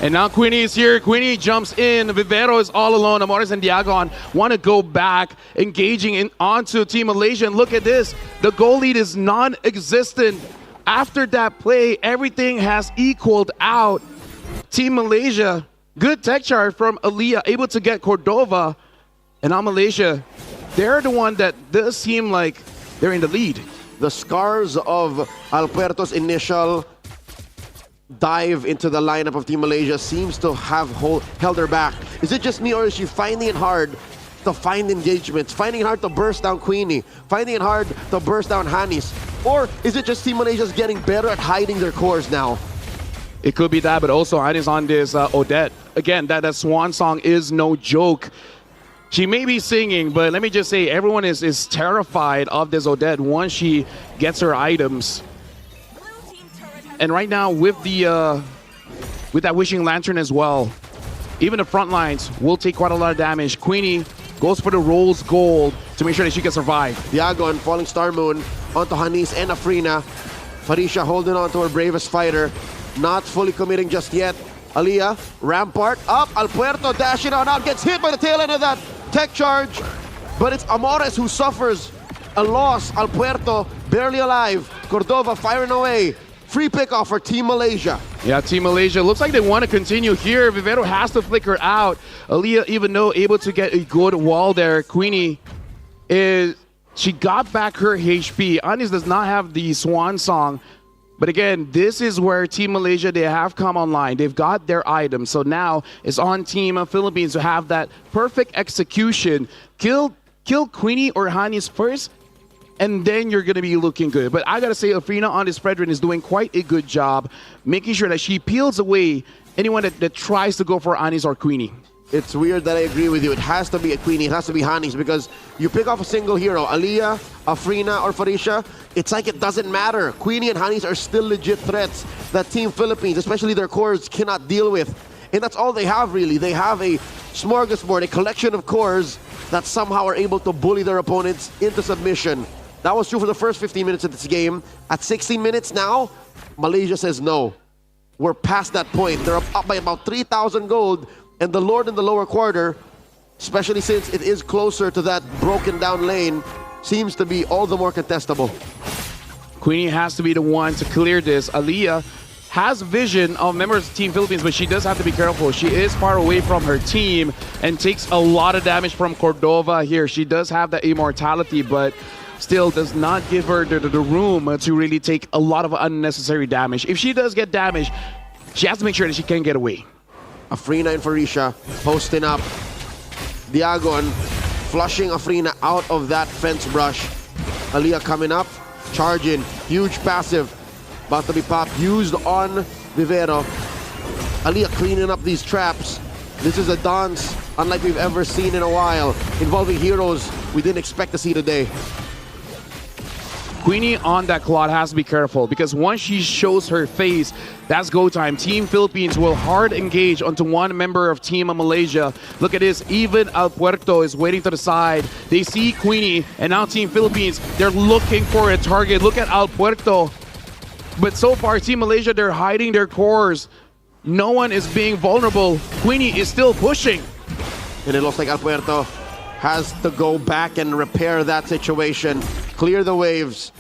And now Queenie is here. Queenie jumps in. Vivero is all alone. Amores and Diagon want to go back, engaging in onto Team Malaysia. And look at this. The goal lead is non-existent. After that play, everything has equaled out. Team Malaysia, good tech charge from Aliyah, able to get Cordova. And now Malaysia, they're the one that does seem like they're in the lead. The scars of Alberto's initial dive into the lineup of Team Malaysia seems to have held her back. Is it just me, or is she finding it hard to find engagements, finding it hard to burst down Queenie, finding it hard to burst down Hanis? Or is it just Team Malaysia's getting better at hiding their cores now? It could be that, but also Hanis on this Odette. Again, that swan song is no joke. She may be singing, but let me just say, everyone is terrified of this Odette once she gets her items. And right now, with that Wishing Lantern as well, even the front lines will take quite a lot of damage. Queenie goes for the Rolls Gold to make sure that she can survive. Diagon falling Star Moon onto Hanis and Afrina. Farisha holding on to her bravest fighter, not fully committing just yet. Aliyah, Rampart up, El Puerto dashing on out, gets hit by the tail end of that tech charge. But it's Amores who suffers a loss. El Puerto barely alive. Cordova firing away. Free pickoff for Team Malaysia. Yeah, Team Malaysia looks like they want to continue here. Vivero has to flicker out. Aaliyah, even though able to get a good wall there, Queenie she got back her HP. Anis does not have the swan song. But again, this is where Team Malaysia, they have come online. They've got their items. So now it's on Team Philippines to have that perfect execution. Kill Queenie or Hanis first, and then you're going to be looking good. But I got to say, Afrina on this Fredrin is doing quite a good job making sure that she peels away anyone that tries to go for Anis or Queenie. It's weird that I agree with you. It has to be a Queenie, it has to be Hanis, because you pick off a single hero, Aaliyah, Afrina, or Farisha, it's like it doesn't matter. Queenie and Hanis are still legit threats that Team Philippines, especially their cores, cannot deal with. And that's all they have, really. They have a smorgasbord, a collection of cores that somehow are able to bully their opponents into submission. That was true for the first 15 minutes of this game. At 16 minutes now, Malaysia says no. We're past that point. They're up by about 3,000 gold. And the Lord in the lower quarter, especially since it is closer to that broken down lane, seems to be all the more contestable. Queenie has to be the one to clear this. Aaliyah has vision of members of Team Philippines, but she does have to be careful. She is far away from her team and takes a lot of damage from Cordova here. She does have that immortality, but still does not give her the room to really take a lot of unnecessary damage. If she does get damaged, she has to make sure that she can get away. Afrina and Farisha posting up. Diagon flushing Afrina out of that fence brush. Aaliyah coming up, charging, huge passive. About to be popped, used on Vivero. Aaliyah cleaning up these traps. This is a dance unlike we've ever seen in a while, involving heroes we didn't expect to see today. Queenie on that Claude has to be careful, because once she shows her face, that's go time. Team Philippines will hard engage onto one member of Team Malaysia. Look at this, even El Puerto is waiting to the side. They see Queenie, and now Team Philippines, they're looking for a target. Look at El Puerto. But so far, Team Malaysia, they're hiding their cores. No one is being vulnerable. Queenie is still pushing. And it looks like El Puerto has to go back and repair that situation. Clear the waves.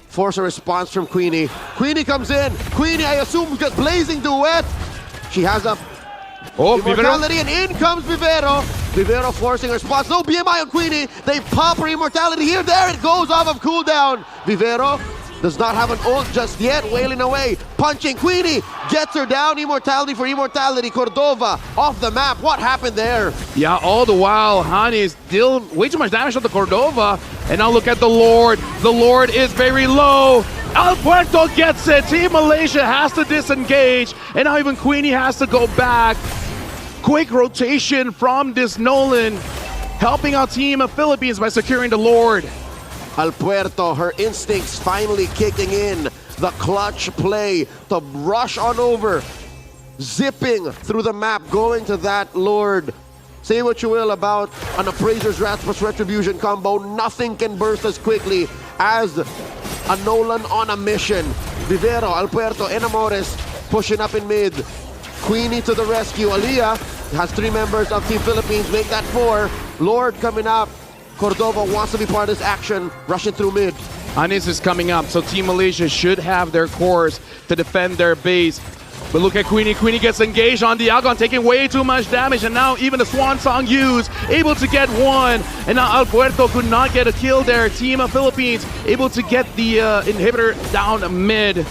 Force a response from Queenie. Queenie comes in. Queenie, I assume, gets blazing duet. She has a immortality, and in comes Vivero. Vivero forcing her response. No BMI on Queenie. They pop her immortality here. There it goes off of cooldown. Vivero does not have an ult just yet, wailing away. Punching, Queenie gets her down. Immortality for immortality. Cordova off the map. What happened there? Yeah, all the while, Hani is still way too much damage on the Cordova. And now look at the Lord. The Lord is very low. El Puerto gets it. Team Malaysia has to disengage. And now even Queenie has to go back. Quick rotation from this Nolan, helping out Team Philippines by securing the Lord. El Puerto, her instincts finally kicking in. The clutch play to rush on over. Zipping through the map, going to that Lord. Say what you will about an Appraiser's Wrath plus Retribution combo. Nothing can burst as quickly as a Nolan on a mission. Vivero, El Puerto, and Amores pushing up in mid. Queenie to the rescue. Aaliyah has 3 members of Team Philippines, make that 4. Lord coming up. Cordova wants to be part of this action, rushing through mid. Anis is coming up, so Team Malaysia should have their cores to defend their base. But look at Queenie. Queenie gets engaged on Diagon, taking way too much damage, and now even the Swan Song used, able to get 1. And now El Puerto could not get a kill there. Team of Philippines able to get the inhibitor down mid.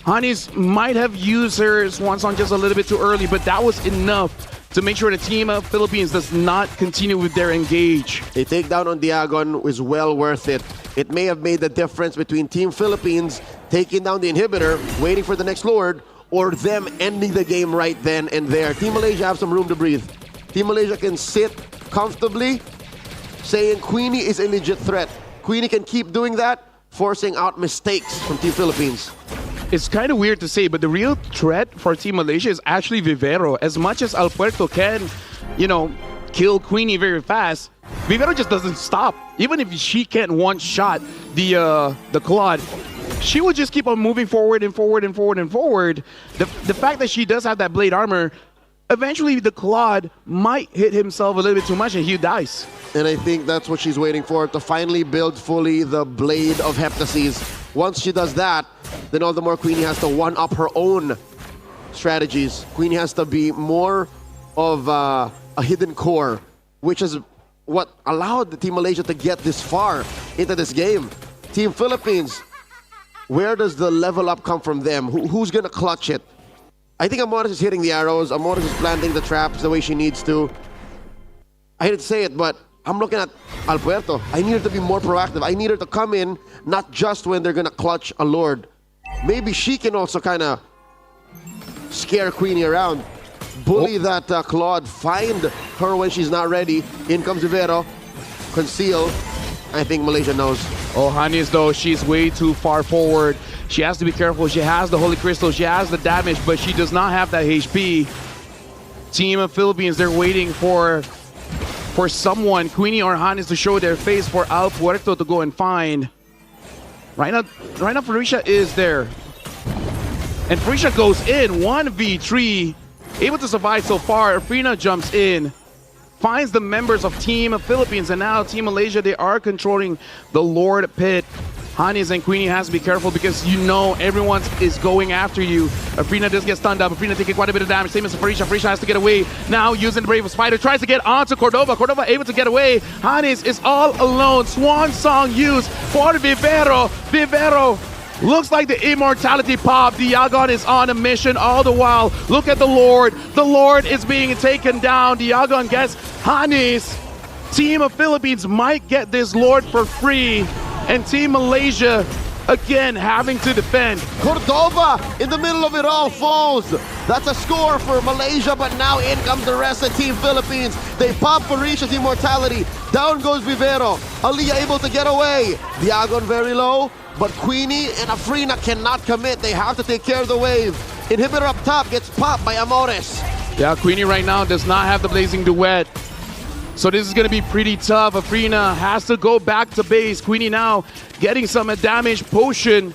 Hanis might have used her Swan Song just a little bit too early, but that was enough to make sure the Team of Philippines does not continue with their engage. A takedown on Diagon was well worth it. It may have made the difference between Team Philippines taking down the inhibitor, waiting for the next Lord, or them ending the game right then and there. Team Malaysia have some room to breathe. Team Malaysia can sit comfortably, saying Queenie is a legit threat. Queenie can keep doing that, forcing out mistakes from Team Philippines. It's kind of weird to say, but the real threat for Team Malaysia is actually Vivero. As much as El Puerto can, kill Queenie very fast, Vivero just doesn't stop. Even if she can't one-shot the Claude, she will just keep on moving forward and forward and forward and forward. The fact that she does have that blade armor, eventually the Claude might hit himself a little bit too much and he dies. And I think that's what she's waiting for, to finally build fully the Blade of Heptases. Once she does that, then all the more Queenie has to one-up her own strategies. Queenie has to be more of a hidden core, which is what allowed the Team Malaysia to get this far into this game. Team Philippines, where does the level up come from them? Who's gonna clutch it? I think Amores is hitting the arrows. Amores is planting the traps the way she needs to. I hate to say it, but I'm looking at Alpuerto. I need her to be more proactive. I need her to come in, not just when they're gonna clutch a Lord. Maybe she can also kind of scare Queenie around. Bully that Claude, find her when she's not ready. In comes Vivero, conceal. I think Malaysia knows. Oh, Hanis though, she's way too far forward. She has to be careful. She has the Holy Crystal, she has the damage, but she does not have that HP. Team of Philippines, they're waiting for someone, Queenie or Hanis, to show their face for Al Puerto to go and find. Right now Farisha is there. And Farisha goes in, 1v3, able to survive so far. Afrina jumps in, finds the members of Team Philippines, and now Team Malaysia, they are controlling the Lord Pit. Hanis and Queenie has to be careful because you know everyone is going after you. Afrina does get stunned up. Afrina taking quite a bit of damage. Same as Farisha. Farisha has to get away. Now using the Brave Spider. Tries to get onto Cordova. Cordova able to get away. Hanis is all alone. Swan song used for Vivero. Vivero looks like the immortality pop. Diagon is on a mission all the while. Look at the Lord. The Lord is being taken down. Diagon gets Hanis. Team of Philippines might get this Lord for free. And Team Malaysia, again, having to defend. Cordova in the middle of it all falls. That's a score for Malaysia, but now in comes the rest of Team Philippines. They pop Farisha's immortality. Down goes Vivero. Aliyah able to get away. Diagon very low, but Queenie and Afrina cannot commit. They have to take care of the wave. Inhibitor up top gets popped by Amores. Yeah, Queenie right now does not have the Blazing Duet. So this is going to be pretty tough. Afrina has to go back to base. Queenie now getting some damage potion.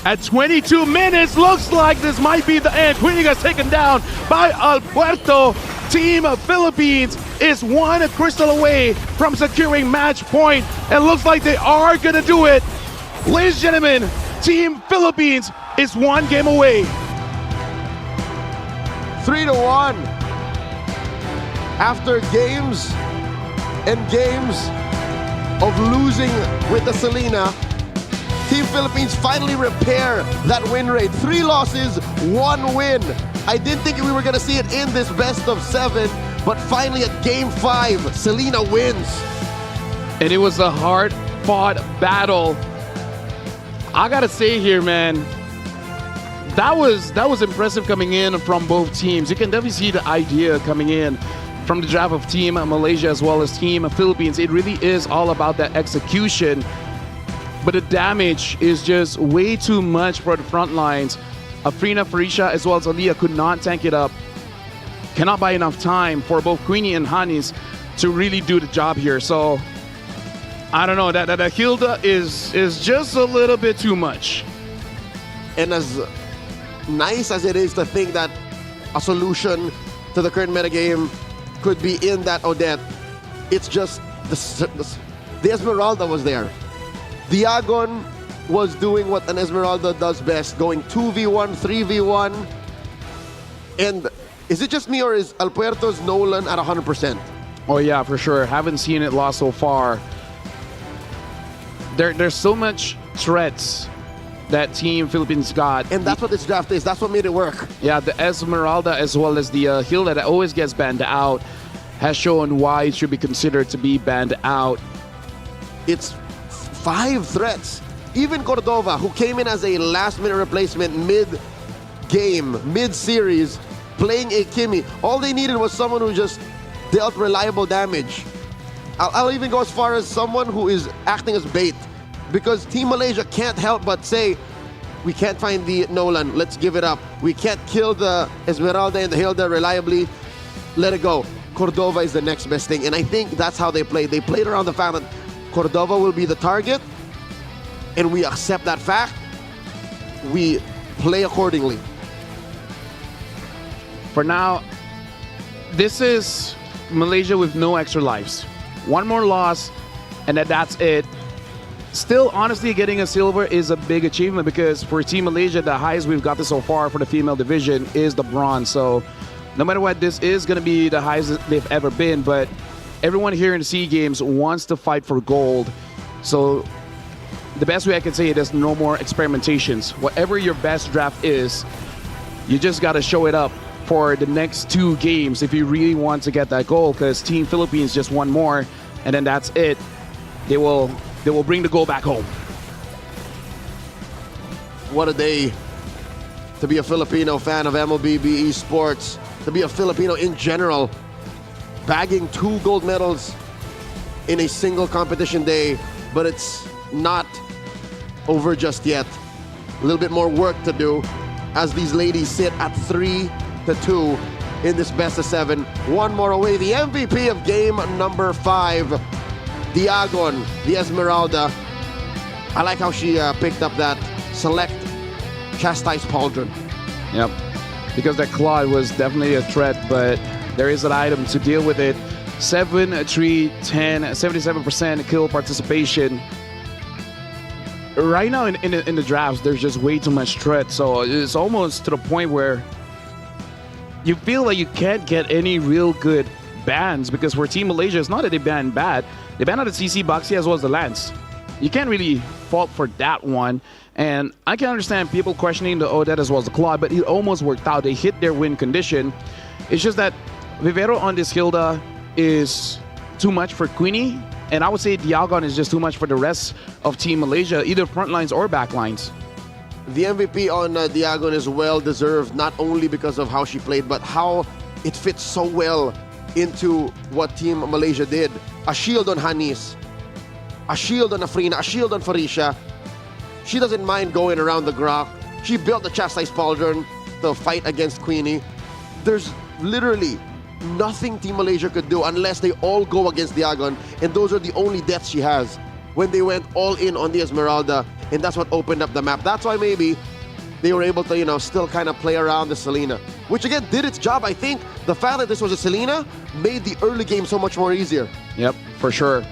At 22 minutes, looks like this might be the end. Queenie gets taken down by Alpuerto. Team of Philippines is one crystal away from securing match point. And looks like they are going to do it. Ladies and gentlemen, Team Philippines is one game away. 3-1. After games and games of losing with the Selena, Team Philippines finally repair that win rate. 3 losses, 1 win. I didn't think we were going to see it in this best of 7, but finally at Game 5, Selena wins. And it was a hard-fought battle. I got to say here, man, that was impressive coming in from both teams. You can definitely see the idea coming in from the draft of Team Malaysia as well as Team Philippines. It really is all about that execution. But the damage is just way too much for the front lines. Afrina, Farisha, as well as Aliyah could not tank it up. Cannot buy enough time for both Queenie and Hanis to really do the job here. So, I don't know, that Hilda is just a little bit too much. And as nice as it is to think that a solution to the current metagame could be in that Odette, it's just the Esmeralda was there. Diagon was doing what an Esmeralda does best, going 2v1, 3v1. And is it just me or is Alpuerto's Nolan at 100%? Oh yeah, for sure. Haven't seen it lost so far. There's so much threats that Team Philippines got. And that's what this draft is. That's what made it work. Yeah, the Esmeralda as well as the Hilda that always gets banned out has shown why it should be considered to be banned out. It's 5 threats. Even Cordova, who came in as a last-minute replacement mid-game, mid-series, playing a Kimi, all they needed was someone who just dealt reliable damage. I'll even go as far as someone who is acting as bait, because Team Malaysia can't help but say, we can't find the Nolan, let's give it up. We can't kill the Esmeralda and the Hilda reliably, let it go. Cordova is the next best thing, and I think that's how they played. They played around the fact that Cordova will be the target, and we accept that fact. We play accordingly. For now, this is Malaysia with no extra lives. One more loss, and that's it. still, honestly, getting a silver is a big achievement because for Team Malaysia, the highest we've gotten so far for the female division is the bronze. So no matter what, this is going to be the highest they've ever been. But everyone here in the SEA Games wants to fight for gold. So the best way I can say it is no more experimentations. Whatever your best draft is, you just got to show it up for the next 2 games if you really want to get that goal, because Team Philippines just won more, and then that's it. They will bring the goal back home. What a day to be a Filipino fan of MLBB Esports, to be a Filipino in general, bagging 2 gold medals in a single competition day, but it's not over just yet. A little bit more work to do as these ladies sit at 3-2 in this best of 7. One more away, the MVP of game number 5, Diagon, the Esmeralda. I like how she picked up that select chastise pauldron. Yep, because that Claude was definitely a threat, but there is an item to deal with it. 7, 3, 10, 77% kill participation. Right now in the drafts, there's just way too much threat, so it's almost to the point where you feel like you can't get any real good bans, because for Team Malaysia, it's not that they ban bad. They ban out the CC Boxy as well as the Lance. You can't really fault for that one. And I can understand people questioning the Odette as well as the Claude, but it almost worked out. They hit their win condition. It's just that Vivero on this Hilda is too much for Queenie, and I would say Diagon is just too much for the rest of Team Malaysia, either front lines or back lines. The MVP on Diagon is well deserved, not only because of how she played, but how it fits so well into what Team Malaysia did. A shield on Hanis, a shield on Afrina, a shield on Farisha. She doesn't mind going around the Grok. She built the chastise pauldron to fight against Queenie. There's literally nothing Team Malaysia could do unless they all go against Diagon, and those are the only deaths she has when they went all in on the Esmeralda, and that's what opened up the map. That's why maybe they were able to, still kind of play around the Selena, which again did its job. I think the fact that this was a Selena made the early game so much more easier. Yep, for sure.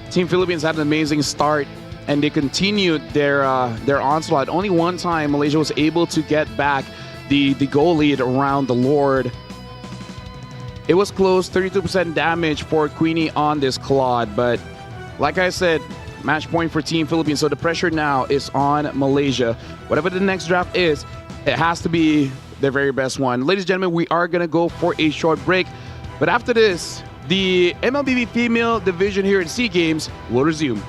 Team Philippines had an amazing start, and they continued their onslaught. Only one time Malaysia was able to get back the goal lead around the Lord. It was close, 32% damage for Queenie on this Claude, but like I said, match point for Team Philippines. So the pressure now is on Malaysia. Whatever the next draft is, it has to be their very best one. Ladies and gentlemen, we are going to go for a short break. But after this, the MLBB female division here at SEA Games will resume.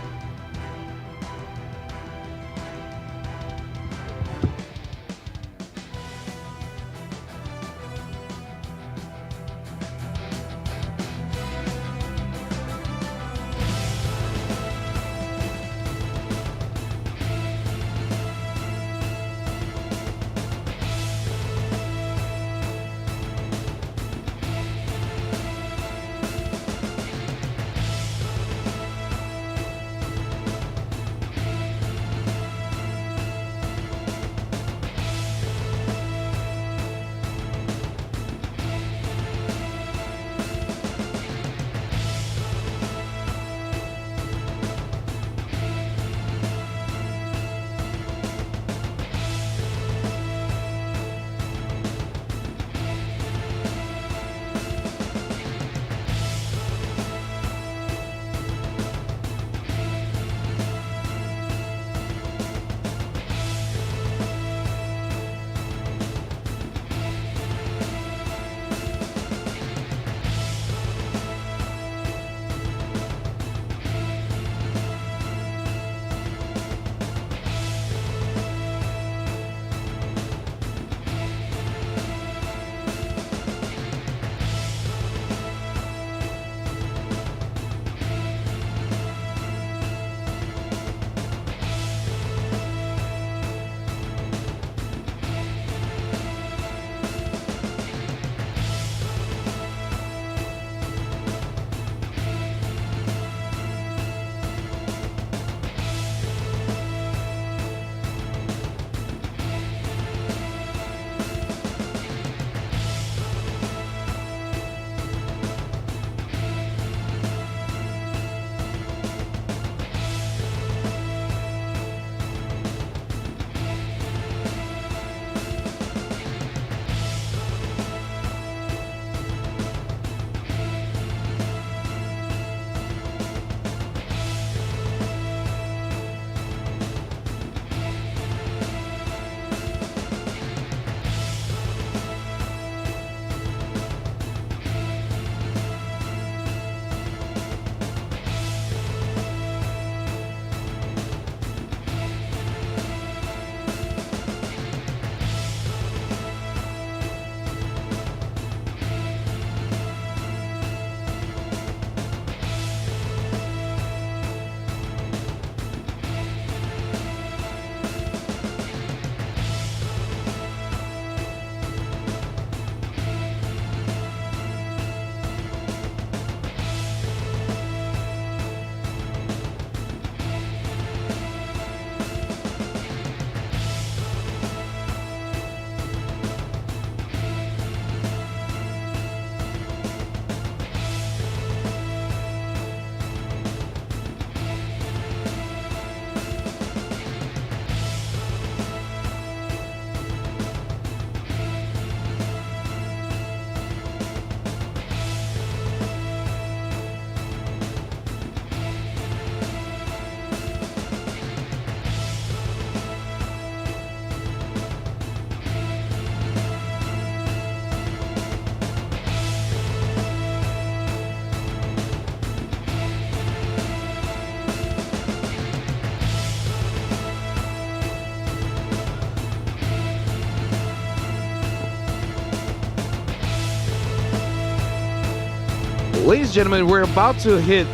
Ladies and gentlemen, we're about to hit,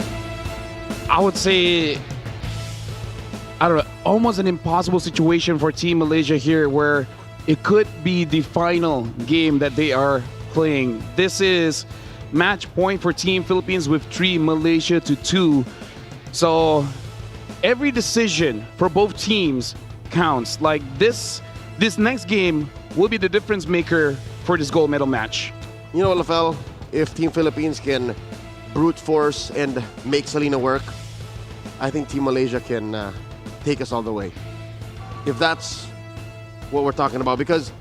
I would say, I don't know, almost an impossible situation for Team Malaysia here, where it could be the final game that they are playing. This is match point for Team Philippines with 3, Malaysia to 2. So every decision for both teams counts. Like this next game will be the difference maker for this gold medal match. You know, LaFell, if Team Philippines can brute force and make Selena work, I think Team Malaysia can take us all the way. If that's what we're talking about, because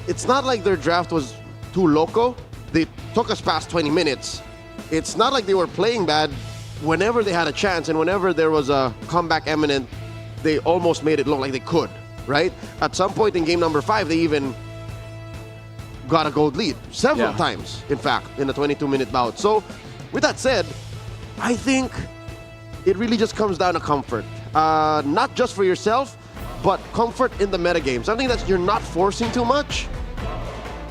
it's not like their draft was too loco. They took us past 20 minutes. It's not like they were playing bad. Whenever they had a chance and whenever there was a comeback imminent, they almost made it look like they could, right? At some point in game number 5, they even got a gold lead several times, in fact, in the 22-minute bout. So with that said, I think it really just comes down to comfort. Not just for yourself, but comfort in the metagame. Something that you're not forcing too much.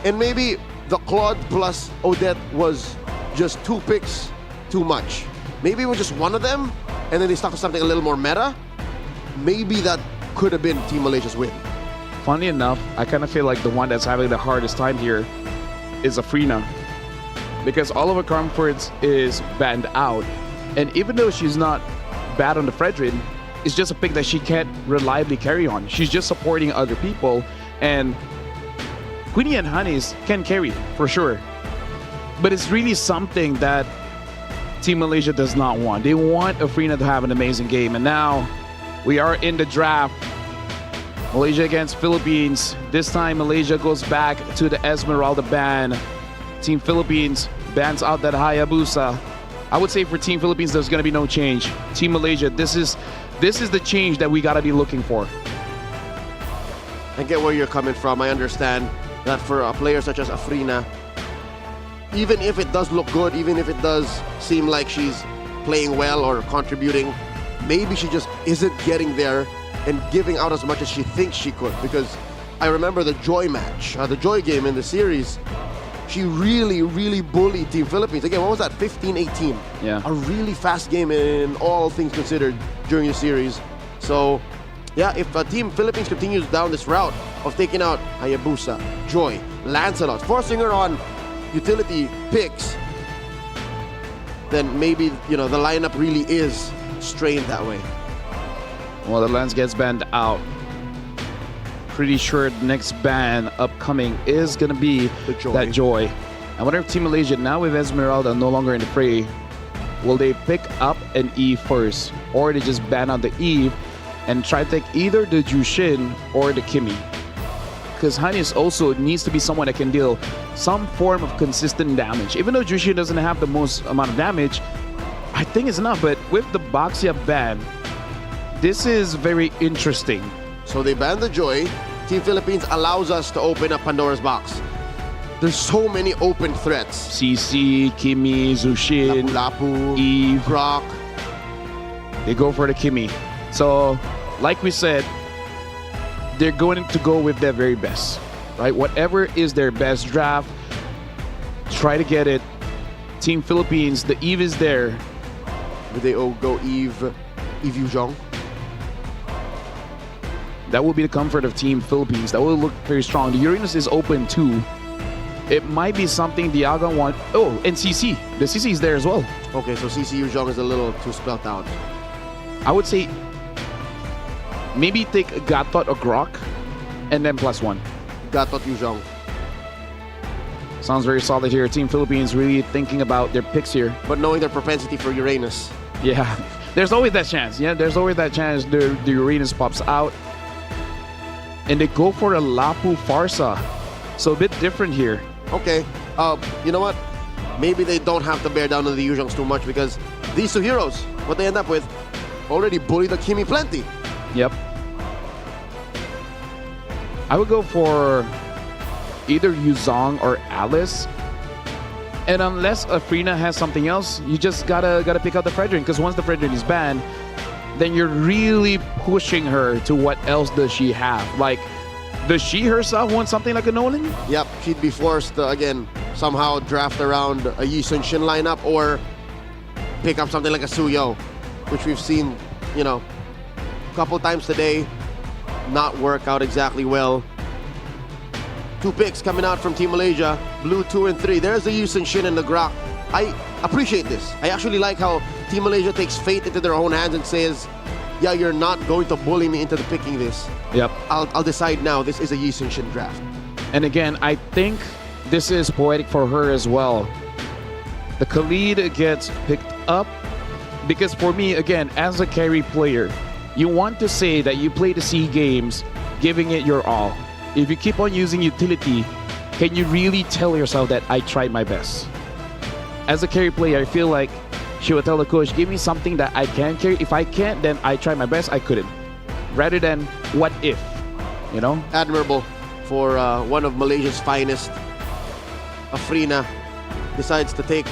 And maybe the Claude plus Odette was just 2 picks too much. Maybe it was just one of them, and then they stuck with something a little more meta. Maybe that could have been Team Malaysia's win. Funny enough, I kind of feel like the one that's having the hardest time here is Afrina, because all of her comforts is banned out. And even though she's not bad on the Fredrin, it's just a pick that she can't reliably carry on. She's just supporting other people, and Queenie and Hannes can carry for sure. But it's really something that Team Malaysia does not want. They want Afrina to have an amazing game, and now we are in the draft. Malaysia against Philippines. This time Malaysia goes back to the Esmeralda ban. Team Philippines bans out that Hayabusa. I would say for Team Philippines, there's going to be no change. Team Malaysia, this is the change that we got to be looking for. I get where you're coming from. I understand that for a player such as Afrina, even if it does look good, even if it does seem like she's playing well or contributing, maybe she just isn't getting there and giving out as much as she thinks she could. Because I remember the Joy match, the Joy game in the series, she really bullied Team Philippines. Again, what was that, 15-18? Yeah. A really fast game in all things considered during the series. So, yeah, if Team Philippines continues down this route of taking out Hayabusa, Joy, Lancelot, forcing her on utility picks, then maybe, you know, the lineup really is strained that way. Well, the Lance gets banned out. Pretty sure the next ban upcoming is going to be that Joy. I wonder if Team Malaysia, now with Esmeralda no longer in the fray, will they pick up an Eve first, or they just ban out the Eve and try to take either the Jushin or the Kimi? Because Hannes also needs to be someone that can deal some form of consistent damage. Even though Jushin doesn't have the most amount of damage, I think it's enough. But with the Baxia ban, this is very interesting. So they ban the Joy. Team Philippines allows us to open up Pandora's box. There's so many open threats. CC, Kimi, Zushin, Lapu-Lapu, Eve, Brock. They go for the Kimi. So, like we said, they're going to go with their very best, right? Whatever is their best draft, try to get it. Team Philippines, the Eve is there. Would they go Eve Yuzhong? That will be the comfort of Team Philippines. That will look very strong. The Uranus is open too. It might be something Diaga want. Oh, and CC. The CC is there as well. Okay, so CC Yuzhong is a little too spelled out. I would say maybe take Gatot or Grok and then +1. Gatot Yuzhong. Sounds very solid here. Team Philippines really thinking about their picks here. But knowing their propensity for Uranus. Yeah, there's always that chance. Yeah, there's always that chance the Uranus pops out. And they go for a Lapu Farsa. So a bit different here. Okay, you know what? Maybe they don't have to bear down on the Yuzhongs too much, because these two heroes, what they end up with, already bully the Kimi plenty. Yep. I would go for either Yuzong or Alice. And unless Afrina has something else, you just gotta pick out the Fredrin, because once the Fredrin is banned, then you're really pushing her to what else does she have. Like, does she herself want something like a Nolan? Yep, she'd be forced, again, somehow draft around a Yi Sun-shin lineup or pick up something like a Suyo, which we've seen, you know, a couple times today not work out exactly well. 2 picks coming out from Team Malaysia, blue 2 and 3. There's the Yi Sun-shin and the Grok. I appreciate this. I actually like how Team Malaysia takes fate into their own hands and says, yeah, you're not going to bully me into picking this. Yep. I'll decide now. This is a Yi Sun-shin draft. And again, I think this is poetic for her as well. The Khalid gets picked up because for me, again, as a carry player, you want to say that you play the SEA Games giving it your all. If you keep on using utility, can you really tell yourself that I tried my best? As a carry player, I feel like she would tell the coach, give me something that I can carry. If I can't, then I try my best. I couldn't. Rather than what if, you know? Admirable for one of Malaysia's finest. Afrina decides to take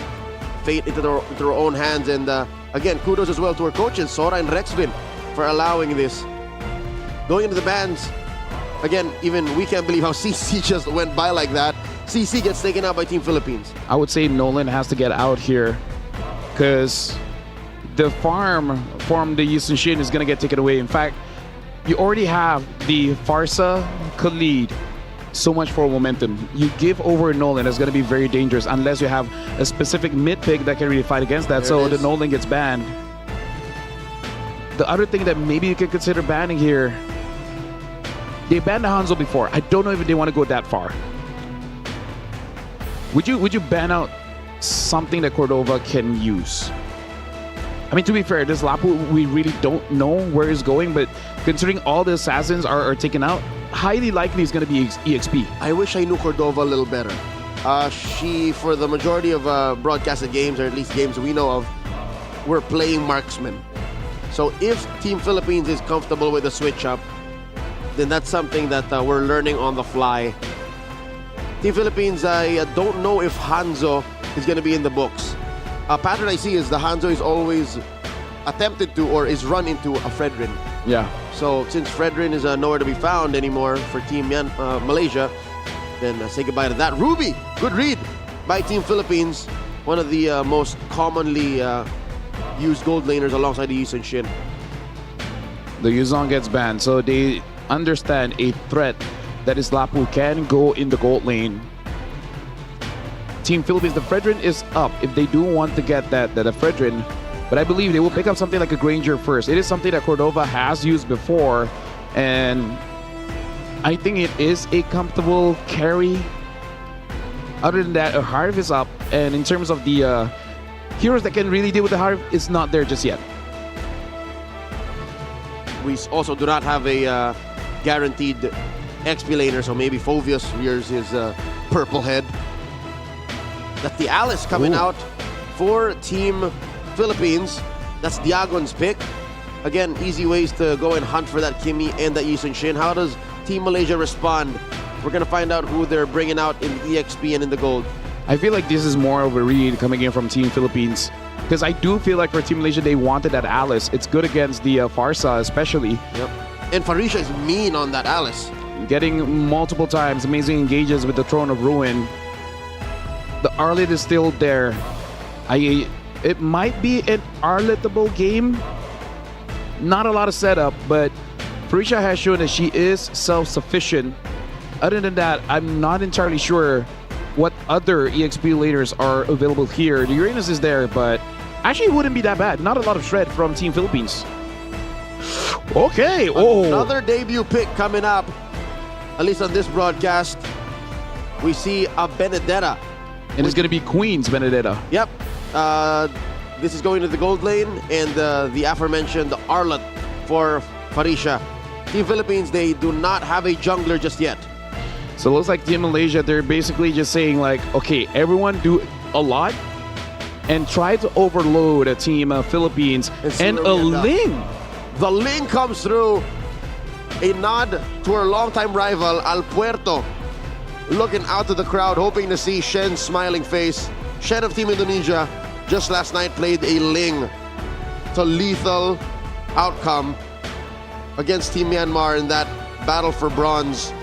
fate into their own hands. And again, kudos as well to her coaches, Sora and Rexvin, for allowing this. Going into the bans, again, even we can't believe how CC just went by like that. CC gets taken out by Team Philippines. I would say Nolan has to get out here because the farm from the Yi Sun-shin is going to get taken away. In fact, you already have the Farsa Khalid. So much for momentum. You give over Nolan, it's going to be very dangerous unless you have a specific mid pick that can really fight against that. So the Nolan gets banned. The other thing that maybe you can consider banning here, they banned the Hanzo before. I don't know if they want to go that far. Would you ban out something that Cordova can use? I mean, to be fair, this Lapu, we really don't know where it's going, but considering all the assassins are taken out, highly likely is going to be EXP. I wish I knew Cordova a little better. She, for the majority of broadcasted games, or at least games we know of, were playing marksman. So if Team Philippines is comfortable with the switch up, then that's something that we're learning on the fly. Team Philippines, I don't know if Hanzo is going to be in the books. Pattern I see is the Hanzo is always attempted to or is run into a Fredrin. Yeah. So since Fredrin is nowhere to be found anymore for Team Malaysia, then say goodbye to that. Ruby, good read by Team Philippines. One of the most commonly used gold laners alongside the Yi Sun-shin. The Yuzong gets banned, so they understand a threat that is Lapu can go in the gold lane. Team Philippines, the Fredrin is up if they do want to get that Fredrin, but I believe they will pick up something like a Granger first. It is something that Cordova has used before, and I think it is a comfortable carry. Other than that, a Harv is up, and in terms of the heroes that can really deal with the Harv, it's not there just yet. We also do not have a guaranteed XP laner, so maybe Phovius rears his purple head. That's the Alice coming out for Team Philippines. That's Diagon's pick. Again, easy ways to go and hunt for that Kimi and that Yi Sun-shin. How does Team Malaysia respond? We're going to find out who they're bringing out in the EXP and in the gold. I feel like this is more of a read coming in from Team Philippines, because I do feel like for Team Malaysia, they wanted that Alice. It's good against the Farsa especially. Yep. And Farisha is mean on that Alice. Getting multiple times, amazing engages with the Throne of Ruin. The Arlet is still there. It might be an Arletable game. Not a lot of setup, but Farisha has shown that she is self-sufficient. Other than that, I'm not entirely sure what other EXP laners are available here. The Uranus is there, but actually it wouldn't be that bad. Not a lot of shred from Team Philippines. Okay. Oh, another debut pick coming up. At least on this broadcast, we see a Benedetta. And it's going to be Queen's Benedetta. Yep. This is going to the gold lane, and the aforementioned Arlet for Farisha. Team Philippines, they do not have a jungler just yet. So it looks like Team Malaysia, they're basically just saying like, okay, everyone do a lot and try to overload a Team Philippines and a Ling. The Ling comes through. A nod to her longtime rival, Al Puerto. Looking out to the crowd, hoping to see Shen's smiling face. Shen of Team Indonesia just last night played a Ling. It's a lethal outcome against Team Myanmar in that battle for bronze.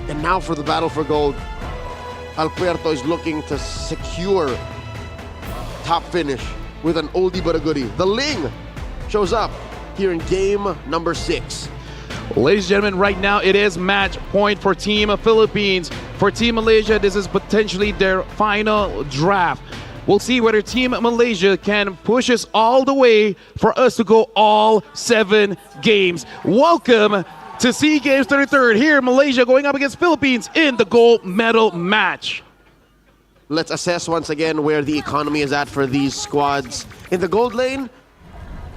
And now for the battle for gold. Alpuerto is looking to secure top finish with an oldie but a goodie. The Ling shows up here in game number 6. Ladies and gentlemen, right now it is match point for Team Philippines. For Team Malaysia, this is potentially their final draft. We'll see whether Team Malaysia can push us all the way for us to go all 7 games. Welcome to SEA Games 33rd. Here, Malaysia going up against Philippines in the gold medal match. Let's assess once again where the economy is at for these squads. In the gold lane,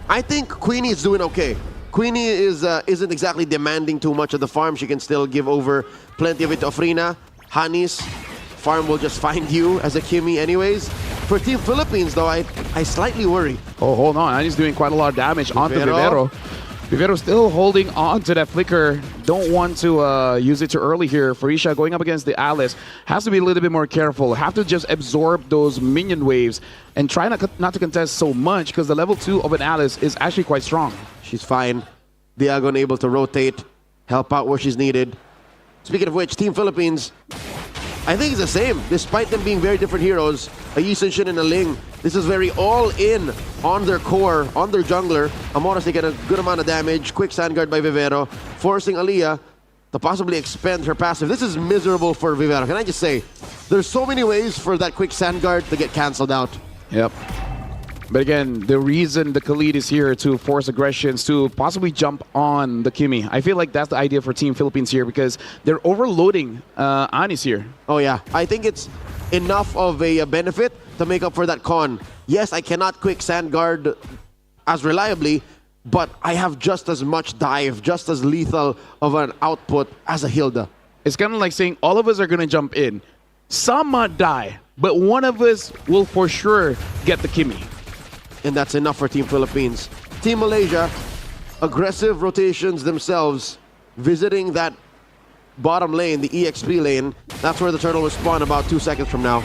I think Queenie is doing okay. Queenie isn't exactly demanding too much of the farm. She can still give over plenty of it to Afrina. Hanis, farm will just find you as a Kimmy anyways. For Team Philippines though, I slightly worry. Oh, hold on. He's doing quite a lot of damage onto Vivero. Vivero still holding on to that flicker. Don't want to use it too early here. Farisha going up against the Alice has to be a little bit more careful. Have to just absorb those minion waves and try not to contest so much because the level 2 of an Alice is actually quite strong. She's fine. Diagon able to rotate, help out where she's needed. Speaking of which, Team Philippines, I think it's the same. Despite them being very different heroes, a Yi Sun-shin and a Ling, this is very all-in on their core, on their jungler. Amoras, they get a good amount of damage. Quick Sandguard by Vivero, forcing Aliyah to possibly expend her passive. This is miserable for Vivero. Can I just say, there's so many ways for that quick Sandguard to get cancelled out. Yep. But again, the reason the Khalid is here to force aggressions, to possibly jump on the Kimmy. I feel like that's the idea for Team Philippines here because they're overloading Anis here. Oh yeah, I think it's enough of a benefit to make up for that con. Yes, I cannot quick Sandguard as reliably, but I have just as much dive, just as lethal of an output as a Hilda. It's kind of like saying all of us are going to jump in. Some might die, but one of us will for sure get the Kimmy. And that's enough for Team Philippines. Team Malaysia, aggressive rotations themselves, visiting that bottom lane, the EXP lane. That's where the turtle will spawn about 2 seconds from now.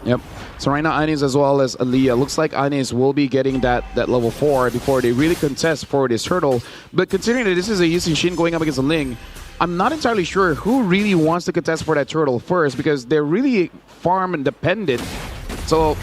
Yep. So right now, Anis as well as Aliyah. Looks like Anis will be getting that level 4 before they really contest for this turtle. But considering that this is a Yi Sun-shin going up against a Ling, I'm not entirely sure who really wants to contest for that turtle first because they're really farm independent. So,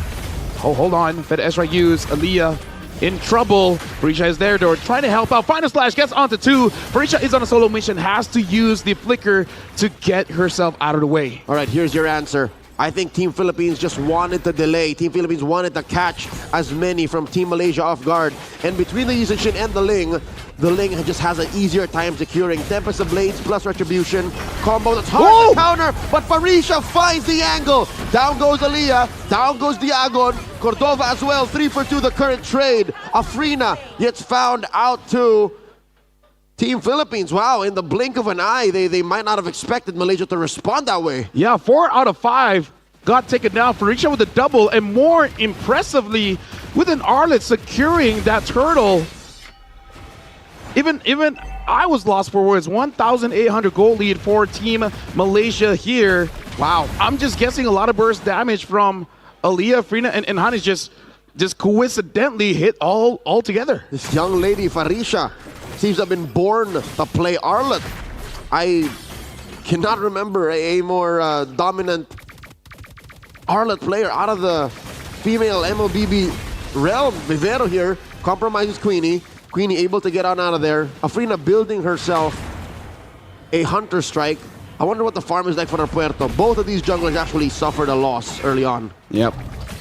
hold on. Fed Ezra use Aliyah in trouble. Farisha is there. They're trying to help out. Final Slash gets onto 2. Farisha is on a solo mission. Has to use the flicker to get herself out of the way. All right, here's your answer. I think Team Philippines just wanted to delay. Team Philippines wanted to catch as many from Team Malaysia off guard. And between the Yi Sun-shin and the Ling just has an easier time securing. Tempest of Blades plus Retribution. Combo that's hard to counter, but Farisha finds the angle. Down goes Aliyah, down goes Diagon. Cordova as well, 3 for 2 the current trade. Afrina gets found out to Team Philippines. Wow, in the blink of an eye, they might not have expected Malaysia to respond that way. Yeah, 4 out of 5 got taken down. Farisha with a double, and more impressively, with an Arlet securing that turtle. Even I was lost for words. 1,800 gold lead for Team Malaysia here. Wow, I'm just guessing a lot of burst damage from Aliyah, Frina, and Hanis just coincidentally hit all together. This young lady, Farisha, seems to have been born to play Arlet. I cannot remember a more dominant Arlet player out of the female MLBB realm. Vivero here compromises Queenie. Queenie able to get on out of there. Afrina building herself a Hunter Strike. I wonder what the farm is like for Puerto. Both of these junglers actually suffered a loss early on. Yep.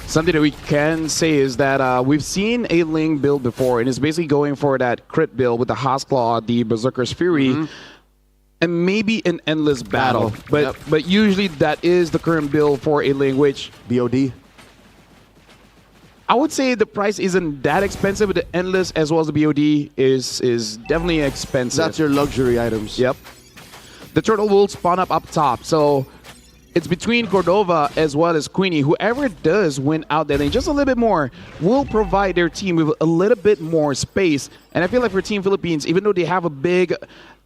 Something that we can say is that we've seen a Ling build before, and it's basically going for that crit build with the Hasclaw, the Berserker's Fury, and maybe an endless battle. But usually that is the current build for a Ling, which BOD. I would say the price isn't that expensive, but the endless as well as the BOD is definitely expensive. That's your luxury items. Yep. The turtle will spawn up top, so it's between Cordova as well as Queenie. Whoever does win out that lane just a little bit more will provide their team with a little bit more space. And I feel like for Team Philippines, even though they have a big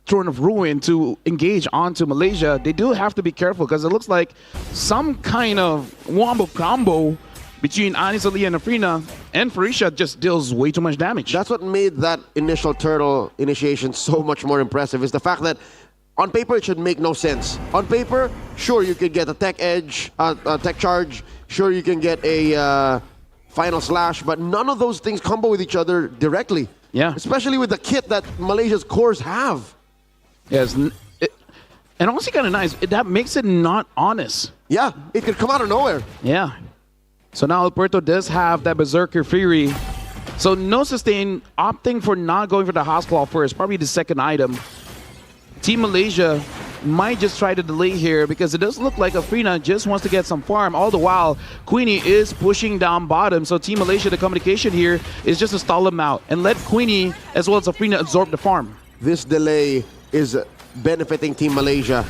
Throne of Ruin to engage onto Malaysia, they do have to be careful because it looks like some kind of wombo combo between Anis, Aliyah, and Afrina and Farisha just deals way too much damage. That's what made that initial turtle initiation so much more impressive, is the fact that On paper, it should make no sense. On paper, sure, you could get a tech edge, a tech charge. Sure, you can get a final slash, but none of those things combo with each other directly. Yeah. Especially with the kit that Malaysia's cores have. Yes. And honestly, kind of nice. That makes it not honest. Yeah, it could come out of nowhere. Yeah. So now Alberto does have that Berserker Fury. So no sustain, opting for not going for the hospital first, probably the second item. Team Malaysia might just try to delay here because it does look like Afrina just wants to get some farm. All the while, Queenie is pushing down bottom. So Team Malaysia, the communication here is just to stall them out and let Queenie as well as Afrina absorb the farm. This delay is benefiting Team Malaysia.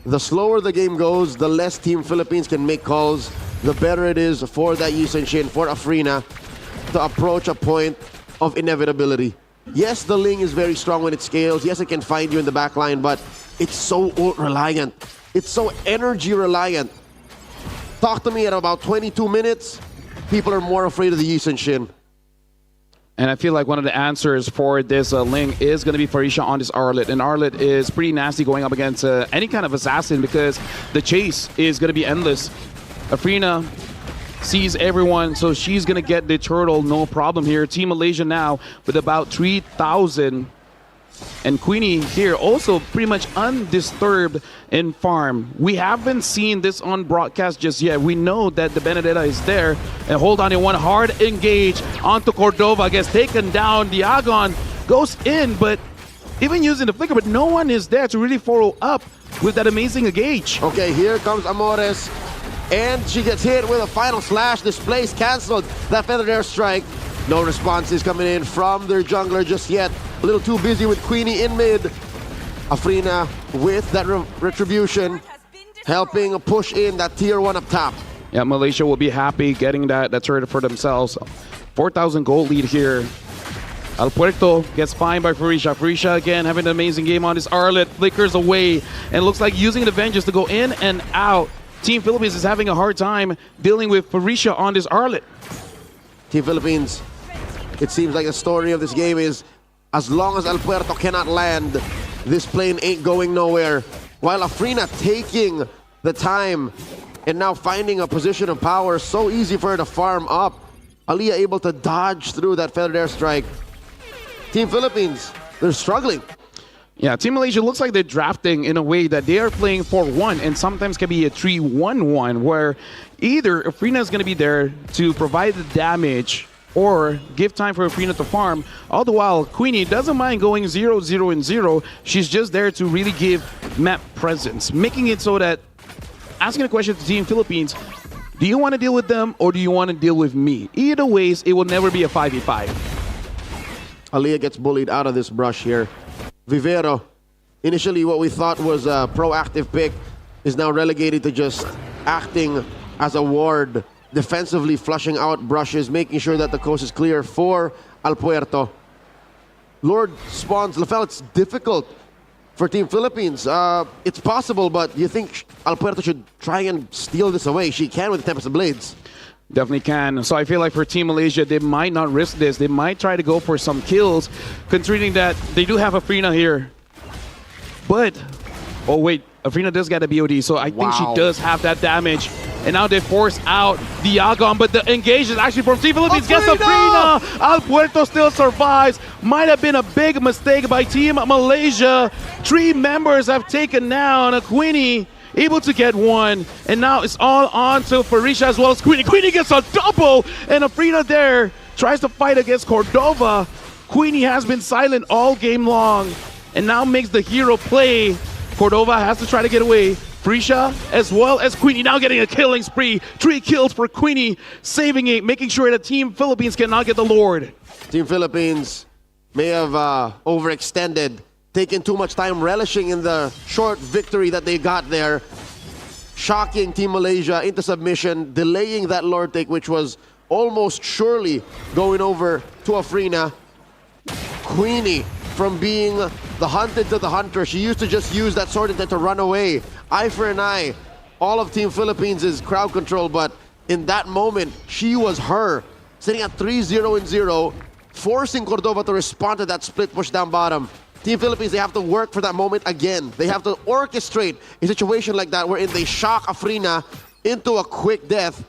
The slower the game goes, the less Team Philippines can make calls, the better it is for that Yi Sun-shin, for Afrina, to approach a point of inevitability. Yes, the Ling is very strong when it scales. Yes, it can find you in the back line, but it's so ult reliant. It's so energy reliant. Talk to me at about 22 minutes, people are more afraid of the Yi Sun-shin. And I feel like one of the answers for this Ling is going to be Farisha on this Arlet. And Arlet is pretty nasty going up against any kind of assassin because the chase is going to be endless. Afrina sees everyone, so she's going to get the turtle, no problem here. Team Malaysia now with about 3,000. And Queenie here also pretty much undisturbed in farm. We haven't seen this on broadcast just yet. We know that the Benedetta is there. And hold on in one hard engage onto Cordova. Gets taken down. Diagon goes in, but even using the flicker, but no one is there to really follow up with that amazing engage. Okay, here comes Amores. And she gets hit with a final slash. Displace canceled. That feathered airstrike. No responses coming in from their jungler just yet. A little too busy with Queenie in mid. Afrina with that retribution, helping push in that tier 1 up top. Yeah, Malaysia will be happy getting that turret for themselves. 4,000 gold lead here. El Puerto gets fined by Farisha. Farisha again having an amazing game on this Arlet. Flickers away and looks like using the Vengeance to go in and out. Team Philippines is having a hard time dealing with Farisha on this Arlet. Team Philippines, it seems like the story of this game is as long as El Puerto cannot land, this plane ain't going nowhere. While Afrina taking the time and now finding a position of power, so easy for her to farm up. Aliyah able to dodge through that feathered airstrike. Team Philippines, they're struggling. Yeah, Team Malaysia looks like they're drafting in a way that they are playing 4-1 and sometimes can be a 3-1-1 where either Afrina is going to be there to provide the damage or give time for Afrina to farm. All the while, Queenie doesn't mind going 0-0-0. She's just there to really give map presence, making it so that, asking a question to Team Philippines, do you want to deal with them or do you want to deal with me? Either ways, it will never be a 5v5. Aliyah gets bullied out of this brush here. Vivero, initially what we thought was a proactive pick, is now relegated to just acting as a ward, defensively flushing out brushes, making sure that the coast is clear for El Puerto. Lord spawns Lafel. It's difficult for Team Philippines. It's possible, but you think El Puerto should try and steal this away? She can with the Tempest of Blades. Definitely can. So I feel like for Team Malaysia, they might not risk this. They might try to go for some kills, considering that they do have Afrina here. But, oh wait, Afrina does get a BOD, so I think she does have that damage. And now they force out Diagon, but the engage is actually from Team Philippines. Gets Afrina! El Puerto still survives. Might have been a big mistake by Team Malaysia. 3 members have taken down Queenie. Able to get one, and now it's all on to Farisha as well as Queenie. Queenie gets a double, and Afrina there tries to fight against Cordova. Queenie has been silent all game long, and now makes the hero play. Cordova has to try to get away. Farisha as well as Queenie now getting a killing spree. 3 kills for Queenie, saving it, making sure that Team Philippines cannot get the Lord. Team Philippines may have overextended, taking too much time, relishing in the short victory that they got there. Shocking Team Malaysia into submission, delaying that Lord take, which was almost surely going over to Afrina. Queenie, from being the hunted to the hunter, she used to just use that sword intent to run away. Eye for an eye. All of Team Philippines is crowd control, but in that moment, she was her. Sitting at 3-0-0, forcing Cordova to respond to that split push down bottom. Team Philippines, they have to work for that moment again. They have to orchestrate a situation like that wherein they shock Afrina into a quick death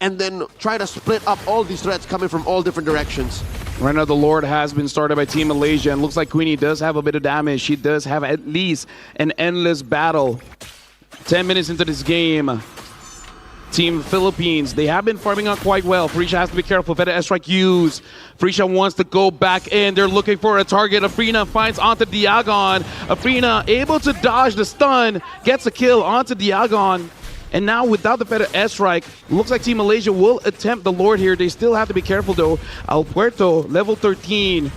and then try to split up all these threats coming from all different directions. Right now, the Lord has been started by Team Malaysia, and looks like Queenie does have a bit of damage. She does have at least an endless battle. 10 minutes into this game, Team Philippines, they have been farming out quite well. Farisha has to be careful. Better airstrike use. Farisha wants to go back in. They're looking for a target. Afrina finds onto Diagon. Afrina able to dodge the stun, gets a kill onto Diagon. And now without the better airstrike, looks like Team Malaysia will attempt the Lord here. They still have to be careful though. El Puerto, level 13.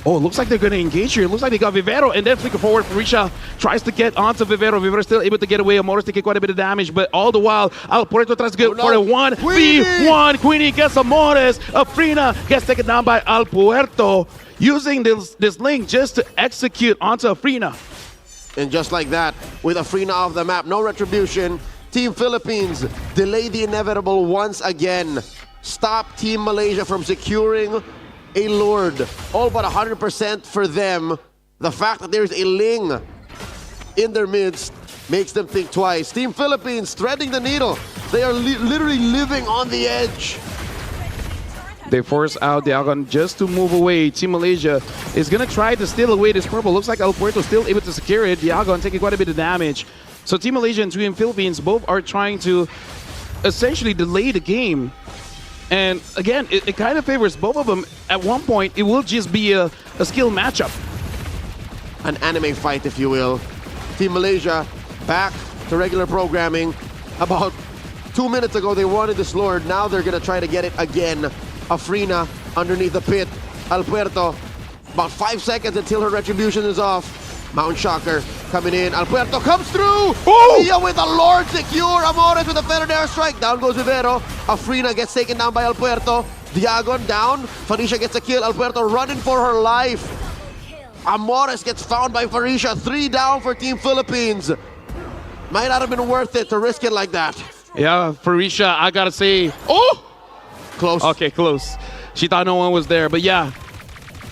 Oh, it looks like they're going to engage here. It looks like they got Vivero, and then flicker forward. Farisha tries to get onto Vivero. Vivero still able to get away. Amoros taking quite a bit of damage, but all the while, El Puerto tries to get for a 1v1. Queenie gets Amoros. Afrina gets taken down by El Puerto, using this link just to execute onto Afrina. And just like that, with Afrina off the map, no retribution, Team Philippines delay the inevitable once again. Stop Team Malaysia from securing a Lord. All but 100% for them. The fact that there's a Ling in their midst makes them think twice. Team Philippines threading the needle. They are literally living on the edge. They force out Diagon just to move away. Team Malaysia is going to try to steal away this purple. Looks like El Puerto still able to secure it. Diagon taking quite a bit of damage. So Team Malaysia and Team Philippines both are trying to essentially delay the game. And again, it kind of favors both of them. At one point, it will just be a skill matchup. An anime fight, if you will. Team Malaysia back to regular programming. About 2 minutes ago, they wanted this Lord. Now they're going to try to get it again. Afrina underneath the pit. El Puerto, about 5 seconds until her retribution is off. Mountain Shocker coming in. El Puerto comes through! Mia with a Lord secure. Amores with a feathered airstrike. Down goes Vivero. Afrina gets taken down by El Puerto. Diagon down. Farisha gets a kill. El Puerto running for her life. Amores gets found by Farisha. 3 down for Team Philippines. Might not have been worth it to risk it like that. Yeah, Farisha, I gotta say, oh! Close. Okay, close. She thought no one was there, but yeah.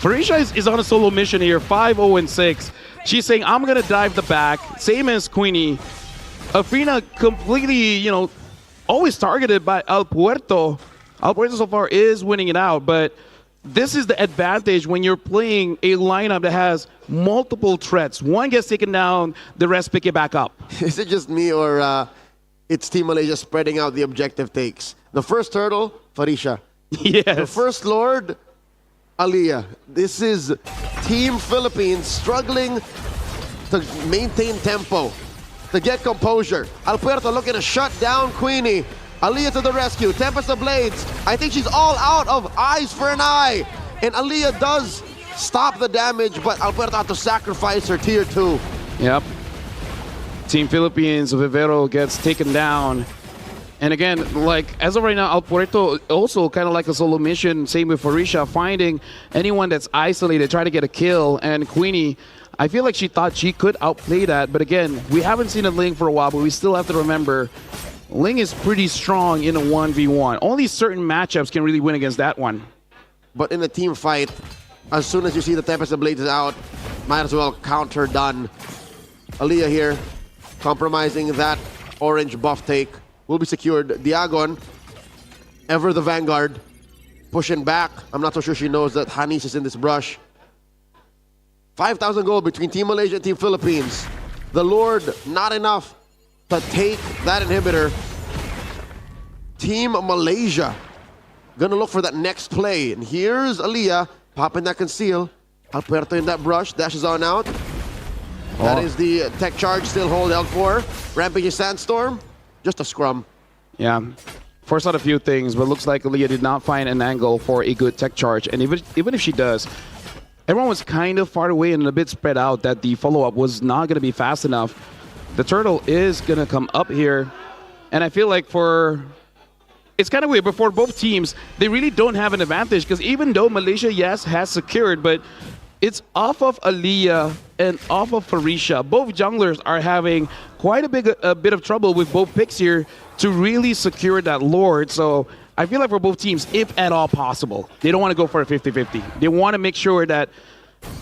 Farisha is on a solo mission here, 5-0-6. She's saying, I'm gonna dive the back, same as Queenie. Afrina completely, always targeted by El Puerto. El Puerto so far is winning it out, but this is the advantage when you're playing a lineup that has multiple threats. One gets taken down, the rest pick it back up. Is it just me or it's Team Malaysia spreading out the objective takes? The first turtle, Farisha. Yes. The first Lord, Aliyah. This is Team Philippines struggling to maintain tempo, to get composure. El Puerto looking to shut down Queenie. Aliyah to the rescue. Tempest of Blades. I think she's all out of eyes for an eye. And Aliyah does stop the damage, but El Puerto had to sacrifice her tier 2. Yep. Team Philippines, Vivero gets taken down. And again, as of right now, El Puerto also kind of like a solo mission. Same with Farisha, finding anyone that's isolated, try to get a kill. And Queenie, I feel like she thought she could outplay that. But again, we haven't seen a Ling for a while, but we still have to remember Ling is pretty strong in a 1v1. Only certain matchups can really win against that one. But in a team fight, as soon as you see the Tempest of Blades is out, might as well count her done. Aliyah here, compromising that orange buff take. Will be secured. Diagon, ever the vanguard, pushing back. I'm not so sure she knows that Hanis is in this brush. 5,000 gold between Team Malaysia and Team Philippines. The Lord, not enough to take that inhibitor. Team Malaysia, gonna look for that next play. And here's Aliyah, popping that conceal. El Puerto in that brush, dashes on out. That is the tech charge, still hold out for. Rampaging Sandstorm. Just a scrum. Yeah. Forced out a few things, but looks like Aliyah did not find an angle for a good tech charge. And even if she does, everyone was kind of far away and a bit spread out that the follow-up was not going to be fast enough. The turtle is going to come up here. And I feel like it's kind of weird, but for both teams, they really don't have an advantage because even though Malaysia, yes, has secured, but it's off of Aliyah and off of Farisha. Both junglers are having quite a bit of trouble with both picks here to really secure that Lord. So I feel like for both teams, if at all possible, they don't want to go for a 50-50. They want to make sure that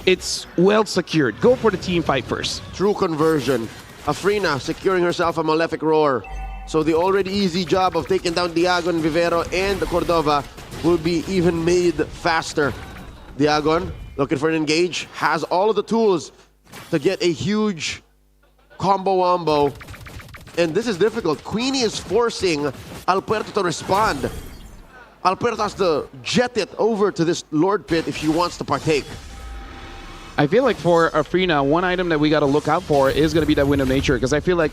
it's well secured. Go for the team fight first. True conversion. Afrina securing herself a malefic roar. So the already easy job of taking down Diagon, Vivero, and Cordova will be even made faster. Diagon, looking for an engage, has all of the tools to get a huge combo wombo. And this is difficult. Queenie is forcing Alberto to respond. Alberto has to jet it over to this Lord Pit if she wants to partake. I feel like for Afrina, one item that we got to look out for is going to be that Wind of Nature, because I feel like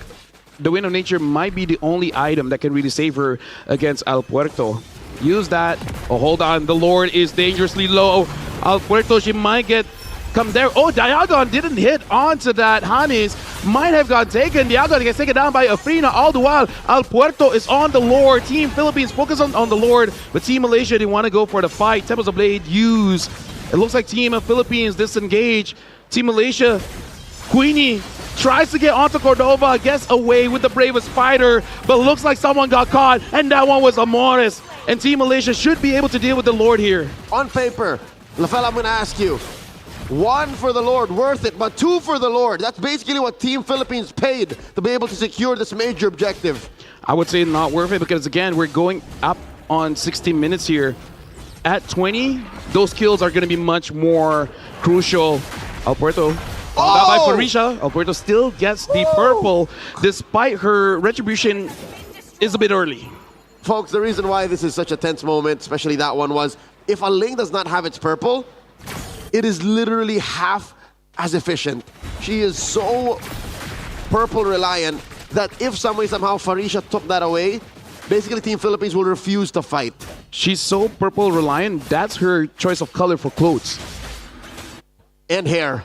the Wind of Nature might be the only item that can really save her against El Puerto. Use that. Oh, hold on. The Lord is dangerously low. El Puerto, she might come there. Oh, Diagon didn't hit onto that. Hanis might have got taken. Diagon gets taken down by Afrina. All the while, El Puerto is on the Lord. Team Philippines focus on the Lord, but Team Malaysia, they want to go for the fight. Temples of Blade use. It looks like Team Philippines disengage. Team Malaysia, Queenie tries to get onto Cordova, gets away with the bravest fighter, but looks like someone got caught, and that one was Amores. And Team Malaysia should be able to deal with the Lord here. On paper, Lafel, I'm going to ask you, 1 for the Lord, worth it, but 2 for the Lord. That's basically what Team Philippines paid to be able to secure this major objective. I would say not worth it, because again, we're going up on 60 minutes here. At 20, those kills are going to be much more crucial. Alberto, by Farisha. Alberto still gets the purple, despite her retribution is a bit early. Folks, the reason why this is such a tense moment, especially that one, was if a lane does not have its purple, it is literally half as efficient. She is so purple reliant that if some way somehow Farisha took that away, basically Team Philippines will refuse to fight. She's so purple reliant, that's her choice of color for clothes. And hair.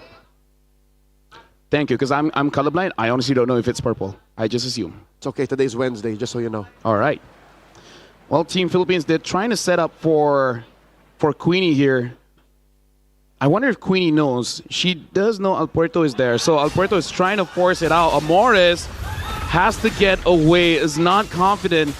Thank you, because I'm colorblind. I honestly don't know if it's purple. I just assume. It's okay, today's Wednesday, just so you know. All right. Well, Team Philippines, they're trying to set up for Queenie here. I wonder if Queenie knows. She does know Alberto is there, so Alberto is trying to force it out. Amores has to get away, is not confident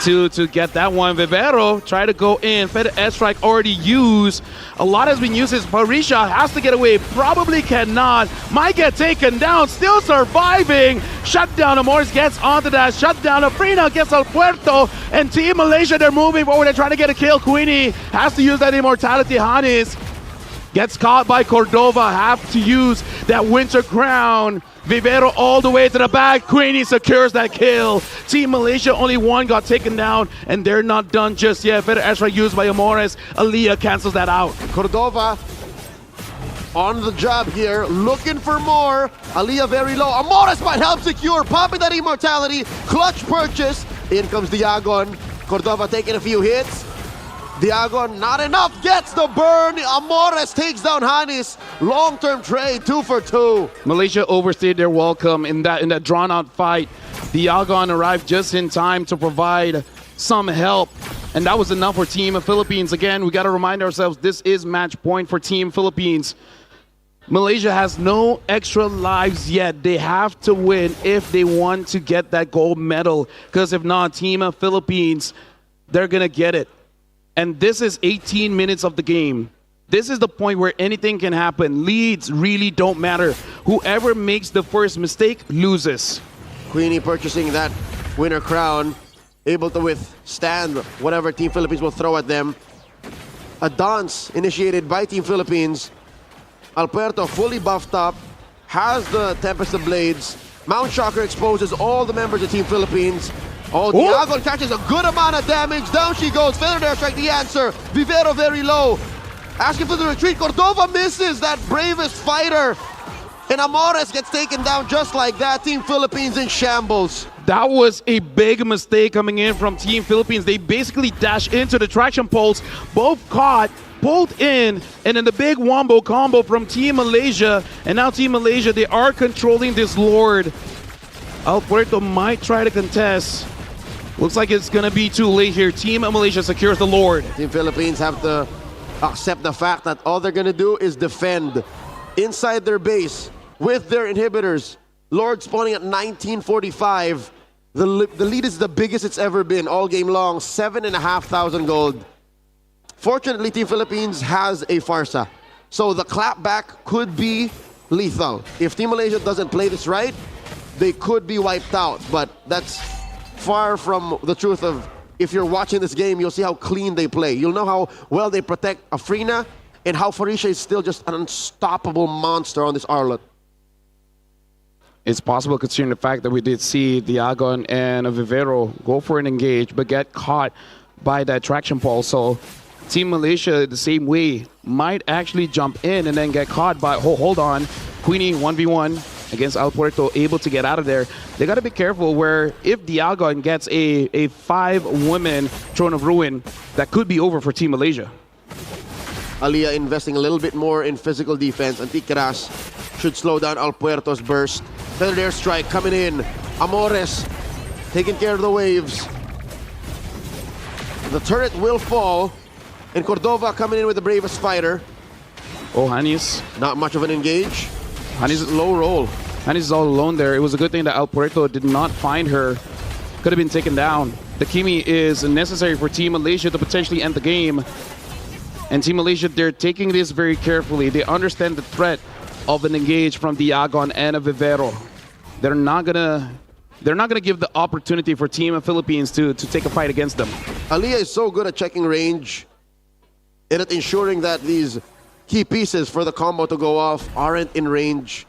to get that one. Vivero try to go in. Fed airstrike already used. A lot has been used. Parisha has to get away. Probably cannot. Might get taken down. Still surviving. Shut down. Amores gets onto that. Shut down. Afrina gets El Puerto. And Team Malaysia, they're moving forward. They're trying to get a kill. Queenie has to use that immortality. Hanis gets caught by Cordova. Have to use that winter crown. Vivero all the way to the back. Queenie secures that kill. Team Malaysia, only one got taken down, and they're not done just yet. Better extra used by Amores. Aliyah cancels that out. Cordova on the job here, looking for more. Aliyah very low. Amores might help secure, popping that immortality. Clutch purchase. In comes Diagon. Cordova taking a few hits. Diagon, not enough, gets the burn. Amores takes down Hanis. Long-term trade, 2 for 2. Malaysia overstayed their welcome in that drawn-out fight. Diagon arrived just in time to provide some help, and that was enough for Team Philippines. Again, we got to remind ourselves this is match point for Team Philippines. Malaysia has no extra lives yet. They have to win if they want to get that gold medal, because if not, Team Philippines, they're going to get it. And this is 18 minutes of the game. This is the point where anything can happen. Leads really don't matter. Whoever makes the first mistake loses. Queenie purchasing that winner crown, able to withstand whatever Team Philippines will throw at them. A dance initiated by Team Philippines. Alberto fully buffed up, has the Tempest of Blades. Mount Shocker exposes all the members of Team Philippines. Oh, Diagon catches a good amount of damage. Down she goes. Feather Airstrike the answer. Vivero very low. Asking for the retreat. Cordova misses that bravest fighter. And Amores gets taken down just like that. Team Philippines in shambles. That was a big mistake coming in from Team Philippines. They basically dashed into the traction poles. Both caught, pulled in, and then the big wombo combo from Team Malaysia. And now Team Malaysia, they are controlling this Lord. Alberto might try to contest. Looks like it's going to be too late here. Team Malaysia secures the Lord. Team Philippines have to accept the fact that all they're going to do is defend inside their base with their inhibitors. Lord spawning at 1945. The lead is the biggest it's ever been all game long. 7,500 gold. Fortunately, Team Philippines has a Farsa. So the clapback could be lethal. If Team Malaysia doesn't play this right, they could be wiped out. But that's far from the truth of, if you're watching this game, you'll see how clean they play. You'll know how well they protect Afrina and how Farisha is still just an unstoppable monster on this Arlot. It's possible considering the fact that we did see Diagon and Vivero go for an engage but get caught by that traction pole. So Team Malaysia, the same way, might actually jump in and then get caught by, hold on, Queenie 1v1 against El Puerto, able to get out of there. They got to be careful where if Diagon gets a 5-woman Throne of Ruin, that could be over for Team Malaysia. Aliyah investing a little bit more in physical defense. Antiquitas should slow down El Puerto's burst. Feathered airstrike coming in. Amores taking care of the waves. The turret will fall. And Cordova coming in with the bravest fighter. Oh, Hanis. Not much of an engage. Hanis low roll. Hanis is all alone there. It was a good thing that El Puerto did not find her. Could have been taken down. The Kimi is necessary for Team Malaysia to potentially end the game. And Team Malaysia, they're taking this very carefully. They understand the threat of an engage from Diagon and a Vivero. They're not gonna give the opportunity for Team Philippines to take a fight against them. Aliyah is so good at checking range and at ensuring that these key pieces for the combo to go off aren't in range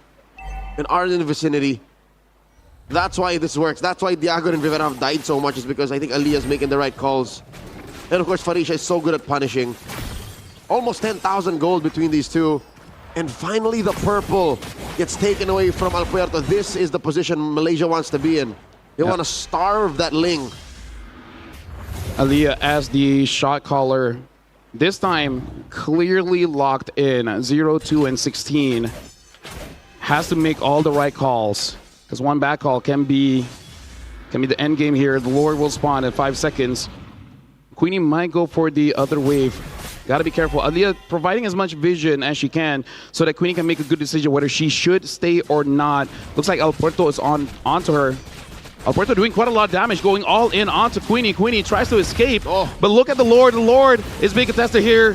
and aren't in the vicinity. That's why this works. That's why Diagon and Vivero have died so much, is because I think Aliyah is making the right calls. And of course, Farisha is so good at punishing. Almost 10,000 gold between these two. And finally, the purple gets taken away from El Puerto. This is the position Malaysia wants to be in. They want to starve that Ling. Aliyah as the shot caller, this time clearly locked in. 0, 2, and 16. Has to make all the right calls, because one back call can be the end game here. The Lord will spawn in 5 seconds. Queenie might go for the other wave. Gotta be careful. Aliyah providing as much vision as she can so that Queenie can make a good decision whether she should stay or not. Looks like El Puerto is onto her. El Puerto doing quite a lot of damage, going all in onto Queenie. Queenie tries to escape, but look at the Lord. The Lord is being contested here.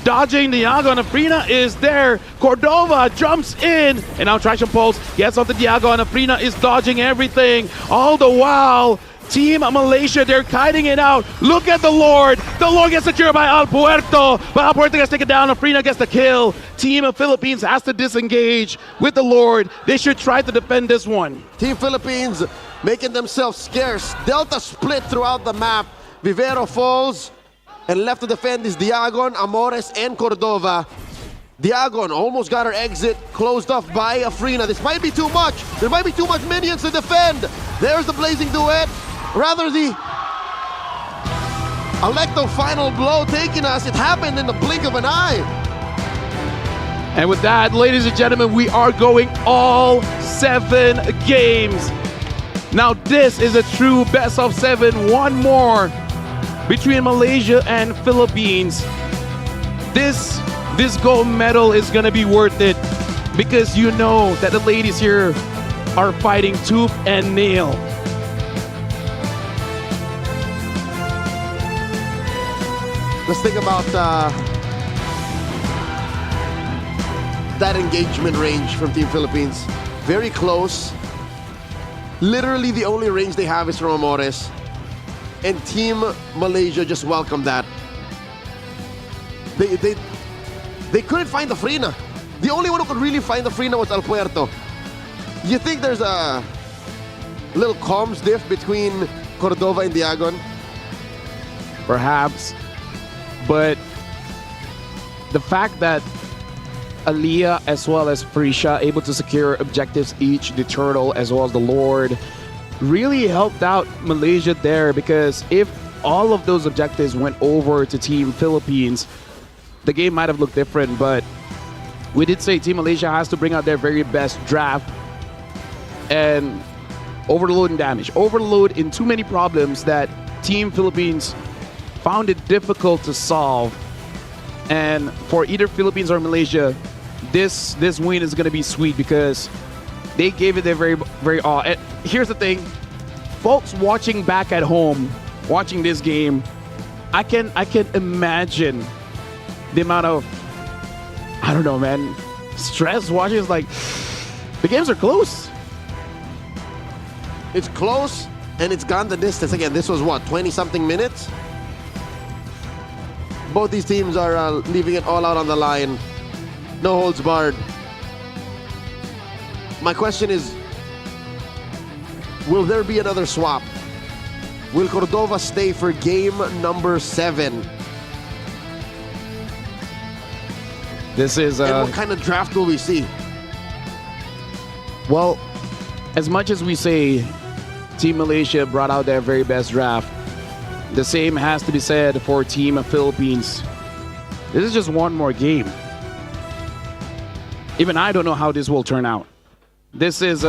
Dodging Diagon. Afrina is there. Cordova jumps in, and now Traction Pulse gets onto Diagon. Afrina is dodging everything. All the while, Team Malaysia, they're kiting it out. Look at the Lord. The Lord gets secured by El Puerto. But El Puerto gets taken down. Afrina gets the kill. Team of Philippines has to disengage with the Lord. They should try to defend this one. Team Philippines making themselves scarce. Delta split throughout the map. Vivero falls. And left to defend is Diagon, Amores, and Cordova. Diagon almost got her exit closed off by Afrina. This might be too much. There might be too much minions to defend. There's the blazing duet. Rather, the Alecto final blow taking us. It happened in the blink of an eye. And with that, ladies and gentlemen, we are going all 7 games. Now this is a true best of 7. One more between Malaysia and Philippines. This gold medal is gonna be worth it, because you know that the ladies here are fighting tooth and nail. Let's think about that engagement range from Team Philippines. Very close. Literally the only range they have is from Amores. And Team Malaysia just welcomed that. They couldn't find the Afrina. The only one who could really find the Afrina was El Puerto. You think there's a little comms diff between Cordova and Diagon? Perhaps. But the fact that Aliyah as well as Farisha able to secure objectives each, the Turtle as well as the Lord, really helped out Malaysia there, because if all of those objectives went over to Team Philippines, the game might have looked different. But we did say Team Malaysia has to bring out their very best draft and overload in damage, overload in too many problems that Team Philippines found it difficult to solve. And for either Philippines or Malaysia, this win is going to be sweet, because they gave it their very all. And here's the thing, folks watching back at home, watching this game, I can imagine the amount of I don't know, man. Stress watching is like, the games are close. It's close and it's gone the distance. Again, this was what, 20-something minutes? Both these teams are leaving it all out on the line. No holds barred. My question is, will there be another swap? Will Cordova stay for game number 7? This is And what kind of draft will we see? well, as much as we say Team Malaysia brought out their very best draft, the same has to be said for Team Philippines. This is just one more game. Even I don't know how this will turn out. This is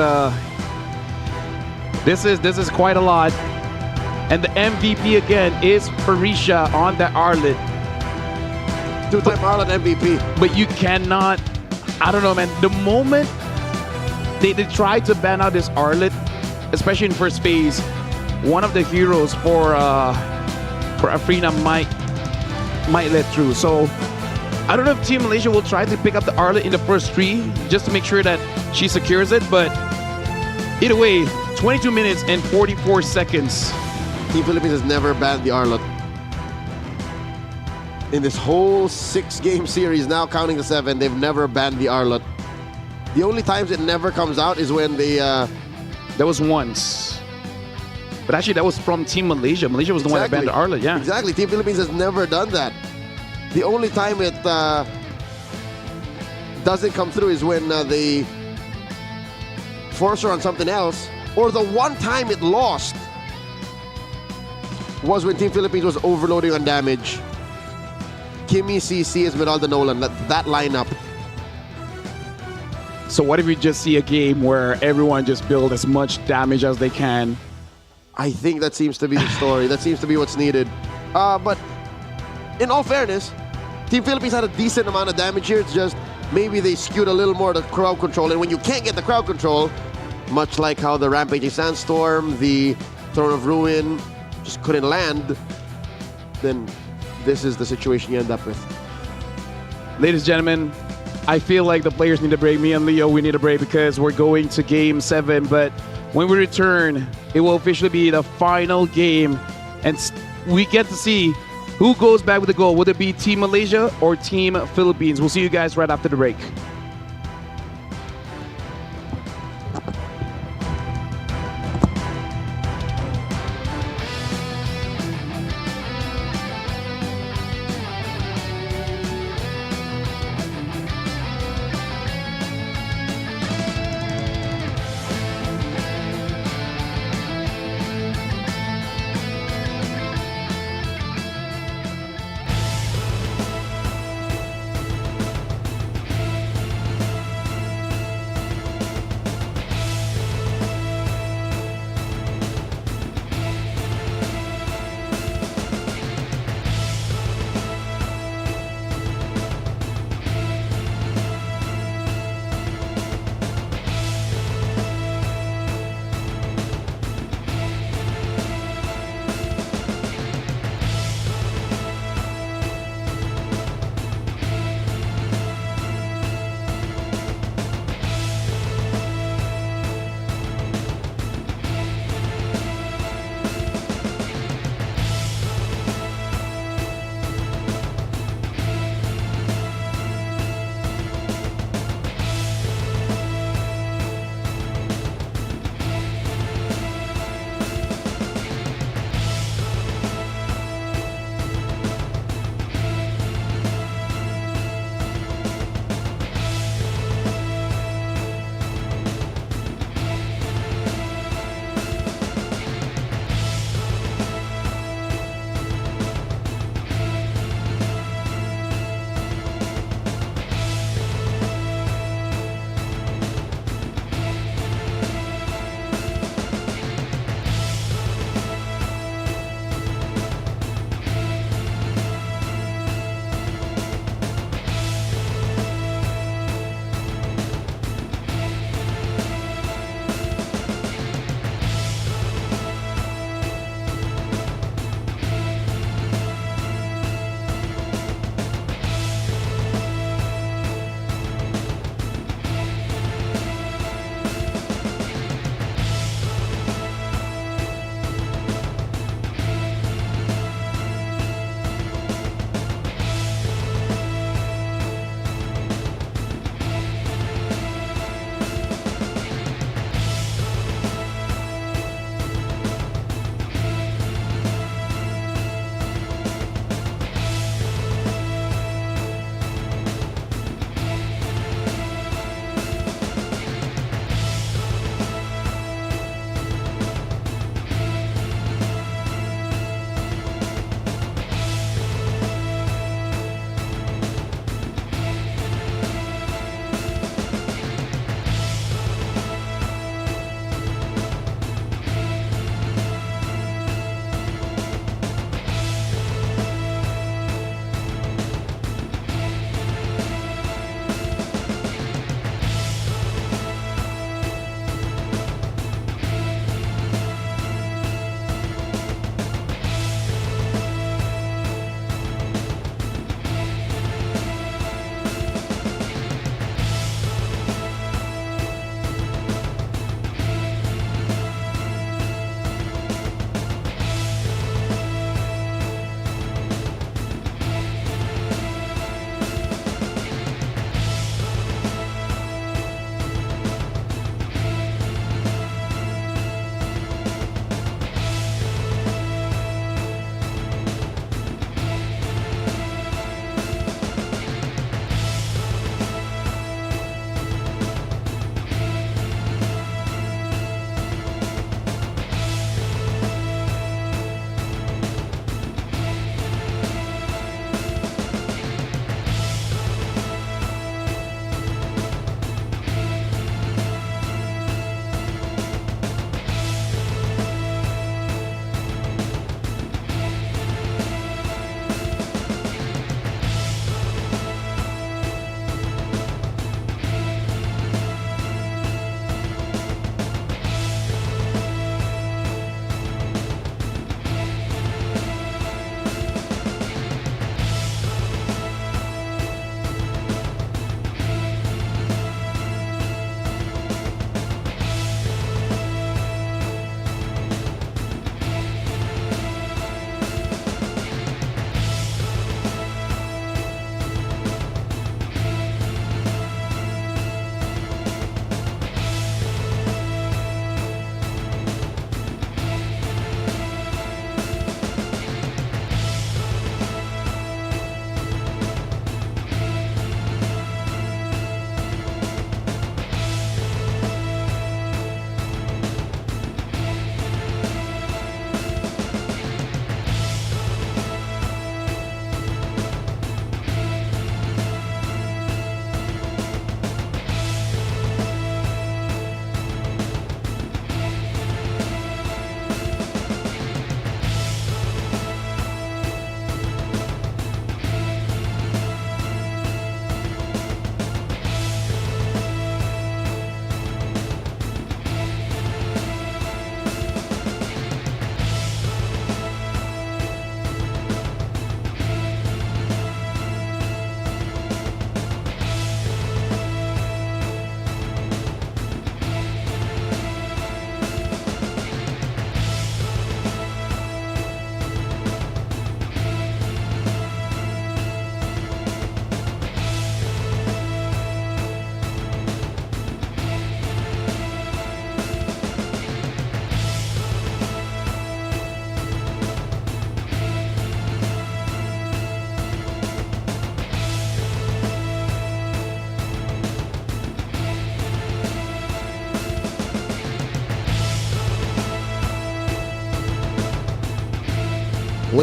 quite a lot. And the MVP again is Parisha on the Arlet. Two-time Harlan MVP. But you cannot, I don't know, man. The moment they tried to ban out this Arlet, especially in first phase, one of the heroes for Afrina might let through. So I don't know if Team Malaysia will try to pick up the Arlet in the first 3 just to make sure that she secures it. But either way, 22 minutes and 44 seconds. Team Philippines has never banned the Arlet. In this whole 6-game series, now counting the 7, they've never banned the Arlet. The only times it never comes out is when they... That was once. But actually, that was from Team Malaysia. Malaysia was the one that banned the Arlet, yeah. Exactly. Team Philippines has never done that. The only time it doesn't come through is when they force her on something else. Or the one time it lost was when Team Philippines was overloading on damage. Kimmy, CC, Esmeralda, Nolan, that lineup. So what if we just see a game where everyone just build as much damage as they can? I think that seems to be the story. That seems to be what's needed. But in all fairness, Team Philippines had a decent amount of damage here. It's just maybe they skewed a little more to crowd control. And when you can't get the crowd control, much like how the Rampaging Sandstorm, the Throne of Ruin just couldn't land, then this is the situation you end up with. Ladies and gentlemen, I feel like the players need a break. Me and Leo, we need a break because we're going to game 7. But when we return, it will officially be the final game. And we get to see who goes back with the goal. Would it be Team Malaysia or Team Philippines? We'll see you guys right after the break.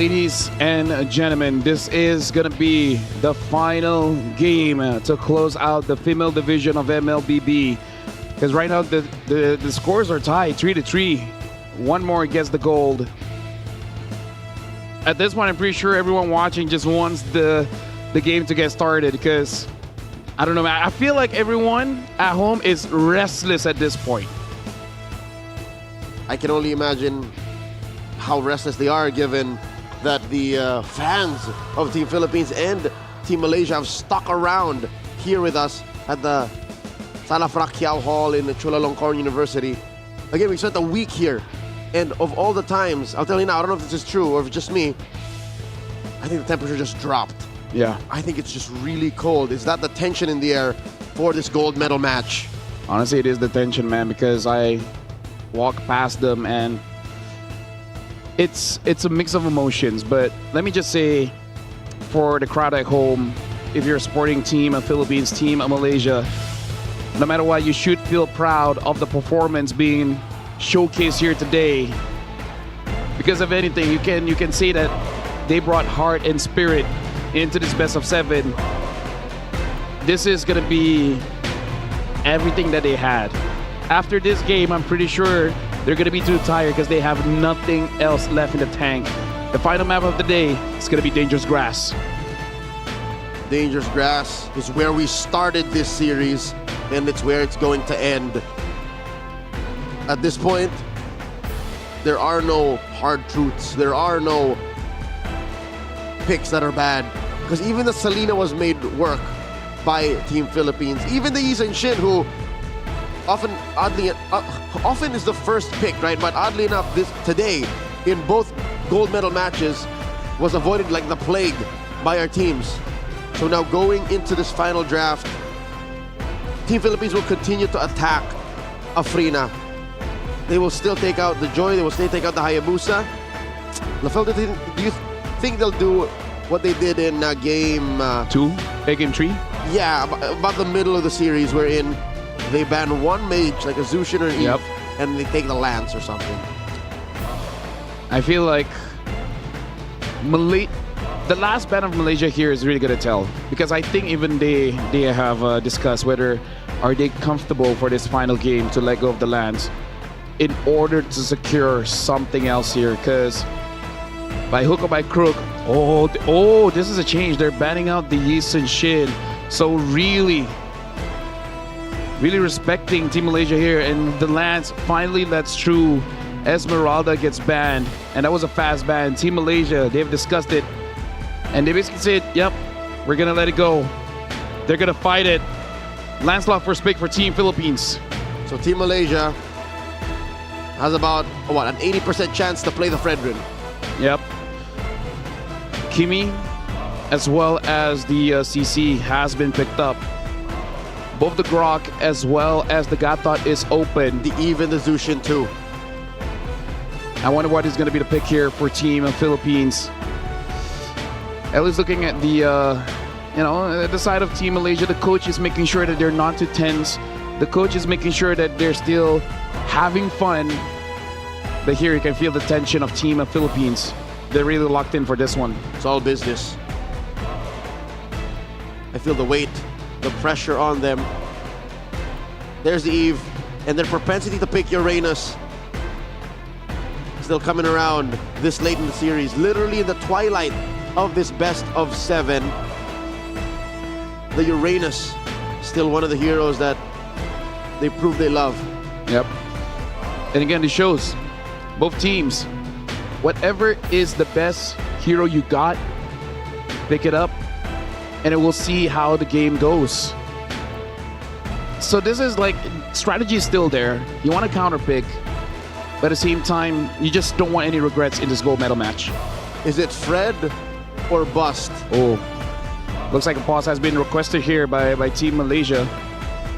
Ladies and gentlemen, this is going to be the final game to close out the female division of MLBB. Because right now the scores are tied 3-3. One more gets the gold. At this point, I'm pretty sure everyone watching just wants the game to get started because, I don't know, man. I feel like everyone at home is restless at this point. I can only imagine how restless they are given that the fans of Team Philippines and Team Malaysia have stuck around here with us at the Sala Frakiao Hall in Chulalongkorn University. Again, we spent a week here, and of all the times, I'll tell you now, I don't know if this is true or if it's just me, I think the temperature just dropped. Yeah. I think it's just really cold. Is that the tension in the air for this gold medal match? Honestly, it is the tension, man, because I walk past them and it's a mix of emotions. But let me just say, for the crowd at home, if you're a sporting team, a Philippines team, a Malaysia, no matter what, you should feel proud of the performance being showcased here today. Because of anything, you can say that they brought heart and spirit into this best of 7. This is gonna be everything that they had. After this game, I'm pretty sure they're gonna be too tired because they have nothing else left in the tank. The final map of the day is gonna be Dangerous Grass. Dangerous Grass is where we started this series, and it's where it's going to end. At this point, there are no hard truths. There are no picks that are bad. Because even the Salina was made work by Team Philippines. Even the Yisan Shin, who often is the first pick, right? But oddly enough, today, in both gold medal matches, was avoided like the plague by our teams. So now going into this final draft, Team Philippines will continue to attack Afrina. They will still take out the Joy, they will still take out the Hayabusa. Lafel, do you think they'll do what they did in game 2, game 3? Yeah, about the middle of the series, wherein they ban one mage, like a Zushin or an Eve, and they take the Lance or something. I feel like the last ban of Malaysia here is really gonna tell, because I think even they have discussed whether are they comfortable for this final game to let go of the Lance in order to secure something else here, because by hook or by crook, this is a change. They're banning out the Yisan Shin. So really respecting Team Malaysia here, and the Lance finally lets through. Esmeralda gets banned, and that was a fast ban. Team Malaysia, they've discussed it, and they basically said, yep, we're gonna let it go. They're gonna fight it. Lancelot first pick for Team Philippines. So Team Malaysia has about, an 80% chance to play the Fredrin. Yep. Kimi, as well as the CC, has been picked up. Both the Grok as well as the Gatot is open. The Eve and the Zushin too. I wonder what is going to be the pick here for Team Philippines. At least looking at the side of Team Malaysia, the coach is making sure that they're not too tense. The coach is making sure that they're still having fun. But here you can feel the tension of Team Philippines. They're really locked in for this one. It's all business. I feel the weight, the pressure on them. There's the Eve, and their propensity to pick Uranus still coming around this late in the series. Literally in the twilight of this best of 7. The Uranus, still one of the heroes that they prove they love. Yep. And again, it shows both teams, whatever is the best hero you got, pick it up, and we'll see how the game goes. So this is like, strategy is still there. You want to counter pick, but at the same time, you just don't want any regrets in this gold medal match. Is it Fred or bust? Oh, looks like a pause has been requested here by Team Malaysia.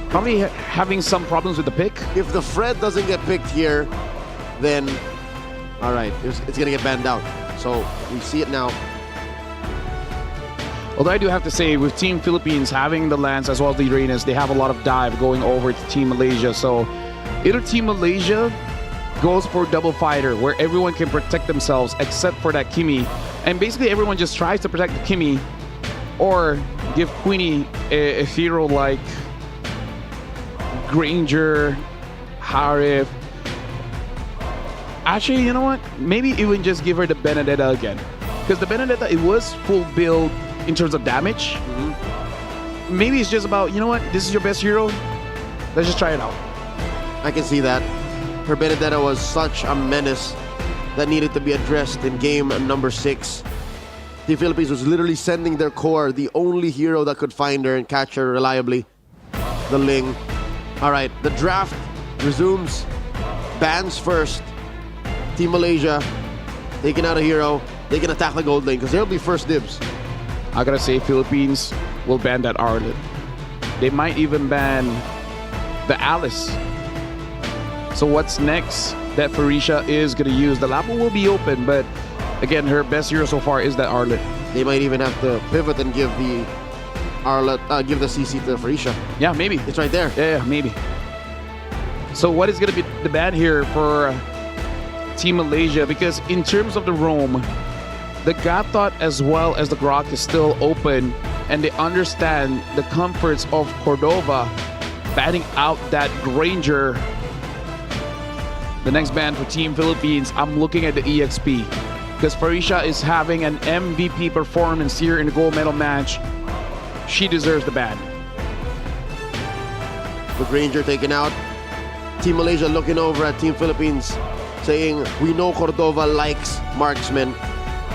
Probably having some problems with the pick. If the Fred doesn't get picked here, then all right, it's gonna get banned out. So we see it now. Although I do have to say, with Team Philippines having the Lance as well as the Uranus, they have a lot of dive going over to Team Malaysia. So either Team Malaysia goes for double fighter, where everyone can protect themselves except for that Kimi. And basically everyone just tries to protect Kimmy or give Queenie a hero like Granger, Harif. Actually, you know what? Maybe even just give her the Benedetta again. Because the Benedetta, it was full build in terms of damage. Maybe it's just about, you know what? This is your best hero. Let's just try it out. I can see that. Her Benedetta was such a menace that needed to be addressed in game number 6. The Philippines was literally sending their core, the only hero that could find her and catch her reliably, the Ling. All right, the draft resumes. Bans first. Team Malaysia taking out a hero. They can attack the gold lane because they'll be first dibs. I gotta say, Philippines will ban that Arlet. They might even ban the Alice. So what's next that Felicia is gonna use? The Lapo will be open, but again, her best hero so far is that Arlet. They might even have to pivot and give the Arlet, give the CC to Felicia. Yeah, maybe. It's right there. Yeah, maybe. So what is gonna be the ban here for Team Malaysia? Because in terms of the roam, the Gatot as well as the Grok is still open, and they understand the comforts of Cordova batting out that Granger. The next ban for Team Philippines, I'm looking at the EXP because Felicia is having an MVP performance here in the gold medal match. She deserves the ban. The Granger taken out. Team Malaysia looking over at Team Philippines saying, we know Cordova likes marksmen.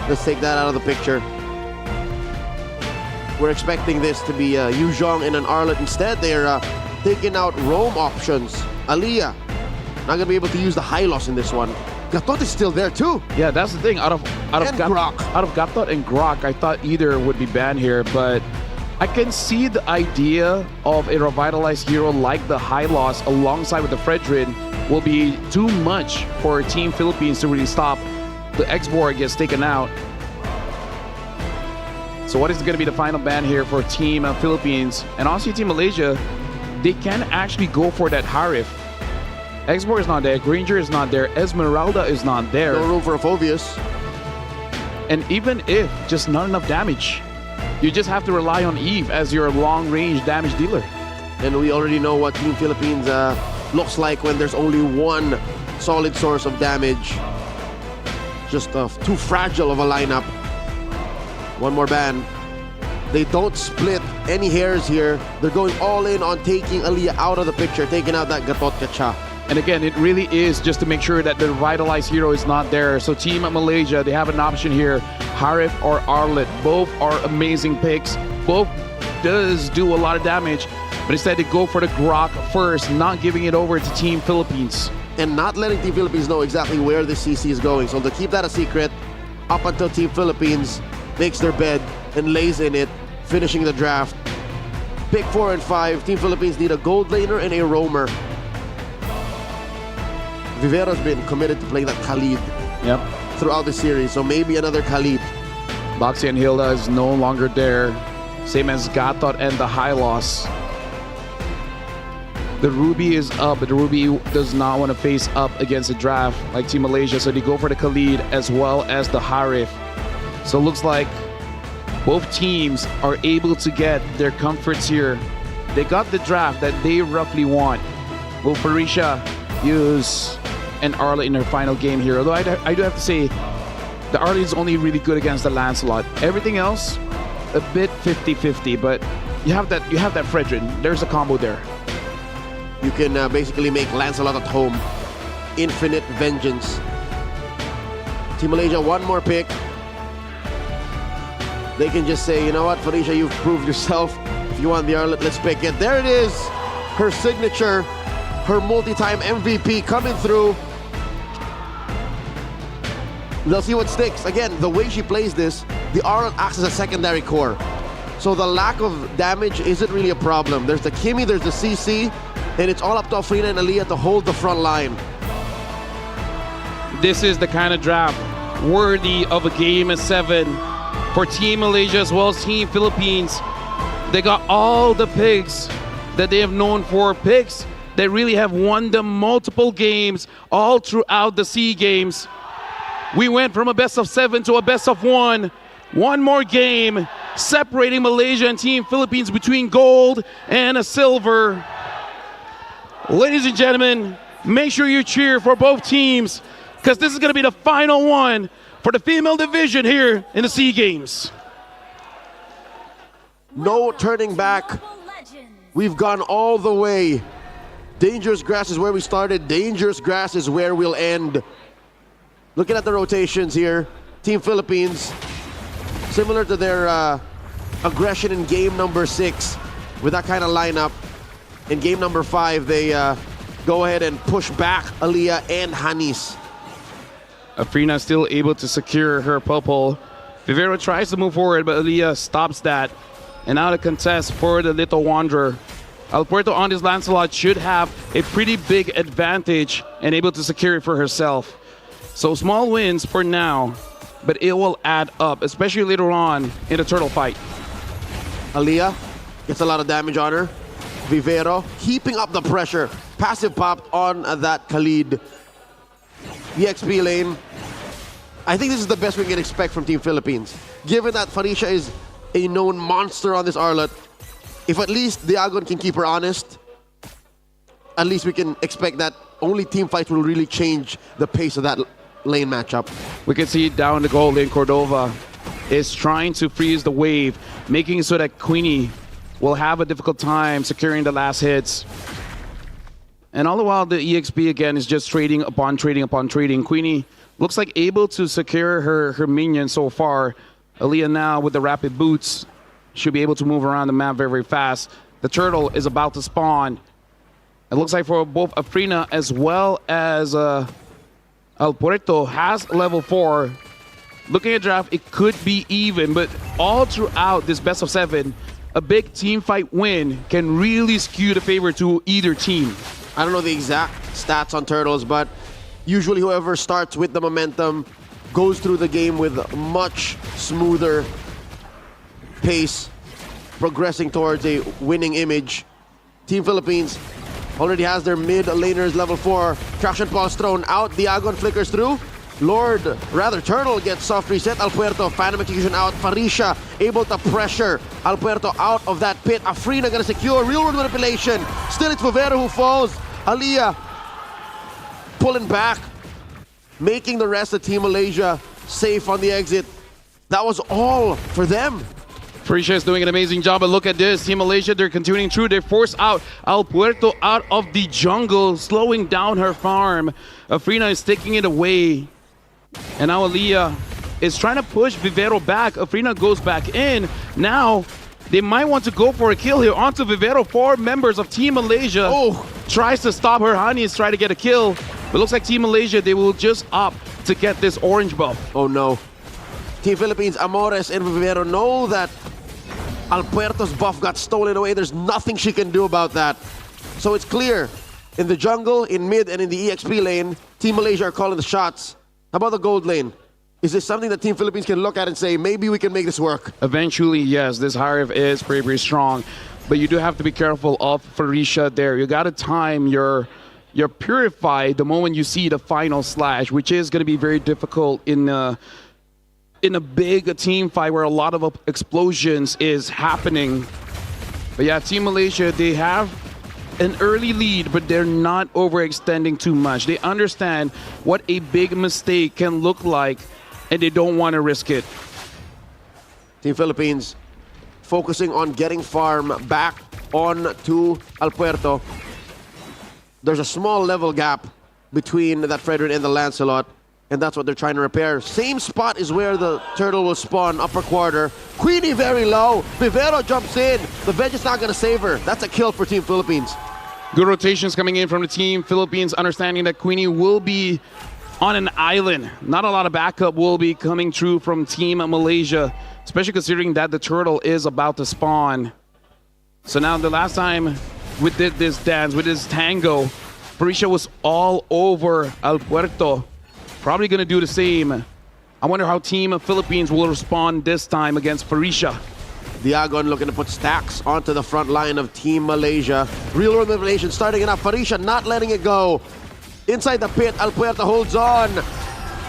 Let's take that out of the picture. We're expecting this to be Yu Zhong and an Arlet. Instead, they're taking out roam options. Aliyah, not gonna be able to use the high loss in this one. Gatot is still there too. Yeah, that's the thing. Out of Gatot and Grok, I thought either would be banned here, but I can see the idea of a revitalized hero like the high loss alongside with the Fredrin will be too much for Team Philippines to really stop. The X-Borg gets taken out. So what is going to be the final ban here for Team Philippines? And also Team Malaysia, they can actually go for that Harif. X-Borg is not there, Granger is not there, Esmeralda is not there. No room for a Phobius. And even if just not enough damage, you just have to rely on Eve as your long-range damage dealer. And we already know what Team Philippines looks like when there's only one solid source of damage. Just too fragile of a lineup. One more ban. They don't split any hairs here. They're going all in on taking Aliyah out of the picture, taking out that Gatot Kacha. And again, it really is just to make sure that the revitalized hero is not there. So Team Malaysia, they have an option here. Harif or Arlet, both are amazing picks. Both does do a lot of damage, but instead they go for the Grok first, not giving it over to Team Philippines. And not letting Team Philippines know exactly where the CC is going. So to keep that a secret up until Team Philippines makes their bed and lays in it, finishing the draft. Pick 4 and 5. Team Philippines need a gold laner and a roamer. Vivero's been committed to playing that Khalid throughout the series, so maybe another Khalid. Boxy and Hilda is no longer there. Same as Gatot and the high loss. The Ruby is up, but the Ruby does not want to face up against the draft like Team Malaysia, so they go for the Khalid as well as the Harif. So it looks like both teams are able to get their comforts here. They got the draft that they roughly want. Will Felicia use an Arlet in her final game here? Although I do have to say, the Arlet is only really good against the Lancelot. Everything else, a bit 50-50, but you have that Fredrin. There's a combo there. You can basically make Lancelot at home. Infinite vengeance. Team Malaysia, one more pick. They can just say, you know what, Felicia, you've proved yourself. If you want the Arlet, let's pick it. There it is. Her signature, her multi-time MVP coming through. They'll see what sticks. Again, the way she plays this, the Arlet acts as a secondary core. So the lack of damage isn't really a problem. There's the Kimmy, there's the CC, and it's all up to Afrina and Aliyah to hold the front line. This is the kind of draft worthy of a Game 7 for Team Malaysia as well as Team Philippines. They got all the picks that they have known for, picks that really have won them multiple games all throughout the SEA Games. We went from a best of 7 to a best of 1. One more game separating Malaysia and Team Philippines between gold and a silver. Ladies and gentlemen, make sure you cheer for both teams because this is going to be the final one for the female division here in the SEA Games. No turning back. We've gone all the way. Dangerous grass is where we started. Dangerous grass is where we'll end. Looking at the rotations here, Team Philippines, similar to their aggression in game number 6 with that kind of lineup. In game number 5, they go ahead and push back Aliyah and Hanis. Afrina still able to secure her purple. Vivero tries to move forward, but Aliyah stops that. And now the contest for the Little Wanderer. Alpuerto on this Lancelot should have a pretty big advantage and able to secure it for herself. So small wins for now, but it will add up, especially later on in the turtle fight. Aliyah gets a lot of damage on her. Vivero keeping up the pressure. Passive popped on that Khalid. EXP lane. I think this is the best we can expect from Team Philippines. Given that Farisha is a known monster on this Arlot, if at least Diagon can keep her honest, at least we can expect that only team fights will really change the pace of that lane matchup. We can see down the goal lane, Cordova is trying to freeze the wave, making it so that Queenie will have a difficult time securing the last hits. And all the while, the EXP again is just trading upon trading upon trading. Queenie looks like able to secure her minion so far. Aliyah now with the rapid boots should be able to move around the map very, very fast. The turtle is about to spawn. It looks like for both Afrina as well as Alpuerto has level 4. Looking at draft, it could be even, but all throughout this best of 7, a big team fight win can really skew the favor to either team. I don't know the exact stats on turtles, but usually whoever starts with the momentum goes through the game with a much smoother pace, progressing towards a winning image. Team Philippines already has their mid laners level 4. Traction pulse thrown out. Diagon flickers through. Turtle gets soft reset. Alpuerto, Phantom Execution out. Farisha able to pressure Alpuerto out of that pit. Afrina gonna secure real world manipulation. Still it's Vivero who falls. Aliyah pulling back, making the rest of Team Malaysia safe on the exit. That was all for them. Farisha is doing an amazing job, but look at this. Team Malaysia, they're continuing through. They force out Alpuerto out of the jungle, slowing down her farm. Afrina is taking it away. And now Aliyah is trying to push Vivero back. Afrina goes back in. Now, they might want to go for a kill here onto Vivero. 4 members of Team Malaysia tries to stop her. Hani is trying to get a kill. But looks like Team Malaysia, they will just opt to get this orange buff. Oh no. Team Philippines, Amores and Vivero know that Alpuerto's buff got stolen away. There's nothing she can do about that. So it's clear. In the jungle, in mid, and in the EXP lane, Team Malaysia are calling the shots. How about the gold lane? Is this something that Team Philippines can look at and say, maybe we can make this work? Eventually, yes. This Hive is pretty, pretty strong. But you do have to be careful of Farisha there. You got to time your Purify the moment you see the final slash, which is going to be very difficult in a big team fight where a lot of explosions is happening. But yeah, Team Malaysia, they have an early lead, but they're not overextending too much. They understand what a big mistake can look like, and they don't want to risk it. Team Philippines focusing on getting farm back on to Alpuerto. There's a small level gap between that Fredrin and the Lancelot, and that's what they're trying to repair. Same spot is where the turtle will spawn, upper quarter. Queenie very low. Vivero jumps in. The veg is not going to save her. That's a kill for Team Philippines. Good rotations coming in from the Team Philippines, understanding that Queenie will be on an island. Not a lot of backup will be coming through from Team Malaysia, especially considering that the turtle is about to spawn. So now the last time we did this dance, with this tango, Farisha was all over Alpuerto. Probably going to do the same. I wonder how Team Philippines will respond this time against Farisha. Diagon looking to put stacks onto the front line of Team Malaysia. Real world manipulation starting it up. Farisha not letting it go. Inside the pit, Alpuerto holds on.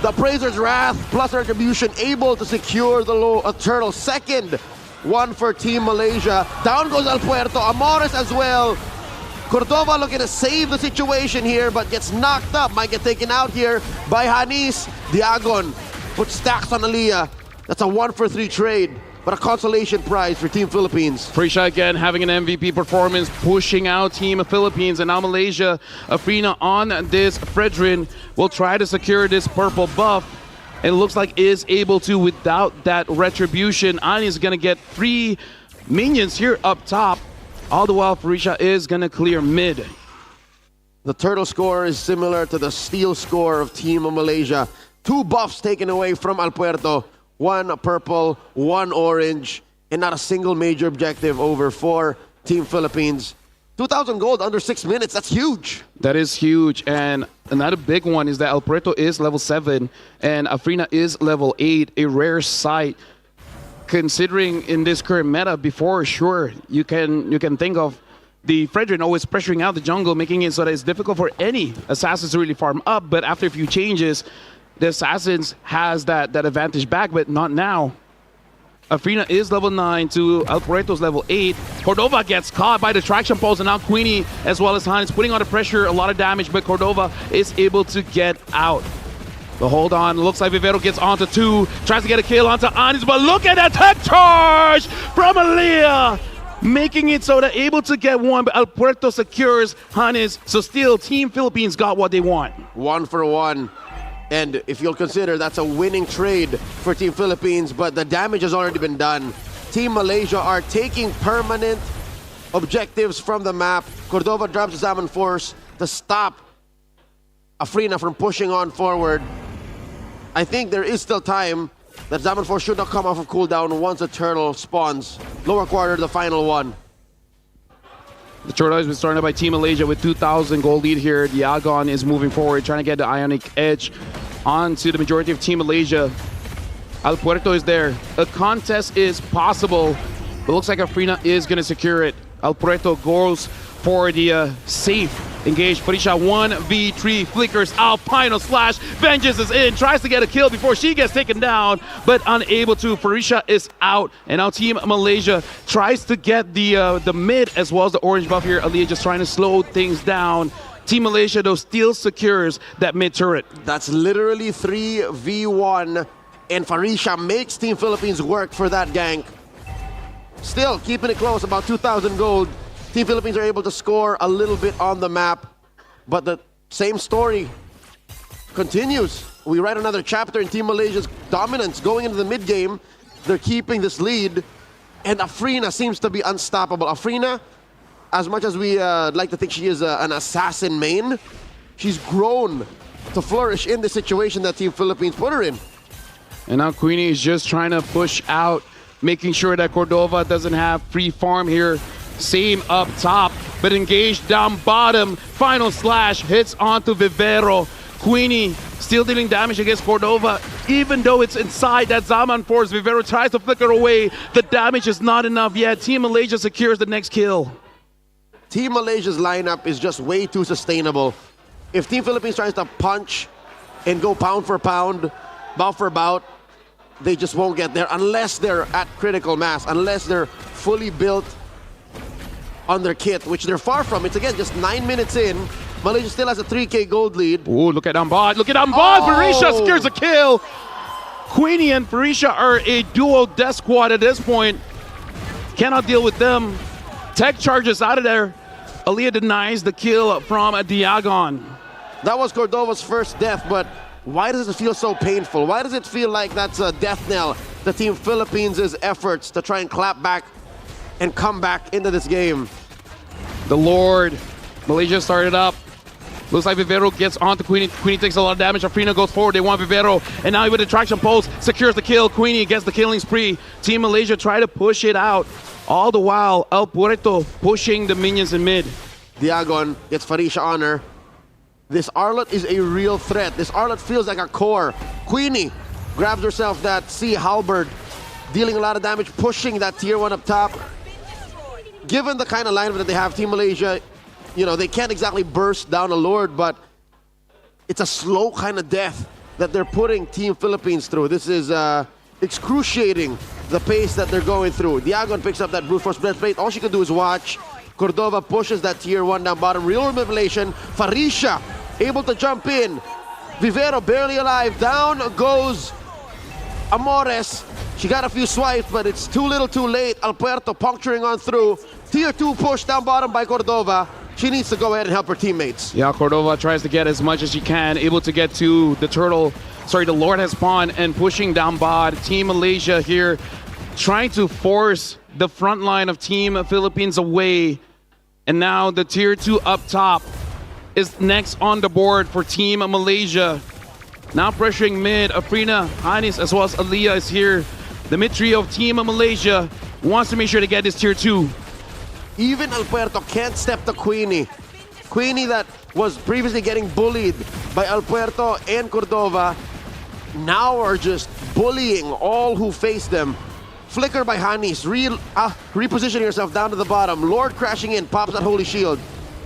The Appraiser's Wrath plus Retribution able to secure the low turtle. Second one for Team Malaysia. Down goes El Puerto. Amores as well. Cordova looking to save the situation here, but gets knocked up. Might get taken out here by Hanis. Diagon puts stacks on Aliyah. That's a 1-for-3 trade, but a consolation prize for Team Philippines. Frisha again having an MVP performance, pushing out Team Philippines, and now Malaysia. Afrina on this Fredrin will try to secure this purple buff. And it looks like is able to without that retribution. Ani is going to get 3 minions here up top. All the while, Frisha is going to clear mid. The turtle score is similar to the steel score of Team Malaysia. 2 buffs taken away from El Puerto. 1 purple, 1 orange, and not a single major objective over for Team Philippines. 2,000 gold under 6 minutes, that's huge. That is huge. And another big one is that El Puerto is level 7 and Afrina is level 8, a rare sight. Considering in this current meta, before, sure, you can think of the Fredrin always pressuring out the jungle, making it so that it's difficult for any assassins to really farm up. But after a few changes, the assassins has that advantage back, but not now. Afrina is level 9 to El Puerto's level 8. Cordova gets caught by the traction pulse, and now Queenie as well as Hans putting on the pressure, a lot of damage, but Cordova is able to get out. The hold on, looks like Vivero gets onto 2, tries to get a kill onto Anis, but look at that tech charge from Aliyah, making it so they're able to get 1, but El Puerto secures Hanis, so still Team Philippines got what they want. 1 for 1. And if you'll consider, that's a winning trade for Team Philippines, but the damage has already been done. Team Malaysia are taking permanent objectives from the map. Cordova drops the Zaman Force to stop Afrina from pushing on forward. I think there is still time. That Zaman Force should not come off of cooldown once a turtle spawns. Lower quarter, the final one. The turtle has been started by Team Malaysia with 2,000 gold lead here. Diagon is moving forward, trying to get the Ionic Edge onto the majority of Team Malaysia. El Puerto is there. A contest is possible, but looks like Afrina is going to secure it. El Puerto goes for the safe engage. Frisha 1v3 flickers out. Final slash. Vengeance is in. Tries to get a kill before she gets taken down, but unable to. Frisha is out. And now Team Malaysia tries to get the mid as well as the orange buff here. Aliyah just trying to slow things down. Team Malaysia, though, still secures that mid turret. That's literally 3v1. And Farisha makes Team Philippines work for that gank. Still keeping it close, about 2,000 gold. Team Philippines are able to score a little bit on the map, but the same story continues. We write another chapter in Team Malaysia's dominance going into the mid game. They're keeping this lead, and Afrina seems to be unstoppable. Afrina, as much as we like to think she is an assassin main, she's grown to flourish in the situation that Team Philippines put her in. And now Queenie is just trying to push out, making sure that Cordova doesn't have free farm here. Same up top, but engaged down bottom. Final slash hits onto Vivero. Queenie still dealing damage against Cordova, even though it's inside that Zaman Force. Vivero tries to flicker away. The damage is not enough yet. Team Malaysia secures the next kill. Team Malaysia's lineup is just way too sustainable. If Team Philippines tries to punch and go pound for pound, bout for bout, they just won't get there unless they're at critical mass, unless they're fully built on their kit, which they're far from. It's again just 9 minutes in. Malaysia still has a 3K gold lead. Ooh, look at Ambad. Look at Ambad. Farisha secures a kill. Queenie and Farisha are a duo death squad at this point. Cannot deal with them. Tech charges out of there. Aliyah denies the kill from Diagon. That was Cordova's first death, but why does it feel so painful? Why does it feel like that's a death knell to Team Philippines' efforts to try and clap back and come back into this game? The Lord. Malaysia started up. Looks like Vivero gets onto Queenie. Queenie takes a lot of damage. Afrina goes forward. They want Vivero. And now with the traction pulse, secures the kill. Queenie gets the killing spree. Team Malaysia try to push it out. All the while, El Puerto pushing the minions in mid. Diagon gets Farisha on her. This Arlot is a real threat. This Arlot feels like a core. Queenie grabs herself that Sea Halberd, dealing a lot of damage, pushing that tier 1 up top. Given the kind of lineup that they have, Team Malaysia, you know, they can't exactly burst down a Lord, but it's a slow kind of death that they're putting Team Philippines through. This is excruciating, the pace that they're going through. Diagon picks up that brute force breastplate. All she can do is watch. Cordova pushes that tier 1 down bottom. Real manipulation. Farisha able to jump in. Vivero barely alive. Down goes Amores. She got a few swipes, but it's too little too late. Alberto puncturing on through. Tier 2 push down bottom by Cordova. She needs to go ahead and help her teammates. Yeah, Cordova tries to get as much as she can, able to get to the Lord has spawned and pushing down bot. Team Malaysia here trying to force the front line of Team Philippines away. And now the tier 2 up top is next on the board for Team Malaysia. Now pressuring mid, Afrina, Hanis, as well as Aliyah is here. The mid trio of Team Malaysia wants to make sure to get this tier 2. Even Alberto can't step to Queenie. Queenie that was previously getting bullied by Alberto and Cordova now are just bullying all who face them. Flicker by Hanis, repositioning herself down to the bottom. Lord crashing in, pops that Holy Shield.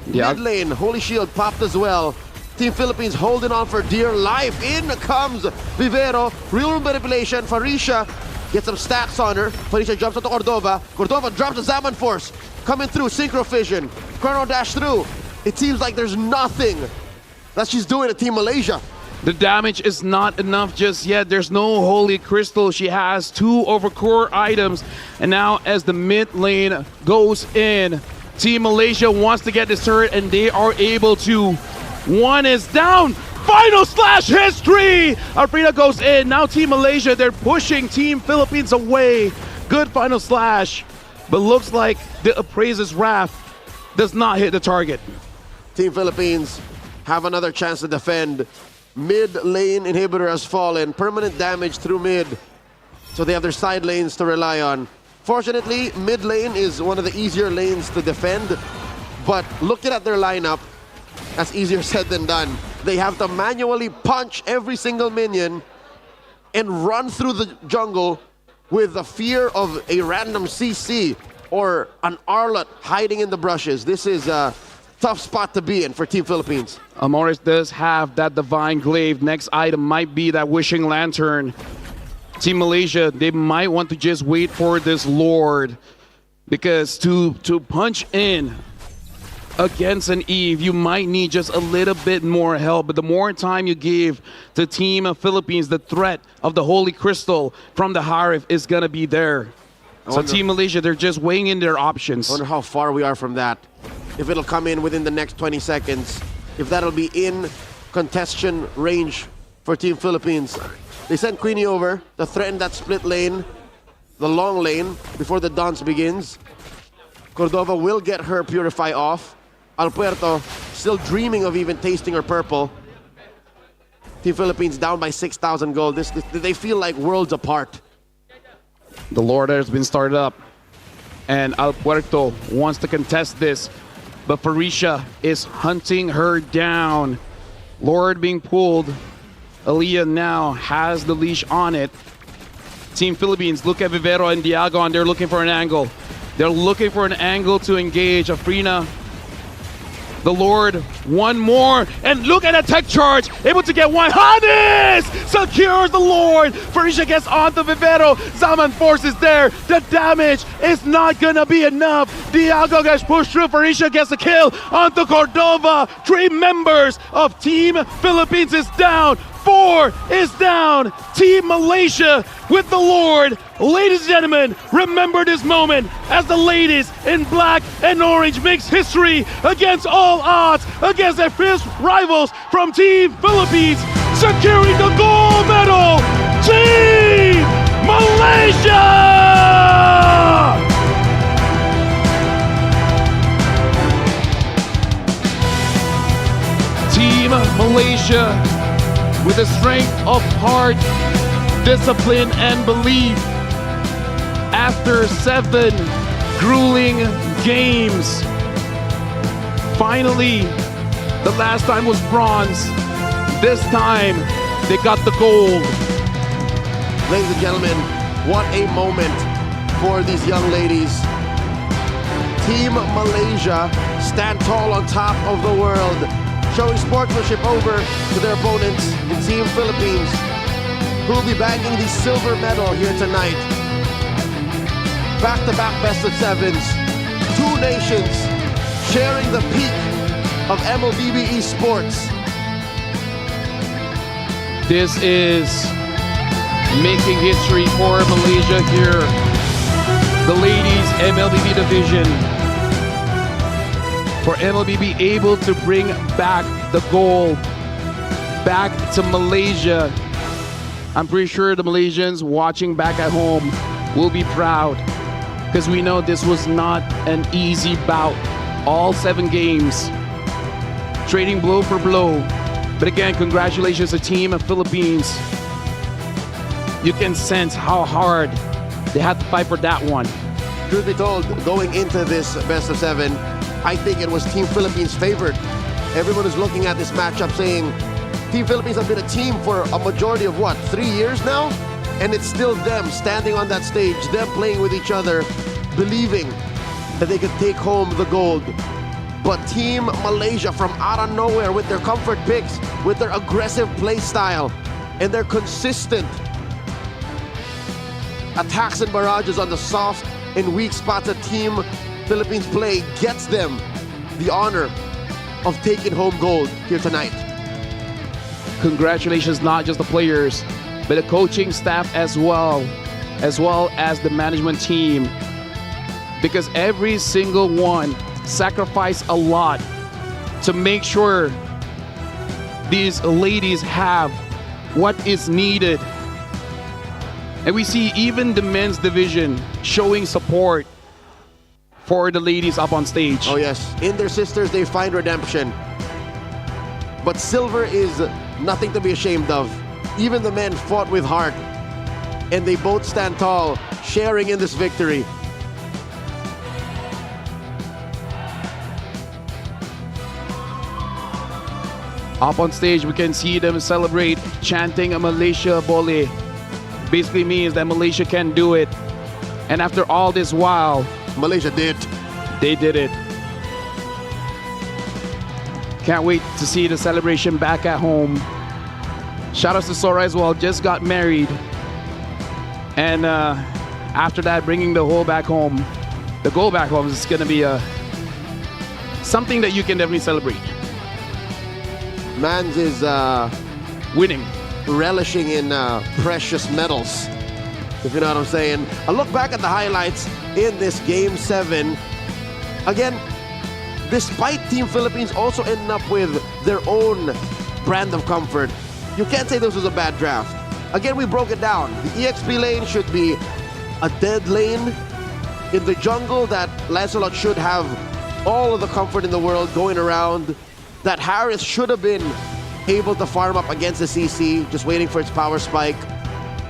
Yeah. Mid lane, Holy Shield popped as well. Team Philippines holding on for dear life. In comes Vivero, real manipulation. Farisha gets some stacks on her. Farisha jumps onto Cordova. Cordova drops the Zaman Force. Coming through, Synchro Fission. Chrono Dash through. It seems like there's nothing that she's doing to Team Malaysia. The damage is not enough just yet. There's no Holy Crystal. She has 2 overcore items. And now as the mid lane goes in, Team Malaysia wants to get this turret and they are able to. One is down. Final slash history! Alfreda goes in. Now Team Malaysia, they're pushing Team Philippines away. Good final slash. But looks like the Appraiser's Wrath does not hit the target. Team Philippines have another chance to defend. Mid lane inhibitor has fallen. Permanent damage through mid. So they have their side lanes to rely on. Fortunately, mid lane is one of the easier lanes to defend. But looking at their lineup, that's easier said than done. They have to manually punch every single minion and run through the jungle with the fear of a random CC or an Arlot hiding in the brushes. This is a tough spot to be in for Team Philippines. Amores does have that Divine Glaive. Next item might be that Wishing Lantern. Team Malaysia, they might want to just wait for this Lord, because to punch in against an Eve, you might need just a little bit more help. But the more time you give to Team Philippines, the threat of the Holy Crystal from the Harif is gonna be there. So Team Malaysia, they're just weighing in their options. I wonder how far we are from that. If it'll come in within the next 20 seconds. If that'll be in contestation range for Team Philippines. They sent Queenie over to threaten that split lane, the long lane, before the dance begins. Cordova will get her Purify off. Alberto still dreaming of even tasting her purple. Team Philippines down by 6,000 gold. They feel like worlds apart. The Lord has been started up, and Alberto wants to contest this, but Farisha is hunting her down. Lord being pulled. Aliyah now has the leash on it. Team Philippines, look at Vivero and Diagon. They're looking for an angle. They're looking for an angle to engage. Afrina, the Lord, one more. And look at that tech charge. Able to get one. Hanis secures the Lord. Farisha gets onto Vivero. Zaman Force is there. The damage is not going to be enough. Diago gets pushed through. Farisha gets a kill onto Cordova. 3 members of Team Philippines is down. 4 is down. Team Malaysia with the Lord. Ladies and gentlemen, remember this moment as the ladies in black and orange makes history against all odds, against their fierce rivals from Team Philippines, securing the gold medal. Team Malaysia! Team Malaysia, with the strength of heart, discipline, and belief, after 7 grueling games, finally, the last time was bronze. This time, they got the gold. Ladies and gentlemen, what a moment for these young ladies. Team Malaysia stand tall on top of the world. showing sportsmanship over to their opponents in Team Philippines, who will be bagging the silver medal here tonight. Back-to-back best of sevens, two nations sharing the peak of MLBB Esports. This is making history for Malaysia here. The ladies MLBB division. For MLBB able to bring back the gold back to Malaysia. I'm pretty sure the Malaysians watching back at home will be proud, because we know this was not an easy bout. All 7 games, trading blow for blow. But again, congratulations to Team Philippines. You can sense how hard they had to fight for that one. Truth be told, going into this best of 7, I think it was Team Philippines favored. Everyone is looking at this matchup saying, Team Philippines have been a team for a majority of 3 years now? And it's still them standing on that stage, them playing with each other, believing that they could take home the gold. But Team Malaysia from out of nowhere with their comfort picks, with their aggressive play style, and their consistent attacks and barrages on the soft and weak spots that Team Philippines play, gets them the honor of taking home gold here tonight. Congratulations, not just the players, but the coaching staff as well as the management team, because every single one sacrificed a lot to make sure these ladies have what is needed. And we see even the men's division showing support for the ladies up on stage. Oh yes, in their sisters they find redemption. But silver is nothing to be ashamed of. Even the men fought with heart, and they both stand tall, sharing in this victory. Up on stage, we can see them celebrate, chanting Malaysia Boleh. Basically means that Malaysia can do it. And after all this while, Malaysia did. They did it. Can't wait to see the celebration back at home. Shout out to Sora as well, just got married. And after that, bringing the goal back home is gonna be something that you can definitely celebrate. Mans is Winning. relishing in precious medals, if you know what I'm saying. A look back at the highlights in this Game 7. Again, despite Team Philippines also ending up with their own brand of comfort, you can't say this was a bad draft. Again, we broke it down. The EXP lane should be a dead lane. In the jungle, that Lancelot should have all of the comfort in the world going around. That Harris should have been able to farm up against the CC, just waiting for its power spike.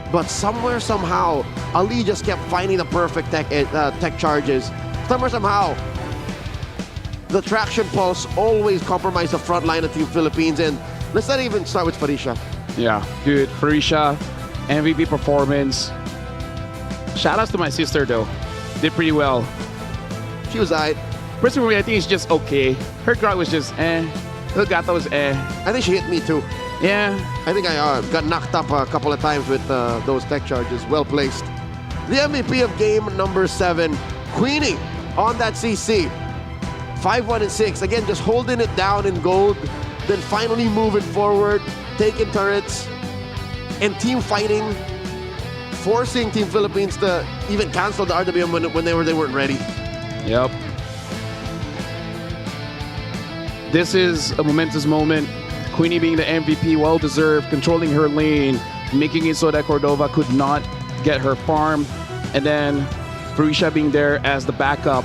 But somewhere, somehow, Ali just kept finding the perfect tech charges. Somewhere, somehow, the traction pulse always compromised the front line of Team Philippines. And let's not even start with Farisha. Yeah, dude, Farisha, MVP performance. Shout outs to my sister though. Did pretty well. She was aight. Personally, I think it's just okay. Her guard was just Her gata was I think she hit me too. Yeah. I think I got knocked up a couple of times with those tech charges. Well placed. The MVP of game number 7, Queenie on that CC. 5-1-6. Again, just holding it down in gold. Then finally moving forward, taking turrets, and team fighting, forcing Team Philippines to even cancel the RWM when they weren't ready. Yep. This is a momentous moment. Queenie being the MVP, well-deserved, controlling her lane, making it so that Cordova could not get her farm, and then Farisha being there as the backup.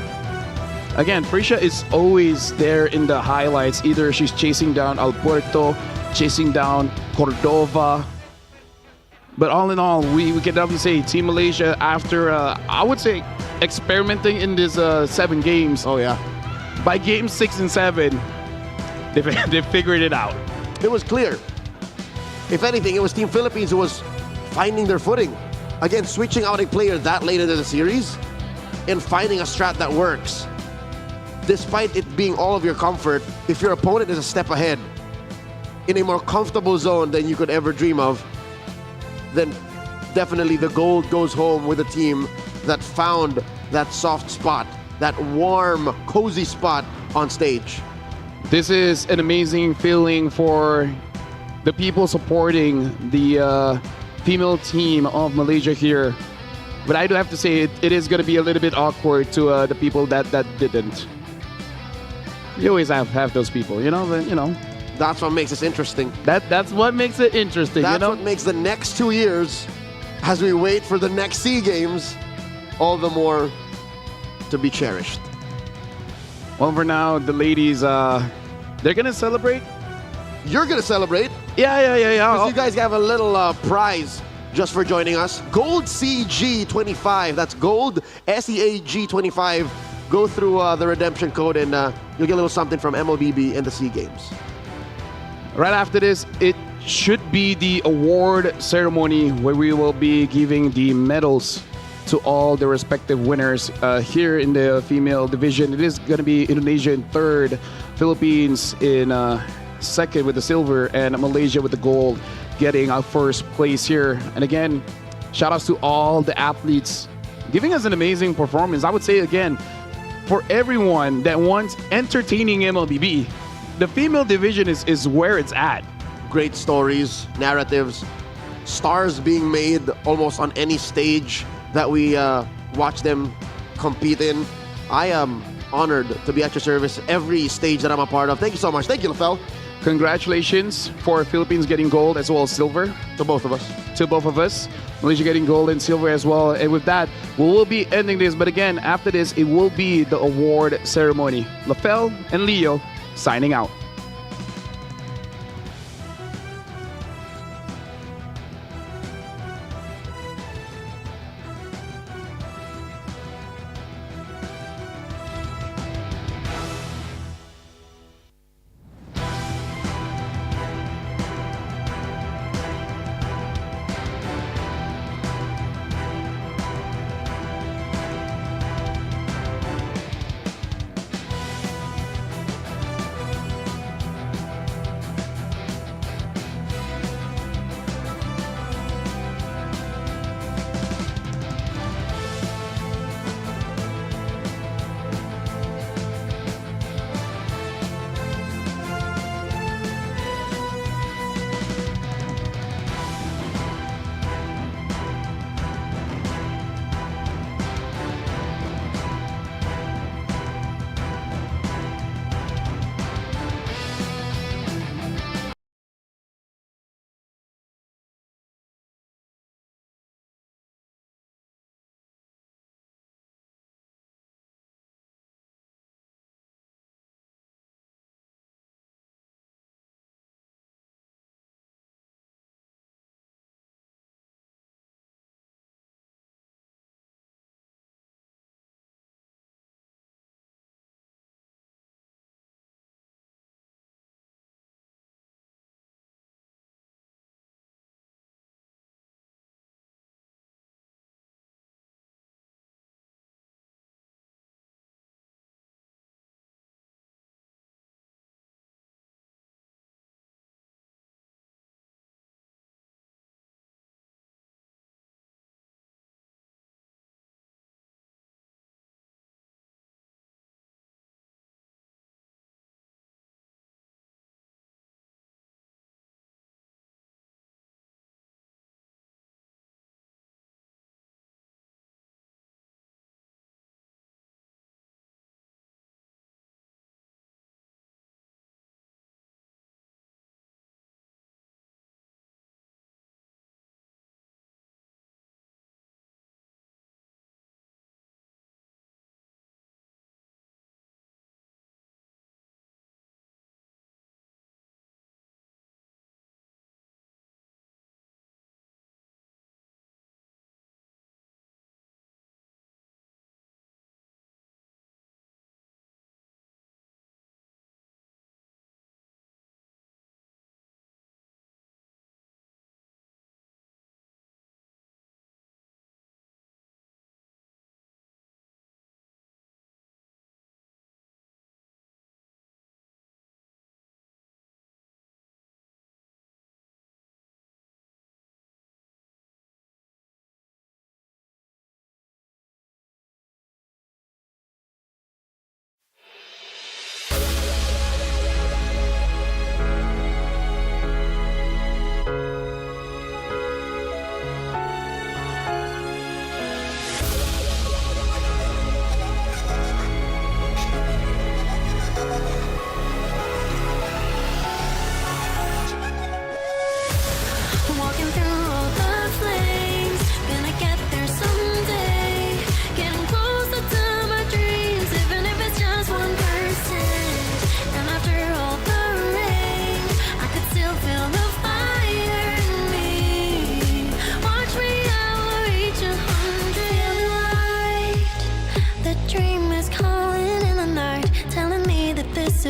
Again, Farisha is always there in the highlights. Either she's chasing down Alpuerto, chasing down Cordova. But all in all, we can definitely say Team Malaysia, after, I would say, experimenting in this 7 games. Oh, yeah. By game 6 and 7, they figured it out. It was clear. If anything, it was Team Philippines who was finding their footing. Again, switching out a player that late into the series and finding a strat that works. despite it being all of your comfort, if your opponent is a step ahead in a more comfortable zone than you could ever dream of, then definitely the gold goes home with a team that found that soft spot, that warm, cozy spot on stage. This is an amazing feeling for the people supporting the female team of Malaysia here. But I do have to say it is going to be a little bit awkward to the people that didn't. You always have those people, you know. But, you know, That's what makes this interesting. that's what makes it interesting. That's you know, what makes the next 2 years, as we wait for the next SEA Games, all the more to be cherished. well, for now, the ladies, they're gonna celebrate. You're gonna celebrate, Yeah. because you guys have a little prize just for joining us. Gold CG25. That's gold SEAG25. Go through the redemption code and you'll get a little something from MLBB in the SEA Games. Right after this, it should be the award ceremony where we will be giving the medals to all the respective winners here in the female division. It is going to be Indonesia in third, Philippines in second with the silver, and Malaysia with the gold, getting our first place here. And again, shout outs to all the athletes giving us an amazing performance. I would say again, for everyone that wants entertaining MLBB, the female division is where it's at. Great stories, narratives, stars being made almost on any stage that we watch them compete in. I am honored to be at your service every stage that I'm a part of. Thank you so much. Thank you, Lafel. Congratulations for Philippines getting gold as well as silver. To both of us. To both of us. Malaysia getting gold and silver as well. And with that, we will be ending this. But again, after this, it will be the award ceremony. Lafel and Leo signing out.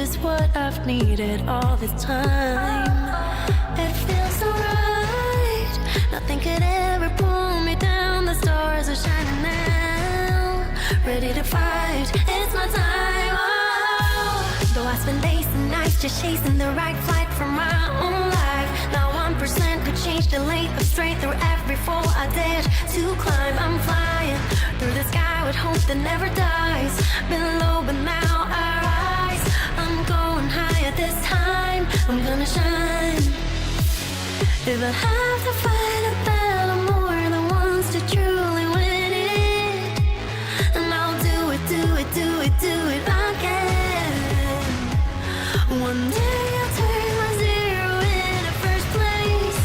is what I've needed all this time. It feels so right. Nothing could ever pull me down. The stars are shining now. Ready to fight. It's my time. Oh. Though I spend days and nights just chasing the right flight for my own life. Now 1% could change the lane. I'm straight through every fall I dared to climb. I'm flying through the sky with hope that never dies. Been low but now I rise. I'm going higher this time. I'm gonna shine. If I have to fight a battle more than once to truly win it, and I'll do it, do it, do it, do it again. One day I'll turn my zero into first place.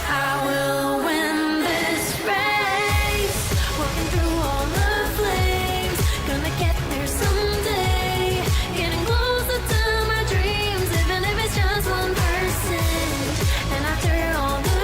I will win this race. Walking through all the flames, gonna get there someday. Getting closer to my dreams, even if it's just 1%. And after all the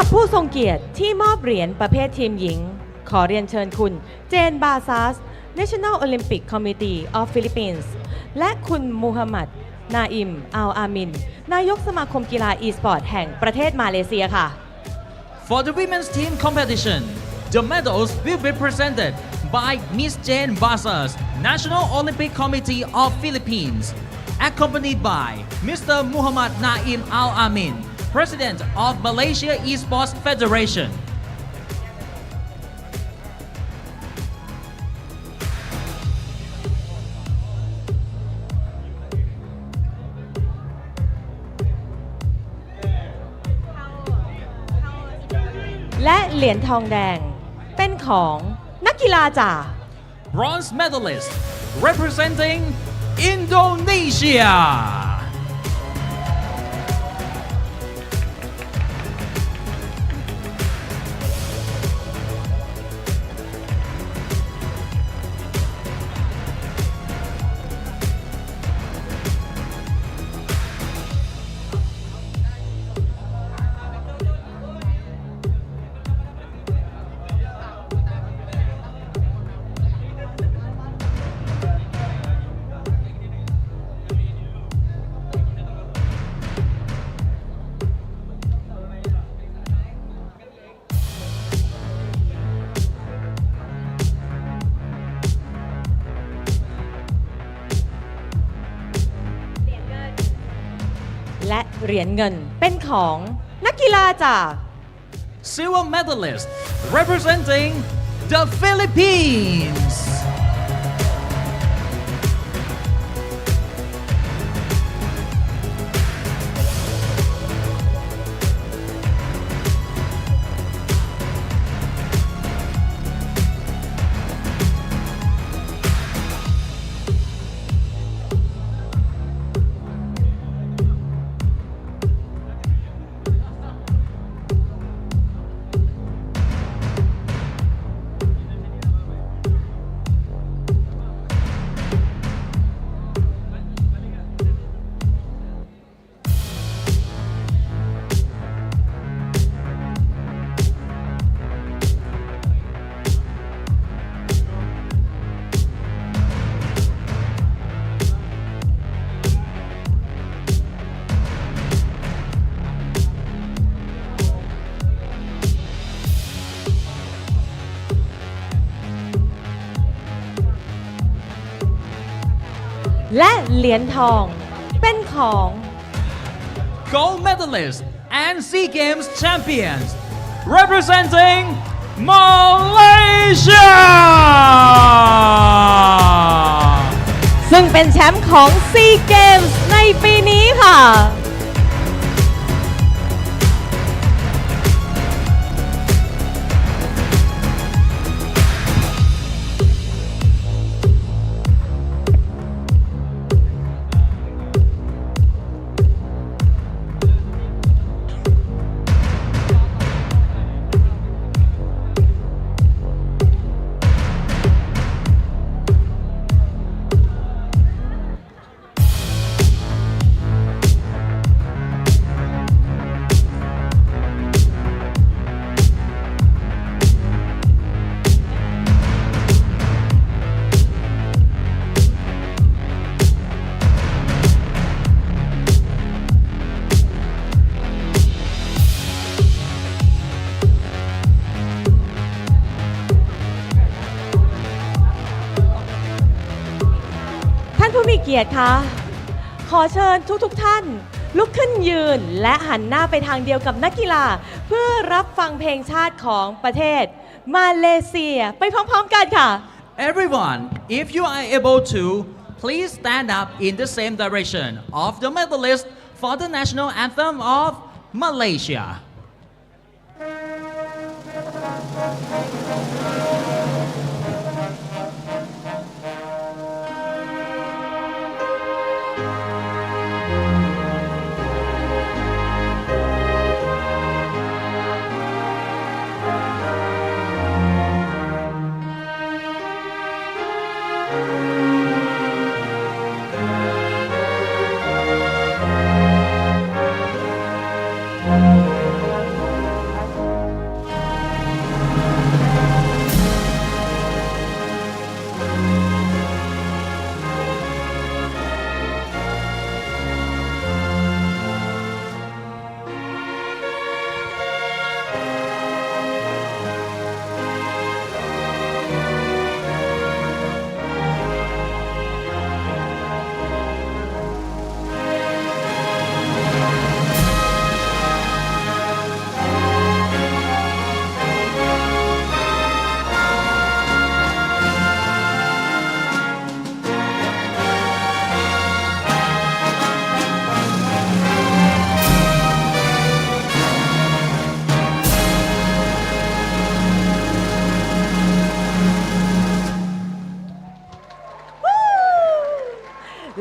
หรับผู้ทรงเกียรติที่มอบเหรียญประเภททีมหญิงขอเรียนเชิญคุณเจนบาซาส National Olympic Committee of Philippines และคุณมูฮัมหมัดนาอิมอัลอามินนายกสมาคมกีฬา e-sport แห่งประเทศมาเลเซียค่ะ For the women's team competition, the medals will be presented by Miss Jane Basas, National Olympic Committee of Philippines, accompanied by Mr. Muhammad Naim Al Amin, President of Malaysia Esports Federation. .และเหรียญทองแดงเป็นของนักกีฬาจาก Bronze medalist representing Indonesia.และเหรียญเงินเป็นของนักกีฬาจาก Silver medalist representing the Philippines.และเหรียญทองเป็นของ Gold medalist and SEA Games champions representing Malaysia. ซึ่งเป็นแชมป์ของ SEA Games ในปีนี้ค่ะ ท่านผู้มีเกียรติคะขอเชิญทุกท่านลุกขึ้นยืนและหันหน้าไปทางเดียวกับนักกีฬาเพื่อรับฟังเพลงชาติของประเทศมาเลเซียไปพร้อมๆกันค่ะ Everyone, if you are able to, please stand up in the same direction of the medalist for the national anthem of Malaysia.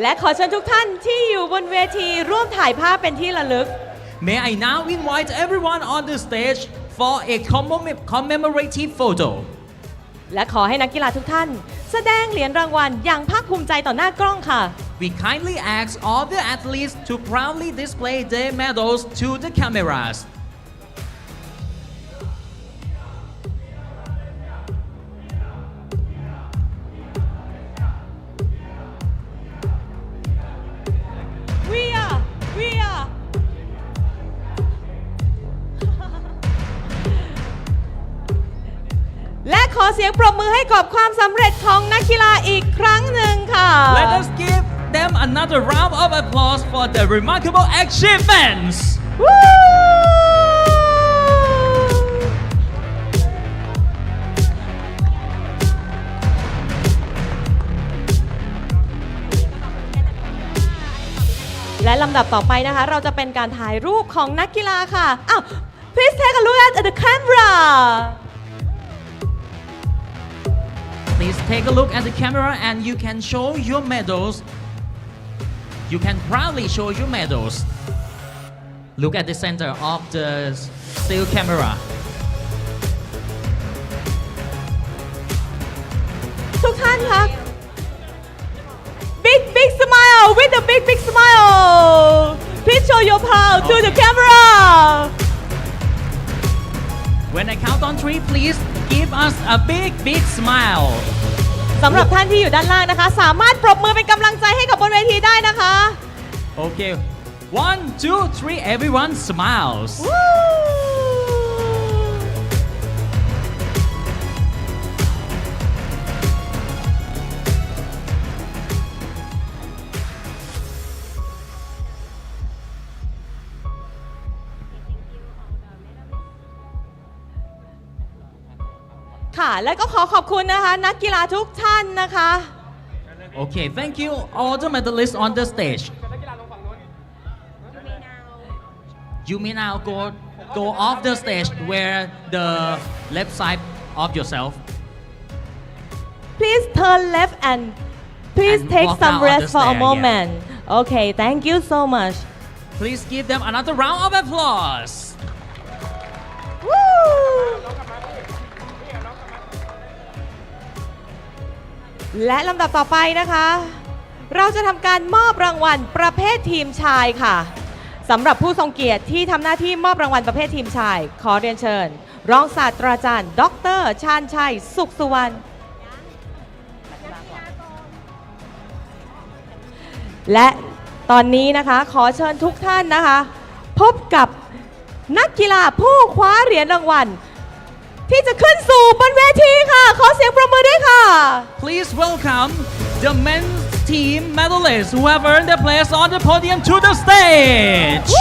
และขอเชิญทุกท่านที่อยู่บนเวทีร่วมถ่ายภาพเป็นที่ระลึก May I now invite everyone on the stage for a commemorative photo และขอให้นักกีฬาทุกท่านแสดงเหรียญรางวัลอย่างภาคภูมิใจต่อหน้ากล้องค่ะ We kindly ask all the athletes to proudly display their medals to the cameras. We are และขอเสียงปรบมือให้กับความสำเร็จของนักกีฬาอีกครั้งหนึ่งค่ะ Let us give them another round of applause for their remarkable achievements. Woo! และลำดับต่อไปนะคะ เราจะเป็นการถ่ายรูปของนักกีฬาค่ะ อ้าว please take a look at the camera. Please take a look at the camera and you can show your medals. You can proudly show your medals. Look at the center of the still camera. ทุกท่านคะbig smile with a big smile. Please show your proud to the camera. When I count on 3, please give us a big smile. สำหรับท่านที่อยู่ด้านล่างนะคะ สามารถปรบมือเป็นกำลังใจให้กับบนเวทีได้นะคะ Okay. 1, 2, 3. Everyone smiles. Woo! ค่ะ และก็ขอขอบคุณนะคะ นักกีฬาทุกท่านนะคะ Okay, thank you all the medalists on the stage. You may now go off the stage where the left side of yourself. Please turn left and please And take walk some down on rest the for a stair, yeah. moment. Okay, thank you so much. Please give them another round of applause. Woo! และลำดับต่อไปนะคะ เราจะทำการมอบรางวัลประเภททีมชายค่ะสำหรับผู้ทรงเกียรติที่ทำหน้าที่มอบรางวัลประเภททีมชาย ขอเรียนเชิญ รองศาสตราจารย์ ดร.ชาญชัย สุขสุวรรณและตอนนี้นะคะขอเชิญทุกท่านนะคะ พบกับนักกีฬาผู้คว้าเหรียญรางวัลที่จะขึ้นสู่บนเวทีค่ะ ขอเสียงปรบมือด้วยค่ะ Please welcome the men's team medalists who have earned their place on the podium to the stage.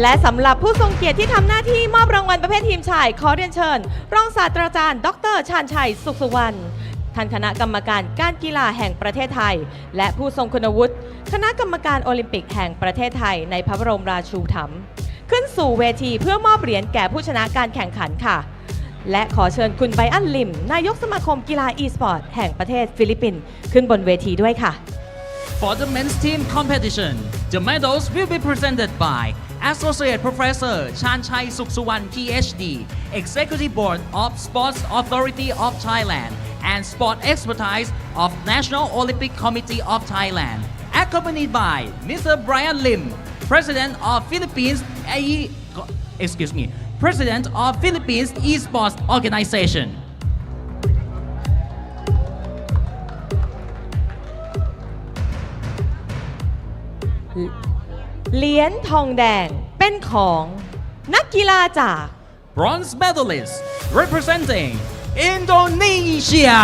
และสำหรับผู้ทรงเกียรติที่ทำหน้าที่มอบรางวัลประเภททีมชาย ขอเรียนเชิญ รองศาสตราจารย์ ดร.ชาญชัย สุขสุวรรณท่านคณะกรรมการการกีฬาแห่งประเทศไทย และผู้ทรงคุณวุฒิคณะกรรมการโอลิมปิกแห่งประเทศไทยในพระบรมราชูปถัมภ์ขึ้นสู่เวทีเพื่อมอบเหรียญแก่ผู้ชนะการแข่งขันค่ะ และขอเชิญคุณไบอันลิมนายกสมาคมกีฬา e-sport แห่งประเทศฟิลิปปินส์ขึ้นบนเวทีด้วยค่ะ For the men's team competition, the medals will be presented by Associate Professor Chanchai Suksuwan PhD, Executive Board of Sports Authority of Thailand, and Sport Expertise of National Olympic Committee of Thailand, accompanied by Mr. Brian Lim, President of President of Philippines Esports Organization. เหรียญทองแดงเป็นของนักกีฬาจาก Bronze medalist representing Indonesia.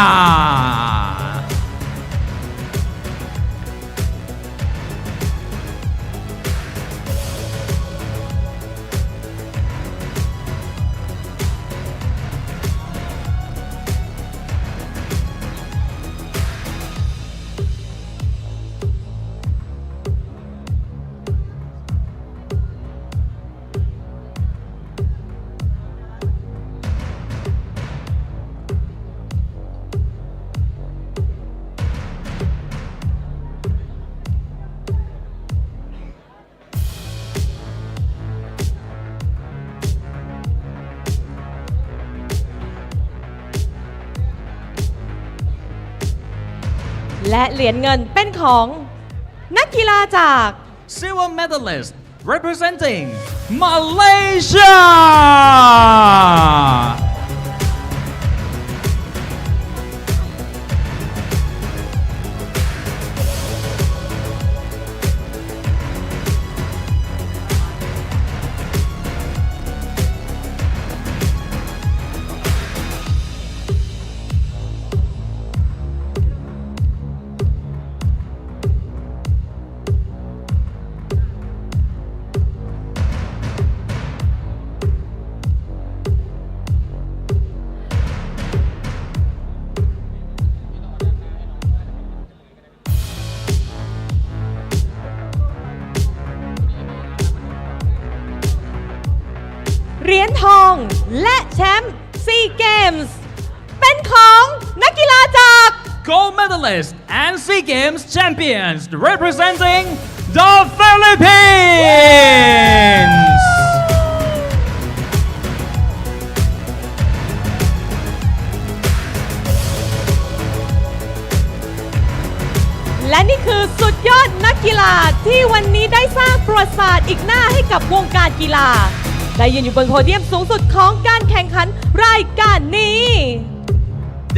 และเหรียญเงินเป็นของนักกีฬาจาก Silver medalist representing Malaysia เหรียญทองและแชมป์ซีเกมส์เป็นของนักกีฬาจาก Gold medalist and SEA Games champions representing the Philippines และนี่คือสุดยอดนักกีฬาที่วันนี้ได้สร้างประวัติศาสตร์อีกหน้าให้กับวงการกีฬาได้ยืนอยู่บนโพเดียมสูงสุดของการแข่งขันรายการนี้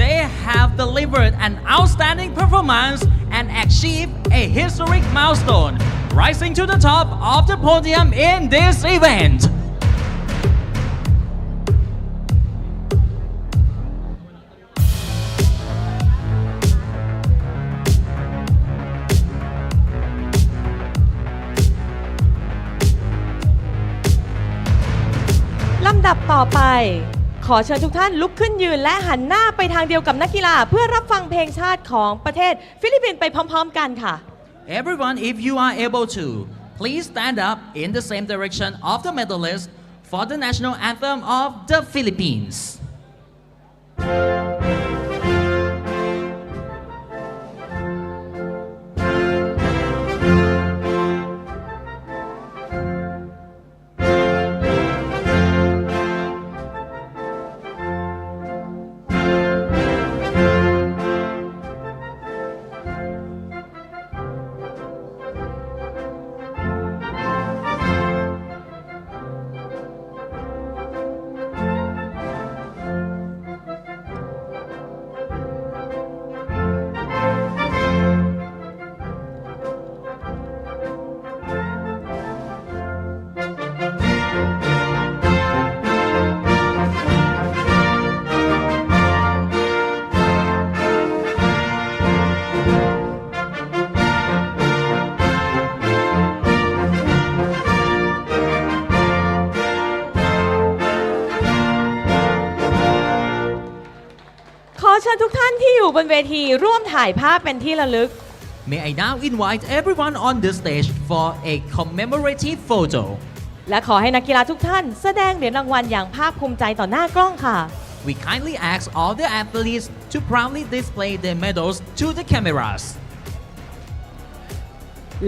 They have delivered an outstanding performance and achieved a historic milestone, rising to the top of the podium in this event. ลำดับต่อไปขอเชิญทุกท่านลุกขึ้นยืนและหันหน้าไปทางเดียวกับนักกีฬาเพื่อรับฟังเพลงชาติของประเทศฟิลิปปินส์ไปพร้อมๆกันค่ะ Everyone, if you are able to, please stand up in the same direction of the medalist for the national anthem of the Philippines. ขอเชิญทุกท่านที่อยู่บนเวทีร่วมถ่ายภาพเป็นที่ระลึก May I now invite everyone on the stage for a commemorative photo. และขอให้นักกีฬาทุกท่านแสดงเหรียญรางวัลอย่างภาคภูมิใจต่อหน้ากล้องค่ะ We kindly ask all the athletes to proudly display their medals to the cameras.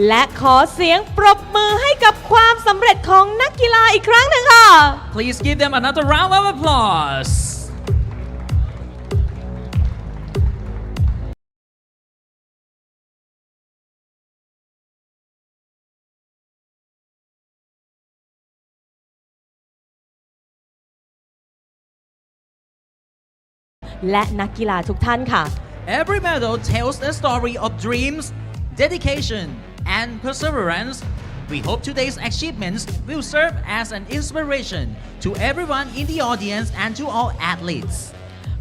และขอเสียงปรบมือให้กับความสำเร็จของนักกีฬาอีกครั้งหนึ่งค่ะ Please give them another round of applause. และนักกีฬาทุกท่านค่ะ Every medal tells a story of dreams, dedication, and perseverance. We hope today's achievements will serve as an inspiration to everyone in the audience and to all athletes.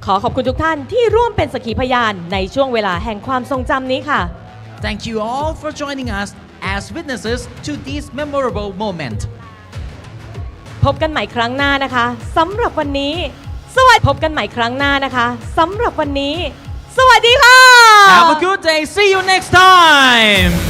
ขอขอบคุณทุกท่านที่ร่วมเป็นสักขีพยานในช่วงเวลาแห่งความทรงจำนี้ค่ะ Thank you all for joining us as witnesses to this memorable moment. พบกันใหม่ครั้งหน้านะคะสำหรับวันนี้พบกันใหม่ครั้งหน้านะคะสำหรับวันนี้สวัสดีค่ะ Have a good day. See you next time.